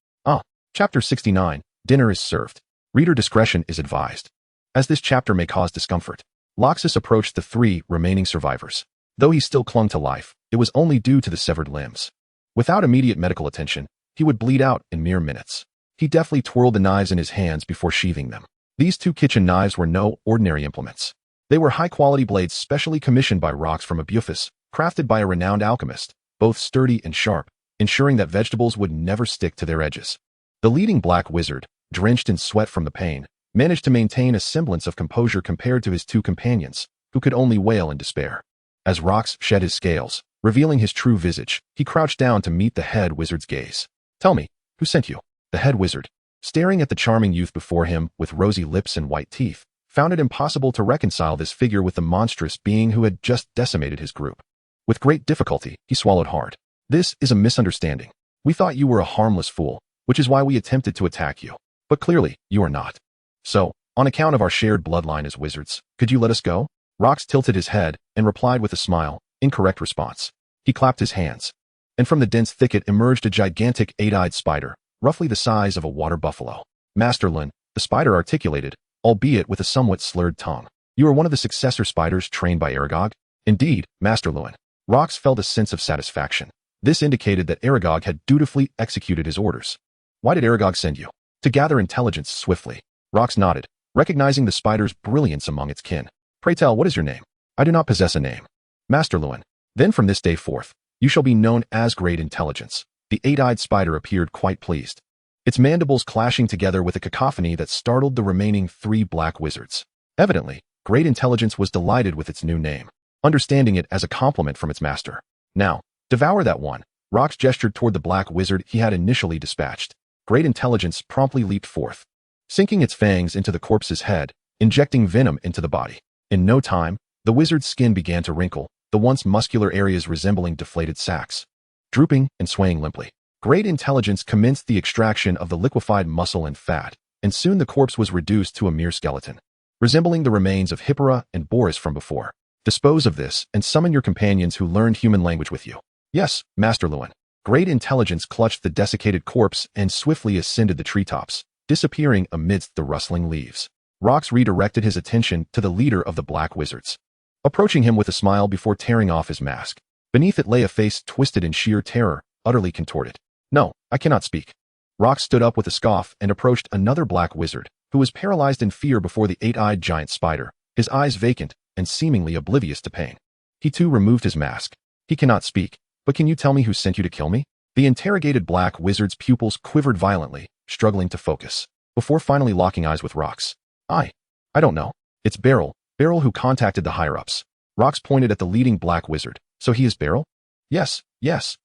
Chapter 69, Dinner is Served. Reader discretion is advised, as this chapter may cause discomfort. Roxas approached the 3 remaining survivors. Though he still clung to life, it was only due to the severed limbs. Without immediate medical attention, he would bleed out in mere minutes. He deftly twirled the knives in his hands before sheathing them. These 2 kitchen knives were no ordinary implements. They were high-quality blades specially commissioned by Rox from Abufus, crafted by a renowned alchemist, both sturdy and sharp, ensuring that vegetables would never stick to their edges. The leading black wizard, drenched in sweat from the pain, managed to maintain a semblance of composure compared to his 2 companions, who could only wail in despair. As Rox shed his scales, revealing his true visage, he crouched down to meet the head wizard's gaze. "Tell me, who sent you?" The head wizard, staring at the charming youth before him with rosy lips and white teeth, found it impossible to reconcile this figure with the monstrous being who had just decimated his group. With great difficulty, he swallowed hard. "This is a misunderstanding. We thought you were a harmless fool, which is why we attempted to attack you. But clearly, you are not. So, on account of our shared bloodline as wizards, could you let us go?" Rox tilted his head and replied with a smile. Incorrect response. He clapped his hands, and from the dense thicket emerged a gigantic 8-eyed spider, roughly the size of a water buffalo. "Master Lin," the spider articulated, albeit with a somewhat slurred tongue. "You are one of the successor spiders trained by Aragog?" "Indeed, Master Lin." Rox felt a sense of satisfaction. This indicated that Aragog had dutifully executed his orders. Why did Aragog send you? To gather intelligence swiftly. Rox nodded, recognizing the spider's brilliance among its kin. Pray tell, what is your name? I do not possess a name. Master Lewin. Then from this day forth, you shall be known as Great Intelligence. The eight-eyed spider appeared quite pleased, its mandibles clashing together with a cacophony that startled the remaining 3 black wizards. Evidently, Great Intelligence was delighted with its new name, understanding it as a compliment from its master. Now, devour that one. Rox gestured toward the black wizard he had initially dispatched. Great Intelligence promptly leaped forth, sinking its fangs into the corpse's head, injecting venom into the body. In no time, the wizard's skin began to wrinkle, the once muscular areas resembling deflated sacks, drooping and swaying limply. Great Intelligence commenced the extraction of the liquefied muscle and fat, and soon the corpse was reduced to a mere skeleton, resembling the remains of Hippora and Boris from before. Dispose of this and summon your companions who learned human language with you. Yes, Master Lewin. Great Intelligence clutched the desiccated corpse and swiftly ascended the treetops, disappearing amidst the rustling leaves. Rox redirected his attention to the leader of the Black Wizards, approaching him with a smile before tearing off his mask. Beneath it lay a face twisted in sheer terror, utterly contorted. No, I cannot speak. Rox stood up with a scoff and approached another Black Wizard, who was paralyzed in fear before the eight-eyed giant spider, his eyes vacant and seemingly oblivious to pain. He too removed his mask. He cannot speak, but can you tell me who sent you to kill me? The interrogated Black Wizard's pupils quivered violently, struggling to focus, before finally locking eyes with Rox. I don't know. It's Beryl who contacted the higher-ups. Rox pointed at the leading Black Wizard. So he is Beryl? Yes,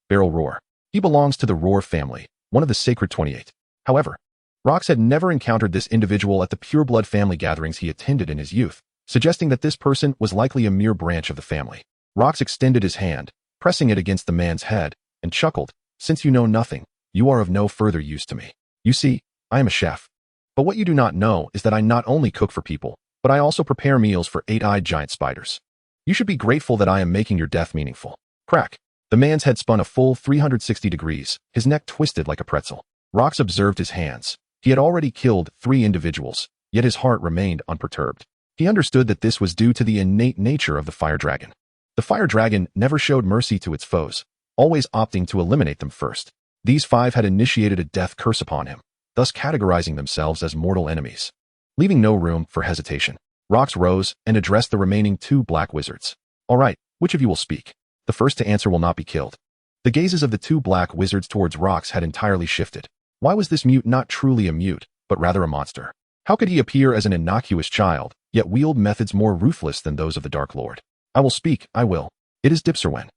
Beryl Roar. He belongs to the Roar family, one of the Sacred 28. However, Rox had never encountered this individual at the pureblood family gatherings he attended in his youth, suggesting that this person was likely a mere branch of the family. Rox extended his hand, pressing it against the man's head, and chuckled. Since you know nothing, you are of no further use to me. You see, I am a chef. But what you do not know is that I not only cook for people, but I also prepare meals for eight-eyed giant spiders. You should be grateful that I am making your death meaningful. Crack. The man's head spun a full 360 degrees, his neck twisted like a pretzel. Rox observed his hands. He had already killed 3 individuals, yet his heart remained unperturbed. He understood that this was due to the innate nature of the fire dragon. The fire dragon never showed mercy to its foes, always opting to eliminate them first. These 5 had initiated a death curse upon him, thus categorizing themselves as mortal enemies. Leaving no room for hesitation, Rox rose and addressed the remaining 2 Black Wizards. All right, which of you will speak? The first to answer will not be killed. The gazes of the 2 Black Wizards towards Rox had entirely shifted. Why was this mute not truly a mute, but rather a monster? How could he appear as an innocuous child, yet wield methods more ruthless than those of the Dark Lord? I will speak, I will. It is Dipserwen,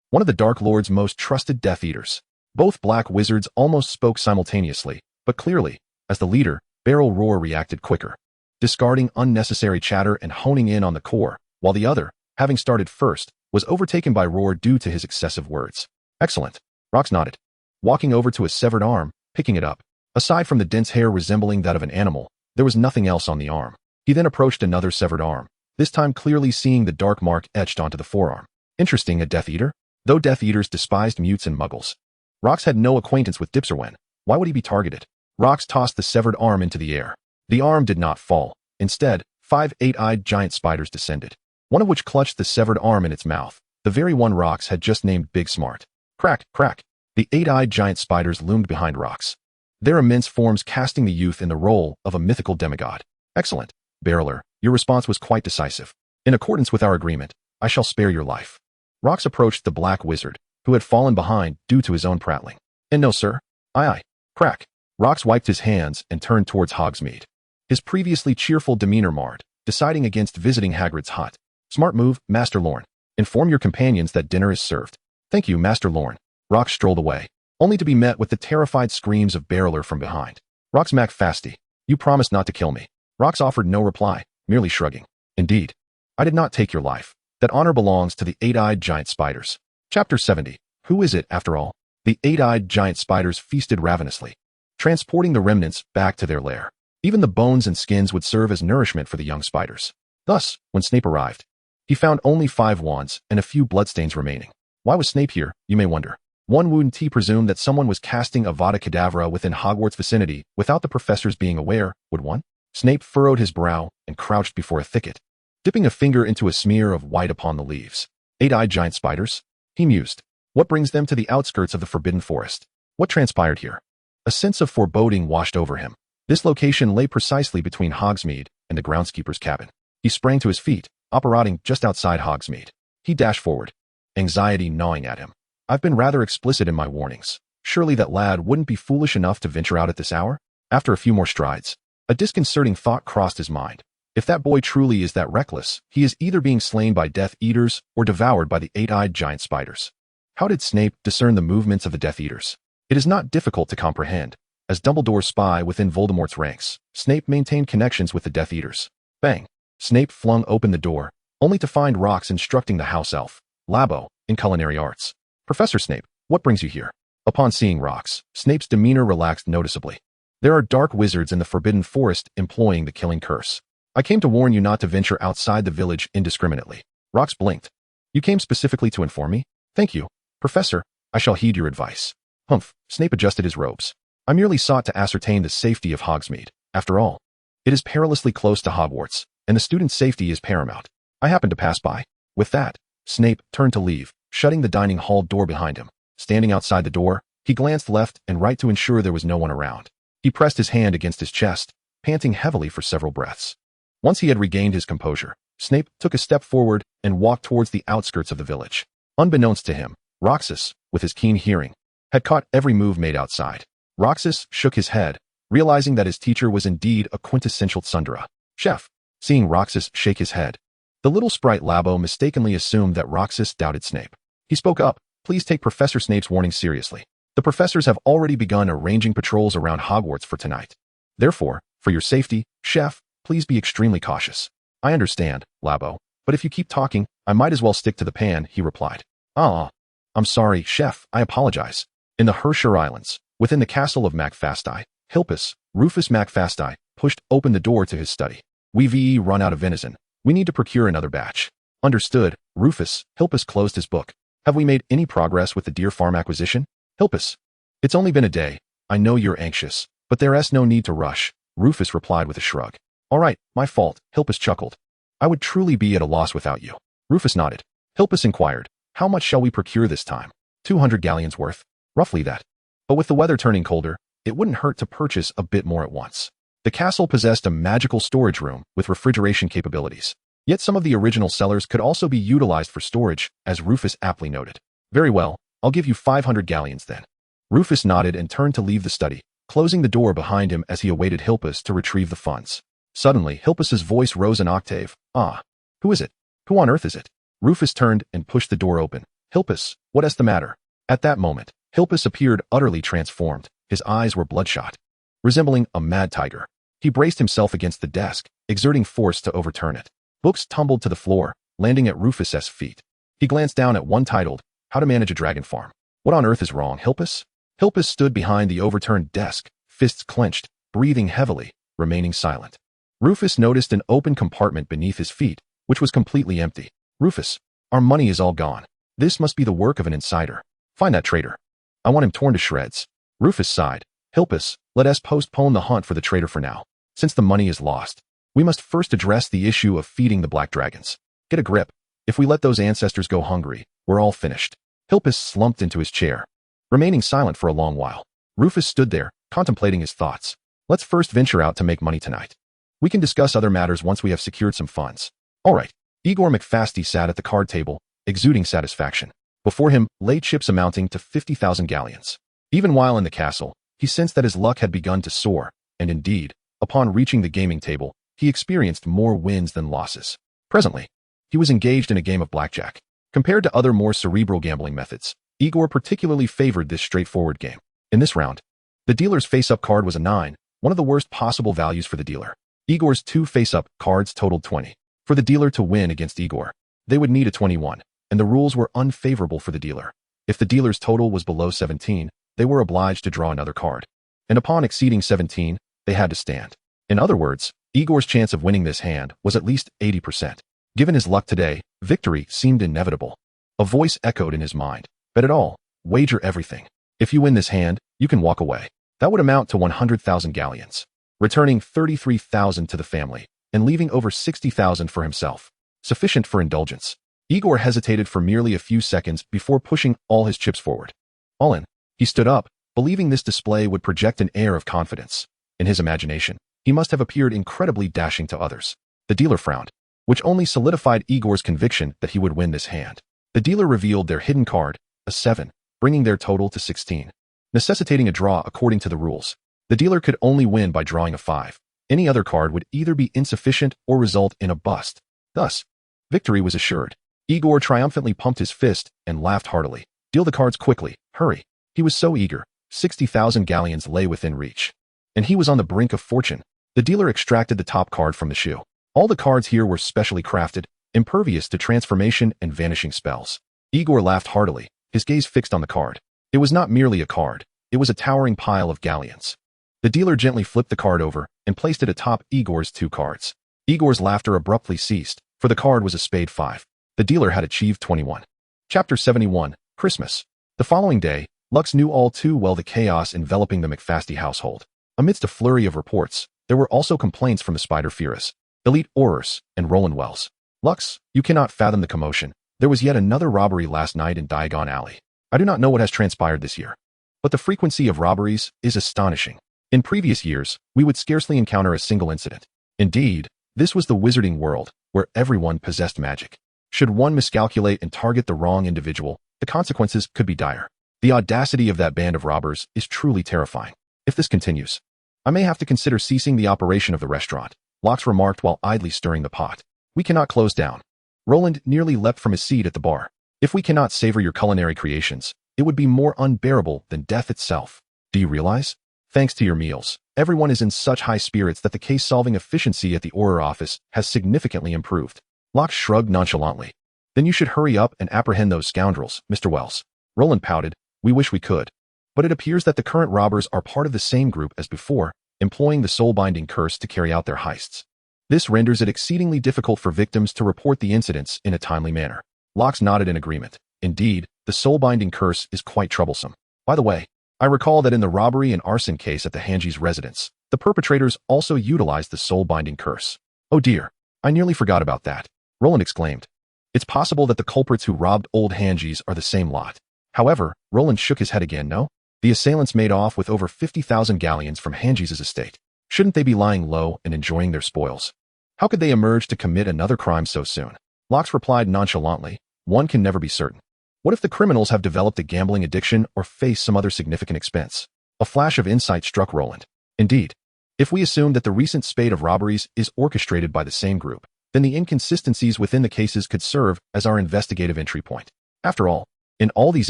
one of the Dark Lord's most trusted Death Eaters. Both Black Wizards almost spoke simultaneously, but clearly, as the leader, Beryl Roar reacted quicker, discarding unnecessary chatter and honing in on the core, while the other, having started first, was overtaken by Roar due to his excessive words. Excellent. Rox nodded, walking over to a severed arm, picking it up. Aside from the dense hair resembling that of an animal, there was nothing else on the arm. He then approached another severed arm, this time clearly seeing the dark mark etched onto the forearm. Interesting, a Death Eater? Though Death Eaters despised mutes and muggles, Rox had no acquaintance with Dipserwen. Why would he be targeted? Rox tossed the severed arm into the air. The arm did not fall. Instead, 5 eight-eyed giant spiders descended, one of which clutched the severed arm in its mouth, the very one Rox had just named Big Smart. Crack, crack. The eight-eyed giant spiders loomed behind Rox, their immense forms casting the youth in the role of a mythical demigod. Excellent, Beryler, your response was quite decisive. In accordance with our agreement, I shall spare your life. Rox approached the Black Wizard, who had fallen behind due to his own prattling. And no, sir. Aye. Crack. Rox wiped his hands and turned towards Hogsmeade, his previously cheerful demeanor marred, deciding against visiting Hagrid's hut. Smart move, Master Lorne. Inform your companions that dinner is served. Thank you, Master Lorne. Rox strolled away, only to be met with the terrified screams of Beryler from behind. Rox McFasty, you promised not to kill me. Rox offered no reply, merely shrugging. Indeed. I did not take your life. That honor belongs to the eight-eyed giant spiders. Chapter 70. Who is it, after all? The eight-eyed giant spiders feasted ravenously, transporting the remnants back to their lair. Even the bones and skins would serve as nourishment for the young spiders. Thus, when Snape arrived, he found only 5 wands and a few bloodstains remaining. Why was Snape here, you may wonder? One wouldn't he presume that someone was casting Avada Kedavra within Hogwarts vicinity without the professors being aware, would one? Snape furrowed his brow and crouched before a thicket, dipping a finger into a smear of white upon the leaves. Eight-eyed giant spiders? He mused. What brings them to the outskirts of the Forbidden Forest? What transpired here? A sense of foreboding washed over him. This location lay precisely between Hogsmeade and the groundskeeper's cabin. He sprang to his feet, operating just outside Hogsmeade. He dashed forward, anxiety gnawing at him. I've been rather explicit in my warnings. Surely that lad wouldn't be foolish enough to venture out at this hour? After a few more strides, a disconcerting thought crossed his mind. If that boy truly is that reckless, he is either being slain by Death Eaters or devoured by the eight-eyed giant spiders. How did Snape discern the movements of the Death Eaters? It is not difficult to comprehend. As Dumbledore's spy within Voldemort's ranks, Snape maintained connections with the Death Eaters. Bang! Snape flung open the door, only to find Rox instructing the house elf, Labo, in culinary arts. Professor Snape, what brings you here? Upon seeing Rox, Snape's demeanor relaxed noticeably. There are dark wizards in the Forbidden Forest employing the killing curse. I came to warn you not to venture outside the village indiscriminately. Rox blinked. You came specifically to inform me? Thank you, Professor. I shall heed your advice. Humph. Snape adjusted his robes. I merely sought to ascertain the safety of Hogsmeade. After all, it is perilously close to Hogwarts, and the student's safety is paramount. I happened to pass by. With that, Snape turned to leave, shutting the dining hall door behind him. Standing outside the door, he glanced left and right to ensure there was no one around. He pressed his hand against his chest, panting heavily for several breaths. Once he had regained his composure, Snape took a step forward and walked towards the outskirts of the village. Unbeknownst to him, Roxas, with his keen hearing, had caught every move made outside. Roxas shook his head, realizing that his teacher was indeed a quintessential tsundere. Chef. Seeing Roxas shake his head, the little sprite Labo mistakenly assumed that Roxas doubted Snape. He spoke up. Please take Professor Snape's warning seriously. The professors have already begun arranging patrols around Hogwarts for tonight. Therefore, for your safety, Chef, please be extremely cautious. I understand, Labo, but if you keep talking, I might as well stick to the pan, he replied. I'm sorry, Chef, I apologize. In the Hershire Islands, within the castle of McFasty, Hilpus, Rufus McFasty, pushed open the door to his study. We've run out of venison. We need to procure another batch. Understood, Rufus. Hilpus closed his book. Have we made any progress with the deer farm acquisition? Hilpus. It's only been a day. I know you're anxious, but there's no need to rush, Rufus replied with a shrug. All right, my fault, Hilpus chuckled. I would truly be at a loss without you. Rufus nodded. Hilpus inquired, how much shall we procure this time? 200 galleons worth. Roughly that. But with the weather turning colder, it wouldn't hurt to purchase a bit more at once. The castle possessed a magical storage room with refrigeration capabilities. Yet some of the original cellars could also be utilized for storage, as Rufus aptly noted. Very well, I'll give you 500 galleons then. Rufus nodded and turned to leave the study, closing the door behind him as he awaited Hilpus to retrieve the funds. Suddenly, Hilpus's voice rose an octave. Who is it? Who on earth is it? Rufus turned and pushed the door open. Hilpus, what is the matter? At that moment, Hilpus appeared utterly transformed. His eyes were bloodshot, resembling a mad tiger. He braced himself against the desk, exerting force to overturn it. Books tumbled to the floor, landing at Rufus's feet. He glanced down at one titled, How to Manage a Dragon Farm. What on earth is wrong, Hilpus? Hilpus stood behind the overturned desk, fists clenched, breathing heavily, remaining silent. Rufus noticed an open compartment beneath his feet, which was completely empty. Rufus, our money is all gone. This must be the work of an insider. Find that traitor. I want him torn to shreds. Rufus sighed. Hilpus, let us postpone the hunt for the traitor for now. Since the money is lost, we must first address the issue of feeding the black dragons. Get a grip. If we let those ancestors go hungry, we're all finished. Hilpus slumped into his chair, remaining silent for a long while. Rufus stood there, contemplating his thoughts. Let's first venture out to make money tonight. We can discuss other matters once we have secured some funds. All right. Igor McFasty sat at the card table, exuding satisfaction. Before him lay chips amounting to 50,000 galleons. Even while in the castle, he sensed that his luck had begun to soar, and indeed, upon reaching the gaming table, he experienced more wins than losses. Presently, he was engaged in a game of blackjack. Compared to other more cerebral gambling methods, Igor particularly favored this straightforward game. In this round, the dealer's face-up card was a 9, one of the worst possible values for the dealer. Igor's 2 face-up cards totaled 20. For the dealer to win against Igor, they would need a 21, and the rules were unfavorable for the dealer. If the dealer's total was below 17, they were obliged to draw another card. And upon exceeding 17, they had to stand. In other words, Igor's chance of winning this hand was at least 80%. Given his luck today, victory seemed inevitable. A voice echoed in his mind. Bet it all. Wager everything. If you win this hand, you can walk away. That would amount to 100,000 galleons, returning 33,000 to the family, and leaving over 60,000 for himself. Sufficient for indulgence. Igor hesitated for merely a few seconds before pushing all his chips forward. All in, he stood up, believing this display would project an air of confidence. In his imagination, he must have appeared incredibly dashing to others. The dealer frowned, which only solidified Igor's conviction that he would win this hand. The dealer revealed their hidden card, a 7, bringing their total to 16, necessitating a draw according to the rules. The dealer could only win by drawing a 5. Any other card would either be insufficient or result in a bust. Thus, victory was assured. Igor triumphantly pumped his fist and laughed heartily. Deal the cards quickly, hurry. He was so eager. 60,000 galleons lay within reach. And he was on the brink of fortune. The dealer extracted the top card from the shoe. All the cards here were specially crafted, impervious to transformation and vanishing spells. Igor laughed heartily, his gaze fixed on the card. It was not merely a card, it was a towering pile of galleons. The dealer gently flipped the card over and placed it atop Igor's 2 cards. Igor's laughter abruptly ceased, for the card was a spade 5. The dealer had achieved 21. Chapter 71, Christmas. The following day, Lux knew all too well the chaos enveloping the McFasty household. Amidst a flurry of reports, there were also complaints from the Spider Fearus, Elite Aurors, and Roland Wells. Lux, you cannot fathom the commotion. There was yet another robbery last night in Diagon Alley. I do not know what has transpired this year, but the frequency of robberies is astonishing. In previous years, we would scarcely encounter a single incident. Indeed, this was the Wizarding World, where everyone possessed magic. Should one miscalculate and target the wrong individual, the consequences could be dire. The audacity of that band of robbers is truly terrifying. If this continues, I may have to consider ceasing the operation of the restaurant, Lux remarked while idly stirring the pot. We cannot close down. Roland nearly leapt from his seat at the bar. If we cannot savor your culinary creations, it would be more unbearable than death itself. Do you realize? Thanks to your meals, everyone is in such high spirits that the case-solving efficiency at the Auror office has significantly improved. Locke shrugged nonchalantly. Then you should hurry up and apprehend those scoundrels, Mr. Wells. Roland pouted. We wish we could. But it appears that the current robbers are part of the same group as before, employing the soul-binding curse to carry out their heists. This renders it exceedingly difficult for victims to report the incidents in a timely manner. Locke nodded in agreement. Indeed, the soul-binding curse is quite troublesome. By the way, I recall that in the robbery and arson case at the Hanji's residence, the perpetrators also utilized the soul-binding curse. Oh dear, I nearly forgot about that, Roland exclaimed. It's possible that the culprits who robbed old Hanji's are the same lot. However, Roland shook his head again. No? The assailants made off with over 50,000 galleons from Hanji's estate. Shouldn't they be lying low and enjoying their spoils? How could they emerge to commit another crime so soon? Locke replied nonchalantly. One can never be certain. What if the criminals have developed a gambling addiction or face some other significant expense? A flash of insight struck Roland. Indeed, if we assume that the recent spate of robberies is orchestrated by the same group, then the inconsistencies within the cases could serve as our investigative entry point. After all, in all these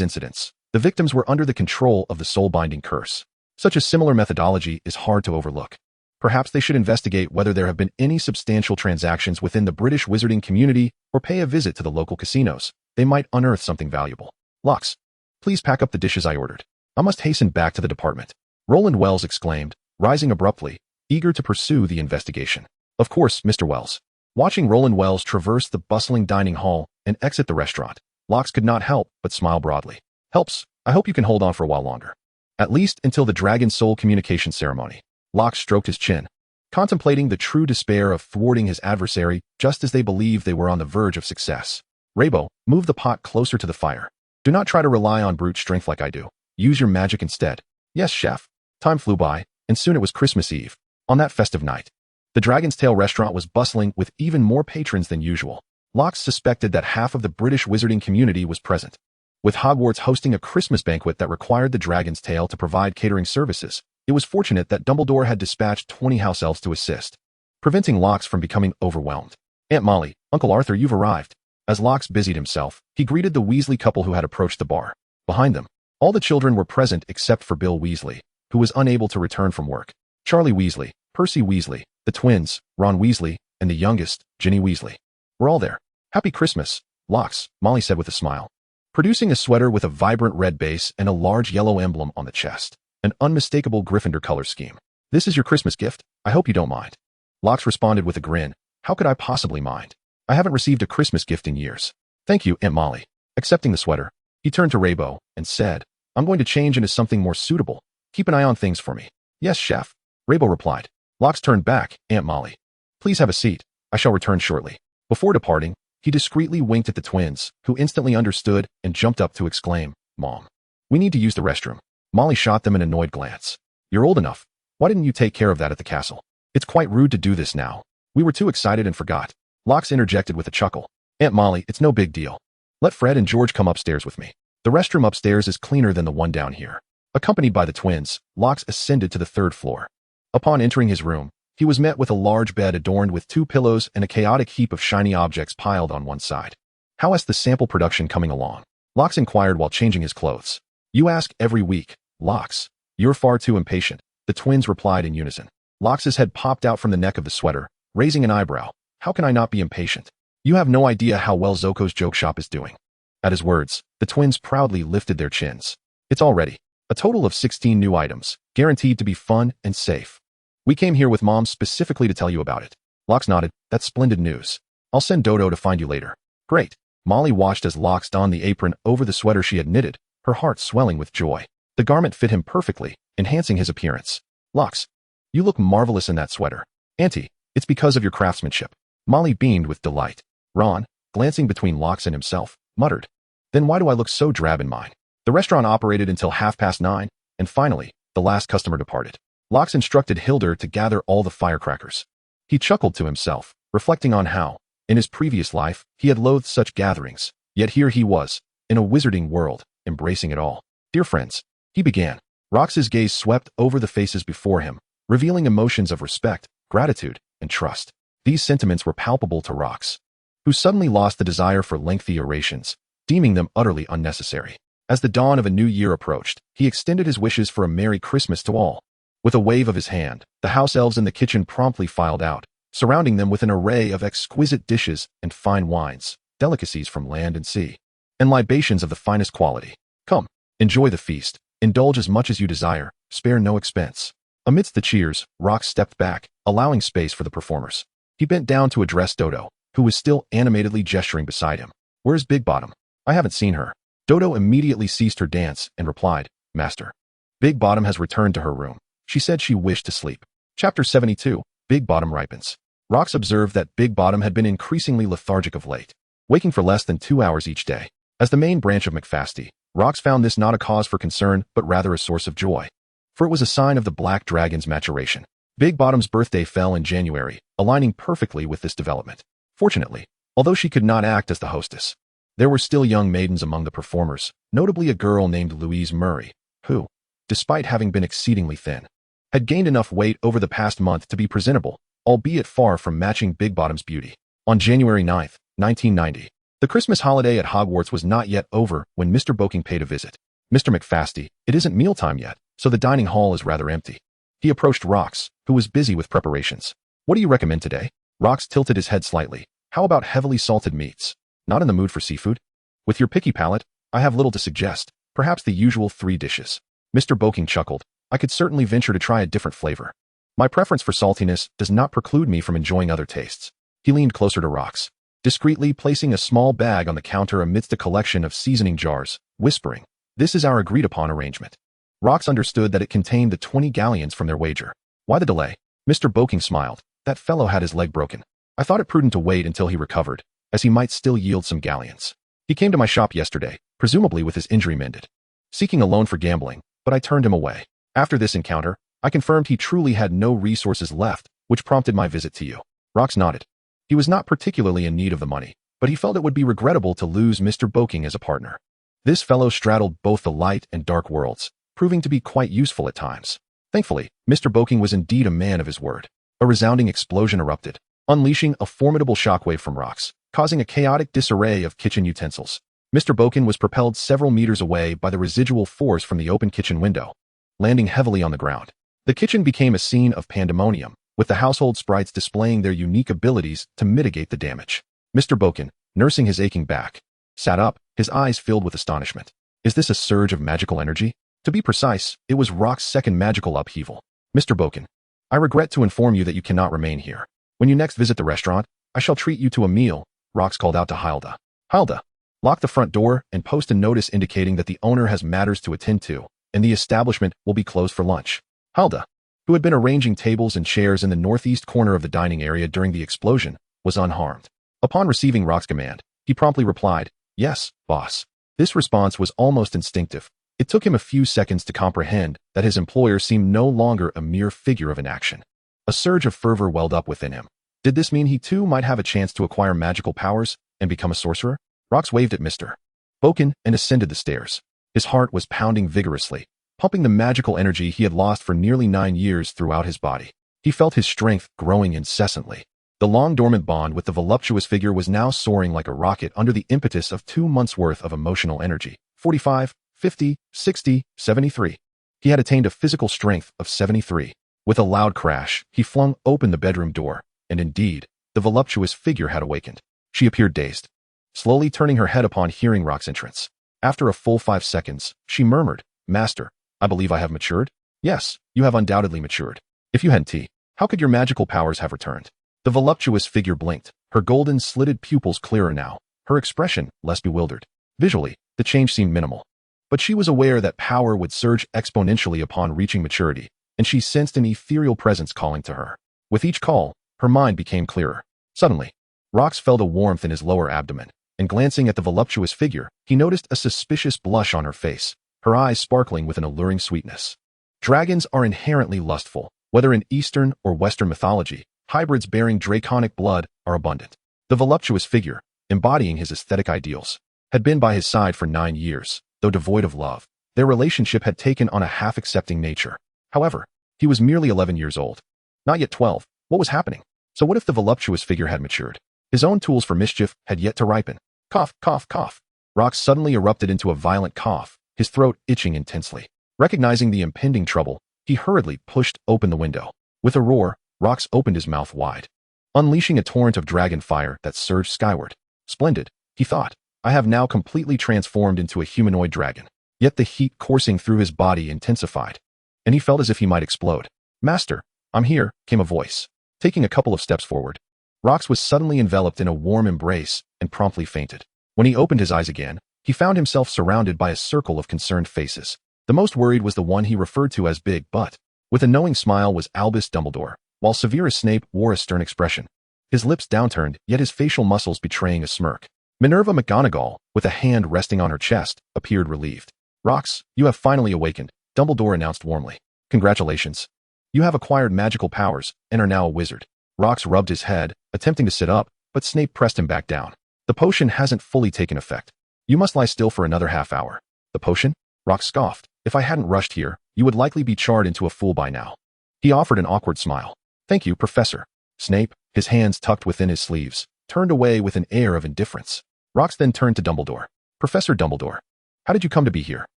incidents, the victims were under the control of the soul-binding curse. Such a similar methodology is hard to overlook. Perhaps they should investigate whether there have been any substantial transactions within the British wizarding community or pay a visit to the local casinos. They might unearth something valuable. Lux, please pack up the dishes I ordered. I must hasten back to the department. Roland Wells exclaimed, rising abruptly, eager to pursue the investigation. Of course, Mr. Wells. Watching Roland Wells traverse the bustling dining hall and exit the restaurant, Lux could not help but smile broadly. Helps, I hope you can hold on for a while longer. At least until the Dragon Soul communication ceremony. Locke stroked his chin, contemplating the true despair of thwarting his adversary just as they believed they were on the verge of success. Raybo, move the pot closer to the fire. Do not try to rely on brute strength like I do. Use your magic instead. Yes, chef. Time flew by, and soon it was Christmas Eve. On that festive night, the Dragon's Tail restaurant was bustling with even more patrons than usual. Locke suspected that half of the British wizarding community was present. With Hogwarts hosting a Christmas banquet that required the Dragon's Tail to provide catering services, it was fortunate that Dumbledore had dispatched 20 house elves to assist, preventing Locke from becoming overwhelmed. Aunt Molly, Uncle Arthur, you've arrived. As Locke busied himself, he greeted the Weasley couple who had approached the bar. Behind them, all the children were present except for Bill Weasley, who was unable to return from work. Charlie Weasley, Percy Weasley, the twins, Ron Weasley, and the youngest, Ginny Weasley, were all there. Happy Christmas, Locke, Molly said with a smile, producing a sweater with a vibrant red base and a large yellow emblem on the chest. An unmistakable Gryffindor color scheme. This is your Christmas gift. I hope you don't mind. Locke responded with a grin. How could I possibly mind? I haven't received a Christmas gift in years. Thank you, Aunt Molly. Accepting the sweater, he turned to Raybo and said, I'm going to change into something more suitable. Keep an eye on things for me. Yes, chef. Raybo replied. Locke turned back, Aunt Molly. Please have a seat. I shall return shortly. Before departing, He discreetly winked at the twins, who instantly understood and jumped up to exclaim, "Mom, we need to use the restroom." Molly shot them an annoyed glance. "You're old enough. Why didn't you take care of that at the castle? It's quite rude to do this now. We were too excited and forgot." Lox interjected with a chuckle. "Aunt Molly, it's no big deal. Let Fred and George come upstairs with me. The restroom upstairs is cleaner than the one down here." Accompanied by the twins, Lox ascended to the third floor. Upon entering his room, he was met with a large bed adorned with 2 pillows and a chaotic heap of shiny objects piled on one side. "How is the sample production coming along?" Lox inquired while changing his clothes. "You ask every week, Lox. You're far too impatient," the twins replied in unison. Lox's head popped out from the neck of the sweater, raising an eyebrow. "How can I not be impatient? You have no idea how well Zoko's joke shop is doing." At his words, the twins proudly lifted their chins. "It's all ready. A total of 16 new items, guaranteed to be fun and safe. We came here with Mom specifically to tell you about it." Lox nodded. "That's splendid news. I'll send Dodo to find you later." "Great." Molly watched as Lox donned the apron over the sweater she had knitted, her heart swelling with joy. The garment fit him perfectly, enhancing his appearance. "Lox, you look marvelous in that sweater." "Auntie, it's because of your craftsmanship." Molly beamed with delight. Ron, glancing between Lox and himself, muttered, "Then why do I look so drab in mine?" The restaurant operated until 9:30, and finally, the last customer departed. Lox instructed Hildur to gather all the firecrackers. He chuckled to himself, reflecting on how, in his previous life, he had loathed such gatherings, yet here he was, in a wizarding world, embracing it all. "Dear friends," he began. Rox's gaze swept over the faces before him, revealing emotions of respect, gratitude, and trust. These sentiments were palpable to Rox, who suddenly lost the desire for lengthy orations, deeming them utterly unnecessary. As the dawn of a new year approached, he extended his wishes for a Merry Christmas to all. With a wave of his hand, the house elves in the kitchen promptly filed out, surrounding them with an array of exquisite dishes and fine wines, delicacies from land and sea, and libations of the finest quality. "Come, enjoy the feast, indulge as much as you desire, spare no expense." Amidst the cheers, Rox stepped back, allowing space for the performers. He bent down to address Dodo, who was still animatedly gesturing beside him. "Where's Big Bottom? I haven't seen her." Dodo immediately ceased her dance and replied, "Master, Big Bottom has returned to her room. She said she wished to sleep." Chapter 72, Big Bottom Ripens. Rox observed that Big Bottom had been increasingly lethargic of late, waking for less than 2 hours each day. As the main branch of McFasty, Rox found this not a cause for concern, but rather a source of joy. For it was a sign of the Black Dragon's maturation. Big Bottom's birthday fell in January, aligning perfectly with this development. Fortunately, although she could not act as the hostess, there were still young maidens among the performers, notably a girl named Louise Murray, who, despite having been exceedingly thin, had gained enough weight over the past month to be presentable, albeit far from matching Big Bottom's beauty. On January 9th, 1990, the Christmas holiday at Hogwarts was not yet over when Mr. Boking paid a visit. "Mr. McFasty, it isn't mealtime yet, so the dining hall is rather empty." He approached Rox, who was busy with preparations. "What do you recommend today?" Rox tilted his head slightly. "How about heavily salted meats? Not in the mood for seafood? With your picky palate, I have little to suggest, perhaps the usual 3 dishes." Mr. Boking chuckled. "I could certainly venture to try a different flavor. My preference for saltiness does not preclude me from enjoying other tastes." He leaned closer to Rox, discreetly placing a small bag on the counter amidst a collection of seasoning jars, whispering, "This is our agreed-upon arrangement." Rox understood that it contained the 20 galleons from their wager. "Why the delay?" Mr. Boking smiled. "That fellow had his leg broken. I thought it prudent to wait until he recovered, as he might still yield some galleons. He came to my shop yesterday, presumably with his injury mended, seeking a loan for gambling, but I turned him away. After this encounter, I confirmed he truly had no resources left, which prompted my visit to you." Rox nodded. He was not particularly in need of the money, but he felt it would be regrettable to lose Mr. Boking as a partner. This fellow straddled both the light and dark worlds, proving to be quite useful at times. Thankfully, Mr. Boking was indeed a man of his word. A resounding explosion erupted, unleashing a formidable shockwave from Rox, causing a chaotic disarray of kitchen utensils. Mr. Boking was propelled several meters away by the residual force from the open kitchen window, landing heavily on the ground. The kitchen became a scene of pandemonium, with the household sprites displaying their unique abilities to mitigate the damage. Mr. Boking, nursing his aching back, sat up, his eyes filled with astonishment. Is this a surge of magical energy? To be precise, it was Rox's second magical upheaval. "Mr. Boking, I regret to inform you that you cannot remain here. When you next visit the restaurant, I shall treat you to a meal," Rox called out to Hilda. "Hilda, lock the front door and post a notice indicating that the owner has matters to attend to, and the establishment will be closed for lunch." Hilda, who had been arranging tables and chairs in the northeast corner of the dining area during the explosion, was unharmed. Upon receiving Rock's command, he promptly replied, "Yes, boss." This response was almost instinctive. It took him a few seconds to comprehend that his employer seemed no longer a mere figure of inaction. A surge of fervor welled up within him. Did this mean he too might have a chance to acquire magical powers and become a sorcerer? Rox waved at Mr. Boken and ascended the stairs. His heart was pounding vigorously, pumping the magical energy he had lost for nearly 9 years throughout his body. He felt his strength growing incessantly. The long-dormant bond with the voluptuous figure was now soaring like a rocket under the impetus of 2 months' worth of emotional energy. 45, 50, 60, 73. He had attained a physical strength of 73. With a loud crash, he flung open the bedroom door, and indeed, the voluptuous figure had awakened. She appeared dazed, slowly turning her head upon hearing Rock's entrance. After a full 5 seconds, she murmured, "Master, I believe I have matured?" "Yes, you have undoubtedly matured. If you hadn't, how could your magical powers have returned?" The voluptuous figure blinked, her golden slitted pupils clearer now, her expression less bewildered. Visually, the change seemed minimal. But she was aware that power would surge exponentially upon reaching maturity, and she sensed an ethereal presence calling to her. With each call, her mind became clearer. Suddenly, Rox felt a warmth in his lower abdomen, and glancing at the voluptuous figure, he noticed a suspicious blush on her face, her eyes sparkling with an alluring sweetness. Dragons are inherently lustful, whether in Eastern or Western mythology. Hybrids bearing draconic blood are abundant. The voluptuous figure, embodying his aesthetic ideals, had been by his side for 9 years, though devoid of love. Their relationship had taken on a half-accepting nature. However, he was merely 11 years old. Not yet 12. What was happening? So what if the voluptuous figure had matured? His own tools for mischief had yet to ripen. Cough, cough, cough. Rox suddenly erupted into a violent cough, his throat itching intensely. Recognizing the impending trouble, he hurriedly pushed open the window. With a roar, Rox opened his mouth wide, unleashing a torrent of dragon fire that surged skyward. Splendid, he thought. I have now completely transformed into a humanoid dragon. Yet the heat coursing through his body intensified, and he felt as if he might explode. "Master, I'm here," came a voice. Taking a couple of steps forward, Rox was suddenly enveloped in a warm embrace and promptly fainted. When he opened his eyes again, he found himself surrounded by a circle of concerned faces. The most worried was the one he referred to as Big Butt. With a knowing smile was Albus Dumbledore, while Severus Snape wore a stern expression, his lips downturned, yet his facial muscles betraying a smirk. Minerva McGonagall, with a hand resting on her chest, appeared relieved. "Rox, you have finally awakened," Dumbledore announced warmly. "Congratulations. You have acquired magical powers and are now a wizard." Rox rubbed his head, attempting to sit up, but Snape pressed him back down. "The potion hasn't fully taken effect. You must lie still for another half hour." "The potion?" Rox scoffed. "If I hadn't rushed here, you would likely be charred into a fool by now." He offered an awkward smile. "Thank you, Professor." Snape, his hands tucked within his sleeves, turned away with an air of indifference. Rox then turned to Dumbledore. "Professor Dumbledore, how did you come to be here?"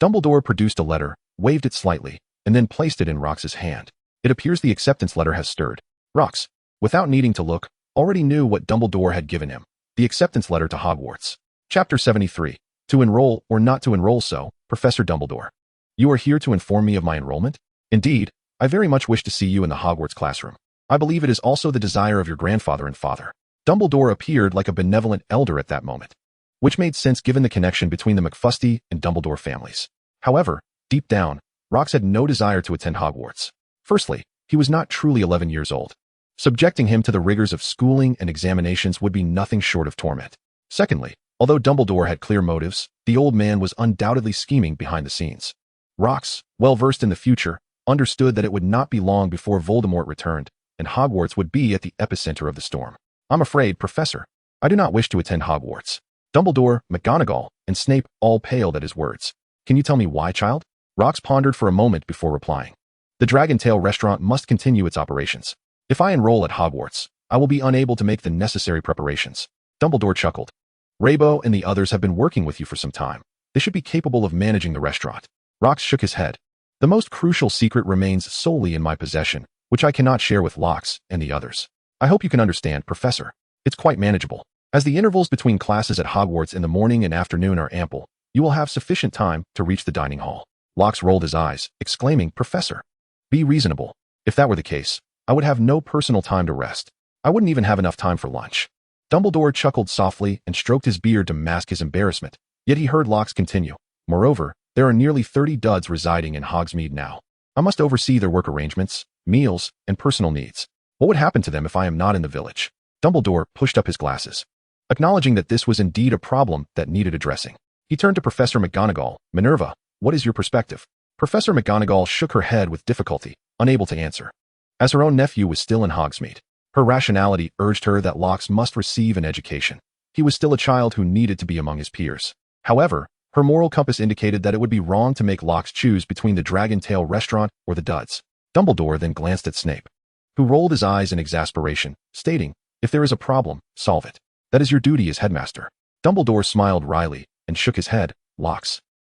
Dumbledore produced a letter, waved it slightly, and then placed it in Rox's hand. "It appears the acceptance letter has stirred." Rox, without needing to look, already knew what Dumbledore had given him. The acceptance letter to Hogwarts. Chapter 73. To enroll or not to enroll. So, Professor Dumbledore, you are here to inform me of my enrollment? Indeed, I very much wish to see you in the Hogwarts classroom. I believe it is also the desire of your grandfather and father. Dumbledore appeared like a benevolent elder at that moment, which made sense given the connection between the McFasty and Dumbledore families. However, deep down, Rox had no desire to attend Hogwarts. Firstly, he was not truly 11 years old. Subjecting him to the rigors of schooling and examinations would be nothing short of torment. Secondly, although Dumbledore had clear motives, the old man was undoubtedly scheming behind the scenes. Rox, well versed in the future, understood that it would not be long before Voldemort returned, and Hogwarts would be at the epicenter of the storm. "I'm afraid, Professor, I do not wish to attend Hogwarts." Dumbledore, McGonagall, and Snape all paled at his words. "Can you tell me why, child?" Rox pondered for a moment before replying. "The Dragon Tail restaurant must continue its operations. If I enroll at Hogwarts, I will be unable to make the necessary preparations." Dumbledore chuckled. "Raybo and the others have been working with you for some time. They should be capable of managing the restaurant." Rox shook his head. "The most crucial secret remains solely in my possession, which I cannot share with Lox and the others. I hope you can understand, Professor. It's quite manageable. As the intervals between classes at Hogwarts in the morning and afternoon are ample, you will have sufficient time to reach the dining hall." Lox rolled his eyes, exclaiming, "Professor, be reasonable. If that were the case, I would have no personal time to rest. I wouldn't even have enough time for lunch." Dumbledore chuckled softly and stroked his beard to mask his embarrassment, yet he heard Lox continue. "Moreover, there are nearly 30 duds residing in Hogsmeade now. I must oversee their work arrangements, meals, and personal needs. What would happen to them if I am not in the village?" Dumbledore pushed up his glasses. Acknowledging that this was indeed a problem that needed addressing, he turned to Professor McGonagall. Minerva, what is your perspective? Professor McGonagall shook her head with difficulty, unable to answer. As her own nephew was still in Hogsmeade, her rationality urged her that Locke must receive an education. He was still a child who needed to be among his peers. However, her moral compass indicated that it would be wrong to make Locke choose between the Dragon Tail restaurant or the duds. Dumbledore then glanced at Snape, who rolled his eyes in exasperation, stating, if there is a problem, solve it. That is your duty as headmaster. Dumbledore smiled wryly and shook his head. Locke,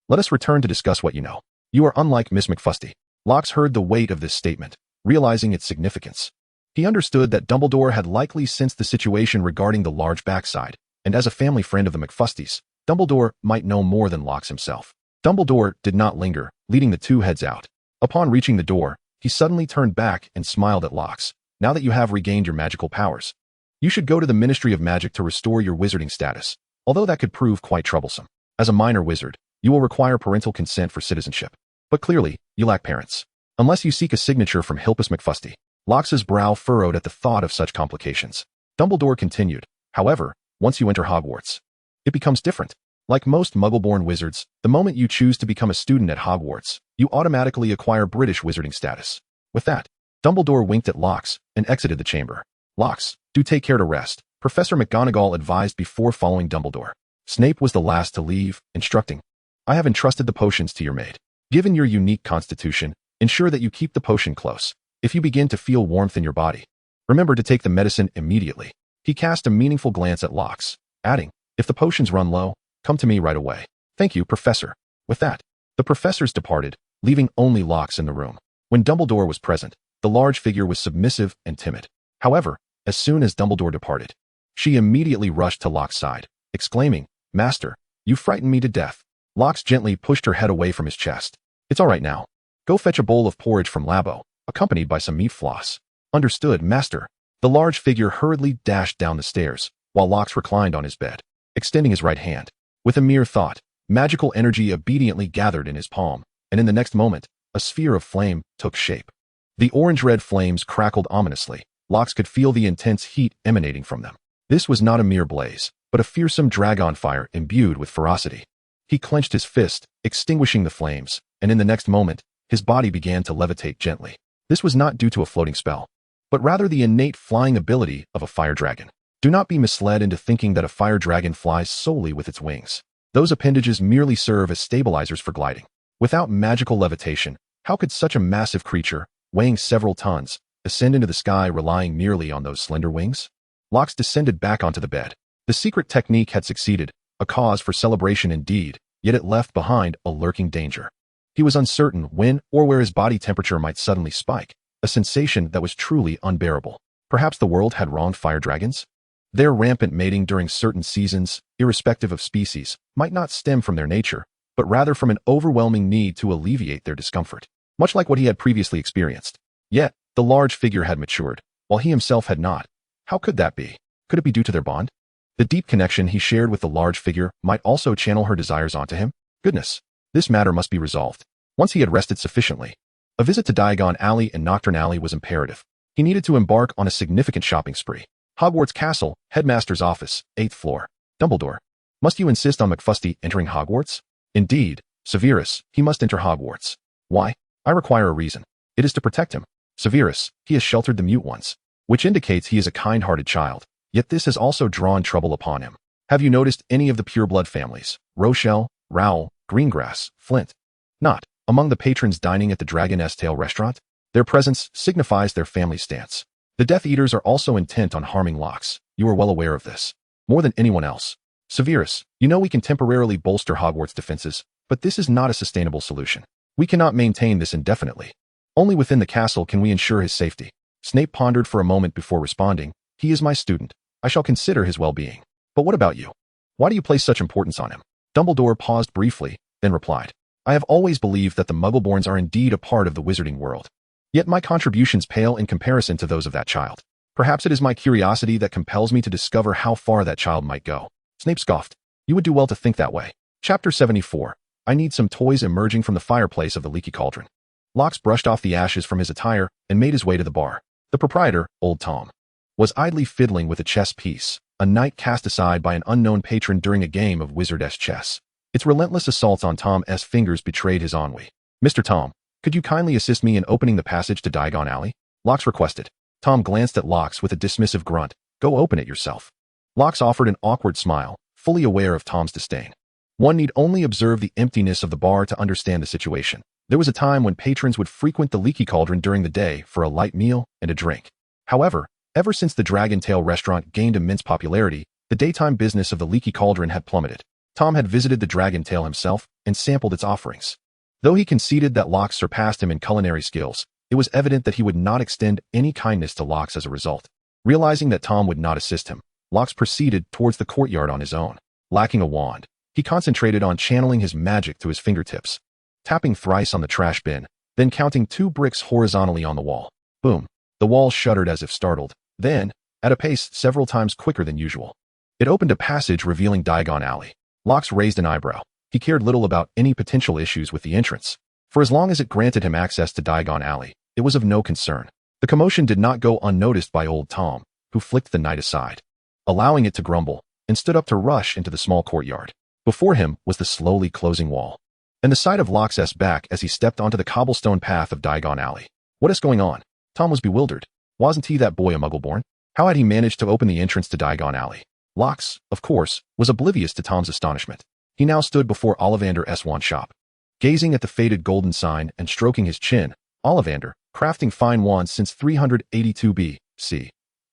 let us return to discuss what you know. You are unlike Miss McFasty. Locke heard the weight of this statement, realizing its significance. He understood that Dumbledore had likely sensed the situation regarding the large backside, and as a family friend of the McFasties, Dumbledore might know more than Locke himself. Dumbledore did not linger, leading the two heads out. Upon reaching the door, he suddenly turned back and smiled at Locke. Now that you have regained your magical powers, you should go to the Ministry of Magic to restore your wizarding status, although that could prove quite troublesome. As a minor wizard, you will require parental consent for citizenship. But clearly, you lack parents. Unless you seek a signature from Hilpus McFasty. Locke's brow furrowed at the thought of such complications. Dumbledore continued, however, once you enter Hogwarts, it becomes different. Like most Muggle-born wizards, the moment you choose to become a student at Hogwarts, you automatically acquire British wizarding status. With that, Dumbledore winked at Locke and exited the chamber. Locke, do take care to rest, Professor McGonagall advised before following Dumbledore. Snape was the last to leave, instructing, I have entrusted the potions to your maid. Given your unique constitution, ensure that you keep the potion close. If you begin to feel warmth in your body, remember to take the medicine immediately. He cast a meaningful glance at Locke, adding, if the potions run low, come to me right away. Thank you, Professor. With that, the professors departed, leaving only Locke in the room. When Dumbledore was present, the large figure was submissive and timid. However, as soon as Dumbledore departed, she immediately rushed to Locke's side, exclaiming, Master, you frightened me to death. Locke gently pushed her head away from his chest. It's all right now. Go fetch a bowl of porridge from Labo, accompanied by some meat floss. Understood, Master. The large figure hurriedly dashed down the stairs, while Locke reclined on his bed, extending his right hand. With a mere thought, magical energy obediently gathered in his palm, and in the next moment, a sphere of flame took shape. The orange-red flames crackled ominously. Locke could feel the intense heat emanating from them. This was not a mere blaze, but a fearsome dragon fire imbued with ferocity. He clenched his fist, extinguishing the flames, and in the next moment, his body began to levitate gently. This was not due to a floating spell, but rather the innate flying ability of a fire dragon. Do not be misled into thinking that a fire dragon flies solely with its wings. Those appendages merely serve as stabilizers for gliding. Without magical levitation, how could such a massive creature, weighing several tons, ascend into the sky relying merely on those slender wings? Locke descended back onto the bed. The secret technique had succeeded, a cause for celebration indeed, yet it left behind a lurking danger. He was uncertain when or where his body temperature might suddenly spike, a sensation that was truly unbearable. Perhaps the world had wronged fire dragons? Their rampant mating during certain seasons, irrespective of species, might not stem from their nature, but rather from an overwhelming need to alleviate their discomfort, much like what he had previously experienced. Yet, the large figure had matured, while he himself had not. How could that be? Could it be due to their bond? The deep connection he shared with the large figure might also channel her desires onto him? Goodness, this matter must be resolved. Once he had rested sufficiently, a visit to Diagon Alley and Nocturne Alley was imperative. He needed to embark on a significant shopping spree. Hogwarts Castle, Headmaster's Office, 8th floor. Dumbledore. Must you insist on McFasty entering Hogwarts? Indeed, Severus, he must enter Hogwarts. Why? I require a reason. It is to protect him. Severus, he has sheltered the mute ones, which indicates he is a kind-hearted child, yet this has also drawn trouble upon him. Have you noticed any of the pureblood families? Rochelle, Rowell, Greengrass, Flint? Not among the patrons dining at the Dragon's Tail restaurant? Their presence signifies their family stance. The Death Eaters are also intent on harming Locke. You are well aware of this. More than anyone else. Severus, you know we can temporarily bolster Hogwarts' defenses, but this is not a sustainable solution. We cannot maintain this indefinitely. Only within the castle can we ensure his safety. Snape pondered for a moment before responding. He is my student. I shall consider his well-being. But what about you? Why do you place such importance on him? Dumbledore paused briefly, then replied. I have always believed that the Muggleborns are indeed a part of the wizarding world. Yet my contributions pale in comparison to those of that child. Perhaps it is my curiosity that compels me to discover how far that child might go. Snape scoffed. You would do well to think that way. Chapter 74. I need some toys emerging from the fireplace of the leaky cauldron. Locke brushed off the ashes from his attire and made his way to the bar. The proprietor, Old Tom, was idly fiddling with a chess piece, a knight cast aside by an unknown patron during a game of wizardess chess. Its relentless assaults on Tom's fingers betrayed his ennui. "Mr. Tom, could you kindly assist me in opening the passage to Diagon Alley?" Locks requested. Tom glanced at Locks with a dismissive grunt. "Go open it yourself." Locks offered an awkward smile, fully aware of Tom's disdain. One need only observe the emptiness of the bar to understand the situation. There was a time when patrons would frequent the Leaky Cauldron during the day for a light meal and a drink. However, ever since the Dragon Tail restaurant gained immense popularity, the daytime business of the Leaky Cauldron had plummeted. Tom had visited the Dragon Tail himself and sampled its offerings. Though he conceded that Locks surpassed him in culinary skills, it was evident that he would not extend any kindness to Locks as a result. Realizing that Tom would not assist him, Locks proceeded towards the courtyard on his own. Lacking a wand, he concentrated on channeling his magic to his fingertips, tapping thrice on the trash bin, then counting 2 bricks horizontally on the wall. Boom. The wall shuddered as if startled. Then, at a pace several times quicker than usual, it opened a passage revealing Diagon Alley. Locks raised an eyebrow. He cared little about any potential issues with the entrance. For as long as it granted him access to Diagon Alley, it was of no concern. The commotion did not go unnoticed by old Tom, who flicked the knight aside, allowing it to grumble, and stood up to rush into the small courtyard. Before him was the slowly closing wall, and the sight of Locks' back as he stepped onto the cobblestone path of Diagon Alley. What is going on? Tom was bewildered. Wasn't he that boy a Muggle-born? How had he managed to open the entrance to Diagon Alley? Locks, of course, was oblivious to Tom's astonishment. He now stood before Ollivander's wand shop. Gazing at the faded golden sign and stroking his chin, Ollivander, crafting fine wands since 382 B.C.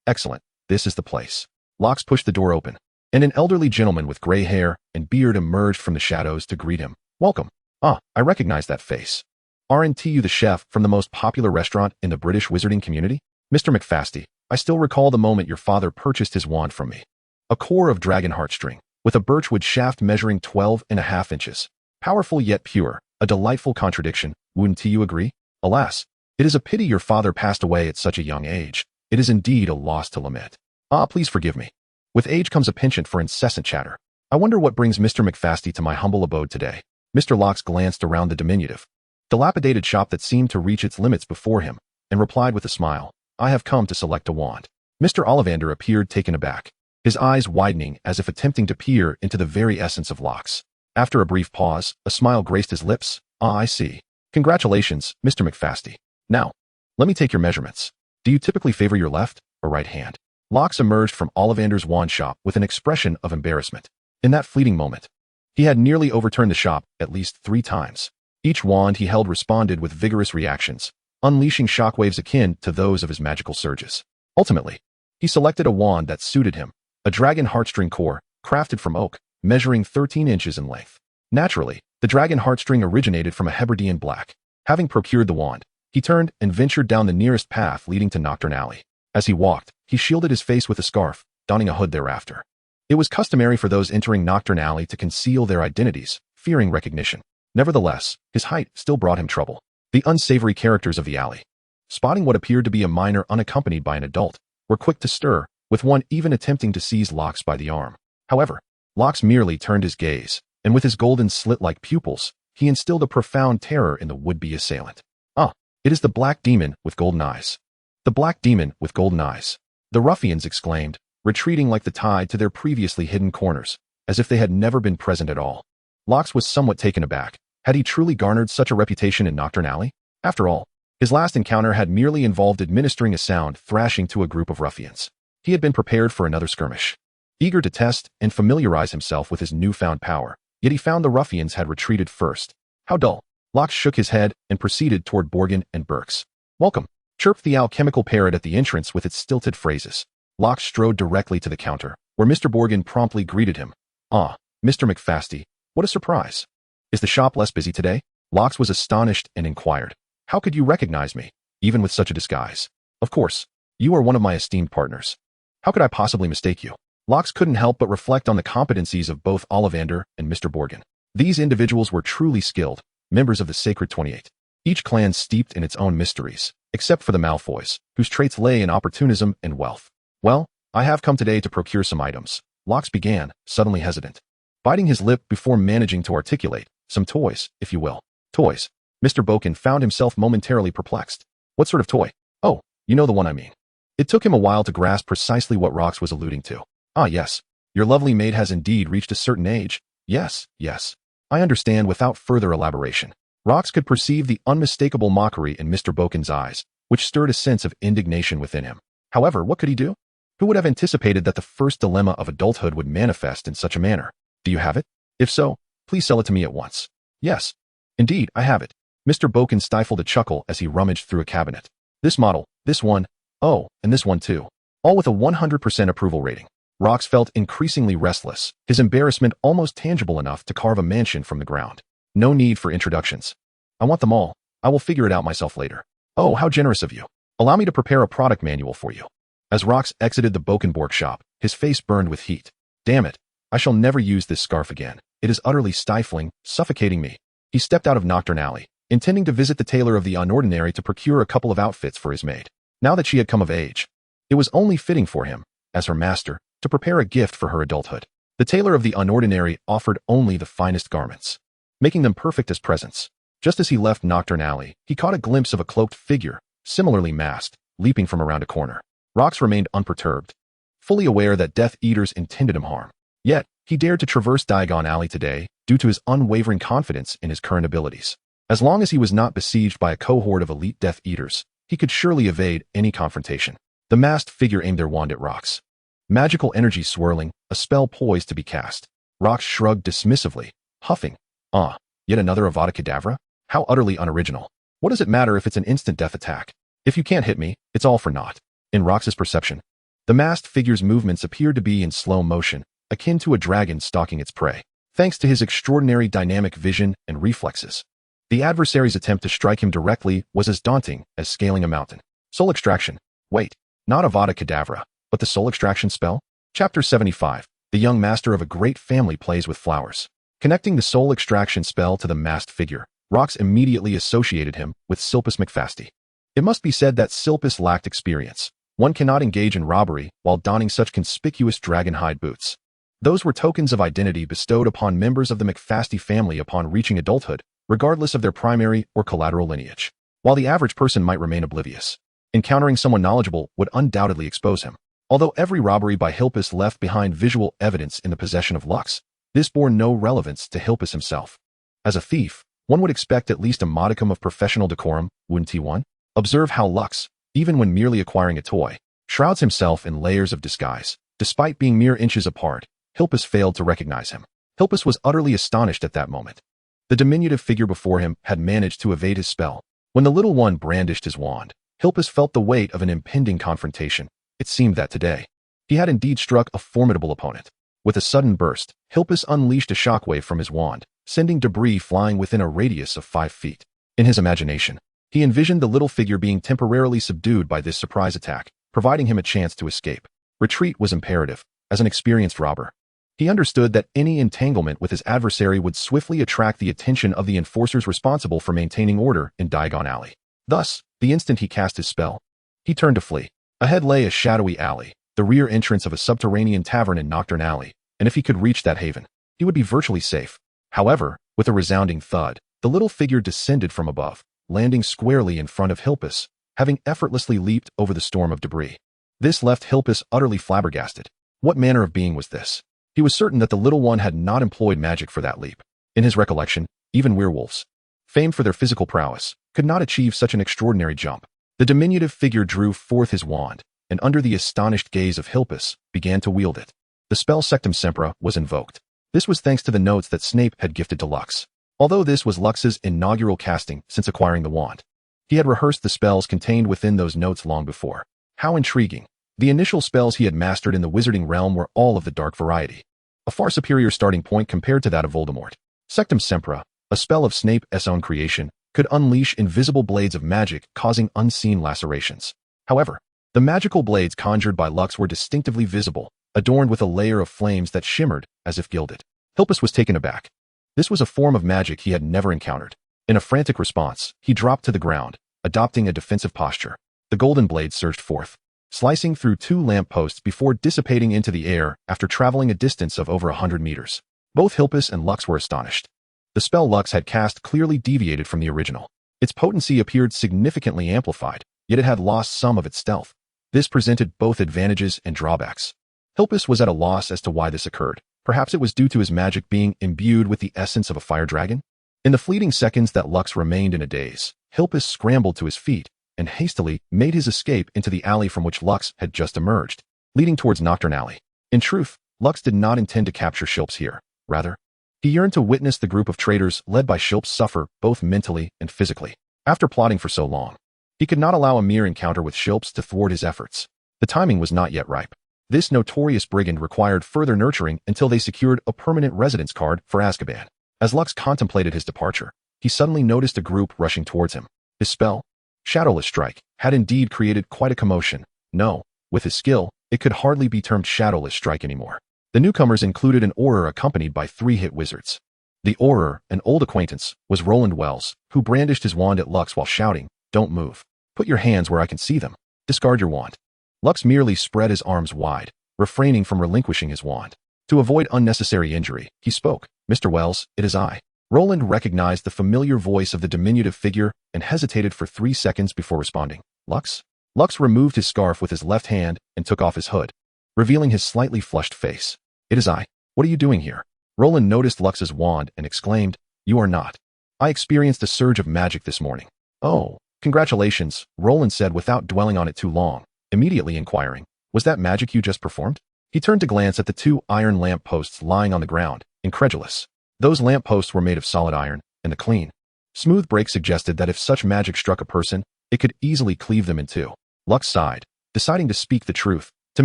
Excellent, this is the place. Locks pushed the door open, and an elderly gentleman with gray hair and beard emerged from the shadows to greet him. "Welcome. Ah, I recognize that face. Aren't you the chef from the most popular restaurant in the British wizarding community? Mr. McFasty, I still recall the moment your father purchased his wand from me. A core of dragon heartstring, with a birchwood shaft measuring 12.5 inches. Powerful yet pure, a delightful contradiction, wouldn't you agree? Alas, it is a pity your father passed away at such a young age. It is indeed a loss to lament. Ah, please forgive me. With age comes a penchant for incessant chatter. I wonder what brings Mr. McFasty to my humble abode today." Mr. Locks glanced around the diminutive, dilapidated shop that seemed to reach its limits before him, and replied with a smile, "I have come to select a wand." Mr. Ollivander appeared taken aback, his eyes widening as if attempting to peer into the very essence of Locks. After a brief pause, a smile graced his lips. "Ah, I see. Congratulations, Mr. McFasty. Now, let me take your measurements. Do you typically favor your left or right hand?" Locks emerged from Ollivander's wand shop with an expression of embarrassment. In that fleeting moment, he had nearly overturned the shop at least 3 times. Each wand he held responded with vigorous reactions, unleashing shockwaves akin to those of his magical surges. Ultimately, he selected a wand that suited him, a dragon heartstring core, crafted from oak, measuring 13 inches in length. Naturally, the dragon heartstring originated from a Hebridean black. Having procured the wand, he turned and ventured down the nearest path leading to Nocturne Alley. As he walked, he shielded his face with a scarf, donning a hood thereafter. It was customary for those entering Nocturne Alley to conceal their identities, fearing recognition. Nevertheless, his height still brought him trouble. The unsavory characters of the alley, spotting what appeared to be a minor unaccompanied by an adult, were quick to stir, with one even attempting to seize Locks by the arm. However, Locks merely turned his gaze, and with his golden slit-like pupils, he instilled a profound terror in the would-be assailant. "Ah, it is the black demon with golden eyes. The black demon with golden eyes," the ruffians exclaimed, retreating like the tide to their previously hidden corners, as if they had never been present at all. Locks was somewhat taken aback. Had he truly garnered such a reputation in Nocturne Alley? After all, his last encounter had merely involved administering a sound thrashing to a group of ruffians. He had been prepared for another skirmish, eager to test and familiarize himself with his newfound power, yet he found the ruffians had retreated first. How dull. Locks shook his head and proceeded toward Borgin and Burke's. "Welcome," chirped the alchemical parrot at the entrance with its stilted phrases. Locks strode directly to the counter, where Mr. Borgin promptly greeted him. "Ah, Mr. McFasty, what a surprise. Is the shop less busy today?" Locks was astonished and inquired, "How could you recognize me, even with such a disguise?" "Of course, you are one of my esteemed partners. How could I possibly mistake you?" Locks couldn't help but reflect on the competencies of both Ollivander and Mr. Borgin. These individuals were truly skilled, members of the Sacred 28, each clan steeped in its own mysteries, except for the Malfoys, whose traits lay in opportunism and wealth. "Well, I have come today to procure some items," Locks began, suddenly hesitant, biting his lip before managing to articulate, "Some toys, if you will." "Toys?" Mr. Borgin found himself momentarily perplexed. "What sort of toy?" "Oh, you know the one I mean. It took him a while to grasp precisely what Rox was alluding to. Ah, yes. Your lovely maid has indeed reached a certain age. Yes, yes. I understand without further elaboration. Rox could perceive the unmistakable mockery in Mr. Boken's eyes, which stirred a sense of indignation within him. However, what could he do? Who would have anticipated that the first dilemma of adulthood would manifest in such a manner? Do you have it? If so, please sell it to me at once. Yes. Indeed, I have it. Mr. Boken stifled a chuckle as he rummaged through a cabinet. This model, this one, oh, and this one too. All with a 100% approval rating. Rox felt increasingly restless, his embarrassment almost tangible enough to carve a mansion from the ground. No need for introductions. I want them all. I will figure it out myself later. Oh, how generous of you. Allow me to prepare a product manual for you. As Rox exited the Bokenborg shop, his face burned with heat. Damn it. I shall never use this scarf again. It is utterly stifling, suffocating me. He stepped out of Nocturne Alley, intending to visit the tailor of the Unordinary to procure a couple of outfits for his maid. Now that she had come of age, it was only fitting for him, as her master, to prepare a gift for her adulthood. The tailor of the Unordinary offered only the finest garments, making them perfect as presents. Just as he left Nocturne Alley, he caught a glimpse of a cloaked figure, similarly masked, leaping from around a corner. Rox remained unperturbed, fully aware that Death Eaters intended him harm. Yet, he dared to traverse Diagon Alley today due to his unwavering confidence in his current abilities. As long as he was not besieged by a cohort of elite Death Eaters, he could surely evade any confrontation. The masked figure aimed their wand at Rox. Magical energy swirling, a spell poised to be cast. Rox shrugged dismissively, huffing. Ah, yet another Avada Kedavra? How utterly unoriginal. What does it matter if it's an instant death attack? If you can't hit me, it's all for naught. In Rox's perception, the masked figure's movements appeared to be in slow motion, akin to a dragon stalking its prey. Thanks to his extraordinary dynamic vision and reflexes, the adversary's attempt to strike him directly was as daunting as scaling a mountain. Soul extraction. Wait, not Avada Kedavra, but the soul extraction spell? Chapter 75. The young master of a great family plays with flowers. Connecting the soul extraction spell to the masked figure, Rox immediately associated him with Silpus McFasty. It must be said that Silpus lacked experience. One cannot engage in robbery while donning such conspicuous dragon hide boots. Those were tokens of identity bestowed upon members of the McFasty family upon reaching adulthood, regardless of their primary or collateral lineage. While the average person might remain oblivious, encountering someone knowledgeable would undoubtedly expose him. Although every robbery by Hilpus left behind visual evidence in the possession of Lux, this bore no relevance to Hilpus himself. As a thief, one would expect at least a modicum of professional decorum, wouldn't one? Observe how Lux, even when merely acquiring a toy, shrouds himself in layers of disguise. Despite being mere inches apart, Hilpus failed to recognize him. Hilpus was utterly astonished at that moment. The diminutive figure before him had managed to evade his spell. When the little one brandished his wand, Hilpus felt the weight of an impending confrontation. It seemed that today, he had indeed struck a formidable opponent. With a sudden burst, Hilpus unleashed a shockwave from his wand, sending debris flying within a radius of 5 feet. In his imagination, he envisioned the little figure being temporarily subdued by this surprise attack, providing him a chance to escape. Retreat was imperative. As an experienced robber, he understood that any entanglement with his adversary would swiftly attract the attention of the enforcers responsible for maintaining order in Diagon Alley. Thus, the instant he cast his spell, he turned to flee. Ahead lay a shadowy alley, the rear entrance of a subterranean tavern in Nocturne Alley, and if he could reach that haven, he would be virtually safe. However, with a resounding thud, the little figure descended from above, landing squarely in front of Hilpus, having effortlessly leaped over the storm of debris. This left Hilpus utterly flabbergasted. What manner of being was this? He was certain that the little one had not employed magic for that leap. In his recollection, even werewolves, famed for their physical prowess, could not achieve such an extraordinary jump. The diminutive figure drew forth his wand, and under the astonished gaze of Hilpus, began to wield it. The spell Sectum Sempra was invoked. This was thanks to the notes that Snape had gifted to Lux. Although this was Lux's inaugural casting since acquiring the wand, he had rehearsed the spells contained within those notes long before. How intriguing. The initial spells he had mastered in the wizarding realm were all of the dark variety, a far superior starting point compared to that of Voldemort. Sectum Sempra, a spell of Snape's own creation, could unleash invisible blades of magic causing unseen lacerations. However, the magical blades conjured by Lux were distinctively visible, adorned with a layer of flames that shimmered as if gilded. Hilpus was taken aback. This was a form of magic he had never encountered. In a frantic response, he dropped to the ground, adopting a defensive posture. The golden blade surged forth, slicing through 2 lampposts before dissipating into the air after traveling a distance of over 100 meters. Both Hilpus and Lux were astonished. The spell Lux had cast clearly deviated from the original. Its potency appeared significantly amplified, yet it had lost some of its stealth. This presented both advantages and drawbacks. Hilpus was at a loss as to why this occurred. Perhaps it was due to his magic being imbued with the essence of a fire dragon? In the fleeting seconds that Lux remained in a daze, Hilpus scrambled to his feet and hastily made his escape into the alley from which Lux had just emerged, leading towards Nocturne Alley. In truth, Lux did not intend to capture Shilps here. Rather, he yearned to witness the group of traitors led by Shilps suffer both mentally and physically. After plotting for so long, he could not allow a mere encounter with Shilps to thwart his efforts. The timing was not yet ripe. This notorious brigand required further nurturing until they secured a permanent residence card for Azkaban. As Lux contemplated his departure, he suddenly noticed a group rushing towards him. His spell, Shadowless Strike, had indeed created quite a commotion. No, with his skill, it could hardly be termed Shadowless Strike anymore. The newcomers included an Auror accompanied by 3 hit wizards. The Auror, an old acquaintance, was Roland Wells, who brandished his wand at Lux while shouting, "Don't move. Put your hands where I can see them. Discard your wand." Lux merely spread his arms wide, refraining from relinquishing his wand. To avoid unnecessary injury, he spoke, "Mr. Wells, it is I." Roland recognized the familiar voice of the diminutive figure and hesitated for 3 seconds before responding. "Lux?" Lux removed his scarf with his left hand and took off his hood, revealing his slightly flushed face. "It is I. What are you doing here?" Roland noticed Lux's wand and exclaimed, "You are not. I experienced a surge of magic this morning." "Oh, congratulations," Roland said without dwelling on it too long, immediately inquiring, "Was that magic you just performed?" He turned to glance at the 2 iron lamp posts lying on the ground, incredulous. Those lamp posts were made of solid iron, and the clean, smooth break suggested that if such magic struck a person, it could easily cleave them in two. Lux sighed, deciding to speak the truth, to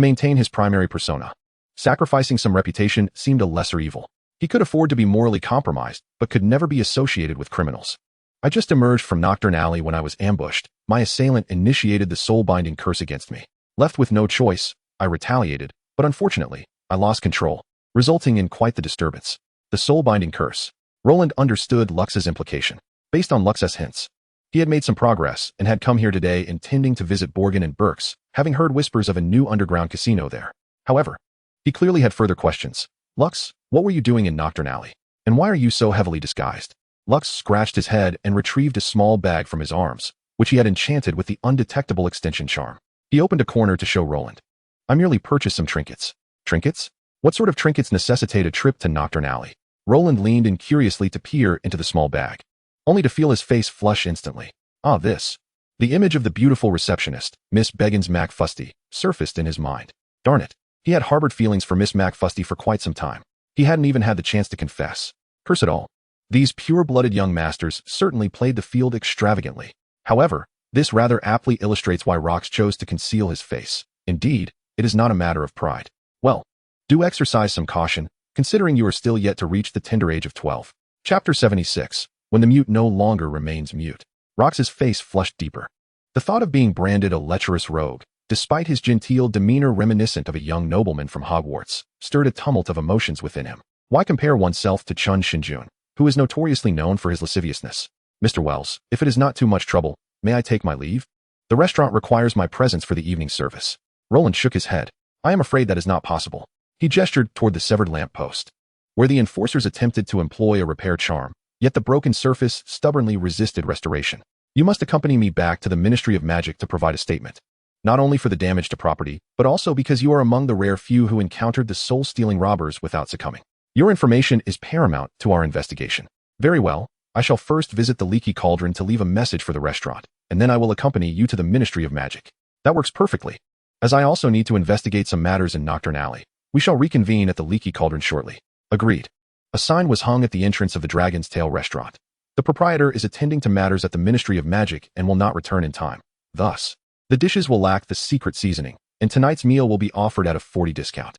maintain his primary persona. Sacrificing some reputation seemed a lesser evil. He could afford to be morally compromised, but could never be associated with criminals. "I just emerged from Nocturne Alley when I was ambushed. My assailant initiated the soul-binding curse against me. Left with no choice, I retaliated, but unfortunately, I lost control, resulting in quite the disturbance." The soul-binding curse. Roland understood Lux's implication. Based on Lux's hints, he had made some progress and had come here today intending to visit Borgin and Burke's, having heard whispers of a new underground casino there. However, he clearly had further questions. "Lux, what were you doing in Nocturne Alley? And why are you so heavily disguised?" Lux scratched his head and retrieved a small bag from his arms, which he had enchanted with the undetectable extension charm. He opened a corner to show Roland. "I merely purchased some trinkets." "Trinkets? What sort of trinkets necessitate a trip to Nocturne Alley?" Roland leaned in curiously to peer into the small bag, only to feel his face flush instantly. Ah, this. The image of the beautiful receptionist, Miss Beggins McFasty, surfaced in his mind. Darn it. He had harbored feelings for Miss McFasty for quite some time. He hadn't even had the chance to confess. Curse it all. These pure-blooded young masters certainly played the field extravagantly. However, this rather aptly illustrates why Rox chose to conceal his face. Indeed, it is not a matter of pride. Well, do exercise some caution, considering you are still yet to reach the tender age of 12. Chapter 76. When the mute no longer remains mute. Rox's face flushed deeper. The thought of being branded a lecherous rogue, despite his genteel demeanor reminiscent of a young nobleman from Hogwarts, stirred a tumult of emotions within him. Why compare oneself to Chun Shinjun, who is notoriously known for his lasciviousness? "Mr. Wells, if it is not too much trouble, may I take my leave? The restaurant requires my presence for the evening service." Roland shook his head. "I am afraid that is not possible." He gestured toward the severed lamp post, where the enforcers attempted to employ a repair charm, yet the broken surface stubbornly resisted restoration. "You must accompany me back to the Ministry of Magic to provide a statement. Not only for the damage to property, but also because you are among the rare few who encountered the soul-stealing robbers without succumbing. Your information is paramount to our investigation." "Very well. I shall first visit the Leaky Cauldron to leave a message for the restaurant, and then I will accompany you to the Ministry of Magic." "That works perfectly. As I also need to investigate some matters in Nocturne Alley, we shall reconvene at the Leaky Cauldron shortly." Agreed. A sign was hung at the entrance of the Dragon's Tail restaurant. "The proprietor is attending to matters at the Ministry of Magic and will not return in time. Thus, the dishes will lack the secret seasoning, and tonight's meal will be offered at a 40% discount."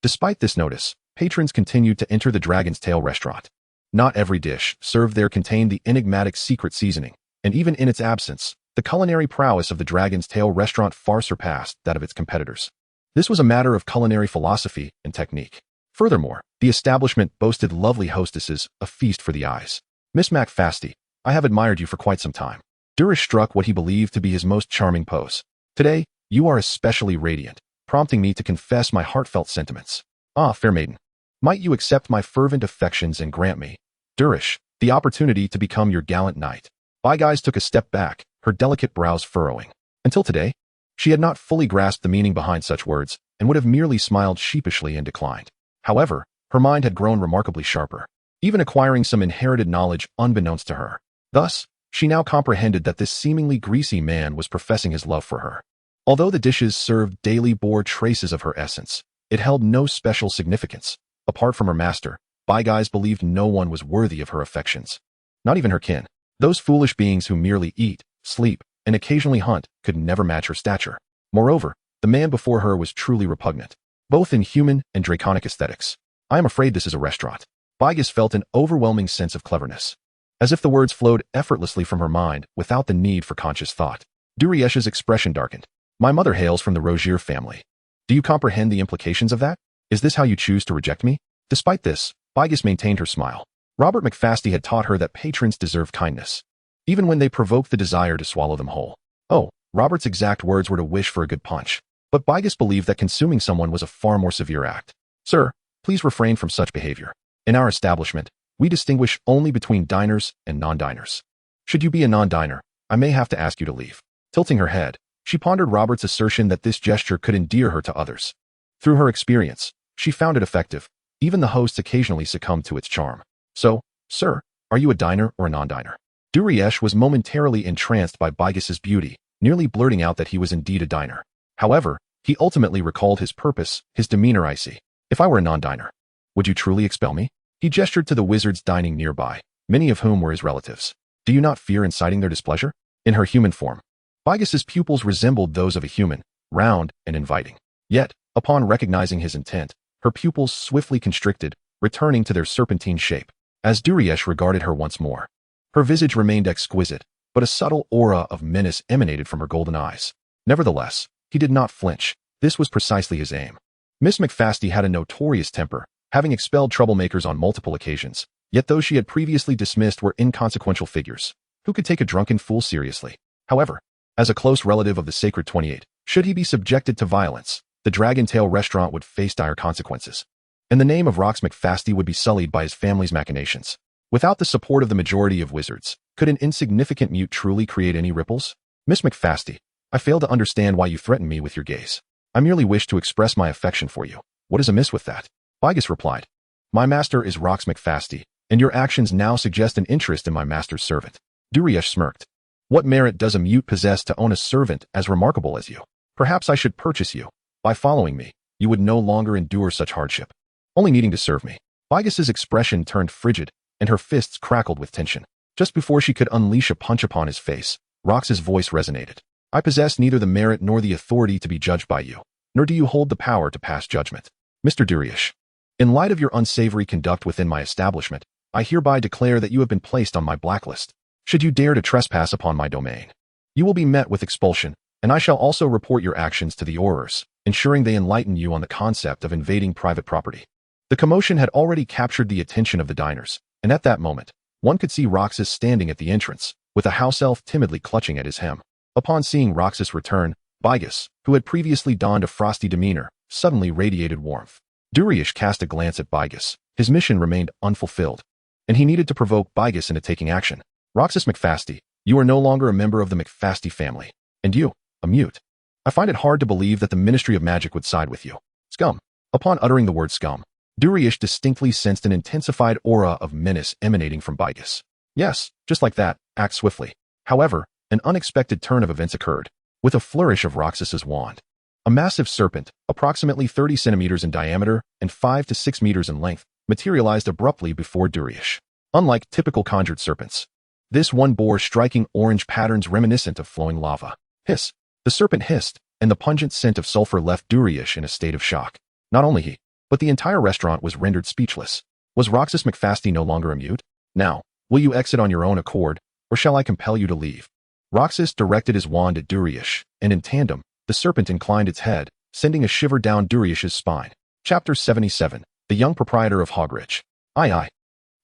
Despite this notice, patrons continued to enter the Dragon's Tail restaurant. Not every dish served there contained the enigmatic secret seasoning, and even in its absence, the culinary prowess of the Dragon's Tail restaurant far surpassed that of its competitors. This was a matter of culinary philosophy and technique. Furthermore, the establishment boasted lovely hostesses, a feast for the eyes. "Miss McFasty, I have admired you for quite some time." Durish struck what he believed to be his most charming pose. "Today, you are especially radiant, prompting me to confess my heartfelt sentiments. Ah, fair maiden, might you accept my fervent affections and grant me, Durish, the opportunity to become your gallant knight?" Guys took a step back, her delicate brows furrowing. "Until today? She had not fully grasped the meaning behind such words and would have merely smiled sheepishly and declined. However, her mind had grown remarkably sharper, even acquiring some inherited knowledge unbeknownst to her. Thus, she now comprehended that this seemingly greasy man was professing his love for her. Although the dishes served daily bore traces of her essence, it held no special significance. Apart from her master, Bygeyes believed no one was worthy of her affections. Not even her kin. Those foolish beings who merely eat, sleep, and occasionally hunt could never match her stature. Moreover, the man before her was truly repugnant, both in human and draconic aesthetics. I am afraid this is a restaurant. Bygeyes felt an overwhelming sense of cleverness, as if the words flowed effortlessly from her mind without the need for conscious thought. Duriesh's expression darkened. My mother hails from the Rogier family. Do you comprehend the implications of that? Is this how you choose to reject me? Despite this, Bygeyes maintained her smile. Robert McFasty had taught her that patrons deserve kindness, even when they provoke the desire to swallow them whole. Oh, Robert's exact words were to wish for a good punch. But Bygeyes believed that consuming someone was a far more severe act. Sir, please refrain from such behavior. In our establishment, we distinguish only between diners and non-diners. Should you be a non-diner, I may have to ask you to leave. Tilting her head, she pondered Robert's assertion that this gesture could endear her to others. Through her experience, she found it effective. Even the hosts occasionally succumbed to its charm. So, sir, are you a diner or a non-diner? Duriesh was momentarily entranced by Bygeyes's beauty, nearly blurting out that he was indeed a diner. However, he ultimately recalled his purpose, his demeanor icy. If I were a non-diner, would you truly expel me? He gestured to the wizards dining nearby, many of whom were his relatives. Do you not fear inciting their displeasure? In her human form, Bygeyes's pupils resembled those of a human, round and inviting. Yet, upon recognizing his intent, her pupils swiftly constricted, returning to their serpentine shape. As Duriesh regarded her once more, her visage remained exquisite, but a subtle aura of menace emanated from her golden eyes. Nevertheless, he did not flinch. This was precisely his aim. Miss McFasty had a notorious temper, having expelled troublemakers on multiple occasions. Yet those she had previously dismissed were inconsequential figures. Who could take a drunken fool seriously? However, as a close relative of the Sacred 28, should he be subjected to violence, the Dragon Tail restaurant would face dire consequences, and the name of Rox McFasty would be sullied by his family's machinations. Without the support of the majority of wizards, could an insignificant mute truly create any ripples? Miss McFasty, I fail to understand why you threaten me with your gaze. I merely wish to express my affection for you. What is amiss with that? Bygeyes replied. My master is Rox McFasty, and your actions now suggest an interest in my master's servant. Duriesh smirked. What merit does a mute possess to own a servant as remarkable as you? Perhaps I should purchase you. By following me, you would no longer endure such hardship, only needing to serve me. Bygeyes's expression turned frigid, and her fists crackled with tension. Just before she could unleash a punch upon his face, Rox's voice resonated. I possess neither the merit nor the authority to be judged by you, nor do you hold the power to pass judgment. Mr. Duriesh, in light of your unsavory conduct within my establishment, I hereby declare that you have been placed on my blacklist. Should you dare to trespass upon my domain, you will be met with expulsion, and I shall also report your actions to the Aurors, ensuring they enlighten you on the concept of invading private property. The commotion had already captured the attention of the diners, and at that moment, one could see Roxas standing at the entrance, with a house elf timidly clutching at his hem. Upon seeing Roxas return, Bygeyes, who had previously donned a frosty demeanor, suddenly radiated warmth. Duriesh cast a glance at Bygeyes. His mission remained unfulfilled, and he needed to provoke Bygeyes into taking action. Roxas McFasty, you are no longer a member of the McFasty family. And you, a mute. I find it hard to believe that the Ministry of Magic would side with you. Scum. Upon uttering the word scum, Duriesh distinctly sensed an intensified aura of menace emanating from Bygeyes. Yes, just like that, act swiftly. However, an unexpected turn of events occurred. With a flourish of Roxas's wand, a massive serpent, approximately 30 centimeters in diameter and 5 to 6 meters in length, materialized abruptly before Duriesh. Unlike typical conjured serpents, this one bore striking orange patterns reminiscent of flowing lava. Hiss. The serpent hissed, and the pungent scent of sulfur left Duriesh in a state of shock. Not only he, but the entire restaurant was rendered speechless. Was Roxas McFasty no longer a mute? Now, will you exit on your own accord, or shall I compel you to leave? Roxas directed his wand at Duriesh, and in tandem, the serpent inclined its head, sending a shiver down Duriesh's spine. Chapter 77. The Young Proprietor of Hogwarts. Aye.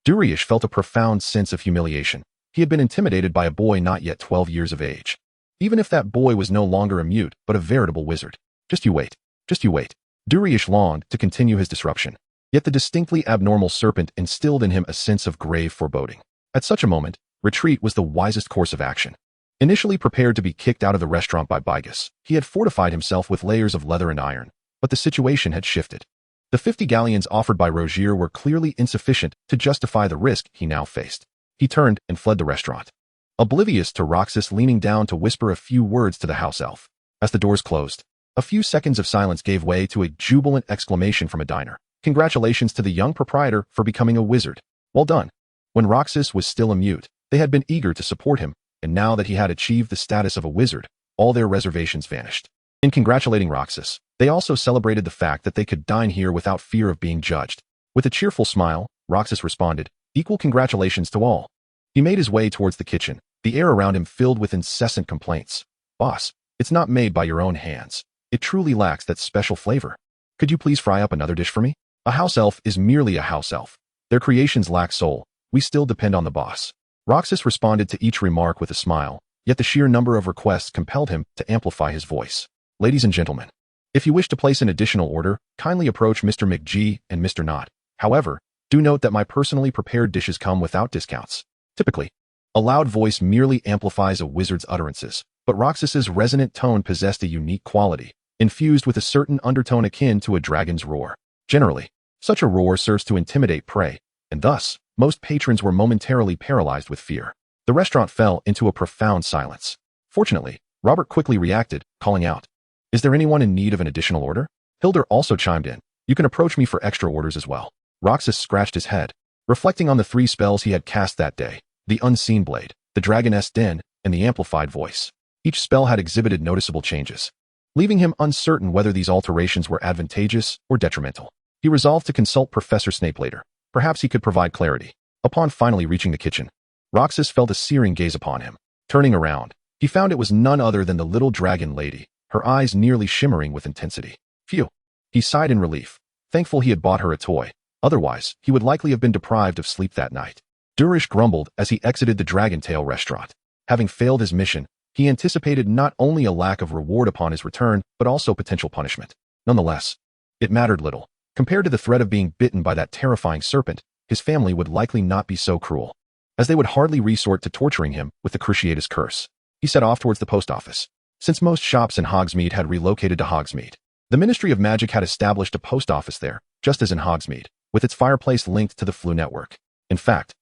Duriesh felt a profound sense of humiliation. He had been intimidated by a boy not yet 12 years of age. Even if that boy was no longer a mute, but a veritable wizard. Just you wait. Duriesh longed to continue his disruption. Yet the distinctly abnormal serpent instilled in him a sense of grave foreboding. At such a moment, retreat was the wisest course of action. Initially prepared to be kicked out of the restaurant by Bigus, he had fortified himself with layers of leather and iron, but the situation had shifted. The 50 galleons offered by Rogier were clearly insufficient to justify the risk he now faced. He turned and fled the restaurant, oblivious to Roxas leaning down to whisper a few words to the house elf. As the doors closed, a few seconds of silence gave way to a jubilant exclamation from a diner. Congratulations to the young proprietor for becoming a wizard. Well done. When Roxas was still a mute, they had been eager to support him, and now that he had achieved the status of a wizard, all their reservations vanished. In congratulating Roxas, they also celebrated the fact that they could dine here without fear of being judged. With a cheerful smile, Roxas responded, "Equal congratulations to all." He made his way towards the kitchen, the air around him filled with incessant complaints. "Boss, it's not made by your own hands. It truly lacks that special flavor. Could you please fry up another dish for me?" A house elf is merely a house elf. Their creations lack soul. We still depend on the boss. Roxas responded to each remark with a smile, yet the sheer number of requests compelled him to amplify his voice. "Ladies and gentlemen, if you wish to place an additional order, kindly approach Mr. McG and Mr. Knott. However, do note that my personally prepared dishes come without discounts." Typically, a loud voice merely amplifies a wizard's utterances, but Roxas's resonant tone possessed a unique quality, infused with a certain undertone akin to a dragon's roar. Generally, such a roar serves to intimidate prey, and thus, most patrons were momentarily paralyzed with fear. The restaurant fell into a profound silence. Fortunately, Robert quickly reacted, calling out, "Is there anyone in need of an additional order?" Hilder also chimed in, "You can approach me for extra orders as well." Roxas scratched his head, reflecting on the 3 spells he had cast that day: the Unseen Blade, the Dragoness Den, and the Amplified Voice. Each spell had exhibited noticeable changes, leaving him uncertain whether these alterations were advantageous or detrimental. He resolved to consult Professor Snape later. Perhaps he could provide clarity. Upon finally reaching the kitchen, Roxas felt a searing gaze upon him. Turning around, he found it was none other than the little dragon lady, her eyes nearly shimmering with intensity. Phew! He sighed in relief, thankful he had bought her a toy. Otherwise, he would likely have been deprived of sleep that night. Durish grumbled as he exited the Dragon Tail restaurant. Having failed his mission, he anticipated not only a lack of reward upon his return, but also potential punishment. Nonetheless, it mattered little. Compared to the threat of being bitten by that terrifying serpent, his family would likely not be so cruel, as they would hardly resort to torturing him with the Cruciatus curse. He set off towards the post office. Since most shops in Hogsmeade had relocated to Hogsmeade, the Ministry of Magic had established a post office there, just as in Hogsmeade, with its fireplace linked to the Floo network. In fact,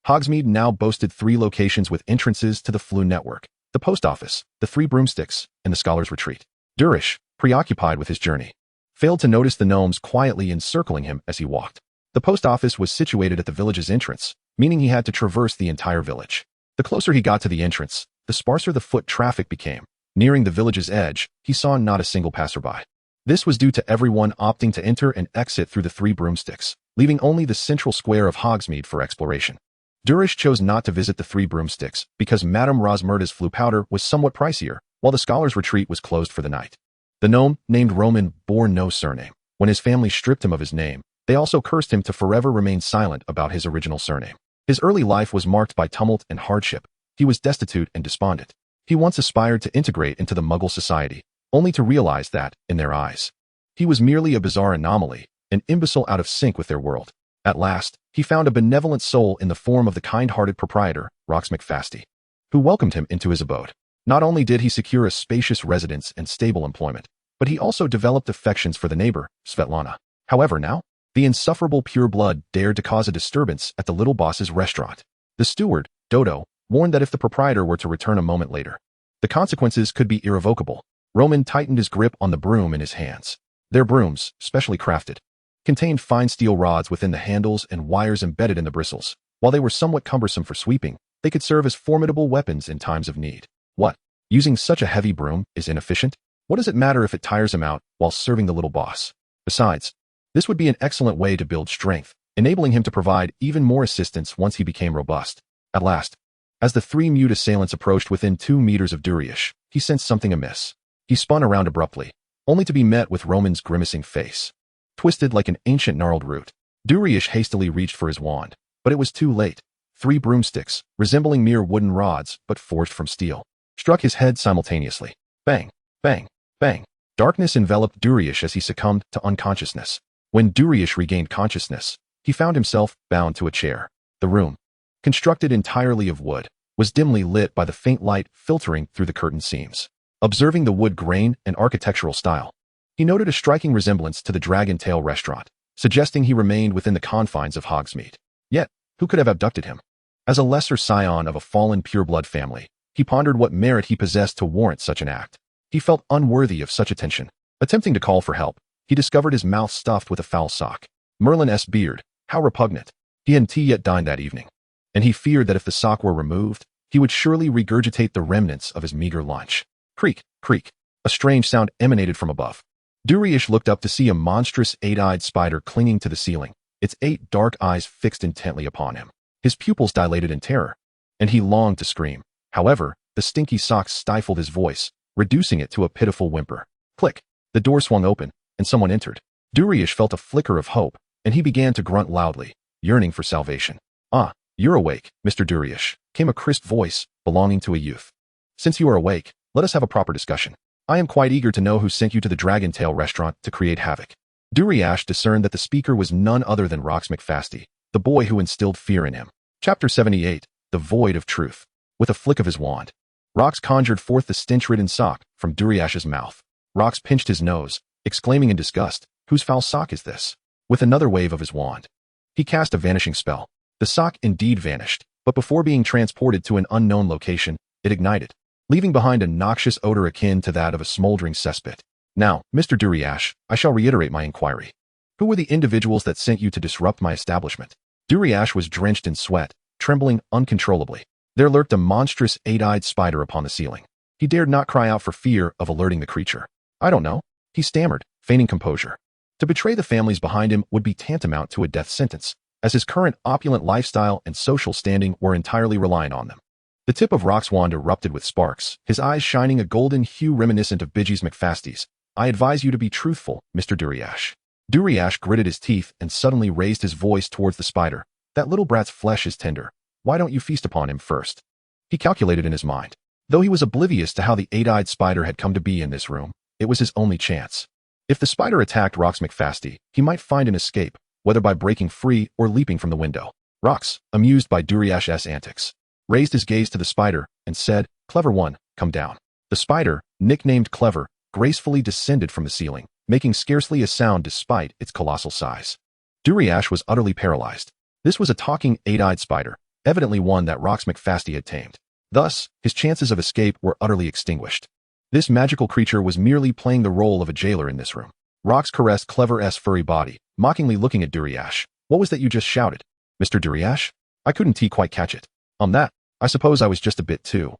Hogsmeade now boasted 3 locations with entrances to the Floo network: the post office, the 3 broomsticks, and the Scholar's Retreat. Durish, preoccupied with his journey, failed to notice the gnomes quietly encircling him as he walked. The post office was situated at the village's entrance, meaning he had to traverse the entire village. The closer he got to the entrance, the sparser the foot traffic became. Nearing the village's edge, he saw not a single passerby. This was due to everyone opting to enter and exit through the 3 broomsticks, leaving only the central square of Hogsmeade for exploration. Durish chose not to visit the 3 broomsticks because Madame Rosmerda's Floo powder was somewhat pricier, while the Scholar's Retreat was closed for the night. The gnome, named Roman, bore no surname. When his family stripped him of his name, they also cursed him to forever remain silent about his original surname. His early life was marked by tumult and hardship. He was destitute and despondent. He once aspired to integrate into the Muggle society, only to realize that, in their eyes, he was merely a bizarre anomaly, an imbecile out of sync with their world. At last, he found a benevolent soul in the form of the kind-hearted proprietor, Rox McFasty, who welcomed him into his abode. Not only did he secure a spacious residence and stable employment, but he also developed affections for the neighbor, Svetlana. However, now, the insufferable pureblood dared to cause a disturbance at the little boss's restaurant. The steward, Dodo, warned that if the proprietor were to return a moment later, the consequences could be irrevocable. Roman tightened his grip on the broom in his hands. Their brooms, specially crafted, contained fine steel rods within the handles and wires embedded in the bristles. While they were somewhat cumbersome for sweeping, they could serve as formidable weapons in times of need. What? Using such a heavy broom is inefficient? What does it matter if it tires him out while serving the little boss? Besides, this would be an excellent way to build strength, enabling him to provide even more assistance once he became robust. At last, as the 3 mute assailants approached within 2 meters of Durish, he sensed something amiss. He spun around abruptly, only to be met with Roman's grimacing face, twisted like an ancient gnarled root. Durish hastily reached for his wand, but it was too late. 3 broomsticks, resembling mere wooden rods but forged from steel, struck his head simultaneously. Bang, bang, bang. Darkness enveloped Durish as he succumbed to unconsciousness. When Durish regained consciousness, he found himself bound to a chair. The room, constructed entirely of wood, was dimly lit by the faint light filtering through the curtain seams. Observing the wood grain and architectural style, he noted a striking resemblance to the Dragon Tail restaurant, suggesting he remained within the confines of Hogsmeade. Yet, who could have abducted him? As a lesser scion of a fallen pureblood family, he pondered what merit he possessed to warrant such an act. He felt unworthy of such attention. Attempting to call for help, he discovered his mouth stuffed with a foul sock. Merlin's beard, how repugnant. He hadn't yet dined that evening, and he feared that if the sock were removed, he would surely regurgitate the remnants of his meager lunch. Creak, creak. A strange sound emanated from above. Duriash looked up to see a monstrous eight-eyed spider clinging to the ceiling, its 8 dark eyes fixed intently upon him. His pupils dilated in terror, and he longed to scream. However, the stinky socks stifled his voice, reducing it to a pitiful whimper. Click. The door swung open, and someone entered. Duriash felt a flicker of hope, and he began to grunt loudly, yearning for salvation. "Ah, you're awake, Mr. Duriash," came a crisp voice belonging to a youth. "Since you are awake, let us have a proper discussion. I am quite eager to know who sent you to the Dragon Tail restaurant to create havoc." Duriash discerned that the speaker was none other than Rox McFasty, the boy who instilled fear in him. Chapter 78, The Void of Truth. With a flick of his wand, Rox conjured forth the stench-ridden sock from Duriash's mouth. Rox pinched his nose, exclaiming in disgust, "Whose foul sock is this?" With another wave of his wand, he cast a vanishing spell. The sock indeed vanished, but before being transported to an unknown location, it ignited, leaving behind a noxious odor akin to that of a smoldering cesspit. "Now, Mr. Duriash, I shall reiterate my inquiry. Who were the individuals that sent you to disrupt my establishment?" Duriash was drenched in sweat, trembling uncontrollably. There lurked a monstrous 8-eyed spider upon the ceiling. He dared not cry out for fear of alerting the creature. "I don't know," he stammered, feigning composure. To betray the families behind him would be tantamount to a death sentence, as his current opulent lifestyle and social standing were entirely reliant on them. The tip of Rox's wand erupted with sparks, his eyes shining a golden hue reminiscent of Bidgie's McFasty's. "I advise you to be truthful, Mr. Duriash." Duriash gritted his teeth and suddenly raised his voice towards the spider. "That little brat's flesh is tender. Why don't you feast upon him first?" He calculated in his mind. Though he was oblivious to how the 8-eyed spider had come to be in this room, it was his only chance. If the spider attacked Rox McFasty, he might find an escape, whether by breaking free or leaping from the window. Rox, amused by Duriash's antics, raised his gaze to the spider and said, "Clever one, come down." The spider, nicknamed Clever, gracefully descended from the ceiling, making scarcely a sound despite its colossal size. Duriash was utterly paralyzed. This was a talking 8-eyed spider, evidently one that Rox McFasty had tamed. Thus, his chances of escape were utterly extinguished. This magical creature was merely playing the role of a jailer in this room. Rox caressed Clever's furry body, mockingly looking at Duriash. "What was that you just shouted, Mr. Duriash? I couldn't quite catch it." That, I suppose I was just a bit too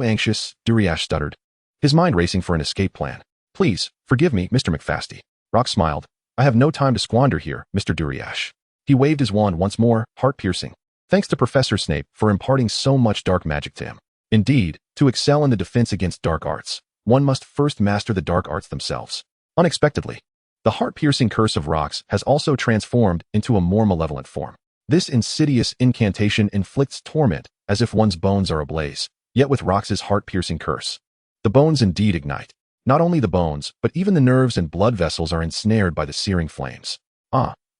anxious," Duriash stuttered, his mind racing for an escape plan. "Please, forgive me, Mr. McFasty." Rox smiled. "I have no time to squander here, Mr. Duriash." He waved his wand once more, heart-piercing. Thanks to Professor Snape for imparting so much dark magic to him. Indeed, to excel in the defense against dark arts, one must first master the dark arts themselves. Unexpectedly, the heart-piercing curse of Rox has also transformed into a more malevolent form. This insidious incantation inflicts torment as if one's bones are ablaze, yet with Rox's heart-piercing curse, the bones indeed ignite. Not only the bones, but even the nerves and blood vessels are ensnared by the searing flames.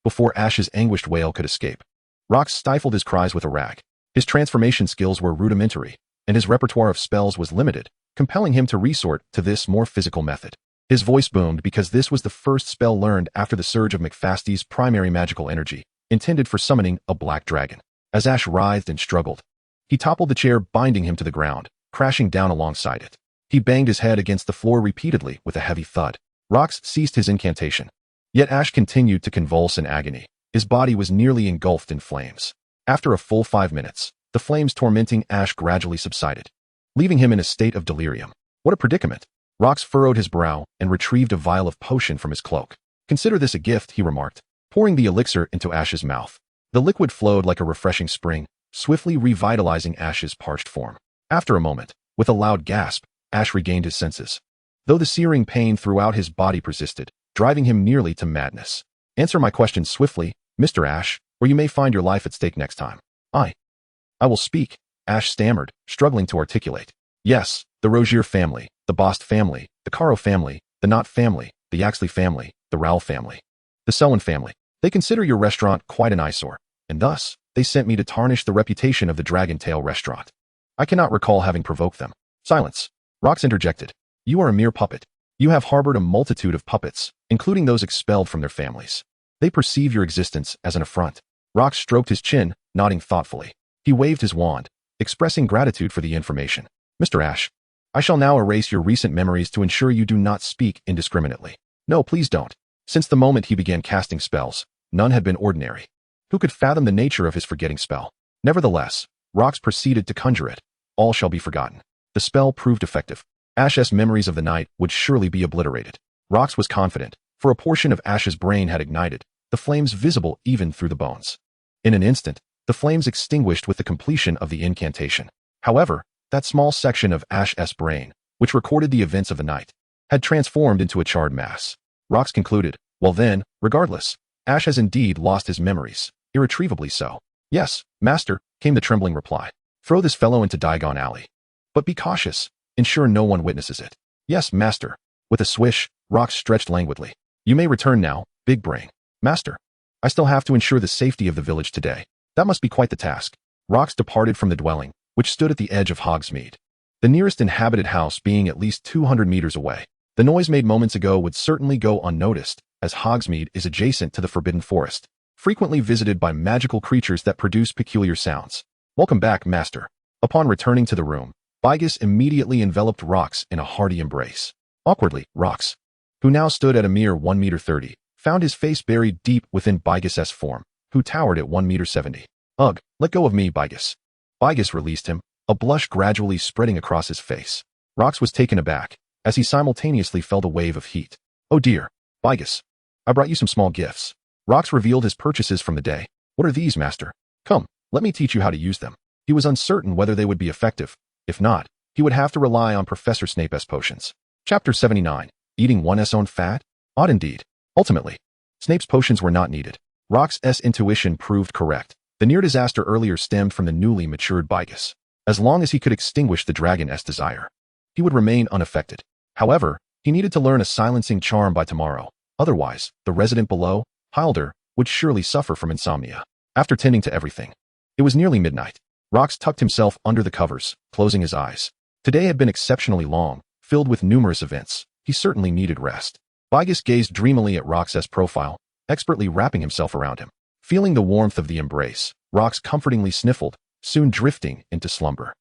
Before Ash's anguished wail could escape, Rox stifled his cries with a rag. His transformation skills were rudimentary, and his repertoire of spells was limited, compelling him to resort to this more physical method. His voice boomed because this was the first spell learned after the surge of McFasty's primary magical energy, intended for summoning a black dragon. As Ash writhed and struggled, he toppled the chair, binding him to the ground, crashing down alongside it. He banged his head against the floor repeatedly with a heavy thud. Rox ceased his incantation. Yet Ash continued to convulse in agony. His body was nearly engulfed in flames. After a full 5 minutes, the flames tormenting Ash gradually subsided, leaving him in a state of delirium. What a predicament! Rox furrowed his brow and retrieved a vial of potion from his cloak. "Consider this a gift," he remarked, pouring the elixir into Ash's mouth. The liquid flowed like a refreshing spring, swiftly revitalizing Ash's parched form. After a moment, with a loud gasp, Ash regained his senses, though the searing pain throughout his body persisted, driving him nearly to madness. "Answer my questions swiftly, Mr. Ash, or you may find your life at stake next time." I will speak," Ash stammered, struggling to articulate. "Yes, the Rozier family, the Bost family, the Caro family, the Knott family, the Yaxley family, the Rowell family, the Selwyn family. They consider your restaurant quite an eyesore, and thus, they sent me to tarnish the reputation of the Dragon Tail restaurant." I cannot recall having provoked them. Silence. Rox interjected. You are a mere puppet. You have harbored a multitude of puppets, including those expelled from their families. They perceive your existence as an affront. Rox stroked his chin, nodding thoughtfully. He waved his wand, expressing gratitude for the information. Mr. Ash, I shall now erase your recent memories to ensure you do not speak indiscriminately. No, please don't. Since the moment he began casting spells, none had been ordinary. Who could fathom the nature of his forgetting spell? Nevertheless, Rox proceeded to conjure it. All shall be forgotten. The spell proved effective. Ash's memories of the night would surely be obliterated. Rox was confident, for a portion of Ash's brain had ignited, the flames visible even through the bones. In an instant, the flames extinguished with the completion of the incantation. However, that small section of Ash's brain, which recorded the events of the night, had transformed into a charred mass. Rox concluded, well then, regardless, Ash has indeed lost his memories, irretrievably so. Yes, master, came the trembling reply. Throw this fellow into Diagon Alley. But be cautious. Ensure no one witnesses it. Yes, master. With a swish, Rox stretched languidly. You may return now, big brain. Master. I still have to ensure the safety of the village today. That must be quite the task. Rox departed from the dwelling, which stood at the edge of Hogsmeade, the nearest inhabited house being at least 200 meters away. The noise made moments ago would certainly go unnoticed, as Hogsmeade is adjacent to the Forbidden Forest, frequently visited by magical creatures that produce peculiar sounds. Welcome back, master. Upon returning to the room, Bigus immediately enveloped Rox in a hearty embrace. Awkwardly, Rox, who now stood at a mere 1.30 meters, found his face buried deep within Bigus's form, who towered at 1.70 meters. Ugh, let go of me, Bigus. Bigus released him, a blush gradually spreading across his face. Rox was taken aback, as he simultaneously felt a wave of heat. Oh dear, Bigus. I brought you some small gifts. Rox revealed his purchases from the day. What are these, master? Come, let me teach you how to use them. He was uncertain whether they would be effective. If not, he would have to rely on Professor Snape's potions. Chapter 79. Eating one's own fat? Odd indeed. Ultimately, Snape's potions were not needed. Rox's intuition proved correct. The near disaster earlier stemmed from the newly matured Bigus. As long as he could extinguish the dragon's desire, he would remain unaffected. However, he needed to learn a silencing charm by tomorrow. Otherwise, the resident below, Hilder, would surely suffer from insomnia. After tending to everything, it was nearly midnight. Rox tucked himself under the covers, closing his eyes. Today had been exceptionally long, filled with numerous events. He certainly needed rest. Bigus gazed dreamily at Rox's profile, expertly wrapping himself around him. Feeling the warmth of the embrace, Rox comfortingly sniffled, soon drifting into slumber.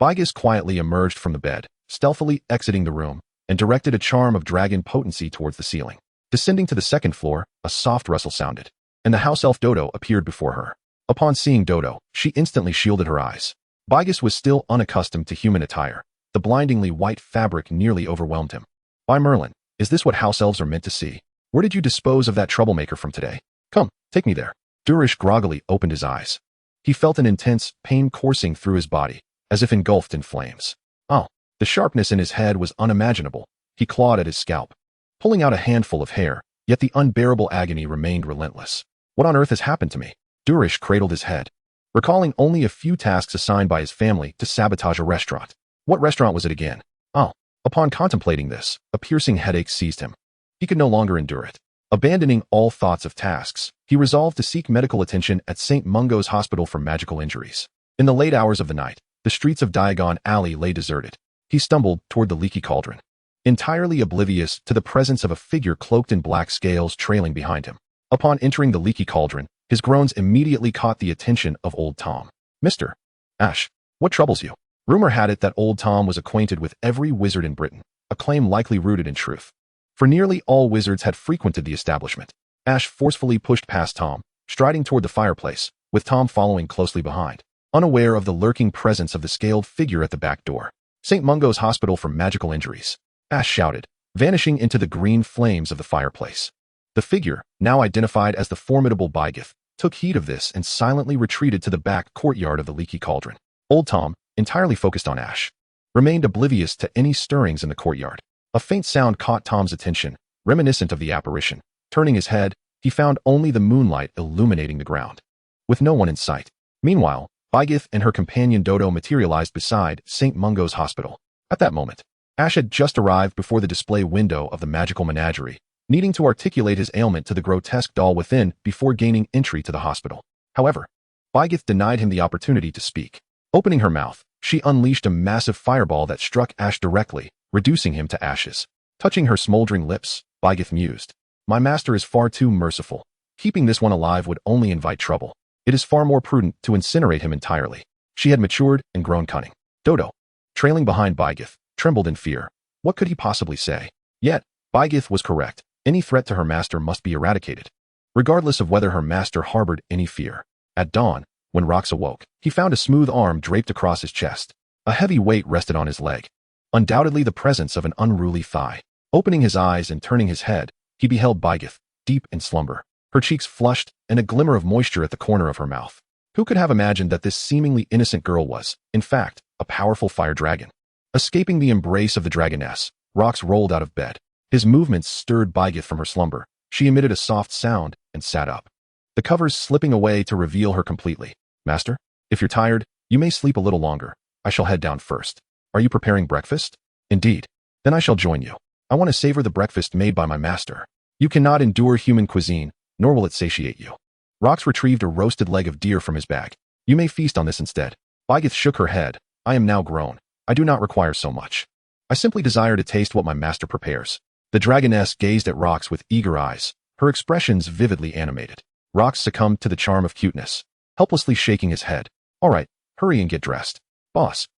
Bigus quietly emerged from the bed, stealthily exiting the room, and directed a charm of dragon potency towards the ceiling. Descending to the second floor, a soft rustle sounded, and the house elf Dodo appeared before her. Upon seeing Dodo, she instantly shielded her eyes. Bigus was still unaccustomed to human attire. The blindingly white fabric nearly overwhelmed him. By Merlin, is this what house elves are meant to see? Where did you dispose of that troublemaker from today? Come, take me there. Durish groggily opened his eyes. He felt an intense pain coursing through his body, as if engulfed in flames. Oh, the sharpness in his head was unimaginable. He clawed at his scalp, pulling out a handful of hair, yet the unbearable agony remained relentless. What on earth has happened to me? Durish cradled his head, recalling only a few tasks assigned by his family to sabotage a restaurant. What restaurant was it again? Oh. Upon contemplating this, a piercing headache seized him. He could no longer endure it. Abandoning all thoughts of tasks, he resolved to seek medical attention at St. Mungo's Hospital for Magical Injuries. In the late hours of the night, the streets of Diagon Alley lay deserted. He stumbled toward the leaky cauldron, entirely oblivious to the presence of a figure cloaked in black scales trailing behind him. Upon entering the leaky cauldron, his groans immediately caught the attention of Old Tom. Mr. Ash, what troubles you? Rumor had it that Old Tom was acquainted with every wizard in Britain, a claim likely rooted in truth. For nearly all wizards had frequented the establishment. Ash forcefully pushed past Tom, striding toward the fireplace, with Tom following closely behind, unaware of the lurking presence of the scaled figure at the back door. St. Mungo's Hospital for Magical Injuries, Ash shouted, vanishing into the green flames of the fireplace. The figure, now identified as the formidable Bigus, took heed of this and silently retreated to the back courtyard of the leaky cauldron. Old Tom, entirely focused on Ash, remained oblivious to any stirrings in the courtyard. A faint sound caught Tom's attention, reminiscent of the apparition. Turning his head, he found only the moonlight illuminating the ground, with no one in sight. Meanwhile, Bigus and her companion Dodo materialized beside St. Mungo's Hospital. At that moment, Ash had just arrived before the display window of the magical menagerie, needing to articulate his ailment to the grotesque doll within before gaining entry to the hospital. However, Bigus denied him the opportunity to speak. Opening her mouth, She unleashed a massive fireball that struck Ash directly, reducing him to ashes. Touching her smoldering lips, Bygeth mused, "My master is far too merciful. Keeping this one alive would only invite trouble. It is far more prudent to incinerate him entirely." She had matured and grown cunning. Dodo, trailing behind Bygeth, trembled in fear. What could he possibly say? Yet, Bygeth was correct. Any threat to her master must be eradicated, regardless of whether her master harbored any fear. At dawn, when Rox awoke, he found a smooth arm draped across his chest. A heavy weight rested on his leg, undoubtedly the presence of an unruly thigh. Opening his eyes and turning his head, he beheld Bygeth, deep in slumber, her cheeks flushed and a glimmer of moisture at the corner of her mouth. Who could have imagined that this seemingly innocent girl was, in fact, a powerful fire dragon? Escaping the embrace of the dragoness, Rox rolled out of bed. His movements stirred Bygeth from her slumber. She emitted a soft sound and sat up, the covers slipping away to reveal her completely. "Master, if you're tired, you may sleep a little longer. I shall head down first. Are you preparing breakfast?" "Indeed. Then I shall join you. I want to savor the breakfast made by my master. You cannot endure human cuisine, nor will it satiate you." Rox retrieved a roasted leg of deer from his bag. "You may feast on this instead." Bygeth shook her head. "I am now grown. I do not require so much. I simply desire to taste what my master prepares." The dragoness gazed at Rox with eager eyes, her expressions vividly animated. Rox succumbed to the charm of cuteness, helplessly shaking his head. "All right, hurry and get dressed." Boss.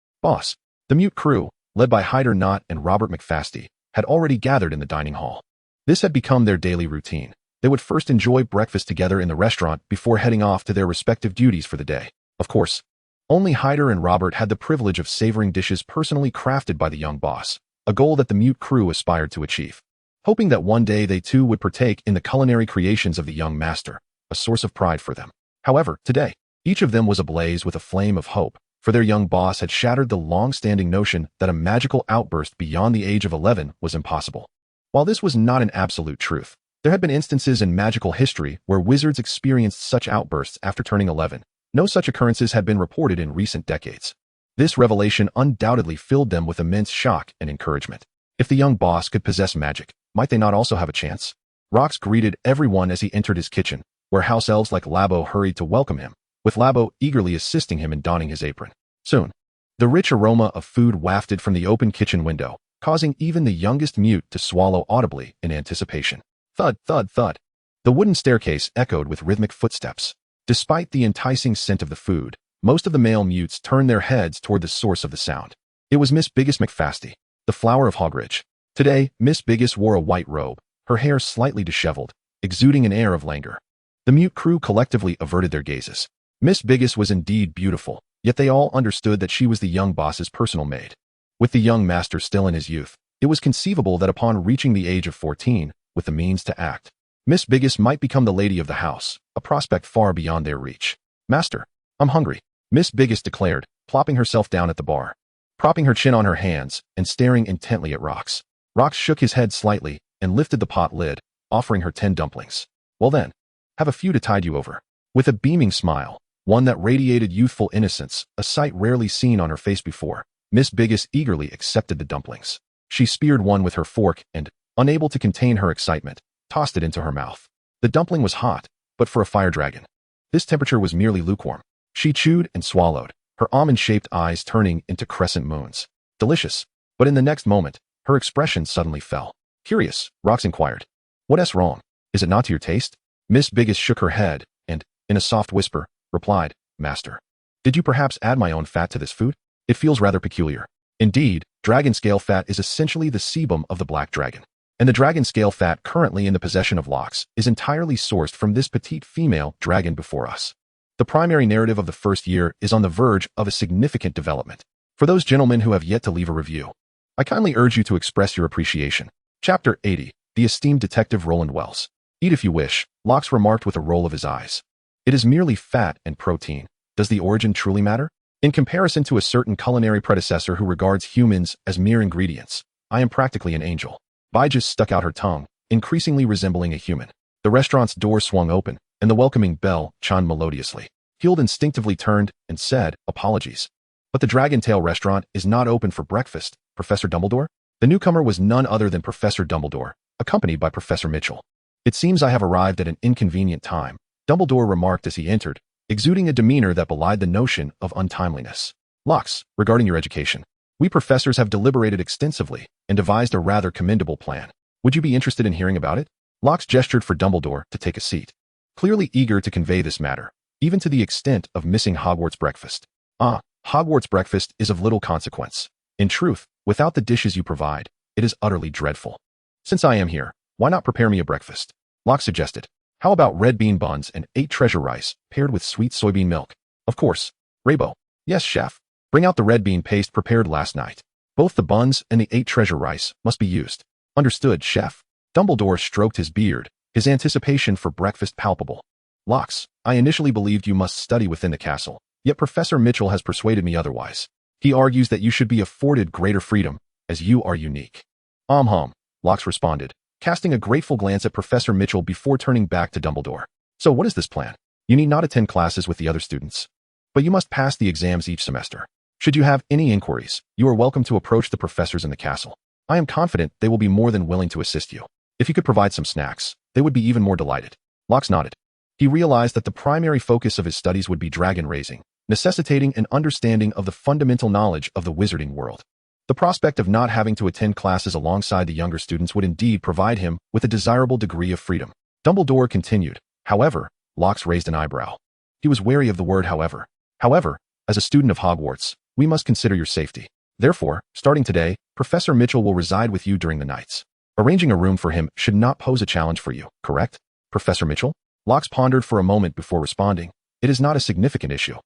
The mute crew, led by Hyder Knott and Robert McFasty, had already gathered in the dining hall. This had become their daily routine. They would first enjoy breakfast together in the restaurant before heading off to their respective duties for the day. Of course, only Hyder and Robert had the privilege of savoring dishes personally crafted by the young boss, a goal that the mute crew aspired to achieve, hoping that one day they too would partake in the culinary creations of the young master, a source of pride for them. However, today, each of them was ablaze with a flame of hope, for their young boss had shattered the long-standing notion that a magical outburst beyond the age of 11 was impossible. While this was not an absolute truth, there had been instances in magical history where wizards experienced such outbursts after turning 11. No such occurrences had been reported in recent decades. This revelation undoubtedly filled them with immense shock and encouragement. If the young boss could possess magic, might they not also have a chance? Rox greeted everyone as he entered his kitchen, where house elves like Labo hurried to welcome him, with Labo eagerly assisting him in donning his apron. Soon, the rich aroma of food wafted from the open kitchen window, causing even the youngest mute to swallow audibly in anticipation. Thud, thud, thud. The wooden staircase echoed with rhythmic footsteps. Despite the enticing scent of the food, most of the male mutes turned their heads toward the source of the sound. It was Miss Biggest McFasty, the flower of Hogwarts. Today, Miss Biggest wore a white robe, her hair slightly disheveled, exuding an air of languor. The mute crew collectively averted their gazes. Miss Biggest was indeed beautiful, yet they all understood that she was the young boss's personal maid. With the young master still in his youth, it was conceivable that upon reaching the age of 14, with the means to act, Miss Biggest might become the lady of the house, a prospect far beyond their reach. "Master, I'm hungry," Miss Biggest declared, plopping herself down at the bar, propping her chin on her hands and staring intently at Rox. Rox shook his head slightly and lifted the pot lid, offering her 10 dumplings. "Well then, have a few to tide you over." With a beaming smile, one that radiated youthful innocence, a sight rarely seen on her face before, Miss Biggest eagerly accepted the dumplings. She speared one with her fork and, unable to contain her excitement, tossed it into her mouth. The dumpling was hot, but for a fire dragon, this temperature was merely lukewarm. She chewed and swallowed, her almond-shaped eyes turning into crescent moons. Delicious, but in the next moment, her expression suddenly fell. "Curious," Rox inquired. "What's wrong? Is it not to your taste?" Miss Biggest shook her head and, in a soft whisper, replied, "Master, did you perhaps add my own fat to this food? It feels rather peculiar." Indeed, dragon scale fat is essentially the sebum of the black dragon, and the dragon scale fat currently in the possession of Lox is entirely sourced from this petite female dragon before us. The primary narrative of the first year is on the verge of a significant development. For those gentlemen who have yet to leave a review, I kindly urge you to express your appreciation. Chapter 80, The Esteemed Detective Roland Wells. "Eat if you wish," Lox remarked with a roll of his eyes. "It is merely fat and protein. Does the origin truly matter? In comparison to a certain culinary predecessor who regards humans as mere ingredients, I am practically an angel." Bygeth stuck out her tongue, increasingly resembling a human. The restaurant's door swung open, and the welcoming bell chimed melodiously. Hield instinctively turned and said, "Apologies, but the Dragon Tail restaurant is not open for breakfast, Professor Dumbledore." The newcomer was none other than Professor Dumbledore, accompanied by Professor Mitchell. "It seems I have arrived at an inconvenient time," Dumbledore remarked as he entered, exuding a demeanor that belied the notion of untimeliness. Locks, regarding your education. We professors have deliberated extensively and devised a rather commendable plan. Would you be interested in hearing about it? Locks gestured for Dumbledore to take a seat, clearly eager to convey this matter, even to the extent of missing Hogwarts breakfast. Hogwarts breakfast is of little consequence. In truth, without the dishes you provide, it is utterly dreadful. Since I am here, why not prepare me a breakfast? Locke suggested. How about red bean buns and 8 treasure rice paired with sweet soybean milk? Of course. Raybo. Yes, chef. Bring out the red bean paste prepared last night. Both the buns and the 8 treasure rice must be used. Understood, chef. Dumbledore stroked his beard, his anticipation for breakfast palpable. Locks, I initially believed you must study within the castle, yet Professor Mitchell has persuaded me otherwise. He argues that you should be afforded greater freedom, as you are unique. Locks responded, casting a grateful glance at Professor Mitchell before turning back to Dumbledore. So what is this plan? You need not attend classes with the other students, but you must pass the exams each semester. Should you have any inquiries, you are welcome to approach the professors in the castle. I am confident they will be more than willing to assist you. If you could provide some snacks, they would be even more delighted. Locks nodded. He realized that the primary focus of his studies would be dragon raising, necessitating an understanding of the fundamental knowledge of the wizarding world. The prospect of not having to attend classes alongside the younger students would indeed provide him with a desirable degree of freedom. Dumbledore continued. However, Locks raised an eyebrow. He was wary of the word however. However, as a student of Hogwarts, we must consider your safety. Therefore, starting today, Professor Mitchell will reside with you during the nights. Arranging a room for him should not pose a challenge for you, correct? Professor Mitchell? Locks pondered for a moment before responding. It is not a significant issue.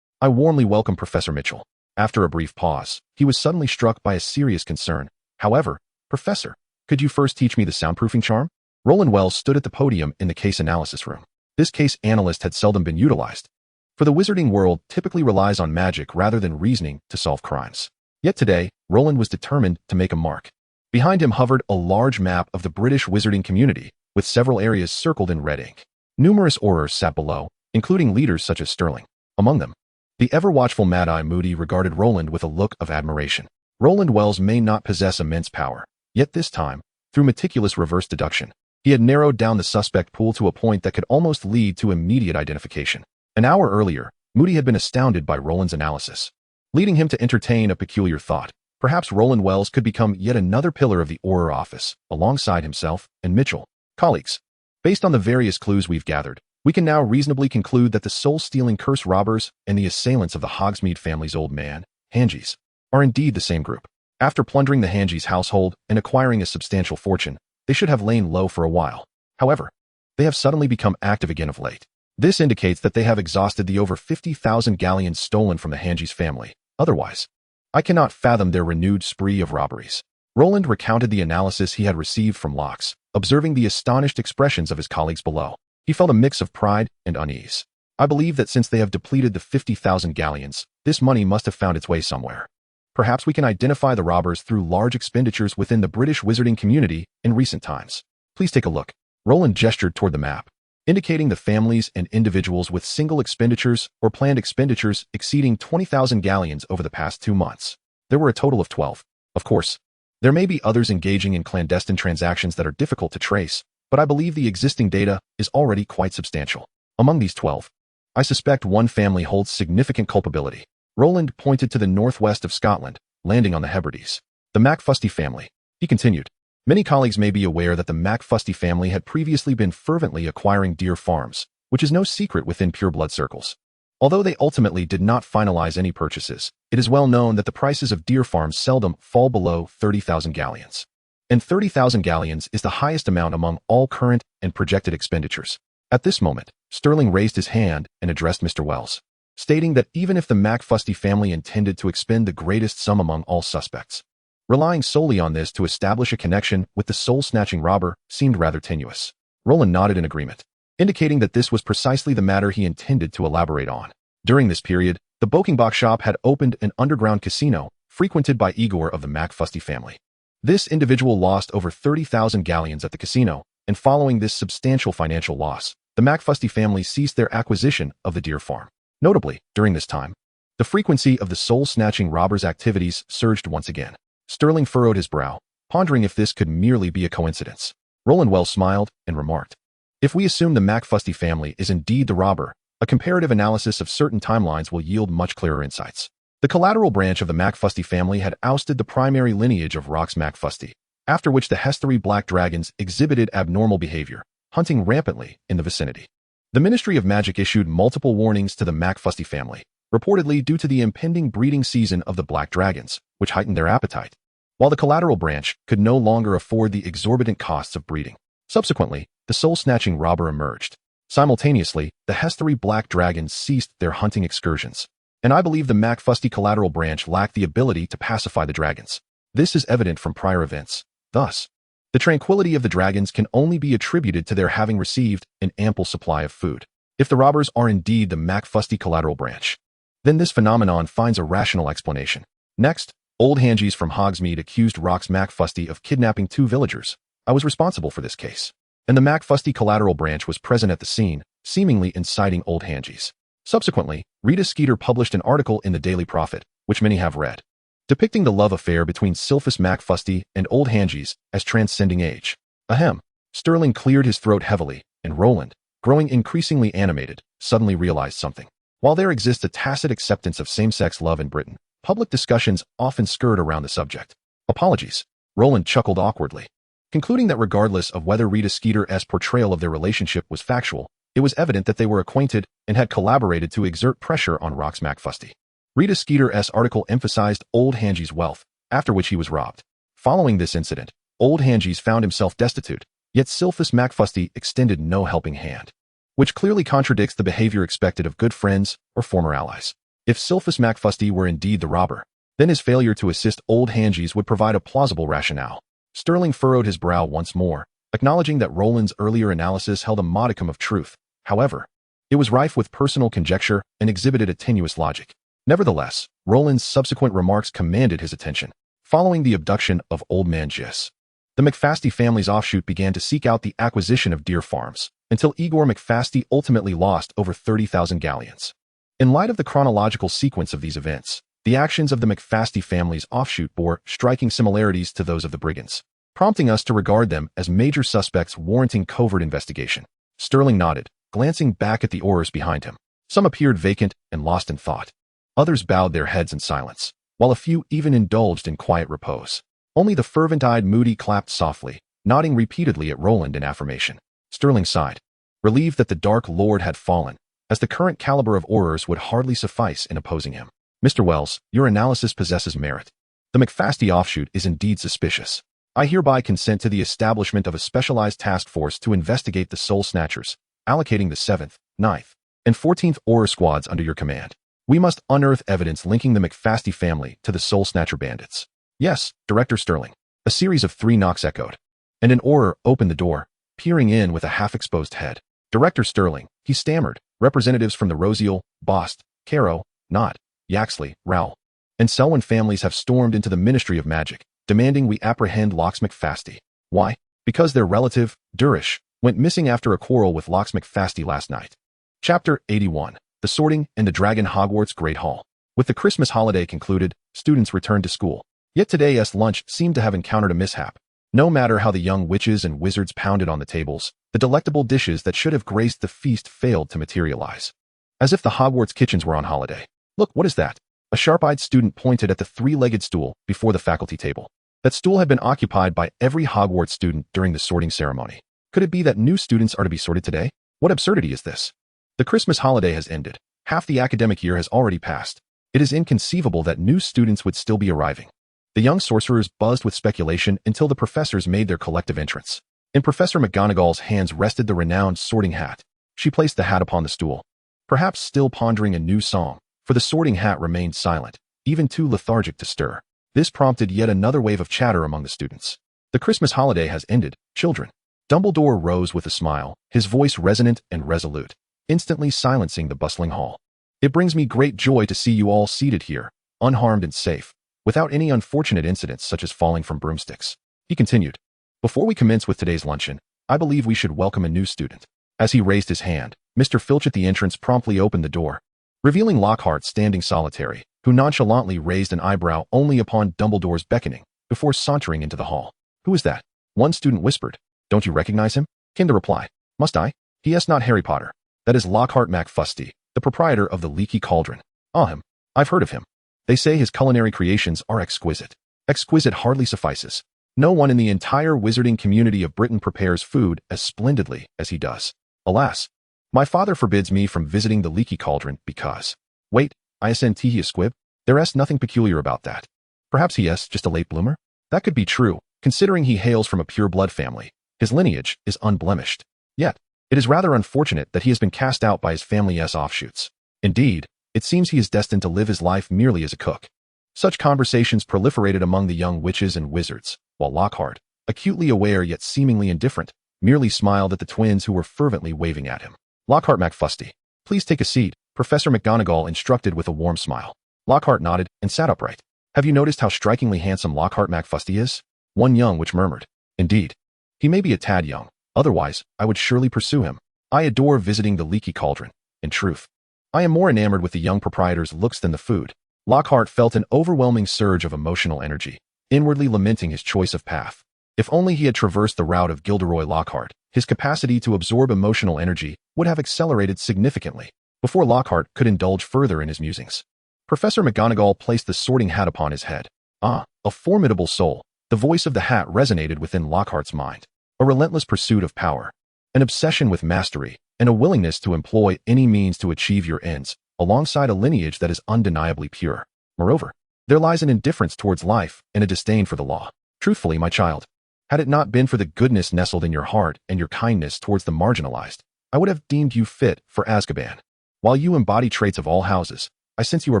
I warmly welcome Professor Mitchell. After a brief pause, he was suddenly struck by a serious concern. However, Professor, could you first teach me the soundproofing charm? Roland Wells stood at the podium in the case analysis room. This case analyst had seldom been utilized, for the wizarding world typically relies on magic rather than reasoning to solve crimes. Yet today, Roland was determined to make a mark. Behind him hovered a large map of the British wizarding community, with several areas circled in red ink. Numerous aurors sat below, including leaders such as Sterling. Among them, the ever-watchful Mad-Eye Moody regarded Roland with a look of admiration. Roland Wells may not possess immense power, yet this time, through meticulous reverse deduction, he had narrowed down the suspect pool to a point that could almost lead to immediate identification. An hour earlier, Moody had been astounded by Roland's analysis, leading him to entertain a peculiar thought. Perhaps Roland Wells could become yet another pillar of the Auror office, alongside himself and Mitchell. Colleagues, based on the various clues we've gathered, we can now reasonably conclude that the soul-stealing curse robbers and the assailants of the Hogsmeade family's old man, Hanges, are indeed the same group. After plundering the Hanges household and acquiring a substantial fortune, they should have lain low for a while. However, they have suddenly become active again of late. This indicates that they have exhausted the over 50,000 galleons stolen from the Hanges family. Otherwise, I cannot fathom their renewed spree of robberies. Roland recounted the analysis he had received from Locks, observing the astonished expressions of his colleagues below. He felt a mix of pride and unease. I believe that since they have depleted the 50,000 galleons, this money must have found its way somewhere. Perhaps we can identify the robbers through large expenditures within the British wizarding community in recent times. Please take a look. Roland gestured toward the map, indicating the families and individuals with single expenditures or planned expenditures exceeding 20,000 galleons over the past 2 months. There were a total of 12. Of course, there may be others engaging in clandestine transactions that are difficult to trace, but I believe the existing data is already quite substantial. Among these 12, I suspect one family holds significant culpability. Roland pointed to the northwest of Scotland, landing on the Hebrides. The McFasty family. He continued. Many colleagues may be aware that the McFasty family had previously been fervently acquiring deer farms, which is no secret within pureblood circles. Although they ultimately did not finalize any purchases, it is well known that the prices of deer farms seldom fall below 30,000 galleons. And 30,000 galleons is the highest amount among all current and projected expenditures. At this moment, Sterling raised his hand and addressed Mr. Wells, stating that even if the McFasty family intended to expend the greatest sum among all suspects, relying solely on this to establish a connection with the soul-snatching robber seemed rather tenuous. Roland nodded in agreement, indicating that this was precisely the matter he intended to elaborate on. During this period, the Bokingbach shop had opened an underground casino frequented by Igor of the McFasty family. This individual lost over 30,000 galleons at the casino, and following this substantial financial loss, the McFasty family ceased their acquisition of the deer farm. Notably, during this time, the frequency of the soul-snatching robbers' activities surged once again. Sterling furrowed his brow, pondering if this could merely be a coincidence. Roland Wells smiled and remarked, if we assume the McFasty family is indeed the robber, a comparative analysis of certain timelines will yield much clearer insights. The The collateral branch of the McFasty family had ousted the primary lineage of Rox McFasty, after which the Heathery black dragons exhibited abnormal behavior, hunting rampantly in the vicinity. The Ministry of Magic issued multiple warnings to the McFasty family, reportedly due to the impending breeding season of the black dragons, which heightened their appetite, while the collateral branch could no longer afford the exorbitant costs of breeding. Subsequently, the soul-snatching robber emerged. Simultaneously, the Heathery black dragons ceased their hunting excursions, and I believe the McFasty collateral branch lacked the ability to pacify the dragons. This is evident from prior events. Thus, the tranquility of the dragons can only be attributed to their having received an ample supply of food. If the robbers are indeed the McFasty collateral branch, then this phenomenon finds a rational explanation. Next, Old Hangies from Hogsmeade accused Rox McFasty of kidnapping 2 villagers. I was responsible for this case, and the McFasty collateral branch was present at the scene, seemingly inciting Old Hangies. Subsequently, Rita Skeeter published an article in the Daily Prophet, which many have read, depicting the love affair between Sylphus McFasty and Old Hangies as transcending age. Ahem. Sterling cleared his throat heavily, and Roland, growing increasingly animated, suddenly realized something. While there exists a tacit acceptance of same-sex love in Britain, public discussions often skirt around the subject. Apologies. Roland chuckled awkwardly. Concluding that regardless of whether Rita Skeeter's portrayal of their relationship was factual, it was evident that they were acquainted and had collaborated to exert pressure on Rox McFasty. Rita Skeeter's article emphasized Old Hangies' wealth, after which he was robbed. Following this incident, Old Hangies found himself destitute, yet Sylphus McFasty extended no helping hand, which clearly contradicts the behavior expected of good friends or former allies. If Sylphus McFasty were indeed the robber, then his failure to assist Old Hangies would provide a plausible rationale. Sterling furrowed his brow once more, acknowledging that Roland's earlier analysis held a modicum of truth. However, it was rife with personal conjecture and exhibited a tenuous logic. Nevertheless, Roland's subsequent remarks commanded his attention. Following the abduction of Old Man Gis, the McFasty family's offshoot began to seek out the acquisition of deer farms, until Igor McFasty ultimately lost over 30,000 galleons. In light of the chronological sequence of these events, the actions of the McFasty family's offshoot bore striking similarities to those of the brigands, prompting us to regard them as major suspects warranting covert investigation. Sterling nodded, glancing back at the oars behind him. Some appeared vacant and lost in thought. Others bowed their heads in silence, while a few even indulged in quiet repose. Only the fervent-eyed Moody clapped softly, nodding repeatedly at Roland in affirmation. Sterling sighed, relieved that the Dark Lord had fallen, as the current caliber of oarers would hardly suffice in opposing him. Mr. Wells, your analysis possesses merit. The McFasty offshoot is indeed suspicious. I hereby consent to the establishment of a specialized task force to investigate the Soul Snatchers, allocating the 7th, 9th, and 14th Oarer squads under your command. We must unearth evidence linking the McFasty family to the Soul Snatcher bandits. Yes, Director Sterling. A series of 3 knocks echoed, and an Oarer opened the door, peering in with a half-exposed head. Director Sterling, he stammered. Representatives from the Rosial, Bost, Caro, Knott, Yaxley, Rowell, and Selwyn families have stormed into the Ministry of Magic, demanding we apprehend Lox McFasty. Why? Because their relative, Durish, went missing after a quarrel with Lox McFasty last night. Chapter 81. The Sorting and the Dragon Hogwarts Great Hall. With the Christmas holiday concluded, students returned to school. Yet today's lunch seemed to have encountered a mishap. No matter how the young witches and wizards pounded on the tables, the delectable dishes that should have graced the feast failed to materialize. As if the Hogwarts kitchens were on holiday. Look, what is that? A sharp-eyed student pointed at the 3-legged stool before the faculty table. That stool had been occupied by every Hogwarts student during the sorting ceremony. Could it be that new students are to be sorted today? What absurdity is this? The Christmas holiday has ended. Half the academic year has already passed. It is inconceivable that new students would still be arriving. The young sorcerers buzzed with speculation until the professors made their collective entrance. In Professor McGonagall's hands rested the renowned sorting hat. She placed the hat upon the stool, perhaps still pondering a new song, for the sorting hat remained silent, even too lethargic to stir. This prompted yet another wave of chatter among the students. The Christmas holiday has ended, children. Dumbledore rose with a smile, his voice resonant and resolute, instantly silencing the bustling hall. It brings me great joy to see you all seated here, unharmed and safe, without any unfortunate incidents such as falling from broomsticks. He continued, before we commence with today's luncheon, I believe we should welcome a new student. As he raised his hand, Mr. Filch at the entrance promptly opened the door, revealing Lockhart standing solitary, who nonchalantly raised an eyebrow only upon Dumbledore's beckoning, before sauntering into the hall. Who is that? One student whispered. Don't you recognize him? Came the reply. Must I? He is not Harry Potter. That is Lockhart McFasty, the proprietor of the Leaky Cauldron. Ah, him. I've heard of him. They say his culinary creations are exquisite. Exquisite hardly suffices. No one in the entire wizarding community of Britain prepares food as splendidly as he does. Alas, my father forbids me from visiting the leaky cauldron because— Wait, isn't he a squib? There's nothing peculiar about that. Perhaps he is just a late bloomer? That could be true, considering he hails from a pure-blood family. His lineage is unblemished. Yet, it is rather unfortunate that he has been cast out by his family's offshoots. Indeed, it seems he is destined to live his life merely as a cook. Such conversations proliferated among the young witches and wizards, while Lockhart, acutely aware yet seemingly indifferent, merely smiled at the twins who were fervently waving at him. Lockhart McFasty, please take a seat, Professor McGonagall instructed with a warm smile. Lockhart nodded and sat upright. Have you noticed how strikingly handsome Lockhart McFasty is? One young witch murmured. Indeed. He may be a tad young, otherwise I would surely pursue him. I adore visiting the leaky cauldron. In truth, I am more enamored with the young proprietor's looks than the food. Lockhart felt an overwhelming surge of emotional energy, inwardly lamenting his choice of path. If only he had traversed the route of Gilderoy Lockhart, his capacity to absorb emotional energy would have accelerated significantly before Lockhart could indulge further in his musings. Professor McGonagall placed the sorting hat upon his head. Ah, a formidable soul. The voice of the hat resonated within Lockhart's mind. A relentless pursuit of power, an obsession with mastery, and a willingness to employ any means to achieve your ends, alongside a lineage that is undeniably pure. Moreover, there lies an indifference towards life and a disdain for the law. Truthfully, my child, had it not been for the goodness nestled in your heart and your kindness towards the marginalized, I would have deemed you fit for Azkaban. While you embody traits of all houses, I sense you are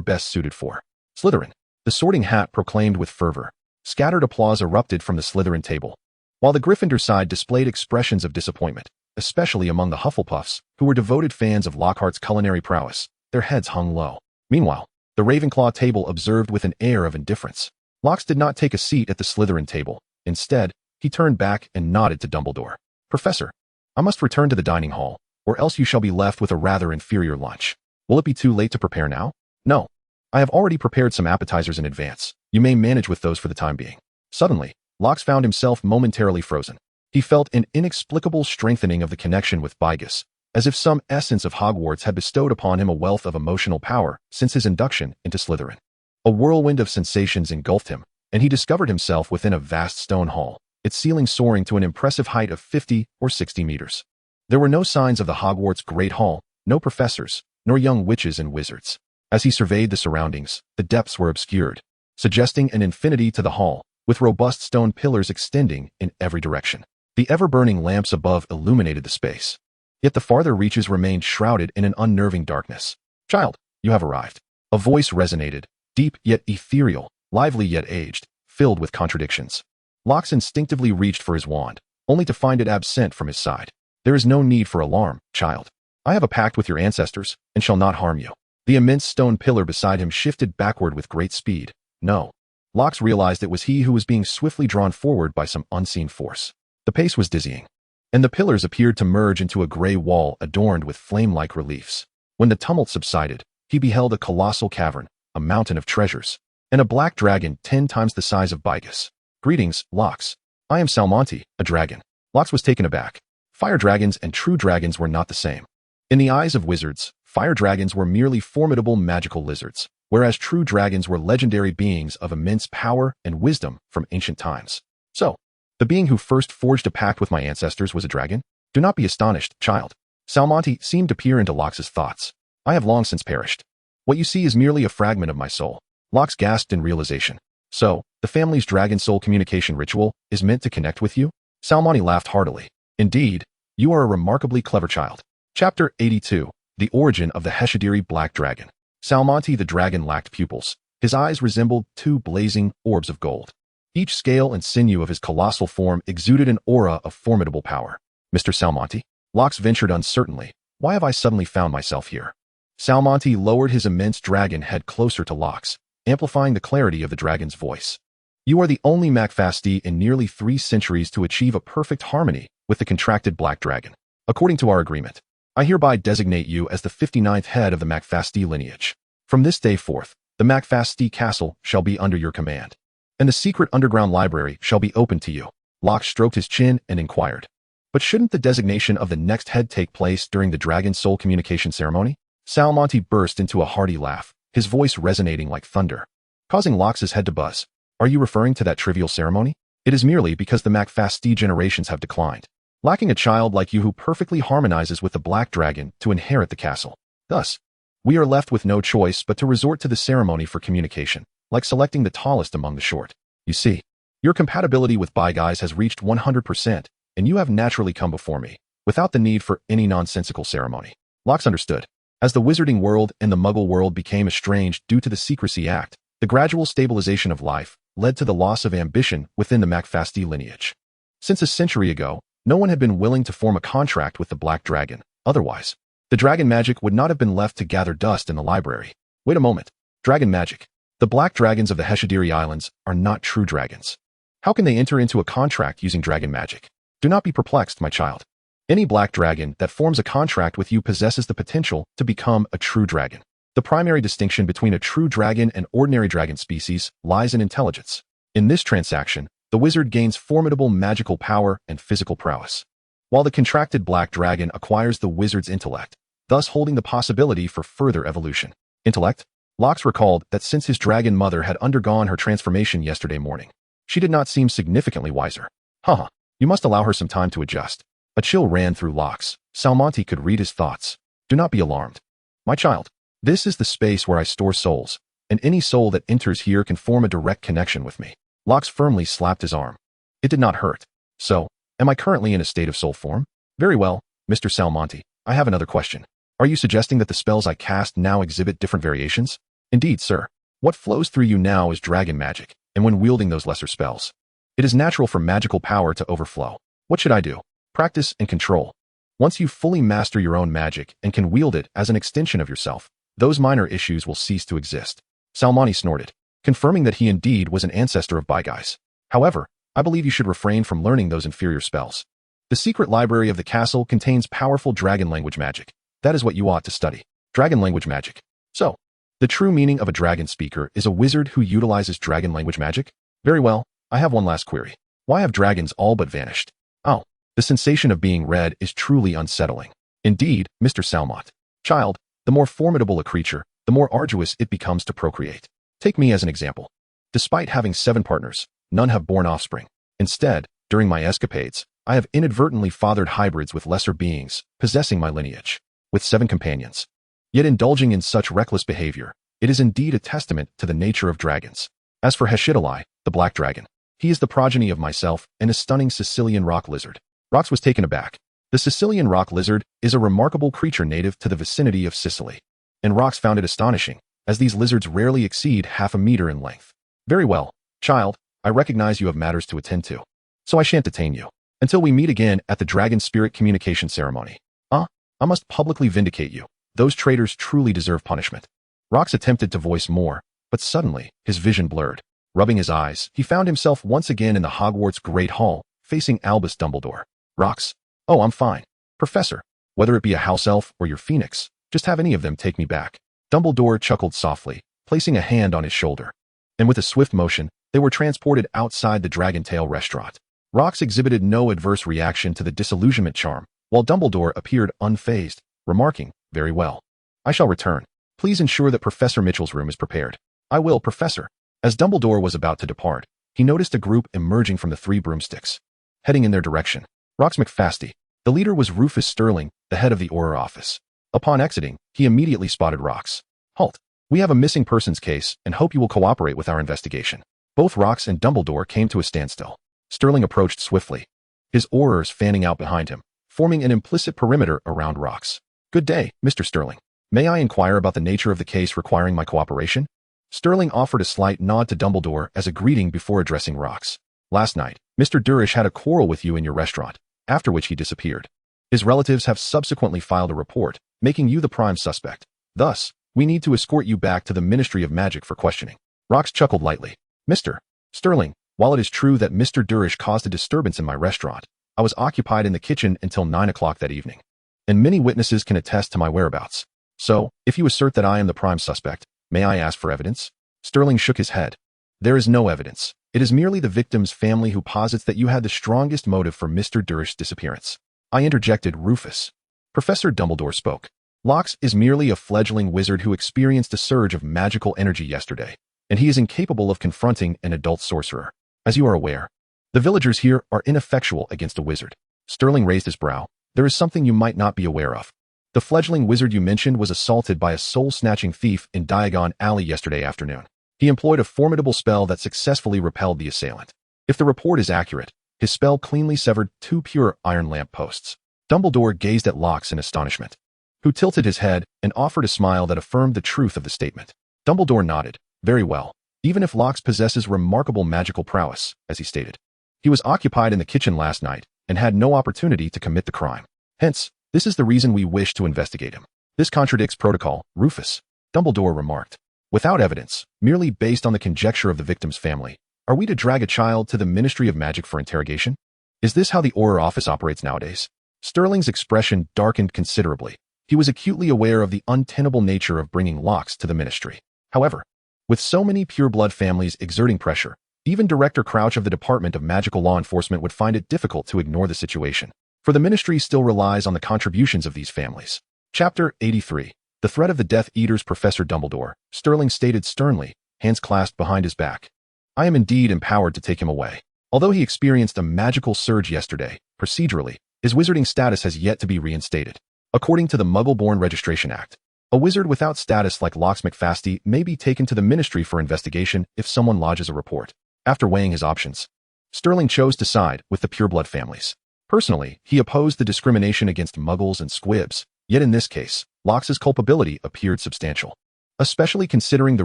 best suited for Slytherin. The sorting hat proclaimed with fervor. Scattered applause erupted from the Slytherin table, while the Gryffindor side displayed expressions of disappointment, especially among the Hufflepuffs, who were devoted fans of Lockhart's culinary prowess. Their heads hung low. Meanwhile, the Ravenclaw table observed with an air of indifference. Locks did not take a seat at the Slytherin table. Instead, he turned back and nodded to Dumbledore. Professor, I must return to the dining hall, or else you shall be left with a rather inferior lunch. Will it be too late to prepare now? No. I have already prepared some appetizers in advance. You may manage with those for the time being. Suddenly, Locks found himself momentarily frozen. He felt an inexplicable strengthening of the connection with Bigus, as if some essence of Hogwarts had bestowed upon him a wealth of emotional power since his induction into Slytherin. A whirlwind of sensations engulfed him, and he discovered himself within a vast stone hall, its ceiling soaring to an impressive height of 50 or 60 meters. There were no signs of the Hogwarts Great Hall, no professors, nor young witches and wizards. As he surveyed the surroundings, the depths were obscured, suggesting an infinity to the hall, with robust stone pillars extending in every direction. The ever-burning lamps above illuminated the space. Yet the farther reaches remained shrouded in an unnerving darkness. Child, you have arrived. A voice resonated, deep yet ethereal, lively yet aged, filled with contradictions. Locks instinctively reached for his wand, only to find it absent from his side. There is no need for alarm, child. I have a pact with your ancestors, and shall not harm you. The immense stone pillar beside him shifted backward with great speed. No. Locks realized it was he who was being swiftly drawn forward by some unseen force. The pace was dizzying, and the pillars appeared to merge into a gray wall adorned with flame-like reliefs. When the tumult subsided, he beheld a colossal cavern, a mountain of treasures, and a black dragon 10 times the size of Bigus. Greetings, Locks. I am Salmonti, a dragon. Locks was taken aback. Fire dragons and true dragons were not the same. In the eyes of wizards, fire dragons were merely formidable magical lizards, whereas true dragons were legendary beings of immense power and wisdom from ancient times. So, the being who first forged a pact with my ancestors was a dragon? Do not be astonished, child. Salmonti seemed to peer into Locks' thoughts. I have long since perished. What you see is merely a fragment of my soul. Locks gasped in realization. So, the family's dragon soul communication ritual is meant to connect with you? Salmonti laughed heartily. Indeed, you are a remarkably clever child. Chapter 82. The Origin of the Heshadiri Black Dragon. Salmonti the dragon lacked pupils. His eyes resembled 2 blazing orbs of gold. Each scale and sinew of his colossal form exuded an aura of formidable power. Mr. Salmonti? Locks ventured uncertainly. Why have I suddenly found myself here? Salmonti lowered his immense dragon head closer to Locks, amplifying the clarity of the dragon's voice. You are the only McFasty in nearly 3 centuries to achieve a perfect harmony with the contracted black dragon. According to our agreement, I hereby designate you as the 59th head of the McFasty lineage. From this day forth, the McFasty castle shall be under your command, and the secret underground library shall be open to you. Locke stroked his chin and inquired, but shouldn't the designation of the next head take place during the dragon soul communication ceremony? Salmonti burst into a hearty laugh, his voice resonating like thunder. causing Lox's head to buzz. Are you referring to that trivial ceremony? It is merely because the McFasty generations have declined, lacking a child like you who perfectly harmonizes with the black dragon to inherit the castle. Thus, we are left with no choice but to resort to the ceremony for communication, like selecting the tallest among the short. You see, your compatibility with Bye Guys has reached 100%, and you have naturally come before me, without the need for any nonsensical ceremony. Lox understood. As the Wizarding World and the Muggle world became estranged due to the Secrecy Act, the gradual stabilization of life led to the loss of ambition within the McFasty lineage. Since a century ago, no one had been willing to form a contract with the Black Dragon. Otherwise, the dragon magic would not have been left to gather dust in the library. Wait a moment. Dragon magic. The Black Dragons of the Heshadiri Islands are not true dragons. How can they enter into a contract using dragon magic? Do not be perplexed, my child. Any black dragon that forms a contract with you possesses the potential to become a true dragon. The primary distinction between a true dragon and ordinary dragon species lies in intelligence. In this transaction, the wizard gains formidable magical power and physical prowess, while the contracted black dragon acquires the wizard's intellect, thus holding the possibility for further evolution. Intellect? Lox recalled that since his dragon mother had undergone her transformation yesterday morning, she did not seem significantly wiser. Haha, you must allow her some time to adjust. A chill ran through Lox. Salmonti could read his thoughts. Do not be alarmed. My child, this is the space where I store souls, and any soul that enters here can form a direct connection with me. Lox firmly slapped his arm. It did not hurt. So, am I currently in a state of soul form? Very well, Mr. Salmonti. I have another question. Are you suggesting that the spells I cast now exhibit different variations? Indeed, sir. What flows through you now is dragon magic, and when wielding those lesser spells, it is natural for magical power to overflow. What should I do? Practice and control. Once you fully master your own magic and can wield it as an extension of yourself, those minor issues will cease to exist. Salmani snorted, confirming that he indeed was an ancestor of Bye Guys. However, I believe you should refrain from learning those inferior spells. The secret library of the castle contains powerful dragon language magic. That is what you ought to study. Dragon language magic. So, the true meaning of a dragon speaker is a wizard who utilizes dragon language magic? Very well, I have one last query. Why have dragons all but vanished? Oh, the sensation of being read is truly unsettling. Indeed, Mr. Salmont. Child, the more formidable a creature, the more arduous it becomes to procreate. Take me as an example. Despite having 7 partners, none have borne offspring. Instead, during my escapades, I have inadvertently fathered hybrids with lesser beings, possessing my lineage, with 7 companions. Yet indulging in such reckless behavior, it is indeed a testament to the nature of dragons. As for Heshidalai, the black dragon, he is the progeny of myself and a stunning Sicilian rock lizard. Rox was taken aback. The Sicilian rock lizard is a remarkable creature native to the vicinity of Sicily, and Rox found it astonishing, as these lizards rarely exceed half a meter in length. Very well, child, I recognize you have matters to attend to, so I shan't detain you until we meet again at the Dragon Spirit Communication Ceremony. I must publicly vindicate you. Those traitors truly deserve punishment. Rox attempted to voice more, but suddenly, his vision blurred. Rubbing his eyes, he found himself once again in the Hogwarts Great Hall, facing Albus Dumbledore. Rox. Oh, I'm fine. Professor, whether it be a house elf or your phoenix, just have any of them take me back. Dumbledore chuckled softly, placing a hand on his shoulder. And with a swift motion, they were transported outside the Dragon Tail restaurant. Rox exhibited no adverse reaction to the disillusionment charm, while Dumbledore appeared unfazed, remarking, very well. I shall return. Please ensure that Professor Mitchell's room is prepared. I will, Professor. As Dumbledore was about to depart, he noticed a group emerging from the 3 broomsticks, heading in their direction. Rox McFasty. The leader was Rufus Sterling, the head of the Auror office. Upon exiting, he immediately spotted Rox. Halt. We have a missing persons case and hope you will cooperate with our investigation. Both Rox and Dumbledore came to a standstill. Sterling approached swiftly, his Aurors fanning out behind him, forming an implicit perimeter around Rox. Good day, Mr. Sterling. May I inquire about the nature of the case requiring my cooperation? Sterling offered a slight nod to Dumbledore as a greeting before addressing Rox. Last night, Mr. Durish had a quarrel with you in your restaurant, after which he disappeared. His relatives have subsequently filed a report, making you the prime suspect. Thus, we need to escort you back to the Ministry of Magic for questioning. Rox chuckled lightly. Mr. Sterling, while it is true that Mr. Durish caused a disturbance in my restaurant, I was occupied in the kitchen until 9 o'clock that evening, and many witnesses can attest to my whereabouts. So, if you assert that I am the prime suspect, may I ask for evidence? Sterling shook his head. There is no evidence. It is merely the victim's family who posits that you had the strongest motive for Mr. Durish's disappearance. I interjected. Rufus. Professor Dumbledore spoke. Lox is merely a fledgling wizard who experienced a surge of magical energy yesterday, and he is incapable of confronting an adult sorcerer. As you are aware, the villagers here are ineffectual against a wizard. Sterling raised his brow. There is something you might not be aware of. The fledgling wizard you mentioned was assaulted by a soul-snatching thief in Diagon Alley yesterday afternoon. He employed a formidable spell that successfully repelled the assailant. If the report is accurate, his spell cleanly severed 2 pure iron lamp posts. Dumbledore gazed at Locks in astonishment, who tilted his head and offered a smile that affirmed the truth of the statement. Dumbledore nodded. Very well. Even if Locks possesses remarkable magical prowess, as he stated, he was occupied in the kitchen last night and had no opportunity to commit the crime. Hence, this is the reason we wish to investigate him. This contradicts protocol, Rufus, Dumbledore remarked. Without evidence, merely based on the conjecture of the victim's family, are we to drag a child to the Ministry of Magic for interrogation? Is this how the Auror office operates nowadays? Sterling's expression darkened considerably. He was acutely aware of the untenable nature of bringing Locks to the ministry. However, with so many pureblood families exerting pressure, even Director Crouch of the Department of Magical Law Enforcement would find it difficult to ignore the situation, for the ministry still relies on the contributions of these families. Chapter 83. The threat of the Death Eaters. Professor Dumbledore, Sterling stated sternly, hands clasped behind his back. I am indeed empowered to take him away. Although he experienced a magical surge yesterday, procedurally, his wizarding status has yet to be reinstated. According to the Muggle-Born Registration Act, a wizard without status like Locks McFasty may be taken to the ministry for investigation if someone lodges a report. After weighing his options, Sterling chose to side with the pureblood families. Personally, he opposed the discrimination against Muggles and Squibs, yet in this case, Locks' culpability appeared substantial, especially considering the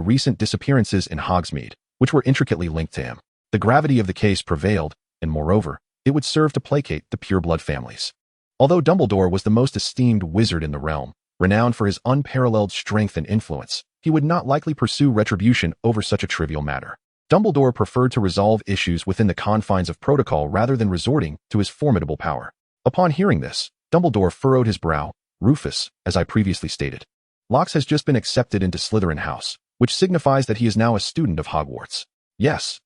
recent disappearances in Hogsmeade, which were intricately linked to him. The gravity of the case prevailed, and moreover, it would serve to placate the pureblood families. Although Dumbledore was the most esteemed wizard in the realm, renowned for his unparalleled strength and influence, he would not likely pursue retribution over such a trivial matter. Dumbledore preferred to resolve issues within the confines of protocol rather than resorting to his formidable power. Upon hearing this, Dumbledore furrowed his brow. Rufus, as I previously stated, Locks has just been accepted into Slytherin House, which signifies that he is now a student of Hogwarts. Yes,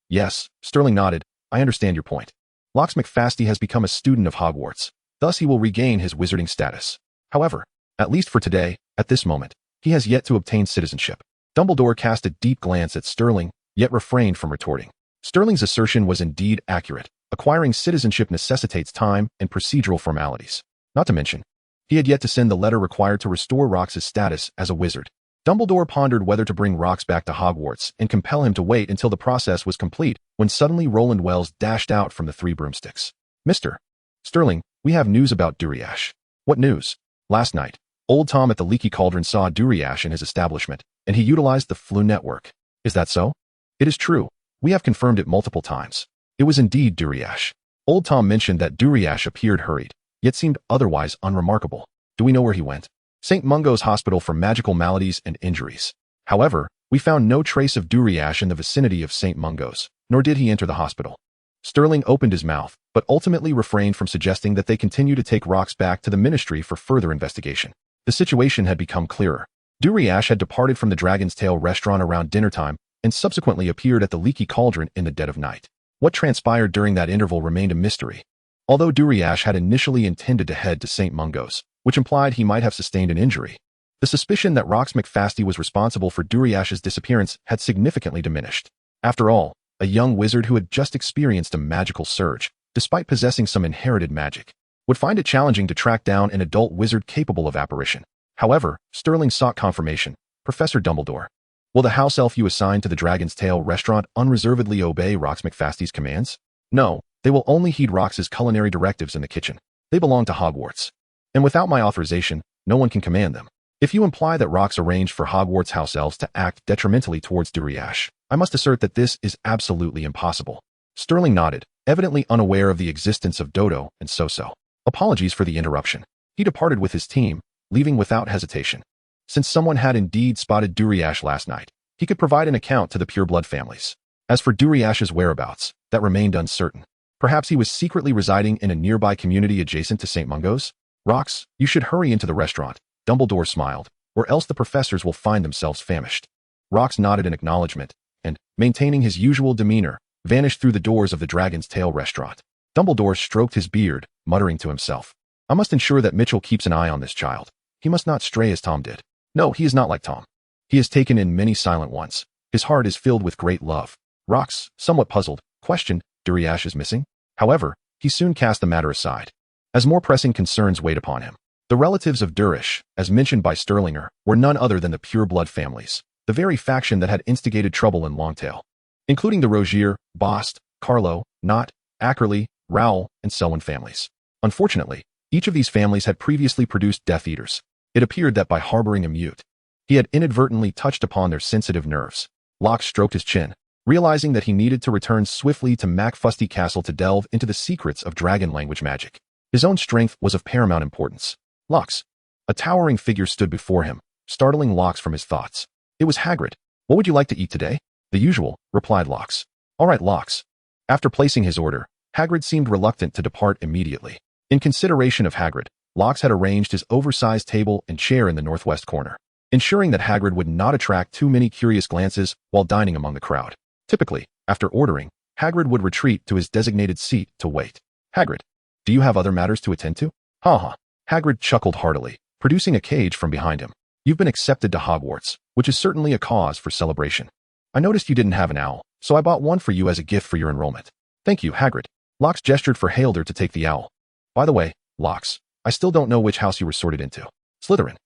Sterling nodded. I understand your point. Locks McFasty has become a student of Hogwarts, thus he will regain his wizarding status. However, at least for today, at this moment, he has yet to obtain citizenship. Dumbledore cast a deep glance at Sterling, yet refrained from retorting. Sterling's assertion was indeed accurate. Acquiring citizenship necessitates time and procedural formalities. Not to mention, he had yet to send the letter required to restore Rox's status as a wizard. Dumbledore pondered whether to bring Rox back to Hogwarts and compel him to wait until the process was complete, when suddenly Roland Wells dashed out from the Three Broomsticks. Mr. Sterling, we have news about Duriash. What news? Last night, old Tom at the Leaky Cauldron saw Duriash in his establishment, and he utilized the Flu network. Is that so? It is true. We have confirmed it multiple times. It was indeed Duriash. Old Tom mentioned that Duriash appeared hurried, yet seemed otherwise unremarkable. Do we know where he went? St. Mungo's Hospital for Magical Maladies and Injuries. However, we found no trace of Duriash in the vicinity of St. Mungo's, nor did he enter the hospital. Sterling opened his mouth, but ultimately refrained from suggesting that they continue to take Rox back to the ministry for further investigation. The situation had become clearer. Duriash had departed from the Dragon's Tail restaurant around dinner time and subsequently appeared at the Leaky Cauldron in the dead of night. What transpired during that interval remained a mystery. Although Duriash had initially intended to head to St. Mungo's, which implied he might have sustained an injury, the suspicion that Rox McFasty was responsible for Duriash's disappearance had significantly diminished. After all, a young wizard who had just experienced a magical surge, despite possessing some inherited magic, would find it challenging to track down an adult wizard capable of apparition. However, Sterling sought confirmation. Professor Dumbledore, will the house elf you assigned to the Dragon's Tail restaurant unreservedly obey Rox McFasty's commands? No, they will only heed Rox's culinary directives in the kitchen. They belong to Hogwarts, and without my authorization, no one can command them. If you imply that Rox arranged for Hogwarts house elves to act detrimentally towards Duriash, I must assert that this is absolutely impossible. Sterling nodded, evidently unaware of the existence of Dodo and So-So. Apologies for the interruption. He departed with his team, leaving without hesitation. Since someone had indeed spotted Duriash last night, he could provide an account to the pureblood families. As for Duriash's whereabouts, that remained uncertain. Perhaps he was secretly residing in a nearby community adjacent to St. Mungo's? Rox, you should hurry into the restaurant. Dumbledore smiled, or else the professors will find themselves famished. Rox nodded in acknowledgement, and, maintaining his usual demeanor, vanished through the doors of the Dragon's Tail restaurant. Dumbledore stroked his beard, muttering to himself, I must ensure that Mitchell keeps an eye on this child. He must not stray as Tom did. No, he is not like Tom. He has taken in many silent ones. His heart is filled with great love. Rox, somewhat puzzled, questioned, Duriash is missing? However, he soon cast the matter aside, as more pressing concerns weighed upon him. The relatives of Durish, as mentioned by Sterlinger, were none other than the pure-blood families, the very faction that had instigated trouble in Longtail, including the Rogier, Bost, Carlo, Knott, Ackerley, Rowell, and Selwyn families. Unfortunately, each of these families had previously produced Death Eaters. It appeared that by harboring a mute, he had inadvertently touched upon their sensitive nerves. Locke stroked his chin, realizing that he needed to return swiftly to McFasty Castle to delve into the secrets of dragon language magic. His own strength was of paramount importance. Lox. A towering figure stood before him, startling Lox from his thoughts. It was Hagrid. What would you like to eat today? The usual, replied Lox. All right, Lox. After placing his order, Hagrid seemed reluctant to depart immediately. In consideration of Hagrid, Lox had arranged his oversized table and chair in the northwest corner, ensuring that Hagrid would not attract too many curious glances while dining among the crowd. Typically, after ordering, Hagrid would retreat to his designated seat to wait. Hagrid, do you have other matters to attend to? Ha. Hagrid chuckled heartily, producing a cage from behind him. You've been accepted to Hogwarts, which is certainly a cause for celebration. I noticed you didn't have an owl, so I bought one for you as a gift for your enrollment. Thank you, Hagrid. Lox gestured for Halder to take the owl. By the way, Lox, I still don't know which house you were sorted into. Slytherin.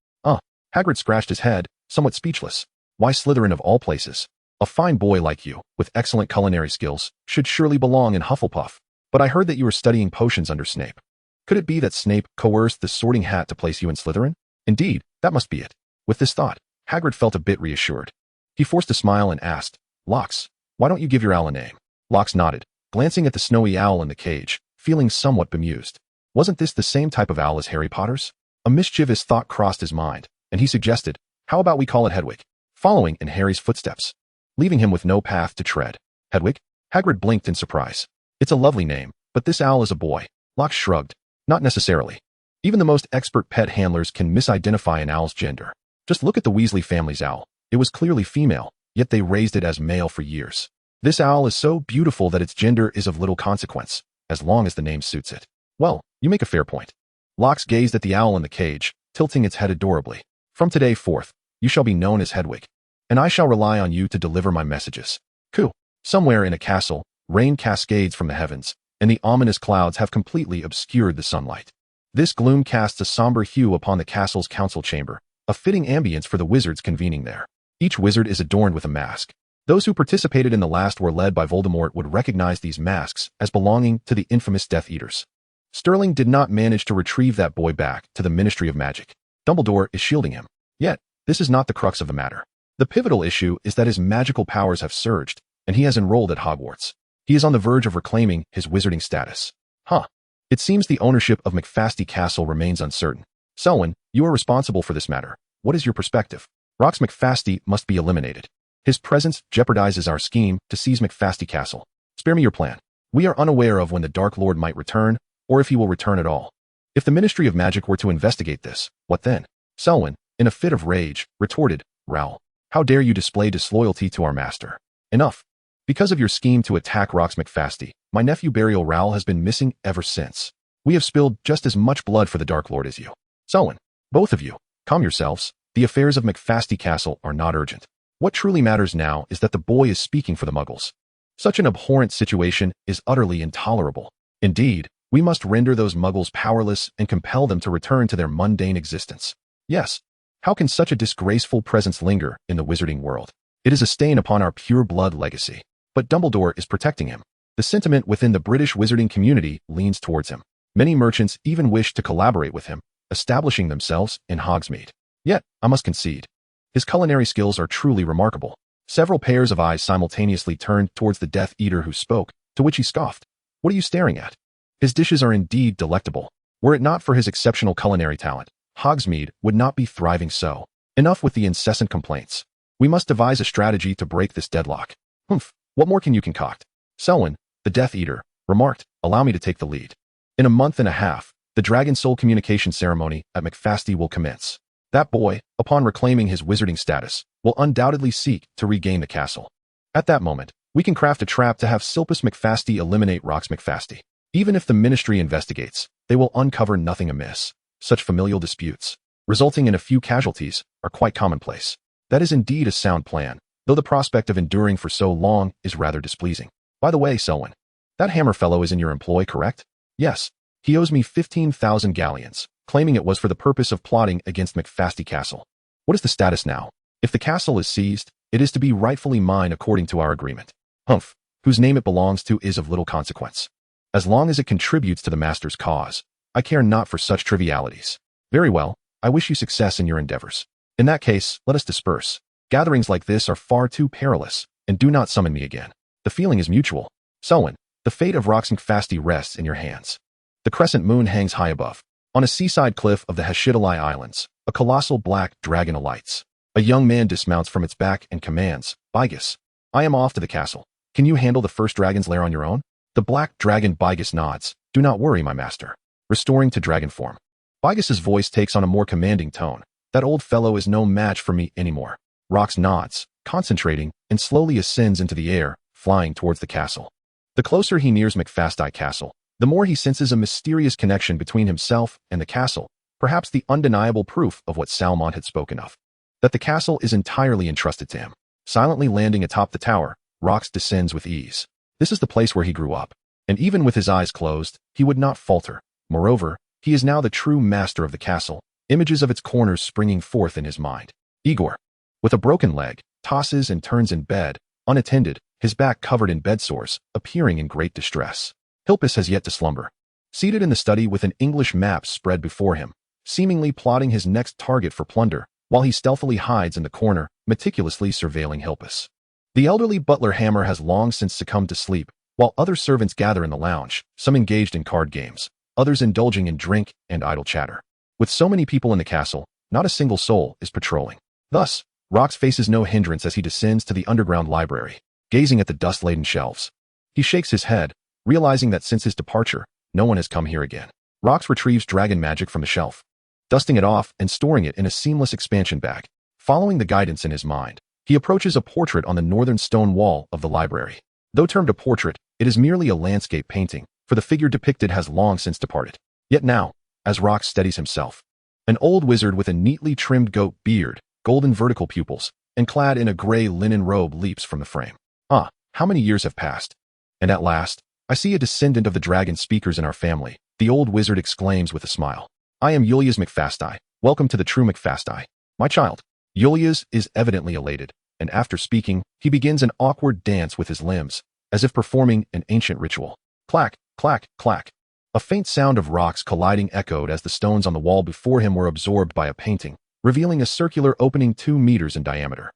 Hagrid scratched his head, somewhat speechless. Why Slytherin of all places? A fine boy like you, with excellent culinary skills, should surely belong in Hufflepuff. But I heard that you were studying potions under Snape. Could it be that Snape coerced the Sorting Hat to place you in Slytherin? Indeed, that must be it. With this thought, Hagrid felt a bit reassured. He forced a smile and asked, Lox, why don't you give your owl a name? Lox nodded, glancing at the snowy owl in the cage, feeling somewhat bemused. Wasn't this the same type of owl as Harry Potter's? A mischievous thought crossed his mind, and he suggested, how about we call it Hedwig, following in Harry's footsteps, leaving him with no path to tread. Hedwig? Hagrid blinked in surprise. It's a lovely name, but this owl is a boy. Lox shrugged. Not necessarily. Even the most expert pet handlers can misidentify an owl's gender. Just look at the Weasley family's owl. It was clearly female, yet they raised it as male for years. This owl is so beautiful that its gender is of little consequence, as long as the name suits it. Well, you make a fair point. Lox gazed at the owl in the cage, tilting its head adorably. From today forth, you shall be known as Hedwig, and I shall rely on you to deliver my messages. Coo. Somewhere in a castle, rain cascades from the heavens, and the ominous clouds have completely obscured the sunlight. This gloom casts a somber hue upon the castle's council chamber, a fitting ambience for the wizards convening there. Each wizard is adorned with a mask. Those who participated in the last war led by Voldemort would recognize these masks as belonging to the infamous Death Eaters. Sterling did not manage to retrieve that boy back to the Ministry of Magic. Dumbledore is shielding him. Yet, this is not the crux of the matter. The pivotal issue is that his magical powers have surged, and he has enrolled at Hogwarts. He is on the verge of reclaiming his wizarding status. It seems the ownership of McFasty Castle remains uncertain. Selwyn, you are responsible for this matter. What is your perspective? Rox McFasty must be eliminated. His presence jeopardizes our scheme to seize McFasty Castle. Spare me your plan. We are unaware of when the Dark Lord might return, or if he will return at all. If the Ministry of Magic were to investigate this, what then? Selwyn, in a fit of rage, retorted, Rowell, how dare you display disloyalty to our master? Enough. Because of your scheme to attack Rox McFasty, my nephew Burial Rowell has been missing ever since. We have spilled just as much blood for the Dark Lord as you. Selwyn, both of you, calm yourselves. The affairs of McFasty Castle are not urgent. What truly matters now is that the boy is speaking for the Muggles. Such an abhorrent situation is utterly intolerable. Indeed, we must render those Muggles powerless and compel them to return to their mundane existence. Yes, how can such a disgraceful presence linger in the wizarding world? It is a stain upon our pure blood legacy. But Dumbledore is protecting him. The sentiment within the British wizarding community leans towards him. Many merchants even wish to collaborate with him, establishing themselves in Hogsmeade. Yet, I must concede, his culinary skills are truly remarkable. Several pairs of eyes simultaneously turned towards the Death Eater who spoke, to which he scoffed. What are you staring at? His dishes are indeed delectable. Were it not for his exceptional culinary talent, Hogsmeade would not be thriving so. Enough with the incessant complaints. We must devise a strategy to break this deadlock. Humph. What more can you concoct? Selwyn, the Death Eater, remarked, allow me to take the lead. In a month and a half, the Dragon Soul communication ceremony at McFasty will commence. That boy, upon reclaiming his wizarding status, will undoubtedly seek to regain the castle. At that moment, we can craft a trap to have Silpus McFasty eliminate Rox McFasty. Even if the Ministry investigates, they will uncover nothing amiss. Such familial disputes, resulting in a few casualties, are quite commonplace. That is indeed a sound plan, though the prospect of enduring for so long is rather displeasing. By the way, Selwyn, that hammer fellow is in your employ, correct? Yes. He owes me 15,000 galleons, claiming it was for the purpose of plotting against McFasty Castle. What is the status now? If the castle is seized, it is to be rightfully mine according to our agreement. Humph, whose name it belongs to is of little consequence. As long as it contributes to the master's cause, I care not for such trivialities. Very well, I wish you success in your endeavors. In that case, let us disperse. Gatherings like this are far too perilous, and do not summon me again. The feeling is mutual. Selwyn, the fate of McFasty rests in your hands. The crescent moon hangs high above. On a seaside cliff of the Hashidalai Islands, a colossal black dragon alights. A young man dismounts from its back and commands, Bigus, I am off to the castle. Can you handle the first dragon's lair on your own? The black dragon Bigus nods. Do not worry, my master. Restoring to dragon form. Bigus's voice takes on a more commanding tone. That old fellow is no match for me anymore. Rox nods, concentrating, and slowly ascends into the air, flying towards the castle. The closer he nears McFasty Castle, the more he senses a mysterious connection between himself and the castle, perhaps the undeniable proof of what Salmond had spoken of. That the castle is entirely entrusted to him. Silently landing atop the tower, Rox descends with ease. This is the place where he grew up, and even with his eyes closed, he would not falter. Moreover, he is now the true master of the castle, images of its corners springing forth in his mind. Igor, with a broken leg, tosses and turns in bed, unattended, his back covered in bed sores, appearing in great distress. Hilpus has yet to slumber. Seated in the study with an English map spread before him, seemingly plotting his next target for plunder, while he stealthily hides in the corner, meticulously surveilling Hilpus. The elderly butler Hammer has long since succumbed to sleep, while other servants gather in the lounge, some engaged in card games, others indulging in drink and idle chatter. With so many people in the castle, not a single soul is patrolling. Thus, Rox faces no hindrance as he descends to the underground library, gazing at the dust-laden shelves. He shakes his head, realizing that since his departure, no one has come here again. Rox retrieves dragon magic from the shelf, dusting it off and storing it in a seamless expansion bag. Following the guidance in his mind, he approaches a portrait on the northern stone wall of the library. Though termed a portrait, it is merely a landscape painting, for the figure depicted has long since departed. Yet now, as Rox steadies himself, an old wizard with a neatly trimmed goat beard, golden vertical pupils, and clad in a gray linen robe leaps from the frame. Ah, how many years have passed? And at last, I see a descendant of the dragon speakers in our family, the old wizard exclaims with a smile. I am Julius McFasty. Welcome to the true McFasty. My child. Julius is evidently elated, and after speaking, he begins an awkward dance with his limbs, as if performing an ancient ritual. Clack, clack, clack. A faint sound of rocks colliding echoed as the stones on the wall before him were absorbed by a painting, revealing a circular opening 2 meters in diameter.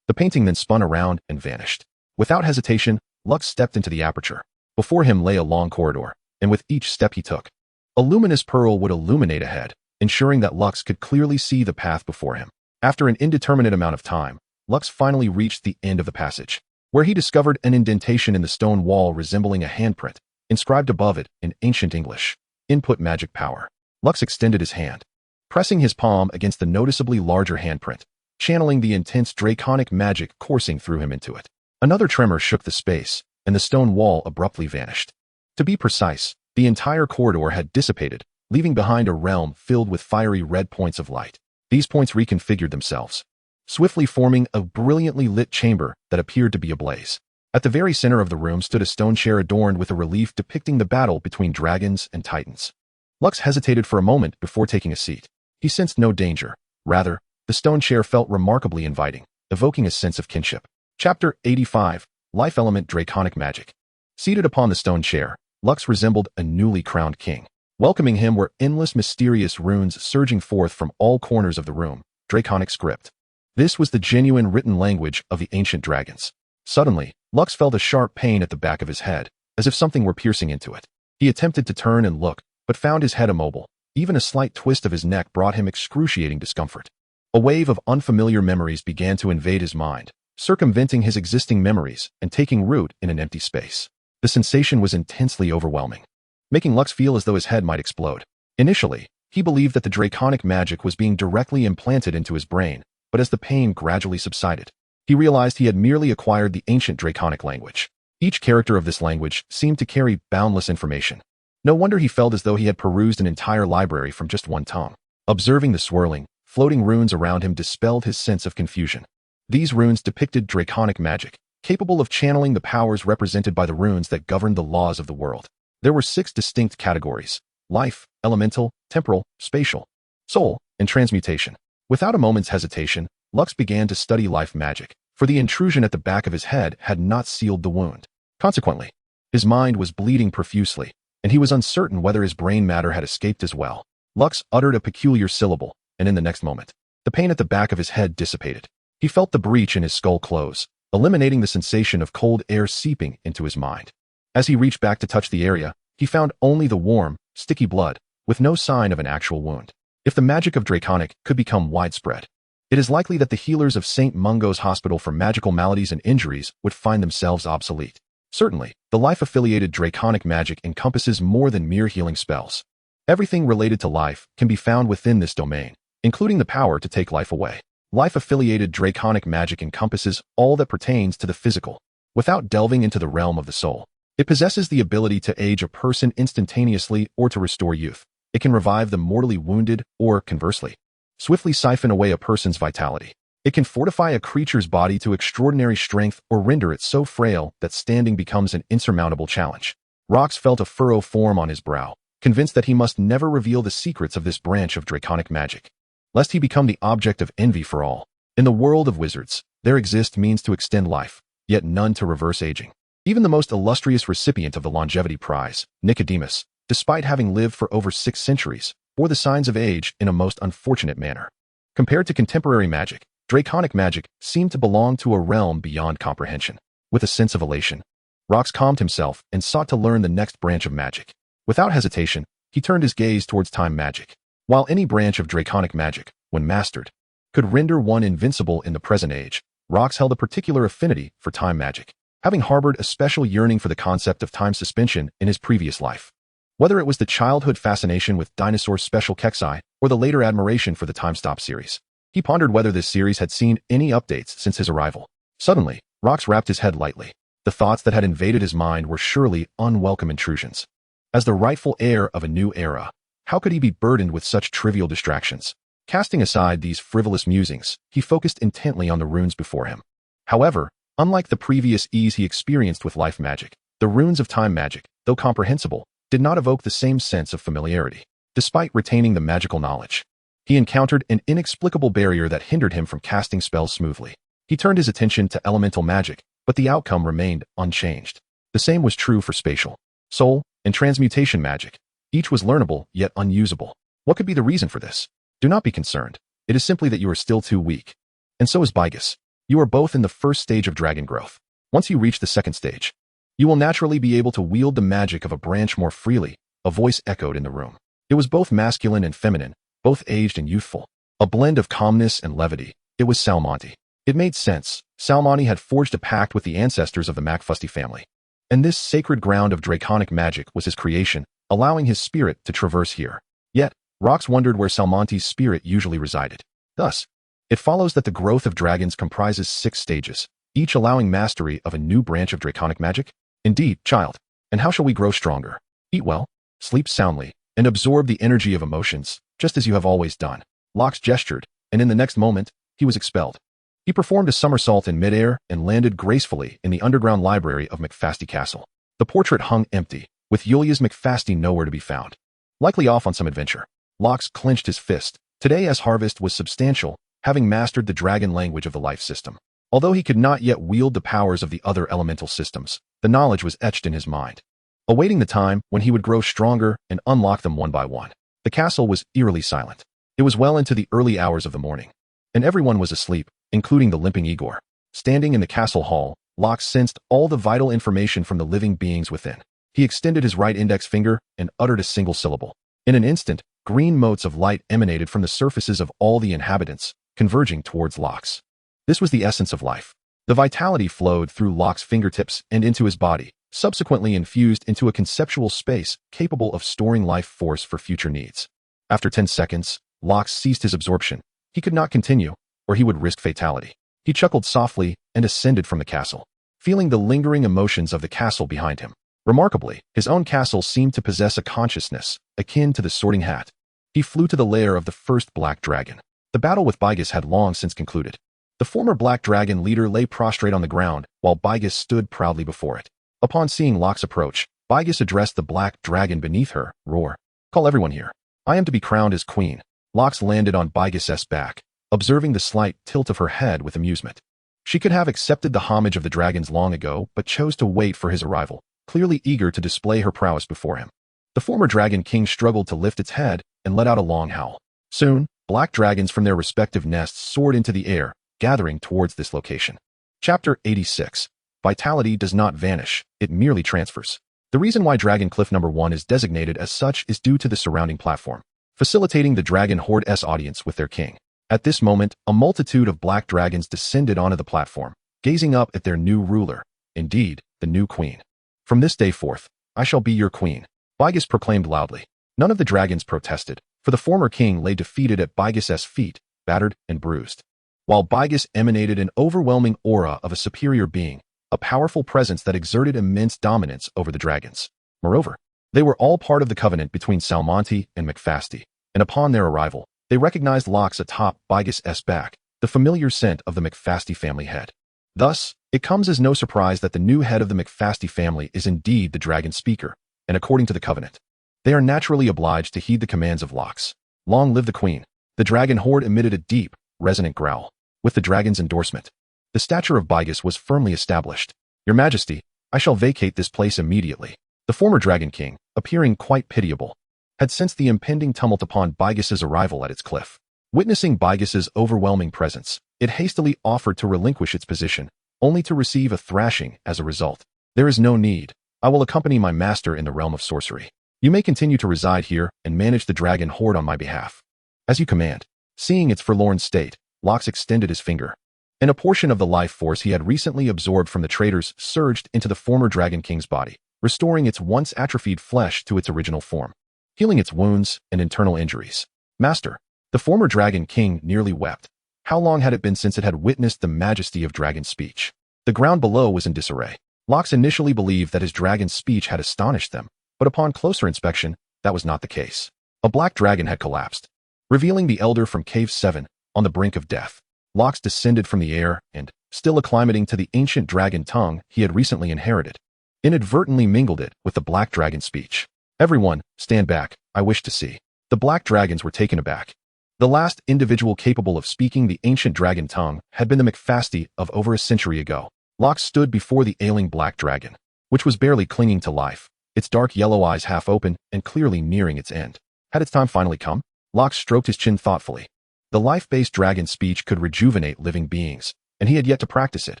The painting then spun around and vanished. Without hesitation, Lux stepped into the aperture. Before him lay a long corridor, and with each step he took, a luminous pearl would illuminate ahead, ensuring that Lux could clearly see the path before him. After an indeterminate amount of time, Lux finally reached the end of the passage, where he discovered an indentation in the stone wall resembling a handprint, inscribed above it in ancient English. Input magic power. Lux extended his hand, pressing his palm against the noticeably larger handprint, channeling the intense draconic magic coursing through him into it. Another tremor shook the space, and the stone wall abruptly vanished. To be precise, the entire corridor had dissipated, leaving behind a realm filled with fiery red points of light. These points reconfigured themselves, swiftly forming a brilliantly lit chamber that appeared to be ablaze. At the very center of the room stood a stone chair adorned with a relief depicting the battle between dragons and titans. Lux hesitated for a moment before taking a seat. He sensed no danger. Rather, the stone chair felt remarkably inviting, evoking a sense of kinship. Chapter 85, Life Element Draconic Magic. Seated upon the stone chair, Lux resembled a newly crowned king. Welcoming him were endless mysterious runes surging forth from all corners of the room, draconic script. This was the genuine written language of the ancient dragons. Suddenly, Lux felt a sharp pain at the back of his head, as if something were piercing into it. He attempted to turn and look, but found his head immobile. Even a slight twist of his neck brought him excruciating discomfort. A wave of unfamiliar memories began to invade his mind, circumventing his existing memories and taking root in an empty space. The sensation was intensely overwhelming, making Lux feel as though his head might explode. Initially, he believed that the draconic magic was being directly implanted into his brain, but as the pain gradually subsided, he realized he had merely acquired the ancient draconic language. Each character of this language seemed to carry boundless information. No wonder he felt as though he had perused an entire library from just one tongue. Observing the swirling, floating runes around him dispelled his sense of confusion. These runes depicted draconic magic, capable of channeling the powers represented by the runes that govern the laws of the world. There were 6 distinct categories: life, elemental, temporal, spatial, soul, and transmutation. Without a moment's hesitation, Lux began to study life magic, for the intrusion at the back of his head had not sealed the wound. Consequently, his mind was bleeding profusely, and he was uncertain whether his brain matter had escaped as well. Lux uttered a peculiar syllable, and in the next moment, the pain at the back of his head dissipated. He felt the breach in his skull close, eliminating the sensation of cold air seeping into his mind. As he reached back to touch the area, he found only the warm, sticky blood, with no sign of an actual wound. If the magic of Draconic could become widespread, it is likely that the healers of St. Mungo's Hospital for Magical Maladies and Injuries would find themselves obsolete. Certainly, the life-affiliated Draconic magic encompasses more than mere healing spells. Everything related to life can be found within this domain, including the power to take life away. Life-affiliated Draconic magic encompasses all that pertains to the physical, without delving into the realm of the soul. It possesses the ability to age a person instantaneously or to restore youth. It can revive the mortally wounded or, conversely, swiftly siphon away a person's vitality. It can fortify a creature's body to extraordinary strength or render it so frail that standing becomes an insurmountable challenge. Rox felt a furrow form on his brow, convinced that he must never reveal the secrets of this branch of Draconic magic, lest he become the object of envy for all. In the world of wizards, there exist means to extend life, yet none to reverse aging. Even the most illustrious recipient of the Longevity Prize, Nicodemus, despite having lived for over 6 centuries, bore the signs of age in a most unfortunate manner. Compared to contemporary magic, Draconic magic seemed to belong to a realm beyond comprehension. With a sense of elation, Rox calmed himself and sought to learn the next branch of magic. Without hesitation, he turned his gaze towards time magic. While any branch of Draconic magic, when mastered, could render one invincible in the present age, Rox held a particular affinity for time magic, having harbored a special yearning for the concept of time suspension in his previous life. Whether it was the childhood fascination with Dinosaur's Special Kexi or the later admiration for the Time Stop series, he pondered whether this series had seen any updates since his arrival. Suddenly, Rox wrapped his head lightly. The thoughts that had invaded his mind were surely unwelcome intrusions. As the rightful heir of a new era, how could he be burdened with such trivial distractions? Casting aside these frivolous musings, he focused intently on the runes before him. However, unlike the previous ease he experienced with life magic, the runes of time magic, though comprehensible, did not evoke the same sense of familiarity. Despite retaining the magical knowledge, he encountered an inexplicable barrier that hindered him from casting spells smoothly. He turned his attention to elemental magic, but the outcome remained unchanged. The same was true for spatial, soul, and transmutation magic. Each was learnable, yet unusable. What could be the reason for this? Do not be concerned. It is simply that you are still too weak. And so is Bigus. You are both in the first stage of dragon growth. Once you reach the second stage, you will naturally be able to wield the magic of a branch more freely, a voice echoed in the room. It was both masculine and feminine, both aged and youthful. A blend of calmness and levity. It was Salmonti. It made sense. Salmonti had forged a pact with the ancestors of the McFasty family. And this sacred ground of Draconic magic was his creation, allowing his spirit to traverse here. Yet, Rox wondered where Salmonti's spirit usually resided. Thus, it follows that the growth of dragons comprises 6 stages, each allowing mastery of a new branch of Draconic magic. Indeed, child. And how shall we grow stronger? Eat well, sleep soundly, and absorb the energy of emotions, just as you have always done. Lox gestured, and in the next moment, he was expelled. He performed a somersault in midair and landed gracefully in the underground library of McFasty Castle. The portrait hung empty, with Yulia's McFasty nowhere to be found. Likely off on some adventure. Lox clenched his fist. Today as harvest was substantial, having mastered the dragon language of the life system. Although he could not yet wield the powers of the other elemental systems, the knowledge was etched in his mind, awaiting the time when he would grow stronger and unlock them one by one. The castle was eerily silent. It was well into the early hours of the morning, and everyone was asleep, including the limping Igor. Standing in the castle hall, Lox sensed all the vital information from the living beings within. He extended his right index finger and uttered a single syllable. In an instant, green motes of light emanated from the surfaces of all the inhabitants, converging towards Lox. This was the essence of life. The vitality flowed through Lox's fingertips and into his body, subsequently infused into a conceptual space capable of storing life force for future needs. After 10 seconds, Lox ceased his absorption. He could not continue, or he would risk fatality. He chuckled softly and ascended from the castle, feeling the lingering emotions of the castle behind him. Remarkably, his own castle seemed to possess a consciousness, akin to the Sorting Hat. He flew to the lair of the first black dragon. The battle with Bigus had long since concluded. The former Black Dragon leader lay prostrate on the ground, while Bigus stood proudly before it. Upon seeing Locke's approach, Bigus addressed the Black Dragon beneath her, roar. Call everyone here. I am to be crowned as queen. Locke landed on Bigus's back, observing the slight tilt of her head with amusement. She could have accepted the homage of the dragons long ago, but chose to wait for his arrival, clearly eager to display her prowess before him. The former Dragon King struggled to lift its head and let out a long howl. Soon, black dragons from their respective nests soared into the air, gathering towards this location. Chapter 86. Vitality does not vanish, it merely transfers. The reason why Dragon Cliff No. 1 is designated as such is due to the surrounding platform, facilitating the Dragon Horde's audience with their king. At this moment, a multitude of black dragons descended onto the platform, gazing up at their new ruler, indeed, the new queen. From this day forth, I shall be your queen, Bigus proclaimed loudly. None of the dragons protested, for the former king lay defeated at Bigus's feet, battered and bruised. While Bigus emanated an overwhelming aura of a superior being, a powerful presence that exerted immense dominance over the dragons. Moreover, they were all part of the covenant between Soulmates and McFasty, and upon their arrival, they recognized Locke's atop Bigus's back, the familiar scent of the McFasty family head. Thus, it comes as no surprise that the new head of the McFasty family is indeed the dragon speaker, and according to the covenant, they are naturally obliged to heed the commands of Locke. Long live the queen. The dragon horde emitted a deep, resonant growl. With the dragon's endorsement, the stature of Bigus was firmly established. Your Majesty, I shall vacate this place immediately. The former Dragon King, appearing quite pitiable, had sensed the impending tumult upon Bigus's arrival at its cliff. Witnessing Bigus's overwhelming presence, it hastily offered to relinquish its position, only to receive a thrashing as a result. There is no need. I will accompany my master in the realm of sorcery. You may continue to reside here and manage the dragon horde on my behalf. As you command. Seeing its forlorn state, Locke extended his finger, and a portion of the life force he had recently absorbed from the traitors surged into the former Dragon King's body, restoring its once atrophied flesh to its original form, healing its wounds and internal injuries. Master, the former Dragon King nearly wept. How long had it been since it had witnessed the majesty of dragon speech? The ground below was in disarray. Locke initially believed that his dragon's speech had astonished them, but upon closer inspection, that was not the case. A black dragon had collapsed, revealing the elder from Cave 7, on the brink of death. Locke descended from the air and, still acclimating to the ancient dragon tongue he had recently inherited, inadvertently mingled it with the black dragon speech. Everyone, stand back, I wish to see. The black dragons were taken aback. The last individual capable of speaking the ancient dragon tongue had been the McFasty of over a century ago. Locke stood before the ailing black dragon, which was barely clinging to life, its dark yellow eyes half open and clearly nearing its end. Had its time finally come? Locke stroked his chin thoughtfully. The life-based dragon speech could rejuvenate living beings, and he had yet to practice it.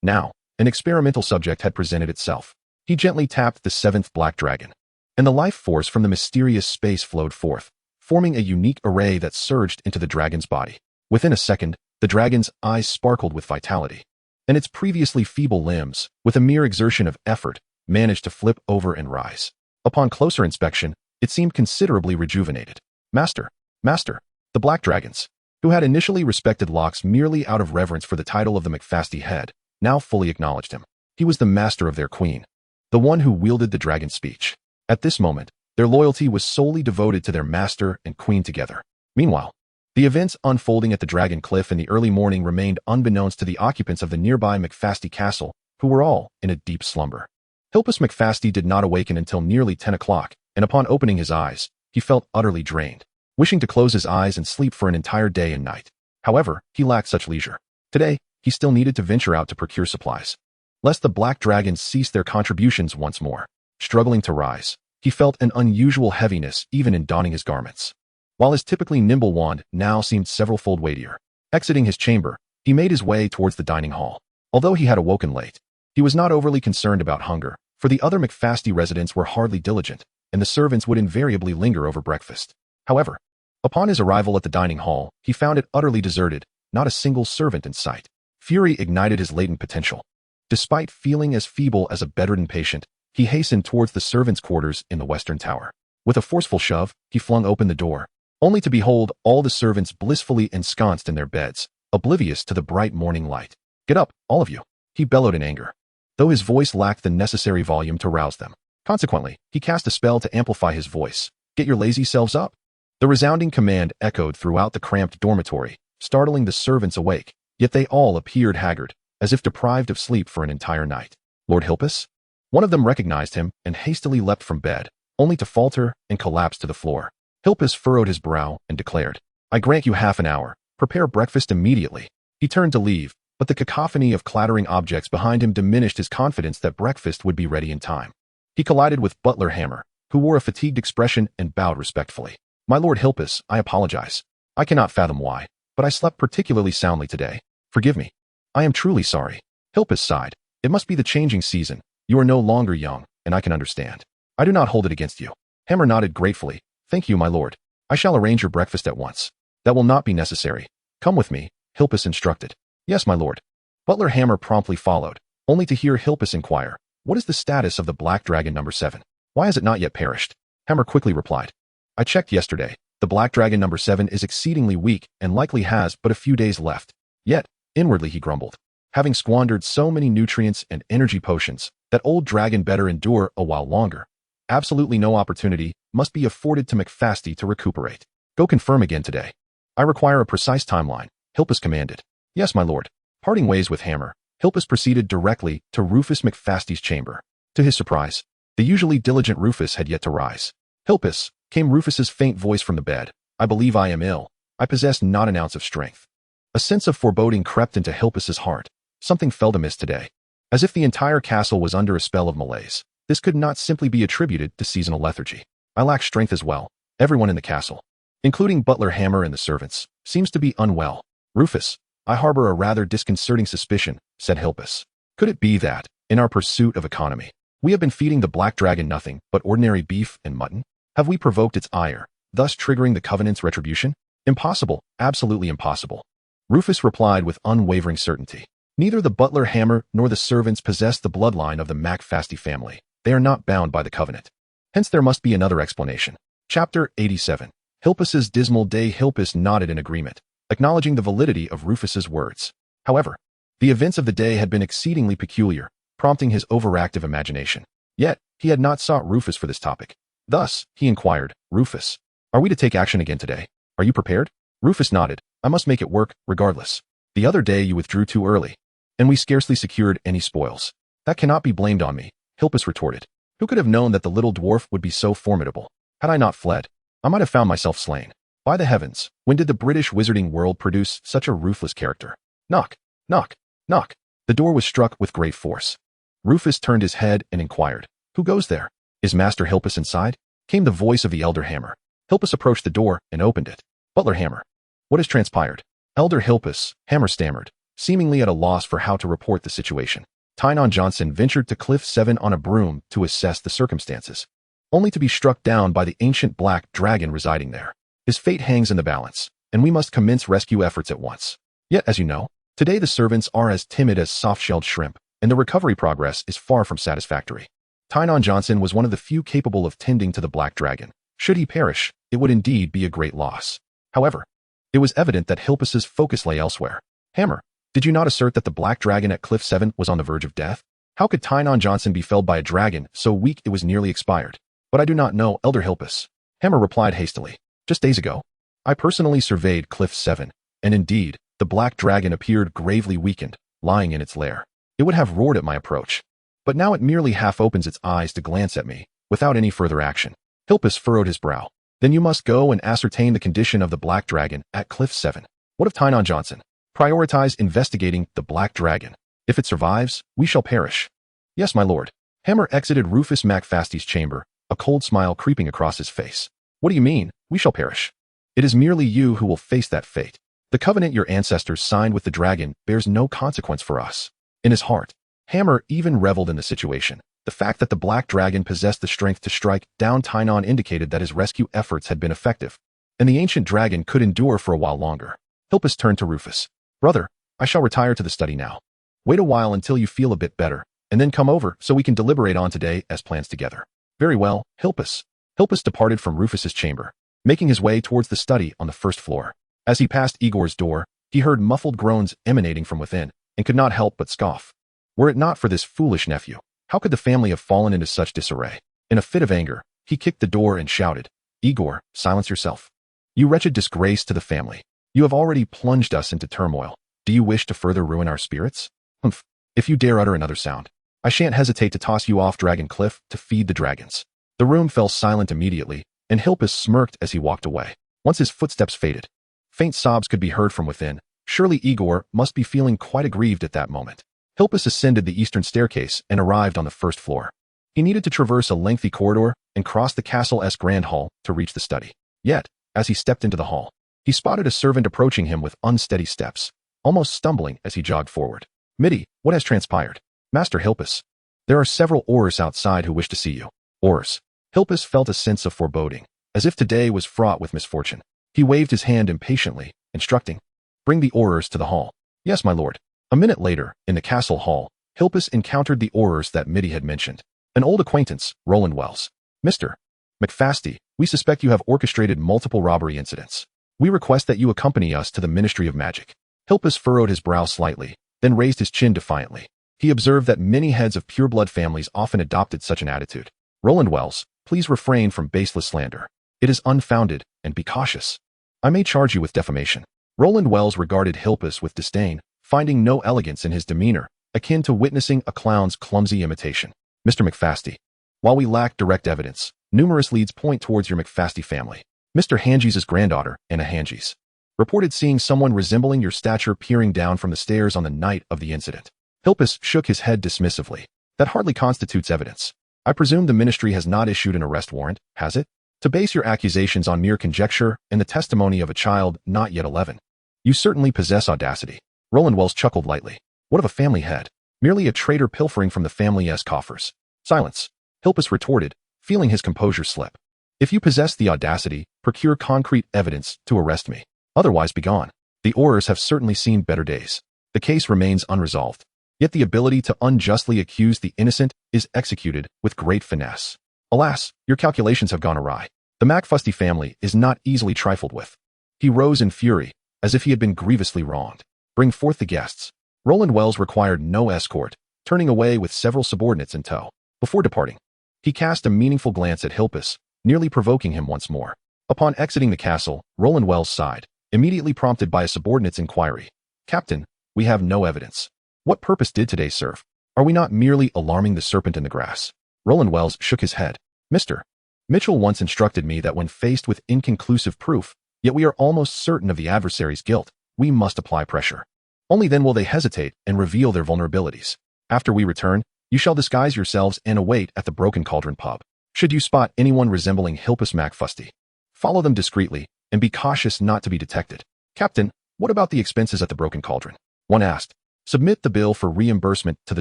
Now, an experimental subject had presented itself. He gently tapped the seventh black dragon, and the life force from the mysterious space flowed forth, forming a unique array that surged into the dragon's body. Within a second, the dragon's eyes sparkled with vitality, and its previously feeble limbs, with a mere exertion of effort, managed to flip over and rise. Upon closer inspection, it seemed considerably rejuvenated. Master, the black dragons, who had initially respected Locke merely out of reverence for the title of the McFasty head, now fully acknowledged him. He was the master of their queen, the one who wielded the dragon speech. At this moment, their loyalty was solely devoted to their master and queen together. Meanwhile, the events unfolding at the Dragon Cliff in the early morning remained unbeknownst to the occupants of the nearby McFasty castle, who were all in a deep slumber. Hilpus McFasty did not awaken until nearly 10 o'clock, and upon opening his eyes, he felt utterly drained, wishing to close his eyes and sleep for an entire day and night. However, he lacked such leisure. Today, he still needed to venture out to procure supplies, lest the black dragons cease their contributions once more. Struggling to rise, he felt an unusual heaviness even in donning his garments, while his typically nimble wand now seemed several-fold weightier. Exiting his chamber, he made his way towards the dining hall. Although he had awoken late, he was not overly concerned about hunger, for the other McFasty residents were hardly diligent, and the servants would invariably linger over breakfast. However, upon his arrival at the dining hall, he found it utterly deserted, not a single servant in sight. Fury ignited his latent potential. Despite feeling as feeble as a bedridden patient, he hastened towards the servants' quarters in the western tower. With a forceful shove, he flung open the door, only to behold all the servants blissfully ensconced in their beds, oblivious to the bright morning light. Get up, all of you, he bellowed in anger, though his voice lacked the necessary volume to rouse them. Consequently, he cast a spell to amplify his voice. Get your lazy selves up. The resounding command echoed throughout the cramped dormitory, startling the servants awake, Yet they all appeared haggard, as if deprived of sleep for an entire night. Lord Hilpus? One of them recognized him and hastily leapt from bed, only to falter and collapse to the floor. Hilpus furrowed his brow and declared, "I grant you half an hour. Prepare breakfast immediately." He turned to leave, but the cacophony of clattering objects behind him diminished his confidence that breakfast would be ready in time. He collided with Butler Hammer, who wore a fatigued expression and bowed respectfully. "My Lord Hilpus, I apologize. I cannot fathom why, but I slept particularly soundly today. Forgive me. I am truly sorry." Hilpus sighed. "It must be the changing season. You are no longer young, and I can understand. I do not hold it against you." Hammer nodded gratefully. "Thank you, my lord. I shall arrange your breakfast at once." "That will not be necessary. Come with me," Hilpus instructed. "Yes, my lord." Butler Hammer promptly followed, only to hear Hilpus inquire, "What is the status of the Black Dragon number 7? Why has it not yet perished?" Hammer quickly replied, "I checked yesterday. The Black Dragon number 7 is exceedingly weak and likely has but a few days left." Yet, inwardly he grumbled, having squandered so many nutrients and energy potions, that old dragon better endure a while longer. Absolutely no opportunity must be afforded to McFasty to recuperate. "Go confirm again today. I require a precise timeline," Hilpus commanded. "Yes, my lord." Parting ways with Hammer, Hilpus proceeded directly to Rufus McFasty's chamber. To his surprise, the usually diligent Rufus had yet to rise. "Hilpus," came Rufus's faint voice from the bed, "I believe I am ill. I possess not an ounce of strength." A sense of foreboding crept into Hilpus's heart. Something felt amiss today. As if the entire castle was under a spell of malaise. This could not simply be attributed to seasonal lethargy. "I lack strength as well. Everyone in the castle, including Butler Hammer and the servants, seems to be unwell." "Rufus, I harbor a rather disconcerting suspicion," said Hilpus. "Could it be that, in our pursuit of economy, we have been feeding the Black Dragon nothing but ordinary beef and mutton? Have we provoked its ire, thus triggering the Covenant's retribution?" "Impossible, absolutely impossible," Rufus replied with unwavering certainty. "Neither the Butler Hammer nor the servants possess the bloodline of the McFasty family. They are not bound by the Covenant. Hence there must be another explanation." Chapter 87. Hilpus's dismal day. Hilpus nodded in agreement, acknowledging the validity of Rufus's words. However, the events of the day had been exceedingly peculiar, prompting his overactive imagination. Yet, he had not sought Rufus for this topic. Thus, he inquired, "Rufus, are we to take action again today? Are you prepared?" Rufus nodded. "I must make it work, regardless. The other day you withdrew too early, and we scarcely secured any spoils." "That cannot be blamed on me," Hilpus retorted. "Who could have known that the little dwarf would be so formidable? Had I not fled, I might have found myself slain. By the heavens, when did the British Wizarding World produce such a ruthless character?" Knock, knock, knock. The door was struck with great force. Rufus turned his head and inquired, "Who goes there? Is Master Hilpus inside?" Came the voice of the Elder Hammer. Hilpus approached the door and opened it. "Butler Hammer, what has transpired?" "Elder Hilpus," Hammer stammered, seemingly at a loss for how to report the situation. Tynon Johnson ventured to Cliff 7 on a broom to assess the circumstances, only to be struck down by the ancient black dragon residing there. His fate hangs in the balance, and we must commence rescue efforts at once. Yet, as you know, today the servants are as timid as soft-shelled shrimp, and the recovery progress is far from satisfactory. Tynon Johnson was one of the few capable of tending to the black dragon. Should he perish, it would indeed be a great loss. However, it was evident that Hilpus's focus lay elsewhere. "Hammer, did you not assert that the black dragon at Cliff 7 was on the verge of death? How could Tynon Johnson be felled by a dragon so weak it was nearly expired?" "But I do not know, Elder Hilpus," Hammer replied hastily. "Just days ago, I personally surveyed Cliff 7, and indeed, the black dragon appeared gravely weakened, lying in its lair. It would have roared at my approach, but now it merely half opens its eyes to glance at me, without any further action." Hilpus furrowed his brow. "Then you must go and ascertain the condition of the black dragon at Cliff 7. What of Tynon Johnson? Prioritize investigating the black dragon. If it survives, we shall perish." "Yes, my lord." Hammer exited Rufus McFasty's chamber, a cold smile creeping across his face. "What do you mean, we shall perish?" "It is merely you who will face that fate. The covenant your ancestors signed with the dragon bears no consequence for us." In his heart, Hammer even reveled in the situation. The fact that the black dragon possessed the strength to strike down Tynon indicated that his rescue efforts had been effective, and the ancient dragon could endure for a while longer. Hilpus turned to Rufus. "Brother, I shall retire to the study now. Wait a while until you feel a bit better, and then come over so we can deliberate on today as plans together." "Very well, Hilpus." Hilpus departed from Rufus's chamber, making his way towards the study on the first floor. As he passed Igor's door, he heard muffled groans emanating from within, and could not help but scoff. Were it not for this foolish nephew, how could the family have fallen into such disarray? In a fit of anger, he kicked the door and shouted, "Igor, silence yourself. You wretched disgrace to the family. You have already plunged us into turmoil. Do you wish to further ruin our spirits? Humph. If you dare utter another sound, I shan't hesitate to toss you off Dragon Cliff to feed the dragons. The room fell silent immediately, and Hilpus smirked as he walked away. Once his footsteps faded, faint sobs could be heard from within. Surely Igor must be feeling quite aggrieved at that moment. Hilpus ascended the eastern staircase and arrived on the first floor. He needed to traverse a lengthy corridor and cross the castle-esque grand hall to reach the study. Yet, as he stepped into the hall, he spotted a servant approaching him with unsteady steps, almost stumbling as he jogged forward. "Midi, what has transpired?" "Master Hilpus, there are several Aurors outside who wish to see you." Aurors. Hilpus felt a sense of foreboding, as if today was fraught with misfortune. He waved his hand impatiently, instructing, "Bring the Aurors to the hall." "Yes, my lord." A minute later, in the castle hall, Hilpus encountered the Aurors that Midi had mentioned. An old acquaintance, Roland Wells. "Mr. McFasty, we suspect you have orchestrated multiple robbery incidents. We request that you accompany us to the Ministry of Magic." Hilpus furrowed his brow slightly, then raised his chin defiantly. He observed that many heads of pureblood families often adopted such an attitude. "Roland Wells, please refrain from baseless slander. It is unfounded, and be cautious. I may charge you with defamation." Roland Wells regarded Hilpus with disdain, finding no elegance in his demeanor, akin to witnessing a clown's clumsy imitation. "Mr. McFasty, while we lack direct evidence, numerous leads point towards your McFasty family. Mr. Hanges' granddaughter, Anna Hanges, reported seeing someone resembling your stature peering down from the stairs on the night of the incident." Hilpus shook his head dismissively. "That hardly constitutes evidence. I presume the ministry has not issued an arrest warrant, has it? To base your accusations on mere conjecture and the testimony of a child not yet 11. You certainly possess audacity." Roland Wells chuckled lightly. "What of a family head? Merely a traitor pilfering from the family's coffers." "Silence," Hilpus retorted, feeling his composure slip. "If you possess the audacity, procure concrete evidence to arrest me. Otherwise begone. The Aurors have certainly seen better days. The case remains unresolved. Yet the ability to unjustly accuse the innocent is executed with great finesse. Alas, your calculations have gone awry. The McFasty family is not easily trifled with." He rose in fury, as if he had been grievously wronged. "Bring forth the guests." Roland Wells required no escort, turning away with several subordinates in tow. Before departing, he cast a meaningful glance at Hilpus, nearly provoking him once more. Upon exiting the castle, Roland Wells sighed, immediately prompted by a subordinate's inquiry. "Captain, we have no evidence. What purpose did today serve? Are we not merely alarming the serpent in the grass?" Roland Wells shook his head. "Mr. Mitchell once instructed me that when faced with inconclusive proof, yet we are almost certain of the adversary's guilt, we must apply pressure. Only then will they hesitate and reveal their vulnerabilities. After we return, you shall disguise yourselves and await at the Broken Cauldron pub. Should you spot anyone resembling Hilpus McFasty, follow them discreetly and be cautious not to be detected." "Captain, what about the expenses at the Broken Cauldron?" one asked. "Submit the bill for reimbursement to the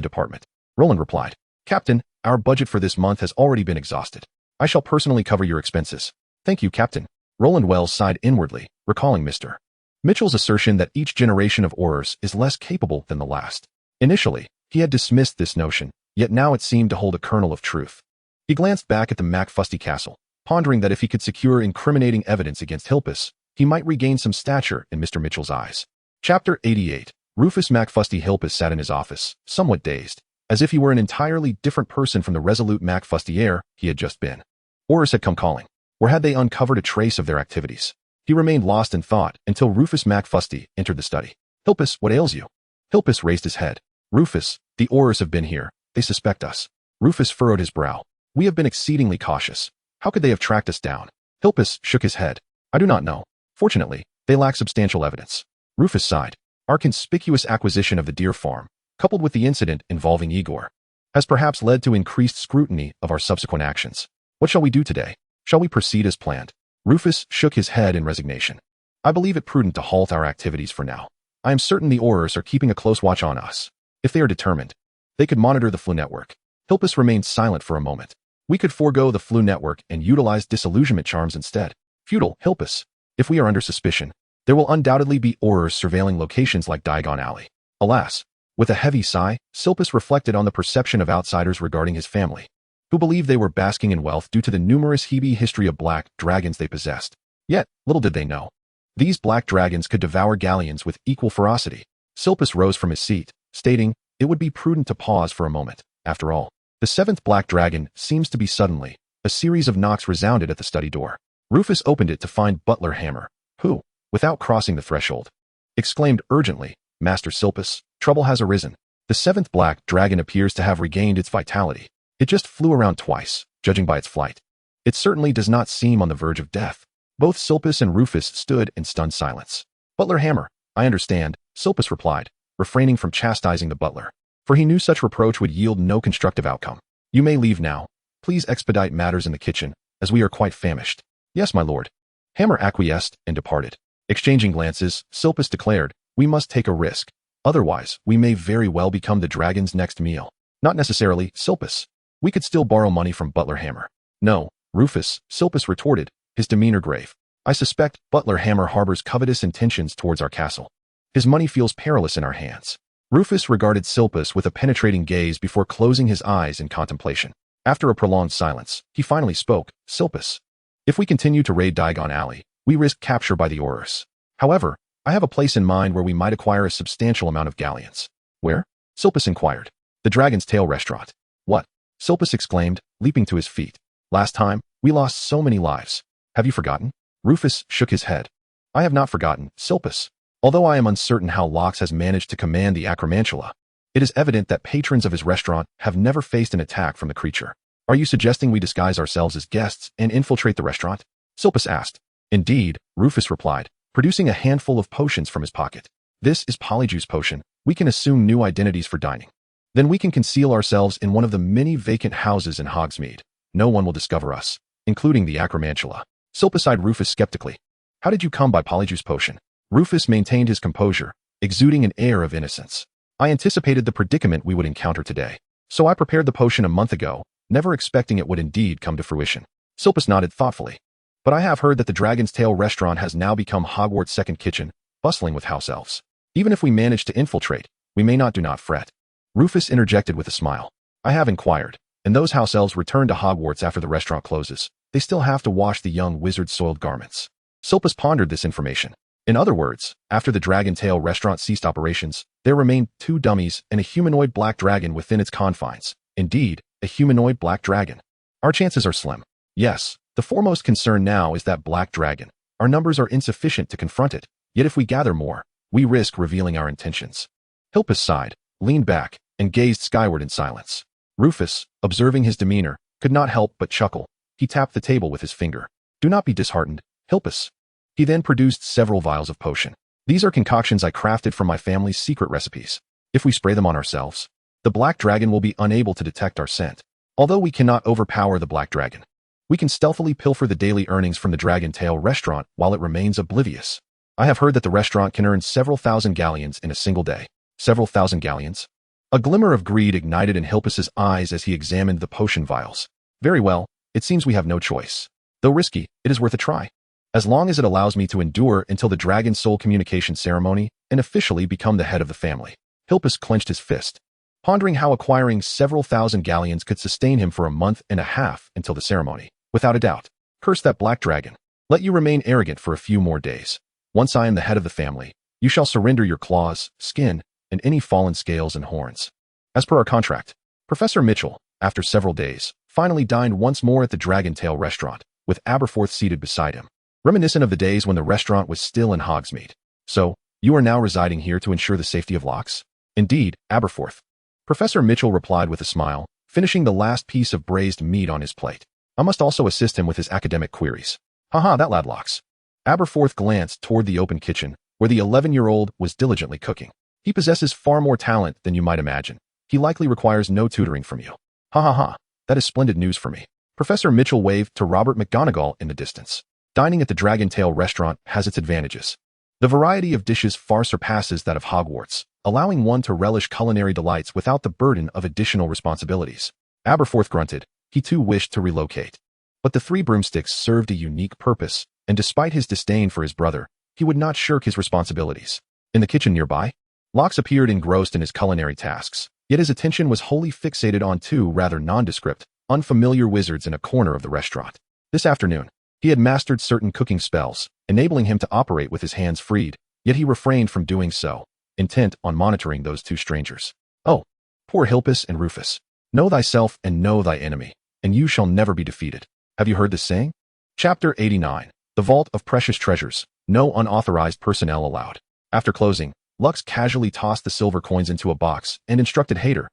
department." Roland replied. "Captain, our budget for this month has already been exhausted. I shall personally cover your expenses." "Thank you, Captain." Roland Wells sighed inwardly, recalling Mr. Mitchell's assertion that each generation of Aurors is less capable than the last. Initially, he had dismissed this notion, yet now it seemed to hold a kernel of truth. He glanced back at the McFasty castle, pondering that if he could secure incriminating evidence against Hilpus, he might regain some stature in Mr. Mitchell's eyes. Chapter 88. Rufus McFasty. Hilpus sat in his office, somewhat dazed, as if he were an entirely different person from the resolute McFasty heir he had just been. Aurors had come calling, or had they uncovered a trace of their activities? He remained lost in thought until Rufus McFasty entered the study. "Hilpus, what ails you?" Hilpus raised his head. "Rufus, the Aurors have been here. They suspect us." Rufus furrowed his brow. "We have been exceedingly cautious. How could they have tracked us down?" Hilpus shook his head. "I do not know. Fortunately, they lack substantial evidence." Rufus sighed. "Our conspicuous acquisition of the deer farm, coupled with the incident involving Igor, has perhaps led to increased scrutiny of our subsequent actions. What shall we do today? Shall we proceed as planned?" Rufus shook his head in resignation. "I believe it prudent to halt our activities for now. I am certain the Aurors are keeping a close watch on us. If they are determined, they could monitor the Flu network." Hilpus remained silent for a moment. "We could forego the Flu network and utilize disillusionment charms instead." "Futile, Hilpus. If we are under suspicion, there will undoubtedly be Aurors surveilling locations like Diagon Alley." Alas, with a heavy sigh, Hilpus reflected on the perception of outsiders regarding his family, who believed they were basking in wealth due to the numerous Hebe history of black dragons they possessed. Yet, little did they know, these black dragons could devour galleons with equal ferocity. Hilpus rose from his seat, stating, it would be prudent to pause for a moment. After all, the seventh black dragon seems to be suddenly. A series of knocks resounded at the study door. Rufus opened it to find Butler Hammer, who, without crossing the threshold, exclaimed urgently, Master Silpus, trouble has arisen. The seventh black dragon appears to have regained its vitality. It just flew around twice, judging by its flight. It certainly does not seem on the verge of death. Both Silpus and Rufus stood in stunned silence. Butler Hammer, I understand, Silpus replied, refraining from chastising the butler, for he knew such reproach would yield no constructive outcome. You may leave now. Please expedite matters in the kitchen, as we are quite famished. Yes, my lord. Hammer acquiesced and departed. Exchanging glances, Silpus declared, we must take a risk. Otherwise, we may very well become the dragon's next meal. Not necessarily, Silpus. We could still borrow money from Butler Hammer. No, Rufus, Silpus retorted, his demeanor grave. I suspect Butler Hammer harbors covetous intentions towards our castle. His money feels perilous in our hands. Rufus regarded Silpus with a penetrating gaze before closing his eyes in contemplation. After a prolonged silence, he finally spoke, Silpus. If we continue to raid Diagon Alley, we risk capture by the Aurors. However, I have a place in mind where we might acquire a substantial amount of galleons. Where? Silpus inquired. The Dragon's Tail restaurant. What? Silpus exclaimed, leaping to his feet. Last time, we lost so many lives. Have you forgotten? Rufus shook his head. I have not forgotten, Silpus. Although I am uncertain how Lox has managed to command the Acromantula, it is evident that patrons of his restaurant have never faced an attack from the creature. Are you suggesting we disguise ourselves as guests and infiltrate the restaurant? Silpus asked. Indeed, Rufus replied, producing a handful of potions from his pocket. This is Polyjuice potion. We can assume new identities for dining. Then we can conceal ourselves in one of the many vacant houses in Hogsmeade. No one will discover us, including the Acromantula. Silpus eyed Rufus skeptically. How did you come by Polyjuice potion? Rufus maintained his composure, exuding an air of innocence. I anticipated the predicament we would encounter today, so I prepared the potion a month ago, never expecting it would indeed come to fruition. Silpus nodded thoughtfully. But I have heard that the Dragon's Tail restaurant has now become Hogwarts' second kitchen, bustling with house elves. Even if we manage to infiltrate, we may not do not fret. Rufus interjected with a smile. I have inquired, and those house elves return to Hogwarts after the restaurant closes. They still have to wash the young wizard's soiled garments. Silpus pondered this information. In other words, after the Dragon Tail restaurant ceased operations, there remained 2 dummies and a humanoid black dragon within its confines. Indeed, a humanoid black dragon. Our chances are slim. Yes, the foremost concern now is that black dragon. Our numbers are insufficient to confront it, yet if we gather more, we risk revealing our intentions. Hilpus sighed, leaned back, and gazed skyward in silence. Rufus, observing his demeanor, could not help but chuckle. He tapped the table with his finger. Do not be disheartened, Hilpus. He then produced several vials of potion. These are concoctions I crafted from my family's secret recipes. If we spray them on ourselves, the black dragon will be unable to detect our scent. Although we cannot overpower the black dragon, we can stealthily pilfer the daily earnings from the Dragon Tail restaurant while it remains oblivious. I have heard that the restaurant can earn several thousand galleons in a single day. Several thousand galleons? A glimmer of greed ignited in Hilpus's eyes as he examined the potion vials. Very well, it seems we have no choice. Though risky, it is worth a try. As long as it allows me to endure until the Dragon Soul communication ceremony and officially become the head of the family. Hilpus clenched his fist, pondering how acquiring several thousand galleons could sustain him for a month and a half until the ceremony. Without a doubt. Curse that black dragon. Let you remain arrogant for a few more days. Once I am the head of the family, you shall surrender your claws, skin, and any fallen scales and horns. As per our contract, Professor Mitchell, after several days, finally dined once more at the Dragon Tail restaurant, with Aberforth seated beside him, reminiscent of the days when the restaurant was still in Hogsmeade. So, you are now residing here to ensure the safety of Lox? Indeed, Aberforth. Professor Mitchell replied with a smile, finishing the last piece of braised meat on his plate. I must also assist him with his academic queries. Haha, that lad Lox. Aberforth glanced toward the open kitchen, where the 11-year-old was diligently cooking. He possesses far more talent than you might imagine. He likely requires no tutoring from you. Ha ha ha, that is splendid news for me. Professor Mitchell waved to Robert McGonagall in the distance. Dining at the Dragon Tail restaurant has its advantages. The variety of dishes far surpasses that of Hogwarts, allowing one to relish culinary delights without the burden of additional responsibilities. Aberforth grunted. He too wished to relocate. But the 3 broomsticks served a unique purpose, and despite his disdain for his brother, he would not shirk his responsibilities. In the kitchen nearby, Lox appeared engrossed in his culinary tasks, yet his attention was wholly fixated on 2 rather nondescript, unfamiliar wizards in a corner of the restaurant. This afternoon, he had mastered certain cooking spells, enabling him to operate with his hands freed, yet he refrained from doing so, intent on monitoring those 2 strangers. Oh, poor Hilpus and Rufus. Know thyself and know thy enemy, and you shall never be defeated. Have you heard this saying? Chapter 89. The Vault of Precious Treasures. No unauthorized personnel allowed. After closing, Lux casually tossed the silver coins into a box and instructed Hater,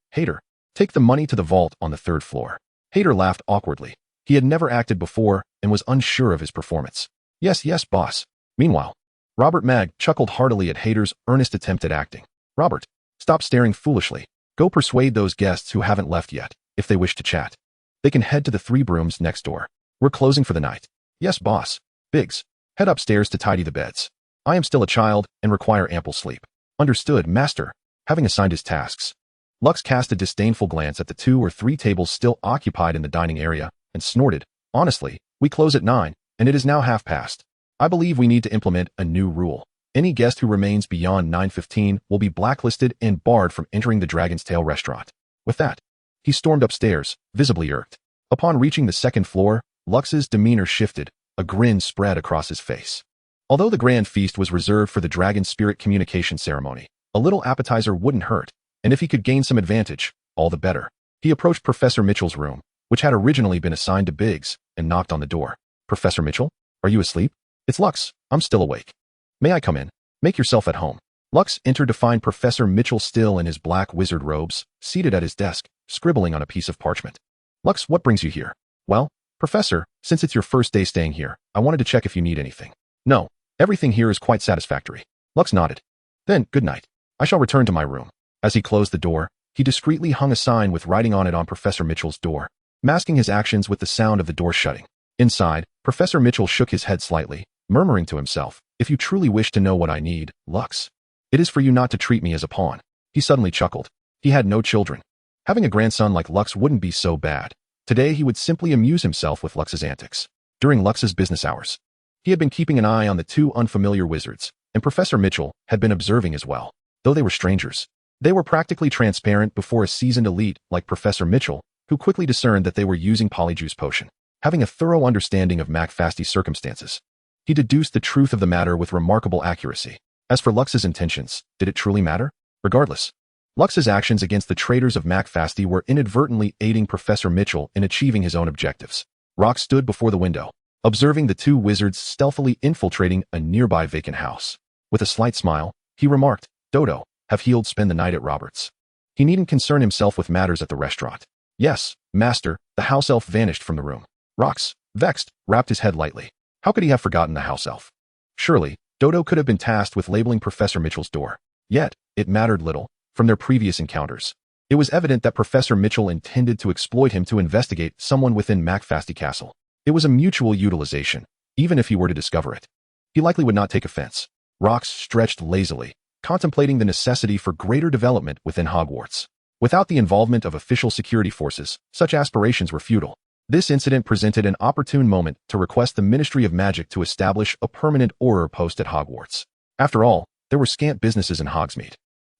take the money to the vault on the 3rd floor. Hater laughed awkwardly. He had never acted before and was unsure of his performance. Yes, boss. Meanwhile, Robert Mag chuckled heartily at Hater's earnest attempt at acting. Robert, stop staring foolishly. Go persuade those guests who haven't left yet, if they wish to chat. They can head to the 3 rooms next door. We're closing for the night. Yes, boss. Biggs, head upstairs to tidy the beds. I am still a child and require ample sleep. Understood, master. Having assigned his tasks, Lux cast a disdainful glance at the 2 or 3 tables still occupied in the dining area and snorted. Honestly, we close at 9, and it is now past. I believe we need to implement a new rule. Any guest who remains beyond 9:15 will be blacklisted and barred from entering the Dragon's Tail restaurant. With that, he stormed upstairs, visibly irked. Upon reaching the 2nd floor, Lux's demeanor shifted, a grin spread across his face. Although the grand feast was reserved for the dragon spirit communication ceremony, a little appetizer wouldn't hurt, and if he could gain some advantage, all the better. He approached Professor Mitchell's room, which had originally been assigned to Biggs, and knocked on the door. Professor Mitchell, are you asleep? It's Lux, I'm still awake. May I come in? Make yourself at home. Lux entered to find Professor Mitchell still in his black wizard robes, seated at his desk, scribbling on a piece of parchment. Lux, what brings you here? Well, Professor, since it's your first day staying here, I wanted to check if you need anything. No, everything here is quite satisfactory. Lux nodded. Then, good night. I shall return to my room. As he closed the door, he discreetly hung a sign with writing on it on Professor Mitchell's door, masking his actions with the sound of the door shutting. Inside, Professor Mitchell shook his head slightly, murmuring to himself, if you truly wish to know what I need, Lux, it is for you not to treat me as a pawn. He suddenly chuckled. He had no children. Having a grandson like Lux wouldn't be so bad. Today he would simply amuse himself with Lux's antics. During Lux's business hours, he had been keeping an eye on the 2 unfamiliar wizards, and Professor Mitchell had been observing as well. Though they were strangers, they were practically transparent before a seasoned elite like Professor Mitchell, who quickly discerned that they were using Polyjuice Potion. Having a thorough understanding of McFasty's circumstances, he deduced the truth of the matter with remarkable accuracy. As for Lux's intentions, did it truly matter? Regardless, Lux's actions against the traitors of McFasty were inadvertently aiding Professor Mitchell in achieving his own objectives. Rock stood before the window, observing the 2 wizards stealthily infiltrating a nearby vacant house. With a slight smile, he remarked, Dodo, have Healed spend the night at Robert's. He needn't concern himself with matters at the restaurant. Yes, master, the house elf vanished from the room. Rox, vexed, rapped his head lightly. How could he have forgotten the house elf? Surely, Dodo could have been tasked with labeling Professor Mitchell's door. Yet, it mattered little. From their previous encounters, it was evident that Professor Mitchell intended to exploit him to investigate someone within McFasty Castle. It was a mutual utilization, even if he were to discover it. He likely would not take offense. Rox stretched lazily, contemplating the necessity for greater development within Hogwarts. Without the involvement of official security forces, such aspirations were futile. This incident presented an opportune moment to request the Ministry of Magic to establish a permanent Auror post at Hogwarts. After all, there were scant businesses in Hogsmeade,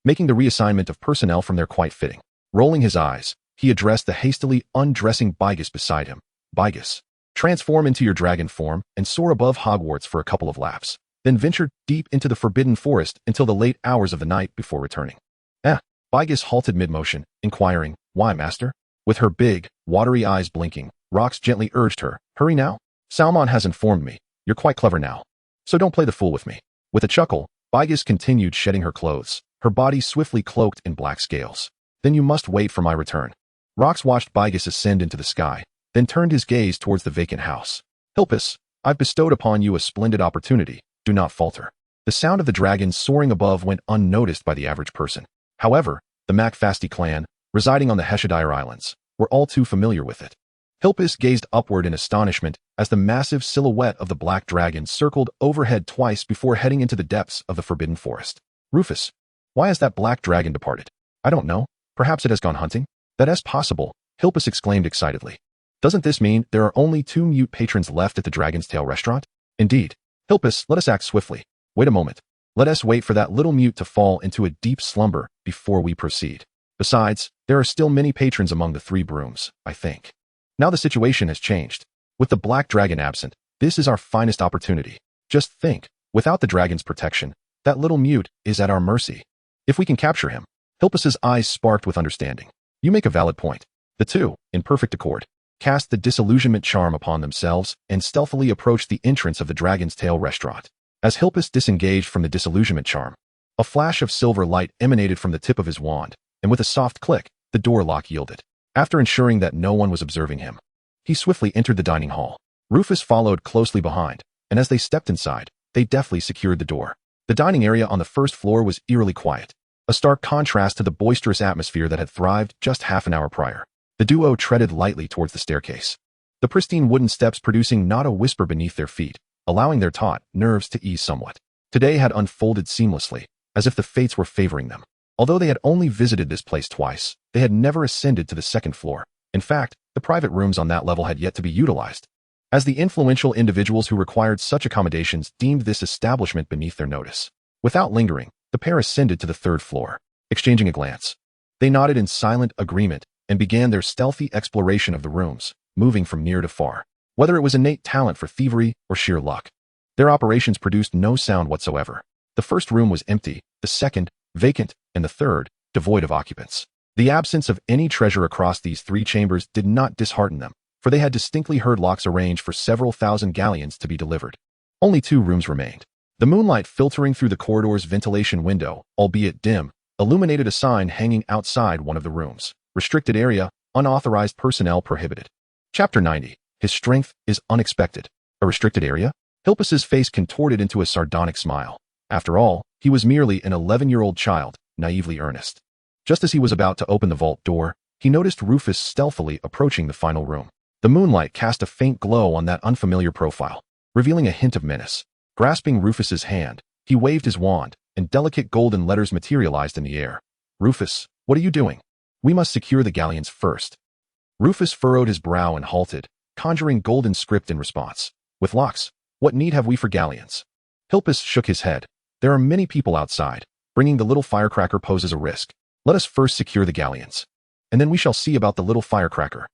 making the reassignment of personnel from there quite fitting. Rolling his eyes, he addressed the hastily undressing Bygus beside him. Bygus, transform into your dragon form and soar above Hogwarts for a couple of laps, then venture deep into the Forbidden Forest until the late hours of the night before returning. Bygus halted mid-motion, inquiring, why, master? With her big, watery eyes blinking, Rox gently urged her, hurry now. Salmon has informed me, you're quite clever now, so don't play the fool with me. With a chuckle, Bygus continued shedding her clothes, her body swiftly cloaked in black scales. Then you must wait for my return. Rox watched Bygus ascend into the sky, then turned his gaze towards the vacant house. Hilpus, I've bestowed upon you a splendid opportunity, do not falter. The sound of the dragon soaring above went unnoticed by the average person. However, the McFasty clan, residing on the Heshadire Islands, were all too familiar with it. Hilpus gazed upward in astonishment as the massive silhouette of the black dragon circled overhead twice before heading into the depths of the Forbidden Forest. Rufus, why has that black dragon departed? I don't know. Perhaps it has gone hunting? That is possible, Hilpus exclaimed excitedly. Doesn't this mean there are only 2 mute patrons left at the Dragon's Tail restaurant? Indeed. Hilpus, let us act swiftly. Wait a moment. Let us wait for that little mute to fall into a deep slumber before we proceed. Besides, there are still many patrons among the 3 brooms, I think. Now the situation has changed. With the black dragon absent, this is our finest opportunity. Just think, without the dragon's protection, that little mute is at our mercy. If we can capture him. Hilpus's eyes sparked with understanding. You make a valid point. The 2, in perfect accord, cast the disillusionment charm upon themselves and stealthily approached the entrance of the Dragon's Tail restaurant. As Hilpus disengaged from the disillusionment charm, A flash of silver light emanated from the tip of his wand, and with a soft click, the door lock yielded. After ensuring that no one was observing him, he swiftly entered the dining hall. Rufus followed closely behind, and as they stepped inside, they deftly secured the door. The dining area on the first floor was eerily quiet, a stark contrast to the boisterous atmosphere that had thrived just half an hour prior. The duo treaded lightly towards the staircase, the pristine wooden steps producing not a whisper beneath their feet, allowing their taut nerves to ease somewhat. Today had unfolded seamlessly, as if the fates were favoring them. Although they had only visited this place twice, they had never ascended to the second floor. In fact, the private rooms on that level had yet to be utilized, as the influential individuals who required such accommodations deemed this establishment beneath their notice. Without lingering, the pair ascended to the third floor, exchanging a glance. They nodded in silent agreement and began their stealthy exploration of the rooms, moving from near to far. Whether it was innate talent for thievery or sheer luck, their operations produced no sound whatsoever. The first room was empty, the second, vacant, and the third, devoid of occupants. The absence of any treasure across these three chambers did not dishearten them, for they had distinctly heard locks arrange for several thousand galleons to be delivered. Only 2 rooms remained. The moonlight filtering through the corridor's ventilation window, albeit dim, illuminated a sign hanging outside one of the rooms. Restricted area, unauthorized personnel prohibited. Chapter 90. His strength is unexpected. A restricted area? Hilpus's face contorted into a sardonic smile. After all, he was merely an 11-year-old child, naively earnest. Just as he was about to open the vault door, he noticed Rufus stealthily approaching the final room. The moonlight cast a faint glow on that unfamiliar profile, revealing a hint of menace. Grasping Rufus's hand, he waved his wand, and delicate golden letters materialized in the air. "Rufus, what are you doing? We must secure the galleons first." Rufus furrowed his brow and halted, conjuring golden script in response. "With locks, what need have we for galleons?" Hilpus shook his head. "There are many people outside. Bringing the little firecracker poses a risk. Let us first secure the galleons, and then we shall see about the little firecracker."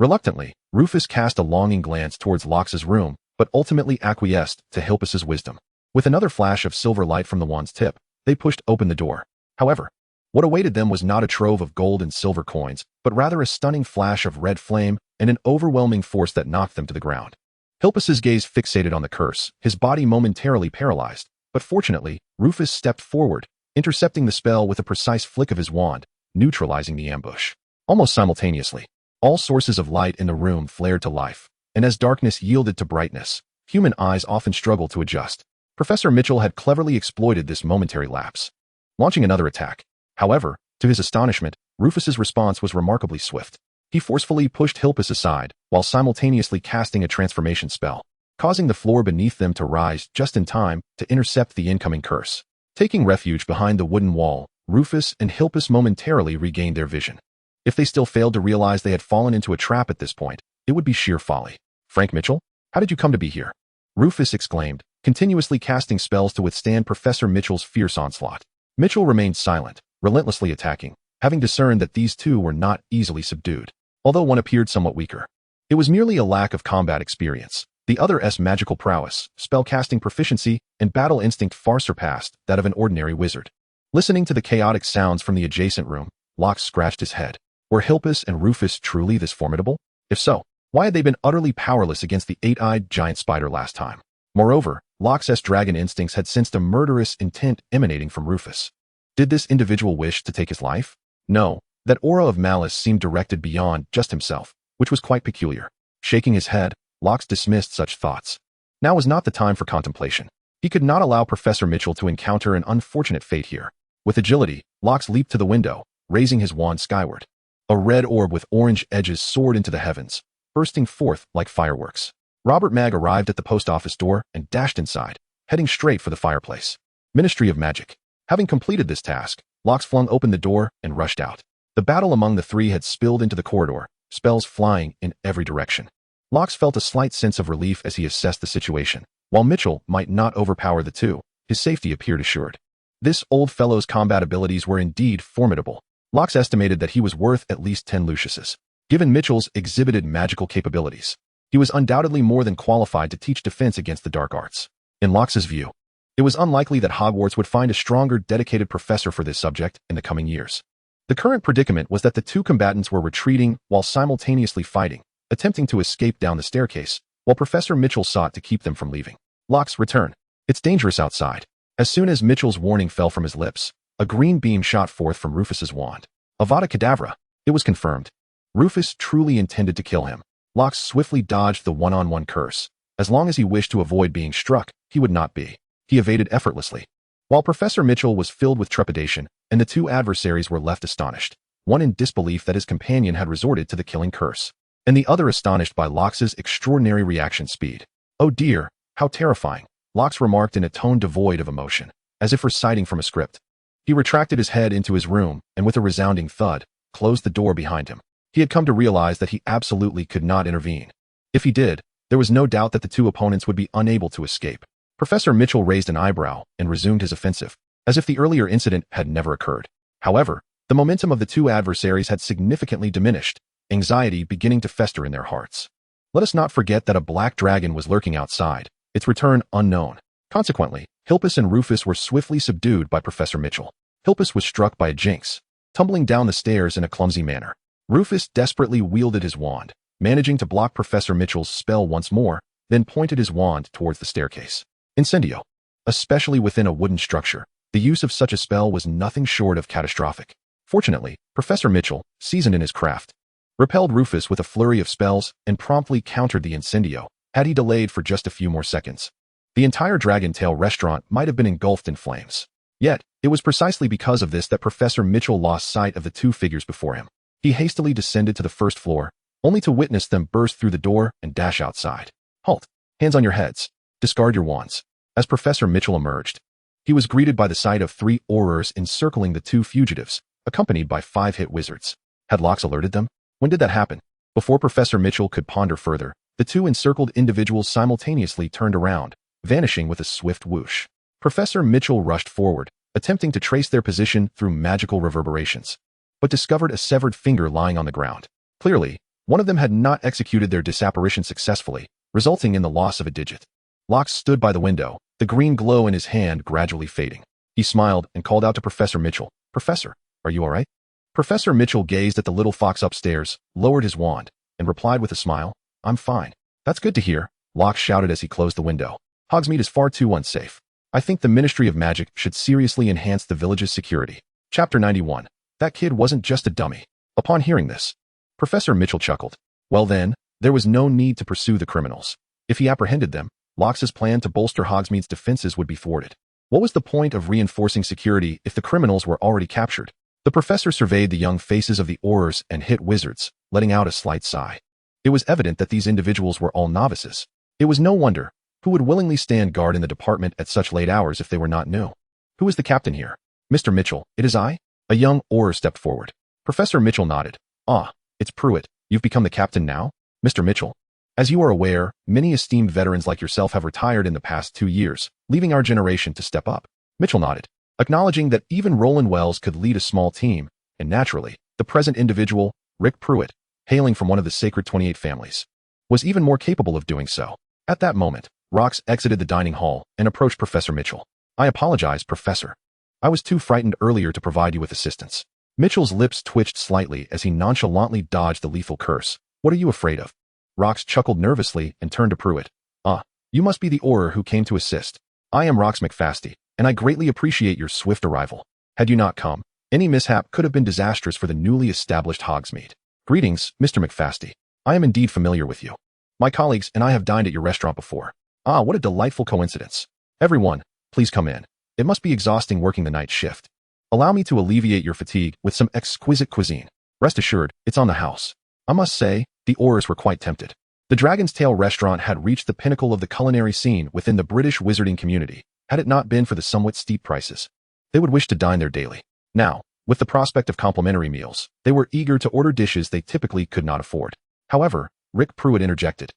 Reluctantly, Rufus cast a longing glance towards Lox's room, but ultimately acquiesced to Hilpus's wisdom. With another flash of silver light from the wand's tip, they pushed open the door. However, what awaited them was not a trove of gold and silver coins, but rather a stunning flash of red flame and an overwhelming force that knocked them to the ground. Hilpus's gaze fixated on the curse, his body momentarily paralyzed, but fortunately, Rufus stepped forward, intercepting the spell with a precise flick of his wand, neutralizing the ambush. Almost simultaneously, all sources of light in the room flared to life, and as darkness yielded to brightness, human eyes often struggled to adjust. Professor Mitchell had cleverly exploited this momentary lapse, launching another attack. However, to his astonishment, Rufus's response was remarkably swift. He forcefully pushed Hilpus aside, while simultaneously casting a transformation spell, causing the floor beneath them to rise just in time to intercept the incoming curse. Taking refuge behind the wooden wall, Rufus and Hilpus momentarily regained their vision. If they still failed to realize they had fallen into a trap at this point, it would be sheer folly. "Frank Mitchell, how did you come to be here?" Rufus exclaimed, continuously casting spells to withstand Professor Mitchell's fierce onslaught. Mitchell remained silent, relentlessly attacking, having discerned that these two were not easily subdued, although one appeared somewhat weaker. It was merely a lack of combat experience. The other's magical prowess, spell-casting proficiency, and battle instinct far surpassed that of an ordinary wizard. Listening to the chaotic sounds from the adjacent room, Lox scratched his head. Were Hilpus and Rufus truly this formidable? If so, why had they been utterly powerless against the 8-eyed giant spider last time? Moreover, Lox's dragon instincts had sensed a murderous intent emanating from Rufus. Did this individual wish to take his life? No, that aura of malice seemed directed beyond just himself, which was quite peculiar. Shaking his head, Lox dismissed such thoughts. Now was not the time for contemplation. He could not allow Professor Mitchell to encounter an unfortunate fate here. With agility, Lox leaped to the window, raising his wand skyward. A red orb with orange edges soared into the heavens, bursting forth like fireworks. Robert Mag arrived at the post office door and dashed inside, heading straight for the fireplace. Ministry of Magic. Having completed this task, Lox flung open the door and rushed out. The battle among the three had spilled into the corridor, spells flying in every direction. Lox felt a slight sense of relief as he assessed the situation. While Mitchell might not overpower the two, his safety appeared assured. This old fellow's combat abilities were indeed formidable. Lox estimated that he was worth at least 10 Luciuses. Given Mitchell's exhibited magical capabilities, he was undoubtedly more than qualified to teach defense against the dark arts. In Lox's view, it was unlikely that Hogwarts would find a stronger, dedicated professor for this subject in the coming years. The current predicament was that the two combatants were retreating while simultaneously fighting, attempting to escape down the staircase, while Professor Mitchell sought to keep them from leaving. Lox, return. It's dangerous outside. As soon as Mitchell's warning fell from his lips, a green beam shot forth from Rufus's wand. Avada Kedavra! It was confirmed. Rufus truly intended to kill him. Locke swiftly dodged the one-on-one curse. As long as he wished to avoid being struck, he would not be. He evaded effortlessly. While Professor Mitchell was filled with trepidation, and the two adversaries were left astonished, one in disbelief that his companion had resorted to the killing curse, and the other astonished by Locke's extraordinary reaction speed. "Oh dear, how terrifying," Locke remarked in a tone devoid of emotion, as if reciting from a script. He retracted his head into his room, and with a resounding thud, closed the door behind him. He had come to realize that he absolutely could not intervene. If he did, there was no doubt that the two opponents would be unable to escape. Professor Mitchell raised an eyebrow and resumed his offensive, as if the earlier incident had never occurred. However, the momentum of the two adversaries had significantly diminished, anxiety beginning to fester in their hearts. Let us not forget that a black dragon was lurking outside, its return unknown. Consequently, Hilpus and Rufus were swiftly subdued by Professor Mitchell. Hilpus was struck by a jinx, tumbling down the stairs in a clumsy manner. Rufus desperately wielded his wand, managing to block Professor Mitchell's spell once more, then pointed his wand towards the staircase. Incendio. Especially within a wooden structure, the use of such a spell was nothing short of catastrophic. Fortunately, Professor Mitchell, seasoned in his craft, repelled Rufus with a flurry of spells and promptly countered the incendio, had he delayed for just a few more seconds. The entire Dragon Tail restaurant might have been engulfed in flames. Yet, it was precisely because of this that Professor Mitchell lost sight of the two figures before him. He hastily descended to the first floor, only to witness them burst through the door and dash outside. "Halt! Hands on your heads. Discard your wands." As Professor Mitchell emerged, he was greeted by the sight of 3 aurors encircling the 2 fugitives, accompanied by 5 hit wizards. Had Locke alerted them? When did that happen? Before Professor Mitchell could ponder further, the 2 encircled individuals simultaneously turned around, vanishing with a swift whoosh. Professor Mitchell rushed forward, attempting to trace their position through magical reverberations, but discovered a severed finger lying on the ground. Clearly, one of them had not executed their disapparition successfully, resulting in the loss of a digit. Locke stood by the window, the green glow in his hand gradually fading. He smiled and called out to Professor Mitchell, "Professor, are you all right?" Professor Mitchell gazed at the little fox upstairs, lowered his wand, and replied with a smile, "I'm fine." "That's good to hear," Locke shouted as he closed the window. "Hogsmeade is far too unsafe. I think the Ministry of Magic should seriously enhance the village's security." Chapter 91. That kid wasn't just a dummy. Upon hearing this, Professor Mitchell chuckled. Well then, there was no need to pursue the criminals. If he apprehended them, Locke's plan to bolster Hogsmeade's defenses would be thwarted. What was the point of reinforcing security if the criminals were already captured? The professor surveyed the young faces of the aurors and hit wizards, letting out a slight sigh. It was evident that these individuals were all novices. It was no wonder. Who would willingly stand guard in the department at such late hours if they were not new? "Who is the captain here?" "Mr. Mitchell, it is I." A young auror stepped forward. Professor Mitchell nodded. "Ah, it's Pruitt. You've become the captain now?" "Mr. Mitchell, as you are aware, many esteemed veterans like yourself have retired in the past 2 years, leaving our generation to step up." Mitchell nodded, acknowledging that even Roland Wells could lead a small team, and naturally, the present individual, Rick Pruitt, hailing from one of the Sacred 28 families, was even more capable of doing so. At that moment, Rox exited the dining hall and approached Professor Mitchell. "I apologize, Professor. I was too frightened earlier to provide you with assistance." Mitchell's lips twitched slightly as he nonchalantly dodged the lethal curse. "What are you afraid of?" Rox chuckled nervously and turned to Pruitt. "Ah, you must be the auror who came to assist. I am Rox McFasty, and I greatly appreciate your swift arrival. Had you not come, any mishap could have been disastrous for the newly established Hogsmeade." "Greetings, Mr. McFasty. I am indeed familiar with you. My colleagues and I have dined at your restaurant before." "Ah, what a delightful coincidence. Everyone, please come in. It must be exhausting working the night shift. Allow me to alleviate your fatigue with some exquisite cuisine. Rest assured, it's on the house." I must say, the aurors were quite tempted. The Dragon's Tail restaurant had reached the pinnacle of the culinary scene within the British wizarding community. Had it not been for the somewhat steep prices, they would wish to dine there daily. Now, with the prospect of complimentary meals, they were eager to order dishes they typically could not afford. However, Rick Pruitt interjected.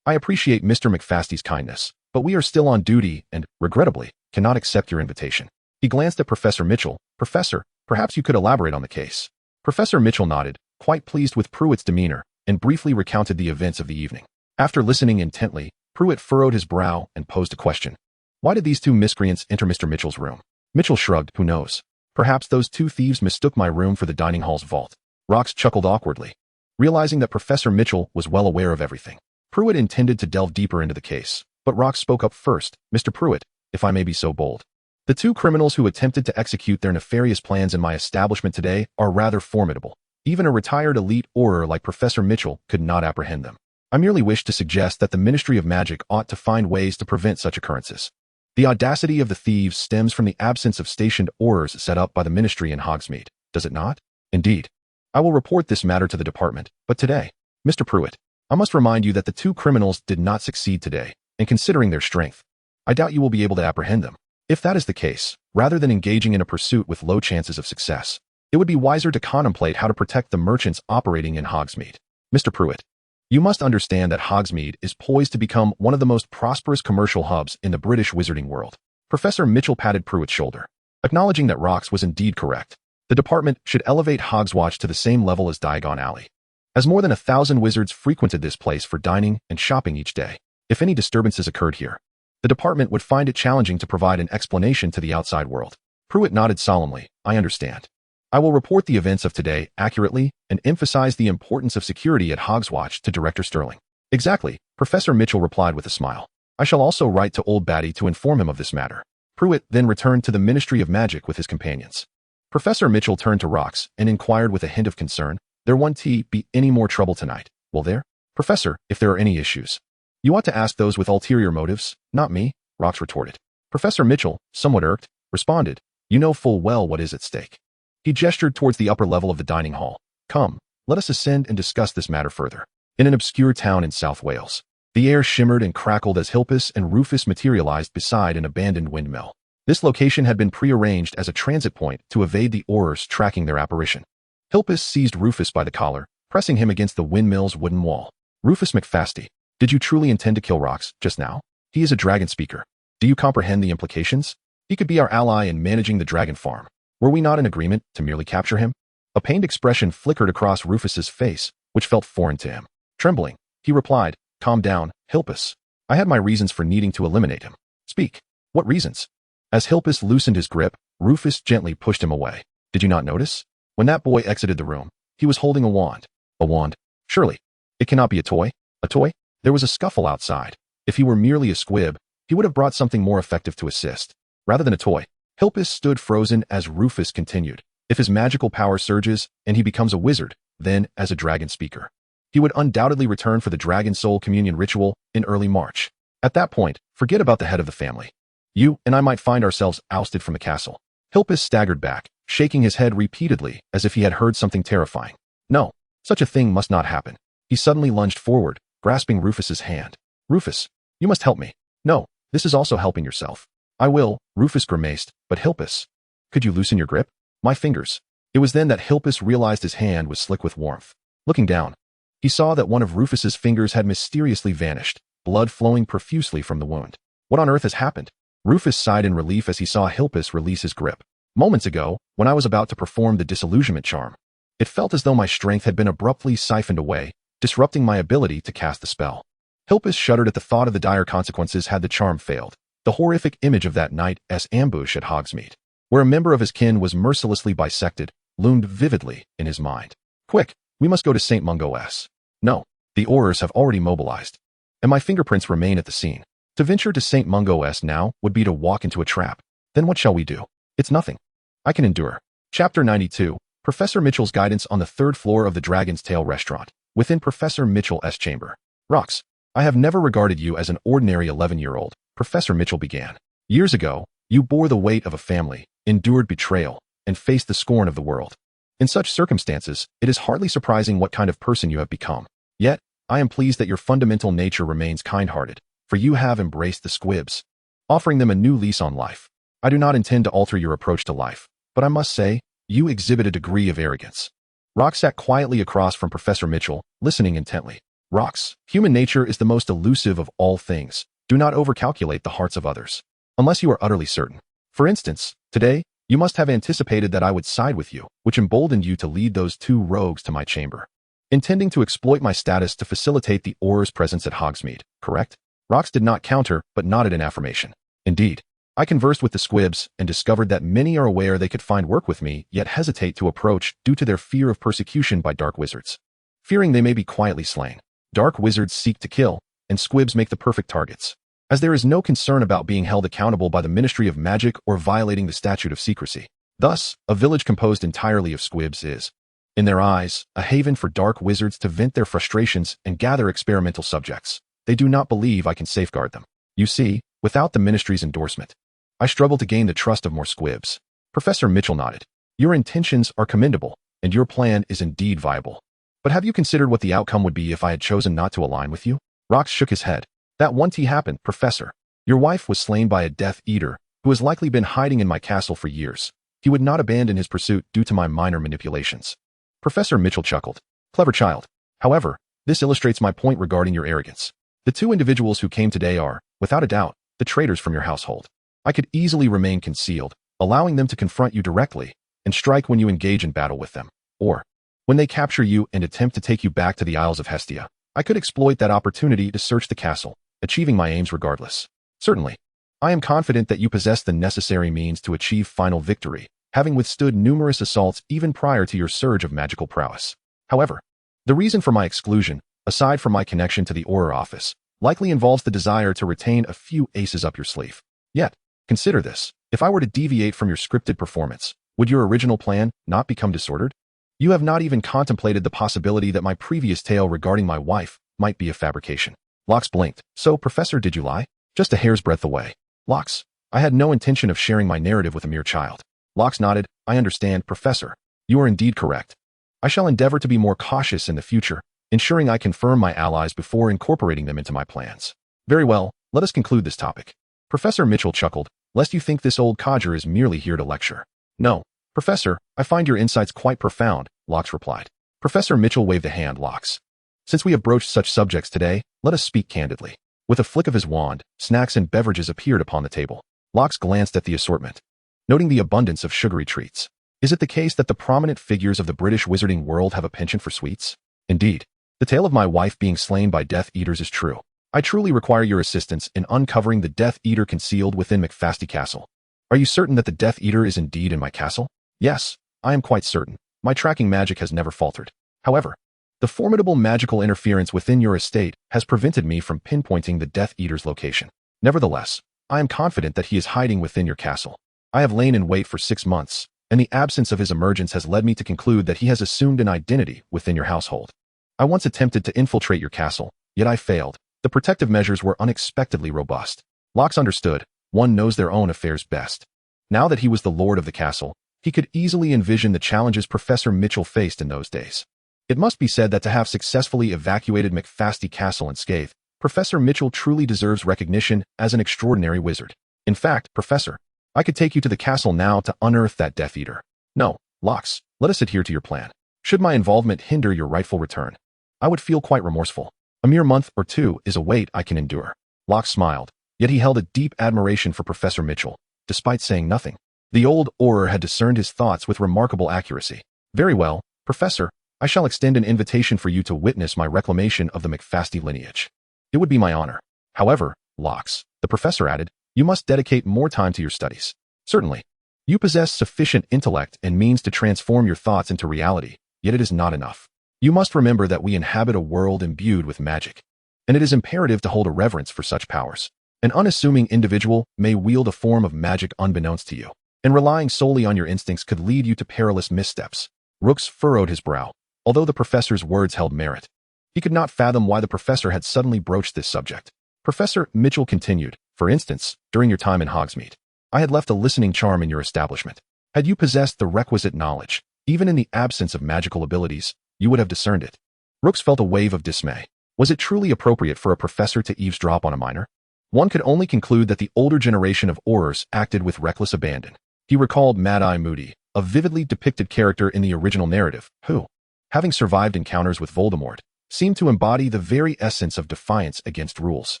"I appreciate Mr. McFasty's kindness, but we are still on duty and, regrettably, cannot accept your invitation." He glanced at Professor Mitchell. "Professor, perhaps you could elaborate on the case." Professor Mitchell nodded, quite pleased with Pruitt's demeanor, and briefly recounted the events of the evening. After listening intently, Pruitt furrowed his brow and posed a question. "Why did these 2 miscreants enter Mr. Mitchell's room?" Mitchell shrugged. "Who knows? Perhaps those 2 thieves mistook my room for the dining hall's vault." Rox chuckled awkwardly, realizing that Professor Mitchell was well aware of everything. Pruitt intended to delve deeper into the case, but Rox spoke up first. "Mr. Pruitt, if I may be so bold, The two criminals who attempted to execute their nefarious plans in my establishment today are rather formidable. Even a retired elite Auror like Professor Mitchell could not apprehend them. I merely wish to suggest that the Ministry of Magic ought to find ways to prevent such occurrences. The audacity of the thieves stems from the absence of stationed Aurors set up by the Ministry in Hogsmeade, does it not? Indeed. I will report this matter to the department, but today, Mr. Pruitt, I must remind you that the two criminals did not succeed today, and considering their strength, I doubt you will be able to apprehend them. If that is the case, rather than engaging in a pursuit with low chances of success, it would be wiser to contemplate how to protect the merchants operating in Hogsmeade. Mr. Pruitt, you must understand that Hogsmeade is poised to become one of the most prosperous commercial hubs in the British wizarding world. Professor Mitchell patted Pruitt's shoulder, acknowledging that Rox was indeed correct. The department should elevate Hogswatch to the same level as Diagon Alley, as more than 1,000 wizards frequented this place for dining and shopping each day. If any disturbances occurred here, the department would find it challenging to provide an explanation to the outside world. Pruitt nodded solemnly. I understand. I will report the events of today accurately and emphasize the importance of security at Hogswatch to Director Sterling. Exactly, Professor Mitchell replied with a smile. I shall also write to Old Batty to inform him of this matter. Pruitt then returned to the Ministry of Magic with his companions. Professor Mitchell turned to Rox and inquired with a hint of concern, there won't be any more trouble tonight, will there? Professor, if there are any issues, you ought to ask those with ulterior motives, not me, Rox retorted. Professor Mitchell, somewhat irked, responded, you know full well what is at stake. He gestured towards the upper level of the dining hall. Come, let us ascend and discuss this matter further. In an obscure town in South Wales, the air shimmered and crackled as Hilpus and Rufus materialized beside an abandoned windmill. This location had been prearranged as a transit point to evade the Aurors tracking their apparition. Hilpus seized Rufus by the collar, pressing him against the windmill's wooden wall. Rufus McFasty, did you truly intend to kill Rox just now? He is a dragon speaker. Do you comprehend the implications? He could be our ally in managing the dragon farm. Were we not in agreement to merely capture him? A pained expression flickered across Rufus's face, which felt foreign to him. Trembling, he replied, calm down, Hilpus. I had my reasons for needing to eliminate him. Speak. What reasons? As Hilpus loosened his grip, Rufus gently pushed him away. Did you not notice? When that boy exited the room, he was holding a wand. A wand? Surely. It cannot be a toy. A toy? There was a scuffle outside. If he were merely a squib, he would have brought something more effective to assist. Rather than a toy. Hilpus stood frozen as Rufus continued. If his magical power surges and he becomes a wizard, then, as a dragon speaker, he would undoubtedly return for the Dragon Soul Communion ritual in early March. At that point, forget about the head of the family. You and I might find ourselves ousted from the castle. Hilpus staggered back, shaking his head repeatedly as if he had heard something terrifying. No, such a thing must not happen. He suddenly lunged forward, grasping Rufus's hand. Rufus, you must help me. No, this is also helping yourself. I will, Rufus grimaced, but Hilpus, could you loosen your grip? My fingers. It was then that Hilpus realized his hand was slick with warmth. Looking down, he saw that one of Rufus's fingers had mysteriously vanished, blood flowing profusely from the wound. What on earth has happened? Rufus sighed in relief as he saw Hilpus release his grip. Moments ago, when I was about to perform the disillusionment charm, it felt as though my strength had been abruptly siphoned away, disrupting my ability to cast the spell. Hilpus shuddered at the thought of the dire consequences had the charm failed. The horrific image of that night's ambush at Hogsmeade, where a member of his kin was mercilessly bisected, loomed vividly in his mind. Quick, we must go to St. Mungo's. No, the Aurors have already mobilized, and my fingerprints remain at the scene. To venture to St. Mungo's now would be to walk into a trap. Then what shall we do? It's nothing. I can endure. Chapter 92, Professor Mitchell's guidance on the 3rd floor of the Dragon's Tail restaurant, within Professor Mitchell's chamber. Rox, I have never regarded you as an ordinary 11-year-old. Professor Mitchell began. Years ago, you bore the weight of a family, endured betrayal, and faced the scorn of the world. In such circumstances, it is hardly surprising what kind of person you have become. Yet, I am pleased that your fundamental nature remains kind-hearted, for you have embraced the squibs, offering them a new lease on life. I do not intend to alter your approach to life, but I must say, you exhibit a degree of arrogance. Rox sat quietly across from Professor Mitchell, listening intently. Rox, human nature is the most elusive of all things. Do not overcalculate the hearts of others, unless you are utterly certain. For instance, today, you must have anticipated that I would side with you, which emboldened you to lead those two rogues to my chamber, intending to exploit my status to facilitate the Auror's presence at Hogsmeade, correct? Rox did not counter, but nodded in affirmation. Indeed, I conversed with the squibs and discovered that many are aware they could find work with me, yet hesitate to approach due to their fear of persecution by dark wizards, fearing they may be quietly slain. Dark wizards seek to kill, and squibs make the perfect targets. as there is no concern about being held accountable by the Ministry of Magic or violating the statute of secrecy. Thus, a village composed entirely of squibs is, in their eyes, a haven for dark wizards to vent their frustrations and gather experimental subjects. They do not believe I can safeguard them. You see, without the ministry's endorsement, I struggle to gain the trust of more squibs. Professor Mitchell nodded. Your intentions are commendable, and your plan is indeed viable. But have you considered what the outcome would be if I had chosen not to align with you? Rox shook his head. That won't happen, Professor. Your wife was slain by a Death Eater, who has likely been hiding in my castle for years. He would not abandon his pursuit due to my minor manipulations. Professor Mitchell chuckled. Clever child. However, this illustrates my point regarding your arrogance. The two individuals who came today are, without a doubt, the traitors from your household. I could easily remain concealed, allowing them to confront you directly and strike when you engage in battle with them. Or, when they capture you and attempt to take you back to the Isles of Hestia, I could exploit that opportunity to search the castle, achieving my aims regardless. Certainly, I am confident that you possess the necessary means to achieve final victory, having withstood numerous assaults even prior to your surge of magical prowess. However, the reason for my exclusion, aside from my connection to the Auror office, likely involves the desire to retain a few aces up your sleeve. Yet, consider this. If I were to deviate from your scripted performance, would your original plan not become disordered? You have not even contemplated the possibility that my previous tale regarding my wife might be a fabrication. Lox blinked. So, Professor, did you lie? Just a hair's breadth away. Lox, I had no intention of sharing my narrative with a mere child. Lox nodded. I understand, Professor. You are indeed correct. I shall endeavor to be more cautious in the future, ensuring I confirm my allies before incorporating them into my plans. Very well, let us conclude this topic. Professor Mitchell chuckled, lest you think this old codger is merely here to lecture. No, Professor, I find your insights quite profound, Lox replied. Professor Mitchell waved a hand. Lox, since we have broached such subjects today, let us speak candidly. With a flick of his wand, snacks and beverages appeared upon the table. Lox glanced at the assortment, noting the abundance of sugary treats. Is it the case that the prominent figures of the British wizarding world have a penchant for sweets? Indeed, the tale of my wife being slain by Death Eaters is true. I truly require your assistance in uncovering the Death Eater concealed within McFasty Castle. Are you certain that the Death Eater is indeed in my castle? Yes, I am quite certain. My tracking magic has never faltered. However, the formidable magical interference within your estate has prevented me from pinpointing the Death Eater's location. Nevertheless, I am confident that he is hiding within your castle. I have lain in wait for 6 months, and the absence of his emergence has led me to conclude that he has assumed an identity within your household. I once attempted to infiltrate your castle, yet I failed. The protective measures were unexpectedly robust. Lox understood. One knows their own affairs best. Now that he was the lord of the castle, he could easily envision the challenges Professor Mitchell faced in those days. It must be said that to have successfully evacuated McFasty Castle unscathed, Professor Mitchell truly deserves recognition as an extraordinary wizard. In fact, Professor, I could take you to the castle now to unearth that Death Eater. No, Lox, let us adhere to your plan. Should my involvement hinder your rightful return, I would feel quite remorseful. A mere month or two is a wait I can endure. Lox smiled, yet he held a deep admiration for Professor Mitchell, despite saying nothing. The old Auror had discerned his thoughts with remarkable accuracy. Very well, Professor, I shall extend an invitation for you to witness my reclamation of the McFasty lineage. It would be my honor. However, Lox, the professor added, you must dedicate more time to your studies. Certainly. You possess sufficient intellect and means to transform your thoughts into reality, yet it is not enough. You must remember that we inhabit a world imbued with magic, and it is imperative to hold a reverence for such powers. An unassuming individual may wield a form of magic unbeknownst to you, and relying solely on your instincts could lead you to perilous missteps. Rooks furrowed his brow, although the professor's words held merit. He could not fathom why the professor had suddenly broached this subject. Professor Mitchell continued, for instance, during your time in Hogsmeade, I had left a listening charm in your establishment. Had you possessed the requisite knowledge, even in the absence of magical abilities, you would have discerned it. Rooks felt a wave of dismay. Was it truly appropriate for a professor to eavesdrop on a minor? One could only conclude that the older generation of Aurors acted with reckless abandon. He recalled Mad-Eye Moody, a vividly depicted character in the original narrative, who, having survived encounters with Voldemort, seemed to embody the very essence of defiance against rules.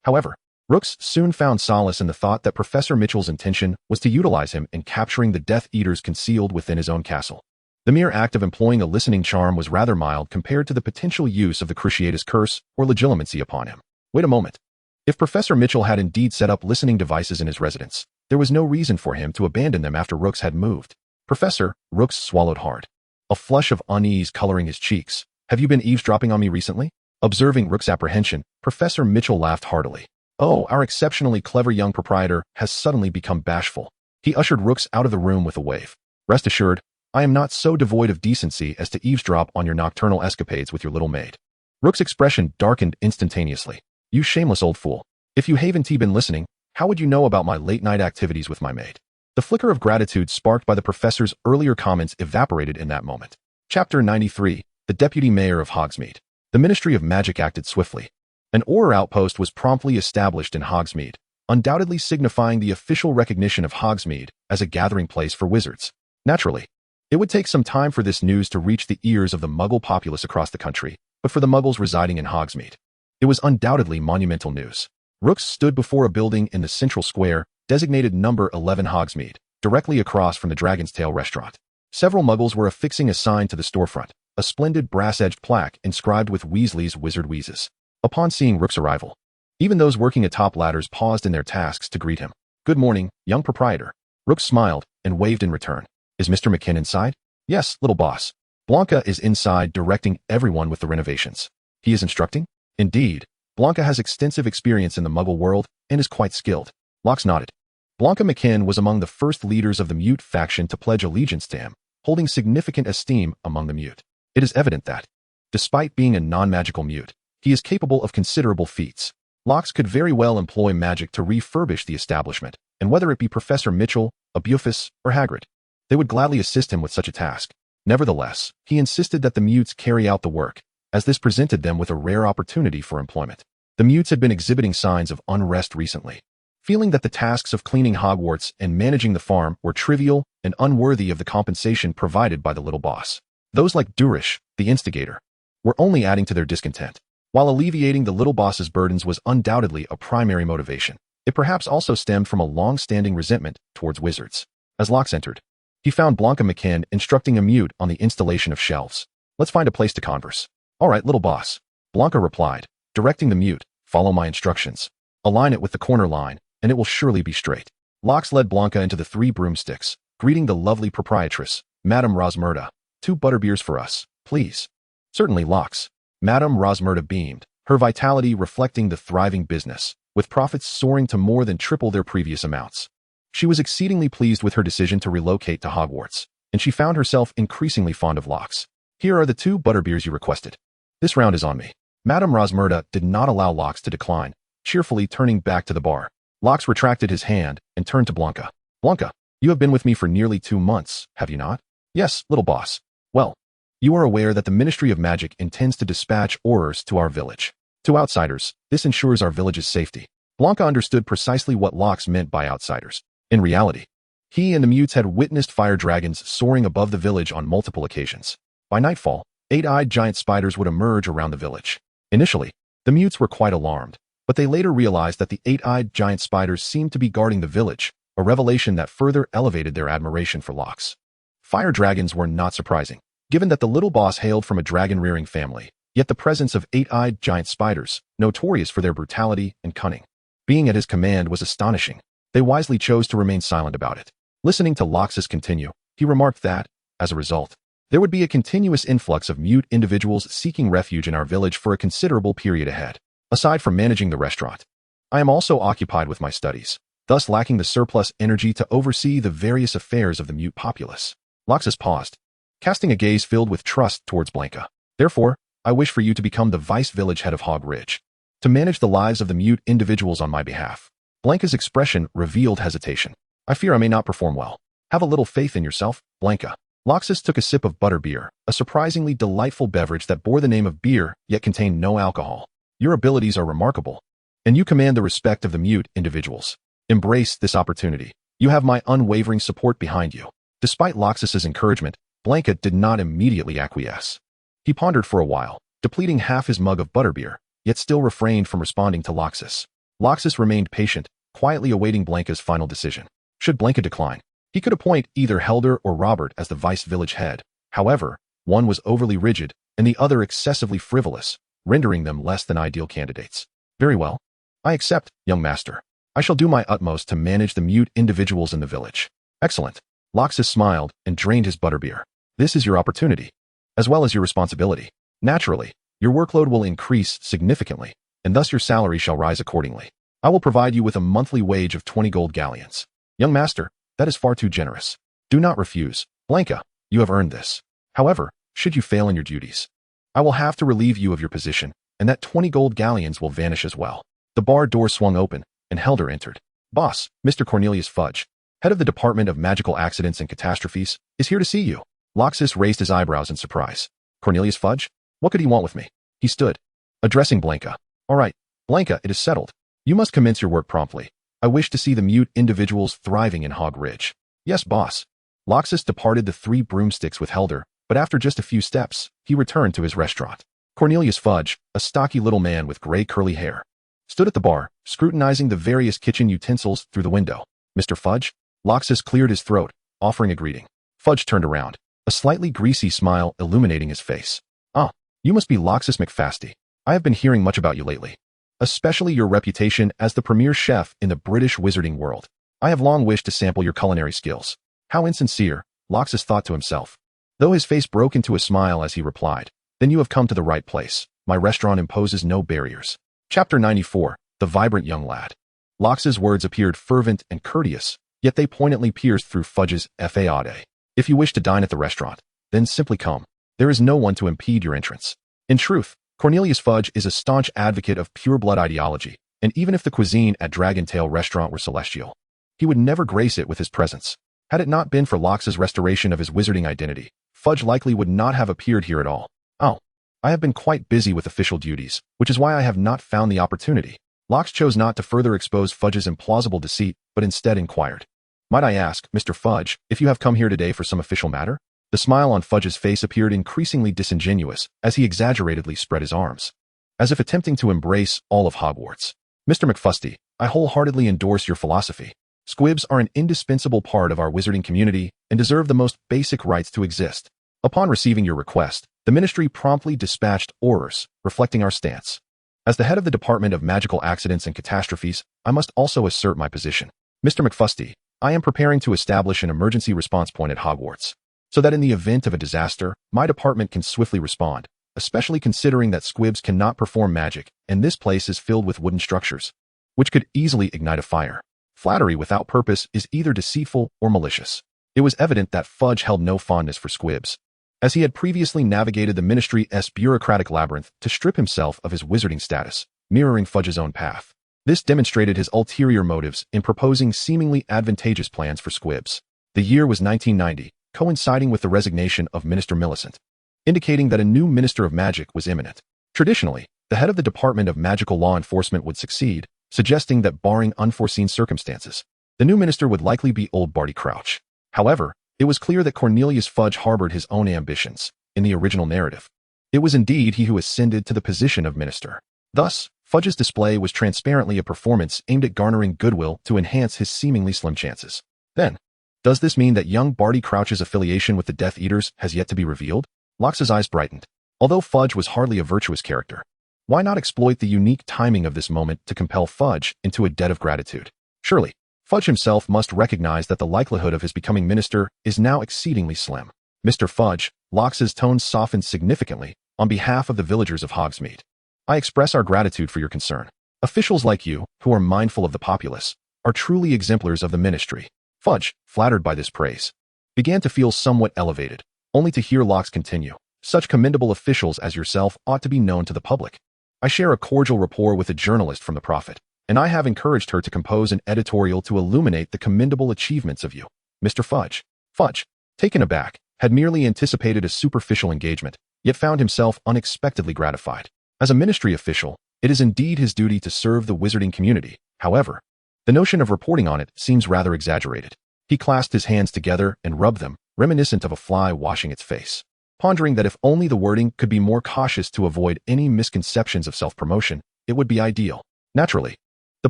However, Rooks soon found solace in the thought that Professor Mitchell's intention was to utilize him in capturing the Death Eaters concealed within his own castle. The mere act of employing a listening charm was rather mild compared to the potential use of the Cruciatus Curse or Legilimency upon him. Wait a moment. If Professor Mitchell had indeed set up listening devices in his residence, there was no reason for him to abandon them after Rooks had moved. Professor, Rooks swallowed hard, a flush of unease coloring his cheeks. Have you been eavesdropping on me recently? Observing Rook's apprehension, Professor Mitchell laughed heartily. Oh, our exceptionally clever young proprietor has suddenly become bashful. He ushered Rooks out of the room with a wave. Rest assured, I am not so devoid of decency as to eavesdrop on your nocturnal escapades with your little maid. Rook's expression darkened instantaneously. You shameless old fool. If you haven't been listening, how would you know about my late-night activities with my maid? The flicker of gratitude sparked by the professor's earlier comments evaporated in that moment. Chapter 93, The Deputy Mayor of Hogsmeade. The Ministry of Magic acted swiftly. An Auror outpost was promptly established in Hogsmeade, undoubtedly signifying the official recognition of Hogsmeade as a gathering place for wizards. Naturally, it would take some time for this news to reach the ears of the Muggle populace across the country, but for the Muggles residing in Hogsmeade, it was undoubtedly monumental news. Rooks stood before a building in the central square, designated number 11 Hogsmeade, directly across from the Dragon's Tail restaurant. Several Muggles were affixing a sign to the storefront, a splendid brass-edged plaque inscribed with Weasley's Wizard Wheezes. Upon seeing Rook's arrival, even those working atop ladders paused in their tasks to greet him. Good morning, young proprietor. Rooks smiled and waved in return. Is Mr. McKinn inside? Yes, little boss. Blanca is inside directing everyone with the renovations. He is instructing? Indeed. Blanca has extensive experience in the Muggle world and is quite skilled. Locks nodded. Blanca McKinn was among the first leaders of the Mute faction to pledge allegiance to him, holding significant esteem among the Mute. It is evident that, despite being a non-magical Mute, he is capable of considerable feats. Locks could very well employ magic to refurbish the establishment, and whether it be Professor Mitchell, Abuphis, or Hagrid, they would gladly assist him with such a task. Nevertheless, he insisted that the Mutes carry out the work, as this presented them with a rare opportunity for employment. The Mutes had been exhibiting signs of unrest recently, feeling that the tasks of cleaning Hogwarts and managing the farm were trivial and unworthy of the compensation provided by the little boss. Those like Durish, the instigator, were only adding to their discontent. While alleviating the little boss's burdens was undoubtedly a primary motivation, it perhaps also stemmed from a long-standing resentment towards wizards. As Locks entered, he found Blanca McKinn instructing a Mute on the installation of shelves. Let's find a place to converse. All right, little boss. Blanca replied, directing the Mute, follow my instructions. Align it with the corner line, and it will surely be straight. Locks led Blanca into the 3 broomsticks, greeting the lovely proprietress, Madame Rosmerta. 2 butterbeers for us, please. Certainly, Locks. Madame Rosmerta beamed, her vitality reflecting the thriving business, with profits soaring to more than triple their previous amounts. She was exceedingly pleased with her decision to relocate to Hogwarts, and she found herself increasingly fond of Locks. Here are the 2 butterbeers you requested. This round is on me. Madame Rosmerta did not allow Locks to decline, cheerfully turning back to the bar. Locks retracted his hand and turned to Blanca. Blanca, you have been with me for nearly 2 months, have you not? Yes, little boss. Well, you are aware that the Ministry of Magic intends to dispatch Aurors to our village. To outsiders, this ensures our village's safety. Blanca understood precisely what Locks meant by outsiders. In reality, he and the Mutes had witnessed fire dragons soaring above the village on multiple occasions. By nightfall, 8-eyed giant spiders would emerge around the village. Initially, the Mutes were quite alarmed, but they later realized that the 8-eyed giant spiders seemed to be guarding the village, a revelation that further elevated their admiration for Locks. Fire dragons were not surprising, given that the little boss hailed from a dragon-rearing family, yet the presence of 8-eyed giant spiders, notorious for their brutality and cunning, being at his command was astonishing. They wisely chose to remain silent about it. Listening to Locks continue, he remarked that, as a result, there would be a continuous influx of Mute individuals seeking refuge in our village for a considerable period ahead. Aside from managing the restaurant, I am also occupied with my studies, thus lacking the surplus energy to oversee the various affairs of the Mute populace. Locks paused, casting a gaze filled with trust towards Blanca. Therefore, I wish for you to become the vice village head of Hog Ridge, to manage the lives of the Mute individuals on my behalf. Blanca's expression revealed hesitation. I fear I may not perform well. Have a little faith in yourself, Blanca. Loxus took a sip of butterbeer, a surprisingly delightful beverage that bore the name of beer, yet contained no alcohol. Your abilities are remarkable, and you command the respect of the Mute individuals. Embrace this opportunity. You have my unwavering support behind you. Despite Loxus's encouragement, Blanca did not immediately acquiesce. He pondered for a while, depleting half his mug of butterbeer, yet still refrained from responding to Loxus. Loxus remained patient, quietly awaiting Blanca's final decision. Should Blanca decline, he could appoint either Helder or Robert as the vice village head. However, one was overly rigid and the other excessively frivolous, rendering them less than ideal candidates. Very well. I accept, young master. I shall do my utmost to manage the Mute individuals in the village. Excellent. Loxus smiled and drained his butterbeer. This is your opportunity, as well as your responsibility. Naturally, your workload will increase significantly, and thus your salary shall rise accordingly. I will provide you with a monthly wage of 20 gold galleons. Young master, that is far too generous. Do not refuse. Blanca, you have earned this. However, should you fail in your duties, I will have to relieve you of your position, and that 20 gold galleons will vanish as well. The bar door swung open, and Helder entered. Boss, Mr. Cornelius Fudge, head of the Department of Magical Accidents and Catastrophes, is here to see you. Loxus raised his eyebrows in surprise. Cornelius Fudge? What could he want with me? He stood, addressing Blanca. All right, Blanca, it is settled. You must commence your work promptly. I wish to see the mute individuals thriving in Hog Ridge. Yes, boss. Loxus departed the 3 broomsticks with Helder, but after just a few steps, he returned to his restaurant. Cornelius Fudge, a stocky little man with gray curly hair, stood at the bar, scrutinizing the various kitchen utensils through the window. Mr. Fudge? Loxus cleared his throat, offering a greeting. Fudge turned around, a slightly greasy smile illuminating his face. Ah, you must be Loxus McFasty. I have been hearing much about you lately, especially your reputation as the premier chef in the British wizarding world. I have long wished to sample your culinary skills. How insincere, Loxus thought to himself, though his face broke into a smile as he replied. Then you have come to the right place. My restaurant imposes no barriers. Chapter 94, The Vibrant Young Lad. Lox's words appeared fervent and courteous, yet they poignantly pierced through Fudge's fade. If you wish to dine at the restaurant, then simply come. There is no one to impede your entrance. In truth, Cornelius Fudge is a staunch advocate of pure-blood ideology, and even if the cuisine at Dragontail Restaurant were celestial, he would never grace it with his presence. Had it not been for Lox's restoration of his wizarding identity, Fudge likely would not have appeared here at all. Oh, I have been quite busy with official duties, which is why I have not found the opportunity. Lox chose not to further expose Fudge's implausible deceit, but instead inquired. Might I ask, Mr. Fudge, if you have come here today for some official matter? The smile on Fudge's face appeared increasingly disingenuous as he exaggeratedly spread his arms, as if attempting to embrace all of Hogwarts. Mr. McFasty, I wholeheartedly endorse your philosophy. Squibs are an indispensable part of our wizarding community and deserve the most basic rights to exist. Upon receiving your request, the Ministry promptly dispatched orders, reflecting our stance. As the head of the Department of Magical Accidents and Catastrophes, I must also assert my position. Mr. McFasty, I am preparing to establish an emergency response point at Hogwarts, so that in the event of a disaster, my department can swiftly respond, especially considering that squibs cannot perform magic, and this place is filled with wooden structures, which could easily ignite a fire. Flattery without purpose is either deceitful or malicious. It was evident that Fudge held no fondness for squibs, as he had previously navigated the Ministry's bureaucratic labyrinth to strip himself of his wizarding status, mirroring Fudge's own path. This demonstrated his ulterior motives in proposing seemingly advantageous plans for squibs. The year was 1990, coinciding with the resignation of Minister Millicent, indicating that a new Minister of Magic was imminent. Traditionally, the head of the Department of Magical Law Enforcement would succeed, suggesting that barring unforeseen circumstances, the new minister would likely be old Barty Crouch. However, it was clear that Cornelius Fudge harbored his own ambitions in the original narrative. It was indeed he who ascended to the position of minister. Thus, Fudge's display was transparently a performance aimed at garnering goodwill to enhance his seemingly slim chances. Then, does this mean that young Barty Crouch's affiliation with the Death Eaters has yet to be revealed? Lox's eyes brightened. Although Fudge was hardly a virtuous character, why not exploit the unique timing of this moment to compel Fudge into a debt of gratitude? Surely, Fudge himself must recognize that the likelihood of his becoming minister is now exceedingly slim. Mr. Fudge, Lox's tone softened significantly. On behalf of the villagers of Hogsmeade, I express our gratitude for your concern. Officials like you, who are mindful of the populace, are truly exemplars of the ministry. Fudge, flattered by this praise, began to feel somewhat elevated, only to hear Lox continue. Such commendable officials as yourself ought to be known to the public. I share a cordial rapport with a journalist from the Prophet, and I have encouraged her to compose an editorial to illuminate the commendable achievements of you, Mr. Fudge. Fudge, taken aback, had merely anticipated a superficial engagement, yet found himself unexpectedly gratified. As a ministry official, it is indeed his duty to serve the wizarding community. However, the notion of reporting on it seems rather exaggerated. He clasped his hands together and rubbed them, reminiscent of a fly washing its face, pondering that if only the wording could be more cautious to avoid any misconceptions of self-promotion, it would be ideal. Naturally, the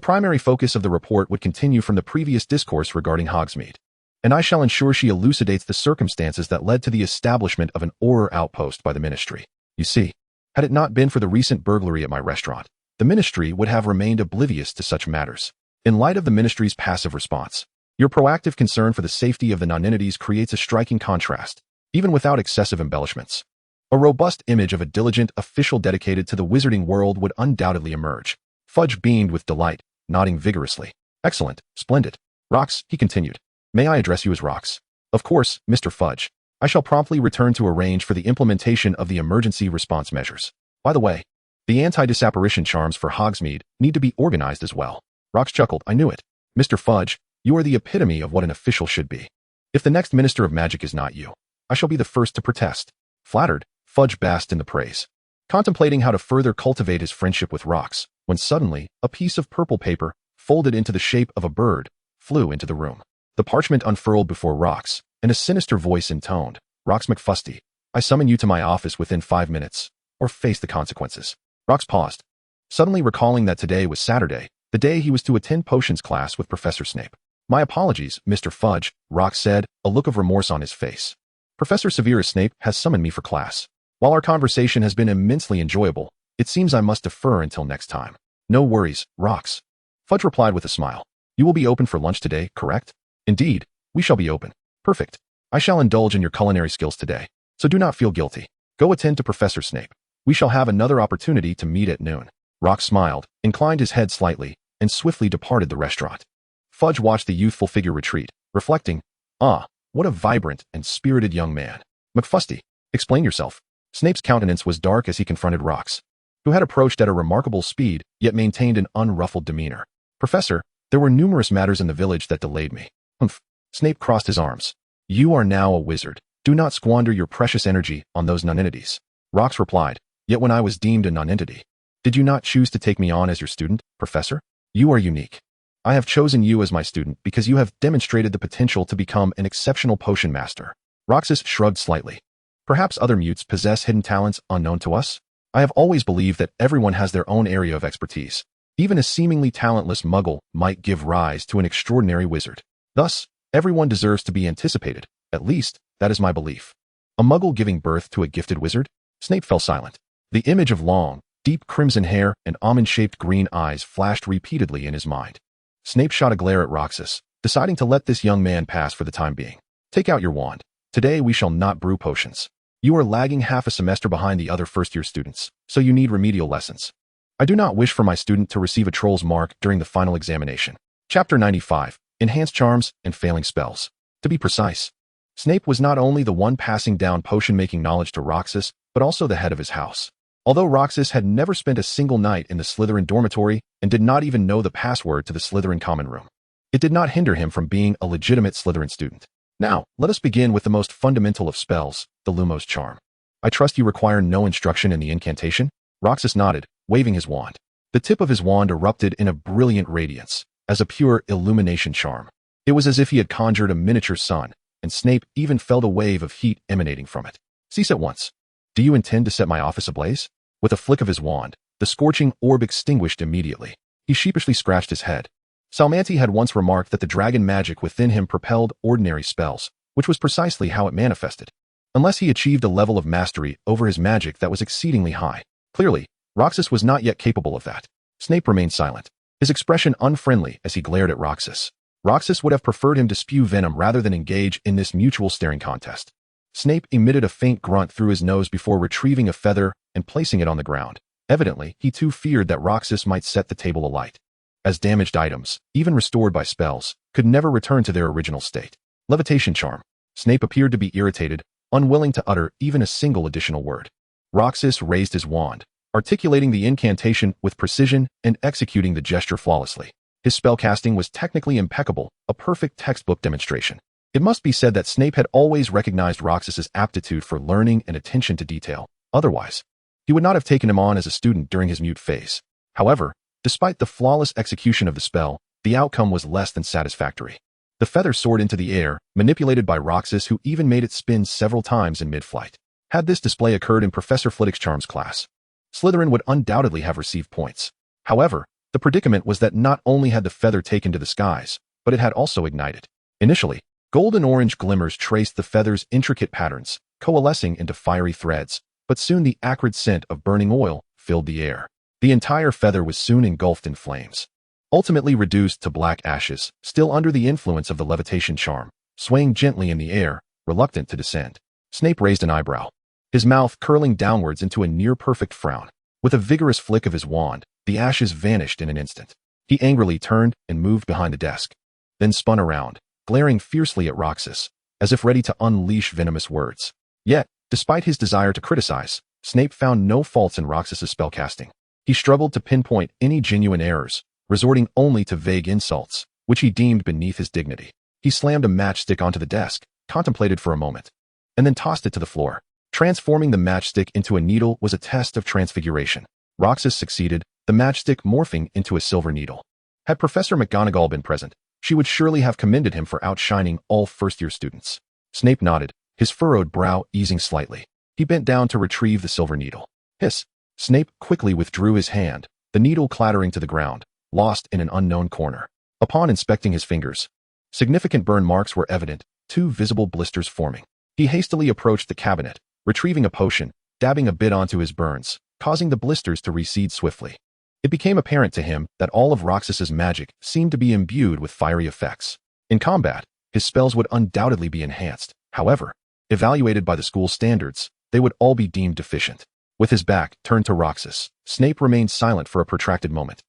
primary focus of the report would continue from the previous discourse regarding Hogsmeade, and I shall ensure she elucidates the circumstances that led to the establishment of an Auror outpost by the Ministry. You see, had it not been for the recent burglary at my restaurant, the Ministry would have remained oblivious to such matters. In light of the Ministry's passive response, your proactive concern for the safety of the nonentities creates a striking contrast, even without excessive embellishments. A robust image of a diligent official dedicated to the wizarding world would undoubtedly emerge. Fudge beamed with delight, nodding vigorously. Excellent, splendid. Rox, he continued. May I address you as Rox? Of course, Mr. Fudge. I shall promptly return to arrange for the implementation of the emergency response measures. By the way, the anti-disapparition charms for Hogsmeade need to be organized as well. Rox chuckled. I knew it. Mr. Fudge, you are the epitome of what an official should be. If the next Minister of Magic is not you, I shall be the first to protest. Flattered, Fudge basked in the praise, contemplating how to further cultivate his friendship with Rox, when suddenly, a piece of purple paper, folded into the shape of a bird, flew into the room. The parchment unfurled before Rox, and a sinister voice intoned, Rox McFasty, I summon you to my office within 5 minutes, or face the consequences. Rox paused, suddenly recalling that today was Saturday, the day he was to attend potions class with Professor Snape. My apologies, Mr. Fudge, Rox said, a look of remorse on his face. Professor Severus Snape has summoned me for class. While our conversation has been immensely enjoyable, it seems I must defer until next time. No worries, Rox. Fudge replied with a smile. You will be open for lunch today, correct? Indeed, we shall be open. Perfect. I shall indulge in your culinary skills today, so do not feel guilty. Go attend to Professor Snape. We shall have another opportunity to meet at noon. Rox smiled, inclined his head slightly, and swiftly departed the restaurant. Fudge watched the youthful figure retreat, reflecting, what a vibrant and spirited young man. McFasty, explain yourself. Snape's countenance was dark as he confronted Rox, who had approached at a remarkable speed, yet maintained an unruffled demeanor. Professor, there were numerous matters in the village that delayed me. Humph. Snape crossed his arms. You are now a wizard. Do not squander your precious energy on those nonentities. Rox replied, yet when I was deemed a nonentity, did you not choose to take me on as your student, Professor? You are unique. I have chosen you as my student because you have demonstrated the potential to become an exceptional potion master. Roxas shrugged slightly. Perhaps other mutes possess hidden talents unknown to us? I have always believed that everyone has their own area of expertise. Even a seemingly talentless muggle might give rise to an extraordinary wizard. Thus, everyone deserves to be anticipated. At least, that is my belief. A muggle giving birth to a gifted wizard? Snape fell silent. The image of long, deep crimson hair and almond-shaped green eyes flashed repeatedly in his mind. Snape shot a glare at Roxas, deciding to let this young man pass for the time being. Take out your wand. Today we shall not brew potions. You are lagging half a semester behind the other first-year students, so you need remedial lessons. I do not wish for my student to receive a troll's mark during the final examination. Chapter 95. Enhanced Charms and Failing Spells. To be precise, Snape was not only the one passing down potion-making knowledge to Roxas, but also the head of his house. Although Roxas had never spent a single night in the Slytherin dormitory and did not even know the password to the Slytherin common room, it did not hinder him from being a legitimate Slytherin student. Now, let us begin with the most fundamental of spells, the Lumos charm. I trust you require no instruction in the incantation? Roxas nodded, waving his wand. The tip of his wand erupted in a brilliant radiance, as a pure illumination charm. It was as if he had conjured a miniature sun, and Snape even felt a wave of heat emanating from it. Cease at once. Do you intend to set my office ablaze? With a flick of his wand, the scorching orb extinguished immediately. He sheepishly scratched his head. Soulmates had once remarked that the dragon magic within him propelled ordinary spells, which was precisely how it manifested, unless he achieved a level of mastery over his magic that was exceedingly high. Clearly, Roxas was not yet capable of that. Snape remained silent, his expression unfriendly as he glared at Roxas. Roxas would have preferred him to spew venom rather than engage in this mutual staring contest. Snape emitted a faint grunt through his nose before retrieving a feather and placing it on the ground. Evidently, he too feared that Roxas might set the table alight, as damaged items, even restored by spells, could never return to their original state. Levitation charm. Snape appeared to be irritated, unwilling to utter even a single additional word. Roxas raised his wand, articulating the incantation with precision and executing the gesture flawlessly. His spellcasting was technically impeccable, a perfect textbook demonstration. It must be said that Snape had always recognized Roxas's aptitude for learning and attention to detail. Otherwise, he would not have taken him on as a student during his mute phase. However, despite the flawless execution of the spell, the outcome was less than satisfactory. The feather soared into the air, manipulated by Roxas, who even made it spin several times in mid-flight. Had this display occurred in Professor Flitwick's Charms class, Slytherin would undoubtedly have received points. However, the predicament was that not only had the feather taken to the skies, but it had also ignited. Initially, golden-orange glimmers traced the feather's intricate patterns, coalescing into fiery threads, but soon the acrid scent of burning oil filled the air. The entire feather was soon engulfed in flames, ultimately reduced to black ashes, still under the influence of the levitation charm, swaying gently in the air, reluctant to descend. Snape raised an eyebrow, his mouth curling downwards into a near-perfect frown. With a vigorous flick of his wand, the ashes vanished in an instant. He angrily turned and moved behind the desk, then spun around, glaring fiercely at Roxas, as if ready to unleash venomous words. Yet, despite his desire to criticize, Snape found no faults in Roxas's spellcasting. He struggled to pinpoint any genuine errors, resorting only to vague insults, which he deemed beneath his dignity. He slammed a matchstick onto the desk, contemplated for a moment, and then tossed it to the floor. Transforming the matchstick into a needle was a test of transfiguration. Roxas succeeded, the matchstick morphing into a silver needle. Had Professor McGonagall been present, she would surely have commended him for outshining all first-year students. Snape nodded, his furrowed brow easing slightly. He bent down to retrieve the silver needle. Hiss! Snape quickly withdrew his hand, the needle clattering to the ground, lost in an unknown corner. Upon inspecting his fingers, significant burn marks were evident, 2 visible blisters forming. He hastily approached the cabinet, retrieving a potion, dabbing a bit onto his burns, causing the blisters to recede swiftly. It became apparent to him that all of Roxas's magic seemed to be imbued with fiery effects. In combat, his spells would undoubtedly be enhanced. However, evaluated by the school standards, they would all be deemed deficient. With his back turned to Roxas, Snape remained silent for a protracted moment.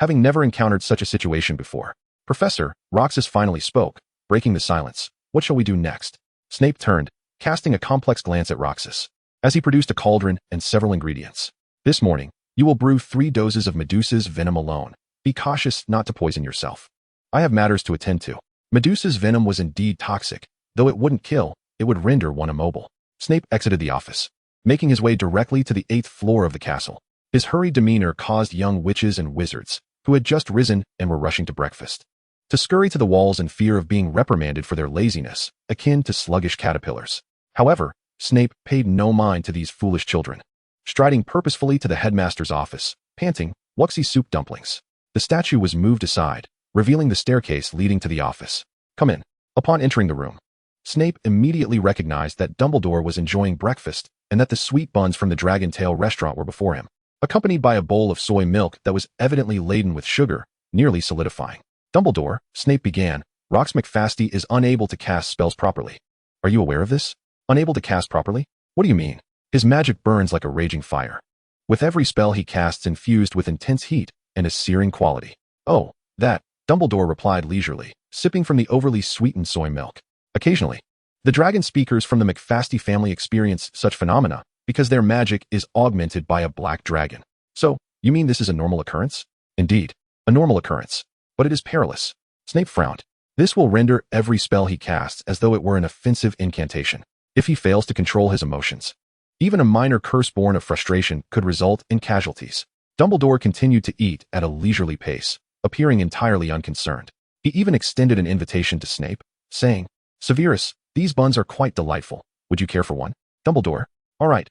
Having never encountered such a situation before, Professor, Roxas finally spoke, breaking the silence. What shall we do next? Snape turned, casting a complex glance at Roxas, as he produced a cauldron and several ingredients. This morning, you will brew 3 doses of Medusa's venom alone. Be cautious not to poison yourself. I have matters to attend to. Medusa's venom was indeed toxic. Though it wouldn't kill, it would render one immobile. Snape exited the office, making his way directly to the 8th floor of the castle. His hurried demeanor caused young witches and wizards, who had just risen and were rushing to breakfast, to scurry to the walls in fear of being reprimanded for their laziness, akin to sluggish caterpillars. However, Snape paid no mind to these foolish children. Striding purposefully to the headmaster's office, panting, Wuxie soup dumplings. The statue was moved aside, revealing the staircase leading to the office. Come in. Upon entering the room, Snape immediately recognized that Dumbledore was enjoying breakfast and that the sweet buns from the Dragon Tail restaurant were before him, accompanied by a bowl of soy milk that was evidently laden with sugar, nearly solidifying. Dumbledore, Snape began, Rox McFasty is unable to cast spells properly. Are you aware of this? Unable to cast properly? What do you mean? His magic burns like a raging fire, with every spell he casts infused with intense heat and a searing quality. Oh, that, Dumbledore replied leisurely, sipping from the overly sweetened soy milk. Occasionally, the dragon speakers from the McFasty family experience such phenomena because their magic is augmented by a black dragon. So, you mean this is a normal occurrence? Indeed, a normal occurrence, but it is perilous. Snape frowned. This will render every spell he casts as though it were an offensive incantation. If he fails to control his emotions, even a minor curse born of frustration could result in casualties. Dumbledore continued to eat at a leisurely pace, appearing entirely unconcerned. He even extended an invitation to Snape, saying, Severus, these buns are quite delightful. Would you care for one? Dumbledore. All right,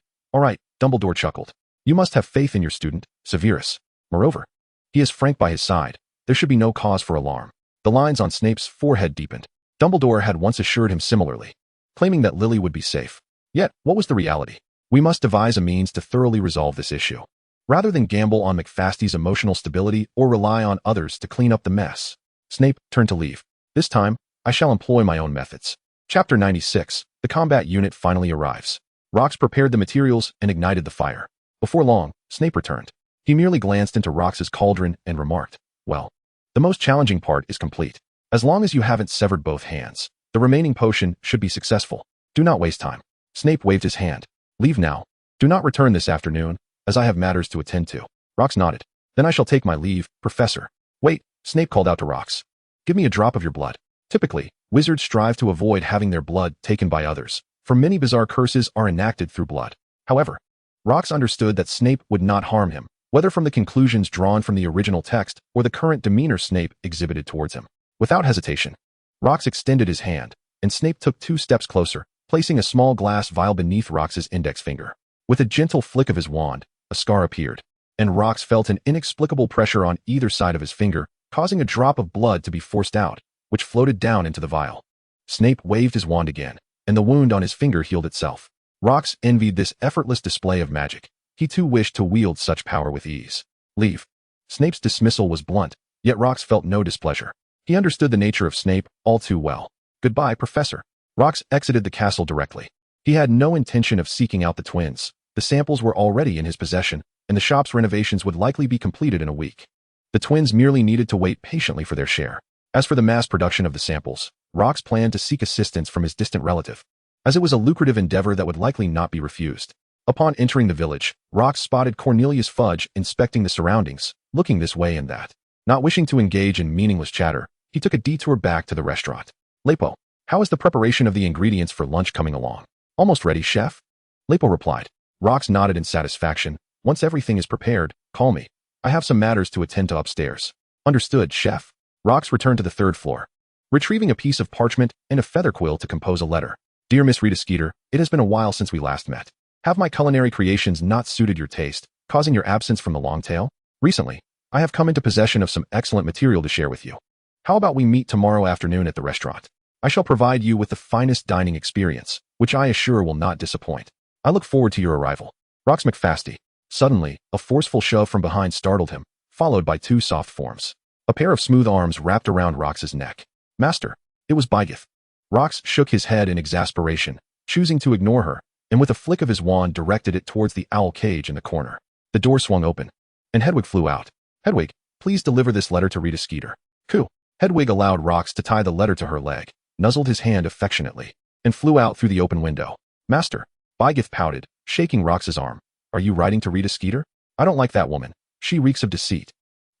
Dumbledore chuckled. You must have faith in your student, Severus. Moreover, he is frank by his side. There should be no cause for alarm. The lines on Snape's forehead deepened. Dumbledore had once assured him similarly, claiming that Lily would be safe. Yet, what was the reality? We must devise a means to thoroughly resolve this issue, rather than gamble on McFasty's emotional stability or rely on others to clean up the mess. Snape turned to leave. This time, I shall employ my own methods. Chapter 96, the combat unit finally arrives. Rox prepared the materials and ignited the fire. Before long, Snape returned. He merely glanced into Rox's cauldron and remarked, well, the most challenging part is complete. As long as you haven't severed both hands, the remaining potion should be successful. Do not waste time. Snape waved his hand. Leave now. Do not return this afternoon, as I have matters to attend to. Rox nodded. Then I shall take my leave, Professor. Wait, Snape called out to Rox. Give me a drop of your blood. Typically, wizards strive to avoid having their blood taken by others, for many bizarre curses are enacted through blood. However, Rox understood that Snape would not harm him, whether from the conclusions drawn from the original text or the current demeanor Snape exhibited towards him. Without hesitation, Rox extended his hand, and Snape took 2 steps closer, placing a small glass vial beneath Rox's index finger. With a gentle flick of his wand, a scar appeared, and Rox felt an inexplicable pressure on either side of his finger, causing a drop of blood to be forced out, which floated down into the vial. Snape waved his wand again, and the wound on his finger healed itself. Rox envied this effortless display of magic. He too wished to wield such power with ease. Leave. Snape's dismissal was blunt, yet Rox felt no displeasure. He understood the nature of Snape all too well. Goodbye, Professor. Rox exited the castle directly. He had no intention of seeking out the twins. The samples were already in his possession, and the shop's renovations would likely be completed in a week. The twins merely needed to wait patiently for their share. As for the mass production of the samples, Rox planned to seek assistance from his distant relative, as it was a lucrative endeavor that would likely not be refused. Upon entering the village, Rox spotted Cornelius Fudge inspecting the surroundings, looking this way and that. Not wishing to engage in meaningless chatter, he took a detour back to the restaurant. Lepo, how is the preparation of the ingredients for lunch coming along? Almost ready, chef? Lepo replied. Rox nodded in satisfaction. Once everything is prepared, call me. I have some matters to attend to upstairs. Understood, chef. Rox returned to the third floor, retrieving a piece of parchment and a feather quill to compose a letter. Dear Miss Rita Skeeter, it has been a while since we last met. Have my culinary creations not suited your taste, causing your absence from the long tail? Recently, I have come into possession of some excellent material to share with you. How about we meet tomorrow afternoon at the restaurant? I shall provide you with the finest dining experience, which I assure will not disappoint. I look forward to your arrival. Rox McFasty. Suddenly, a forceful shove from behind startled him, followed by two soft forms. A pair of smooth arms wrapped around Rox's neck. Master. It was Bygith. Rox shook his head in exasperation, choosing to ignore her, and with a flick of his wand directed it towards the owl cage in the corner. The door swung open, and Hedwig flew out. Hedwig, please deliver this letter to Rita Skeeter. Coo. Hedwig allowed Rox to tie the letter to her leg, nuzzled his hand affectionately, and flew out through the open window. Master. Bygith pouted, shaking Rox's arm. Are you writing to Rita Skeeter? I don't like that woman. She reeks of deceit.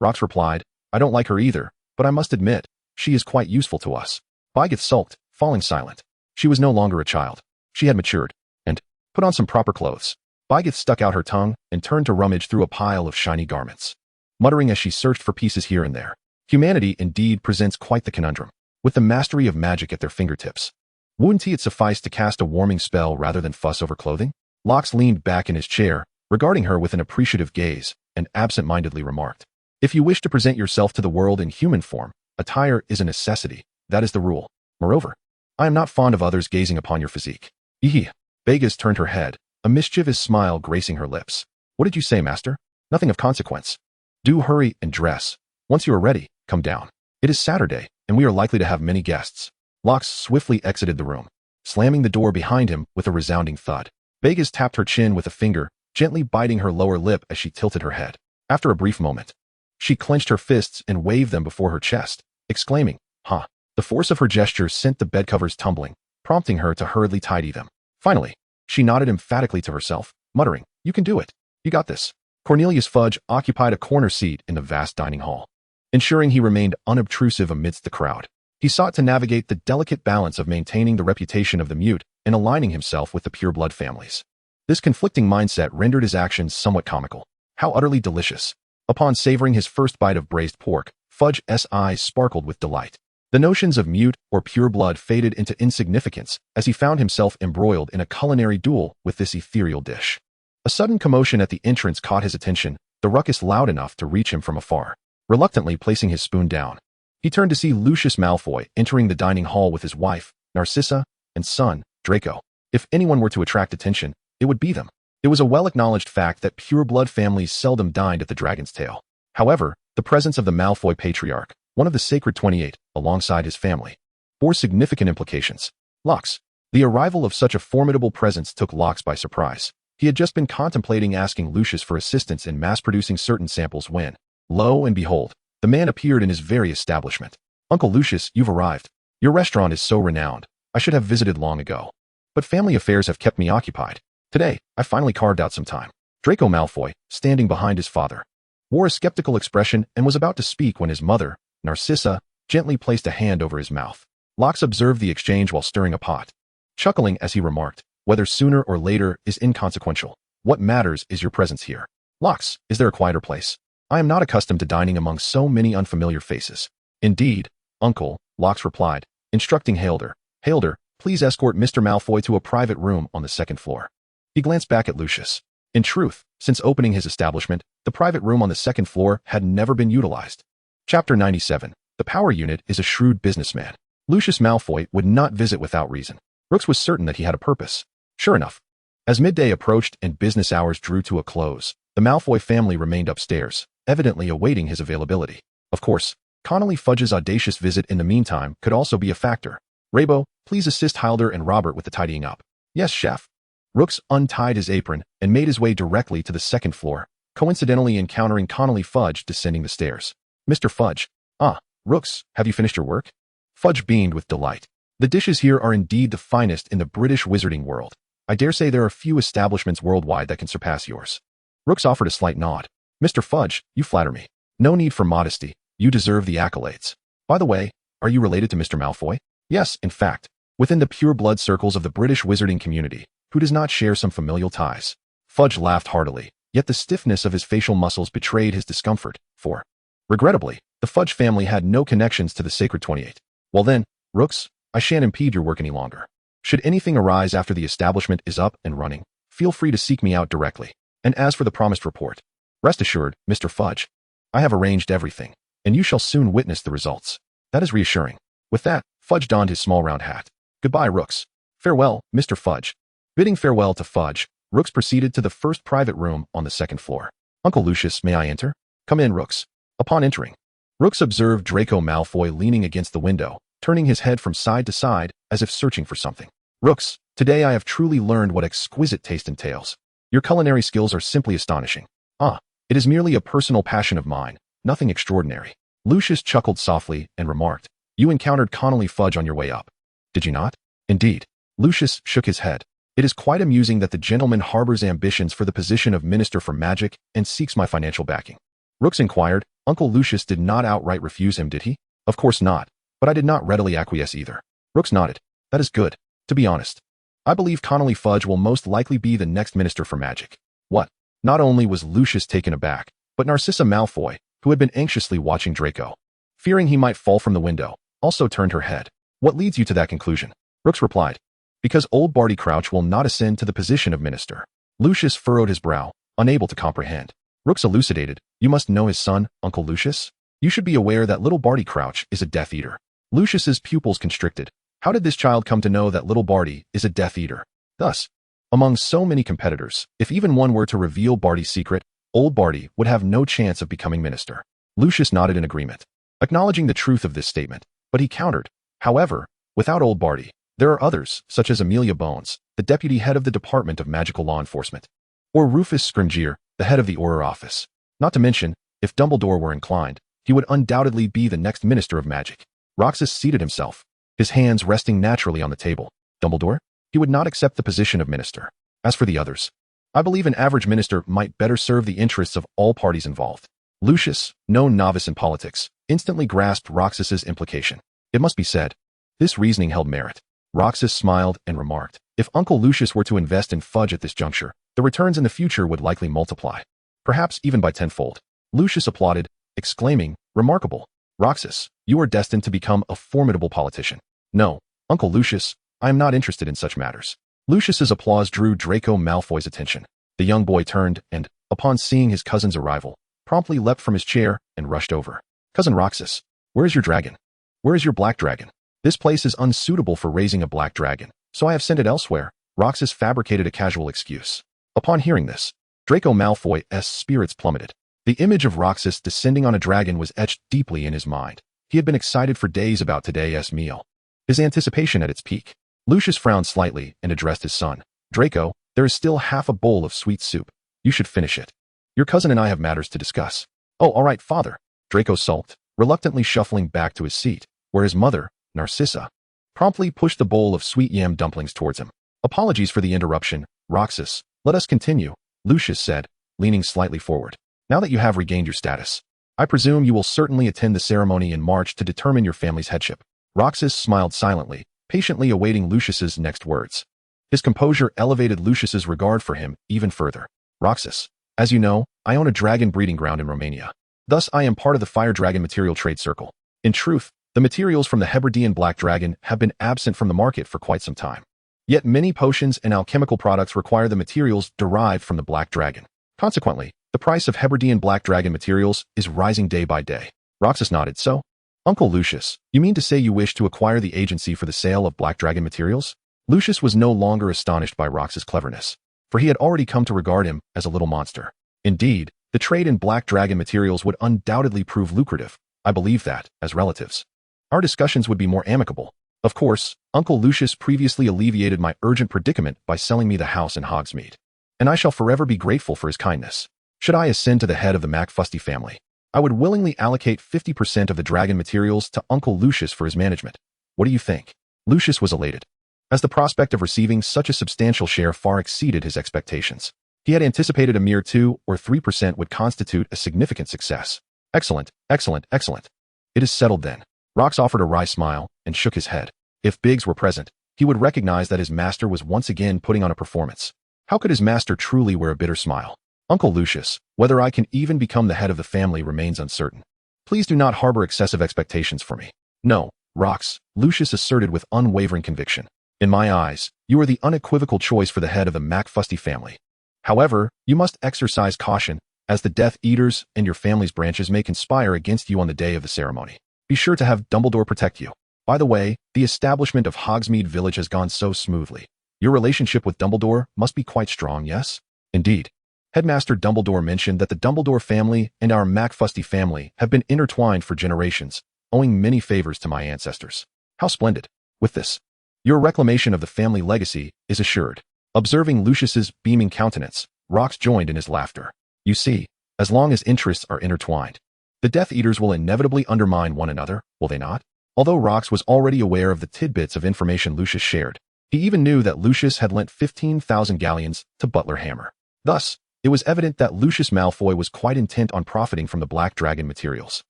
Rox replied, I don't like her either, but I must admit, she is quite useful to us. Bygith sulked, falling silent. She was no longer a child. She had matured, and put on some proper clothes. Bygith stuck out her tongue and turned to rummage through a pile of shiny garments, muttering as she searched for pieces here and there. Humanity indeed presents quite the conundrum, with the mastery of magic at their fingertips. Wouldn't it suffice to cast a warming spell rather than fuss over clothing? Lox leaned back in his chair, regarding her with an appreciative gaze, and absent-mindedly remarked, If you wish to present yourself to the world in human form, attire is a necessity. That is the rule. Moreover, I am not fond of others gazing upon your physique. Ehe. Begas turned her head, a mischievous smile gracing her lips. What did you say, master? Nothing of consequence. Do hurry and dress. Once you are ready, come down. It is Saturday, and we are likely to have many guests. Lox swiftly exited the room, slamming the door behind him with a resounding thud. Begas tapped her chin with a finger, gently biting her lower lip as she tilted her head. After a brief moment, she clenched her fists and waved them before her chest, exclaiming, Ha! The force of her gesture sent the bedcovers tumbling, prompting her to hurriedly tidy them. Finally, she nodded emphatically to herself, muttering, You can do it. You got this. Cornelius Fudge occupied a corner seat in the vast dining hall, ensuring he remained unobtrusive amidst the crowd. He sought to navigate the delicate balance of maintaining the reputation of the mute and aligning himself with the pureblood families. This conflicting mindset rendered his actions somewhat comical. How utterly delicious. Upon savoring his first bite of braised pork, Fudge's eyes sparkled with delight. The notions of mute or pureblood faded into insignificance as he found himself embroiled in a culinary duel with this ethereal dish. A sudden commotion at the entrance caught his attention, the ruckus loud enough to reach him from afar. Reluctantly placing his spoon down, he turned to see Lucius Malfoy entering the dining hall with his wife, Narcissa, and son, Draco. If anyone were to attract attention, it would be them. It was a well-acknowledged fact that pureblood families seldom dined at the Dragon's Tail. However, the presence of the Malfoy patriarch, one of the Sacred 28, alongside his family, bore significant implications. Lox. The arrival of such a formidable presence took Lox by surprise. He had just been contemplating asking Lucius for assistance in mass-producing certain samples when, lo and behold, the man appeared in his very establishment. Uncle Lucius, you've arrived. Your restaurant is so renowned. I should have visited long ago. But family affairs have kept me occupied. Today, I finally carved out some time. Draco Malfoy, standing behind his father, wore a skeptical expression and was about to speak when his mother, Narcissa, gently placed a hand over his mouth. Lox observed the exchange while stirring a pot, chuckling as he remarked, Whether sooner or later is inconsequential. What matters is your presence here. Lox, is there a quieter place? I am not accustomed to dining among so many unfamiliar faces. Indeed, uncle, Lox replied, instructing Hailder. Hailder, please escort Mr. Malfoy to a private room on the second floor. He glanced back at Lucius. In truth, since opening his establishment, the private room on the second floor had never been utilized. Chapter 97. The Power Unit is a shrewd businessman. Lucius Malfoy would not visit without reason. Brooks was certain that he had a purpose. Sure enough, as midday approached and business hours drew to a close, the Malfoy family remained upstairs, evidently awaiting his availability. Of course, Connolly Fudge's audacious visit in the meantime could also be a factor. Raybo, please assist Hilder and Robert with the tidying up. Yes, chef. Rooks untied his apron and made his way directly to the second floor, coincidentally encountering Connolly Fudge descending the stairs. Mr. Fudge. Ah, Rooks, have you finished your work? Fudge beamed with delight. The dishes here are indeed the finest in the British wizarding world. I dare say there are few establishments worldwide that can surpass yours. Rooks offered a slight nod. Mr. Fudge, you flatter me. No need for modesty. You deserve the accolades. By the way, are you related to Mr. Malfoy? Yes, in fact. Within the pure blood circles of the British wizarding community, who does not share some familial ties? Fudge laughed heartily, yet the stiffness of his facial muscles betrayed his discomfort, for, regrettably, the Fudge family had no connections to the Sacred 28. Well then, Rooks, I shan't impede your work any longer. Should anything arise after the establishment is up and running, feel free to seek me out directly. And as for the promised report, rest assured, Mr. Fudge, I have arranged everything, and you shall soon witness the results. That is reassuring. With that, Fudge donned his small round hat. Goodbye, Rooks. Farewell, Mr. Fudge. Bidding farewell to Fudge, Rooks proceeded to the first private room on the second floor. Uncle Lucius, may I enter? Come in, Rooks. Upon entering, Rooks observed Draco Malfoy leaning against the window, turning his head from side to side as if searching for something. Rooks, today I have truly learned what exquisite taste entails. Your culinary skills are simply astonishing. Ah, it is merely a personal passion of mine, nothing extraordinary. Lucius chuckled softly and remarked, You encountered Connolly Fudge on your way up. Did you not? Indeed. Lucius shook his head. It is quite amusing that the gentleman harbors ambitions for the position of Minister for Magic and seeks my financial backing. Rooks inquired. Uncle Lucius did not outright refuse him, did he? Of course not, but I did not readily acquiesce either. Rooks nodded. That is good. To be honest, I believe Connolly Fudge will most likely be the next Minister for Magic. What? Not only was Lucius taken aback, but Narcissa Malfoy, who had been anxiously watching Draco, fearing he might fall from the window, also turned her head. What leads you to that conclusion? Rooks replied. Because old Barty Crouch will not ascend to the position of minister. Lucius furrowed his brow, unable to comprehend. Rooks elucidated. You must know his son, Uncle Lucius. You should be aware that little Barty Crouch is a Death Eater. Lucius's pupils constricted. How did this child come to know that little Barty is a Death Eater? Thus, among so many competitors, if even one were to reveal Barty's secret, old Barty would have no chance of becoming minister. Lucius nodded in agreement, acknowledging the truth of this statement, but he countered. However, without old Barty, there are others, such as Amelia Bones, the deputy head of the Department of Magical Law Enforcement, or Rufus Scrimgeour, the head of the Auror Office. Not to mention, if Dumbledore were inclined, he would undoubtedly be the next Minister of Magic. Roxas seated himself, his hands resting naturally on the table. Dumbledore? He would not accept the position of minister. As for the others, I believe an average minister might better serve the interests of all parties involved. Lucius, no novice in politics, instantly grasped Roxas's implication. It must be said, this reasoning held merit. Roxas smiled and remarked, if Uncle Lucius were to invest in Fudge at this juncture, the returns in the future would likely multiply, perhaps even by tenfold. Lucius applauded, exclaiming, remarkable. Roxas, you are destined to become a formidable politician. No, Uncle Lucius, I am not interested in such matters. Lucius's applause drew Draco Malfoy's attention. The young boy turned and, upon seeing his cousin's arrival, promptly leapt from his chair and rushed over. Cousin Roxas, where is your dragon? Where is your black dragon? This place is unsuitable for raising a black dragon, so I have sent it elsewhere. Roxas fabricated a casual excuse. Upon hearing this, Draco Malfoy's spirits plummeted. The image of Roxas descending on a dragon was etched deeply in his mind. He had been excited for days about today's meal, his anticipation at its peak. Lucius frowned slightly and addressed his son. Draco, there is still half a bowl of sweet soup. You should finish it. Your cousin and I have matters to discuss. Oh, all right, father. Draco sulked, reluctantly shuffling back to his seat, where his mother, Narcissa, promptly pushed the bowl of sweet yam dumplings towards him. Apologies for the interruption, Roxas. Let us continue, Lucius said, leaning slightly forward. Now that you have regained your status, I presume you will certainly attend the ceremony in March to determine your family's headship. Roxas smiled silently, patiently awaiting Lucius's next words. His composure elevated Lucius's regard for him even further. Roxas, as you know, I own a dragon breeding ground in Romania. Thus, I am part of the Fire Dragon Material Trade Circle. In truth, the materials from the Hebridean Black Dragon have been absent from the market for quite some time. Yet many potions and alchemical products require the materials derived from the Black Dragon. Consequently, the price of Hebridean Black Dragon materials is rising day by day. Roxas nodded. So, Uncle Lucius, you mean to say you wish to acquire the agency for the sale of Black Dragon materials? Lucius was no longer astonished by Roxas' cleverness, for he had already come to regard him as a little monster. Indeed, the trade in Black Dragon materials would undoubtedly prove lucrative. I believe that, as relatives, our discussions would be more amicable. Of course, Uncle Lucius previously alleviated my urgent predicament by selling me the house in Hogsmeade, and I shall forever be grateful for his kindness. Should I ascend to the head of the McFasty family, I would willingly allocate 50% of the dragon materials to Uncle Lucius for his management. What do you think? Lucius was elated, as the prospect of receiving such a substantial share far exceeded his expectations. He had anticipated a mere 2 or 3% would constitute a significant success. Excellent, excellent, excellent. It is settled then. Rox offered a wry smile and shook his head. If Biggs were present, he would recognize that his master was once again putting on a performance. How could his master truly wear a bitter smile? Uncle Lucius, whether I can even become the head of the family remains uncertain. Please do not harbor excessive expectations for me. No, Rox, Lucius asserted with unwavering conviction. In my eyes, you are the unequivocal choice for the head of the McFasty family. However, you must exercise caution, as the Death Eaters and your family's branches may conspire against you on the day of the ceremony. Be sure to have Dumbledore protect you. By the way, the establishment of Hogsmeade Village has gone so smoothly. Your relationship with Dumbledore must be quite strong, yes? Indeed. Headmaster Dumbledore mentioned that the Dumbledore family and our McFasty family have been intertwined for generations, owing many favors to my ancestors. How splendid. With this, your reclamation of the family legacy is assured. Observing Lucius's beaming countenance, Rox joined in his laughter. You see, as long as interests are intertwined, the Death Eaters will inevitably undermine one another, will they not? Although Rox was already aware of the tidbits of information Lucius shared, he even knew that Lucius had lent 15,000 galleons to Butler Hammer. Thus, it was evident that Lucius Malfoy was quite intent on profiting from the Black Dragon materials.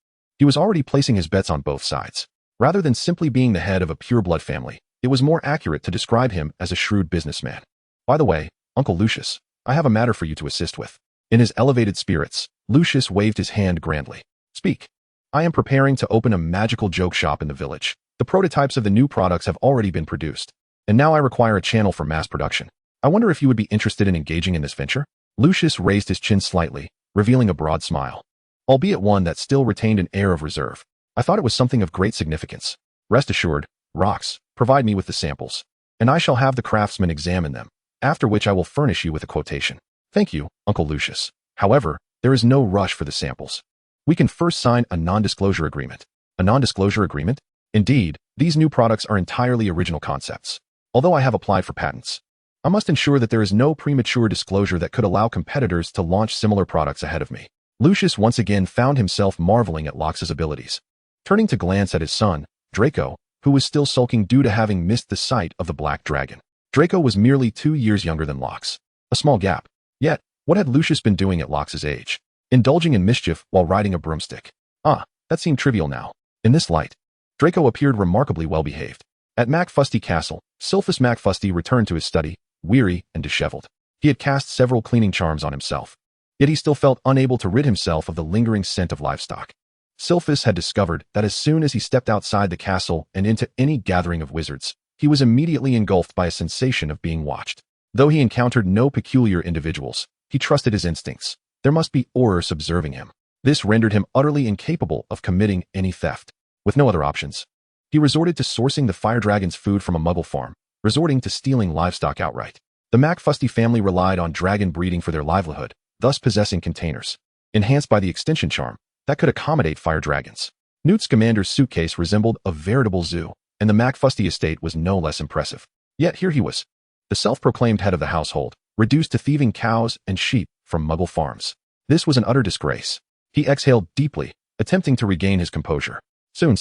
He was already placing his bets on both sides. Rather than simply being the head of a pure-blood family, it was more accurate to describe him as a shrewd businessman. By the way, Uncle Lucius, I have a matter for you to assist with. In his elevated spirits, Lucius waved his hand grandly. Speak. I am preparing to open a magical joke shop in the village. The prototypes of the new products have already been produced, and now I require a channel for mass production. I wonder if you would be interested in engaging in this venture? Lucius raised his chin slightly, revealing a broad smile, albeit one that still retained an air of reserve. I thought it was something of great significance. Rest assured, Rox, provide me with the samples, and I shall have the craftsman examine them, after which I will furnish you with a quotation. Thank you, Uncle Lucius. However, there is no rush for the samples. We can first sign a non-disclosure agreement. A non-disclosure agreement? Indeed, these new products are entirely original concepts. Although I have applied for patents, I must ensure that there is no premature disclosure that could allow competitors to launch similar products ahead of me. Lucius once again found himself marveling at Locke's abilities. Turning to glance at his son, Draco, who was still sulking due to having missed the sight of the Black Dragon. Draco was merely 2 years younger than Locke. A small gap. Yet, what had Lucius been doing at Locke's age? Indulging in mischief while riding a broomstick. That seemed trivial now. In this light, Draco appeared remarkably well-behaved. At McFasty Castle, Sylphus McFasty returned to his study, weary and disheveled. He had cast several cleaning charms on himself, yet he still felt unable to rid himself of the lingering scent of livestock. Sylphus had discovered that as soon as he stepped outside the castle and into any gathering of wizards, he was immediately engulfed by a sensation of being watched. Though he encountered no peculiar individuals, he trusted his instincts. There must be aurors observing him. This rendered him utterly incapable of committing any theft. With no other options, he resorted to sourcing the fire dragon's food from a muggle farm, resorting to stealing livestock outright. The McFasty family relied on dragon breeding for their livelihood, thus possessing containers, enhanced by the extinction charm, that could accommodate fire dragons. Newt Scamander's suitcase resembled a veritable zoo, and the McFasty estate was no less impressive. Yet here he was, the self-proclaimed head of the household, reduced to thieving cows and sheep from muggle farms. This was an utter disgrace. He exhaled deeply, attempting to regain his composure. Soon,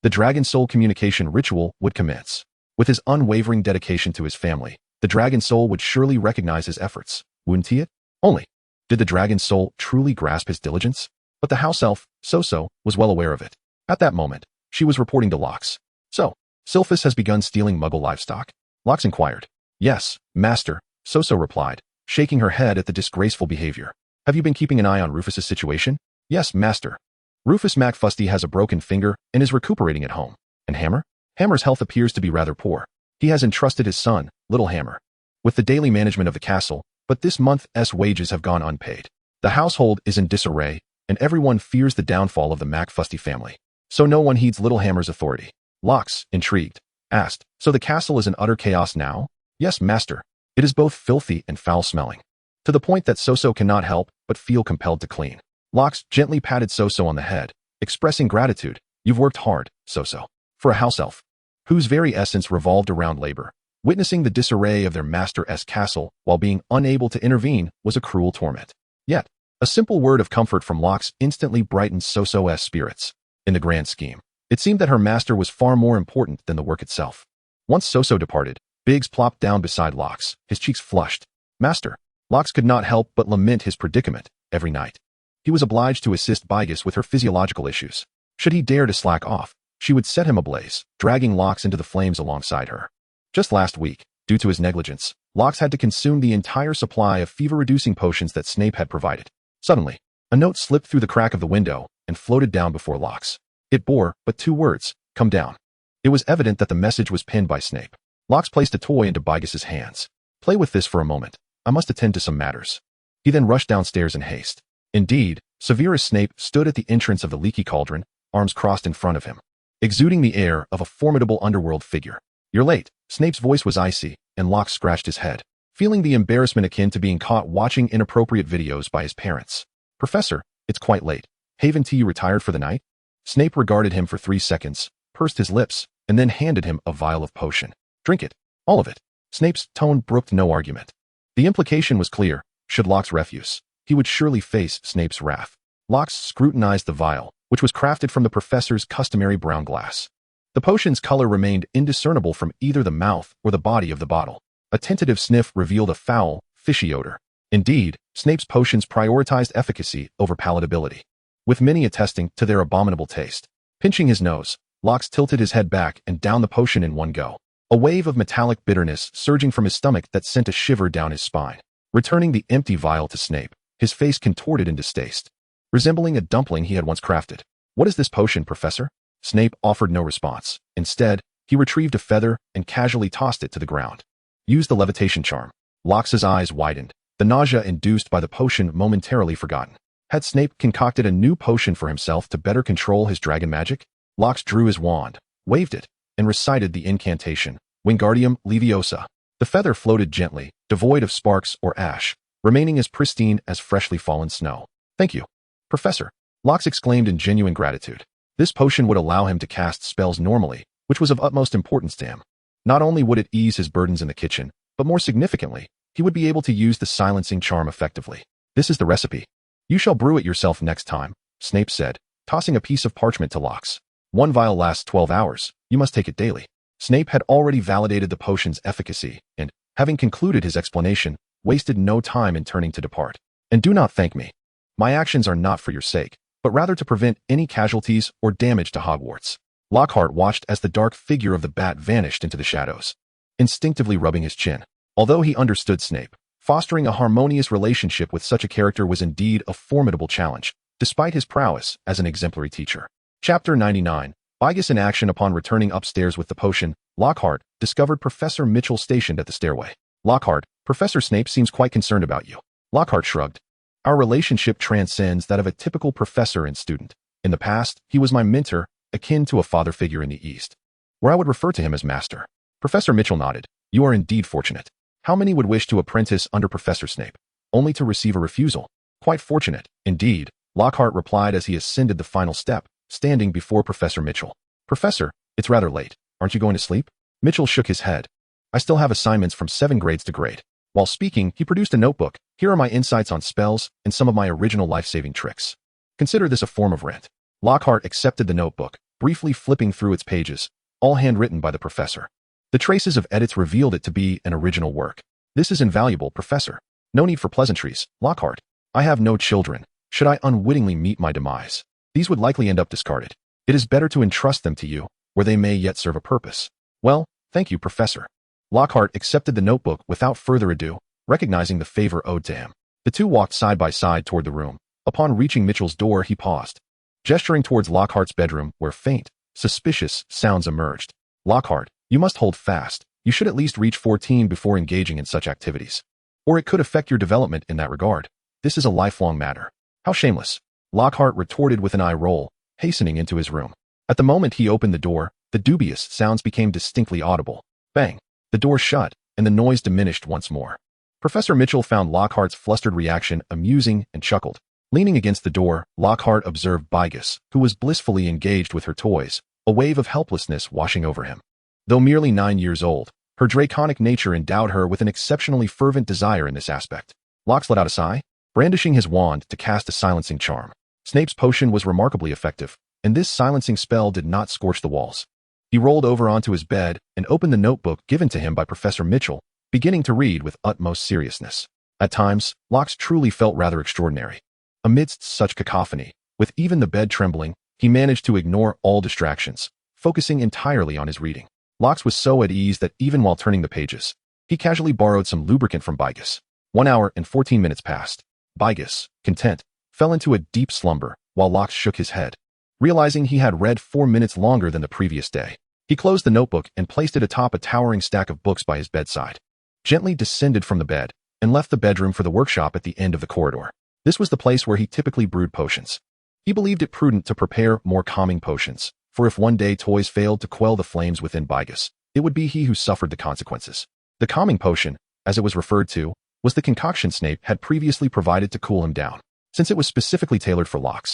the Dragon Soul communication ritual would commence. With his unwavering dedication to his family, the Dragon Soul would surely recognize his efforts, wouldn't he? Only, did the Dragon Soul truly grasp his diligence? But the house elf, Soso, was well aware of it. At that moment, she was reporting to Locke. So, Sylphus has begun stealing muggle livestock? Locke inquired. Yes, master, Soso replied, shaking her head at the disgraceful behavior. Have you been keeping an eye on Rufus's situation? Yes, master. Rufus McFasty has a broken finger and is recuperating at home. And Hammer? Hammer's health appears to be rather poor. He has entrusted his son, Little Hammer, with the daily management of the castle, but this month's wages have gone unpaid. The household is in disarray, and everyone fears the downfall of the McFasty family. So no one heeds Little Hammer's authority. Locke, intrigued, asked, so the castle is in utter chaos now? Yes, master. It is both filthy and foul-smelling, to the point that Soso cannot help but feel compelled to clean. Locke gently patted Soso on the head, expressing gratitude. You've worked hard, Soso. For a house elf, whose very essence revolved around labor, witnessing the disarray of their master's castle while being unable to intervene was a cruel torment. Yet, A simple word of comfort from Locke instantly brightened Soso's spirits. In the grand scheme, it seemed that her master was far more important than the work itself. Once Soso departed, Biggs plopped down beside Locke, his cheeks flushed. Master. Locke could not help but lament his predicament every night. He was obliged to assist Biggs with her physiological issues. Should he dare to slack off, she would set him ablaze, dragging Locke into the flames alongside her. Just last week, due to his negligence, Locke had to consume the entire supply of fever-reducing potions that Snape had provided. Suddenly, a note slipped through the crack of the window and floated down before Locke. It bore but 2 words, "Come down." It was evident that the message was penned by Snape. Locke placed a toy into Biggs' hands. "Play with this for a moment. I must attend to some matters." He then rushed downstairs in haste. Indeed, Severus Snape stood at the entrance of the leaky cauldron, arms crossed in front of him, exuding the air of a formidable underworld figure. "You're late." Snape's voice was icy, and Locke scratched his head, feeling the embarrassment akin to being caught watching inappropriate videos by his parents. "Professor, it's quite late. Haven't you retired for the night?" Snape regarded him for 3 seconds, pursed his lips, and then handed him a vial of potion. "Drink it. All of it." Snape's tone brooked no argument. The implication was clear. Should Locke refuse, he would surely face Snape's wrath. Locke scrutinized the vial, which was crafted from the professor's customary brown glass. The potion's color remained indiscernible from either the mouth or the body of the bottle. A tentative sniff revealed a foul, fishy odor. Indeed, Snape's potions prioritized efficacy over palatability, with many attesting to their abominable taste. Pinching his nose, Locke tilted his head back and downed the potion in one go. A wave of metallic bitterness surging from his stomach that sent a shiver down his spine. Returning the empty vial to Snape, his face contorted in distaste, resembling a dumpling he had once crafted. "What is this potion, Professor?" Snape offered no response. Instead, he retrieved a feather and casually tossed it to the ground. "Use the levitation charm." Locke's eyes widened, the nausea induced by the potion momentarily forgotten. Had Snape concocted a new potion for himself to better control his dragon magic? Locke drew his wand, waved it, and recited the incantation, Wingardium Leviosa. The feather floated gently, devoid of sparks or ash, remaining as pristine as freshly fallen snow. "Thank you, Professor," Locke exclaimed in genuine gratitude. This potion would allow him to cast spells normally, which was of utmost importance to him. Not only would it ease his burdens in the kitchen, but more significantly, he would be able to use the silencing charm effectively. "This is the recipe. You shall brew it yourself next time," Snape said, tossing a piece of parchment to Locke. "1 vial lasts 12 hours. You must take it daily." Snape had already validated the potion's efficacy, and, having concluded his explanation, wasted no time in turning to depart. "And do not thank me. My actions are not for your sake, but rather to prevent any casualties or damage to Hogwarts." Lockhart watched as the dark figure of the bat vanished into the shadows, instinctively rubbing his chin. Although he understood Snape, fostering a harmonious relationship with such a character was indeed a formidable challenge, despite his prowess as an exemplary teacher. Chapter 99. Biggs in action. Upon returning upstairs with the potion, Lockhart discovered Professor Mitchell stationed at the stairway. "Lockhart, Professor Snape seems quite concerned about you." Lockhart shrugged. "Our relationship transcends that of a typical professor and student. In the past, he was my mentor, akin to a father figure in the East, where I would refer to him as master." Professor Mitchell nodded. "You are indeed fortunate. How many would wish to apprentice under Professor Snape, only to receive a refusal?" "Quite fortunate, indeed," Lockhart replied as he ascended the final step, standing before Professor Mitchell. "Professor, it's rather late. Aren't you going to sleep?" Mitchell shook his head. "I still have assignments from 7 grades to grade." While speaking, he produced a notebook. "Here are my insights on spells and some of my original life-saving tricks. Consider this a form of rent." Lockhart accepted the notebook, briefly flipping through its pages, all handwritten by the professor. The traces of edits revealed it to be an original work. "This is invaluable, Professor." "No need for pleasantries, Lockhart. I have no children. Should I unwittingly meet my demise, these would likely end up discarded. It is better to entrust them to you, where they may yet serve a purpose." "Well, thank you, Professor." Lockhart accepted the notebook without further ado, recognizing the favor owed to him. The two walked side by side toward the room. Upon reaching Mitchell's door, he paused, gesturing towards Lockhart's bedroom, where faint, suspicious sounds emerged. "Lockhart, you must hold fast. You should at least reach 14 before engaging in such activities, or it could affect your development in that regard. This is a lifelong matter." "How shameless," Lockhart retorted with an eye roll, hastening into his room. At the moment he opened the door, the dubious sounds became distinctly audible. Bang! The door shut, and the noise diminished once more. Professor Mitchell found Lockhart's flustered reaction amusing and chuckled. Leaning against the door, Lockhart observed Biggs, who was blissfully engaged with her toys, a wave of helplessness washing over him. Though merely 9 years old, her draconic nature endowed her with an exceptionally fervent desire in this aspect. Locke let out a sigh. brandishing his wand to cast a silencing charm. Snape's potion was remarkably effective, and this silencing spell did not scorch the walls. He rolled over onto his bed and opened the notebook given to him by Professor Mitchell, beginning to read with utmost seriousness. At times, Locke truly felt rather extraordinary. Amidst such cacophony, with even the bed trembling, he managed to ignore all distractions, focusing entirely on his reading. Locke was so at ease that even while turning the pages, he casually borrowed some lubricant from Bigus. 1 hour and 14 minutes passed. Bigus, content, fell into a deep slumber while Locke shook his head. Realizing he had read 4 minutes longer than the previous day, he closed the notebook and placed it atop a towering stack of books by his bedside. Gently descended from the bed and left the bedroom for the workshop at the end of the corridor. This was the place where he typically brewed potions. He believed it prudent to prepare more calming potions, for if one day toys failed to quell the flames within Bigus, it would be he who suffered the consequences. The calming potion, as it was referred to, was the concoction Snape had previously provided to cool him down, since it was specifically tailored for Locke.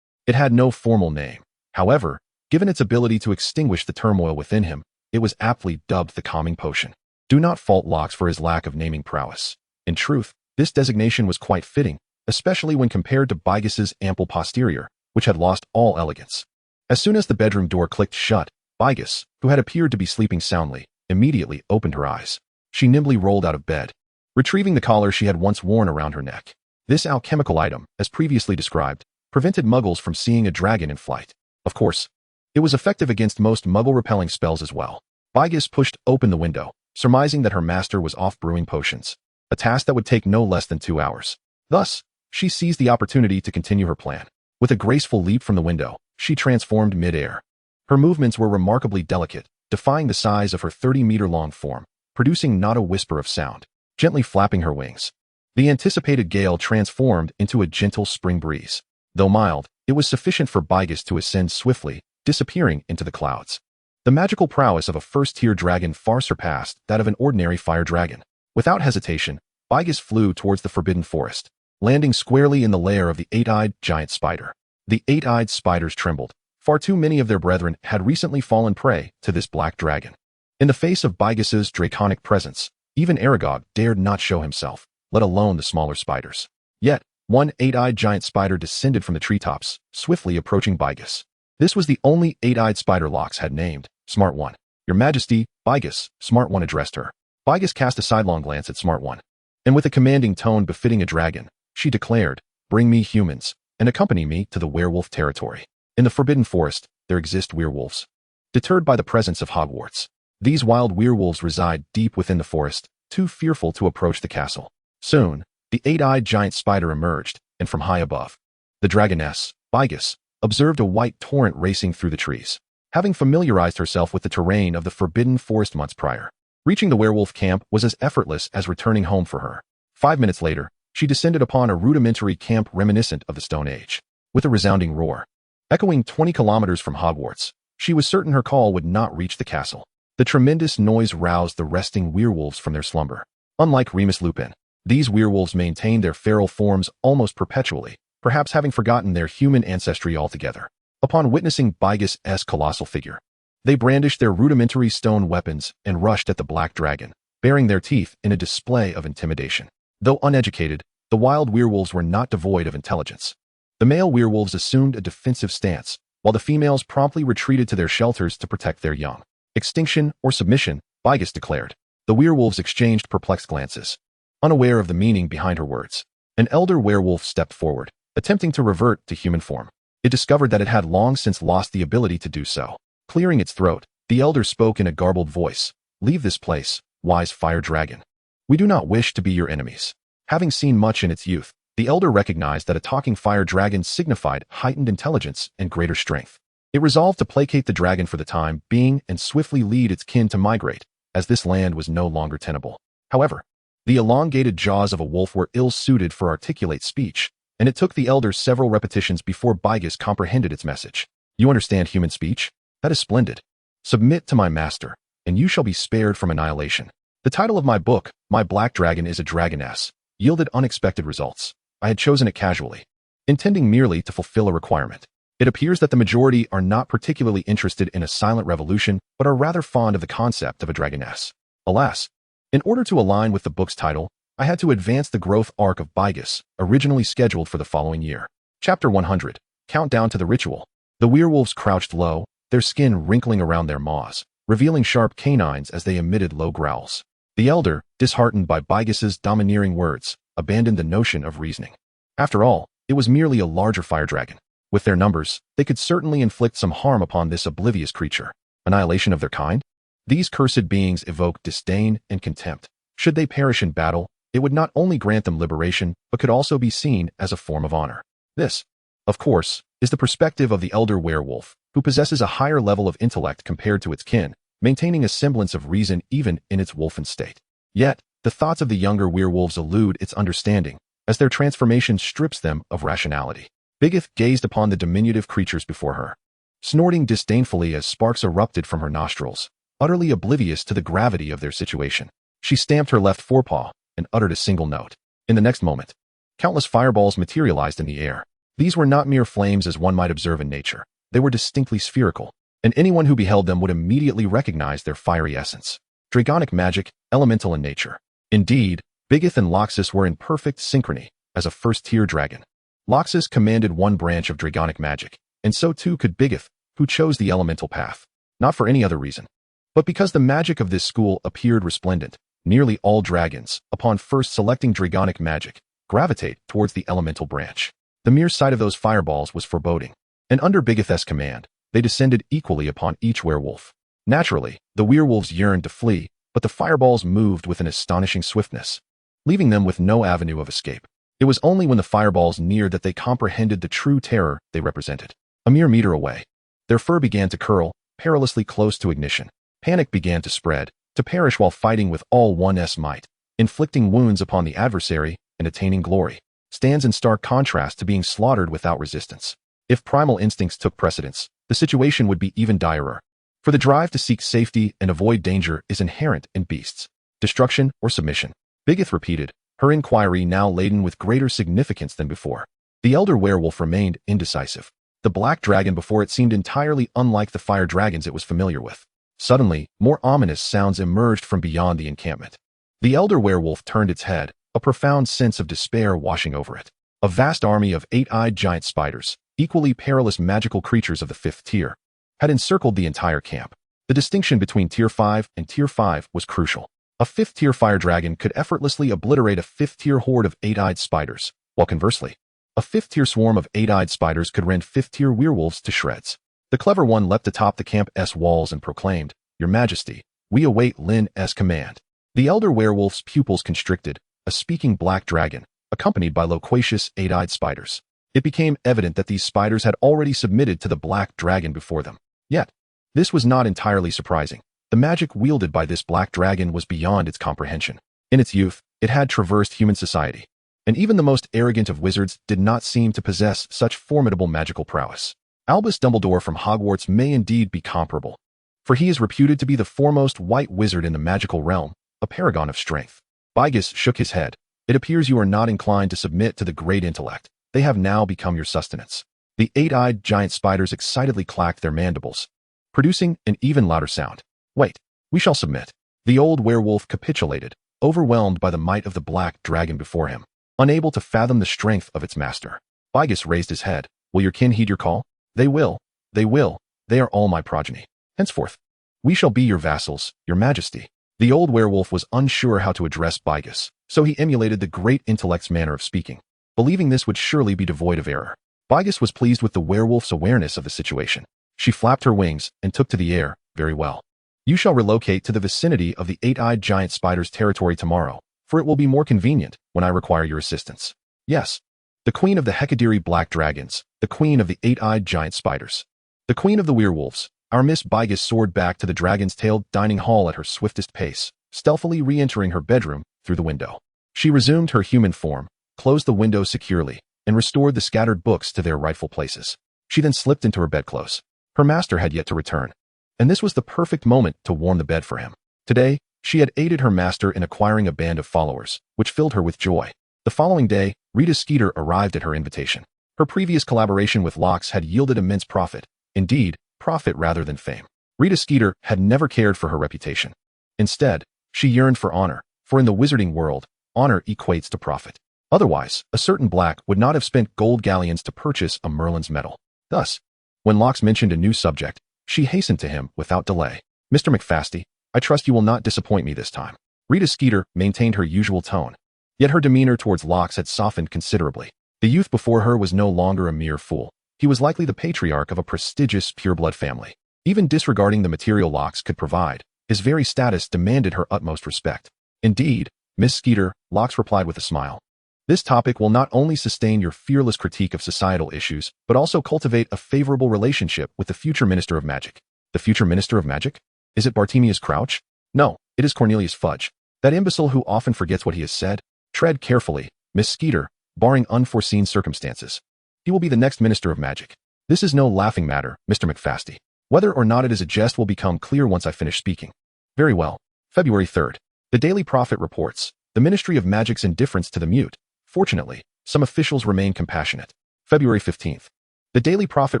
It had no formal name. However, given its ability to extinguish the turmoil within him, it was aptly dubbed the calming potion. Do not fault Locke for his lack of naming prowess. In truth, this designation was quite fitting, especially when compared to Bigus's ample posterior, which had lost all elegance. As soon as the bedroom door clicked shut, Bigus, who had appeared to be sleeping soundly, immediately opened her eyes. She nimbly rolled out of bed, retrieving the collar she had once worn around her neck. This alchemical item, as previously described, prevented muggles from seeing a dragon in flight. Of course, it was effective against most muggle-repelling spells as well. Bigus pushed open the window, surmising that her master was off brewing potions, a task that would take no less than 2 hours. Thus, she seized the opportunity to continue her plan. With a graceful leap from the window, she transformed mid-air. Her movements were remarkably delicate, defying the size of her 30-meter-long form, producing not a whisper of sound. Gently flapping her wings, the anticipated gale transformed into a gentle spring breeze. Though mild, it was sufficient for Bigus to ascend swiftly, disappearing into the clouds. The magical prowess of a first-tier dragon far surpassed that of an ordinary fire dragon. Without hesitation, Bigus flew towards the forbidden forest, landing squarely in the lair of the eight-eyed giant spider. The eight-eyed spiders trembled. Far too many of their brethren had recently fallen prey to this black dragon. In the face of Bigus's draconic presence, even Aragog dared not show himself, let alone the smaller spiders. Yet, one eight-eyed giant spider descended from the treetops, swiftly approaching Bigus. This was the only eight-eyed spider Locke had named, Smart One. Your Majesty, Bigus, Smart One addressed her. Bigus cast a sidelong glance at Smart One, and with a commanding tone befitting a dragon, she declared, "Bring me humans, and accompany me to the werewolf territory. In the Forbidden Forest, there exist werewolves. Deterred by the presence of Hogwarts, these wild werewolves reside deep within the forest, too fearful to approach the castle." Soon, the eight-eyed giant spider emerged, and from high above, the dragoness, Bigus, observed a white torrent racing through the trees. Having familiarized herself with the terrain of the Forbidden Forest months prior, reaching the werewolf camp was as effortless as returning home for her. 5 minutes later, she descended upon a rudimentary camp reminiscent of the Stone Age. With a resounding roar, echoing 20 kilometers from Hogwarts, she was certain her call would not reach the castle. The tremendous noise roused the resting werewolves from their slumber. Unlike Remus Lupin, these werewolves maintained their feral forms almost perpetually, perhaps having forgotten their human ancestry altogether. Upon witnessing Bigus's colossal figure, they brandished their rudimentary stone weapons and rushed at the black dragon, baring their teeth in a display of intimidation. Though uneducated, the wild werewolves were not devoid of intelligence. The male werewolves assumed a defensive stance, while the females promptly retreated to their shelters to protect their young. Extinction or submission, Bigus declared. The werewolves exchanged perplexed glances, unaware of the meaning behind her words. An elder werewolf stepped forward, attempting to revert to human form. It discovered that it had long since lost the ability to do so. Clearing its throat, the elder spoke in a garbled voice. "Leave this place, wise fire dragon. We do not wish to be your enemies." Having seen much in its youth, the elder recognized that a talking fire dragon signified heightened intelligence and greater strength. It resolved to placate the dragon for the time being and swiftly lead its kin to migrate, as this land was no longer tenable. However, the elongated jaws of a wolf were ill-suited for articulate speech, and it took the elder several repetitions before Bigus comprehended its message. "You understand human speech? That is splendid. Submit to my master, and you shall be spared from annihilation." The title of my book, My Black Dragon is a Dragoness, yielded unexpected results. I had chosen it casually, intending merely to fulfill a requirement. It appears that the majority are not particularly interested in a silent revolution, but are rather fond of the concept of a dragoness. Alas, in order to align with the book's title, I had to advance the growth arc of Bigus, originally scheduled for the following year. Chapter 100. Countdown to the Ritual. The werewolves crouched low, their skin wrinkling around their maws, revealing sharp canines as they emitted low growls. The elder, disheartened by Bigus's domineering words, abandoned the notion of reasoning. After all, it was merely a larger fire dragon. With their numbers, they could certainly inflict some harm upon this oblivious creature. Annihilation of their kind? These cursed beings evoke disdain and contempt. Should they perish in battle, it would not only grant them liberation, but could also be seen as a form of honor. This, of course, is the perspective of the elder werewolf, who possesses a higher level of intellect compared to its kin, maintaining a semblance of reason even in its wolfen state. Yet, the thoughts of the younger werewolves elude its understanding, as their transformation strips them of rationality. Bigith gazed upon the diminutive creatures before her, snorting disdainfully as sparks erupted from her nostrils, utterly oblivious to the gravity of their situation. She stamped her left forepaw and uttered a single note. In the next moment, countless fireballs materialized in the air. These were not mere flames as one might observe in nature. They were distinctly spherical, and anyone who beheld them would immediately recognize their fiery essence. Dragonic magic, elemental in nature. Indeed, Bigith and Loxus were in perfect synchrony as a first-tier dragon. Loxus commanded one branch of dragonic magic, and so too could Bigith, who chose the elemental path. Not for any other reason, but because the magic of this school appeared resplendent. Nearly all dragons, upon first selecting dragonic magic, gravitate towards the elemental branch. The mere sight of those fireballs was foreboding, and under Bigith's command, they descended equally upon each werewolf. Naturally, the werewolves yearned to flee, but the fireballs moved with an astonishing swiftness, leaving them with no avenue of escape. It was only when the fireballs neared that they comprehended the true terror they represented. A mere meter away, their fur began to curl, perilously close to ignition. Panic began to spread, to perish while fighting with all one's might, inflicting wounds upon the adversary and attaining glory, stands in stark contrast to being slaughtered without resistance. If primal instincts took precedence, the situation would be even direr. For the drive to seek safety and avoid danger is inherent in beasts. Destruction or submission? Bigith repeated, her inquiry now laden with greater significance than before. The elder werewolf remained indecisive. The black dragon before it seemed entirely unlike the fire dragons it was familiar with. Suddenly, more ominous sounds emerged from beyond the encampment. The elder werewolf turned its head, a profound sense of despair washing over it. A vast army of eight-eyed giant spiders, equally perilous magical creatures of the 5th tier, had encircled the entire camp. The distinction between Tier 5 and Tier 5 was crucial. A 5th tier fire dragon could effortlessly obliterate a 5th tier horde of eight-eyed spiders, while conversely, a 5th tier swarm of eight-eyed spiders could rend 5th tier werewolves to shreds. The clever one leapt atop the camp's walls and proclaimed, "Your Majesty, we await Lin's command." The elder werewolf's pupils constricted, a speaking black dragon, accompanied by loquacious eight-eyed spiders. It became evident that these spiders had already submitted to the black dragon before them. Yet, this was not entirely surprising. The magic wielded by this black dragon was beyond its comprehension. In its youth, it had traversed human society, and even the most arrogant of wizards did not seem to possess such formidable magical prowess. Albus Dumbledore from Hogwarts may indeed be comparable, for he is reputed to be the foremost white wizard in the magical realm, a paragon of strength. Bigus shook his head. It appears you are not inclined to submit to the great intellect. They have now become your sustenance. The eight-eyed giant spiders excitedly clacked their mandibles, producing an even louder sound. Wait, we shall submit. The old werewolf capitulated, overwhelmed by the might of the black dragon before him, unable to fathom the strength of its master. Bigus raised his head. Will your kin heed your call? They will. They will. They are all my progeny. Henceforth, we shall be your vassals, your Majesty. The old werewolf was unsure how to address Bigus, so he emulated the great intellect's manner of speaking, believing this would surely be devoid of error. Bigus was pleased with the werewolf's awareness of the situation. She flapped her wings and took to the air. Very well. You shall relocate to the vicinity of the eight-eyed giant spider's territory tomorrow, for it will be more convenient when I require your assistance. Yes. The queen of the Hecadiri black dragons, the queen of the eight-eyed giant spiders, the queen of the werewolves. Our Miss Bigus soared back to the dragon's-tailed dining hall at her swiftest pace, stealthily re-entering her bedroom through the window. She resumed her human form, closed the window securely, and restored the scattered books to their rightful places. She then slipped into her bedclothes. Her master had yet to return, and this was the perfect moment to warm the bed for him. Today, she had aided her master in acquiring a band of followers, which filled her with joy. The following day, Rita Skeeter arrived at her invitation. Her previous collaboration with Lox had yielded immense profit. Indeed, profit rather than fame. Rita Skeeter had never cared for her reputation. Instead, she yearned for honor, for in the wizarding world, honor equates to profit. Otherwise, a certain black would not have spent gold galleons to purchase a Merlin's medal. Thus, when Locks mentioned a new subject, she hastened to him without delay. Mr. McFasty, I trust you will not disappoint me this time. Rita Skeeter maintained her usual tone, yet her demeanor towards Locks had softened considerably. The youth before her was no longer a mere fool. He was likely the patriarch of a prestigious pureblood family. Even disregarding the material Locks could provide, his very status demanded her utmost respect. Indeed, Miss Skeeter, Locks replied with a smile. This topic will not only sustain your fearless critique of societal issues, but also cultivate a favorable relationship with the future Minister of Magic. The future Minister of Magic? Is it Bartemius Crouch? No, it is Cornelius Fudge. That imbecile who often forgets what he has said. Tread carefully, Miss Skeeter, barring unforeseen circumstances. He will be the next Minister of Magic. This is no laughing matter, Mr. McFasty. Whether or not it is a jest will become clear once I finish speaking. Very well. February 3rd. The Daily Prophet reports, the Ministry of Magic's indifference to the mute. Fortunately, some officials remain compassionate. February 15th. The Daily Prophet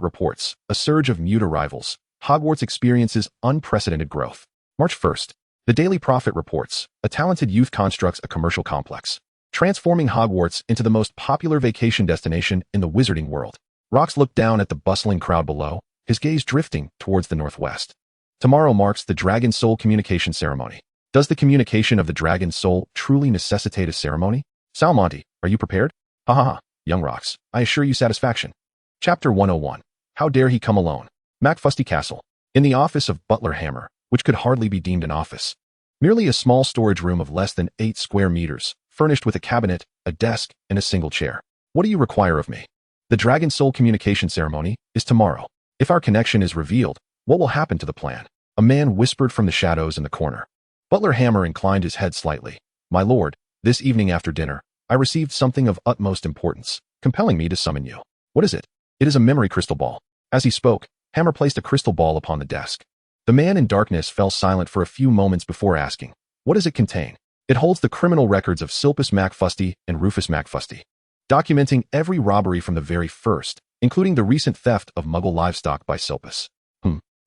reports, a surge of mute arrivals. Hogwarts experiences unprecedented growth. March 1st. The Daily Prophet reports, a talented youth constructs a commercial complex, transforming Hogwarts into the most popular vacation destination in the Wizarding World. Rox looked down at the bustling crowd below, his gaze drifting towards the northwest. Tomorrow marks the Dragon Soul communication ceremony. Does the communication of the Dragon Soul truly necessitate a ceremony? Salmonte, are you prepared? Ha ha ha, young Rox, I assure you satisfaction. Chapter 101. How dare he come alone? McFasty Castle. In the office of Butler Hammer, which could hardly be deemed an office. Merely a small storage room of less than 8 square meters, furnished with a cabinet, a desk, and a single chair. What do you require of me? The Dragon Soul communication ceremony is tomorrow. If our connection is revealed, what will happen to the plan? A man whispered from the shadows in the corner. Butler Hammer inclined his head slightly. My lord, this evening after dinner, I received something of utmost importance, compelling me to summon you. What is it? It is a memory crystal ball. As he spoke, Hammer placed a crystal ball upon the desk. The man in darkness fell silent for a few moments before asking, what does it contain? It holds the criminal records of Silpus McFasty and Rufus McFasty, documenting every robbery from the very first, including the recent theft of Muggle livestock by Silpus.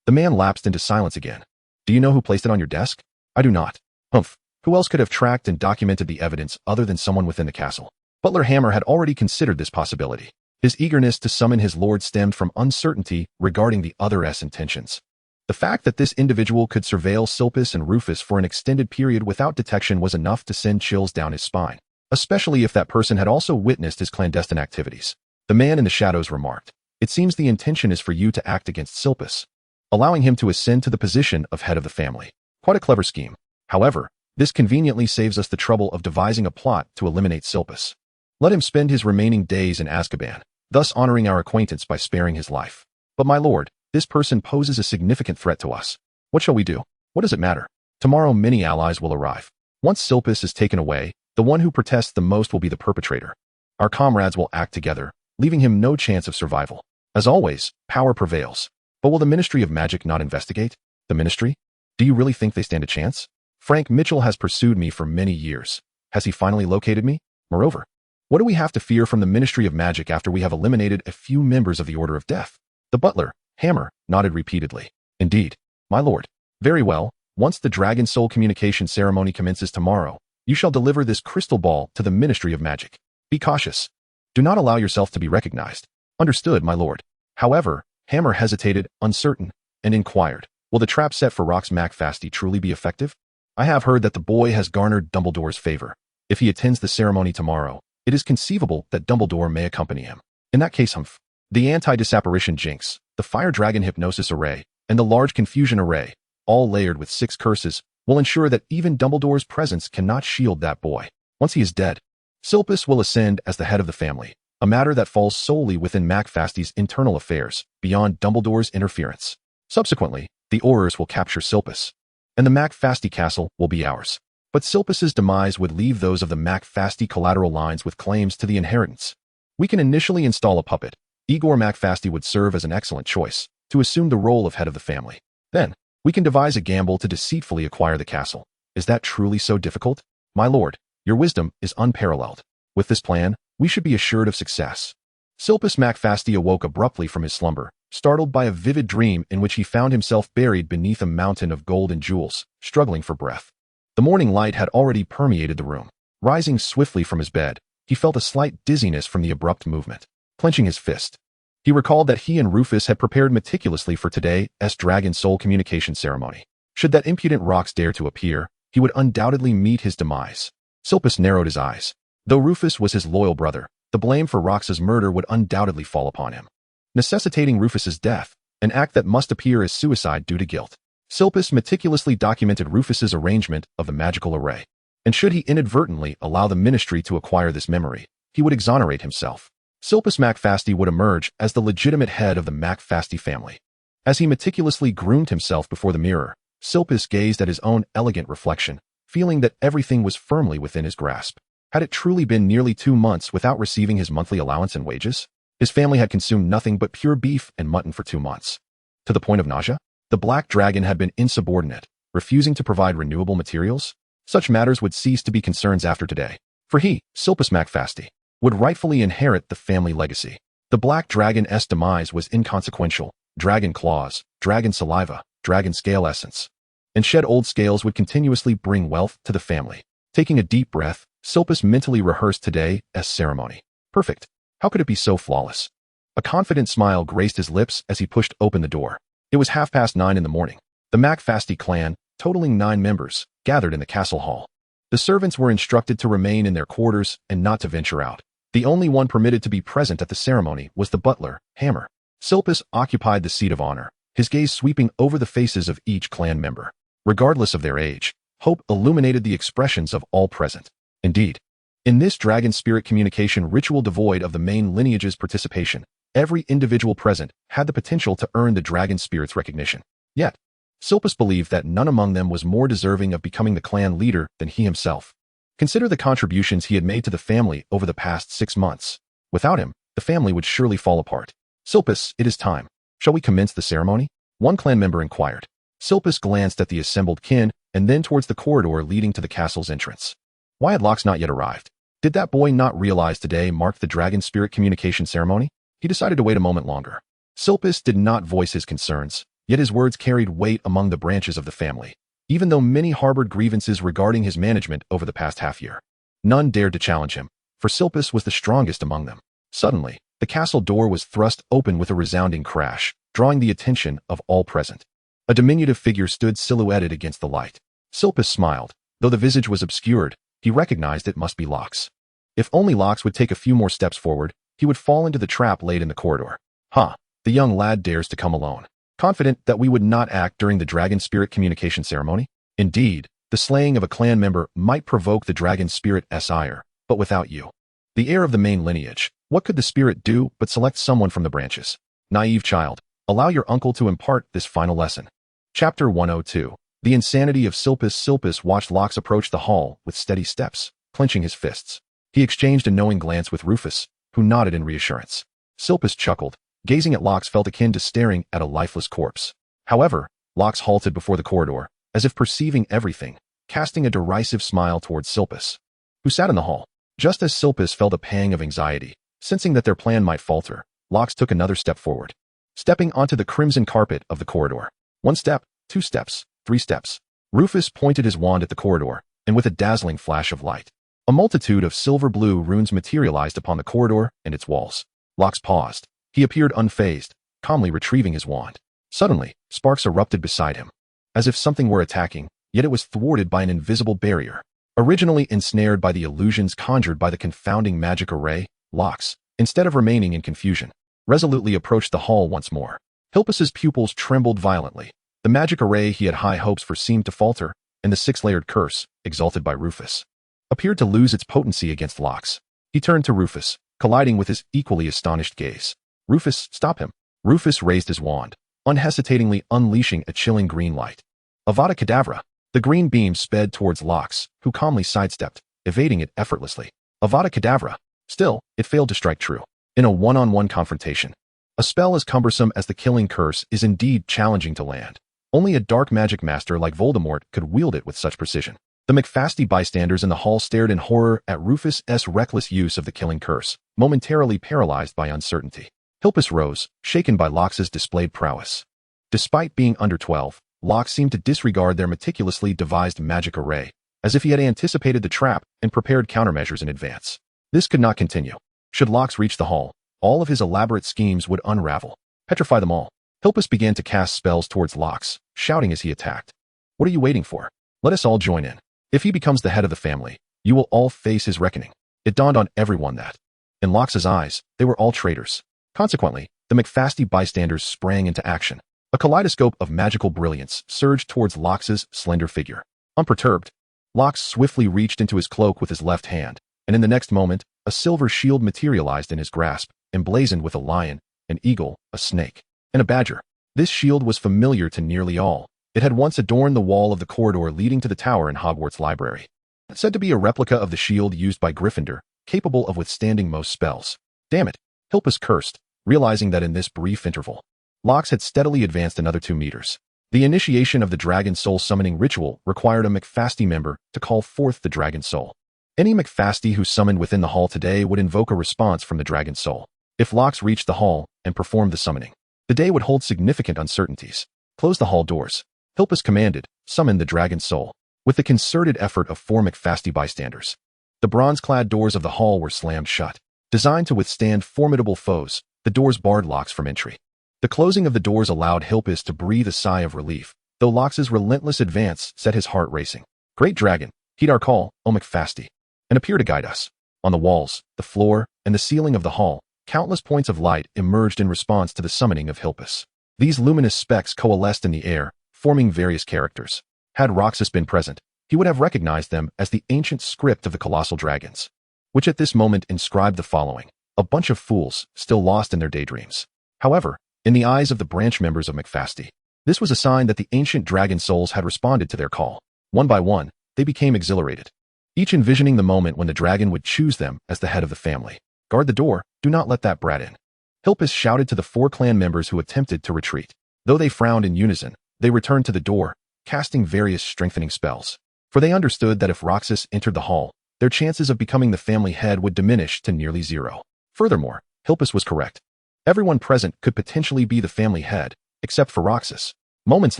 The man lapsed into silence again. Do you know who placed it on your desk? I do not. Humph. Who else could have tracked and documented the evidence other than someone within the castle? Butler Hammer had already considered this possibility. His eagerness to summon his lord stemmed from uncertainty regarding the other's intentions. The fact that this individual could surveil Silpus and Rufus for an extended period without detection was enough to send chills down his spine, especially if that person had also witnessed his clandestine activities. The man in the shadows remarked, it seems the intention is for you to act against Silpus, allowing him to ascend to the position of head of the family. Quite a clever scheme. However, this conveniently saves us the trouble of devising a plot to eliminate Silpus. Let him spend his remaining days in Azkaban, thus honoring our acquaintance by sparing his life. But my lord, this person poses a significant threat to us. What shall we do? What does it matter? Tomorrow many allies will arrive. Once Silpus is taken away, the one who protests the most will be the perpetrator. Our comrades will act together, leaving him no chance of survival. As always, power prevails. But will the Ministry of Magic not investigate? The Ministry? Do you really think they stand a chance? Frank Mitchell has pursued me for many years. Has he finally located me? Moreover, what do we have to fear from the Ministry of Magic after we have eliminated a few members of the Order of Death? The butler, Hammer, nodded repeatedly. Indeed, my lord. Very well, once the Dragon Soul communication ceremony commences tomorrow, you shall deliver this crystal ball to the Ministry of Magic. Be cautious. Do not allow yourself to be recognized. Understood, my lord. However, Hammer hesitated, uncertain, and inquired, will the trap set for Rox McFasty truly be effective? I have heard that the boy has garnered Dumbledore's favor. If he attends the ceremony tomorrow, it is conceivable that Dumbledore may accompany him. In that case, humph. The anti-disapparition jinx, the Fire Dragon Hypnosis Array, and the Large Confusion Array, all layered with 6 curses, will ensure that even Dumbledore's presence cannot shield that boy. Once he is dead, Silpus will ascend as the head of the family, a matter that falls solely within McFasty's internal affairs, beyond Dumbledore's interference. Subsequently, the Aurors will capture Silpus, and the McFasty castle will be ours. But Silpus's demise would leave those of the McFasty collateral lines with claims to the inheritance. We can initially install a puppet. Igor McFasty would serve as an excellent choice to assume the role of head of the family. Then, we can devise a gamble to deceitfully acquire the castle. Is that truly so difficult? My lord, your wisdom is unparalleled. With this plan, we should be assured of success. Silpus McFasty awoke abruptly from his slumber, startled by a vivid dream in which he found himself buried beneath a mountain of gold and jewels, struggling for breath. The morning light had already permeated the room. Rising swiftly from his bed, he felt a slight dizziness from the abrupt movement. Clenching his fist, he recalled that he and Rufus had prepared meticulously for today's dragon soul communication ceremony. Should that impudent Rox dare to appear, he would undoubtedly meet his demise. Silpus narrowed his eyes. Though Rufus was his loyal brother, the blame for Rox's murder would undoubtedly fall upon him, necessitating Rufus's death, an act that must appear as suicide due to guilt. Silpus meticulously documented Rufus's arrangement of the magical array, and should he inadvertently allow the ministry to acquire this memory, he would exonerate himself. Silpus McFasty would emerge as the legitimate head of the McFasty family. As he meticulously groomed himself before the mirror, Silpus gazed at his own elegant reflection, feeling that everything was firmly within his grasp. Had it truly been nearly 2 months without receiving his monthly allowance and wages? His family had consumed nothing but pure beef and mutton for 2 months. To the point of nausea? The black dragon had been insubordinate, refusing to provide renewable materials. Such matters would cease to be concerns after today, for he, Silpus McFasty, would rightfully inherit the family legacy. The black dragon's demise was inconsequential. Dragon claws, dragon saliva, dragon scale essence, and shed old scales would continuously bring wealth to the family. Taking a deep breath, Silpus mentally rehearsed today's ceremony. Perfect. How could it be so flawless? A confident smile graced his lips as he pushed open the door. It was 9:30 in the morning. The McFasty clan, totaling 9 members, gathered in the castle hall. The servants were instructed to remain in their quarters and not to venture out. The only one permitted to be present at the ceremony was the butler, Hammer. Silpus occupied the seat of honor, his gaze sweeping over the faces of each clan member. Regardless of their age, hope illuminated the expressions of all present. Indeed, in this dragon spirit communication ritual devoid of the main lineage's participation, every individual present had the potential to earn the dragon spirit's recognition. Yet, Silpus believed that none among them was more deserving of becoming the clan leader than he himself. Consider the contributions he had made to the family over the past 6 months. Without him, the family would surely fall apart. Silpus, it is time. Shall we commence the ceremony? One clan member inquired. Silpus glanced at the assembled kin and then towards the corridor leading to the castle's entrance. Why had Lox not yet arrived? Did that boy not realize today marked the dragon spirit communication ceremony? He decided to wait a moment longer. Silpus did not voice his concerns, yet his words carried weight among the branches of the family. Even though many harbored grievances regarding his management over the past half-year, none dared to challenge him, for Silpus was the strongest among them. Suddenly, the castle door was thrust open with a resounding crash, drawing the attention of all present. A diminutive figure stood silhouetted against the light. Silpus smiled. Though the visage was obscured, he recognized it must be Lox. If only Lox would take a few more steps forward, he would fall into the trap laid in the corridor. The young lad dares to come alone, confident that we would not act during the dragon spirit communication ceremony? Indeed, the slaying of a clan member might provoke the dragon spirit's ire, but without you, the heir of the main lineage, what could the spirit do but select someone from the branches? Naive child, allow your uncle to impart this final lesson. Chapter 102. The Insanity of Silpus. Silpus watched Lox approach the hall with steady steps, clenching his fists. He exchanged a knowing glance with Rufus, who nodded in reassurance. Silpus chuckled. Gazing at Lox felt akin to staring at a lifeless corpse. However, Lox halted before the corridor, as if perceiving everything, casting a derisive smile towards Silpus, who sat in the hall. Just as Silpus felt a pang of anxiety, sensing that their plan might falter, Lox took another step forward, stepping onto the crimson carpet of the corridor. 1 step, 2 steps, 3 steps. Rufus pointed his wand at the corridor, and with a dazzling flash of light, a multitude of silver-blue runes materialized upon the corridor and its walls. Lox paused. He appeared unfazed, calmly retrieving his wand. Suddenly, sparks erupted beside him, as if something were attacking, yet it was thwarted by an invisible barrier. Originally ensnared by the illusions conjured by the confounding magic array, Lox, instead of remaining in confusion, resolutely approached the hall once more. Silpus's pupils trembled violently. The magic array he had high hopes for seemed to falter, and the 6-layered curse, exalted by Rufus, appeared to lose its potency against Lox. He turned to Rufus, colliding with his equally astonished gaze. Rufus, stop him. Rufus raised his wand, unhesitatingly unleashing a chilling green light. Avada Kedavra. The green beam sped towards Lox, who calmly sidestepped, evading it effortlessly. Avada Kedavra. Still, it failed to strike true. In a one-on-one confrontation, a spell as cumbersome as the killing curse is indeed challenging to land. Only a dark magic master like Voldemort could wield it with such precision. The McFasty bystanders in the hall stared in horror at Rufus's reckless use of the killing curse, momentarily paralyzed by uncertainty. Silpus rose, shaken by Lox's displayed prowess. Despite being under 12, Lox seemed to disregard their meticulously devised magic array, as if he had anticipated the trap and prepared countermeasures in advance. This could not continue. Should Locks reach the hall, all of his elaborate schemes would unravel. Petrify them all. Hilpus began to cast spells towards Locks, shouting as he attacked. What are you waiting for? Let us all join in. If he becomes the head of the family, you will all face his reckoning. It dawned on everyone that, in Locks' eyes, they were all traitors. Consequently, the McFasty bystanders sprang into action. A kaleidoscope of magical brilliance surged towards Locks' slender figure. Unperturbed, Locks swiftly reached into his cloak with his left hand, and in the next moment, a silver shield materialized in his grasp, emblazoned with a lion, an eagle, a snake, and a badger. This shield was familiar to nearly all. It had once adorned the wall of the corridor leading to the tower in Hogwarts Library. Said to be a replica of the shield used by Gryffindor, capable of withstanding most spells. Damn it, Hilpus cursed, realizing that in this brief interval, Locks had steadily advanced another 2 meters. The initiation of the Dragon Soul summoning ritual required a McFasty member to call forth the Dragon Soul. Any McFasty who summoned within the hall today would invoke a response from the Dragon Soul. If Locks reached the hall and performed the summoning, the day would hold significant uncertainties. Close the hall doors. Hilpus commanded, summon the Dragon Soul. With the concerted effort of 4 McFasty bystanders, the bronze-clad doors of the hall were slammed shut. Designed to withstand formidable foes, the doors barred Locks from entry. The closing of the doors allowed Hilpus to breathe a sigh of relief, though Locks' relentless advance set his heart racing. Great Dragon, heed our call, O McFasty, and appear to guide us. On the walls, the floor, and the ceiling of the hall, countless points of light emerged in response to the summoning of Hilpus. These luminous specks coalesced in the air, forming various characters. Had Roxas been present, he would have recognized them as the ancient script of the colossal dragons, which at this moment inscribed the following: a bunch of fools, still lost in their daydreams. However, in the eyes of the branch members of McFasty, this was a sign that the ancient dragon souls had responded to their call. One by one, they became exhilarated, each envisioning the moment when the dragon would choose them as the head of the family. Guard the door, do not let that brat in. Hilpus shouted to the 4 clan members who attempted to retreat. Though they frowned in unison, they returned to the door, casting various strengthening spells. For they understood that if Roxas entered the hall, their chances of becoming the family head would diminish to nearly 0. Furthermore, Hilpus was correct. Everyone present could potentially be the family head, except for Roxas. Moments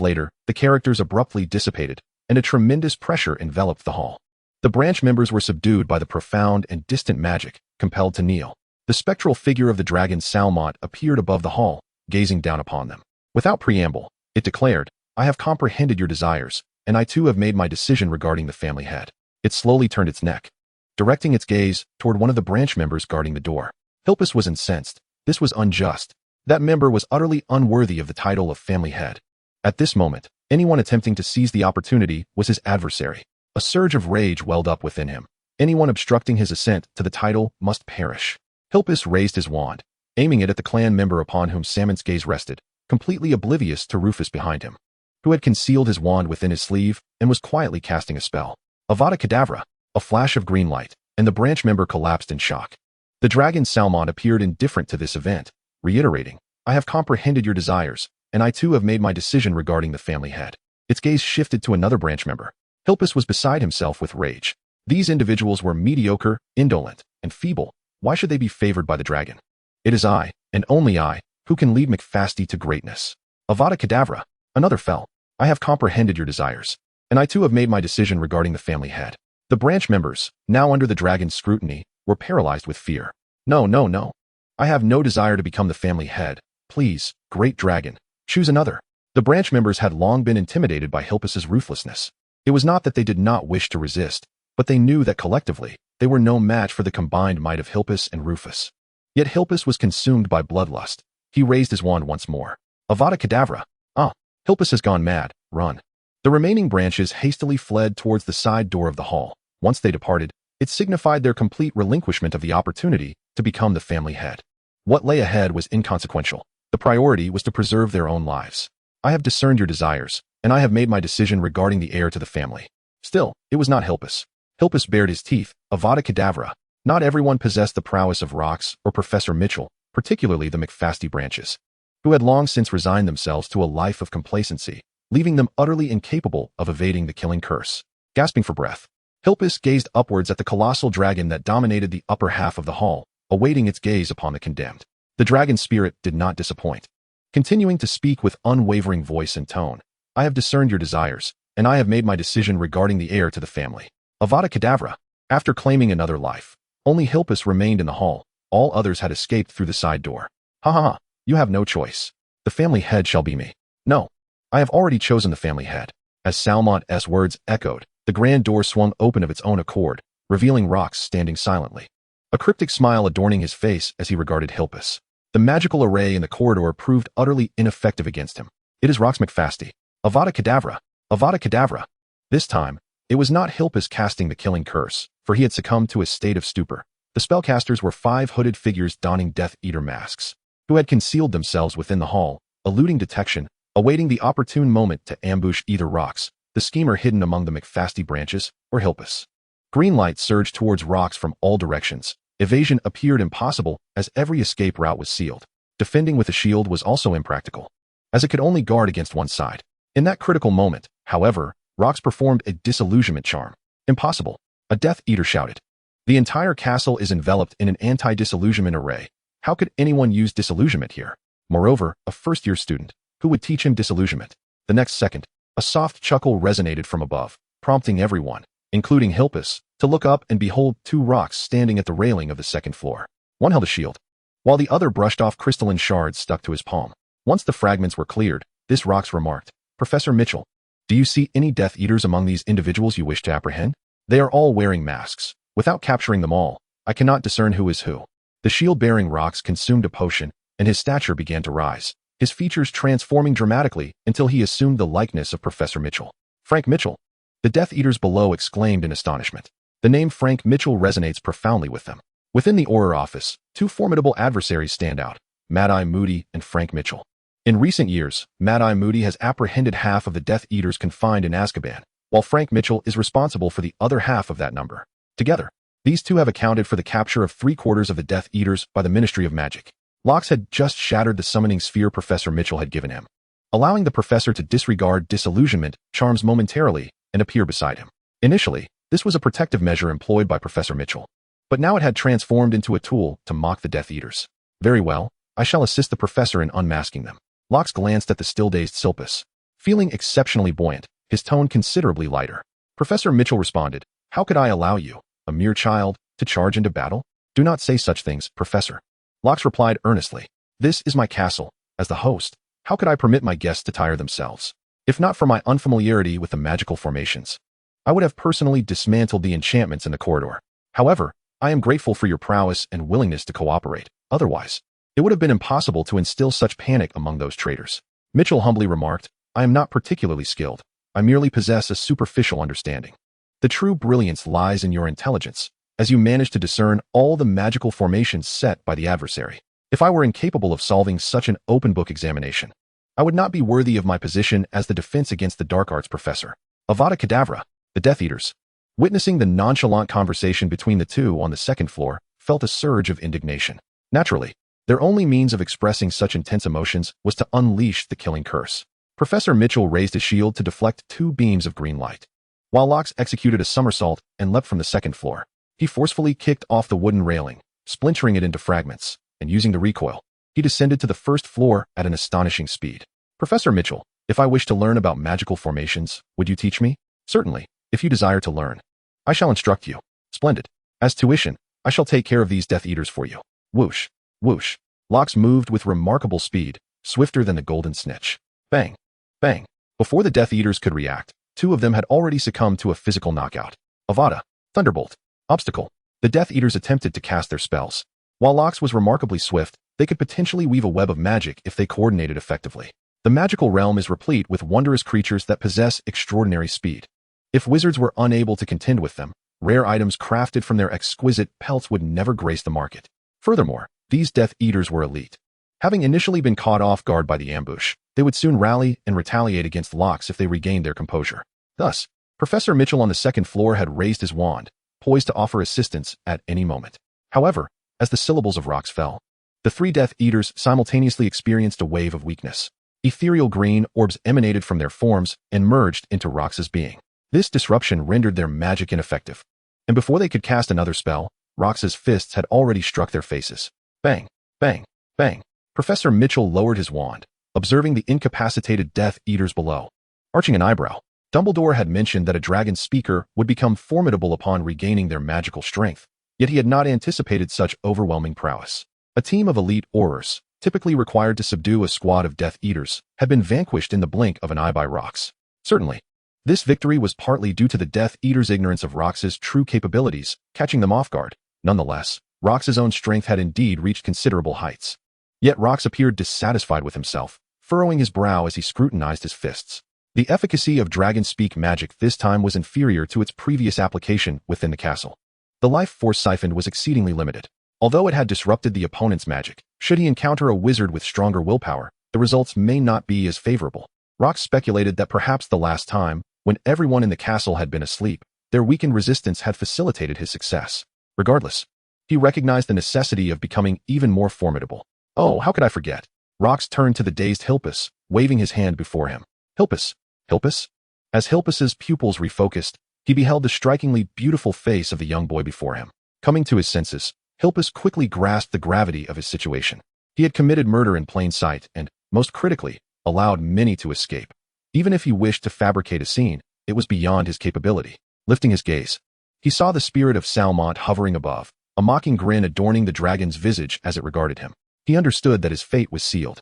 later, the characters abruptly dissipated, and a tremendous pressure enveloped the hall. The branch members were subdued by the profound and distant magic, compelled to kneel. The spectral figure of the dragon Soulmate appeared above the hall, gazing down upon them. Without preamble, it declared, I have comprehended your desires, and I too have made my decision regarding the family head. It slowly turned its neck, directing its gaze toward one of the branch members guarding the door. Hilpus was incensed. This was unjust. That member was utterly unworthy of the title of family head. At this moment, anyone attempting to seize the opportunity was his adversary. A surge of rage welled up within him. Anyone obstructing his ascent to the title must perish. Hilpus raised his wand, aiming it at the clan member upon whom Salmon's gaze rested, completely oblivious to Rufus behind him, who had concealed his wand within his sleeve and was quietly casting a spell. Avada Kedavra, a flash of green light, and the branch member collapsed in shock. The dragon Soulmate appeared indifferent to this event, reiterating, I have comprehended your desires, and I too have made my decision regarding the family head. Its gaze shifted to another branch member. Hilpus was beside himself with rage. These individuals were mediocre, indolent, and feeble. Why should they be favored by the dragon? It is I, and only I, who can lead McFasty to greatness. Avada Kedavra, another fell. I have comprehended your desires, and I too have made my decision regarding the family head. The branch members, now under the dragon's scrutiny, were paralyzed with fear. No, no, no. I have no desire to become the family head. Please, great dragon, choose another. The branch members had long been intimidated by Hilpus's ruthlessness. It was not that they did not wish to resist, but they knew that collectively, they were no match for the combined might of Hilpus and Rufus. Yet Hilpus was consumed by bloodlust. He raised his wand once more. Avada Kedavra. Ah, Hilpus has gone mad. Run. The remaining branches hastily fled towards the side door of the hall. Once they departed, it signified their complete relinquishment of the opportunity to become the family head. What lay ahead was inconsequential. The priority was to preserve their own lives. I have discerned your desires, and I have made my decision regarding the heir to the family. Still, it was not Hilpus. Hilpus bared his teeth. Avada Kedavra. Not everyone possessed the prowess of Rox or Professor Mitchell, particularly the McFasty branches, who had long since resigned themselves to a life of complacency, leaving them utterly incapable of evading the killing curse. Gasping for breath, Hilpus gazed upwards at the colossal dragon that dominated the upper half of the hall, awaiting its gaze upon the condemned. The dragon's spirit did not disappoint. Continuing to speak with unwavering voice and tone, I have discerned your desires, and I have made my decision regarding the heir to the family. Avada Kedavra. After claiming another life, only Hilpus remained in the hall. All others had escaped through the side door. Ha ha ha, you have no choice. The family head shall be me. No, I have already chosen the family head. As Soulmates' words echoed, the grand door swung open of its own accord, revealing Rox standing silently. A cryptic smile adorning his face as he regarded Hilpus. The magical array in the corridor proved utterly ineffective against him. It is Rox McFasty. Avada Kedavra. Avada Kedavra. This time, it was not Hilpus casting the killing curse, for he had succumbed to a state of stupor. The spellcasters were 5 hooded figures donning Death Eater masks, who had concealed themselves within the hall, eluding detection, awaiting the opportune moment to ambush either Rox, the schemer hidden among the McFasty branches, or Hilpus. Green light surged towards Rox from all directions. Evasion appeared impossible as every escape route was sealed. Defending with a shield was also impractical, as it could only guard against one side. In that critical moment, however, Rox performed a disillusionment charm. Impossible. A Death Eater shouted. The entire castle is enveloped in an anti-disillusionment array. How could anyone use disillusionment here? Moreover, a first-year student. Who would teach him disillusionment? The next second, a soft chuckle resonated from above, prompting everyone, including Hilpus, to look up and behold 2 Rox standing at the railing of the second floor. One held a shield, while the other brushed off crystalline shards stuck to his palm. Once the fragments were cleared, this Rox remarked, Professor Mitchell, do you see any Death Eaters among these individuals you wish to apprehend? They are all wearing masks. Without capturing them all, I cannot discern who is who. The shield-bearing Rox consumed a potion, and his stature began to rise, his features transforming dramatically until he assumed the likeness of Professor Mitchell. Frank Mitchell. The Death Eaters below exclaimed in astonishment. The name Frank Mitchell resonates profoundly with them. Within the Auror office, 2 formidable adversaries stand out, Mad-Eye Moody and Frank Mitchell. In recent years, Mad-Eye Moody has apprehended half of the Death Eaters confined in Azkaban, while Frank Mitchell is responsible for the other half of that number. Together, these 2 have accounted for the capture of 3/4 of the Death Eaters by the Ministry of Magic. Lox had just shattered the summoning sphere Professor Mitchell had given him, allowing the professor to disregard disillusionment charms momentarily and appear beside him. Initially, this was a protective measure employed by Professor Mitchell, but now it had transformed into a tool to mock the Death Eaters. Very well, I shall assist the professor in unmasking them. Lox glanced at the still-dazed Silpus. Feeling exceptionally buoyant, his tone considerably lighter. Professor Mitchell responded, How could I allow you, a mere child, to charge into battle? Do not say such things, Professor. Lox replied earnestly. This is my castle. As the host, how could I permit my guests to tire themselves? If not for my unfamiliarity with the magical formations, I would have personally dismantled the enchantments in the corridor. However, I am grateful for your prowess and willingness to cooperate. Otherwise, it would have been impossible to instill such panic among those traitors. Mitchell humbly remarked, I am not particularly skilled. I merely possess a superficial understanding. The true brilliance lies in your intelligence, as you manage to discern all the magical formations set by the adversary. If I were incapable of solving such an open-book examination, I would not be worthy of my position as the defense against the dark arts professor. Avada Kedavra, the Death Eaters, witnessing the nonchalant conversation between the 2 on the second floor, felt a surge of indignation. Naturally, their only means of expressing such intense emotions was to unleash the killing curse. Professor Mitchell raised his shield to deflect 2 beams of green light, while Lox executed a somersault and leapt from the second floor. He forcefully kicked off the wooden railing, splintering it into fragments, and using the recoil, he descended to the first floor at an astonishing speed. Professor Mitchell, if I wish to learn about magical formations, would you teach me? Certainly, if you desire to learn. I shall instruct you. Splendid. As tuition, I shall take care of these Death Eaters for you. Whoosh, whoosh. Lox moved with remarkable speed, swifter than the golden snitch. Bang, bang. Before the Death Eaters could react, 2 of them had already succumbed to a physical knockout. Avada, thunderbolt, obstacle. The Death Eaters attempted to cast their spells. While Lox was remarkably swift, they could potentially weave a web of magic if they coordinated effectively. The magical realm is replete with wondrous creatures that possess extraordinary speed. If wizards were unable to contend with them, rare items crafted from their exquisite pelts would never grace the market. Furthermore, these Death Eaters were elite. Having initially been caught off guard by the ambush, they would soon rally and retaliate against Lox if they regained their composure. Thus, Professor Mitchell on the second floor had raised his wand, poised to offer assistance at any moment. However, as the syllables of Rox fell, the 3 Death Eaters simultaneously experienced a wave of weakness. Ethereal green orbs emanated from their forms and merged into Rox's being. This disruption rendered their magic ineffective, and before they could cast another spell, Rox's fists had already struck their faces. Bang, bang, bang. Professor Mitchell lowered his wand, observing the incapacitated Death Eaters below. Arching an eyebrow, Dumbledore had mentioned that a dragon speaker would become formidable upon regaining their magical strength, yet he had not anticipated such overwhelming prowess. A team of elite Aurors, typically required to subdue a squad of Death Eaters, had been vanquished in the blink of an eye by Rox. Certainly, this victory was partly due to the Death Eaters' ignorance of Rox's true capabilities, catching them off guard. Nonetheless, Rox's own strength had indeed reached considerable heights. Yet Rox appeared dissatisfied with himself, furrowing his brow as he scrutinized his fists. The efficacy of dragon speak magic this time was inferior to its previous application within the castle. The life force siphoned was exceedingly limited. Although it had disrupted the opponent's magic, should he encounter a wizard with stronger willpower, the results may not be as favorable. Rox speculated that perhaps the last time, when everyone in the castle had been asleep, their weakened resistance had facilitated his success. Regardless, he recognized the necessity of becoming even more formidable. Oh, how could I forget? Rox turned to the dazed Hilpus, waving his hand before him. Hilpus! Hilpus? As Hilpus's pupils refocused, he beheld the strikingly beautiful face of the young boy before him. Coming to his senses, Hilpus quickly grasped the gravity of his situation. He had committed murder in plain sight and, most critically, allowed many to escape. Even if he wished to fabricate a scene, it was beyond his capability. Lifting his gaze, he saw the spirit of Soulmate hovering above, a mocking grin adorning the dragon's visage as it regarded him. He understood that his fate was sealed.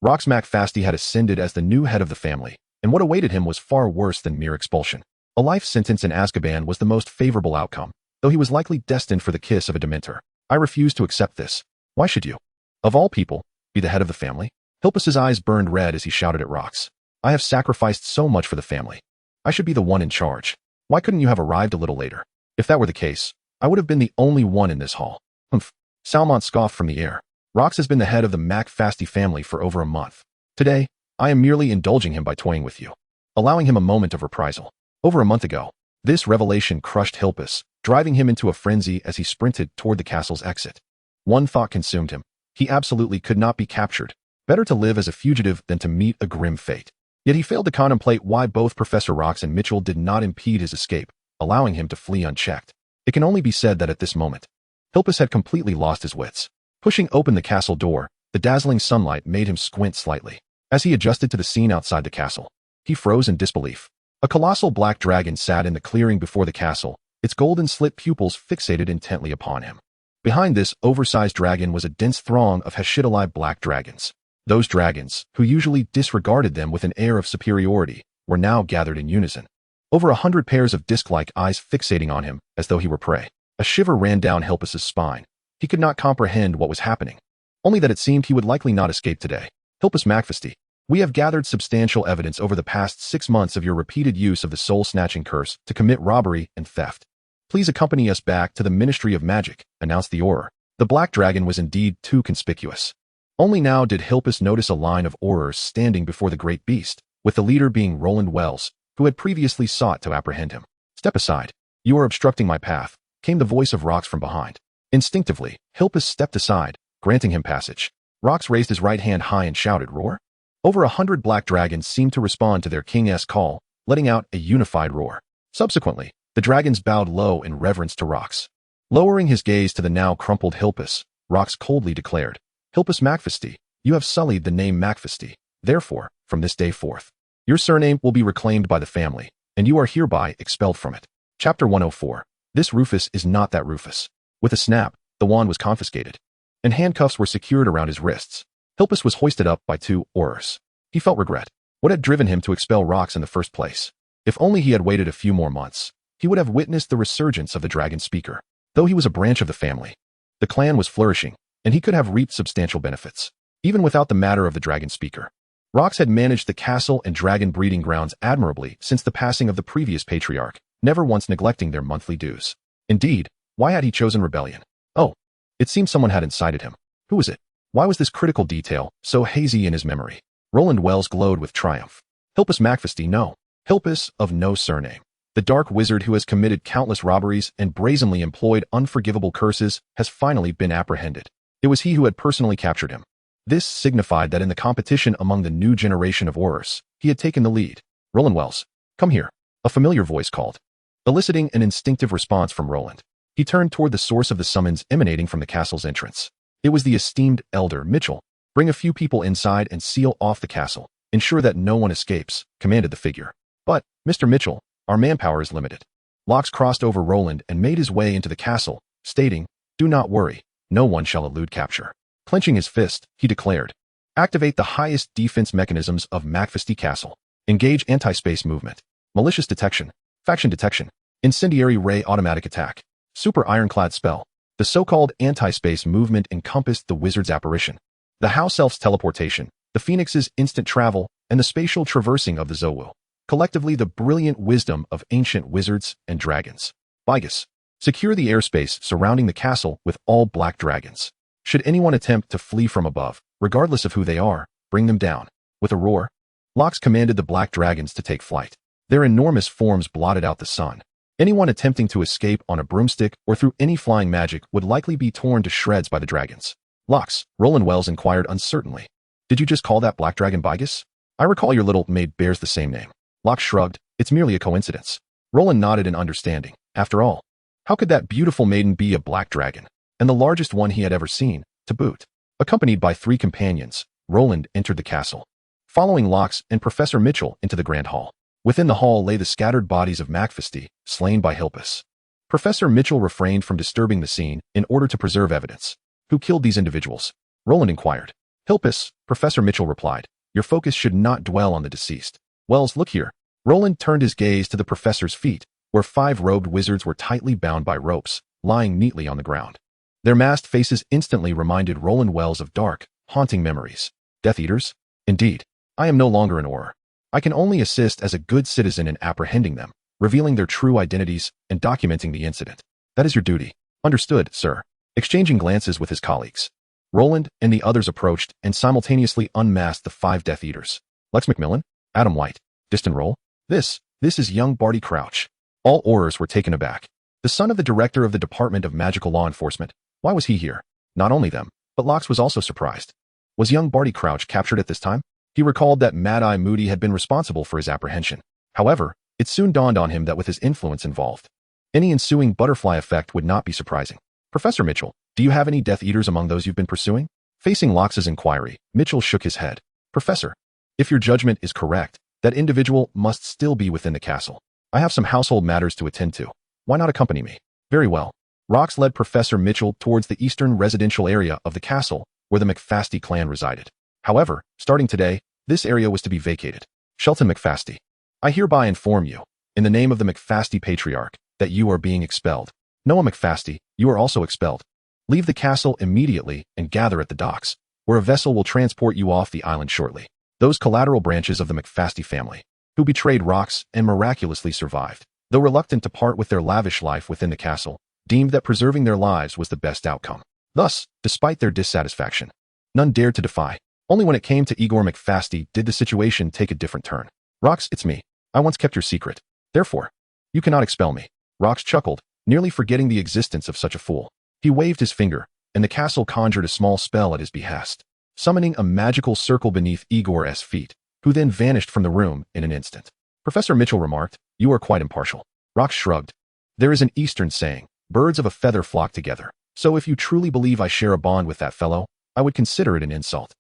Rox McFasty had ascended as the new head of the family, and what awaited him was far worse than mere expulsion. A life sentence in Azkaban was the most favorable outcome, though he was likely destined for the kiss of a Dementor. I refuse to accept this. Why should you? Of all people, be the head of the family? Hilpus's eyes burned red as he shouted at Rox. I have sacrificed so much for the family. I should be the one in charge. Why couldn't you have arrived a little later? If that were the case, I would have been the only one in this hall. Humph. Soulmate scoffed from the air. Rox has been the head of the McFasty family for over a month. Today, I am merely indulging him by toying with you, allowing him a moment of reprisal. Over a month ago, this revelation crushed Hilpus, driving him into a frenzy as he sprinted toward the castle's exit. One thought consumed him. He absolutely could not be captured. Better to live as a fugitive than to meet a grim fate. Yet he failed to contemplate why both Professor Rox and Mitchell did not impede his escape, allowing him to flee unchecked. It can only be said that at this moment, Hilpus had completely lost his wits. Pushing open the castle door, the dazzling sunlight made him squint slightly. As he adjusted to the scene outside the castle, he froze in disbelief. A colossal black dragon sat in the clearing before the castle, its golden slit pupils fixated intently upon him. Behind this oversized dragon was a dense throng of Hashidali black dragons. Those dragons, who usually disregarded them with an air of superiority, were now gathered in unison. Over 100 pairs of disc-like eyes fixating on him, as though he were prey. A shiver ran down Hilpus's spine. He could not comprehend what was happening. Only that it seemed he would likely not escape today. Hilpus McFasty, we have gathered substantial evidence over the past 6 months of your repeated use of the soul-snatching curse to commit robbery and theft. Please accompany us back to the Ministry of Magic, announced the Auror. The black dragon was indeed too conspicuous. Only now did Hilpus notice a line of Aurors standing before the great beast, with the leader being Roland Wells, who had previously sought to apprehend him. Step aside. You are obstructing my path, came the voice of Rox from behind. Instinctively, Hilpus stepped aside, granting him passage. Rox raised his right hand high and shouted, roar. Over 100 black dragons seemed to respond to their king's call, letting out a unified roar. Subsequently, the dragons bowed low in reverence to Rox. Lowering his gaze to the now crumpled Hilpus, Rox coldly declared, Hilpus McFasty, you have sullied the name McFasty. Therefore, from this day forth, your surname will be reclaimed by the family, and you are hereby expelled from it. Chapter 104. This Rufus is not that Rufus. With a snap, the wand was confiscated, and handcuffs were secured around his wrists. Hilpus was hoisted up by 2 Aurors. He felt regret. What had driven him to expel Rox in the first place? If only he had waited a few more months, he would have witnessed the resurgence of the dragon speaker. Though he was a branch of the family, the clan was flourishing, and he could have reaped substantial benefits, even without the matter of the dragon speaker. Rox had managed the castle and dragon breeding grounds admirably since the passing of the previous patriarch, never once neglecting their monthly dues. Indeed, why had he chosen rebellion? Oh, it seemed someone had incited him. Who was it? Why was this critical detail so hazy in his memory? Roland Wells glowed with triumph. Hilpus McFasty, no. Hilpus of no surname. The dark wizard who has committed countless robberies and brazenly employed unforgivable curses has finally been apprehended. It was he who had personally captured him. This signified that in the competition among the new generation of Aurors, he had taken the lead. Roland Wells, come here. A familiar voice called, eliciting an instinctive response from Roland. He turned toward the source of the summons emanating from the castle's entrance. It was the esteemed elder Mitchell. Bring a few people inside and seal off the castle. Ensure that no one escapes, commanded the figure. But, Mr. Mitchell, our manpower is limited. Locks crossed over Roland and made his way into the castle, stating, "Do not worry, no one shall elude capture." Clenching his fist, he declared, "Activate the highest defense mechanisms of McFasty Castle. Engage anti-space movement, malicious detection, faction detection, incendiary ray automatic attack, super ironclad spell." The so-called anti-space movement encompassed the wizard's apparition, the house elf's teleportation, the phoenix's instant travel, and the spatial traversing of the Zowil. Collectively the brilliant wisdom of ancient wizards and dragons. Bigus. Secure the airspace surrounding the castle with all black dragons. Should anyone attempt to flee from above, regardless of who they are, bring them down. With a roar, Locks commanded the black dragons to take flight. Their enormous forms blotted out the sun. Anyone attempting to escape on a broomstick or through any flying magic would likely be torn to shreds by the dragons. Locks, Roland Wells inquired uncertainly. "Did you just call that black dragon Bigus? I recall your little maid bears the same name." Locke shrugged. "It's merely a coincidence." Roland nodded in understanding. After all, how could that beautiful maiden be a black dragon? And the largest one he had ever seen, to boot. Accompanied by 3 companions, Roland entered the castle, following Locks and Professor Mitchell into the grand hall. Within the hall lay the scattered bodies of McFasty, slain by Hilpus. Professor Mitchell refrained from disturbing the scene in order to preserve evidence. "Who killed these individuals?" Roland inquired. "Hilpus," Professor Mitchell replied. "Your focus should not dwell on the deceased." "Wells, look here." Roland turned his gaze to the professor's feet, where 5 robed wizards were tightly bound by ropes, lying neatly on the ground. Their masked faces instantly reminded Roland Wells of dark, haunting memories. Death Eaters? Indeed. I am no longer an Auror. I can only assist as a good citizen in apprehending them, revealing their true identities, and documenting the incident. That is your duty. Understood, sir. Exchanging glances with his colleagues, Roland and the others approached and simultaneously unmasked the 5 Death Eaters. Lex McMillan? Adam White? Distant roll? This is young Barty Crouch. All Aurors were taken aback. The son of the director of the Department of Magical Law Enforcement. Why was he here? Not only them, but Locks was also surprised. Was young Barty Crouch captured at this time? He recalled that Mad-Eye Moody had been responsible for his apprehension. However, it soon dawned on him that with his influence involved, any ensuing butterfly effect would not be surprising. "Professor Mitchell, do you have any Death Eaters among those you've been pursuing?" Facing Locks' inquiry, Mitchell shook his head. "Professor, if your judgment is correct, that individual must still be within the castle. I have some household matters to attend to. Why not accompany me?" "Very well." Rocks led Professor Mitchell towards the eastern residential area of the castle, where the McFasty clan resided. However, starting today, this area was to be vacated. "Shelton McFasty, I hereby inform you, in the name of the McFasty Patriarch, that you are being expelled. Noah McFasty, you are also expelled. Leave the castle immediately and gather at the docks, where a vessel will transport you off the island shortly. Those collateral branches of the McFasty family, who betrayed Rocks and miraculously survived, though reluctant to part with their lavish life within the castle, deemed that preserving their lives was the best outcome. Thus, despite their dissatisfaction, none dared to defy. Only when it came to Igor McFasty did the situation take a different turn. "Rocks, it's me. I once kept your secret. Therefore, you cannot expel me." Rocks chuckled, nearly forgetting the existence of such a fool. He waved his finger, and the castle conjured a small spell at his behest, summoning a magical circle beneath Igor's feet, who then vanished from the room in an instant. Professor Mitchell remarked, "You are quite impartial." Rocks shrugged. "There is an Eastern saying, birds of a feather flock together. So if you truly believe I share a bond with that fellow, I would consider it an insult."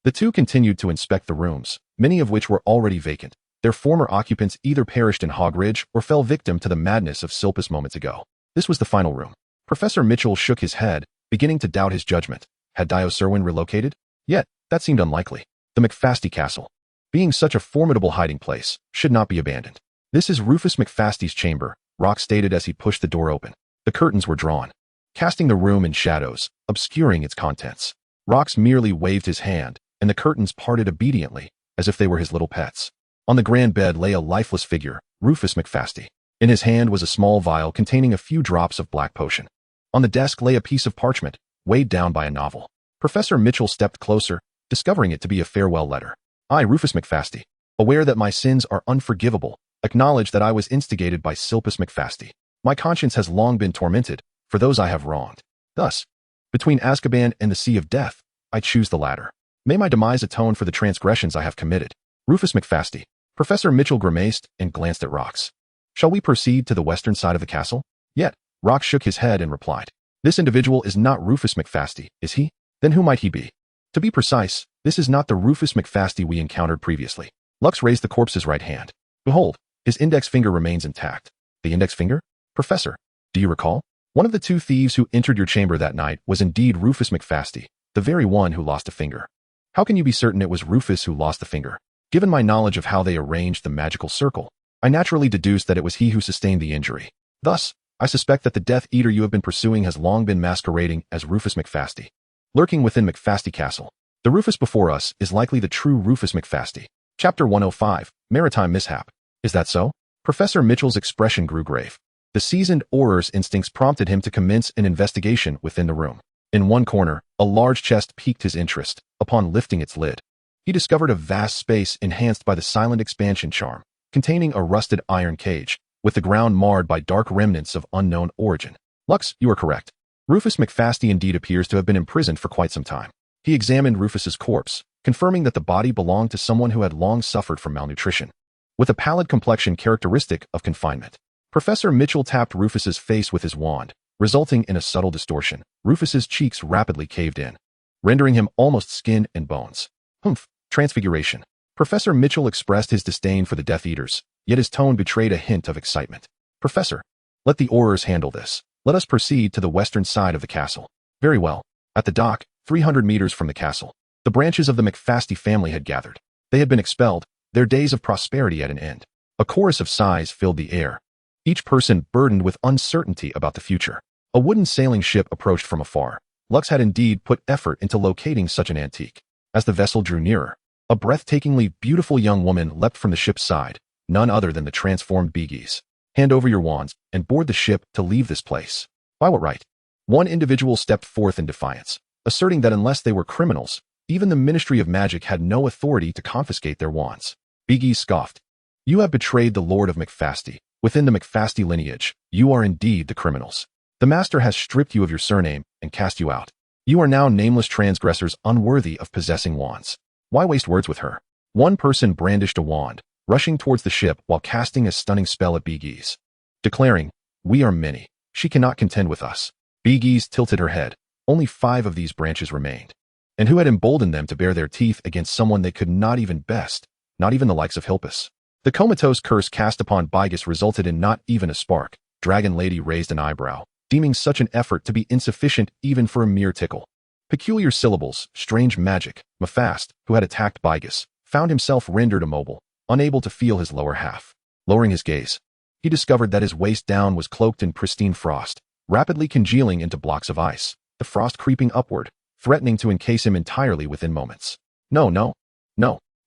The two continued to inspect the rooms, many of which were already vacant. Their former occupants either perished in Hogridge or fell victim to the madness of Silpus moments ago. This was the final room. Professor Mitchell shook his head, beginning to doubt his judgment. Had Dio Serwin relocated? Yet, that seemed unlikely. The McFasty Castle, being such a formidable hiding place, should not be abandoned. "This is Rufus McFasty's chamber," Rock stated as he pushed the door open. The curtains were drawn, casting the room in shadows, obscuring its contents. Rocks merely waved his hand, and the curtains parted obediently, as if they were his little pets. On the grand bed lay a lifeless figure, Rufus McFasty. In his hand was a small vial containing a few drops of black potion. On the desk lay a piece of parchment, weighed down by a novel. Professor Mitchell stepped closer, discovering it to be a farewell letter. "I, Rufus McFasty, aware that my sins are unforgivable, acknowledge that I was instigated by Silpus McFasty. My conscience has long been tormented for those I have wronged. Thus, between Azkaban and the Sea of Death, I choose the latter. May my demise atone for the transgressions I have committed. Rufus McFasty." Professor Mitchell grimaced and glanced at Rocks. "Shall we proceed to the western side of the castle?" Yet, Rocks shook his head and replied, "This individual is not Rufus McFasty, is he? Then who might he be? To be precise, this is not the Rufus McFasty we encountered previously." Lux raised the corpse's right hand. "Behold, His index finger remains intact. The index finger? Professor, do you recall? One of the two thieves who entered your chamber that night was indeed Rufus McFasty, the very one who lost a finger. How can you be certain it was Rufus who lost the finger? Given my knowledge of how they arranged the magical circle, I naturally deduced that it was he who sustained the injury. Thus, I suspect that the Death Eater you have been pursuing has long been masquerading as Rufus McFasty. Lurking within McFasty Castle, the Rufus before us is likely the true Rufus McFasty. Chapter 105, Maritime Mishap. Is that so? Professor Mitchell's expression grew grave. The seasoned Auror's instincts prompted him to commence an investigation within the room. In one corner, a large chest piqued his interest. Upon lifting its lid, he discovered a vast space enhanced by the silent expansion charm, containing a rusted iron cage, with the ground marred by dark remnants of unknown origin. Lux, you are correct. Rufus McFasty indeed appears to have been imprisoned for quite some time. He examined Rufus's corpse, confirming that the body belonged to someone who had long suffered from malnutrition, with a pallid complexion characteristic of confinement. Professor Mitchell tapped Rufus's face with his wand, resulting in a subtle distortion. Rufus's cheeks rapidly caved in, rendering him almost skin and bones. Humph, transfiguration. Professor Mitchell expressed his disdain for the Death Eaters, yet his tone betrayed a hint of excitement. Professor, let the Aurors handle this. Let us proceed to the western side of the castle. Very well. At the dock, 300 meters from the castle, the branches of the McFasty family had gathered. They had been expelled, their days of prosperity at an end. A chorus of sighs filled the air, each person burdened with uncertainty about the future. A wooden sailing ship approached from afar. Lux had indeed put effort into locating such an antique. As the vessel drew nearer, a breathtakingly beautiful young woman leapt from the ship's side, none other than the transformed Beegees. Hand over your wands and board the ship to leave this place. By what right? One individual stepped forth in defiance, asserting that unless they were criminals, even the Ministry of Magic had no authority to confiscate their wands. Beegees scoffed. You have betrayed the Lord of McFasty. Within the McFasty lineage, you are indeed the criminals. The Master has stripped you of your surname and cast you out. You are now nameless transgressors unworthy of possessing wands. Why waste words with her? One person brandished a wand, rushing towards the ship while casting a stunning spell at Beegees, declaring, We are many. She cannot contend with us. Beegees tilted her head. Only 5 of these branches remained. And who had emboldened them to bare their teeth against someone they could not even best, not even the likes of Hilpus? The comatose curse cast upon Beegees resulted in not even a spark. Dragon Lady raised an eyebrow, deeming such an effort to be insufficient even for a mere tickle. Peculiar syllables, strange magic. McFast, who had attacked Beegees, found himself rendered immobile, unable to feel his lower half. Lowering his gaze, he discovered that his waist down was cloaked in pristine frost, rapidly congealing into blocks of ice, the frost creeping upward, threatening to encase him entirely within moments. No.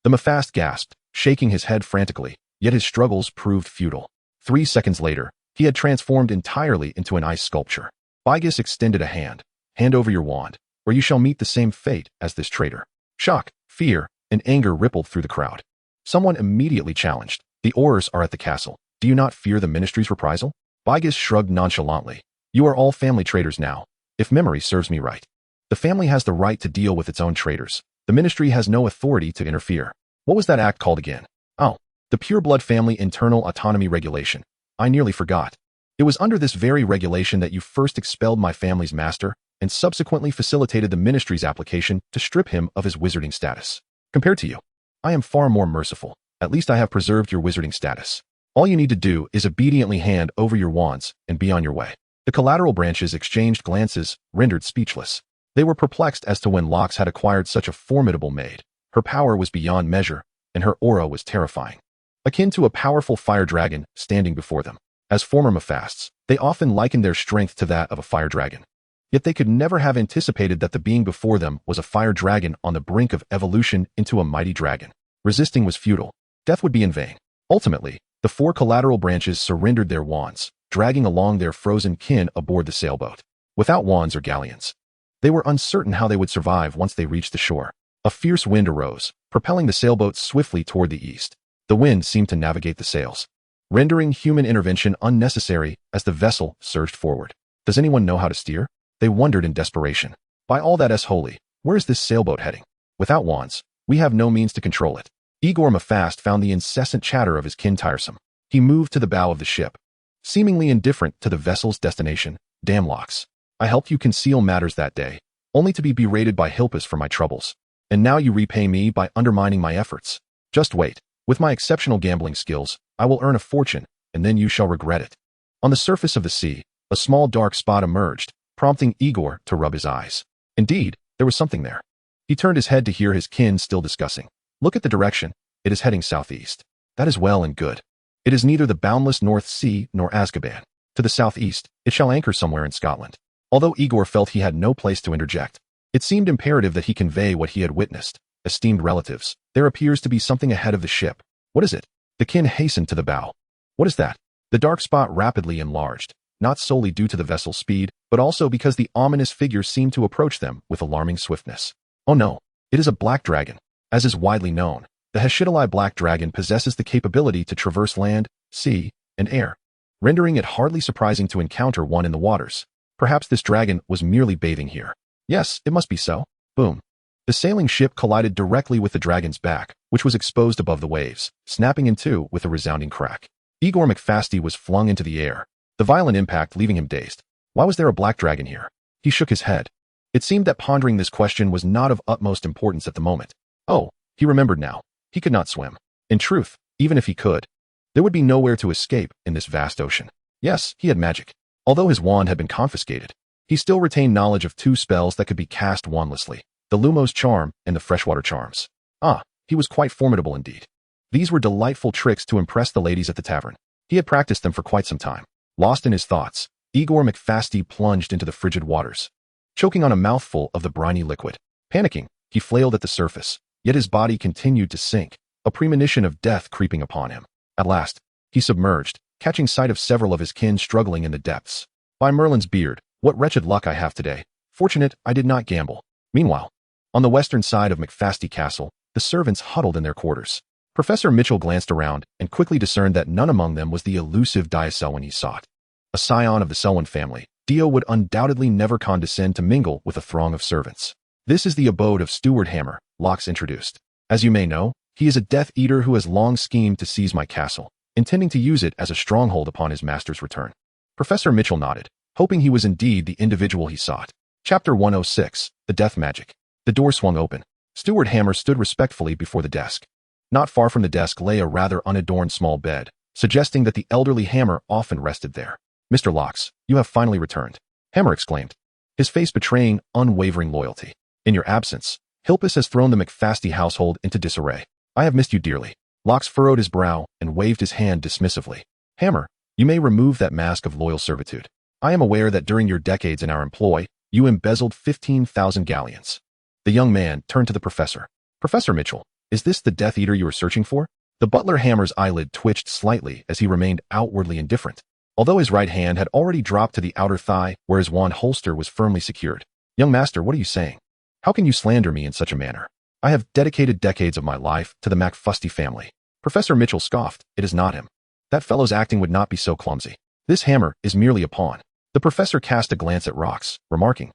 The McFast gasped, shaking his head frantically, yet his struggles proved futile. 3 seconds later, he had transformed entirely into an ice sculpture. Beegees extended a hand. Hand over your wand, or you shall meet the same fate as this traitor. Shock, fear, and anger rippled through the crowd. Someone immediately challenged. The Aurors are at the castle. Do you not fear the Ministry's reprisal? Beegees shrugged nonchalantly. You are all family traitors now, if memory serves me right. The family has the right to deal with its own traitors. The Ministry has no authority to interfere. What was that act called again? Oh, the Pureblood Family Internal Autonomy Regulation. I nearly forgot. It was under this very regulation that you first expelled my family's master and subsequently facilitated the Ministry's application to strip him of his wizarding status. Compared to you, I am far more merciful. At least I have preserved your wizarding status. All you need to do is obediently hand over your wands and be on your way. The collateral branches exchanged glances, rendered speechless. They were perplexed as to when Lux had acquired such a formidable maid. Her power was beyond measure, and her aura was terrifying, akin to a powerful fire dragon standing before them. As former McFasts, they often likened their strength to that of a fire dragon. Yet they could never have anticipated that the being before them was a fire dragon on the brink of evolution into a mighty dragon. Resisting was futile. Death would be in vain. Ultimately, the 4 collateral branches surrendered their wands, dragging along their frozen kin aboard the sailboat. Without wands or galleons, they were uncertain how they would survive once they reached the shore. A fierce wind arose, propelling the sailboat swiftly toward the east. The wind seemed to navigate the sails, rendering human intervention unnecessary as the vessel surged forward. Does anyone know how to steer? They wondered in desperation. By all that is holy, where is this sailboat heading? Without wands, we have no means to control it. Igor McFast found the incessant chatter of his kin tiresome. He moved to the bow of the ship, seemingly indifferent to the vessel's destination. Damn Lux. I helped you conceal matters that day, only to be berated by Hilpus for my troubles. And now you repay me by undermining my efforts. Just wait. With my exceptional gambling skills, I will earn a fortune, and then you shall regret it. On the surface of the sea, a small dark spot emerged, prompting Igor to rub his eyes. Indeed, there was something there. He turned his head to hear his kin still discussing. Look at the direction. It is heading southeast. That is well and good. It is neither the boundless North Sea nor Azkaban. To the southeast, it shall anchor somewhere in Scotland. Although Igor felt he had no place to interject, it seemed imperative that he convey what he had witnessed. Esteemed relatives, there appears to be something ahead of the ship. What is it? The kin hastened to the bow. What is that? The dark spot rapidly enlarged, not solely due to the vessel's speed, but also because the ominous figure seemed to approach them with alarming swiftness. Oh no, it is a black dragon. As is widely known, the Heshidalai black dragon possesses the capability to traverse land, sea, and air, rendering it hardly surprising to encounter one in the waters. Perhaps this dragon was merely bathing here. Yes, it must be so. Boom. The sailing ship collided directly with the dragon's back, which was exposed above the waves, snapping in two with a resounding crack. Igor McFasty was flung into the air, the violent impact leaving him dazed. Why was there a black dragon here? He shook his head. It seemed that pondering this question was not of utmost importance at the moment. Oh, he remembered now. He could not swim. In truth, even if he could, there would be nowhere to escape in this vast ocean. Yes, he had magic. Although his wand had been confiscated, he still retained knowledge of two spells that could be cast wandlessly, the Lumos charm and the freshwater charms. Ah, he was quite formidable indeed. These were delightful tricks to impress the ladies at the tavern. He had practiced them for quite some time. Lost in his thoughts, Igor McFasty plunged into the frigid waters, choking on a mouthful of the briny liquid. Panicking, he flailed at the surface, yet his body continued to sink, a premonition of death creeping upon him. At last, he submerged, catching sight of several of his kin struggling in the depths. By Merlin's beard, what wretched luck I have today. Fortunate I did not gamble. Meanwhile, on the western side of McFasty Castle, the servants huddled in their quarters. Professor Mitchell glanced around and quickly discerned that none among them was the elusive Selwyn he sought. A scion of the Selwyn family, Dio would undoubtedly never condescend to mingle with a throng of servants. This is the abode of Steward Hammer, Locks introduced. As you may know, he is a Death Eater who has long schemed to seize my castle, intending to use it as a stronghold upon his master's return. Professor Mitchell nodded, hoping he was indeed the individual he sought. Chapter 106, The Death Magic. The door swung open. Steward Hammer stood respectfully before the desk. Not far from the desk lay a rather unadorned small bed, suggesting that the elderly Hammer often rested there. Mr. Locks, you have finally returned, Hammer exclaimed, his face betraying unwavering loyalty. In your absence, Hilpus has thrown the McFasty household into disarray. I have missed you dearly. Locks furrowed his brow and waved his hand dismissively. Hammer, you may remove that mask of loyal servitude. I am aware that during your decades in our employ, you embezzled 15,000 galleons. The young man turned to the professor. Professor Mitchell, is this the Death Eater you are searching for? The butler Hammer's eyelid twitched slightly as he remained outwardly indifferent, although his right hand had already dropped to the outer thigh where his wand holster was firmly secured. Young master, what are you saying? How can you slander me in such a manner? I have dedicated decades of my life to the McFasty family. Professor Mitchell scoffed. It is not him. That fellow's acting would not be so clumsy. This Hammer is merely a pawn. The professor cast a glance at Rox, remarking,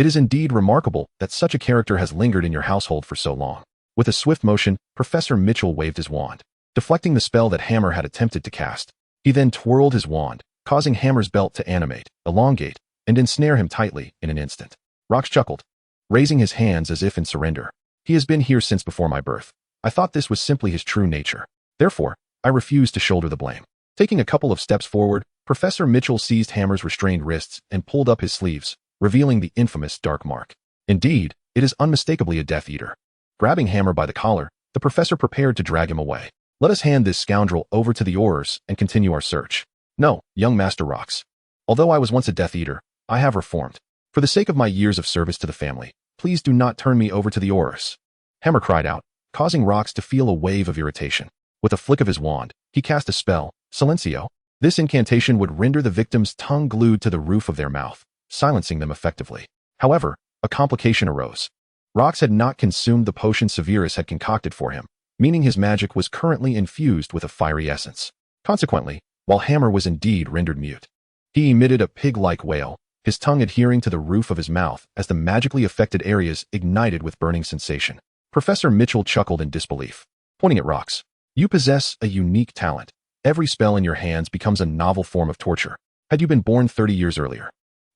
it is indeed remarkable that such a character has lingered in your household for so long. With a swift motion, Professor Mitchell waved his wand, deflecting the spell that Hammer had attempted to cast. He then twirled his wand, causing Hammer's belt to animate, elongate, and ensnare him tightly in an instant. Rox chuckled, raising his hands as if in surrender. He has been here since before my birth. I thought this was simply his true nature. Therefore, I refused to shoulder the blame. Taking a couple of steps forward, Professor Mitchell seized Hammer's restrained wrists and pulled up his sleeves, revealing the infamous dark mark. Indeed, it is unmistakably a Death Eater. Grabbing Hammer by the collar, the professor prepared to drag him away. Let us hand this scoundrel over to the Aurors and continue our search. No, young Master Rox. Although I was once a Death Eater, I have reformed. For the sake of my years of service to the family, please do not turn me over to the Aurors. Hammer cried out, causing Rox to feel a wave of irritation. With a flick of his wand, he cast a spell, Silencio. This incantation would render the victim's tongue glued to the roof of their mouth, silencing them effectively. However, a complication arose. Rox had not consumed the potion Severus had concocted for him, meaning his magic was currently infused with a fiery essence. Consequently, while Hammer was indeed rendered mute, he emitted a pig-like wail, his tongue adhering to the roof of his mouth as the magically affected areas ignited with burning sensation. Professor Mitchell chuckled in disbelief, pointing at Rox. You possess a unique talent. Every spell in your hands becomes a novel form of torture. Had you been born 30 years earlier,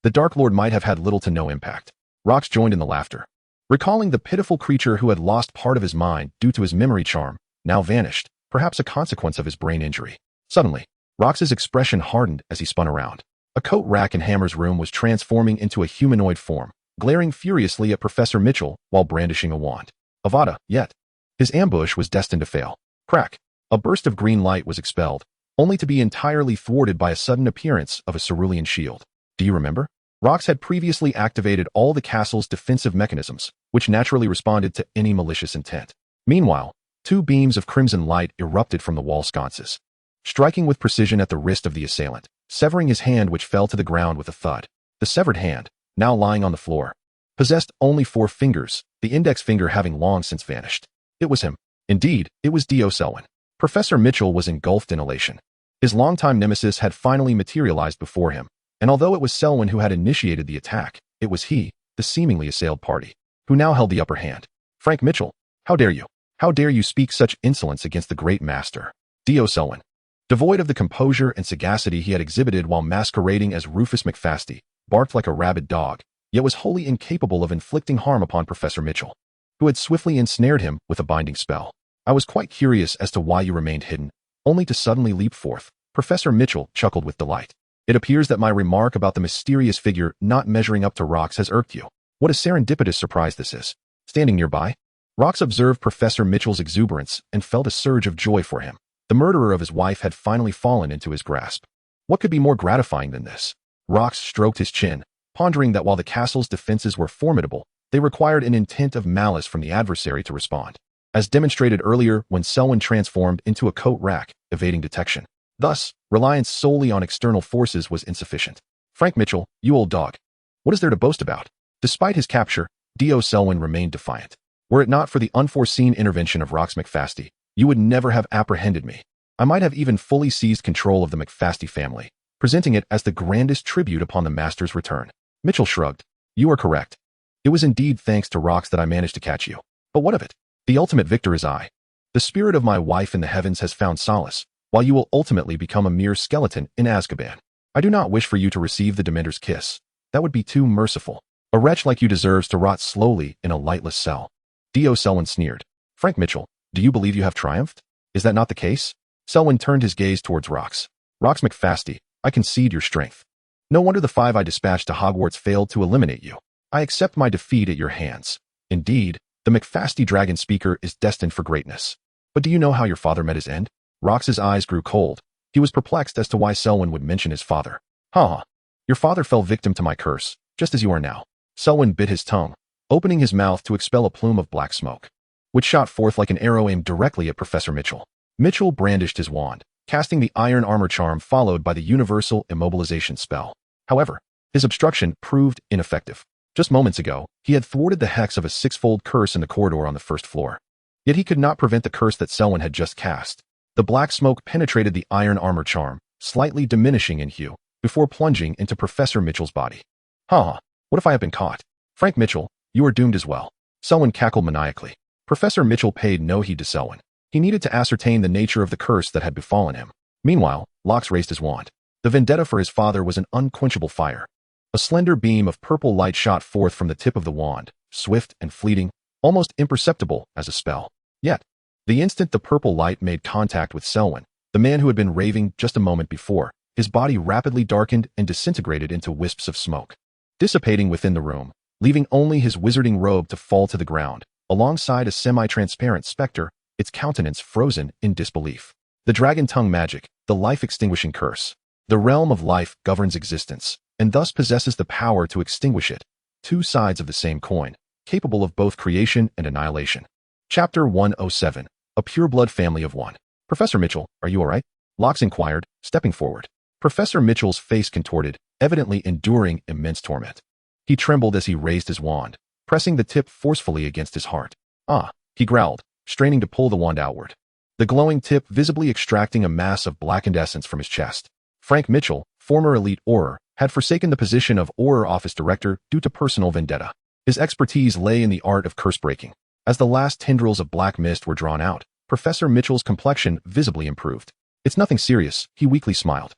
the Dark Lord might have had little to no impact. Rox joined in the laughter. Recalling the pitiful creature who had lost part of his mind due to his memory charm, now vanished, perhaps a consequence of his brain injury. Suddenly, Rox's expression hardened as he spun around. A coat rack in Hammer's room was transforming into a humanoid form, glaring furiously at Professor Mitchell while brandishing a wand. Avada, yet. His ambush was destined to fail. Crack! A burst of green light was expelled, only to be entirely thwarted by a sudden appearance of a cerulean shield. Do you remember? Rox had previously activated all the castle's defensive mechanisms, which naturally responded to any malicious intent. Meanwhile, two beams of crimson light erupted from the wall sconces, striking with precision at the wrist of the assailant, severing his hand, which fell to the ground with a thud. The severed hand, now lying on the floor, possessed only 4 fingers, the index finger having long since vanished. It was him. Indeed, it was Dio Selwyn. Professor Mitchell was engulfed in elation. His longtime nemesis had finally materialized before him, and although it was Selwyn who had initiated the attack, it was he, the seemingly assailed party, who now held the upper hand. Frank Mitchell, how dare you? How dare you speak such insolence against the great master? Dio Selwyn, devoid of the composure and sagacity he had exhibited while masquerading as Rufus McFasty, barked like a rabid dog, yet was wholly incapable of inflicting harm upon Professor Mitchell, who had swiftly ensnared him with a binding spell. I was quite curious as to why you remained hidden, only to suddenly leap forth. Professor Mitchell chuckled with delight. It appears that my remark about the mysterious figure not measuring up to Rox has irked you. What a serendipitous surprise this is. Standing nearby, Rox observed Professor Mitchell's exuberance and felt a surge of joy for him. The murderer of his wife had finally fallen into his grasp. What could be more gratifying than this? Rox stroked his chin, pondering that while the castle's defenses were formidable, they required an intent of malice from the adversary to respond, as demonstrated earlier when Selwyn transformed into a coat rack, evading detection. Thus, reliance solely on external forces was insufficient. Frank Mitchell, you old dog. What is there to boast about? Despite his capture, Dio Selwyn remained defiant. Were it not for the unforeseen intervention of Rox McFasty, you would never have apprehended me. I might have even fully seized control of the McFasty family, presenting it as the grandest tribute upon the master's return. Mitchell shrugged. You are correct. It was indeed thanks to Rox that I managed to catch you. But what of it? The ultimate victor is I. The spirit of my wife in the heavens has found solace, while you will ultimately become a mere skeleton in Azkaban. I do not wish for you to receive the Dementor's kiss. That would be too merciful. A wretch like you deserves to rot slowly in a lightless cell. Dio Selwyn sneered. Frank Mitchell, do you believe you have triumphed? Is that not the case? Selwyn turned his gaze towards Rox. Rox McFasty, I concede your strength. No wonder the 5 I dispatched to Hogwarts failed to eliminate you. I accept my defeat at your hands. Indeed, the McFasty dragon speaker is destined for greatness. But do you know how your father met his end? Rox's eyes grew cold. He was perplexed as to why Selwyn would mention his father. Your father fell victim to my curse, just as you are now. Selwyn bit his tongue, opening his mouth to expel a plume of black smoke, which shot forth like an arrow aimed directly at Professor Mitchell. Mitchell brandished his wand, casting the iron armor charm followed by the universal immobilization spell. However, his obstruction proved ineffective. Just moments ago, he had thwarted the hex of a 6-fold curse in the corridor on the first floor. Yet he could not prevent the curse that Selwyn had just cast. The black smoke penetrated the iron armor charm, slightly diminishing in hue, before plunging into Professor Mitchell's body. What if I have been caught? Frank Mitchell, you are doomed as well. Selwyn cackled maniacally. Professor Mitchell paid no heed to Selwyn. He needed to ascertain the nature of the curse that had befallen him. Meanwhile, Lox raised his wand. The vendetta for his father was an unquenchable fire. A slender beam of purple light shot forth from the tip of the wand, swift and fleeting, almost imperceptible as a spell. Yet, the instant the purple light made contact with Selwyn, the man who had been raving just a moment before, his body rapidly darkened and disintegrated into wisps of smoke, dissipating within the room, leaving only his wizarding robe to fall to the ground, alongside a semi-transparent specter, its countenance frozen in disbelief. The dragon tongue magic, the life-extinguishing curse. The realm of life governs existence, and thus possesses the power to extinguish it. Two sides of the same coin, capable of both creation and annihilation. Chapter 107. A Pureblood Family of One. Professor Mitchell, are you all right? Lox inquired, stepping forward. Professor Mitchell's face contorted, evidently enduring immense torment. He trembled as he raised his wand, pressing the tip forcefully against his heart. He growled, straining to pull the wand outward, the glowing tip visibly extracting a mass of blackened essence from his chest. Frank Mitchell, former elite Auror, had forsaken the position of Auror Office Director due to personal vendetta. His expertise lay in the art of curse-breaking. As the last tendrils of black mist were drawn out, Professor Mitchell's complexion visibly improved. It's nothing serious, he weakly smiled.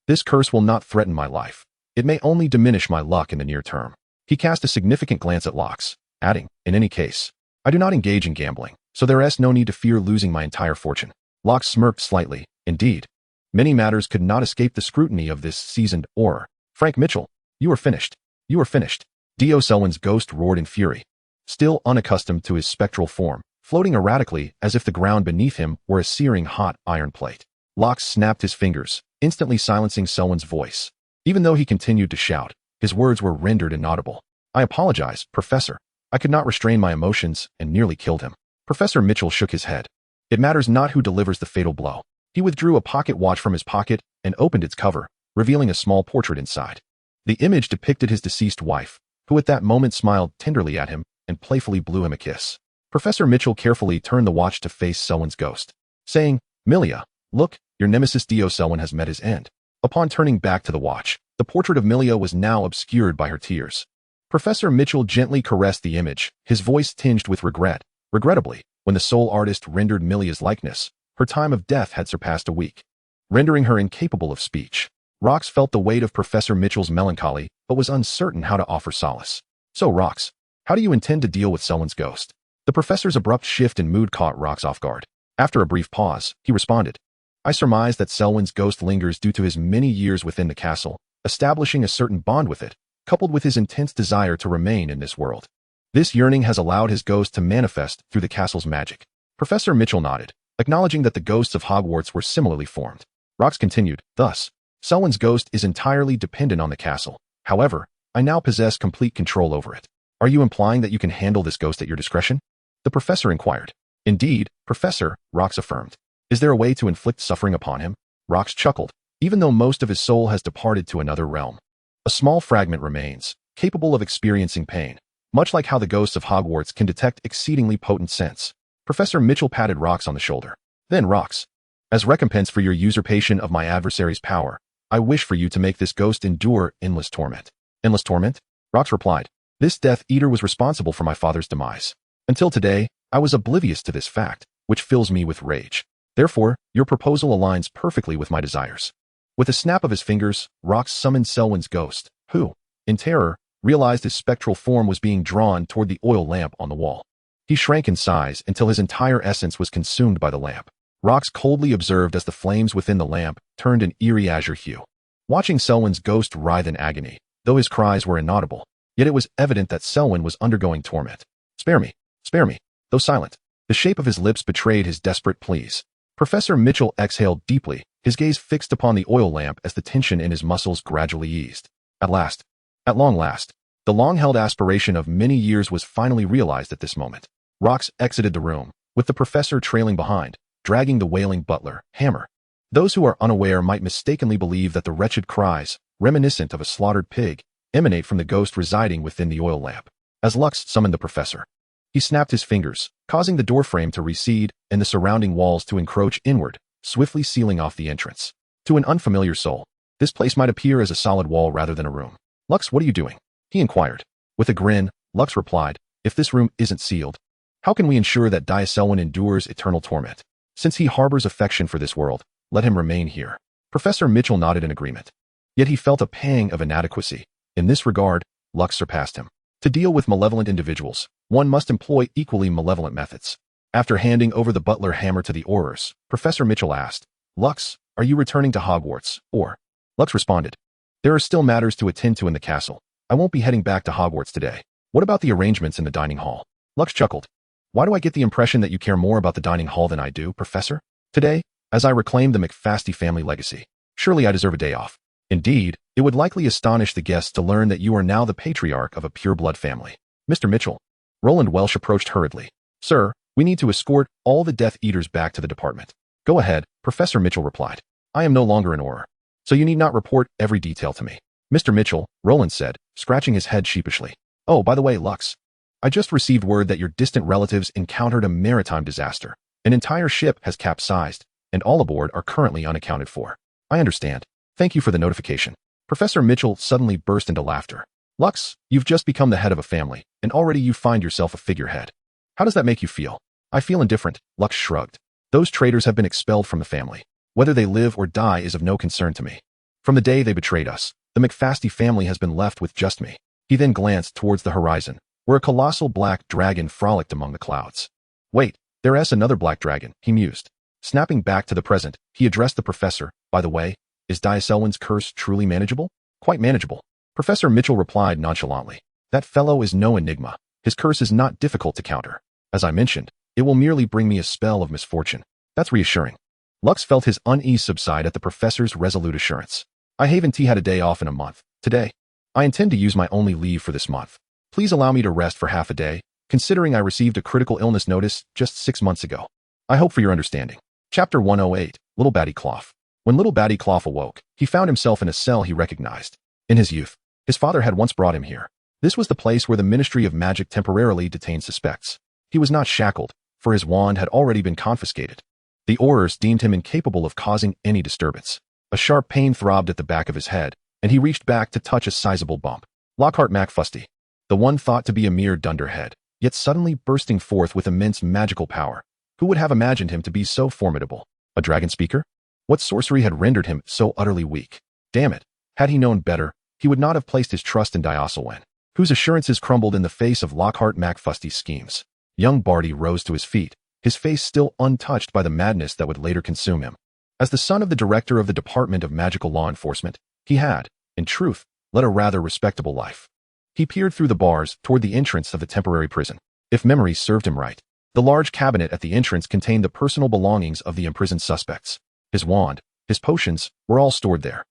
This curse will not threaten my life. It may only diminish my luck in the near term. He cast a significant glance at Lox, adding, in any case, I do not engage in gambling, so there is no need to fear losing my entire fortune. Locke smirked slightly. Indeed. Many matters could not escape the scrutiny of this seasoned orar. Frank Mitchell, you are finished. You are finished. D.O. Selwyn's ghost roared in fury. Still unaccustomed to his spectral form, floating erratically as if the ground beneath him were a searing hot iron plate. Locke snapped his fingers, instantly silencing Selwyn's voice. Even though he continued to shout, his words were rendered inaudible. I apologize, Professor. I could not restrain my emotions and nearly killed him. Professor Mitchell shook his head. It matters not who delivers the fatal blow. He withdrew a pocket watch from his pocket and opened its cover, revealing a small portrait inside. The image depicted his deceased wife, who at that moment smiled tenderly at him and playfully blew him a kiss. Professor Mitchell carefully turned the watch to face Selwyn's ghost, saying, Milia, look, your nemesis D.O. Selwyn has met his end. Upon turning back to the watch, the portrait of Milia was now obscured by her tears. Professor Mitchell gently caressed the image, his voice tinged with regret. Regrettably, when the soul artist rendered Milia's likeness, her time of death had surpassed a week, rendering her incapable of speech. Rox felt the weight of Professor Mitchell's melancholy, but was uncertain how to offer solace. So, Rox, how do you intend to deal with Selwyn's ghost? The professor's abrupt shift in mood caught Rox off guard. After a brief pause, he responded, I surmise that Selwyn's ghost lingers due to his many years within the castle, establishing a certain bond with it, coupled with his intense desire to remain in this world. This yearning has allowed his ghost to manifest through the castle's magic. Professor Mitchell nodded, acknowledging that the ghosts of Hogwarts were similarly formed. Rox continued, thus, Selwyn's ghost is entirely dependent on the castle. However, I now possess complete control over it. Are you implying that you can handle this ghost at your discretion? The professor inquired. Indeed, Professor, Rox affirmed. Is there a way to inflict suffering upon him? Rox chuckled. Even though most of his soul has departed to another realm, a small fragment remains, capable of experiencing pain, much like how the ghosts of Hogwarts can detect exceedingly potent scents. Professor Mitchell patted Rox on the shoulder. Then Rox, as recompense for your usurpation of my adversary's power, I wish for you to make this ghost endure endless torment. Endless torment? Rox replied. This Death Eater was responsible for my father's demise. Until today, I was oblivious to this fact, which fills me with rage. Therefore, your proposal aligns perfectly with my desires. With a snap of his fingers, Rox summoned Selwyn's ghost, who, in terror, realized his spectral form was being drawn toward the oil lamp on the wall. He shrank in size until his entire essence was consumed by the lamp. Rox coldly observed as the flames within the lamp turned an eerie azure hue. Watching Selwyn's ghost writhe in agony, though his cries were inaudible, yet it was evident that Selwyn was undergoing torment. Spare me, though silent. The shape of his lips betrayed his desperate pleas. Professor Mitchell exhaled deeply, his gaze fixed upon the oil lamp as the tension in his muscles gradually eased. At long last, the long-held aspiration of many years was finally realized at this moment. Rox exited the room, with the professor trailing behind, dragging the wailing butler, Hammer. Those who are unaware might mistakenly believe that the wretched cries, reminiscent of a slaughtered pig, emanate from the ghost residing within the oil lamp. As Lux summoned the professor, he snapped his fingers, causing the doorframe to recede and the surrounding walls to encroach inward, swiftly sealing off the entrance. To an unfamiliar soul, this place might appear as a solid wall rather than a room. Lux, what are you doing? He inquired. With a grin, Lux replied, if this room isn't sealed, how can we ensure that D.O. Selwyn endures eternal torment? Since he harbors affection for this world, let him remain here. Professor Mitchell nodded in agreement. Yet he felt a pang of inadequacy. In this regard, Lux surpassed him. To deal with malevolent individuals, one must employ equally malevolent methods. After handing over the butler Hammer to the Aurors, Professor Mitchell asked, Lux, are you returning to Hogwarts, or? Lux responded, there are still matters to attend to in the castle. I won't be heading back to Hogwarts today. What about the arrangements in the dining hall? Lux chuckled. Why do I get the impression that you care more about the dining hall than I do, Professor? Today, as I reclaim the McFasty family legacy, surely I deserve a day off. Indeed, it would likely astonish the guests to learn that you are now the patriarch of a pure-blood family. Mr. Mitchell. Roland Welsh approached hurriedly. Sir, we need to escort all the Death Eaters back to the department. Go ahead, Professor Mitchell replied. I am no longer an Auror, so you need not report every detail to me. Mr. Mitchell, Roland said, scratching his head sheepishly. Oh, by the way, Lux, I just received word that your distant relatives encountered a maritime disaster. An entire ship has capsized, and all aboard are currently unaccounted for. I understand. Thank you for the notification. Professor Mitchell suddenly burst into laughter. Lux, you've just become the head of a family, and already you find yourself a figurehead. How does that make you feel? I feel indifferent, Lux shrugged. Those traitors have been expelled from the family. Whether they live or die is of no concern to me. From the day they betrayed us, the McFasty family has been left with just me. He then glanced towards the horizon, where a colossal black dragon frolicked among the clouds. Wait, there's another black dragon, he mused. Snapping back to the present, he addressed the professor. By the way, is Selwyn's curse truly manageable? Quite manageable. Professor Mitchell replied nonchalantly. That fellow is no enigma. His curse is not difficult to counter. As I mentioned, it will merely bring me a spell of misfortune. That's reassuring. Lux felt his unease subside at the professor's resolute assurance. I haven't had a day off in a month. Today, I intend to use my only leave for this month. Please allow me to rest for half a day, considering I received a critical illness notice just 6 months ago. I hope for your understanding. Chapter 108, Little Batty Cloth. When Little Batty Cloth awoke, he found himself in a cell he recognized. In his youth, his father had once brought him here. This was the place where the Ministry of Magic temporarily detained suspects. He was not shackled, for his wand had already been confiscated. The Aurors deemed him incapable of causing any disturbance. A sharp pain throbbed at the back of his head, and he reached back to touch a sizable bump. Lockhart McFasty, the one thought to be a mere dunderhead, yet suddenly bursting forth with immense magical power. Who would have imagined him to be so formidable? A dragon speaker? What sorcery had rendered him so utterly weak? Damn it! Had he known better, he would not have placed his trust in Selwyn, whose assurances crumbled in the face of Lockhart McFasty's schemes. Young Barty rose to his feet, his face still untouched by the madness that would later consume him. As the son of the director of the Department of Magical Law Enforcement, he had, in truth, led a rather respectable life. He peered through the bars toward the entrance of the temporary prison. If memory served him right, the large cabinet at the entrance contained the personal belongings of the imprisoned suspects. His wand, his potions, were all stored there.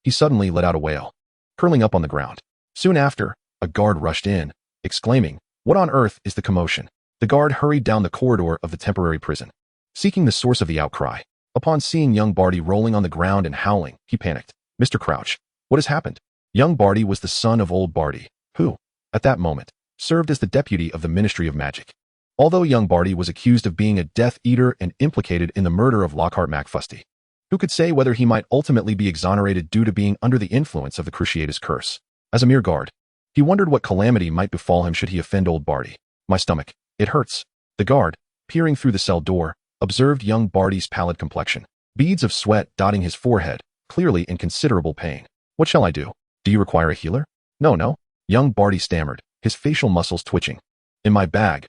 He suddenly let out a wail, curling up on the ground. Soon after, a guard rushed in, exclaiming, "What on earth is the commotion?" The guard hurried down the corridor of the temporary prison, seeking the source of the outcry. Upon seeing young Barty rolling on the ground and howling, he panicked. "Mr. Crouch, what has happened?" Young Barty was the son of old Barty, who, at that moment, served as the deputy of the Ministry of Magic. Although young Barty was accused of being a Death Eater and implicated in the murder of Lockhart McFasty, who could say whether he might ultimately be exonerated due to being under the influence of the Cruciatus curse? As a mere guard, he wondered what calamity might befall him should he offend old Barty. "My stomach, it hurts." The guard, peering through the cell door, observed young Barty's pallid complexion, beads of sweat dotting his forehead, clearly in considerable pain. "What shall I do? Do you require a healer?" No. Young Barty stammered, his facial muscles twitching. "In my bag.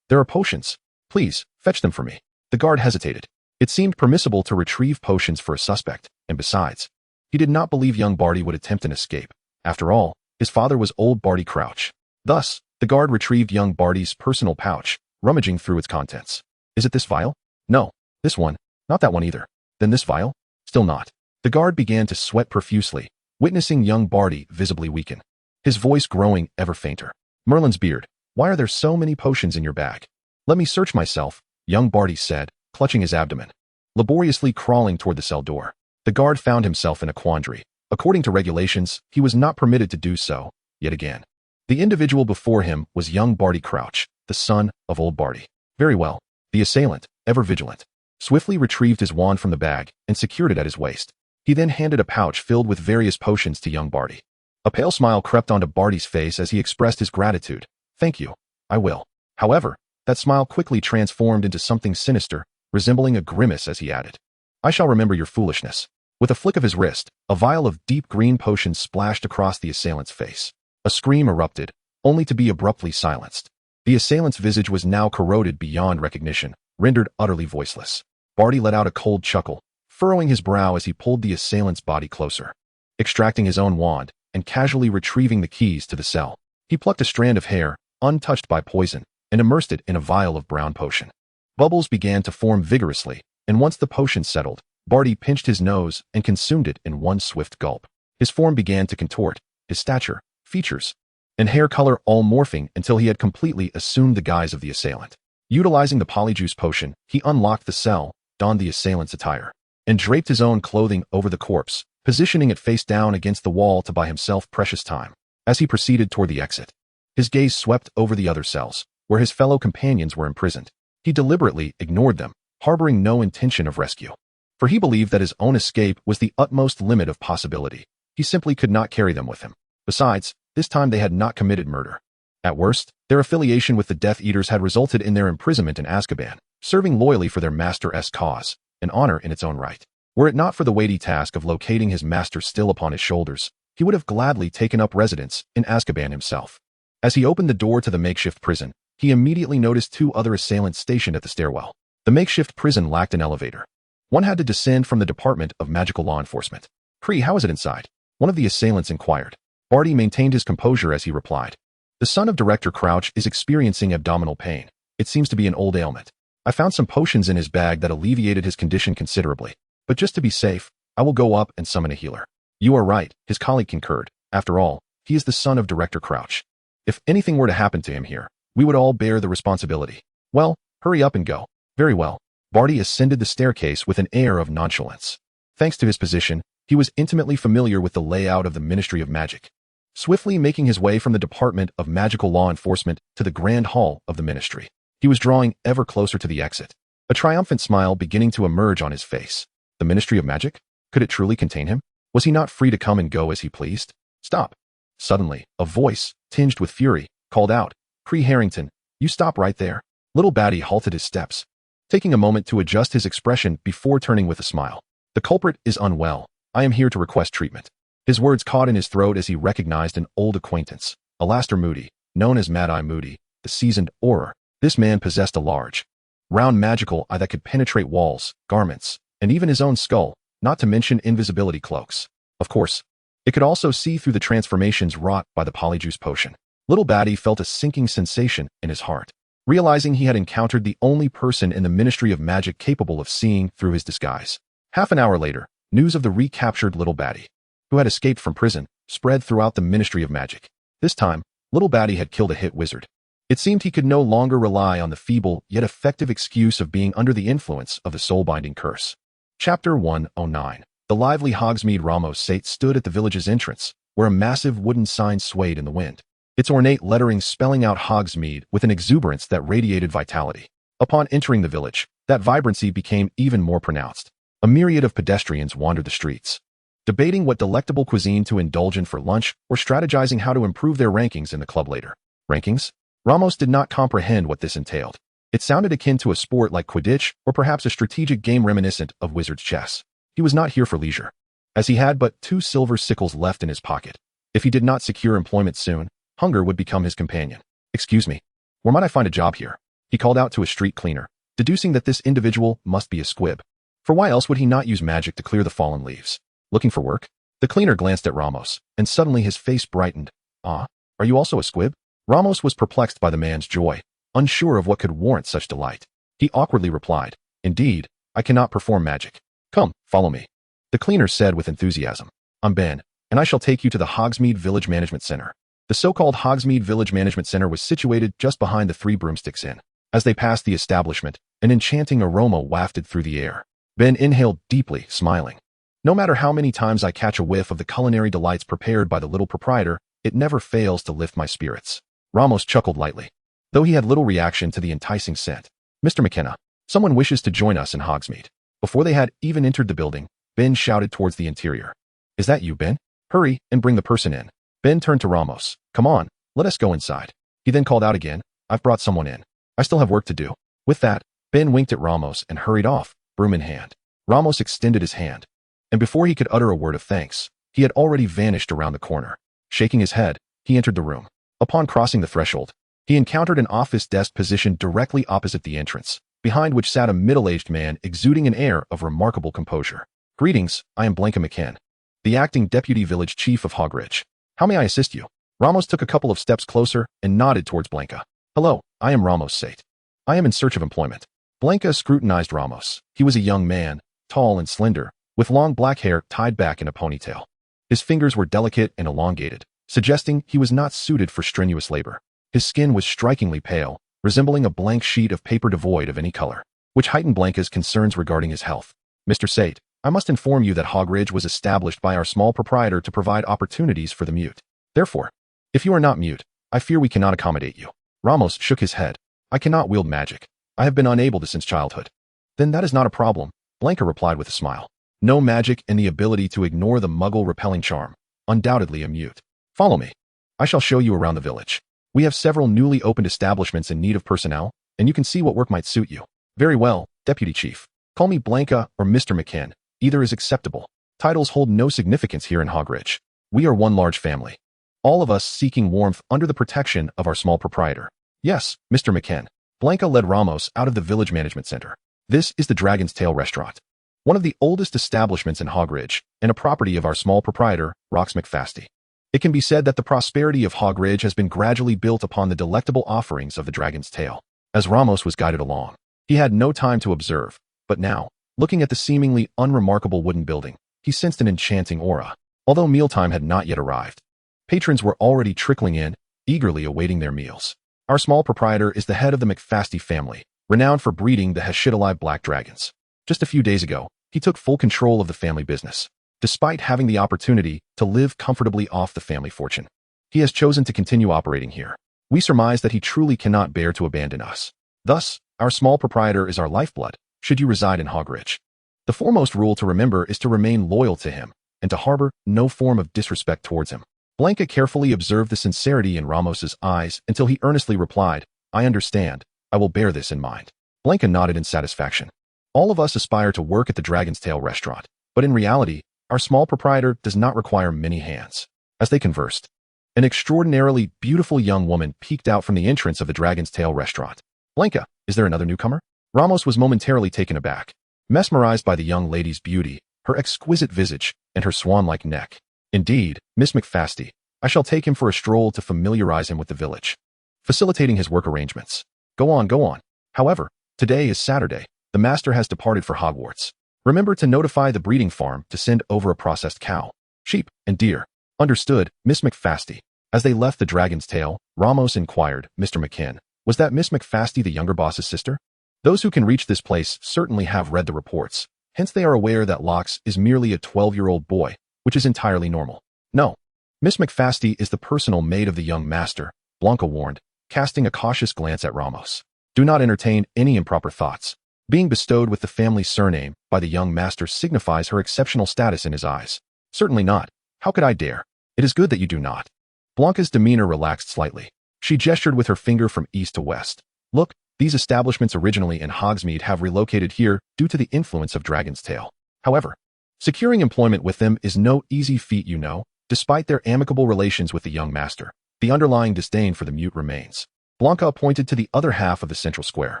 There are potions. Please, fetch them for me." The guard hesitated. It seemed permissible to retrieve potions for a suspect, and besides, he did not believe young Barty would attempt an escape. After all, his father was old Barty Crouch. Thus, the guard retrieved young Barty's personal pouch, rummaging through its contents. "Is it this vial?" "No. This one. Not that one either." "Then this vial?" "Still not." The guard began to sweat profusely, witnessing young Barty visibly weaken, his voice growing ever fainter. "Merlin's beard, why are there so many potions in your bag?" "Let me search myself," young Barty said, clutching his abdomen, laboriously crawling toward the cell door. The guard found himself in a quandary. According to regulations, he was not permitted to do so, yet again. The individual before him was young Barty Crouch, the son of old Barty. Very well. The assailant, ever vigilant, swiftly retrieved his wand from the bag and secured it at his waist. He then handed a pouch filled with various potions to young Barty. A pale smile crept onto Barty's face as he expressed his gratitude. "Thank you. I will." However, that smile quickly transformed into something sinister, resembling a grimace as he added, "I shall remember your foolishness." With a flick of his wrist, a vial of deep green potion splashed across the assailant's face. A scream erupted, only to be abruptly silenced. The assailant's visage was now corroded beyond recognition, rendered utterly voiceless. Barty let out a cold chuckle, furrowing his brow as he pulled the assailant's body closer. Extracting his own wand, and casually retrieving the keys to the cell, he plucked a strand of hair, untouched by poison, and immersed it in a vial of brown potion. Bubbles began to form vigorously, and once the potion settled, Barty pinched his nose and consumed it in one swift gulp. His form began to contort, his stature, features, and hair color all morphing until he had completely assumed the guise of the assailant. Utilizing the polyjuice potion, he unlocked the cell, donned the assailant's attire, and draped his own clothing over the corpse, positioning it face down against the wall to buy himself precious time. As he proceeded toward the exit, his gaze swept over the other cells, where his fellow companions were imprisoned. He deliberately ignored them, harboring no intention of rescue. For he believed that his own escape was the utmost limit of possibility. He simply could not carry them with him. Besides, this time they had not committed murder. At worst, their affiliation with the Death Eaters had resulted in their imprisonment in Azkaban, serving loyally for their master's cause, an honor in its own right. Were it not for the weighty task of locating his master still upon his shoulders, he would have gladly taken up residence in Azkaban himself. As he opened the door to the makeshift prison, he immediately noticed two other assailants stationed at the stairwell. The makeshift prison lacked an elevator. One had to descend from the Department of Magical Law Enforcement. "Cree, how is it inside?" one of the assailants inquired. Barty maintained his composure as he replied. "The son of Director Crouch is experiencing abdominal pain. It seems to be an old ailment. I found some potions in his bag that alleviated his condition considerably. But just to be safe, I will go up and summon a healer." "You are right," his colleague concurred. "After all, he is the son of Director Crouch. If anything were to happen to him here, we would all bear the responsibility. Well, hurry up and go." "Very well." Barty ascended the staircase with an air of nonchalance. Thanks to his position, he was intimately familiar with the layout of the Ministry of Magic. Swiftly making his way from the Department of Magical Law Enforcement to the Grand Hall of the Ministry, he was drawing ever closer to the exit, a triumphant smile beginning to emerge on his face. The Ministry of Magic? Could it truly contain him? Was he not free to come and go as he pleased? "Stop!" Suddenly, a voice, tinged with fury, called out, "Cree Harrington, you stop right there." Little Batty halted his steps, taking a moment to adjust his expression before turning with a smile. "The culprit is unwell. I am here to request treatment." His words caught in his throat as he recognized an old acquaintance, Alastair Moody, known as Mad-Eye Moody, the seasoned Auror. This man possessed a large, round magical eye that could penetrate walls, garments, and even his own skull, not to mention invisibility cloaks. Of course, it could also see through the transformations wrought by the polyjuice potion. Little Batty felt a sinking sensation in his heart, realizing he had encountered the only person in the Ministry of Magic capable of seeing through his disguise. Half an hour later, news of the recaptured Little Batty, who had escaped from prison, spread throughout the Ministry of Magic. This time, Little Batty had killed a hit wizard. It seemed he could no longer rely on the feeble yet effective excuse of being under the influence of the soul-binding curse. Chapter 109. The lively Hogsmeade Ramos Sate stood at the village's entrance, where a massive wooden sign swayed in the wind, its ornate lettering spelling out Hogsmeade with an exuberance that radiated vitality. Upon entering the village, that vibrancy became even more pronounced. A myriad of pedestrians wandered the streets, debating what delectable cuisine to indulge in for lunch or strategizing how to improve their rankings in the club later. Rankings? Ramos did not comprehend what this entailed. It sounded akin to a sport like Quidditch or perhaps a strategic game reminiscent of wizard's chess. He was not here for leisure, as he had but 2 silver sickles left in his pocket. If he did not secure employment soon, hunger would become his companion. "Excuse me, where might I find a job here?" he called out to a street cleaner, deducing that this individual must be a squib. For why else would he not use magic to clear the fallen leaves? "Looking for work?" The cleaner glanced at Ramos, and suddenly his face brightened. "Ah, are you also a squib?" Ramos was perplexed by the man's joy, unsure of what could warrant such delight. He awkwardly replied, "Indeed, I cannot perform magic. Come, follow me." The cleaner said with enthusiasm, "I'm Ben, and I shall take you to the Hogsmeade Village Management Center." The so-called Hogsmeade Village Management Center was situated just behind the Three Broomsticks Inn. As they passed the establishment, an enchanting aroma wafted through the air. Ben inhaled deeply, smiling. "No matter how many times I catch a whiff of the culinary delights prepared by the little proprietor, it never fails to lift my spirits." Ramos chuckled lightly, though he had little reaction to the enticing scent. "Mr. McKenna, someone wishes to join us in Hogsmeade." Before they had even entered the building, Ben shouted towards the interior. "Is that you, Ben? Hurry and bring the person in." Ben turned to Ramos. "Come on, let us go inside." He then called out again, "I've brought someone in. I still have work to do." With that, Ben winked at Ramos and hurried off, broom in hand. Ramos extended his hand, and before he could utter a word of thanks, he had already vanished around the corner. Shaking his head, he entered the room. Upon crossing the threshold, he encountered an office desk positioned directly opposite the entrance, behind which sat a middle-aged man exuding an air of remarkable composure. "Greetings, I am Blanca McKen, the acting deputy village chief of Hogridge. How may I assist you?" Ramos took a couple of steps closer and nodded towards Blanca. "Hello, I am Ramos Sate. I am in search of employment." Blanca scrutinized Ramos. He was a young man, tall and slender, with long black hair tied back in a ponytail. His fingers were delicate and elongated, suggesting he was not suited for strenuous labor. His skin was strikingly pale, resembling a blank sheet of paper devoid of any color, which heightened Blanca's concerns regarding his health. "Mr. Sate, I must inform you that Hogridge was established by our small proprietor to provide opportunities for the mute. Therefore, if you are not mute, I fear we cannot accommodate you." Ramos shook his head. "I cannot wield magic. I have been unable to since childhood." "Then that is not a problem," Blanca replied with a smile. "No magic and the ability to ignore the muggle-repelling charm. Undoubtedly a mute. Follow me. I shall show you around the village. We have several newly opened establishments in need of personnel, and you can see what work might suit you." "Very well, Deputy Chief. Call me Blanca or Mr. McKen. Either is acceptable. Titles hold no significance here in Hogridge. We are one large family, all of us seeking warmth under the protection of our small proprietor." "Yes, Mr. McKen." Blanca led Ramos out of the village management center. This is the Dragon's Tail restaurant, one of the oldest establishments in Hogridge and a property of our small proprietor, Rox McFasty. It can be said that the prosperity of Hogridge has been gradually built upon the delectable offerings of the Dragon's Tail. As Ramos was guided along, he had no time to observe, but now, looking at the seemingly unremarkable wooden building, he sensed an enchanting aura. Although mealtime had not yet arrived, patrons were already trickling in, eagerly awaiting their meals. Our small proprietor is the head of the McFasty family, renowned for breeding the Heshitali black dragons. Just a few days ago, he took full control of the family business. Despite having the opportunity to live comfortably off the family fortune, he has chosen to continue operating here. We surmise that he truly cannot bear to abandon us. Thus, our small proprietor is our lifeblood, should you reside in Hogridge. The foremost rule to remember is to remain loyal to him and to harbor no form of disrespect towards him. Blanca carefully observed the sincerity in Ramos's eyes until he earnestly replied, "I understand. I will bear this in mind." Blanca nodded in satisfaction. All of us aspire to work at the Dragon's Tail restaurant, but in reality, our small proprietor does not require many hands. As they conversed, an extraordinarily beautiful young woman peeked out from the entrance of the Dragon's Tail restaurant. "Blanca, is there another newcomer?" Ramos was momentarily taken aback, mesmerized by the young lady's beauty, her exquisite visage, and her swan-like neck. "Indeed, Miss McFasty, I shall take him for a stroll to familiarize him with the village, facilitating his work arrangements." Go on. However, today is Saturday. The master has departed for Hogwarts. Remember to notify the breeding farm to send over a processed cow, sheep, and deer." "Understood, Miss McFasty." As they left the Dragon's Tail, Ramos inquired, "Mr. McKin, was that Miss McFasty the younger boss's sister?" Those who can reach this place certainly have read the reports, hence they are aware that Lox is merely a 12-year-old boy, which is entirely normal. "No. Miss McFasty is the personal maid of the young master," Blanca warned, casting a cautious glance at Ramos. "Do not entertain any improper thoughts. Being bestowed with the family surname by the young master signifies her exceptional status in his eyes." "Certainly not. How could I dare?" "It is good that you do not." Blanca's demeanor relaxed slightly. She gestured with her finger from east to west. "Look, these establishments originally in Hogsmeade have relocated here due to the influence of Dragon's Tail. However, securing employment with them is no easy feat, you know. Despite their amicable relations with the young master, the underlying disdain for the mute remains." Blanca pointed to the other half of the central square.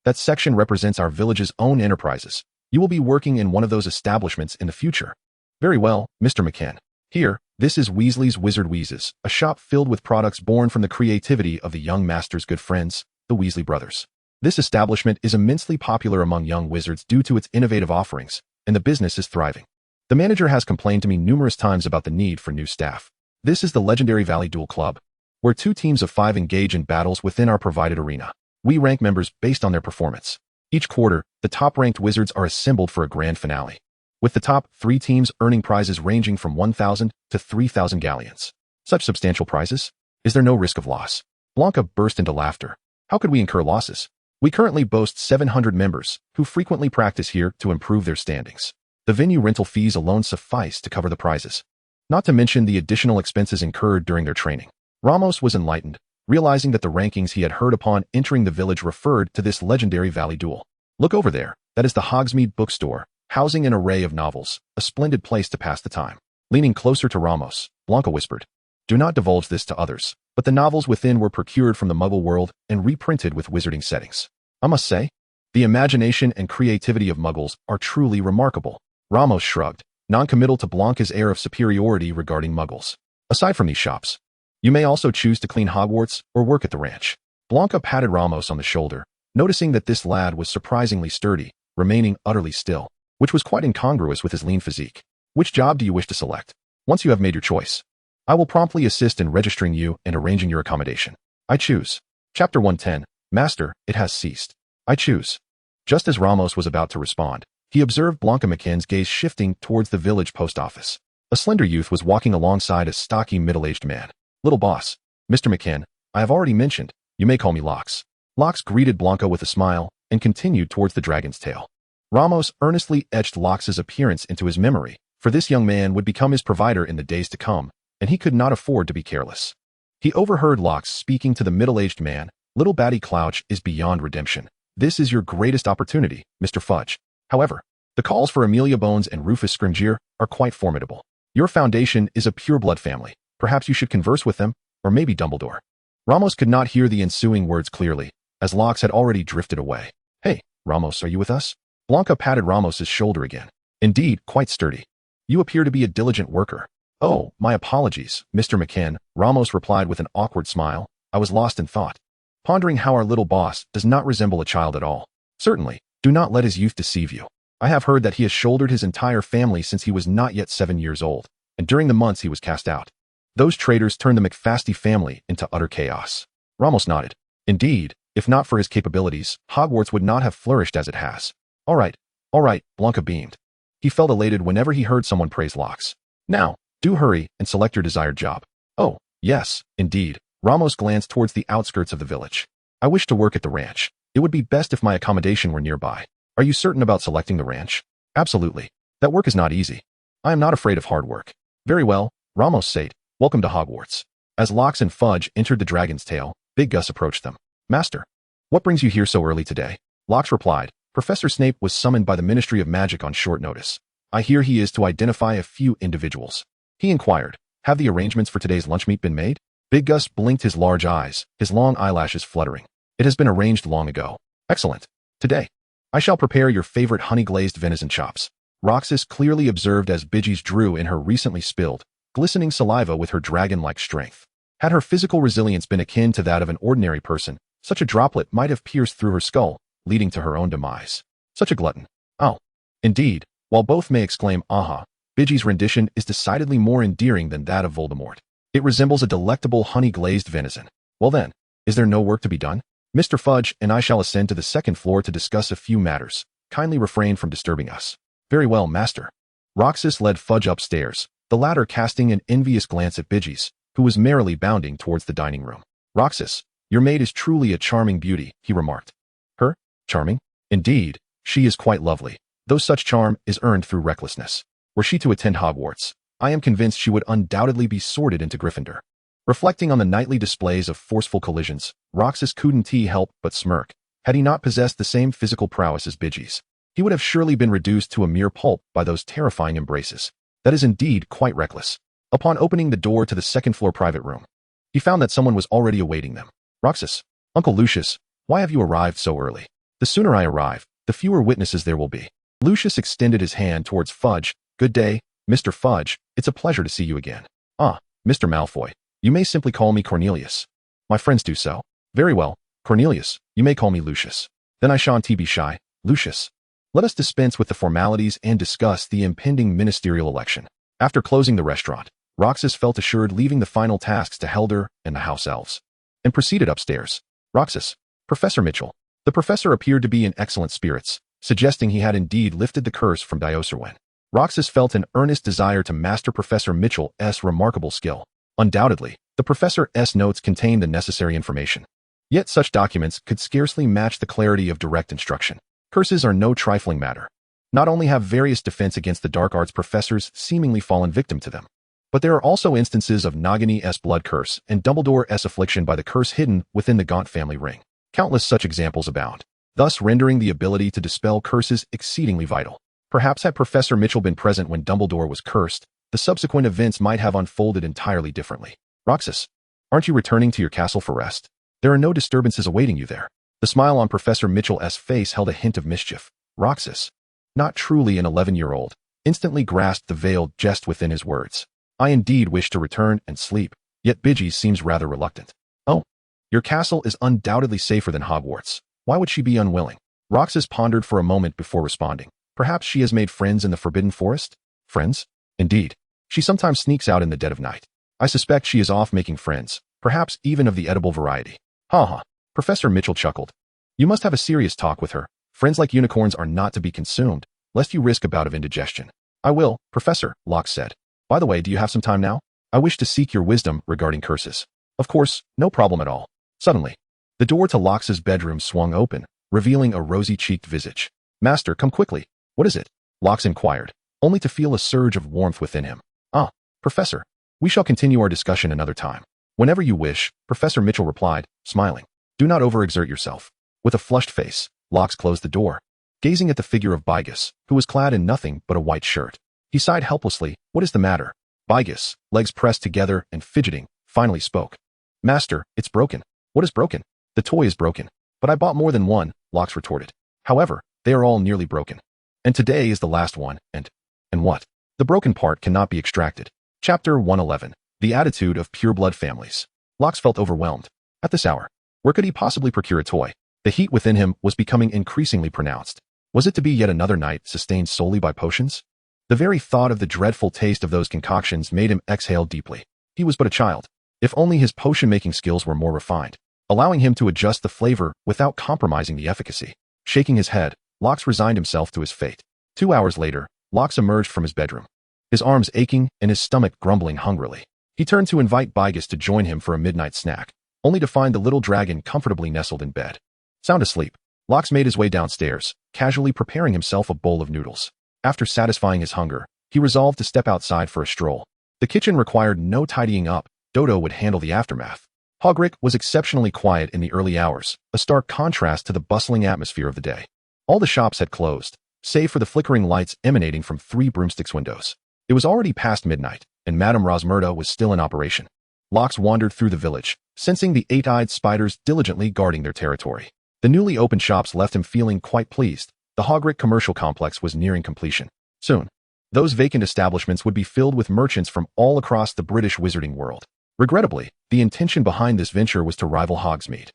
"That section represents our village's own enterprises. You will be working in one of those establishments in the future." "Very well, Mr. McKin. Here, this is Weasley's Wizard Wheezes, a shop filled with products born from the creativity of the young master's good friends, the Weasley brothers. This establishment is immensely popular among young wizards due to its innovative offerings, and the business is thriving. The manager has complained to me numerous times about the need for new staff. This is the legendary Valley Duel Club, where 2 teams of 5 engage in battles within our provided arena. We rank members based on their performance. Each quarter, the top-ranked wizards are assembled for a grand finale, with the top 3 teams earning prizes ranging from 1,000 to 3,000 galleons. Such substantial prizes? Is there no risk of loss?" Blanca burst into laughter. "How could we incur losses? We currently boast 700 members, who frequently practice here to improve their standings. The venue rental fees alone suffice to cover the prizes, not to mention the additional expenses incurred during their training." Ramos was enlightened, realizing that the rankings he had heard upon entering the village referred to this legendary Valley Duel. "Look over there, that is the Hogsmeade bookstore, housing an array of novels, a splendid place to pass the time." Leaning closer to Ramos, Blanca whispered, "Do not divulge this to others, but the novels within were procured from the Muggle world and reprinted with wizarding settings. I must say, the imagination and creativity of Muggles are truly remarkable." Ramos shrugged, non-committal to Blanca's air of superiority regarding Muggles. "Aside from these shops, you may also choose to clean Hogwarts or work at the ranch." Blanca patted Ramos on the shoulder, noticing that this lad was surprisingly sturdy, remaining utterly still, which was quite incongruous with his lean physique. "Which job do you wish to select? Once you have made your choice, I will promptly assist in registering you and arranging your accommodation." "I choose." Chapter 110, Master, it has ceased. "I choose." Just as Ramos was about to respond, he observed Blanca McKin's gaze shifting towards the village post office. A slender youth was walking alongside a stocky middle-aged man. "Little boss, Mr. McKin, I have already mentioned, you may call me Lox." Lox greeted Blanca with a smile and continued towards the Dragon's Tail. Ramos earnestly etched Lox's appearance into his memory, for this young man would become his provider in the days to come, and he could not afford to be careless. He overheard Lox speaking to the middle-aged man. "Little Batty Clouch is beyond redemption. This is your greatest opportunity, Mr. Fudge. However, the calls for Amelia Bones and Rufus Scrimgeour are quite formidable. Your foundation is a pure-blood family. Perhaps you should converse with them, or maybe Dumbledore." Ramos could not hear the ensuing words clearly, as Lox had already drifted away. "Hey, Ramos, are you with us?" Blanca patted Ramos's shoulder again. Indeed, quite sturdy. You appear to be a diligent worker. Oh, my apologies, Mr. McKen, Ramos replied with an awkward smile. I was lost in thought, pondering how our little boss does not resemble a child at all. Certainly, do not let his youth deceive you. I have heard that he has shouldered his entire family since he was not yet 7 years old, and during the months he was cast out. Those traitors turned the McFasty family into utter chaos. Ramos nodded. Indeed, if not for his capabilities, Hogwarts would not have flourished as it has. All right, Blanca beamed. He felt elated whenever he heard someone praise Locks. Now, do hurry and select your desired job. Oh, yes, indeed. Ramos glanced towards the outskirts of the village. I wish to work at the ranch. It would be best if my accommodation were nearby. Are you certain about selecting the ranch? Absolutely. That work is not easy. I am not afraid of hard work. Very well, Ramos said. Welcome to Hogwarts. As Locks and Fudge entered the Dragon's Tail, Big Gus approached them. Master, what brings you here so early today? Locks replied. Professor Snape was summoned by the Ministry of Magic on short notice. I hear he is to identify a few individuals. He inquired, have the arrangements for today's lunch meet been made? Big Gus blinked his large eyes, his long eyelashes fluttering. It has been arranged long ago. Excellent. Today, I shall prepare your favorite honey-glazed venison chops. Roxas clearly observed as Bidgies drew in her recently spilled, glistening saliva with her dragon-like strength. Had her physical resilience been akin to that of an ordinary person, such a droplet might have pierced through her skull, leading to her own demise. Such a glutton. Oh. Indeed, while both may exclaim, aha, Bidgie's rendition is decidedly more endearing than that of Voldemort. It resembles a delectable honey-glazed venison. Well then, is there no work to be done? Mr. Fudge and I shall ascend to the second floor to discuss a few matters. Kindly refrain from disturbing us. Very well, master. Roxas led Fudge upstairs, the latter casting an envious glance at Bidgies, who was merrily bounding towards the dining room. Roxas, your maid is truly a charming beauty, he remarked. Her? Charming? Indeed, she is quite lovely, though such charm is earned through recklessness. Were she to attend Hogwarts, I am convinced she would undoubtedly be sorted into Gryffindor. Reflecting on the nightly displays of forceful collisions, Roxas couldn't help but smirk. Had he not possessed the same physical prowess as Bidgies, he would have surely been reduced to a mere pulp by those terrifying embraces. That is indeed quite reckless. Upon opening the door to the second-floor private room, he found that someone was already awaiting them. Roxas, Uncle Lucius, why have you arrived so early? The sooner I arrive, the fewer witnesses there will be. Lucius extended his hand towards Fudge. Good day, Mr. Fudge, it's a pleasure to see you again. Ah, Mr. Malfoy, you may simply call me Cornelius. My friends do so. Very well, Cornelius, you may call me Lucius. Then I shan't be shy, Lucius. Let us dispense with the formalities and discuss the impending ministerial election. After closing the restaurant, Roxas felt assured leaving the final tasks to Helder and the house elves, and proceeded upstairs. Roxas, Professor Mitchell. The professor appeared to be in excellent spirits, suggesting he had indeed lifted the curse from Dioserwen. Roxas felt an earnest desire to master Professor Mitchell's remarkable skill. Undoubtedly, the professor's notes contained the necessary information. Yet such documents could scarcely match the clarity of direct instruction. Curses are no trifling matter. Not only have various defense against the dark arts professors seemingly fallen victim to them, but there are also instances of Nagini's blood curse and Dumbledore's affliction by the curse hidden within the Gaunt family ring. Countless such examples abound, thus rendering the ability to dispel curses exceedingly vital. Perhaps had Professor Mitchell been present when Dumbledore was cursed, the subsequent events might have unfolded entirely differently. Roxas, aren't you returning to your castle for rest? There are no disturbances awaiting you there. The smile on Professor Mitchell's face held a hint of mischief. Roxas, not truly an 11-year-old, instantly grasped the veiled jest within his words. I indeed wish to return and sleep, yet Bidgies seems rather reluctant. Oh, your castle is undoubtedly safer than Hogwarts. Why would she be unwilling? Roxas pondered for a moment before responding. Perhaps she has made friends in the Forbidden Forest? Friends? Indeed. She sometimes sneaks out in the dead of night. I suspect she is off making friends, perhaps even of the edible variety. Ha ha. Professor Mitchell chuckled. You must have a serious talk with her. Friends like unicorns are not to be consumed, lest you risk a bout of indigestion. I will, Professor, Locke said. By the way, do you have some time now? I wish to seek your wisdom regarding curses. Of course, no problem at all. Suddenly, the door to Locke's bedroom swung open, revealing a rosy-cheeked visage. Master, come quickly. What is it? Locke inquired, only to feel a surge of warmth within him. Ah, Professor, we shall continue our discussion another time. Whenever you wish, Professor Mitchell replied, smiling. Do not overexert yourself. With a flushed face, Locke closed the door, gazing at the figure of Bigus, who was clad in nothing but a white shirt. He sighed helplessly. What is the matter? Bigus, legs pressed together and fidgeting, finally spoke. Master, it's broken. What is broken? The toy is broken. But I bought more than one, Locke retorted. However, They are all nearly broken. And today is the last one, and what? The broken part cannot be extracted. Chapter 111. The Attitude of Pureblood Families. Locks felt overwhelmed. At this hour, where could he possibly procure a toy? The heat within him was becoming increasingly pronounced. Was it to be yet another night sustained solely by potions? The very thought of the dreadful taste of those concoctions made him exhale deeply. He was but a child. If only his potion-making skills were more refined, allowing him to adjust the flavor without compromising the efficacy. Shaking his head, Locks resigned himself to his fate. 2 hours later, Locks emerged from his bedroom, his arms aching and his stomach grumbling hungrily. He turned to invite Bigus to join him for a midnight snack, only to find the little dragon comfortably nestled in bed. Sound asleep, Locks made his way downstairs, casually preparing himself a bowl of noodles. After satisfying his hunger, he resolved to step outside for a stroll. The kitchen required no tidying up. Dodo would handle the aftermath. Hogwarts was exceptionally quiet in the early hours, a stark contrast to the bustling atmosphere of the day. All the shops had closed, save for the flickering lights emanating from 3 broomsticks' windows. It was already past midnight, and Madame Rosmerta was still in operation. Locks wandered through the village, sensing the 8-eyed spiders diligently guarding their territory. The newly opened shops left him feeling quite pleased. The Hogwarts commercial complex was nearing completion. Soon, those vacant establishments would be filled with merchants from all across the British wizarding world. Regrettably, the intention behind this venture was to rival Hogsmeade.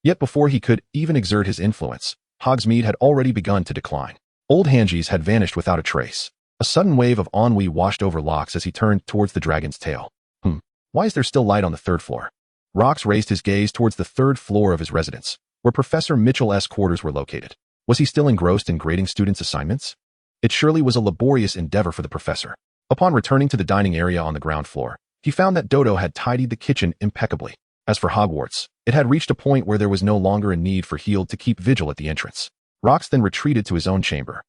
Yet before he could even exert his influence, Hogsmeade had already begun to decline. Old Hanges had vanished without a trace. A sudden wave of ennui washed over Locks as he turned towards the dragon's tail. Why is there still light on the 3rd floor? Locks raised his gaze towards the 3rd floor of his residence, where Professor Mitchell's quarters were located. Was he still engrossed in grading students' assignments? It surely was a laborious endeavor for the professor. Upon returning to the dining area on the ground floor, he found that Dodo had tidied the kitchen impeccably. As for Hogwarts, it had reached a point where there was no longer a need for Heald to keep vigil at the entrance. Rox then retreated to his own chamber.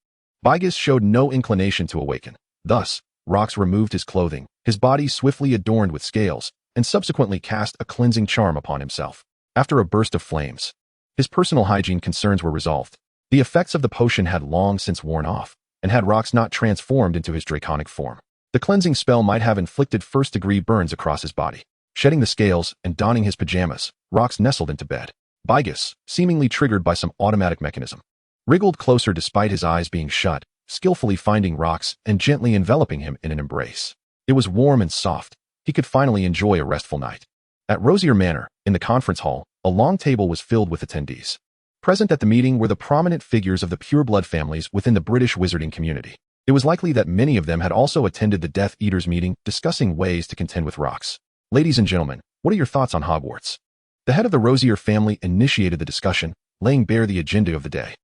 Bigus showed no inclination to awaken. Thus, Rox removed his clothing, his body swiftly adorned with scales, and subsequently cast a cleansing charm upon himself. After a burst of flames, his personal hygiene concerns were resolved. The effects of the potion had long since worn off, and had Rox not transformed into his draconic form, the cleansing spell might have inflicted first-degree burns across his body. Shedding the scales and donning his pajamas, Rox nestled into bed. Bigus, seemingly triggered by some automatic mechanism, wriggled closer despite his eyes being shut, skillfully finding Rox and gently enveloping him in an embrace. It was warm and soft. He could finally enjoy a restful night. At Rosier Manor, in the conference hall, a long table was filled with attendees. Present at the meeting were the prominent figures of the pureblood families within the British wizarding community. It was likely that many of them had also attended the Death Eaters meeting, discussing ways to contend with Rox. Ladies and gentlemen, what are your thoughts on Hogwarts? The head of the Rosier family initiated the discussion, laying bare the agenda of the day.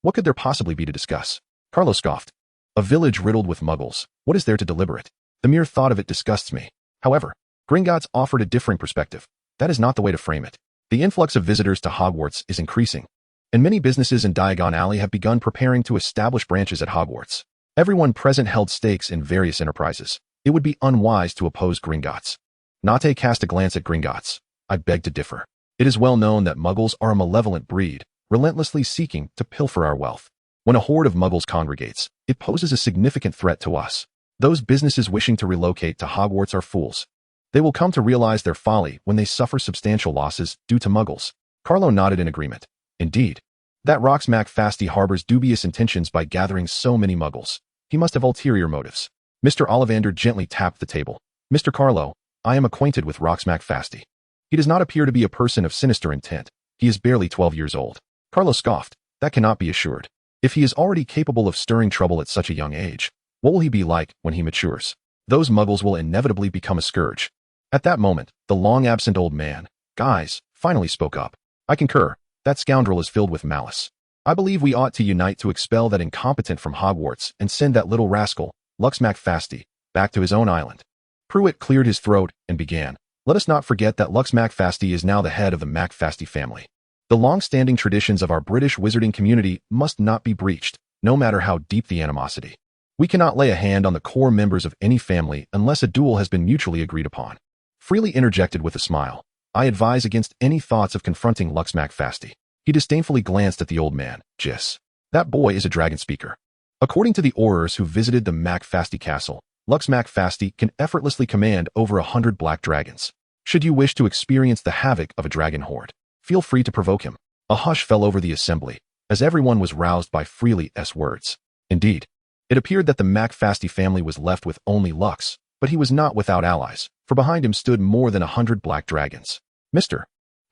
What could there possibly be to discuss? Carlo scoffed. A village riddled with muggles. What is there to deliberate? The mere thought of it disgusts me. However, Gringotts offered a differing perspective. That is not the way to frame it. The influx of visitors to Hogwarts is increasing, and many businesses in Diagon Alley have begun preparing to establish branches at Hogwarts. Everyone present held stakes in various enterprises. It would be unwise to oppose Gringotts. Nate cast a glance at Gringotts. I beg to differ. It is well known that muggles are a malevolent breed, relentlessly seeking to pilfer our wealth. When a horde of muggles congregates, it poses a significant threat to us. Those businesses wishing to relocate to Hogwarts are fools. They will come to realize their folly when they suffer substantial losses due to muggles. Carlo nodded in agreement. Indeed. That Rox McFasty harbors dubious intentions by gathering so many muggles. He must have ulterior motives. Mr. Ollivander gently tapped the table. Mr. Carlo, I am acquainted with Rox McFasty. He does not appear to be a person of sinister intent. He is barely 12 years old. Carlo scoffed. That cannot be assured. If he is already capable of stirring trouble at such a young age, what will he be like when he matures? Those muggles will inevitably become a scourge. At that moment, the long-absent old man, Guys, finally spoke up. I concur. That scoundrel is filled with malice. I believe we ought to unite to expel that incompetent from Hogwarts and send that little rascal, Lux McFasty, back to his own island. Pruitt cleared his throat and began. Let us not forget that Lux McFasty is now the head of the McFasty family. The long-standing traditions of our British wizarding community must not be breached, no matter how deep the animosity. We cannot lay a hand on the core members of any family unless a duel has been mutually agreed upon. Freely interjected with a smile, I advise against any thoughts of confronting Lux McFasty. He disdainfully glanced at the old man. Jiss. That boy is a dragon speaker. According to the Aurors who visited the McFasty castle, Lux McFasty can effortlessly command over 100 black dragons. Should you wish to experience the havoc of a dragon horde, feel free to provoke him. A hush fell over the assembly, as everyone was roused by Freely's words. Indeed, it appeared that the McFasty family was left with only Lux, but he was not without allies, for behind him stood more than 100 black dragons. Mr.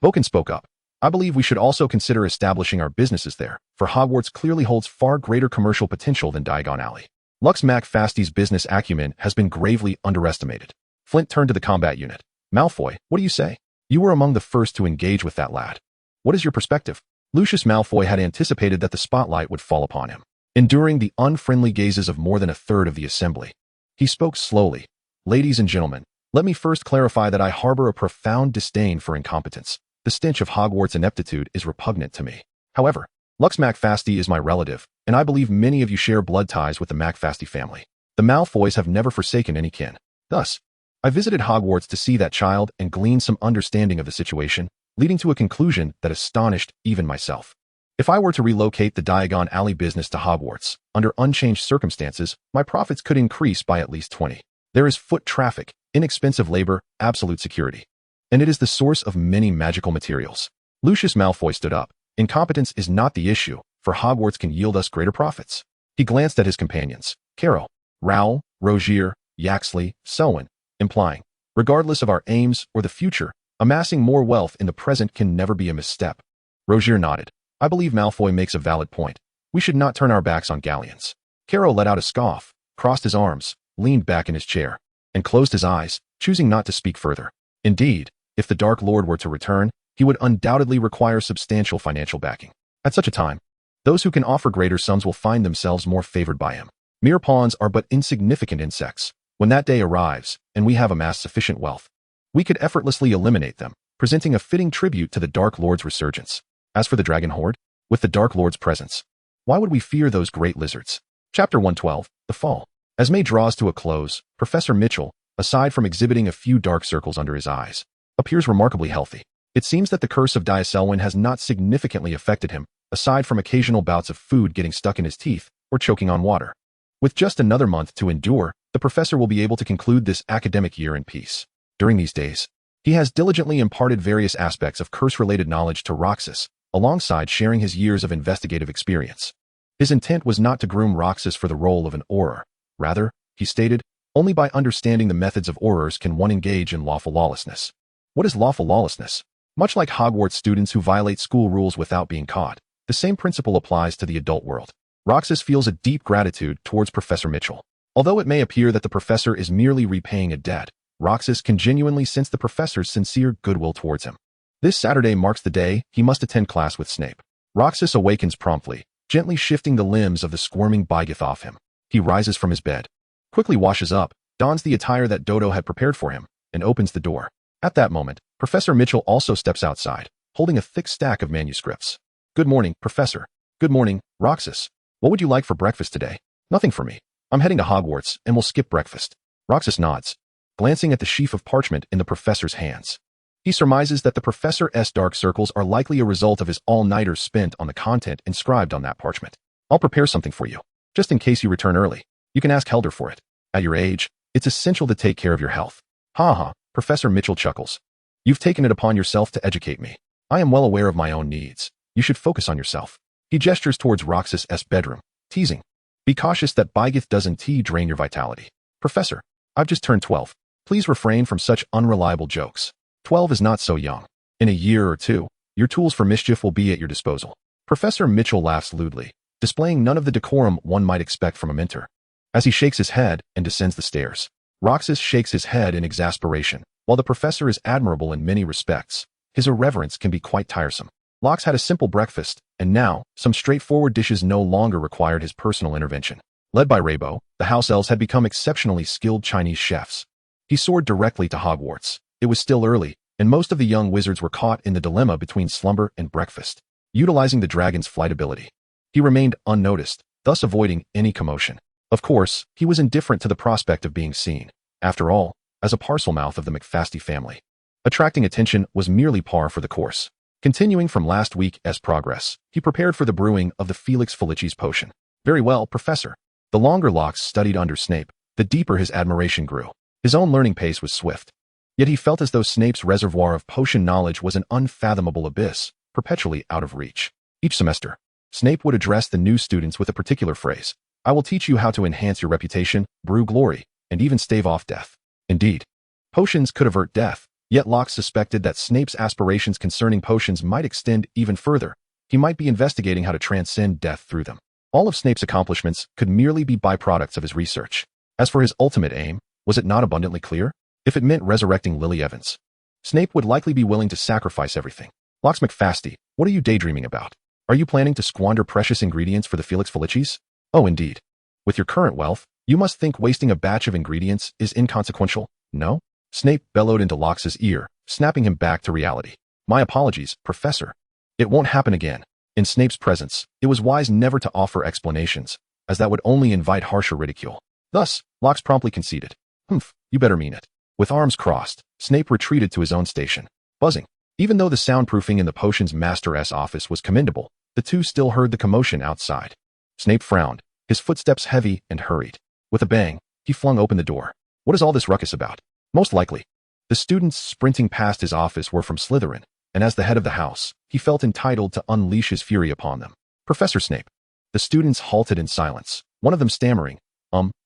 Boken spoke up. I believe we should also consider establishing our businesses there, for Hogwarts clearly holds far greater commercial potential than Diagon Alley. Lux McFasty's business acumen has been gravely underestimated. Flint turned to the combat unit. Malfoy, what do you say? You were among the first to engage with that lad. What is your perspective? Lucius Malfoy had anticipated that the spotlight would fall upon him, enduring the unfriendly gazes of more than a third of the assembly. He spoke slowly. Ladies and gentlemen, let me first clarify that I harbor a profound disdain for incompetence. The stench of Hogwarts ineptitude is repugnant to me. However, Lux McFasty is my relative, and I believe many of you share blood ties with the McFasty family. The Malfoys have never forsaken any kin. Thus, I visited Hogwarts to see that child and glean some understanding of the situation, leading to a conclusion that astonished even myself. If I were to relocate the Diagon Alley business to Hogwarts, under unchanged circumstances, my profits could increase by at least 20. There is foot traffic, inexpensive labor, absolute security. And it is the source of many magical materials. Lucius Malfoy stood up. Incompetence is not the issue, for Hogwarts can yield us greater profits. He glanced at his companions, Carol, Raoul, Rogier, Yaxley, Selwyn, implying, regardless of our aims or the future, amassing more wealth in the present can never be a misstep. Rogier nodded. I believe Malfoy makes a valid point. We should not turn our backs on galleons. Carol let out a scoff, crossed his arms, leaned back in his chair, and closed his eyes, choosing not to speak further. Indeed, if the Dark Lord were to return, he would undoubtedly require substantial financial backing. At such a time, those who can offer greater sums will find themselves more favored by him. Mere pawns are but insignificant insects. When that day arrives, and we have amassed sufficient wealth, we could effortlessly eliminate them, presenting a fitting tribute to the Dark Lord's resurgence. As for the Dragon Horde, with the Dark Lord's presence, why would we fear those great lizards? Chapter 112, The Fall. As May draws to a close, Professor Mitchell, aside from exhibiting a few dark circles under his eyes, appears remarkably healthy. It seems that the curse of Selwyn has not significantly affected him, aside from occasional bouts of food getting stuck in his teeth or choking on water. With just another month to endure, the professor will be able to conclude this academic year in peace. During these days, he has diligently imparted various aspects of curse-related knowledge to Roxas, alongside sharing his years of investigative experience. His intent was not to groom Roxas for the role of an Auror. Rather, he stated, only by understanding the methods of Aurors can one engage in lawful lawlessness. What is lawful lawlessness? Much like Hogwarts students who violate school rules without being caught, the same principle applies to the adult world. Roxas feels a deep gratitude towards Professor Mitchell. Although it may appear that the professor is merely repaying a debt, Roxas can genuinely sense the professor's sincere goodwill towards him. This Saturday marks the day he must attend class with Snape. Roxas awakens promptly, gently shifting the limbs of the squirming Bygith off him. He rises from his bed, quickly washes up, dons the attire that Dodo had prepared for him, and opens the door. At that moment, Professor Mitchell also steps outside, holding a thick stack of manuscripts. Good morning, Professor. Good morning, Roxas. What would you like for breakfast today? Nothing for me. I'm heading to Hogwarts, and we'll skip breakfast. Roxas nods, glancing at the sheaf of parchment in the professor's hands. He surmises that the professor's dark circles are likely a result of his all-nighters spent on the content inscribed on that parchment. I'll prepare something for you, just in case you return early. You can ask Helder for it. At your age, it's essential to take care of your health. Ha ha, Professor Mitchell chuckles. You've taken it upon yourself to educate me. I am well aware of my own needs. You should focus on yourself. He gestures towards Roxas's bedroom, teasing. Be cautious that Bygith doesn't drain your vitality. Professor, I've just turned 12. Please refrain from such unreliable jokes. 12 is not so young. In a year or two, your tools for mischief will be at your disposal. Professor Mitchell laughs lewdly, displaying none of the decorum one might expect from a mentor. As he shakes his head and descends the stairs, Roxas shakes his head in exasperation. While the professor is admirable in many respects, his irreverence can be quite tiresome. Locke had a simple breakfast, and now, some straightforward dishes no longer required his personal intervention. Led by Raybo, the house elves had become exceptionally skilled Chinese chefs. He soared directly to Hogwarts. It was still early, and most of the young wizards were caught in the dilemma between slumber and breakfast, utilizing the dragon's flight ability. He remained unnoticed, thus avoiding any commotion. Of course, he was indifferent to the prospect of being seen. After all, as a parcel-mouth of the McFasty family, attracting attention was merely par for the course. Continuing from last week's progress, he prepared for the brewing of the Felix Felicis potion. Very well, Professor. The longer Locke studied under Snape, the deeper his admiration grew. His own learning pace was swift. Yet he felt as though Snape's reservoir of potion knowledge was an unfathomable abyss, perpetually out of reach. Each semester, Snape would address the new students with a particular phrase. I will teach you how to enhance your reputation, brew glory, and even stave off death. Indeed, potions could avert death, yet Locke suspected that Snape's aspirations concerning potions might extend even further. He might be investigating how to transcend death through them. All of Snape's accomplishments could merely be byproducts of his research. As for his ultimate aim, was it not abundantly clear? If it meant resurrecting Lily Evans, Snape would likely be willing to sacrifice everything. Locke's McFasty, what are you daydreaming about? Are you planning to squander precious ingredients for the Felix Felicis? Oh, indeed. With your current wealth, you must think wasting a batch of ingredients is inconsequential, no? Snape bellowed into Locke's ear, snapping him back to reality. My apologies, Professor. It won't happen again. In Snape's presence, it was wise never to offer explanations, as that would only invite harsher ridicule. Thus, Locke promptly conceded. Humph, you better mean it. With arms crossed, Snape retreated to his own station, buzzing. Even though the soundproofing in the potions master's office was commendable, the two still heard the commotion outside. Snape frowned, his footsteps heavy and hurried. With a bang, he flung open the door. What is all this ruckus about? Most likely, the students sprinting past his office were from Slytherin, and as the head of the house, he felt entitled to unleash his fury upon them. Professor Snape. The students halted in silence, one of them stammering,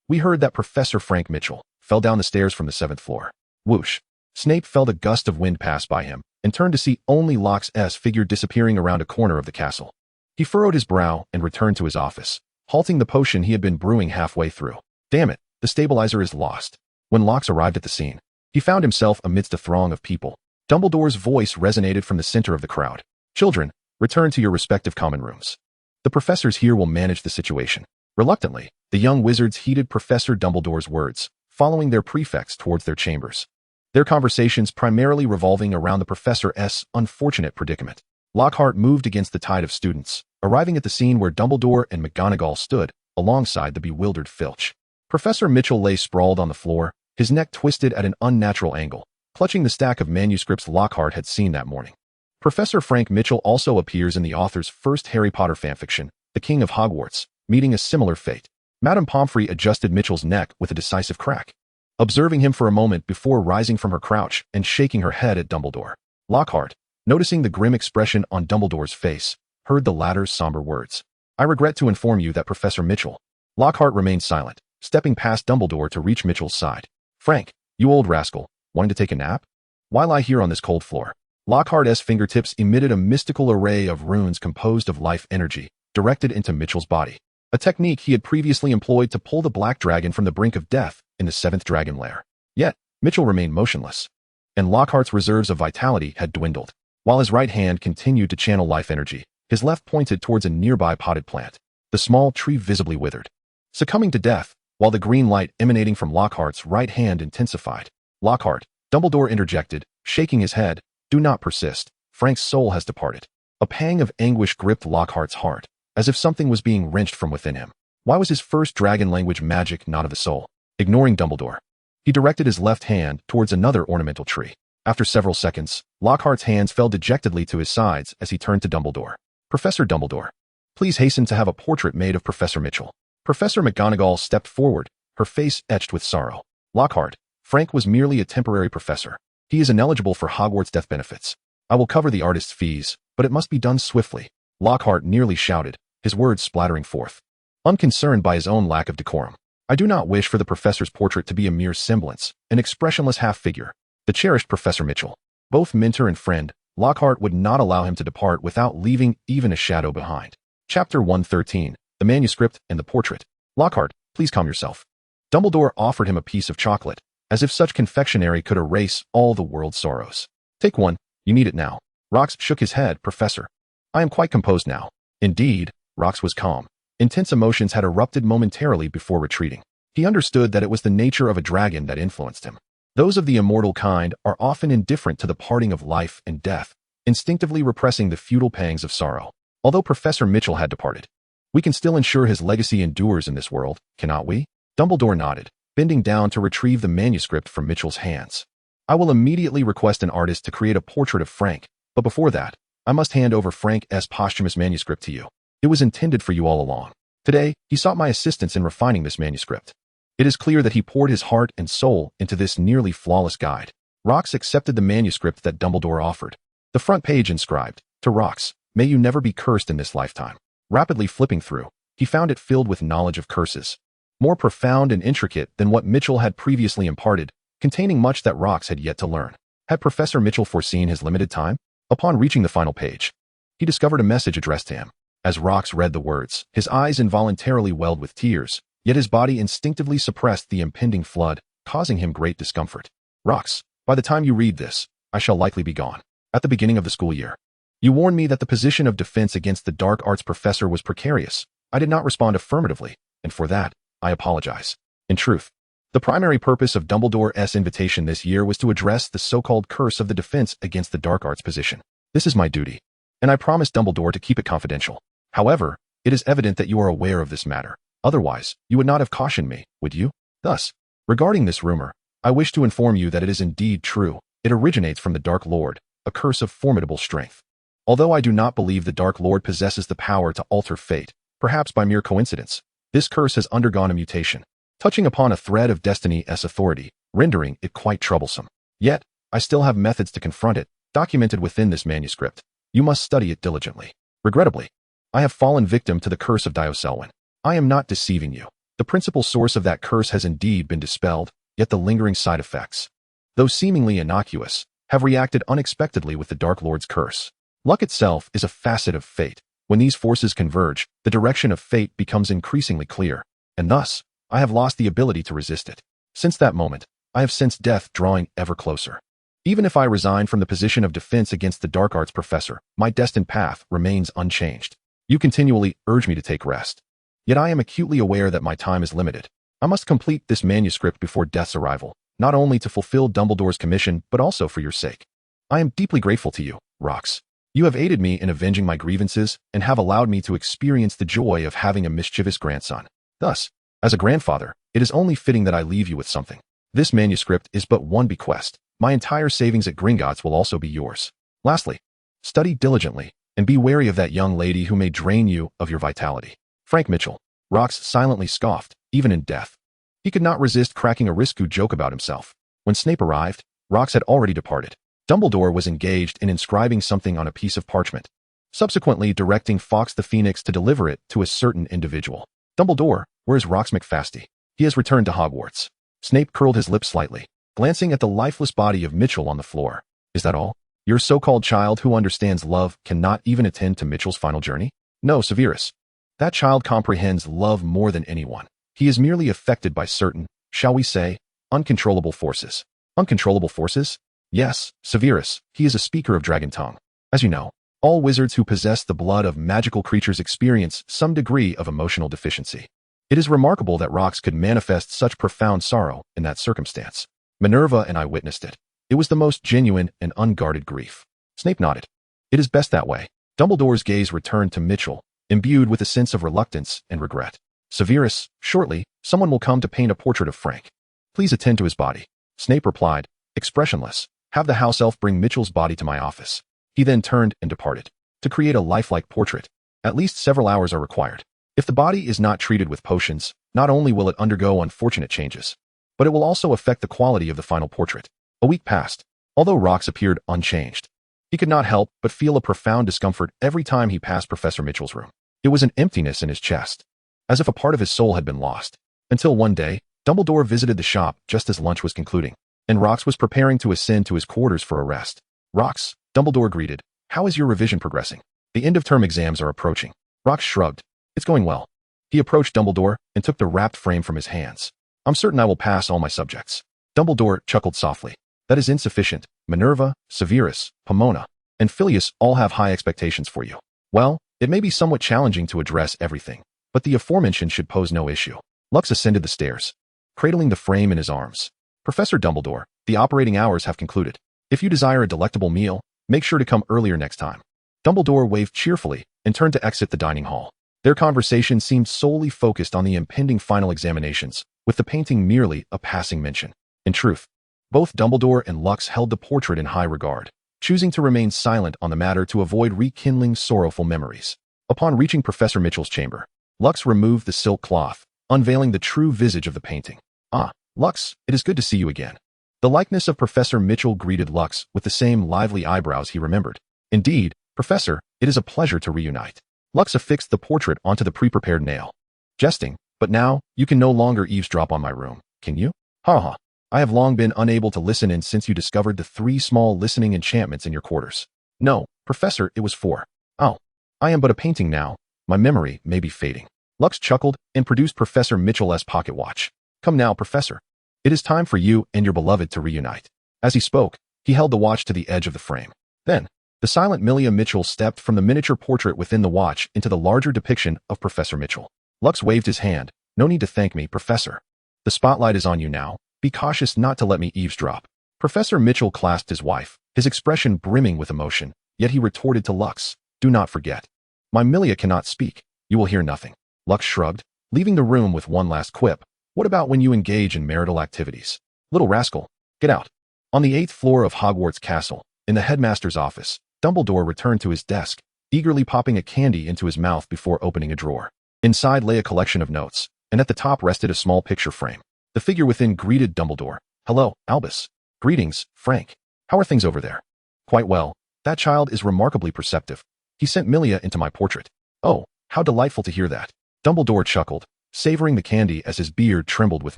we heard that Professor Frank Mitchell fell down the stairs from the 7th floor. Whoosh. Snape felt a gust of wind pass by him and turned to see only Locke's figure disappearing around a corner of the castle. He furrowed his brow and returned to his office, halting the potion he had been brewing halfway through. Damn it, the stabilizer is lost. When Locke arrived at the scene, he found himself amidst a throng of people. Dumbledore's voice resonated from the center of the crowd. Children, return to your respective common rooms. The professors here will manage the situation. Reluctantly, the young wizards heeded Professor Dumbledore's words, following their prefects towards their chambers. Their conversations primarily revolving around the professor's unfortunate predicament. Lockhart moved against the tide of students, arriving at the scene where Dumbledore and McGonagall stood, alongside the bewildered Filch. Professor Mitchell lay sprawled on the floor, his neck twisted at an unnatural angle, clutching the stack of manuscripts Lockhart had seen that morning. Professor Frank Mitchell also appears in the author's first Harry Potter fanfiction, The King of Hogwarts, meeting a similar fate. Madame Pomfrey adjusted Mitchell's neck with a decisive crack, observing him for a moment before rising from her crouch and shaking her head at Dumbledore. Lockhart, noticing the grim expression on Dumbledore's face, heard the latter's somber words. I regret to inform you that Professor Mitchell. Lockhart remained silent, stepping past Dumbledore to reach Mitchell's side. Frank, you old rascal, wanting to take a nap? Why lie here on this cold floor? Lockhart's fingertips emitted a mystical array of runes composed of life energy, directed into Mitchell's body. A technique he had previously employed to pull the black dragon from the brink of death in the 7th dragon lair. Yet, Mitchell remained motionless, and Lockhart's reserves of vitality had dwindled. While his right hand continued to channel life energy, his left pointed towards a nearby potted plant. The small tree visibly withered, succumbing to death, while the green light emanating from Lockhart's right hand intensified. Lockhart, Dumbledore interjected, shaking his head, do not persist. Frank's soul has departed. A pang of anguish gripped Lockhart's heart, as if something was being wrenched from within him. Why was his first dragon language magic not of the soul? Ignoring Dumbledore, he directed his left hand towards another ornamental tree. After several seconds, Lockhart's hands fell dejectedly to his sides as he turned to Dumbledore. Professor Dumbledore, please hasten to have a portrait made of Professor Mitchell. Professor McGonagall stepped forward, her face etched with sorrow. Lockhart, Frank was merely a temporary professor. He is ineligible for Hogwarts death benefits. I will cover the artist's fees, but it must be done swiftly. Lockhart nearly shouted, his words splattering forth. Unconcerned by his own lack of decorum, I do not wish for the professor's portrait to be a mere semblance, an expressionless half-figure. The cherished Professor Mitchell, both mentor and friend, Lockhart would not allow him to depart without leaving even a shadow behind. Chapter 113, The Manuscript and the Portrait. Lockhart, please calm yourself. Dumbledore offered him a piece of chocolate, as if such confectionery could erase all the world's sorrows. Take one, you need it now. Rox shook his head. Professor, I am quite composed now. Indeed, Rox was calm. Intense emotions had erupted momentarily before retreating. He understood that it was the nature of a dragon that influenced him. Those of the immortal kind are often indifferent to the parting of life and death, instinctively repressing the futile pangs of sorrow. Although Professor Mitchell had departed, we can still ensure his legacy endures in this world, cannot we? Dumbledore nodded, bending down to retrieve the manuscript from Mitchell's hands. I will immediately request an artist to create a portrait of Frank, but before that, I must hand over Frank's posthumous manuscript to you. It was intended for you all along. Today, he sought my assistance in refining this manuscript. It is clear that he poured his heart and soul into this nearly flawless guide. Rox accepted the manuscript that Dumbledore offered. The front page inscribed, to Rox, may you never be cursed in this lifetime. Rapidly flipping through, he found it filled with knowledge of curses, more profound and intricate than what Mitchell had previously imparted, containing much that Rox had yet to learn. Had Professor Mitchell foreseen his limited time? Upon reaching the final page, he discovered a message addressed to him. As Rox read the words, his eyes involuntarily welled with tears, yet his body instinctively suppressed the impending flood, causing him great discomfort. Rox, by the time you read this, I shall likely be gone. At the beginning of the school year, you warned me that the position of defense against the dark arts professor was precarious. I did not respond affirmatively, and for that, I apologize. In truth, the primary purpose of Dumbledore's invitation this year was to address the so-called curse of the defense against the dark arts position. This is my duty, and I promised Dumbledore to keep it confidential. However, it is evident that you are aware of this matter. Otherwise, you would not have cautioned me, would you? Thus, regarding this rumor, I wish to inform you that it is indeed true. It originates from the Dark Lord, a curse of formidable strength. Although I do not believe the Dark Lord possesses the power to alter fate, perhaps by mere coincidence, this curse has undergone a mutation, touching upon a thread of destiny's authority, rendering it quite troublesome. Yet, I still have methods to confront it, documented within this manuscript. You must study it diligently. Regrettably, I have fallen victim to the curse of Dioselwyn. I am not deceiving you. The principal source of that curse has indeed been dispelled, yet the lingering side effects, though seemingly innocuous, have reacted unexpectedly with the Dark Lord's curse. Luck itself is a facet of fate. When these forces converge, the direction of fate becomes increasingly clear, and thus, I have lost the ability to resist it. Since that moment, I have sensed death drawing ever closer. Even if I resign from the position of defense against the dark arts professor, my destined path remains unchanged. You continually urge me to take rest. Yet I am acutely aware that my time is limited. I must complete this manuscript before death's arrival, not only to fulfill Dumbledore's commission, but also for your sake. I am deeply grateful to you, Rox. You have aided me in avenging my grievances and have allowed me to experience the joy of having a mischievous grandson. Thus, as a grandfather, it is only fitting that I leave you with something. This manuscript is but one bequest. My entire savings at Gringotts will also be yours. Lastly, study diligently and be wary of that young lady who may drain you of your vitality. Frank Mitchell. Rox silently scoffed, even in death. He could not resist cracking a risque joke about himself. When Snape arrived, Rox had already departed. Dumbledore was engaged in inscribing something on a piece of parchment, subsequently directing Fawkes the Phoenix to deliver it to a certain individual. Dumbledore, where is Rox McFasty? He has returned to Hogwarts. Snape curled his lips slightly, glancing at the lifeless body of Mitchell on the floor. Is that all? Your so-called child who understands love cannot even attend to Mitchell's final journey? No, Severus. That child comprehends love more than anyone. He is merely affected by certain, shall we say, uncontrollable forces. Uncontrollable forces? Yes, Severus, he is a speaker of dragon tongue. As you know, all wizards who possess the blood of magical creatures experience some degree of emotional deficiency. It is remarkable that Rox could manifest such profound sorrow in that circumstance. Minerva and I witnessed it. It was the most genuine and unguarded grief. Snape nodded. It is best that way. Dumbledore's gaze returned to Mitchell, imbued with a sense of reluctance and regret. Severus, shortly, someone will come to paint a portrait of Frank. Please attend to his body. Snape replied, expressionless. Have the house elf bring Mitchell's body to my office. He then turned and departed. To create a lifelike portrait, at least several hours are required. If the body is not treated with potions, not only will it undergo unfortunate changes, but it will also affect the quality of the final portrait. A week passed. Although Rox appeared unchanged, he could not help but feel a profound discomfort every time he passed Professor Mitchell's room. It was an emptiness in his chest, as if a part of his soul had been lost. Until one day, Dumbledore visited the shop just as lunch was concluding, and Rox was preparing to ascend to his quarters for a rest. Rox, Dumbledore greeted, how is your revision progressing? The end-of-term exams are approaching. Rox shrugged. It's going well. He approached Dumbledore and took the wrapped frame from his hands. I'm certain I will pass all my subjects. Dumbledore chuckled softly. That is insufficient. Minerva, Severus, Pomona, and Phileas all have high expectations for you. Well, it may be somewhat challenging to address everything, but the aforementioned should pose no issue. Lux ascended the stairs, cradling the frame in his arms. Professor Dumbledore, the operating hours have concluded. If you desire a delectable meal, make sure to come earlier next time. Dumbledore waved cheerfully and turned to exit the dining hall. Their conversation seemed solely focused on the impending final examinations, with the painting merely a passing mention. In truth, both Dumbledore and Lux held the portrait in high regard, choosing to remain silent on the matter to avoid rekindling sorrowful memories. Upon reaching Professor Mitchell's chamber, Lux removed the silk cloth, unveiling the true visage of the painting. Ah, Lux, it is good to see you again. The likeness of Professor Mitchell greeted Lux with the same lively eyebrows he remembered. Indeed, Professor, it is a pleasure to reunite. Lux affixed the portrait onto the pre-prepared nail. Jesting, but now, you can no longer eavesdrop on my room, can you? Ha ha. I have long been unable to listen in since you discovered the 3 small listening enchantments in your quarters. No, Professor, it was 4. Oh. I am but a painting now. My memory may be fading. Lux chuckled and produced Professor Mitchell's pocket watch. Come now, Professor. It is time for you and your beloved to reunite. As he spoke, he held the watch to the edge of the frame. Then, the silent Millia Mitchell stepped from the miniature portrait within the watch into the larger depiction of Professor Mitchell. Lux waved his hand. No need to thank me, Professor. The spotlight is on you now. Be cautious not to let me eavesdrop. Professor Mitchell clasped his wife, his expression brimming with emotion, yet he retorted to Lux, do not forget. My Millia cannot speak. You will hear nothing. Lux shrugged, leaving the room with one last quip. What about when you engage in marital activities? Little rascal, get out. On the 8th floor of Hogwarts Castle, in the headmaster's office, Dumbledore returned to his desk, eagerly popping a candy into his mouth before opening a drawer. Inside lay a collection of notes, and at the top rested a small picture frame. The figure within greeted Dumbledore. Hello, Albus. Greetings, Frank. How are things over there? Quite well. That child is remarkably perceptive. He sent Millia into my portrait. Oh, how delightful to hear that. Dumbledore chuckled, savoring the candy as his beard trembled with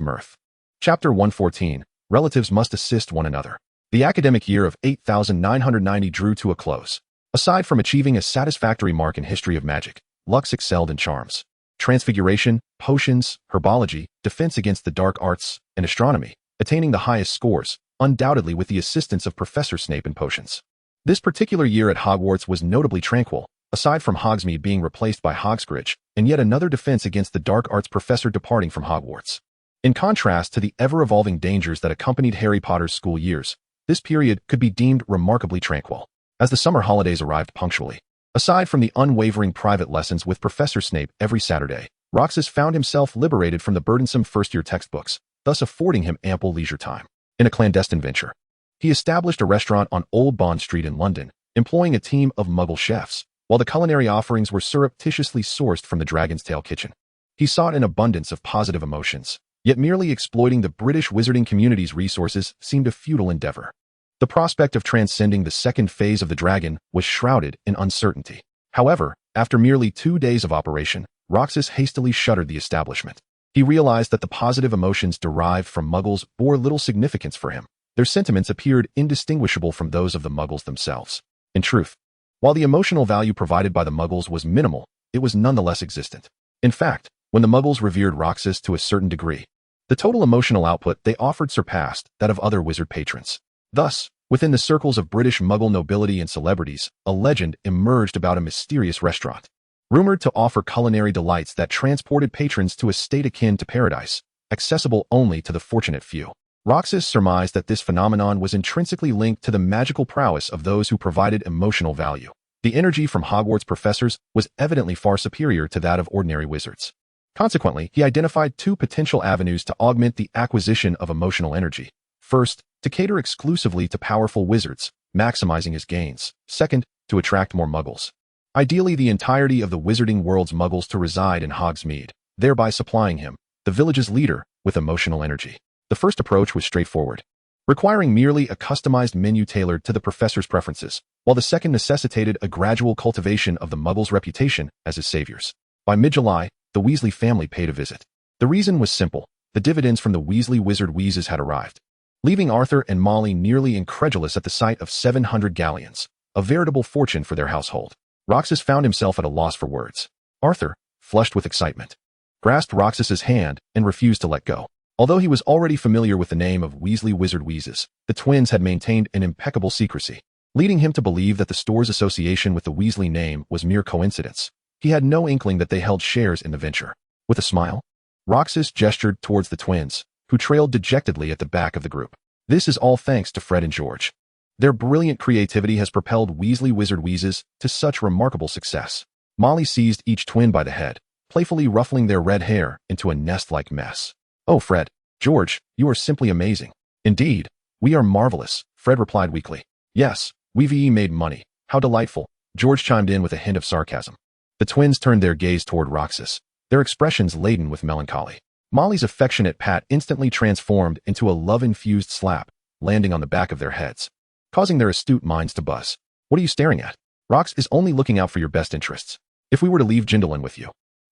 mirth. Chapter 114. Relatives must assist one another. The academic year of 8990 drew to a close. Aside from achieving a satisfactory mark in history of magic, Lux excelled in charms, transfiguration, potions, herbology, defense against the dark arts, and astronomy, attaining the highest scores, undoubtedly with the assistance of Professor Snape in potions. This particular year at Hogwarts was notably tranquil, aside from Hogsmeade being replaced by Hogsbridge, and yet another defense against the dark arts professor departing from Hogwarts. In contrast to the ever-evolving dangers that accompanied Harry Potter's school years, this period could be deemed remarkably tranquil, as the summer holidays arrived punctually. Aside from the unwavering private lessons with Professor Snape every Saturday, Roxas found himself liberated from the burdensome first-year textbooks, thus affording him ample leisure time. In a clandestine venture, he established a restaurant on Old Bond Street in London, employing a team of Muggle chefs, while the culinary offerings were surreptitiously sourced from the Dragon's Tail kitchen. He sought an abundance of positive emotions, yet merely exploiting the British wizarding community's resources seemed a futile endeavor. The prospect of transcending the second phase of the dragon was shrouded in uncertainty. However, after merely 2 days of operation, Roxas hastily shuttered the establishment. He realized that the positive emotions derived from Muggles bore little significance for him. Their sentiments appeared indistinguishable from those of the Muggles themselves. In truth, while the emotional value provided by the Muggles was minimal, it was nonetheless existent. In fact, when the Muggles revered Roxas to a certain degree, the total emotional output they offered surpassed that of other wizard patrons. Thus, within the circles of British Muggle nobility and celebrities, a legend emerged about a mysterious restaurant, rumored to offer culinary delights that transported patrons to a state akin to paradise, accessible only to the fortunate few. Roxas surmised that this phenomenon was intrinsically linked to the magical prowess of those who provided emotional value. The energy from Hogwarts professors was evidently far superior to that of ordinary wizards. Consequently, he identified 2 potential avenues to augment the acquisition of emotional energy. First, to cater exclusively to powerful wizards, maximizing his gains. Second, to attract more Muggles. Ideally, the entirety of the Wizarding World's Muggles to reside in Hogsmeade, thereby supplying him, the village's leader, with emotional energy. The first approach was straightforward, requiring merely a customized menu tailored to the professor's preferences, while the second necessitated a gradual cultivation of the Muggles' reputation as his saviors. By mid-July, the Weasley family paid a visit. The reason was simple. The dividends from the Weasley wizard wheezes had arrived, leaving Arthur and Molly nearly incredulous at the sight of 700 galleons, a veritable fortune for their household. Roxas found himself at a loss for words. Arthur, flushed with excitement, grasped Roxas's hand and refused to let go. Although he was already familiar with the name of Weasley Wizard Wheezes, the twins had maintained an impeccable secrecy, leading him to believe that the store's association with the Weasley name was mere coincidence. He had no inkling that they held shares in the venture. With a smile, Roxas gestured towards the twins, who trailed dejectedly at the back of the group. This is all thanks to Fred and George. Their brilliant creativity has propelled Weasley Wizard Wheezes to such remarkable success. Molly seized each twin by the head, playfully ruffling their red hair into a nest-like mess. Oh, Fred, George, you are simply amazing. Indeed, we are marvelous, Fred replied weakly. Yes, we've made money. How delightful, George chimed in with a hint of sarcasm. The twins turned their gaze toward Roxas, their expressions laden with melancholy. Molly's affectionate pat instantly transformed into a love-infused slap, landing on the back of their heads, causing their astute minds to buzz. What are you staring at? Rox is only looking out for your best interests. if we were to leave Jindelin with you?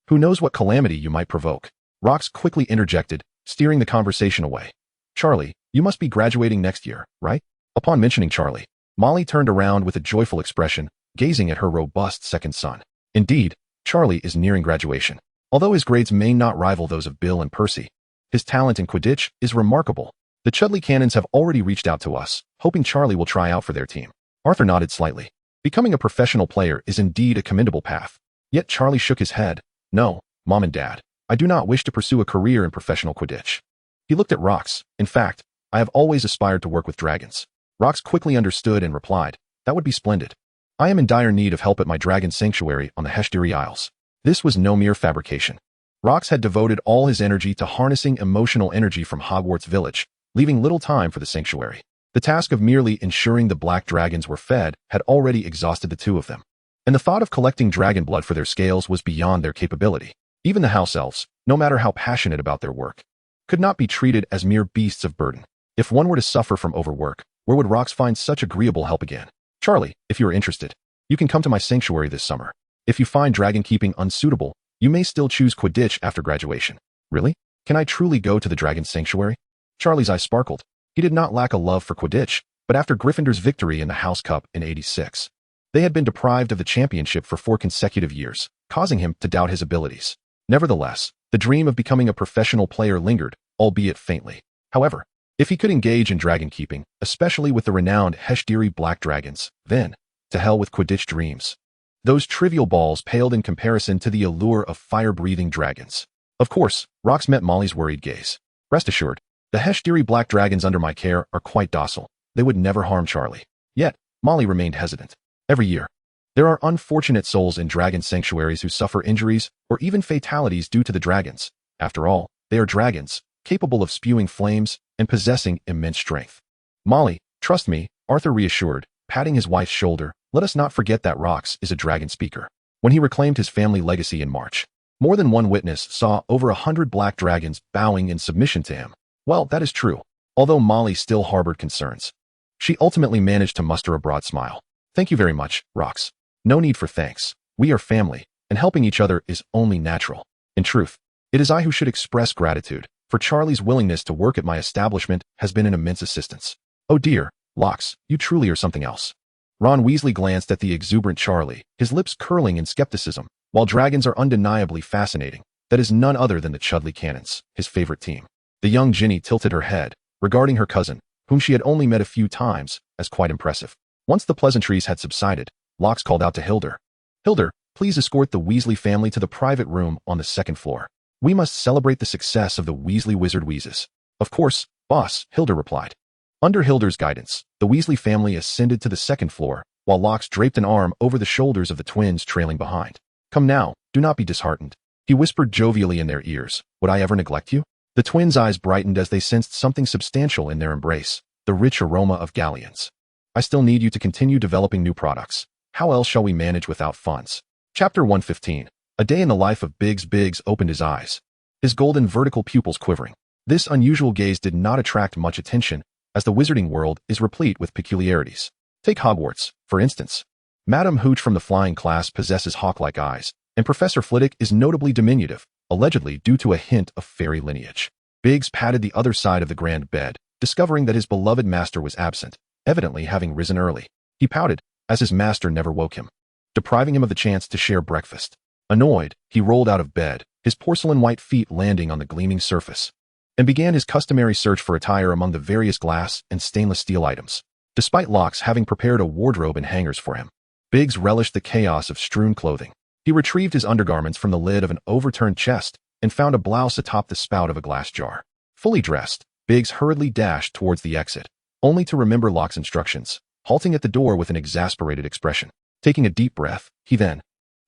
Who knows what calamity you might provoke? Rox quickly interjected, steering the conversation away. Charlie, you must be graduating next year, right? Upon mentioning Charlie, Molly turned around with a joyful expression, gazing at her robust second son. Indeed, Charlie is nearing graduation. Although his grades may not rival those of Bill and Percy, his talent in Quidditch is remarkable. The Chudley Cannons have already reached out to us, hoping Charlie will try out for their team. Arthur nodded slightly. Becoming a professional player is indeed a commendable path. Yet Charlie shook his head. No, Mom and Dad, I do not wish to pursue a career in professional Quidditch. He looked at Rox. In fact, I have always aspired to work with dragons. Rox quickly understood and replied, that would be splendid. I am in dire need of help at my dragon sanctuary on the Heshtiri Isles. This was no mere fabrication. Rox had devoted all his energy to harnessing emotional energy from Hogwarts Village, leaving little time for the sanctuary. The task of merely ensuring the black dragons were fed had already exhausted the two of them. And the thought of collecting dragon blood for their scales was beyond their capability. Even the house elves, no matter how passionate about their work, could not be treated as mere beasts of burden. If one were to suffer from overwork, where would Rox find such agreeable help again? Charlie, if you are interested, you can come to my sanctuary this summer. If you find dragon keeping unsuitable, you may still choose Quidditch after graduation. Really? Can I truly go to the dragon sanctuary? Charlie's eyes sparkled. He did not lack a love for Quidditch, but after Gryffindor's victory in the House Cup in '86, they had been deprived of the championship for 4 consecutive years, causing him to doubt his abilities. Nevertheless, the dream of becoming a professional player lingered, albeit faintly. However, if he could engage in dragon keeping, especially with the renowned Heshtiri Black Dragons, then, to hell with Quidditch dreams. Those trivial balls paled in comparison to the allure of fire-breathing dragons. Of course, Rox met Molly's worried gaze. Rest assured, the Heshtiri Black Dragons under my care are quite docile. They would never harm Charlie. Yet, Molly remained hesitant. Every year, there are unfortunate souls in dragon sanctuaries who suffer injuries or even fatalities due to the dragons. After all, they are dragons, capable of spewing flames and possessing immense strength. Molly, trust me, Arthur reassured, patting his wife's shoulder. Let us not forget that Rox is a dragon speaker. When he reclaimed his family legacy in March, more than one witness saw over 100 black dragons bowing in submission to him. Well, that is true. Although Molly still harbored concerns, she ultimately managed to muster a broad smile. Thank you very much, Rox. No need for thanks. We are family, and helping each other is only natural. In truth, it is I who should express gratitude, for Charlie's willingness to work at my establishment has been an immense assistance. Oh dear, Lox, you truly are something else. Ron Weasley glanced at the exuberant Charlie, his lips curling in skepticism. While dragons are undeniably fascinating, that is none other than the Chudley Cannons, his favorite team. The young Ginny tilted her head, regarding her cousin, whom she had only met a few times, as quite impressive. Once the pleasantries had subsided, Lox called out to Hilder. Hilder, please escort the Weasley family to the private room on the 2nd floor. We must celebrate the success of the Weasley Wizard Wheezes. Of course, boss, Hilder replied. Under Hilder's guidance, the Weasley family ascended to the 2nd floor, while Lox draped an arm over the shoulders of the twins trailing behind. Come now, do not be disheartened. He whispered jovially in their ears. Would I ever neglect you? The twins' eyes brightened as they sensed something substantial in their embrace, the rich aroma of galleons. I still need you to continue developing new products. How else shall we manage without funds? Chapter 115. A day in the life of Biggs. Biggs opened his eyes, his golden vertical pupils quivering. This unusual gaze did not attract much attention, as the Wizarding World is replete with peculiarities. Take Hogwarts, for instance. Madame Hooch from the flying class possesses hawk-like eyes, and Professor Flitwick is notably diminutive, allegedly due to a hint of fairy lineage. Biggs patted the other side of the grand bed, discovering that his beloved master was absent, evidently having risen early. He pouted, as his master never woke him, depriving him of the chance to share breakfast. Annoyed, he rolled out of bed, his porcelain-white feet landing on the gleaming surface, and began his customary search for attire among the various glass and stainless steel items. Despite Lox having prepared a wardrobe and hangers for him, Biggs relished the chaos of strewn clothing. He retrieved his undergarments from the lid of an overturned chest and found a blouse atop the spout of a glass jar. Fully dressed, Biggs hurriedly dashed towards the exit, only to remember Locke's instructions, halting at the door with an exasperated expression. Taking a deep breath, he then...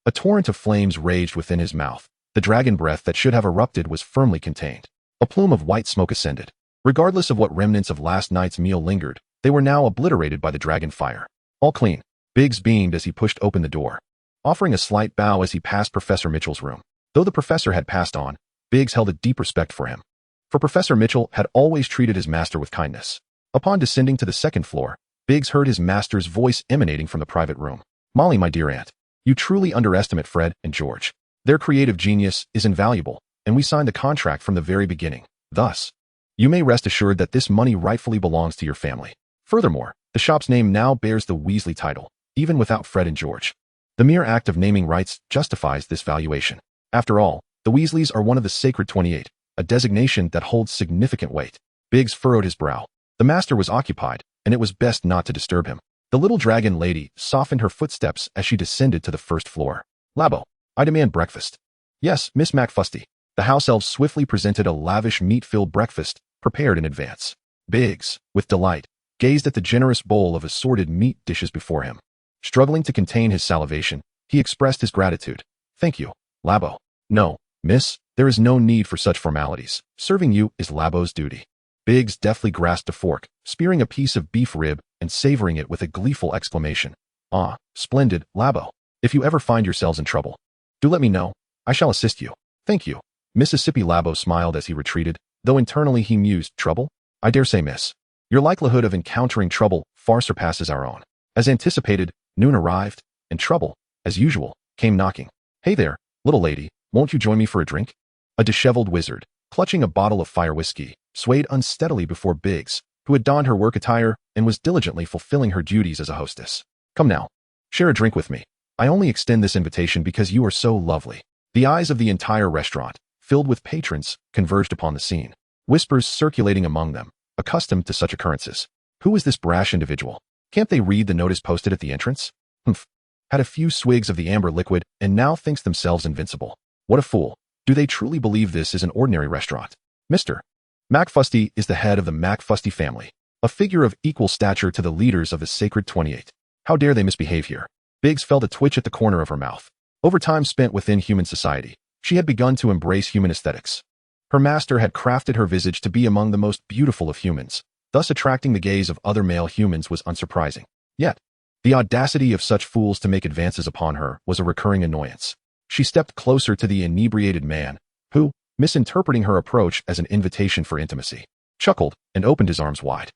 A torrent of flames raged within his mouth. The dragon breath that should have erupted was firmly contained. A plume of white smoke ascended. Regardless of what remnants of last night's meal lingered, they were now obliterated by the dragon fire. All clean. Biggs beamed as he pushed open the door, offering a slight bow as he passed Professor Mitchell's room. Though the professor had passed on, Biggs held a deep respect for him, for Professor Mitchell had always treated his master with kindness. Upon descending to the 2nd floor, Biggs heard his master's voice emanating from the private room. Molly, my dear aunt, You truly underestimate Fred and George. Their creative genius is invaluable, and we signed the contract from the very beginning. Thus, you may rest assured that this money rightfully belongs to your family. Furthermore, the shop's name now bears the Weasley title, even without Fred and George. The mere act of naming rights justifies this valuation. After all, the Weasleys are one of the Sacred 28, a designation that holds significant weight. Biggs furrowed his brow. The master was occupied, and it was best not to disturb him. The little dragon lady softened her footsteps as she descended to the first floor. Labo, I demand breakfast. Yes, Miss McFasty. The house elves swiftly presented a lavish meat-filled breakfast, prepared in advance. Biggs, with delight, gazed at the generous bowl of assorted meat dishes before him. Struggling to contain his salivation, he expressed his gratitude. Thank you, Labo. No, miss, there is no need for such formalities. Serving you is Labo's duty. Biggs deftly grasped a fork, spearing a piece of beef rib and savoring it with a gleeful exclamation. Ah, splendid, Labo. If you ever find yourselves in trouble, do let me know. I shall assist you. Thank you. Mississippi Labo smiled as he retreated, though internally he mused, trouble? I dare say, miss. Your likelihood of encountering trouble far surpasses our own. As anticipated, noon arrived, and trouble, as usual, came knocking. Hey there, little lady, won't you join me for a drink? A disheveled wizard, clutching a bottle of fire whiskey, swayed unsteadily before Biggs, who had donned her work attire and was diligently fulfilling her duties as a hostess. Come now, share a drink with me. I only extend this invitation because you are so lovely. The eyes of the entire restaurant, filled with patrons, converged upon the scene, whispers circulating among them, accustomed to such occurrences. Who is this brash individual? Can't they read the notice posted at the entrance? Humph. Had a few swigs of the amber liquid and now thinks themselves invincible. What a fool. Do they truly believe this is an ordinary restaurant? Mr. McFasty is the head of the McFasty family, a figure of equal stature to the leaders of the Sacred 28. How dare they misbehave here? Biggs felt a twitch at the corner of her mouth. Over time spent within human society, she had begun to embrace human aesthetics. Her master had crafted her visage to be among the most beautiful of humans, thus attracting the gaze of other male humans was unsurprising. Yet, the audacity of such fools to make advances upon her was a recurring annoyance. She stepped closer to the inebriated man, who, misinterpreting her approach as an invitation for intimacy, chuckled and opened his arms wide.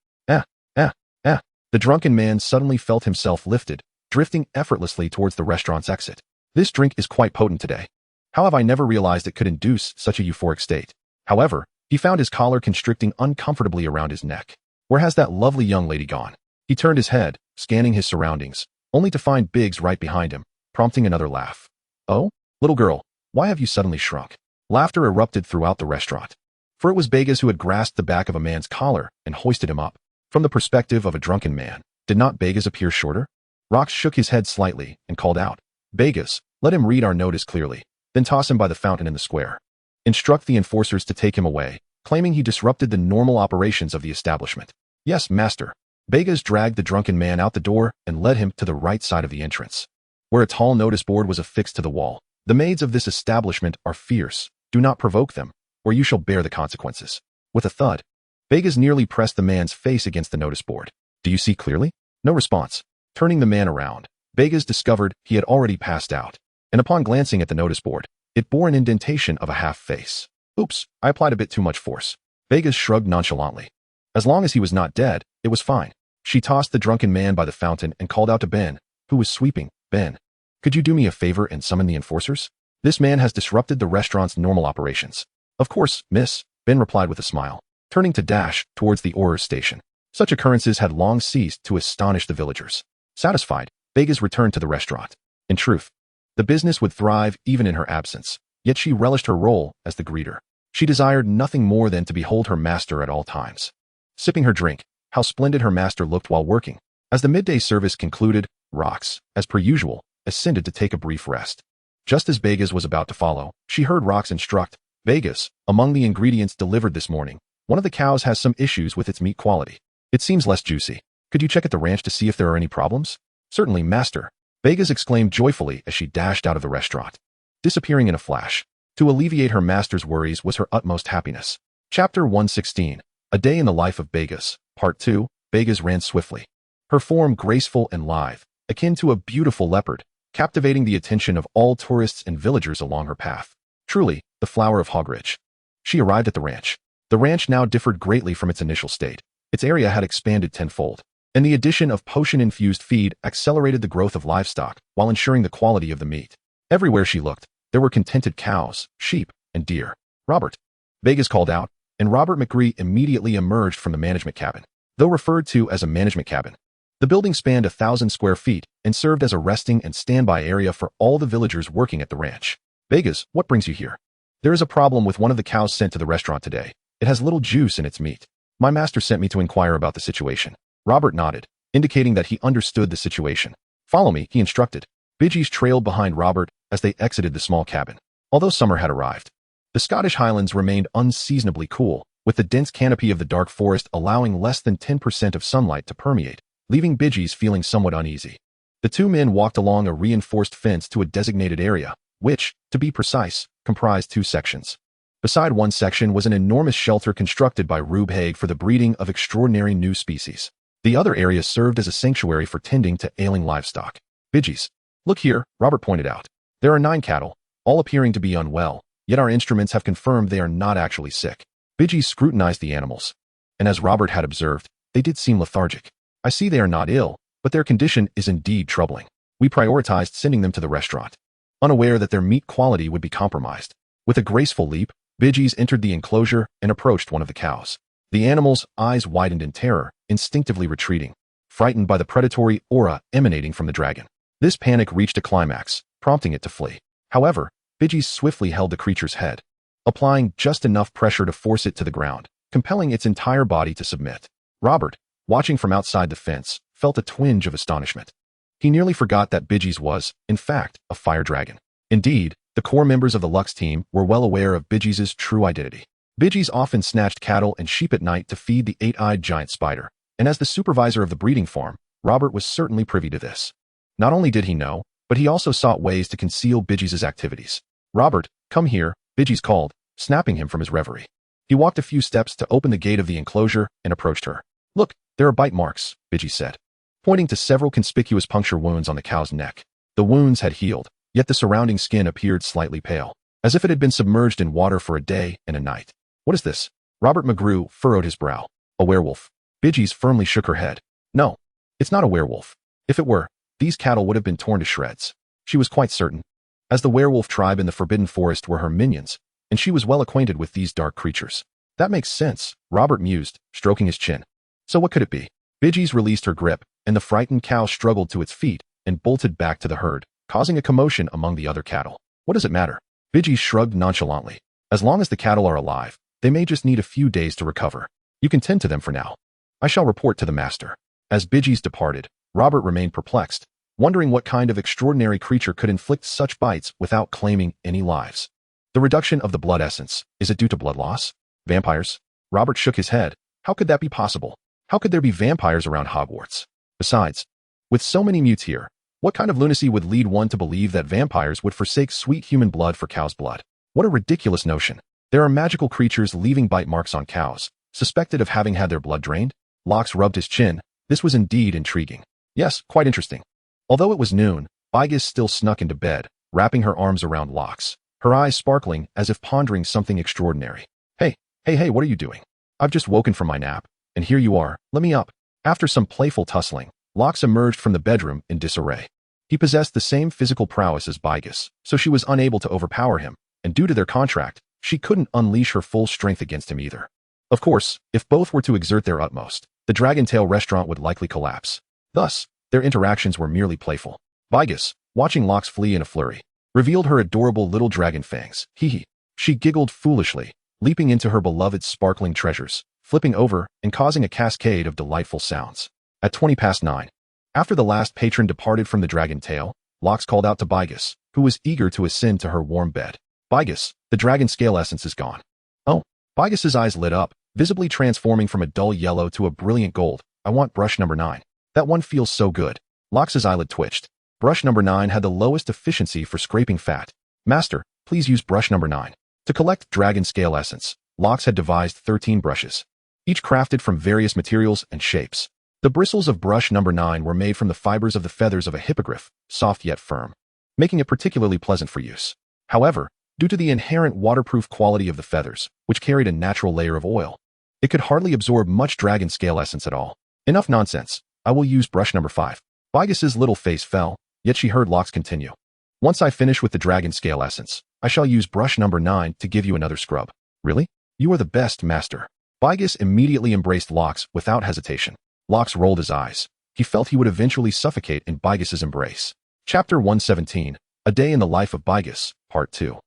The drunken man suddenly felt himself lifted, drifting effortlessly towards the restaurant's exit. This drink is quite potent today. How have I never realized it could induce such a euphoric state? However, he found his collar constricting uncomfortably around his neck. Where has that lovely young lady gone? He turned his head, scanning his surroundings, only to find Biggs right behind him, prompting another laugh. Oh, little girl, why have you suddenly shrunk? Laughter erupted throughout the restaurant. For it was Biggs who had grasped the back of a man's collar and hoisted him up. From the perspective of a drunken man, did not Biggs appear shorter? Rox shook his head slightly and called out, Biggs, let him read our notice clearly, then toss him by the fountain in the square. Instruct the enforcers to take him away, claiming he disrupted the normal operations of the establishment. Yes, master. Biggs dragged the drunken man out the door and led him to the right side of the entrance, where a tall notice board was affixed to the wall. The maids of this establishment are fierce. Do not provoke them, or you shall bear the consequences. With a thud, Biggs nearly pressed the man's face against the notice board. Do you see clearly? No response. Turning the man around, Biggs discovered he had already passed out, and upon glancing at the notice board, it bore an indentation of a half face. Oops, I applied a bit too much force. Biggs shrugged nonchalantly. As long as he was not dead, it was fine. She tossed the drunken man by the fountain and called out to Ben, who was sweeping. Ben, could you do me a favor and summon the enforcers? This man has disrupted the restaurant's normal operations. Of course, miss, Ben replied with a smile, turning to dash towards the Auror station. Such occurrences had long ceased to astonish the villagers. Satisfied, Biggs returned to the restaurant. In truth, the business would thrive even in her absence, yet she relished her role as the greeter. She desired nothing more than to behold her master at all times. Sipping her drink, how splendid her master looked while working. As the midday service concluded, Rox, as per usual, ascended to take a brief rest. Just as Biggs was about to follow, she heard Rox instruct, Biggs, among the ingredients delivered this morning, one of the cows has some issues with its meat quality. It seems less juicy. Could you check at the ranch to see if there are any problems? Certainly, master, Biggs exclaimed joyfully as she dashed out of the restaurant, disappearing in a flash. To alleviate her master's worries was her utmost happiness. Chapter 116, A Day in the Life of Biggs, Part 2, Biggs ran swiftly. Her form graceful and lithe, akin to a beautiful leopard, captivating the attention of all tourists and villagers along her path. Truly, the flower of Hogwarts. She arrived at the ranch. The ranch now differed greatly from its initial state. Its area had expanded tenfold. and the addition of potion-infused feed accelerated the growth of livestock while ensuring the quality of the meat. Everywhere she looked, there were contented cows, sheep, and deer. "Robert," Vegas called out, and Robert McGree immediately emerged from the management cabin. Though referred to as a management cabin, the building spanned 1,000 square feet and served as a resting and standby area for all the villagers working at the ranch. "Vegas, what brings you here?" "There is a problem with one of the cows sent to the restaurant today. It has little juice in its meat. My master sent me to inquire about the situation." Robert nodded, indicating that he understood the situation. "Follow me," he instructed. Bidgies trailed behind Robert as they exited the small cabin. Although summer had arrived, the Scottish Highlands remained unseasonably cool, with the dense canopy of the dark forest allowing less than 10% of sunlight to permeate, leaving Bidgies feeling somewhat uneasy. The two men walked along a reinforced fence to a designated area, which, to be precise, comprised 2 sections. Beside one section was an enormous shelter constructed by Rube Haig for the breeding of extraordinary new species. The other area served as a sanctuary for tending to ailing livestock. "Bidgies, look here," Robert pointed out. "There are 9 cattle, all appearing to be unwell, yet our instruments have confirmed they are not actually sick." Bidgies scrutinized the animals, and as Robert had observed, they did seem lethargic. "I see they are not ill, but their condition is indeed troubling. We prioritized sending them to the restaurant, unaware that their meat quality would be compromised." With a graceful leap, Bidgies entered the enclosure and approached one of the cows. The animal's eyes widened in terror, instinctively retreating, frightened by the predatory aura emanating from the dragon. This panic reached a climax, prompting it to flee. However, Bidgies swiftly held the creature's head, applying just enough pressure to force it to the ground, compelling its entire body to submit. Robert, watching from outside the fence, felt a twinge of astonishment. He nearly forgot that Bidgies was, in fact, a fire dragon. Indeed, the core members of the Lux team were well aware of Bidgies' true identity. Bidgies often snatched cattle and sheep at night to feed the 8-eyed giant spider, and as the supervisor of the breeding farm, Robert was certainly privy to this. Not only did he know, but he also sought ways to conceal Bidgies' activities. "Robert, come here," Bidgies called, snapping him from his reverie. He walked a few steps to open the gate of the enclosure and approached her. "Look, there are bite marks," Bidgies said, pointing to several conspicuous puncture wounds on the cow's neck. The wounds had healed, yet the surrounding skin appeared slightly pale, as if it had been submerged in water for a day and a night. "What is this?" Robert McGrew furrowed his brow. "A werewolf." Bidgies firmly shook her head. "No, it's not a werewolf. If it were, these cattle would have been torn to shreds." She was quite certain, as the werewolf tribe in the Forbidden Forest were her minions, and she was well acquainted with these dark creatures. "That makes sense," Robert mused, stroking his chin. "So what could it be?" Bidgies released her grip, and the frightened cow struggled to its feet and bolted back to the herd, causing a commotion among the other cattle. "What does it matter?" Bidgies shrugged nonchalantly. "As long as the cattle are alive, they may just need a few days to recover. You can tend to them for now. I shall report to the master." As Bidgies departed, Robert remained perplexed, wondering what kind of extraordinary creature could inflict such bites without claiming any lives. The reduction of the blood essence, is it due to blood loss? Vampires? Robert shook his head. How could that be possible? How could there be vampires around Hogwarts? Besides, with so many mutes here, what kind of lunacy would lead one to believe that vampires would forsake sweet human blood for cow's blood? What a ridiculous notion. There are magical creatures leaving bite marks on cows, suspected of having had their blood drained? Locks rubbed his chin. This was indeed intriguing. Yes, quite interesting. Although it was noon, Bigus still snuck into bed, wrapping her arms around Locks, her eyes sparkling as if pondering something extraordinary. Hey, what are you doing? I've just woken from my nap, and here you are. Let me up." After some playful tussling, Locks emerged from the bedroom in disarray. He possessed the same physical prowess as Bigus, so she was unable to overpower him, and due to their contract, she couldn't unleash her full strength against him either. Of course, if both were to exert their utmost, the Dragontail restaurant would likely collapse. Thus, their interactions were merely playful. Bigus, watching Locks flee in a flurry, revealed her adorable little dragon fangs. Hee. She giggled foolishly, leaping into her beloved sparkling treasures, flipping over and causing a cascade of delightful sounds. At 9:20, after the last patron departed from the Dragontail, Locks called out to Bigus, who was eager to ascend to her warm bed. "Bigus, the dragon scale essence is gone." "Oh." Bigus's eyes lit up, visibly transforming from a dull yellow to a brilliant gold. "I want brush number 9. That one feels so good." Locks's eyelid twitched. Brush number 9 had the lowest efficiency for scraping fat. "Master, please use brush number 9. To collect dragon scale essence, Locks had devised 13 brushes, each crafted from various materials and shapes. The bristles of brush number 9 were made from the fibers of the feathers of a hippogriff, soft yet firm, making it particularly pleasant for use. However, due to the inherent waterproof quality of the feathers, which carried a natural layer of oil, it could hardly absorb much dragon scale essence at all. "Enough nonsense. I will use brush number 5. Bygus's little face fell, yet she heard Locks continue. Once I finish with the dragon scale essence, I shall use brush number 9 to give you another scrub. Really? You are the best, master. Bygus immediately embraced Locks without hesitation. Locks rolled his eyes. He felt he would eventually suffocate in Bygus's embrace. Chapter 117, A Day in the Life of Bygus, Part 2.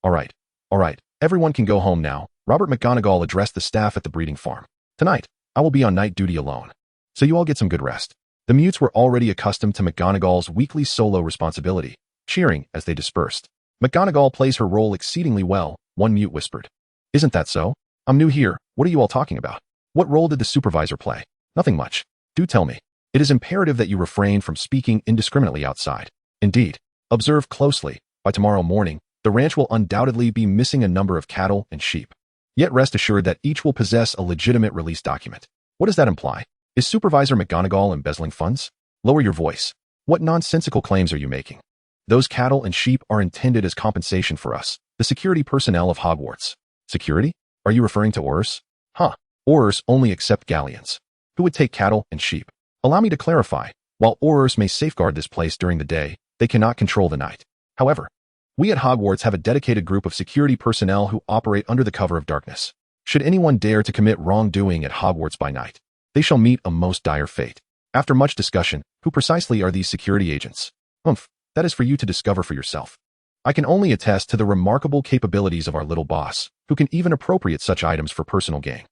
All right, everyone can go home now, Robert McGonagall addressed the staff at the breeding farm. Tonight, I will be on night duty alone. So you all get some good rest. The mutes were already accustomed to McGonagall's weekly solo responsibility, cheering as they dispersed. McGonagall plays her role exceedingly well, one mute whispered. Isn't that so? I'm new here, what are you all talking about? What role did the supervisor play? Nothing much. Do tell me. It is imperative that you refrain from speaking indiscriminately outside. Indeed. Observe closely. By tomorrow morning, the ranch will undoubtedly be missing a number of cattle and sheep. Yet rest assured that each will possess a legitimate release document. What does that imply? Is Supervisor McGonagall embezzling funds? Lower your voice. What nonsensical claims are you making? Those cattle and sheep are intended as compensation for us, the security personnel of Hogwarts. Security? Are you referring to Aurors? Huh. Aurors only accept galleons. Who would take cattle and sheep? Allow me to clarify. While Aurors may safeguard this place during the day, they cannot control the night. However, we at Hogwarts have a dedicated group of security personnel who operate under the cover of darkness. Should anyone dare to commit wrongdoing at Hogwarts by night, they shall meet a most dire fate. After much discussion, who precisely are these security agents? That is for you to discover for yourself. I can only attest to the remarkable capabilities of our little boss, who can even appropriate such items for personal gain.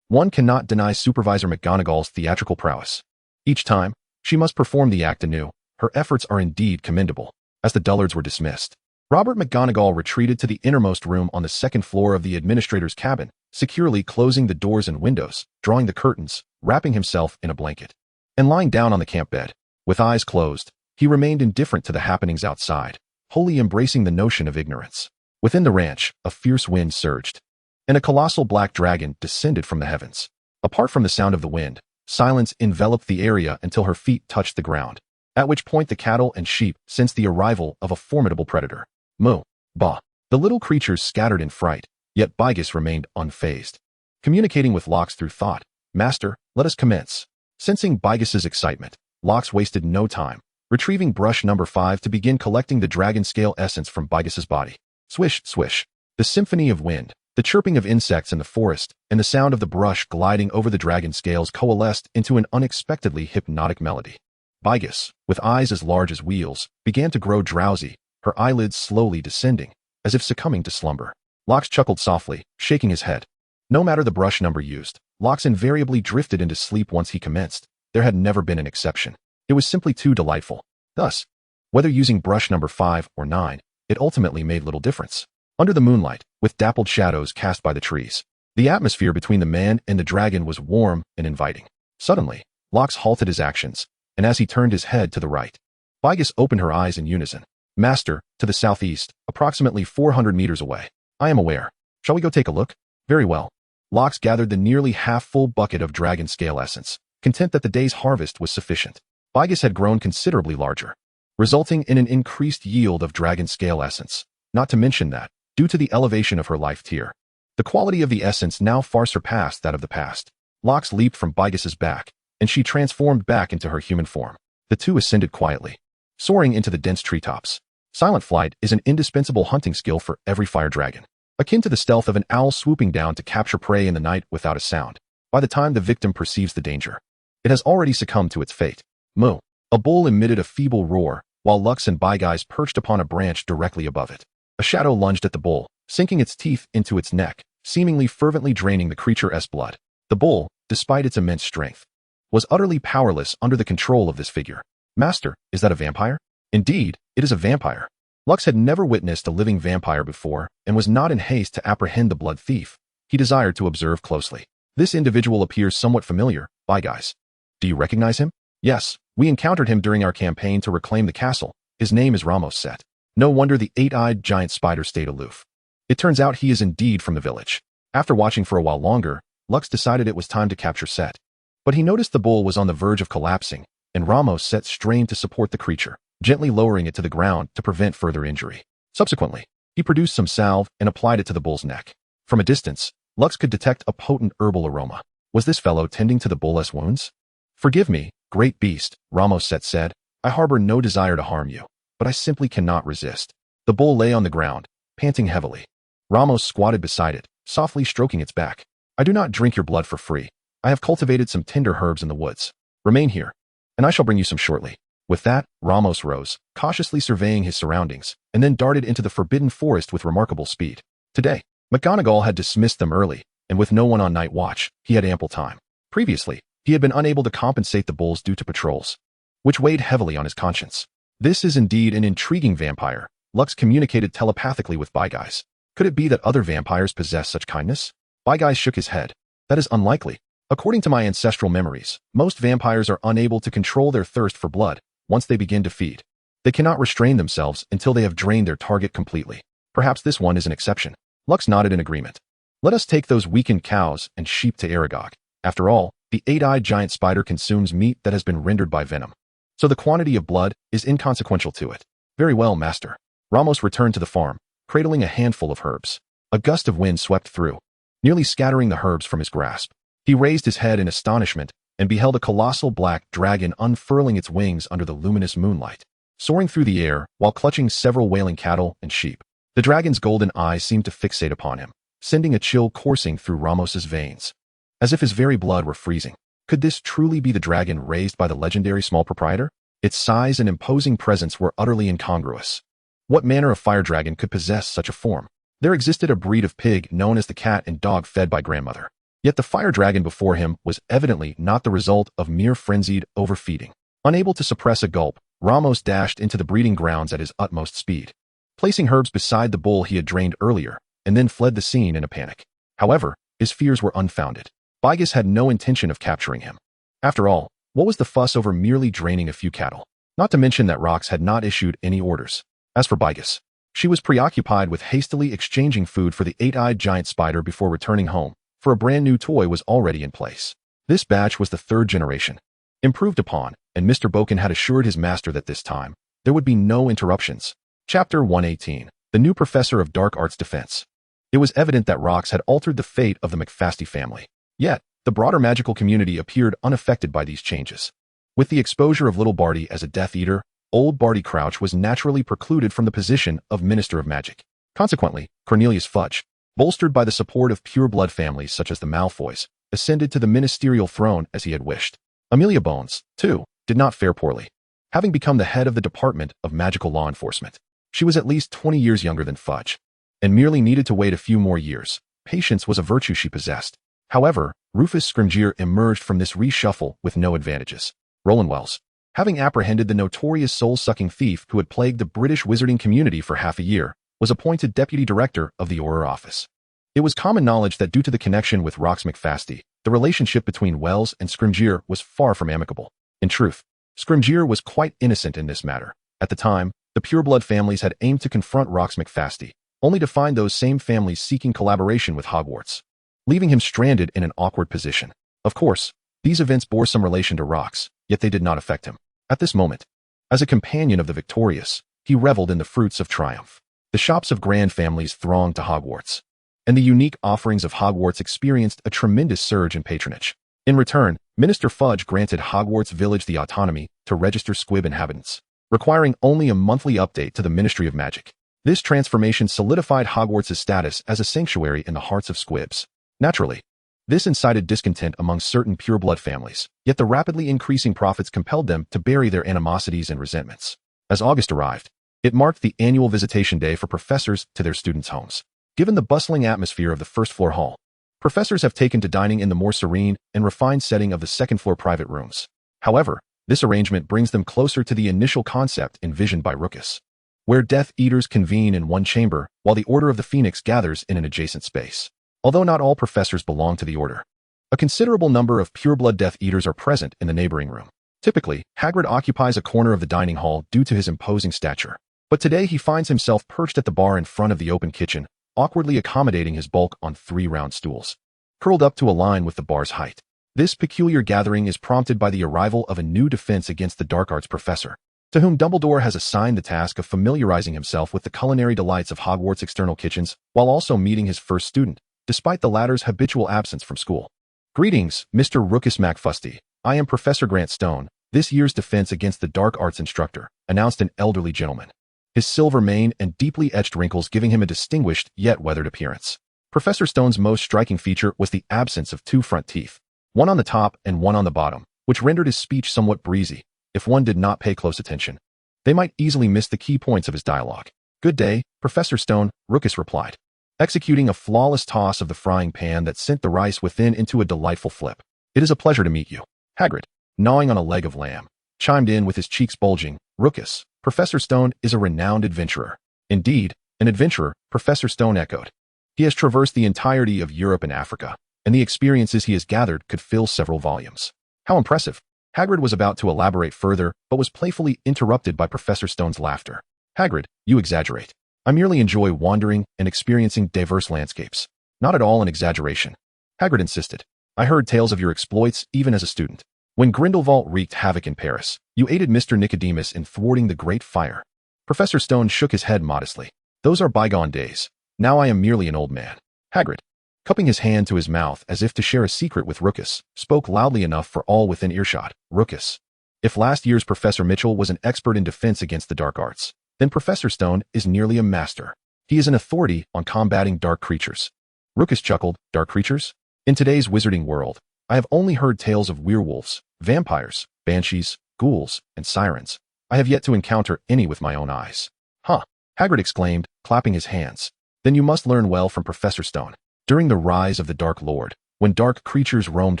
One cannot deny Supervisor McGonagall's theatrical prowess. Each time, she must perform the act anew. Her efforts are indeed commendable. As the dullards were dismissed, Robert McGonagall retreated to the innermost room on the second floor of the administrator's cabin, securely closing the doors and windows, drawing the curtains, wrapping himself in a blanket, and lying down on the camp bed. With eyes closed, he remained indifferent to the happenings outside, wholly embracing the notion of ignorance. Within the ranch, a fierce wind surged, and a colossal black dragon descended from the heavens. Apart from the sound of the wind, silence enveloped the area until her feet touched the ground, at which point the cattle and sheep sensed the arrival of a formidable predator. Moo! Bah! The little creatures scattered in fright, yet Bygus remained unfazed. Communicating with Locks through thought, Master, let us commence. Sensing Bygus's excitement, Locks wasted no time, retrieving brush number 5 to begin collecting the dragon scale essence from Bygus's body. Swish, swish. The symphony of wind, the chirping of insects in the forest, and the sound of the brush gliding over the dragon scales coalesced into an unexpectedly hypnotic melody. Bygus, with eyes as large as wheels, began to grow drowsy, her eyelids slowly descending, as if succumbing to slumber. Locks chuckled softly, shaking his head. No matter the brush number used, Locks invariably drifted into sleep once he commenced. There had never been an exception. It was simply too delightful. Thus, whether using brush number 5 or 9, it ultimately made little difference. Under the moonlight, with dappled shadows cast by the trees, the atmosphere between the man and the dragon was warm and inviting. Suddenly, Locks halted his actions, and as he turned his head to the right, Bygus opened her eyes in unison. Master, to the southeast, approximately 400 meters away. I am aware. Shall we go take a look? Very well. Locks gathered the nearly half-full bucket of dragon scale essence, content that the day's harvest was sufficient. Bygus had grown considerably larger, resulting in an increased yield of dragon scale essence, not to mention that, due to the elevation of her life tier, the quality of the essence now far surpassed that of the past. Locks leaped from Bygus's back, and she transformed back into her human form. The two ascended quietly, soaring into the dense treetops. Silent flight is an indispensable hunting skill for every fire dragon, akin to the stealth of an owl swooping down to capture prey in the night without a sound. By the time the victim perceives the danger, it has already succumbed to its fate. Moo! A bull emitted a feeble roar, while Lux and Byguys perched upon a branch directly above it. A shadow lunged at the bull, sinking its teeth into its neck, seemingly fervently draining the creature's blood. The bull, despite its immense strength, was utterly powerless under the control of this figure. Master, is that a vampire? Indeed, it is a vampire. Lux had never witnessed a living vampire before and was not in haste to apprehend the blood thief. He desired to observe closely. This individual appears somewhat familiar. Byguys. Do you recognize him? Yes, we encountered him during our campaign to reclaim the castle. His name is Ramos Set. No wonder the 8-eyed giant spider stayed aloof. It turns out he is indeed from the village. After watching for a while longer, Lux decided it was time to capture Set. But he noticed the bull was on the verge of collapsing, and Ramos Set strained to support the creature, gently lowering it to the ground to prevent further injury. Subsequently, he produced some salve and applied it to the bull's neck. From a distance, Lux could detect a potent herbal aroma. Was this fellow tending to the bull's wounds? Forgive me, Great beast, Ramoset said. I harbor no desire to harm you, but I simply cannot resist. The bull lay on the ground, panting heavily. Ramos squatted beside it, softly stroking its back. I do not drink your blood for free. I have cultivated some tender herbs in the woods. Remain here, and I shall bring you some shortly. With that, Ramos rose, cautiously surveying his surroundings, and then darted into the forbidden forest with remarkable speed. Today, McGonagall had dismissed them early, and with no one on night watch, he had ample time. Previously, he had been unable to compensate the bulls due to patrols, which weighed heavily on his conscience. This is indeed an intriguing vampire. Lux communicated telepathically with Bygeyes. Could it be that other vampires possess such kindness? Bygeyes shook his head. That is unlikely. According to my ancestral memories, most vampires are unable to control their thirst for blood once they begin to feed. They cannot restrain themselves until they have drained their target completely. Perhaps this one is an exception. Lux nodded in agreement. Let us take those weakened cows and sheep to Aragog. After all, the eight-eyed giant spider consumes meat that has been rendered by venom, so the quantity of blood is inconsequential to it. Very well, master. Ramos returned to the farm, cradling a handful of herbs. A gust of wind swept through, nearly scattering the herbs from his grasp. He raised his head in astonishment and beheld a colossal black dragon unfurling its wings under the luminous moonlight, soaring through the air while clutching several wailing cattle and sheep. The dragon's golden eyes seemed to fixate upon him, sending a chill coursing through Ramos's veins, as if his very blood were freezing. Could this truly be the dragon raised by the legendary small proprietor? Its size and imposing presence were utterly incongruous. What manner of fire dragon could possess such a form? There existed a breed of pig known as the cat and dog fed by grandmother. Yet the fire dragon before him was evidently not the result of mere frenzied overfeeding. Unable to suppress a gulp, Ramos dashed into the breeding grounds at his utmost speed, placing herbs beside the bull he had drained earlier, and then fled the scene in a panic. However, his fears were unfounded. Bygeyes had no intention of capturing him. After all, what was the fuss over merely draining a few cattle? Not to mention that Rox had not issued any orders. As for Bygeyes, she was preoccupied with hastily exchanging food for the eight-eyed giant spider before returning home, for a brand new toy was already in place. This batch was the third generation, improved upon, and Mr. Boken had assured his master that this time, there would be no interruptions. Chapter 118, The New Professor of Dark Arts Defense. It was evident that Rox had altered the fate of the McFasty family. Yet, the broader magical community appeared unaffected by these changes. With the exposure of little Barty as a Death Eater, old Barty Crouch was naturally precluded from the position of Minister of Magic. Consequently, Cornelius Fudge, bolstered by the support of pure-blood families such as the Malfoys, ascended to the ministerial throne as he had wished. Amelia Bones, too, did not fare poorly, having become the head of the Department of Magical Law Enforcement. She was at least 20 years younger than Fudge, and merely needed to wait a few more years. Patience was a virtue she possessed. However, Rufus Scrimgeour emerged from this reshuffle with no advantages. Roland Wells, having apprehended the notorious soul-sucking thief who had plagued the British wizarding community for half a year, was appointed deputy director of the Auror office. It was common knowledge that due to the connection with Rox McFasty, the relationship between Wells and Scrimgeour was far from amicable. In truth, Scrimgeour was quite innocent in this matter. At the time, the pureblood families had aimed to confront Rox McFasty, only to find those same families seeking collaboration with Hogwarts, leaving him stranded in an awkward position. Of course, these events bore some relation to Rox, yet they did not affect him. At this moment, as a companion of the victorious, he reveled in the fruits of triumph. The shops of grand families thronged to Hogwarts, and the unique offerings of Hogwarts experienced a tremendous surge in patronage. In return, Minister Fudge granted Hogwarts Village the autonomy to register squib inhabitants, requiring only a monthly update to the Ministry of Magic. This transformation solidified Hogwarts' status as a sanctuary in the hearts of squibs. Naturally, this incited discontent among certain pureblood families, yet the rapidly increasing profits compelled them to bury their animosities and resentments. As August arrived, it marked the annual visitation day for professors to their students' homes. Given the bustling atmosphere of the first-floor hall, professors have taken to dining in the more serene and refined setting of the second-floor private rooms. However, this arrangement brings them closer to the initial concept envisioned by Ruckus, where Death Eaters convene in one chamber while the Order of the Phoenix gathers in an adjacent space. Although not all professors belong to the Order, a considerable number of pureblood Death Eaters are present in the neighboring room. Typically, Hagrid occupies a corner of the dining hall due to his imposing stature, but today he finds himself perched at the bar in front of the open kitchen, awkwardly accommodating his bulk on 3 round stools, curled up to align with the bar's height. This peculiar gathering is prompted by the arrival of a new defense against the dark arts professor, to whom Dumbledore has assigned the task of familiarizing himself with the culinary delights of Hogwarts' external kitchens, while also meeting his first student, despite the latter's habitual absence from school. Greetings, Mr. Ruckus McFasty. I am Professor Grant Stone, This year's defense against the dark arts instructor, announced an elderly gentleman, his silver mane and deeply etched wrinkles giving him a distinguished yet weathered appearance. Professor Stone's most striking feature was the absence of two front teeth, one on the top and one on the bottom, which rendered his speech somewhat breezy. If one did not pay close attention, they might easily miss the key points of his dialogue. "Good day, Professor Stone," Rookus replied, executing a flawless toss of the frying pan that sent the rice within into a delightful flip. "It is a pleasure to meet you." Hagrid, gnawing on a leg of lamb, chimed in with his cheeks bulging. "Rookus, Professor Stone is a renowned adventurer." "Indeed, an adventurer," Professor Stone echoed. "He has traversed the entirety of Europe and Africa, and the experiences he has gathered could fill several volumes." "How impressive." Hagrid was about to elaborate further, but was playfully interrupted by Professor Stone's laughter. "Hagrid, you exaggerate. I merely enjoy wandering and experiencing diverse landscapes. Not at all an exaggeration." Hagrid insisted. "I heard tales of your exploits even as a student. When Grindelwald wreaked havoc in Paris, you aided Mr. Nicodemus in thwarting the Great Fire." Professor Stone shook his head modestly. "Those are bygone days. Now I am merely an old man." Hagrid, cupping his hand to his mouth as if to share a secret with Rookus, spoke loudly enough for all within earshot. "Rookus, if last year's Professor Mitchell was an expert in defense against the dark arts, then Professor Stone is nearly a master. He is an authority on combating dark creatures." Rookus chuckled. "Dark creatures? In today's Wizarding World, I have only heard tales of werewolves, vampires, banshees, ghouls, and sirens. I have yet to encounter any with my own eyes." "Huh," Hagrid exclaimed, clapping his hands. "Then you must learn well from Professor Stone. During the rise of the Dark Lord, when dark creatures roamed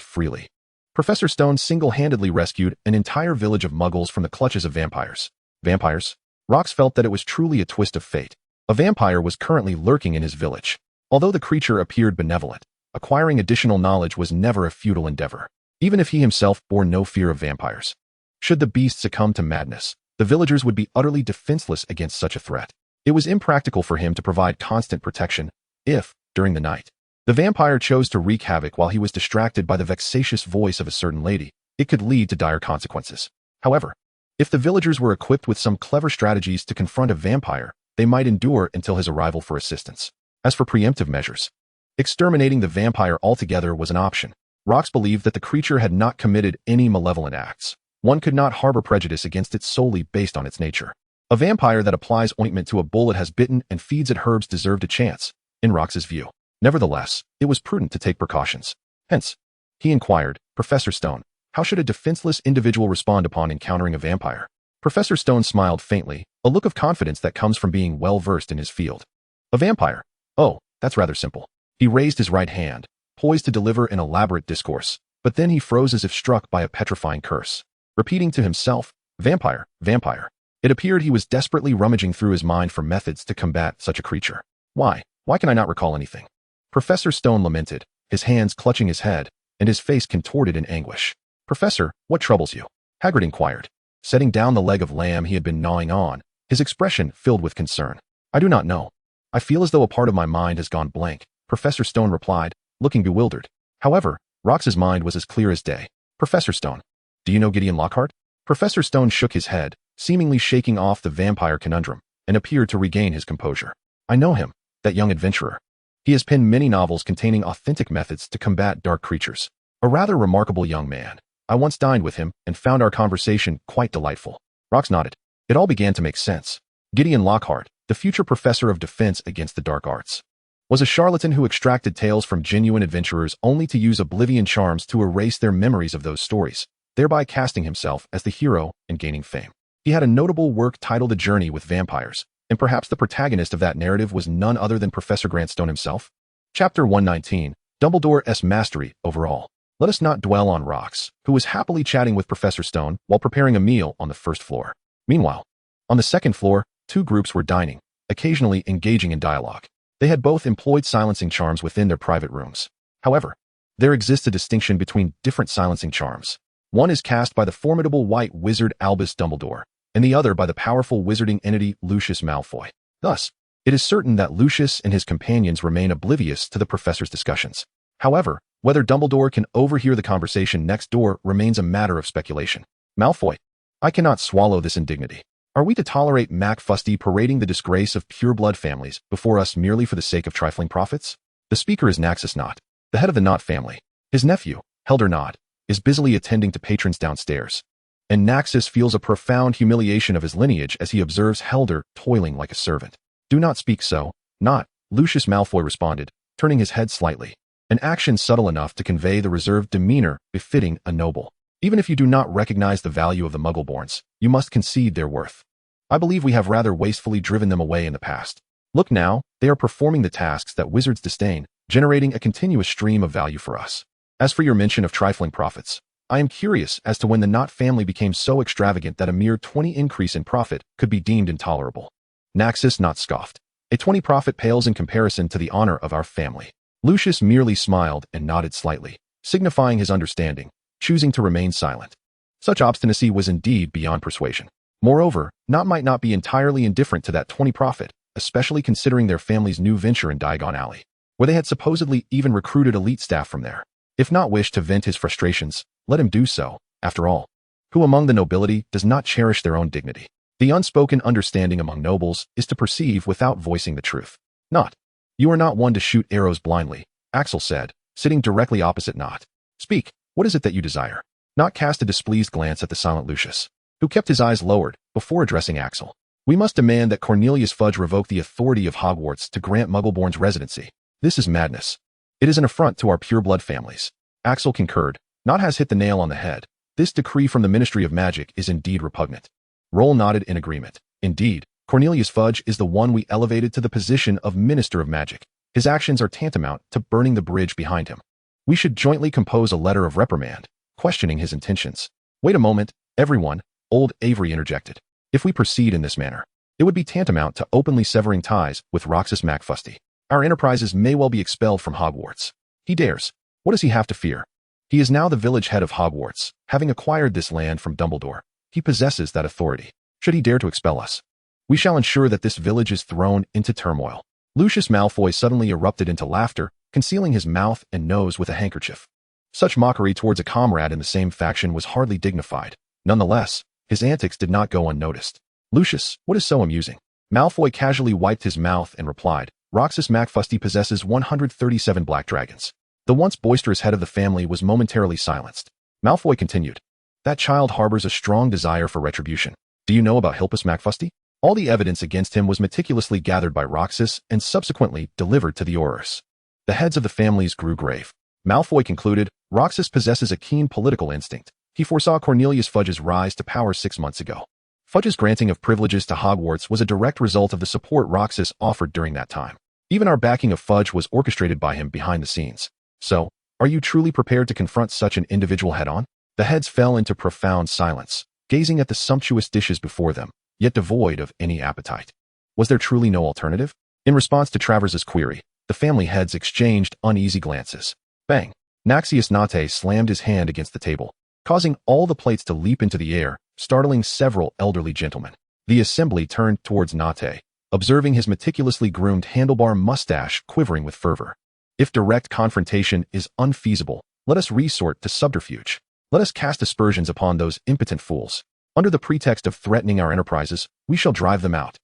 freely, Professor Stone single-handedly rescued an entire village of muggles from the clutches of vampires." "Vampires?" Rox felt that it was truly a twist of fate. A vampire was currently lurking in his village. Although the creature appeared benevolent, acquiring additional knowledge was never a futile endeavor, even if he himself bore no fear of vampires. Should the beast succumb to madness, the villagers would be utterly defenseless against such a threat. It was impractical for him to provide constant protection if, during the night, the vampire chose to wreak havoc while he was distracted by the vexatious voice of a certain lady. It could lead to dire consequences. However, if the villagers were equipped with some clever strategies to confront a vampire, they might endure until his arrival for assistance. As for preemptive measures, exterminating the vampire altogether was an option. Rox believed that the creature had not committed any malevolent acts. One could not harbor prejudice against it solely based on its nature. A vampire that applies ointment to a bull it has bitten and feeds it herbs deserved a chance, in Rox's view. Nevertheless, it was prudent to take precautions. Hence, he inquired, "Professor Stone, how should a defenseless individual respond upon encountering a vampire?" Professor Stone smiled faintly, a look of confidence that comes from being well-versed in his field. "A vampire? Oh, that's rather simple." He raised his right hand, poised to deliver an elaborate discourse, but then he froze as if struck by a petrifying curse. Repeating to himself, "Vampire, vampire." It appeared he was desperately rummaging through his mind for methods to combat such a creature. Why can I not recall anything?" Professor Stone lamented, his hands clutching his head, and his face contorted in anguish. "Professor, what troubles you?" Hagrid inquired, setting down the leg of lamb he had been gnawing on, his expression filled with concern. "I do not know. I feel as though a part of my mind has gone blank," Professor Stone replied, looking bewildered. However, Rox's mind was as clear as day. "Professor Stone, do you know Gideon Lockhart?" Professor Stone shook his head, seemingly shaking off the vampire conundrum, and appeared to regain his composure. "I know him, that young adventurer. He has penned many novels containing authentic methods to combat dark creatures. A rather remarkable young man. I once dined with him and found our conversation quite delightful." Rox nodded. It all began to make sense. Gideon Lockhart, the future professor of defense against the dark arts, was a charlatan who extracted tales from genuine adventurers only to use oblivion charms to erase their memories of those stories, thereby casting himself as the hero and gaining fame. He had a notable work titled A Journey with Vampires, and perhaps the protagonist of that narrative was none other than Professor Grant Stone himself. Chapter 119, Dumbledore's Mastery Overall. Let us not dwell on Rox, who was happily chatting with Professor Stone while preparing a meal on the first floor. Meanwhile, on the second floor, two groups were dining, occasionally engaging in dialogue. They had both employed silencing charms within their private rooms. However, there exists a distinction between different silencing charms. One is cast by the formidable white wizard Albus Dumbledore, and the other by the powerful wizarding entity Lucius Malfoy. Thus, it is certain that Lucius and his companions remain oblivious to the professor's discussions. However, whether Dumbledore can overhear the conversation next door remains a matter of speculation. "Malfoy, I cannot swallow this indignity. Are we to tolerate McFasty parading the disgrace of pureblood families before us merely for the sake of trifling profits?" The speaker is Naxus Knott, the head of the Knott family. His nephew, Helder Knott, is busily attending to patrons downstairs. and Naxos feels a profound humiliation of his lineage as he observes Helder toiling like a servant. "Do not speak so, not," Lucius Malfoy responded, turning his head slightly, an action subtle enough to convey the reserved demeanor befitting a noble. "Even if you do not recognize the value of the Muggleborns, you must concede their worth. I believe we have rather wastefully driven them away in the past. Look now, they are performing the tasks that wizards disdain, generating a continuous stream of value for us. As for your mention of trifling profits, I am curious as to when the Knot family became so extravagant that a mere 20 increase in profit could be deemed intolerable." Naxos Knot scoffed. "A 20 profit pales in comparison to the honor of our family." Lucius merely smiled and nodded slightly, signifying his understanding, choosing to remain silent. Such obstinacy was indeed beyond persuasion. Moreover, Knot might not be entirely indifferent to that 20 profit, especially considering their family's new venture in Diagon Alley, where they had supposedly even recruited elite staff from there. If Knot wished to vent his frustrations, let him do so. After all, who among the nobility does not cherish their own dignity? The unspoken understanding among nobles is to perceive without voicing the truth. "Knot, you are not one to shoot arrows blindly," Axel said, sitting directly opposite Knot. "Speak, what is it that you desire?" Knot cast a displeased glance at the silent Lucius, who kept his eyes lowered before addressing Axel. "We must demand that Cornelius Fudge revoke the authority of Hogwarts to grant Muggleborns residency. This is madness. It is an affront to our pureblood families." Axel concurred. "Knot has hit the nail on the head. This decree from the Ministry of Magic is indeed repugnant." Roll nodded in agreement. "Indeed, Cornelius Fudge is the one we elevated to the position of Minister of Magic. His actions are tantamount to burning the bridge behind him. We should jointly compose a letter of reprimand, questioning his intentions." "Wait a moment, everyone," old Avery interjected. "If we proceed in this manner, it would be tantamount to openly severing ties with Roxas McFasty. Our enterprises may well be expelled from Hogwarts. He dares. What does he have to fear? He is now the village head of Hogwarts, having acquired this land from Dumbledore. He possesses that authority. Should he dare to expel us, we shall ensure that this village is thrown into turmoil." Lucius Malfoy suddenly erupted into laughter, concealing his mouth and nose with a handkerchief. Such mockery towards a comrade in the same faction was hardly dignified. Nonetheless, his antics did not go unnoticed. "Lucius, what is so amusing?" Malfoy casually wiped his mouth and replied, "Roxas McFasty possesses 137 black dragons." The once boisterous head of the family was momentarily silenced. Malfoy continued, "That child harbors a strong desire for retribution. Do you know about Hilpus McFasty? All the evidence against him was meticulously gathered by Roxas and subsequently delivered to the Aurors." The heads of the families grew grave. Malfoy concluded, "Roxas possesses a keen political instinct. He foresaw Cornelius Fudge's rise to power 6 months ago. Fudge's granting of privileges to Hogwarts was a direct result of the support Roxas offered during that time. Even our backing of Fudge was orchestrated by him behind the scenes. So, are you truly prepared to confront such an individual head-on?" The heads fell into profound silence, gazing at the sumptuous dishes before them, yet devoid of any appetite. Was there truly no alternative? In response to Travers's query, the family heads exchanged uneasy glances. Bang! Naxios Nate slammed his hand against the table, causing all the plates to leap into the air, startling several elderly gentlemen. The assembly turned towards Nate, observing his meticulously groomed handlebar mustache quivering with fervor. "If direct confrontation is unfeasible, let us resort to subterfuge. Let us cast aspersions upon those impotent fools. Under the pretext of threatening our enterprises, we shall drive them out.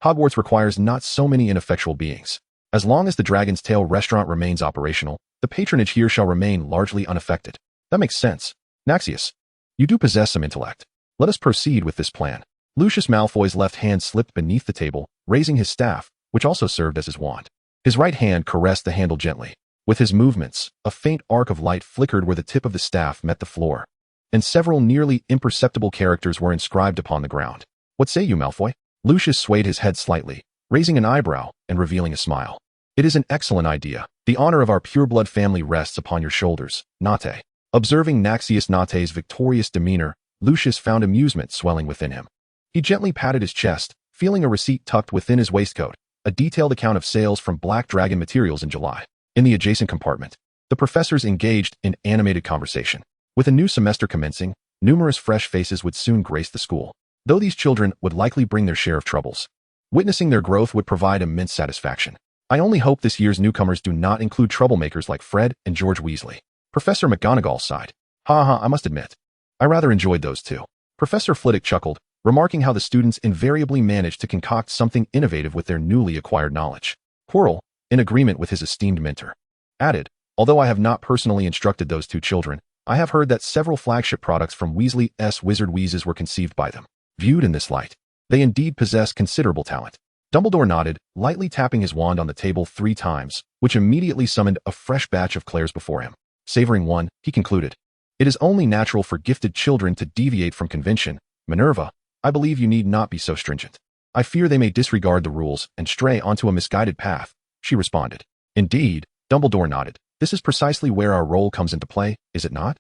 Hogwarts requires not so many ineffectual beings. As long as the Dragon's Tail restaurant remains operational, the patronage here shall remain largely unaffected." "That makes sense. Naxios, you do possess some intellect. Let us proceed with this plan." Lucius Malfoy's left hand slipped beneath the table, raising his staff, which also served as his wand. His right hand caressed the handle gently. With his movements, a faint arc of light flickered where the tip of the staff met the floor, and several nearly imperceptible characters were inscribed upon the ground. "What say you, Malfoy?" Lucius swayed his head slightly, raising an eyebrow and revealing a smile. "It is an excellent idea. The honor of our pureblood family rests upon your shoulders, Nate." Observing Naxios Nate's victorious demeanor, Lucius found amusement swelling within him. He gently patted his chest, feeling a receipt tucked within his waistcoat, a detailed account of sales from Black Dragon materials in July. In the adjacent compartment, the professors engaged in animated conversation. With a new semester commencing, numerous fresh faces would soon grace the school, though these children would likely bring their share of troubles. Witnessing their growth would provide immense satisfaction. "I only hope this year's newcomers do not include troublemakers like Fred and George Weasley." Professor McGonagall sighed. I must admit, I rather enjoyed those two." Professor Flitwick chuckled, remarking how the students invariably managed to concoct something innovative with their newly acquired knowledge. Quirrell, in agreement with his esteemed mentor, added, "Although I have not personally instructed those two children, I have heard that several flagship products from Weasley's Wizard Wheezes were conceived by them. Viewed in this light, they indeed possess considerable talent. Dumbledore nodded, lightly tapping his wand on the table 3 times, which immediately summoned a fresh batch of Clairs before him. Savoring one, he concluded, "It is only natural for gifted children to deviate from convention. Minerva, I believe you need not be so stringent. I fear they may disregard the rules and stray onto a misguided path," she responded. "Indeed," Dumbledore nodded. "This is precisely where our role comes into play, is it not?"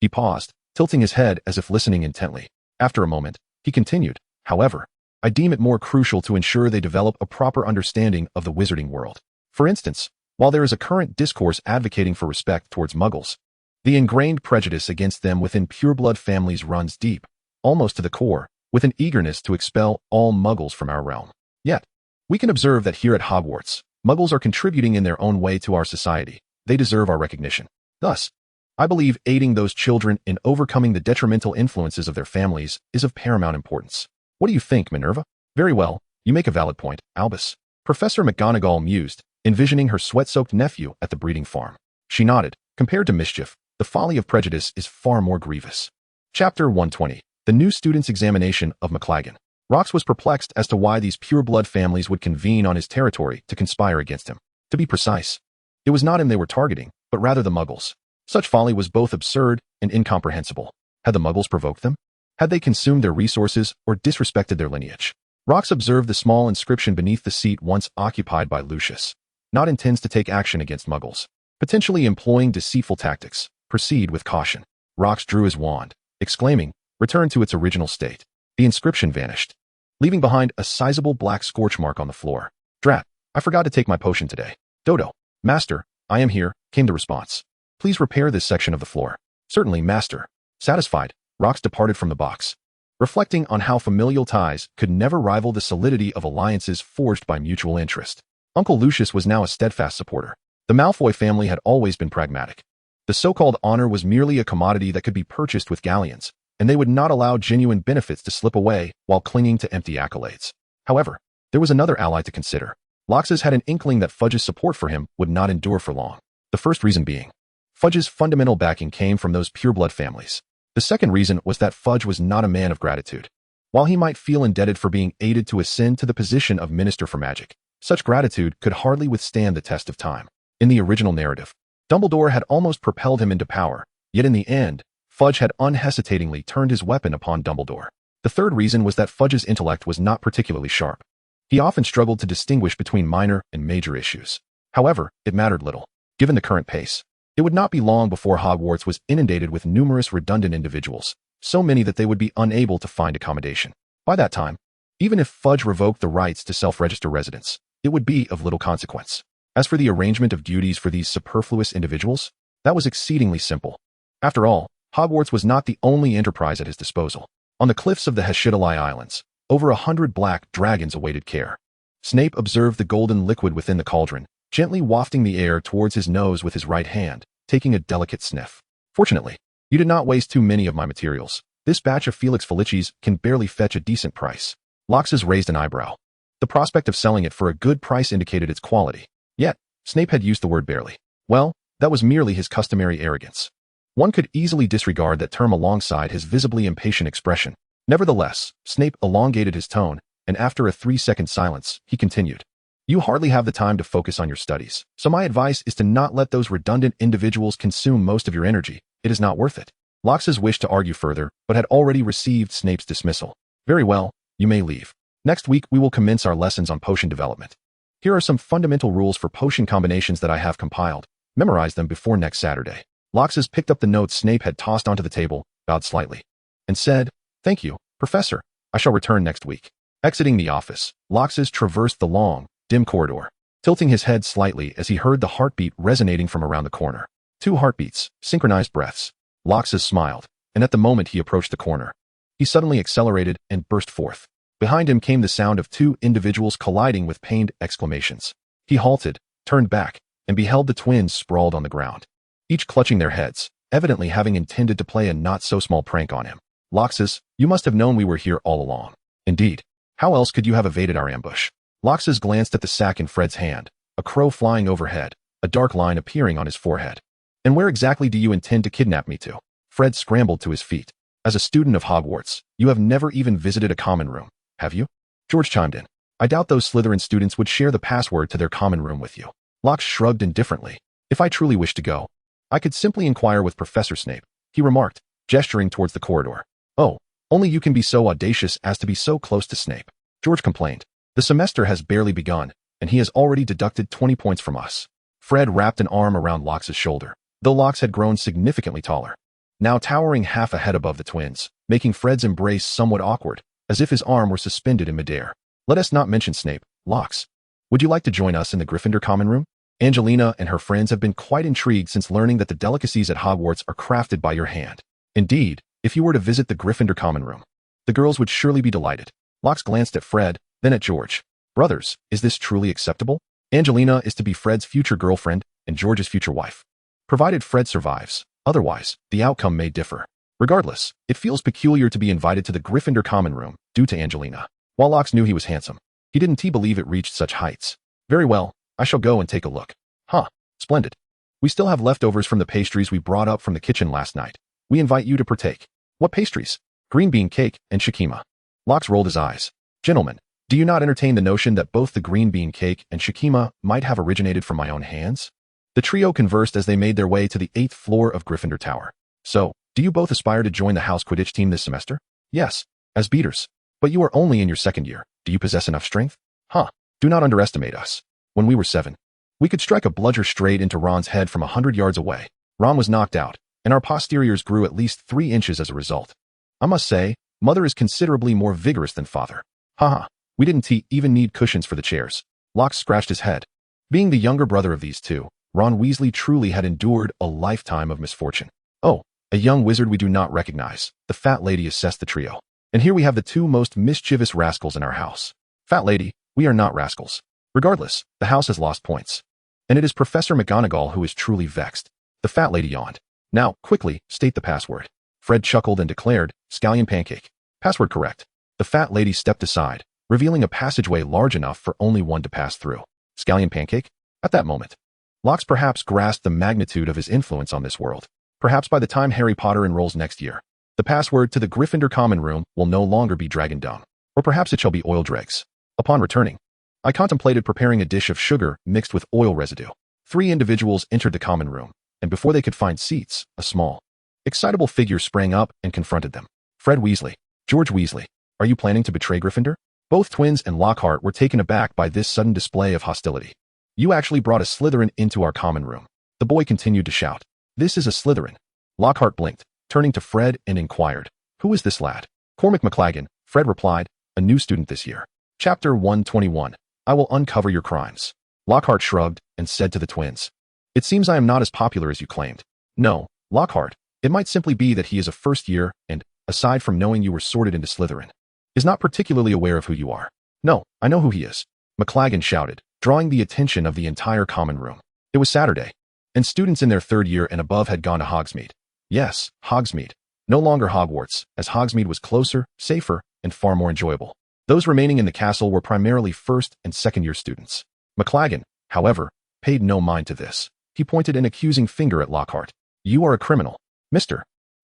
He paused, tilting his head as if listening intently. After a moment, he continued, "However, I deem it more crucial to ensure they develop a proper understanding of the wizarding world. For instance, while there is a current discourse advocating for respect towards Muggles, the ingrained prejudice against them within pureblood families runs deep, almost to the core, with an eagerness to expel all Muggles from our realm. Yet, we can observe that here at Hogwarts, Muggles are contributing in their own way to our society. They deserve our recognition. Thus, I believe aiding those children in overcoming the detrimental influences of their families is of paramount importance. What do you think, Minerva?" "Very well, you make a valid point, Albus," Professor McGonagall mused, envisioning her sweat-soaked nephew at the breeding farm. She nodded. Compared to mischief, the folly of prejudice is far more grievous. Chapter 120. The New Student's Examination of McLaggen. Rox was perplexed as to why these pure-blood families would convene on his territory to conspire against him. To be precise, it was not him they were targeting, but rather the Muggles. Such folly was both absurd and incomprehensible. Had the Muggles provoked them? Had they consumed their resources or disrespected their lineage? Rox observed the small inscription beneath the seat once occupied by Lucius. "Not intends to take action against Muggles. Potentially employing deceitful tactics. Proceed with caution." Rox drew his wand, exclaiming, "Return to its original state." The inscription vanished, leaving behind a sizable black scorch mark on the floor. "Drat, I forgot to take my potion today." "Dodo." "Master, I am here," came the response. "Please repair this section of the floor." "Certainly, master." Satisfied, Rox departed from the box, reflecting on how familial ties could never rival the solidity of alliances forged by mutual interest. Uncle Lucius was now a steadfast supporter. The Malfoy family had always been pragmatic. The so-called honor was merely a commodity that could be purchased with galleons, and they would not allow genuine benefits to slip away while clinging to empty accolades. However, there was another ally to consider. Loxus had an inkling that Fudge's support for him would not endure for long. The first reason being, Fudge's fundamental backing came from those pureblood families. The second reason was that Fudge was not a man of gratitude. While he might feel indebted for being aided to ascend to the position of Minister for Magic, such gratitude could hardly withstand the test of time. In the original narrative, Dumbledore had almost propelled him into power, yet in the end, Fudge had unhesitatingly turned his weapon upon Dumbledore. The third reason was that Fudge's intellect was not particularly sharp. He often struggled to distinguish between minor and major issues. However, it mattered little. Given the current pace, it would not be long before Hogwarts was inundated with numerous redundant individuals, so many that they would be unable to find accommodation. By that time, even if Fudge revoked the rights to self-register residence, it would be of little consequence. As for the arrangement of duties for these superfluous individuals, that was exceedingly simple. After all, Hogwarts was not the only enterprise at his disposal. On the cliffs of the Heshidalai Islands, over 100 black dragons awaited care. Snape observed the golden liquid within the cauldron, gently wafting the air towards his nose with his right hand, taking a delicate sniff. "Fortunately, you did not waste too many of my materials. This batch of Felix Felicis can barely fetch a decent price." Loxus raised an eyebrow. The prospect of selling it for a good price indicated its quality. Yet, Snape had used the word barely. Well, that was merely his customary arrogance. One could easily disregard that term alongside his visibly impatient expression. Nevertheless, Snape elongated his tone, and after a 3-second silence, he continued. "You hardly have the time to focus on your studies, so my advice is to not let those redundant individuals consume most of your energy. It is not worth it." Loxus wished to argue further, but had already received Snape's dismissal. "Very well, you may leave. Next week we will commence our lessons on potion development. Here are some fundamental rules for potion combinations that I have compiled. Memorize them before next Saturday." Loxus picked up the notes Snape had tossed onto the table, bowed slightly, and said, "Thank you, Professor. I shall return next week." Exiting the office, Loxus traversed the long, dim corridor, tilting his head slightly as he heard the heartbeat resonating from around the corner. 2 heartbeats, synchronized breaths. Loxus smiled, and at the moment he approached the corner, he suddenly accelerated and burst forth. Behind him came the sound of 2 individuals colliding with pained exclamations. He halted, turned back, and beheld the twins sprawled on the ground, each clutching their heads, evidently having intended to play a not-so-small prank on him. "Loxus, you must have known we were here all along." "Indeed. How else could you have evaded our ambush?" Loxus glanced at the sack in Fred's hand, a crow flying overhead, a dark line appearing on his forehead. "And where exactly do you intend to kidnap me to?" Fred scrambled to his feet. As a student of Hogwarts, you have never even visited a common room, have you? George chimed in. I doubt those Slytherin students would share the password to their common room with you. Locke shrugged indifferently. If I truly wish to go, I could simply inquire with Professor Snape, he remarked, gesturing towards the corridor. Oh, only you can be so audacious as to be so close to Snape, George complained. The semester has barely begun, and he has already deducted 20 points from us. Fred wrapped an arm around Locke's shoulder, though Locke had grown significantly taller, now towering half a head above the twins, making Fred's embrace somewhat awkward, as if his arm were suspended in midair. Let us not mention Snape, Locke. Would you like to join us in the Gryffindor common room? Angelina and her friends have been quite intrigued since learning that the delicacies at Hogwarts are crafted by your hand. Indeed, if you were to visit the Gryffindor common room, the girls would surely be delighted. Locke glanced at Fred, then at George. Brothers, is this truly acceptable? Angelina is to be Fred's future girlfriend and George's future wife. Provided Fred survives, otherwise, the outcome may differ. Regardless, it feels peculiar to be invited to the Gryffindor common room, due to Angelina. While Locke knew he was handsome, he didn't believe it reached such heights. Very well, I shall go and take a look. Huh, splendid. We still have leftovers from the pastries we brought up from the kitchen last night. We invite you to partake. What pastries? Green bean cake and shikima. Locke rolled his eyes. Gentlemen, do you not entertain the notion that both the green bean cake and shikima might have originated from my own hands? The trio conversed as they made their way to the 8th floor of Gryffindor Tower. So, do you both aspire to join the house Quidditch team this semester? Yes, as beaters. But you are only in your second year. Do you possess enough strength? Huh, do not underestimate us. When we were 7, we could strike a bludger straight into Ron's head from 100 yards away. Ron was knocked out, and our posteriors grew at least 3 inches as a result. I must say, Mother is considerably more vigorous than Father. Haha, we didn't even need cushions for the chairs. Locke scratched his head. Being the younger brother of these two, Ron Weasley truly had endured a lifetime of misfortune. Oh, a young wizard we do not recognize, the fat lady assessed the trio. And here we have the 2 most mischievous rascals in our house. Fat lady, we are not rascals. Regardless, the house has lost points. And it is Professor McGonagall who is truly vexed. The fat lady yawned. Now, quickly, state the password. Fred chuckled and declared, Scallion Pancake. Password correct. The fat lady stepped aside, revealing a passageway large enough for only one to pass through. Scallion Pancake? At that moment, Locke perhaps grasped the magnitude of his influence on this world. Perhaps by the time Harry Potter enrolls next year, the password to the Gryffindor common room will no longer be Dragon Dung. Or perhaps it shall be Oil Dregs. Upon returning, I contemplated preparing a dish of sugar mixed with oil residue. 3 individuals entered the common room, and before they could find seats, a small, excitable figure sprang up and confronted them. Fred Weasley. George Weasley. Are you planning to betray Gryffindor? Both twins and Lockhart were taken aback by this sudden display of hostility. You actually brought a Slytherin into our common room. The boy continued to shout. This is a Slytherin. Lockhart blinked, turning to Fred and inquired, who is this lad? Cormac McLaggen, Fred replied, a new student this year. Chapter 121. I will uncover your crimes. Lockhart shrugged and said to the twins. It seems I am not as popular as you claimed. No, Lockhart, it might simply be that he is a first year and, aside from knowing you were sorted into Slytherin, is not particularly aware of who you are. No, I know who he is. McLaggen shouted, drawing the attention of the entire common room. It was Saturday, and students in their 3rd year and above had gone to Hogsmeade. Yes, Hogsmeade. No longer Hogwarts, as Hogsmeade was closer, safer, and far more enjoyable. Those remaining in the castle were primarily 1st and 2nd year students. McLaggen, however, paid no mind to this. He pointed an accusing finger at Lockhart. You are a criminal. Mr.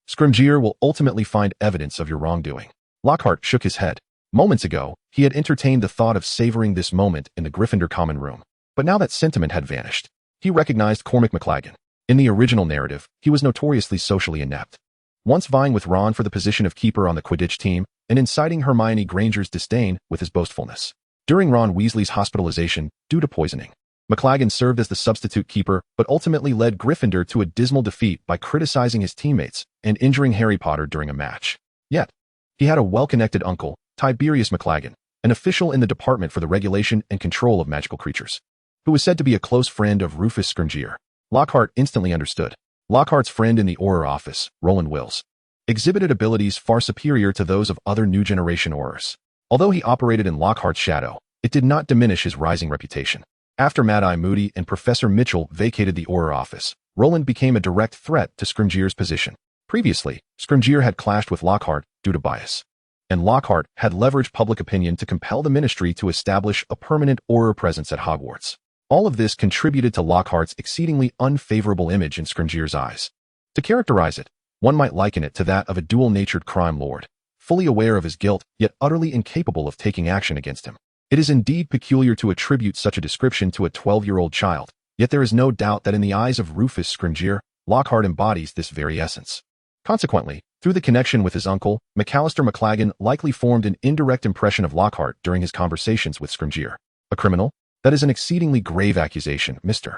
Scrimgeour will ultimately find evidence of your wrongdoing. Lockhart shook his head. Moments ago, he had entertained the thought of savoring this moment in the Gryffindor common room. But now that sentiment had vanished. He recognized Cormac McLaggen. In the original narrative, he was notoriously socially inept. Once vying with Ron for the position of keeper on the Quidditch team, and inciting Hermione Granger's disdain with his boastfulness. During Ron Weasley's hospitalization due to poisoning, McLaggen served as the substitute keeper but ultimately led Gryffindor to a dismal defeat by criticizing his teammates and injuring Harry Potter during a match. Yet, he had a well-connected uncle, Tiberius McLaggen, an official in the Department for the Regulation and Control of Magical Creatures, who was said to be a close friend of Rufus Scrimgeour. Lockhart instantly understood. Lockhart's friend in the Auror office, Roland Wills, exhibited abilities far superior to those of other new generation Aurors. Although he operated in Lockhart's shadow, it did not diminish his rising reputation. After Mad-Eye Moody and Professor Mitchell vacated the Auror office, Roland became a direct threat to Scrimgeour's position. Previously, Scrimgeour had clashed with Lockhart due to bias, and Lockhart had leveraged public opinion to compel the Ministry to establish a permanent Auror presence at Hogwarts. All of this contributed to Lockhart's exceedingly unfavorable image in Scrimgeour's eyes. To characterize it, One might liken it to that of a dual-natured crime lord, fully aware of his guilt, yet utterly incapable of taking action against him. It is indeed peculiar to attribute such a description to a 12-year-old child, yet there is no doubt that in the eyes of Rufus Scrimgeour, Lockhart embodies this very essence. Consequently, through the connection with his uncle, McAllister McLaggen likely formed an indirect impression of Lockhart during his conversations with Scrimgeour. A criminal? That is an exceedingly grave accusation, Mr.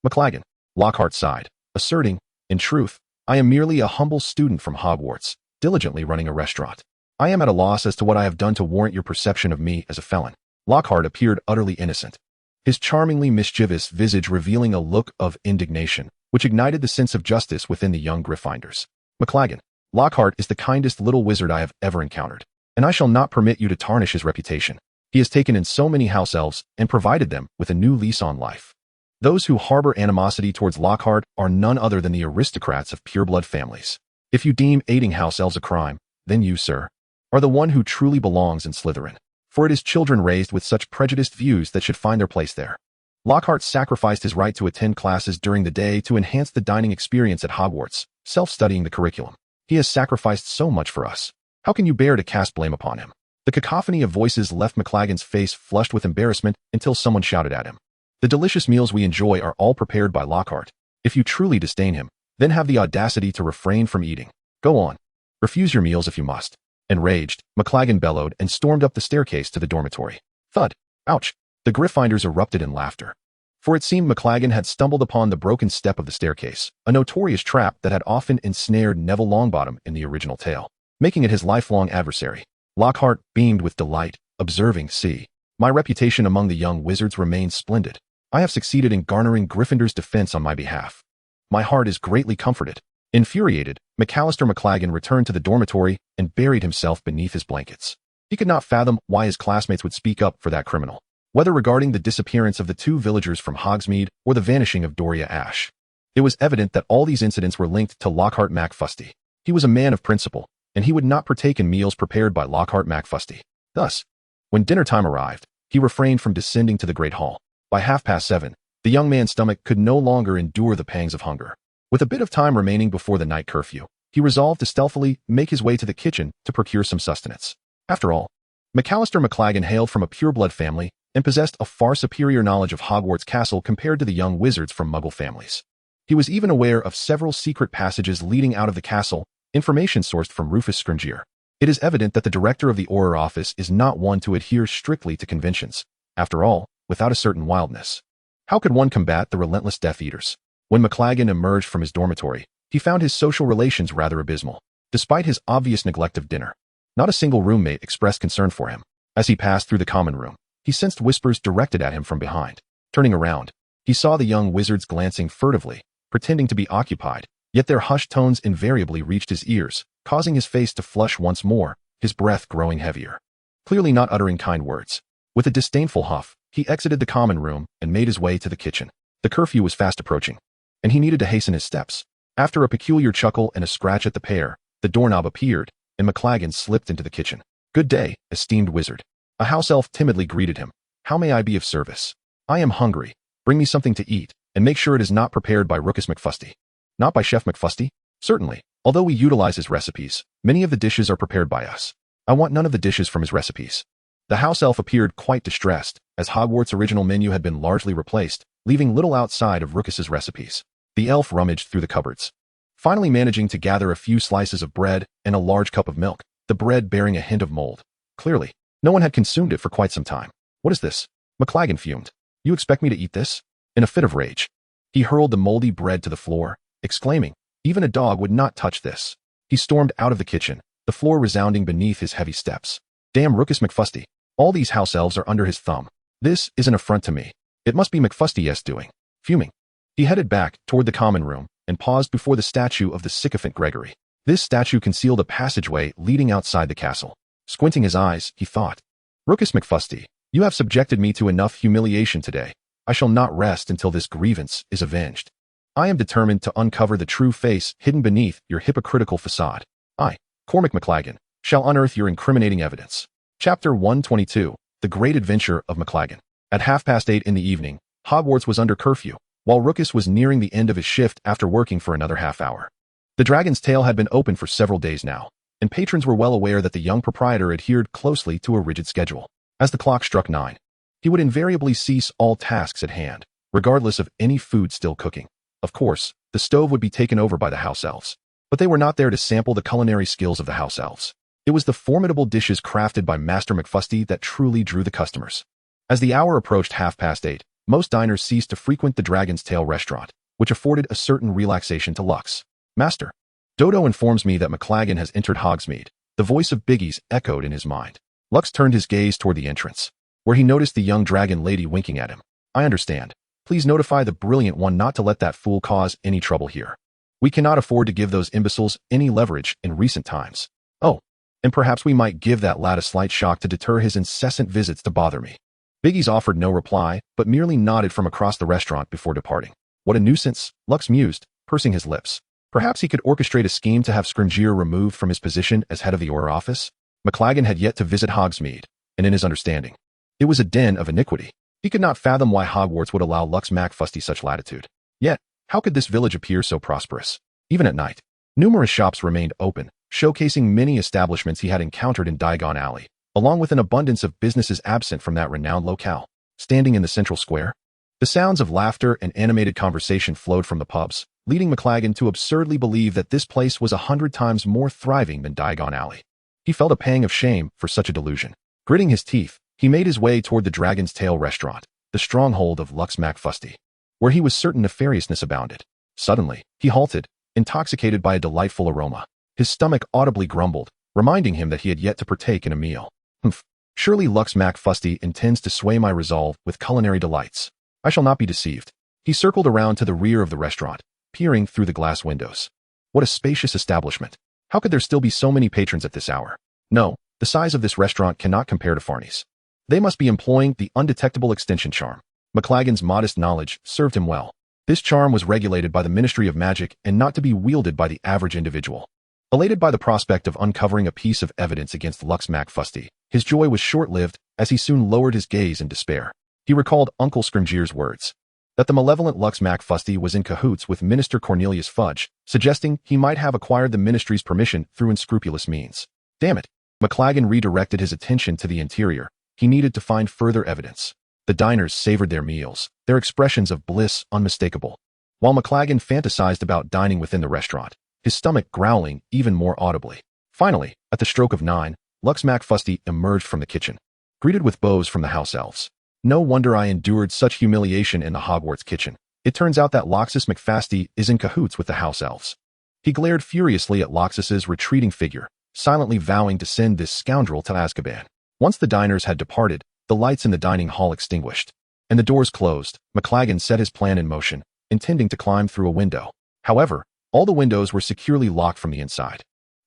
McLaggen. Lockhart sighed, asserting, in truth, I am merely a humble student from Hogwarts, diligently running a restaurant. I am at a loss as to what I have done to warrant your perception of me as a felon. Lockhart appeared utterly innocent, his charmingly mischievous visage revealing a look of indignation, which ignited the sense of justice within the young Gryffindors. McLaggen, Lockhart is the kindest little wizard I have ever encountered, and I shall not permit you to tarnish his reputation. He has taken in so many house elves and provided them with a new lease on life. Those who harbor animosity towards Lockhart are none other than the aristocrats of pureblood families. If you deem aiding house elves a crime, then you, sir, are the one who truly belongs in Slytherin, for it is children raised with such prejudiced views that should find their place there. Lockhart sacrificed his right to attend classes during the day to enhance the dining experience at Hogwarts, self-studying the curriculum. He has sacrificed so much for us. How can you bear to cast blame upon him? The cacophony of voices left McLaggen's face flushed with embarrassment until someone shouted at him. The delicious meals we enjoy are all prepared by Lockhart. If you truly disdain him, then have the audacity to refrain from eating. Go on. Refuse your meals if you must. Enraged, McLaggen bellowed and stormed up the staircase to the dormitory. Thud. Ouch. The Gryffindors erupted in laughter. For it seemed McLaggen had stumbled upon the broken step of the staircase, a notorious trap that had often ensnared Neville Longbottom in the original tale, making it his lifelong adversary. Lockhart beamed with delight, observing, see, my reputation among the young wizards remains splendid. I have succeeded in garnering Gryffindor's defense on my behalf. My heart is greatly comforted. Infuriated, McAllister McLaggen returned to the dormitory and buried himself beneath his blankets. He could not fathom why his classmates would speak up for that criminal, whether regarding the disappearance of the two villagers from Hogsmeade or the vanishing of Doria Ashe. It was evident that all these incidents were linked to Lockhart McFasty. He was a man of principle, and he would not partake in meals prepared by Lockhart McFasty. Thus, when dinner time arrived, he refrained from descending to the Great Hall. By 7:30, the young man's stomach could no longer endure the pangs of hunger. With a bit of time remaining before the night curfew, he resolved to stealthily make his way to the kitchen to procure some sustenance. After all, McAllister McLaggen hailed from a pureblood family and possessed a far superior knowledge of Hogwarts Castle compared to the young wizards from Muggle families. He was even aware of several secret passages leading out of the castle, information sourced from Rufus Scrimgeour. It is evident that the director of the Auror office is not one to adhere strictly to conventions. After all, without a certain wildness, how could one combat the relentless Death Eaters? When McLaggen emerged from his dormitory, he found his social relations rather abysmal. Despite his obvious neglect of dinner, not a single roommate expressed concern for him. As he passed through the common room, he sensed whispers directed at him from behind. Turning around, he saw the young wizards glancing furtively, pretending to be occupied, yet their hushed tones invariably reached his ears, causing his face to flush once more, his breath growing heavier. Clearly not uttering kind words, with a disdainful huff, he exited the common room and made his way to the kitchen. The curfew was fast approaching, and he needed to hasten his steps. After a peculiar chuckle and a scratch at the pair, the doorknob appeared, and McLaggen slipped into the kitchen. Good day, esteemed wizard. A house elf timidly greeted him. How may I be of service? I am hungry. Bring me something to eat, and make sure it is not prepared by Rufus McFasty. Not by Chef McFasty? Certainly. Although we utilize his recipes, many of the dishes are prepared by us. I want none of the dishes from his recipes. The house elf appeared quite distressed, as Hogwarts' original menu had been largely replaced, leaving little outside of Rufus's recipes. The elf rummaged through the cupboards, finally managing to gather a few slices of bread and a large cup of milk, the bread bearing a hint of mold. Clearly, no one had consumed it for quite some time. What is this? McLaggen fumed. You expect me to eat this? In a fit of rage, he hurled the moldy bread to the floor, exclaiming, even a dog would not touch this. He stormed out of the kitchen, the floor resounding beneath his heavy steps. Damn Rufus McFasty. All these house elves are under his thumb. This is an affront to me. It must be McFasty's doing. Fuming, he headed back toward the common room and paused before the statue of the sycophant Gregory. This statue concealed a passageway leading outside the castle. Squinting his eyes, he thought, Rufus McFasty, you have subjected me to enough humiliation today. I shall not rest until this grievance is avenged. I am determined to uncover the true face hidden beneath your hypocritical facade. I, Cormac McLaggen, shall unearth your incriminating evidence. Chapter 122, The Great Adventure of McLaggen. At 8:30 in the evening, Hogwarts was under curfew, while Rufus was nearing the end of his shift after working for another half hour. The Dragon's Tail had been open for several days now, and patrons were well aware that the young proprietor adhered closely to a rigid schedule. As the clock struck 9, he would invariably cease all tasks at hand, regardless of any food still cooking. Of course, the stove would be taken over by the house elves, but they were not there to sample the culinary skills of the house elves. It was the formidable dishes crafted by Master McFasty that truly drew the customers. As the hour approached 8:30, most diners ceased to frequent the Dragon's Tail restaurant, which afforded a certain relaxation to Lux. Master. Dodo informs me that McLaggen has entered Hogsmeade. The voice of Biggie's echoed in his mind. Lux turned his gaze toward the entrance, where he noticed the young dragon lady winking at him. I understand. Please notify the brilliant one not to let that fool cause any trouble here. We cannot afford to give those imbeciles any leverage in recent times. Oh, and perhaps we might give that lad a slight shock to deter his incessant visits to bother me. Biggie's offered no reply, but merely nodded from across the restaurant before departing. What a nuisance, Lux mused, pursing his lips. Perhaps he could orchestrate a scheme to have Scrimgeour removed from his position as head of the Auror office? McLaggen had yet to visit Hogsmeade, and in his understanding, it was a den of iniquity. He could not fathom why Hogwarts would allow Lux McFasty such latitude. Yet, how could this village appear so prosperous? Even at night, numerous shops remained open, showcasing many establishments he had encountered in Diagon Alley, along with an abundance of businesses absent from that renowned locale. Standing in the central square, the sounds of laughter and animated conversation flowed from the pubs, leading McLaggen to absurdly believe that this place was 100 times more thriving than Diagon Alley. He felt a pang of shame for such a delusion. Gritting his teeth, he made his way toward the Dragon's Tail restaurant, the stronghold of Lux McFasty, where he was certain nefariousness abounded. Suddenly, he halted, intoxicated by a delightful aroma. His stomach audibly grumbled, reminding him that he had yet to partake in a meal. Surely Lux McFasty intends to sway my resolve with culinary delights. I shall not be deceived. He circled around to the rear of the restaurant, peering through the glass windows. What a spacious establishment. How could there still be so many patrons at this hour? No, the size of this restaurant cannot compare to Farney's. They must be employing the undetectable extension charm. McLaggen's modest knowledge served him well. This charm was regulated by the Ministry of Magic and not to be wielded by the average individual. Elated by the prospect of uncovering a piece of evidence against Lux McFasty, his joy was short-lived as he soon lowered his gaze in despair. He recalled Uncle Scrimgeour's words, that the malevolent Lux McFasty was in cahoots with Minister Cornelius Fudge, suggesting he might have acquired the ministry's permission through unscrupulous means. Damn it! McLaggen redirected his attention to the interior. He needed to find further evidence. The diners savored their meals, their expressions of bliss unmistakable. While McLaggen fantasized about dining within the restaurant, his stomach growling even more audibly. Finally, at the stroke of 9, Lux McFasty emerged from the kitchen, greeted with bows from the house elves. No wonder I endured such humiliation in the Hogwarts kitchen. It turns out that Loxus McFasty is in cahoots with the house elves. He glared furiously at Loxus's retreating figure, silently vowing to send this scoundrel to Azkaban. Once the diners had departed, the lights in the dining hall extinguished, and the doors closed, McLaggen set his plan in motion, intending to climb through a window. However, all the windows were securely locked from the inside,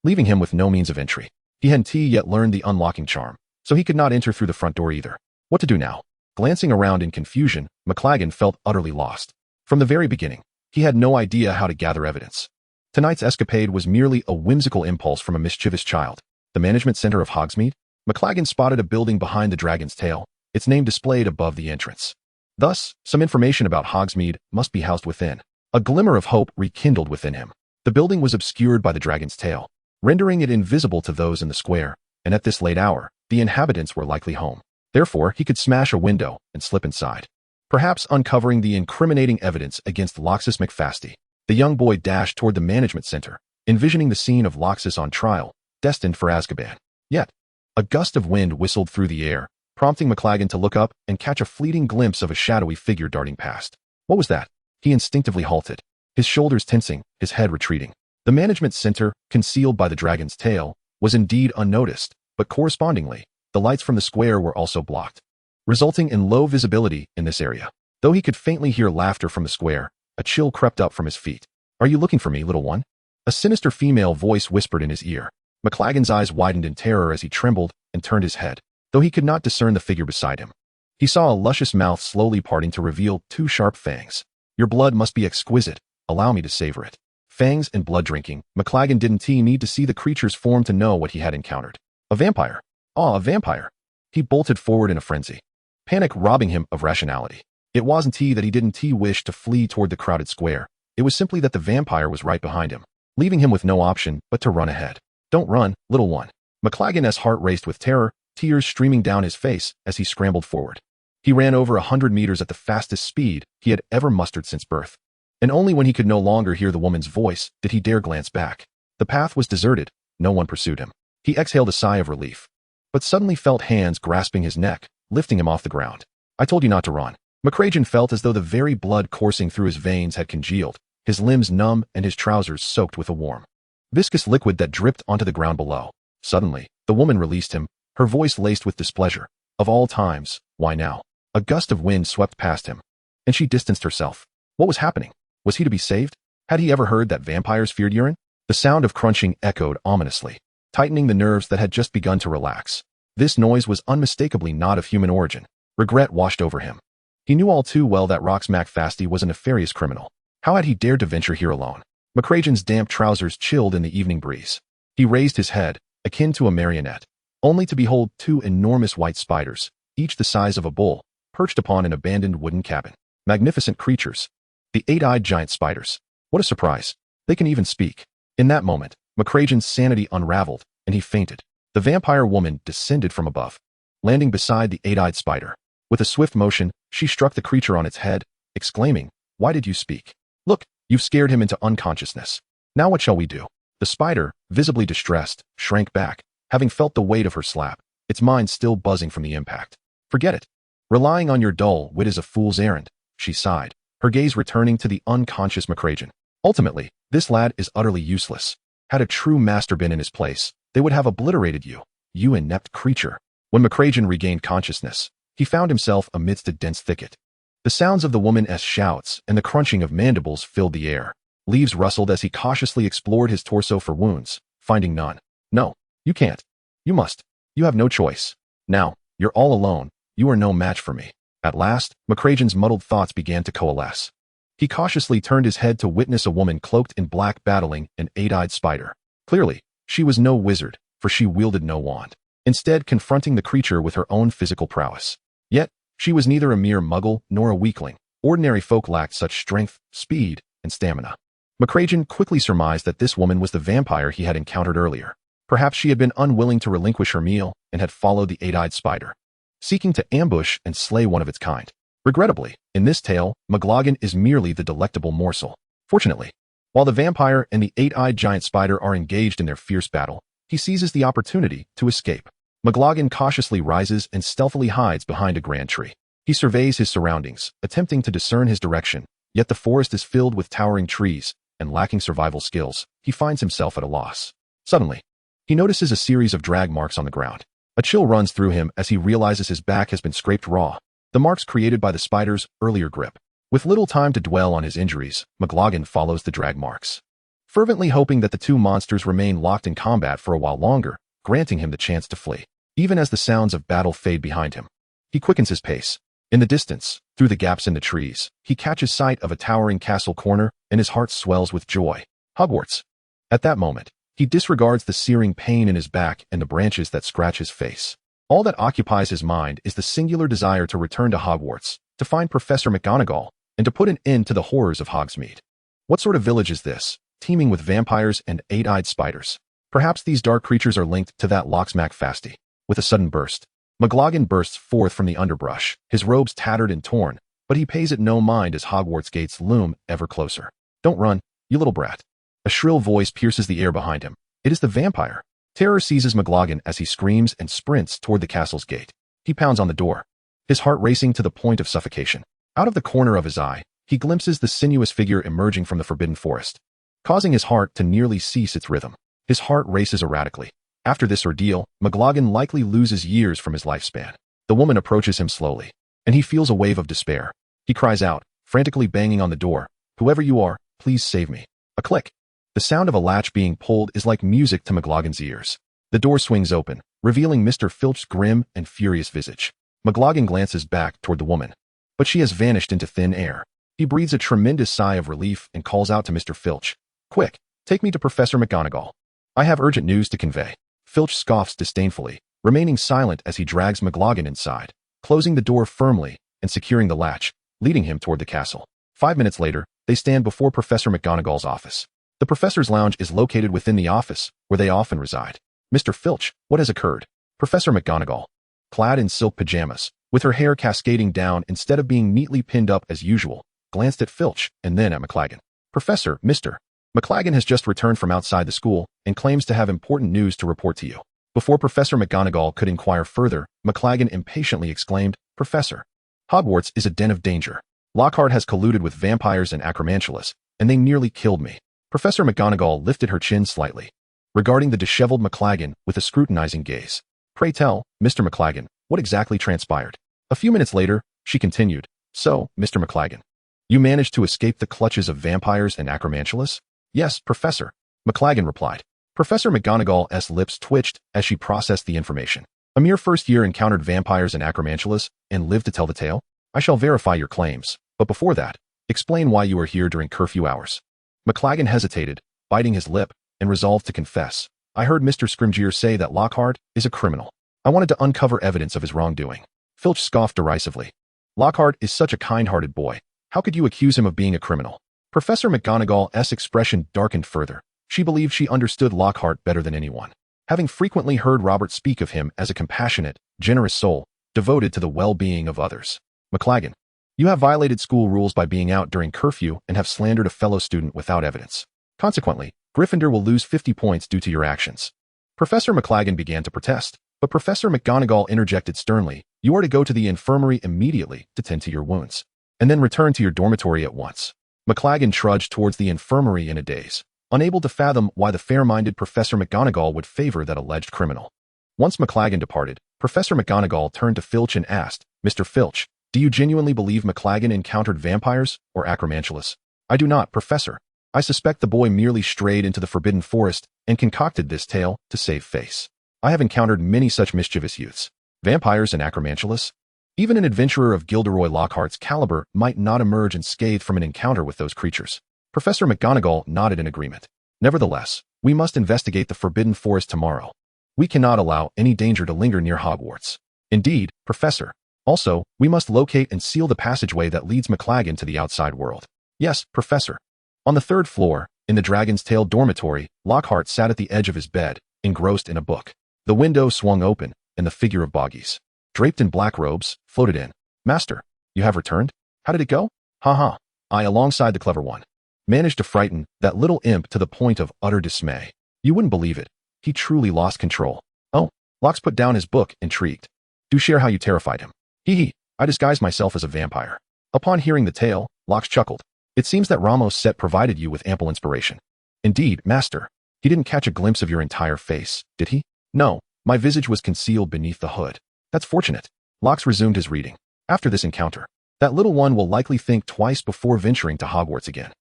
leaving him with no means of entry. He hadn't yet learned the unlocking charm, so he could not enter through the front door either. What to do now? Glancing around in confusion, McLaggen felt utterly lost. From the very beginning, he had no idea how to gather evidence. Tonight's escapade was merely a whimsical impulse from a mischievous child. The management center of Hogsmeade? McLaggen spotted a building behind the Dragon's Tail, its name displayed above the entrance. Thus, some information about Hogsmeade must be housed within. A glimmer of hope rekindled within him. The building was obscured by the Dragon's Tail, rendering it invisible to those in the square, and at this late hour, the inhabitants were likely home. Therefore, he could smash a window and slip inside, perhaps uncovering the incriminating evidence against Loxus McFasty. The young boy dashed toward the management center, envisioning the scene of Loxus on trial, destined for Azkaban. Yet, a gust of wind whistled through the air, prompting McLaggen to look up and catch a fleeting glimpse of a shadowy figure darting past. What was that? He instinctively halted, his shoulders tensing, his head retreating. The management center, concealed by the Dragon's Tail, was indeed unnoticed, but correspondingly, the lights from the square were also blocked, resulting in low visibility in this area. Though he could faintly hear laughter from the square, a chill crept up from his feet. "Are you looking for me, little one?" A sinister female voice whispered in his ear. McLaggen's eyes widened in terror as he trembled and turned his head, though he could not discern the figure beside him. He saw a luscious mouth slowly parting to reveal 2 sharp fangs. "Your blood must be exquisite. Allow me to savor it." Fangs and blood drinking. McLaggen didn't need to see the creature's form to know what he had encountered. A vampire. A vampire. He bolted forward in a frenzy, panic robbing him of rationality. It wasn't that he didn't wish to flee toward the crowded square. It was simply that the vampire was right behind him. leaving him with no option but to run ahead. Don't run, little one. McLagan's heart raced with terror, tears streaming down his face as he scrambled forward. He ran over 100 meters at the fastest speed he had ever mustered since birth. And only when he could no longer hear the woman's voice did he dare glance back. The path was deserted. No one pursued him. He exhaled a sigh of relief, but suddenly felt hands grasping his neck, lifting him off the ground. I told you not to run. McFasty felt as though the very blood coursing through his veins had congealed, his limbs numb and his trousers soaked with a warm, viscous liquid that dripped onto the ground below. Suddenly, the woman released him, her voice laced with displeasure. Of all times, why now? A gust of wind swept past him, and she distanced herself. What was happening? Was he to be saved? Had he ever heard that vampires feared urine? The sound of crunching echoed ominously, tightening the nerves that had just begun to relax. This noise was unmistakably not of human origin. Regret washed over him. He knew all too well that McFasty was a nefarious criminal. How had he dared to venture here alone? McFasty's damp trousers chilled in the evening breeze. He raised his head, akin to a marionette, only to behold two enormous white spiders, each the size of a bull, perched upon an abandoned wooden cabin. Magnificent creatures. The eight-eyed giant spiders. What a surprise. They can even speak. In that moment, McFasty's sanity unraveled, and he fainted. The vampire woman descended from above, landing beside the eight-eyed spider. With a swift motion, she struck the creature on its head, exclaiming, "Why did you speak? Look, you've scared him into unconsciousness. Now what shall we do?" The spider, visibly distressed, shrank back, having felt the weight of her slap, its mind still buzzing from the impact. "Forget it. Relying on your dull wit is a fool's errand," she sighed, her gaze returning to the unconscious McFasty. "Ultimately, this lad is utterly useless. Had a true master been in his place, they would have obliterated you, you inept creature." When McFasty regained consciousness, he found himself amidst a dense thicket. The sounds of the woman's shouts and the crunching of mandibles filled the air. Leaves rustled as he cautiously explored his torso for wounds, finding none. "No, you can't. You must. You have no choice. Now, you're all alone. You are no match for me." At last, McFasty's muddled thoughts began to coalesce. He cautiously turned his head to witness a woman cloaked in black battling an eight-eyed spider. Clearly, she was no wizard, for she wielded no wand, instead confronting the creature with her own physical prowess. Yet, she was neither a mere muggle nor a weakling. Ordinary folk lacked such strength, speed, and stamina. McFasty quickly surmised that this woman was the vampire he had encountered earlier. Perhaps she had been unwilling to relinquish her meal and had followed the eight-eyed spider, seeking to ambush and slay one of its kind. Regrettably, in this tale, McLagan is merely the delectable morsel. Fortunately, while the vampire and the eight-eyed giant spider are engaged in their fierce battle, he seizes the opportunity to escape. McLagan cautiously rises and stealthily hides behind a grand tree. He surveys his surroundings, attempting to discern his direction, yet the forest is filled with towering trees, and lacking survival skills, he finds himself at a loss. Suddenly, he notices a series of drag marks on the ground. A chill runs through him as he realizes his back has been scraped raw, the marks created by the spider's earlier grip. With little time to dwell on his injuries, McLagan follows the drag marks, fervently hoping that the two monsters remain locked in combat for a while longer, granting him the chance to flee. Even as the sounds of battle fade behind him, he quickens his pace. In the distance, through the gaps in the trees, he catches sight of a towering castle corner, and his heart swells with joy. Hogwarts. At that moment, he disregards the searing pain in his back and the branches that scratch his face. All that occupies his mind is the singular desire to return to Hogwarts, to find Professor McGonagall, and to put an end to the horrors of Hogsmeade. What sort of village is this, teeming with vampires and eight-eyed spiders? Perhaps these dark creatures are linked to that McFasty. With a sudden burst, McLagan bursts forth from the underbrush, his robes tattered and torn, but he pays it no mind as Hogwarts gates loom ever closer. "Don't run, you little brat." A shrill voice pierces the air behind him. It is the vampire. Terror seizes McLagan as he screams and sprints toward the castle's gate. He pounds on the door, his heart racing to the point of suffocation. Out of the corner of his eye, he glimpses the sinuous figure emerging from the forbidden forest, causing his heart to nearly cease its rhythm. His heart races erratically. After this ordeal, McLagan likely loses years from his lifespan. The woman approaches him slowly, and he feels a wave of despair. He cries out, frantically banging on the door, "Whoever you are, please save me." A click. The sound of a latch being pulled is like music to McLagan's ears. The door swings open, revealing Mr. Filch's grim and furious visage. McLagan glances back toward the woman, but she has vanished into thin air. He breathes a tremendous sigh of relief and calls out to Mr. Filch, "Quick, take me to Professor McGonagall. I have urgent news to convey." Filch scoffs disdainfully, remaining silent as he drags McLagan inside, closing the door firmly and securing the latch, leading him toward the castle. 5 minutes later, they stand before Professor McGonagall's office. The professor's lounge is located within the office, where they often reside. Mr. Filch, what has occurred? Professor McGonagall, clad in silk pajamas, with her hair cascading down instead of being neatly pinned up as usual, glanced at Filch and then at McLaggen. Professor, Mr. McLaggen has just returned from outside the school and claims to have important news to report to you. Before Professor McGonagall could inquire further, McLaggen impatiently exclaimed, Professor, Hogwarts is a den of danger. Lockhart has colluded with vampires and acromantulas, and they nearly killed me. Professor McGonagall lifted her chin slightly, regarding the disheveled McLaggen with a scrutinizing gaze. Pray tell, Mr. McLaggen, what exactly transpired? A few minutes later, she continued, So, Mr. McLaggen, you managed to escape the clutches of vampires and acromantulas? Yes, Professor, McLaggen replied. Professor McGonagall's lips twitched as she processed the information. A mere first year encountered vampires and acromantulas and lived to tell the tale? I shall verify your claims, but before that, explain why you are here during curfew hours. McLaggen hesitated, biting his lip, and resolved to confess. I heard Mr. Scrimgeour say that Lockhart is a criminal. I wanted to uncover evidence of his wrongdoing. Filch scoffed derisively. Lockhart is such a kind-hearted boy. How could you accuse him of being a criminal? Professor McGonagall's expression darkened further. She believed she understood Lockhart better than anyone, having frequently heard Robert speak of him as a compassionate, generous soul, devoted to the well-being of others. McLaggen, you have violated school rules by being out during curfew and have slandered a fellow student without evidence. Consequently, Gryffindor will lose 50 points due to your actions. Professor McLaggen began to protest, but Professor McGonagall interjected sternly, You are to go to the infirmary immediately to tend to your wounds, and then return to your dormitory at once. McLaggen trudged towards the infirmary in a daze, unable to fathom why the fair-minded Professor McGonagall would favor that alleged criminal. Once McLaggen departed, Professor McGonagall turned to Filch and asked, Mr. Filch, do you genuinely believe McLaggen encountered vampires or acromantulas? I do not, Professor. I suspect the boy merely strayed into the Forbidden Forest and concocted this tale to save face. I have encountered many such mischievous youths. Vampires and acromantulas? Even an adventurer of Gilderoy Lockhart's caliber might not emerge unscathed from an encounter with those creatures. Professor McGonagall nodded in agreement. Nevertheless, we must investigate the Forbidden Forest tomorrow. We cannot allow any danger to linger near Hogwarts. Indeed, Professor. Also, we must locate and seal the passageway that leads McLaggen to the outside world. Yes, Professor. On the third floor, in the Dragon's Tail dormitory, Lockhart sat at the edge of his bed, engrossed in a book. The window swung open, and the figure of Boggies, draped in black robes, floated in. Master, you have returned? How did it go? Ha. I, alongside the clever one, managed to frighten that little imp to the point of utter dismay. You wouldn't believe it. He truly lost control. Oh, Locks put down his book, intrigued. Do share how you terrified him. Hee. I disguised myself as a vampire. Upon hearing the tale, Locks chuckled. It seems that Ramos Set provided you with ample inspiration. Indeed, Master. He didn't catch a glimpse of your entire face, did he? No, my visage was concealed beneath the hood. That's fortunate. Locks resumed his reading. After this encounter, that little one will likely think twice before venturing to Hogwarts again.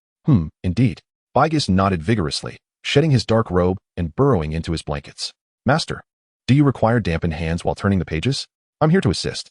Indeed. Boggies nodded vigorously, shedding his dark robe and burrowing into his blankets. Master, do you require dampened hands while turning the pages? I'm here to assist.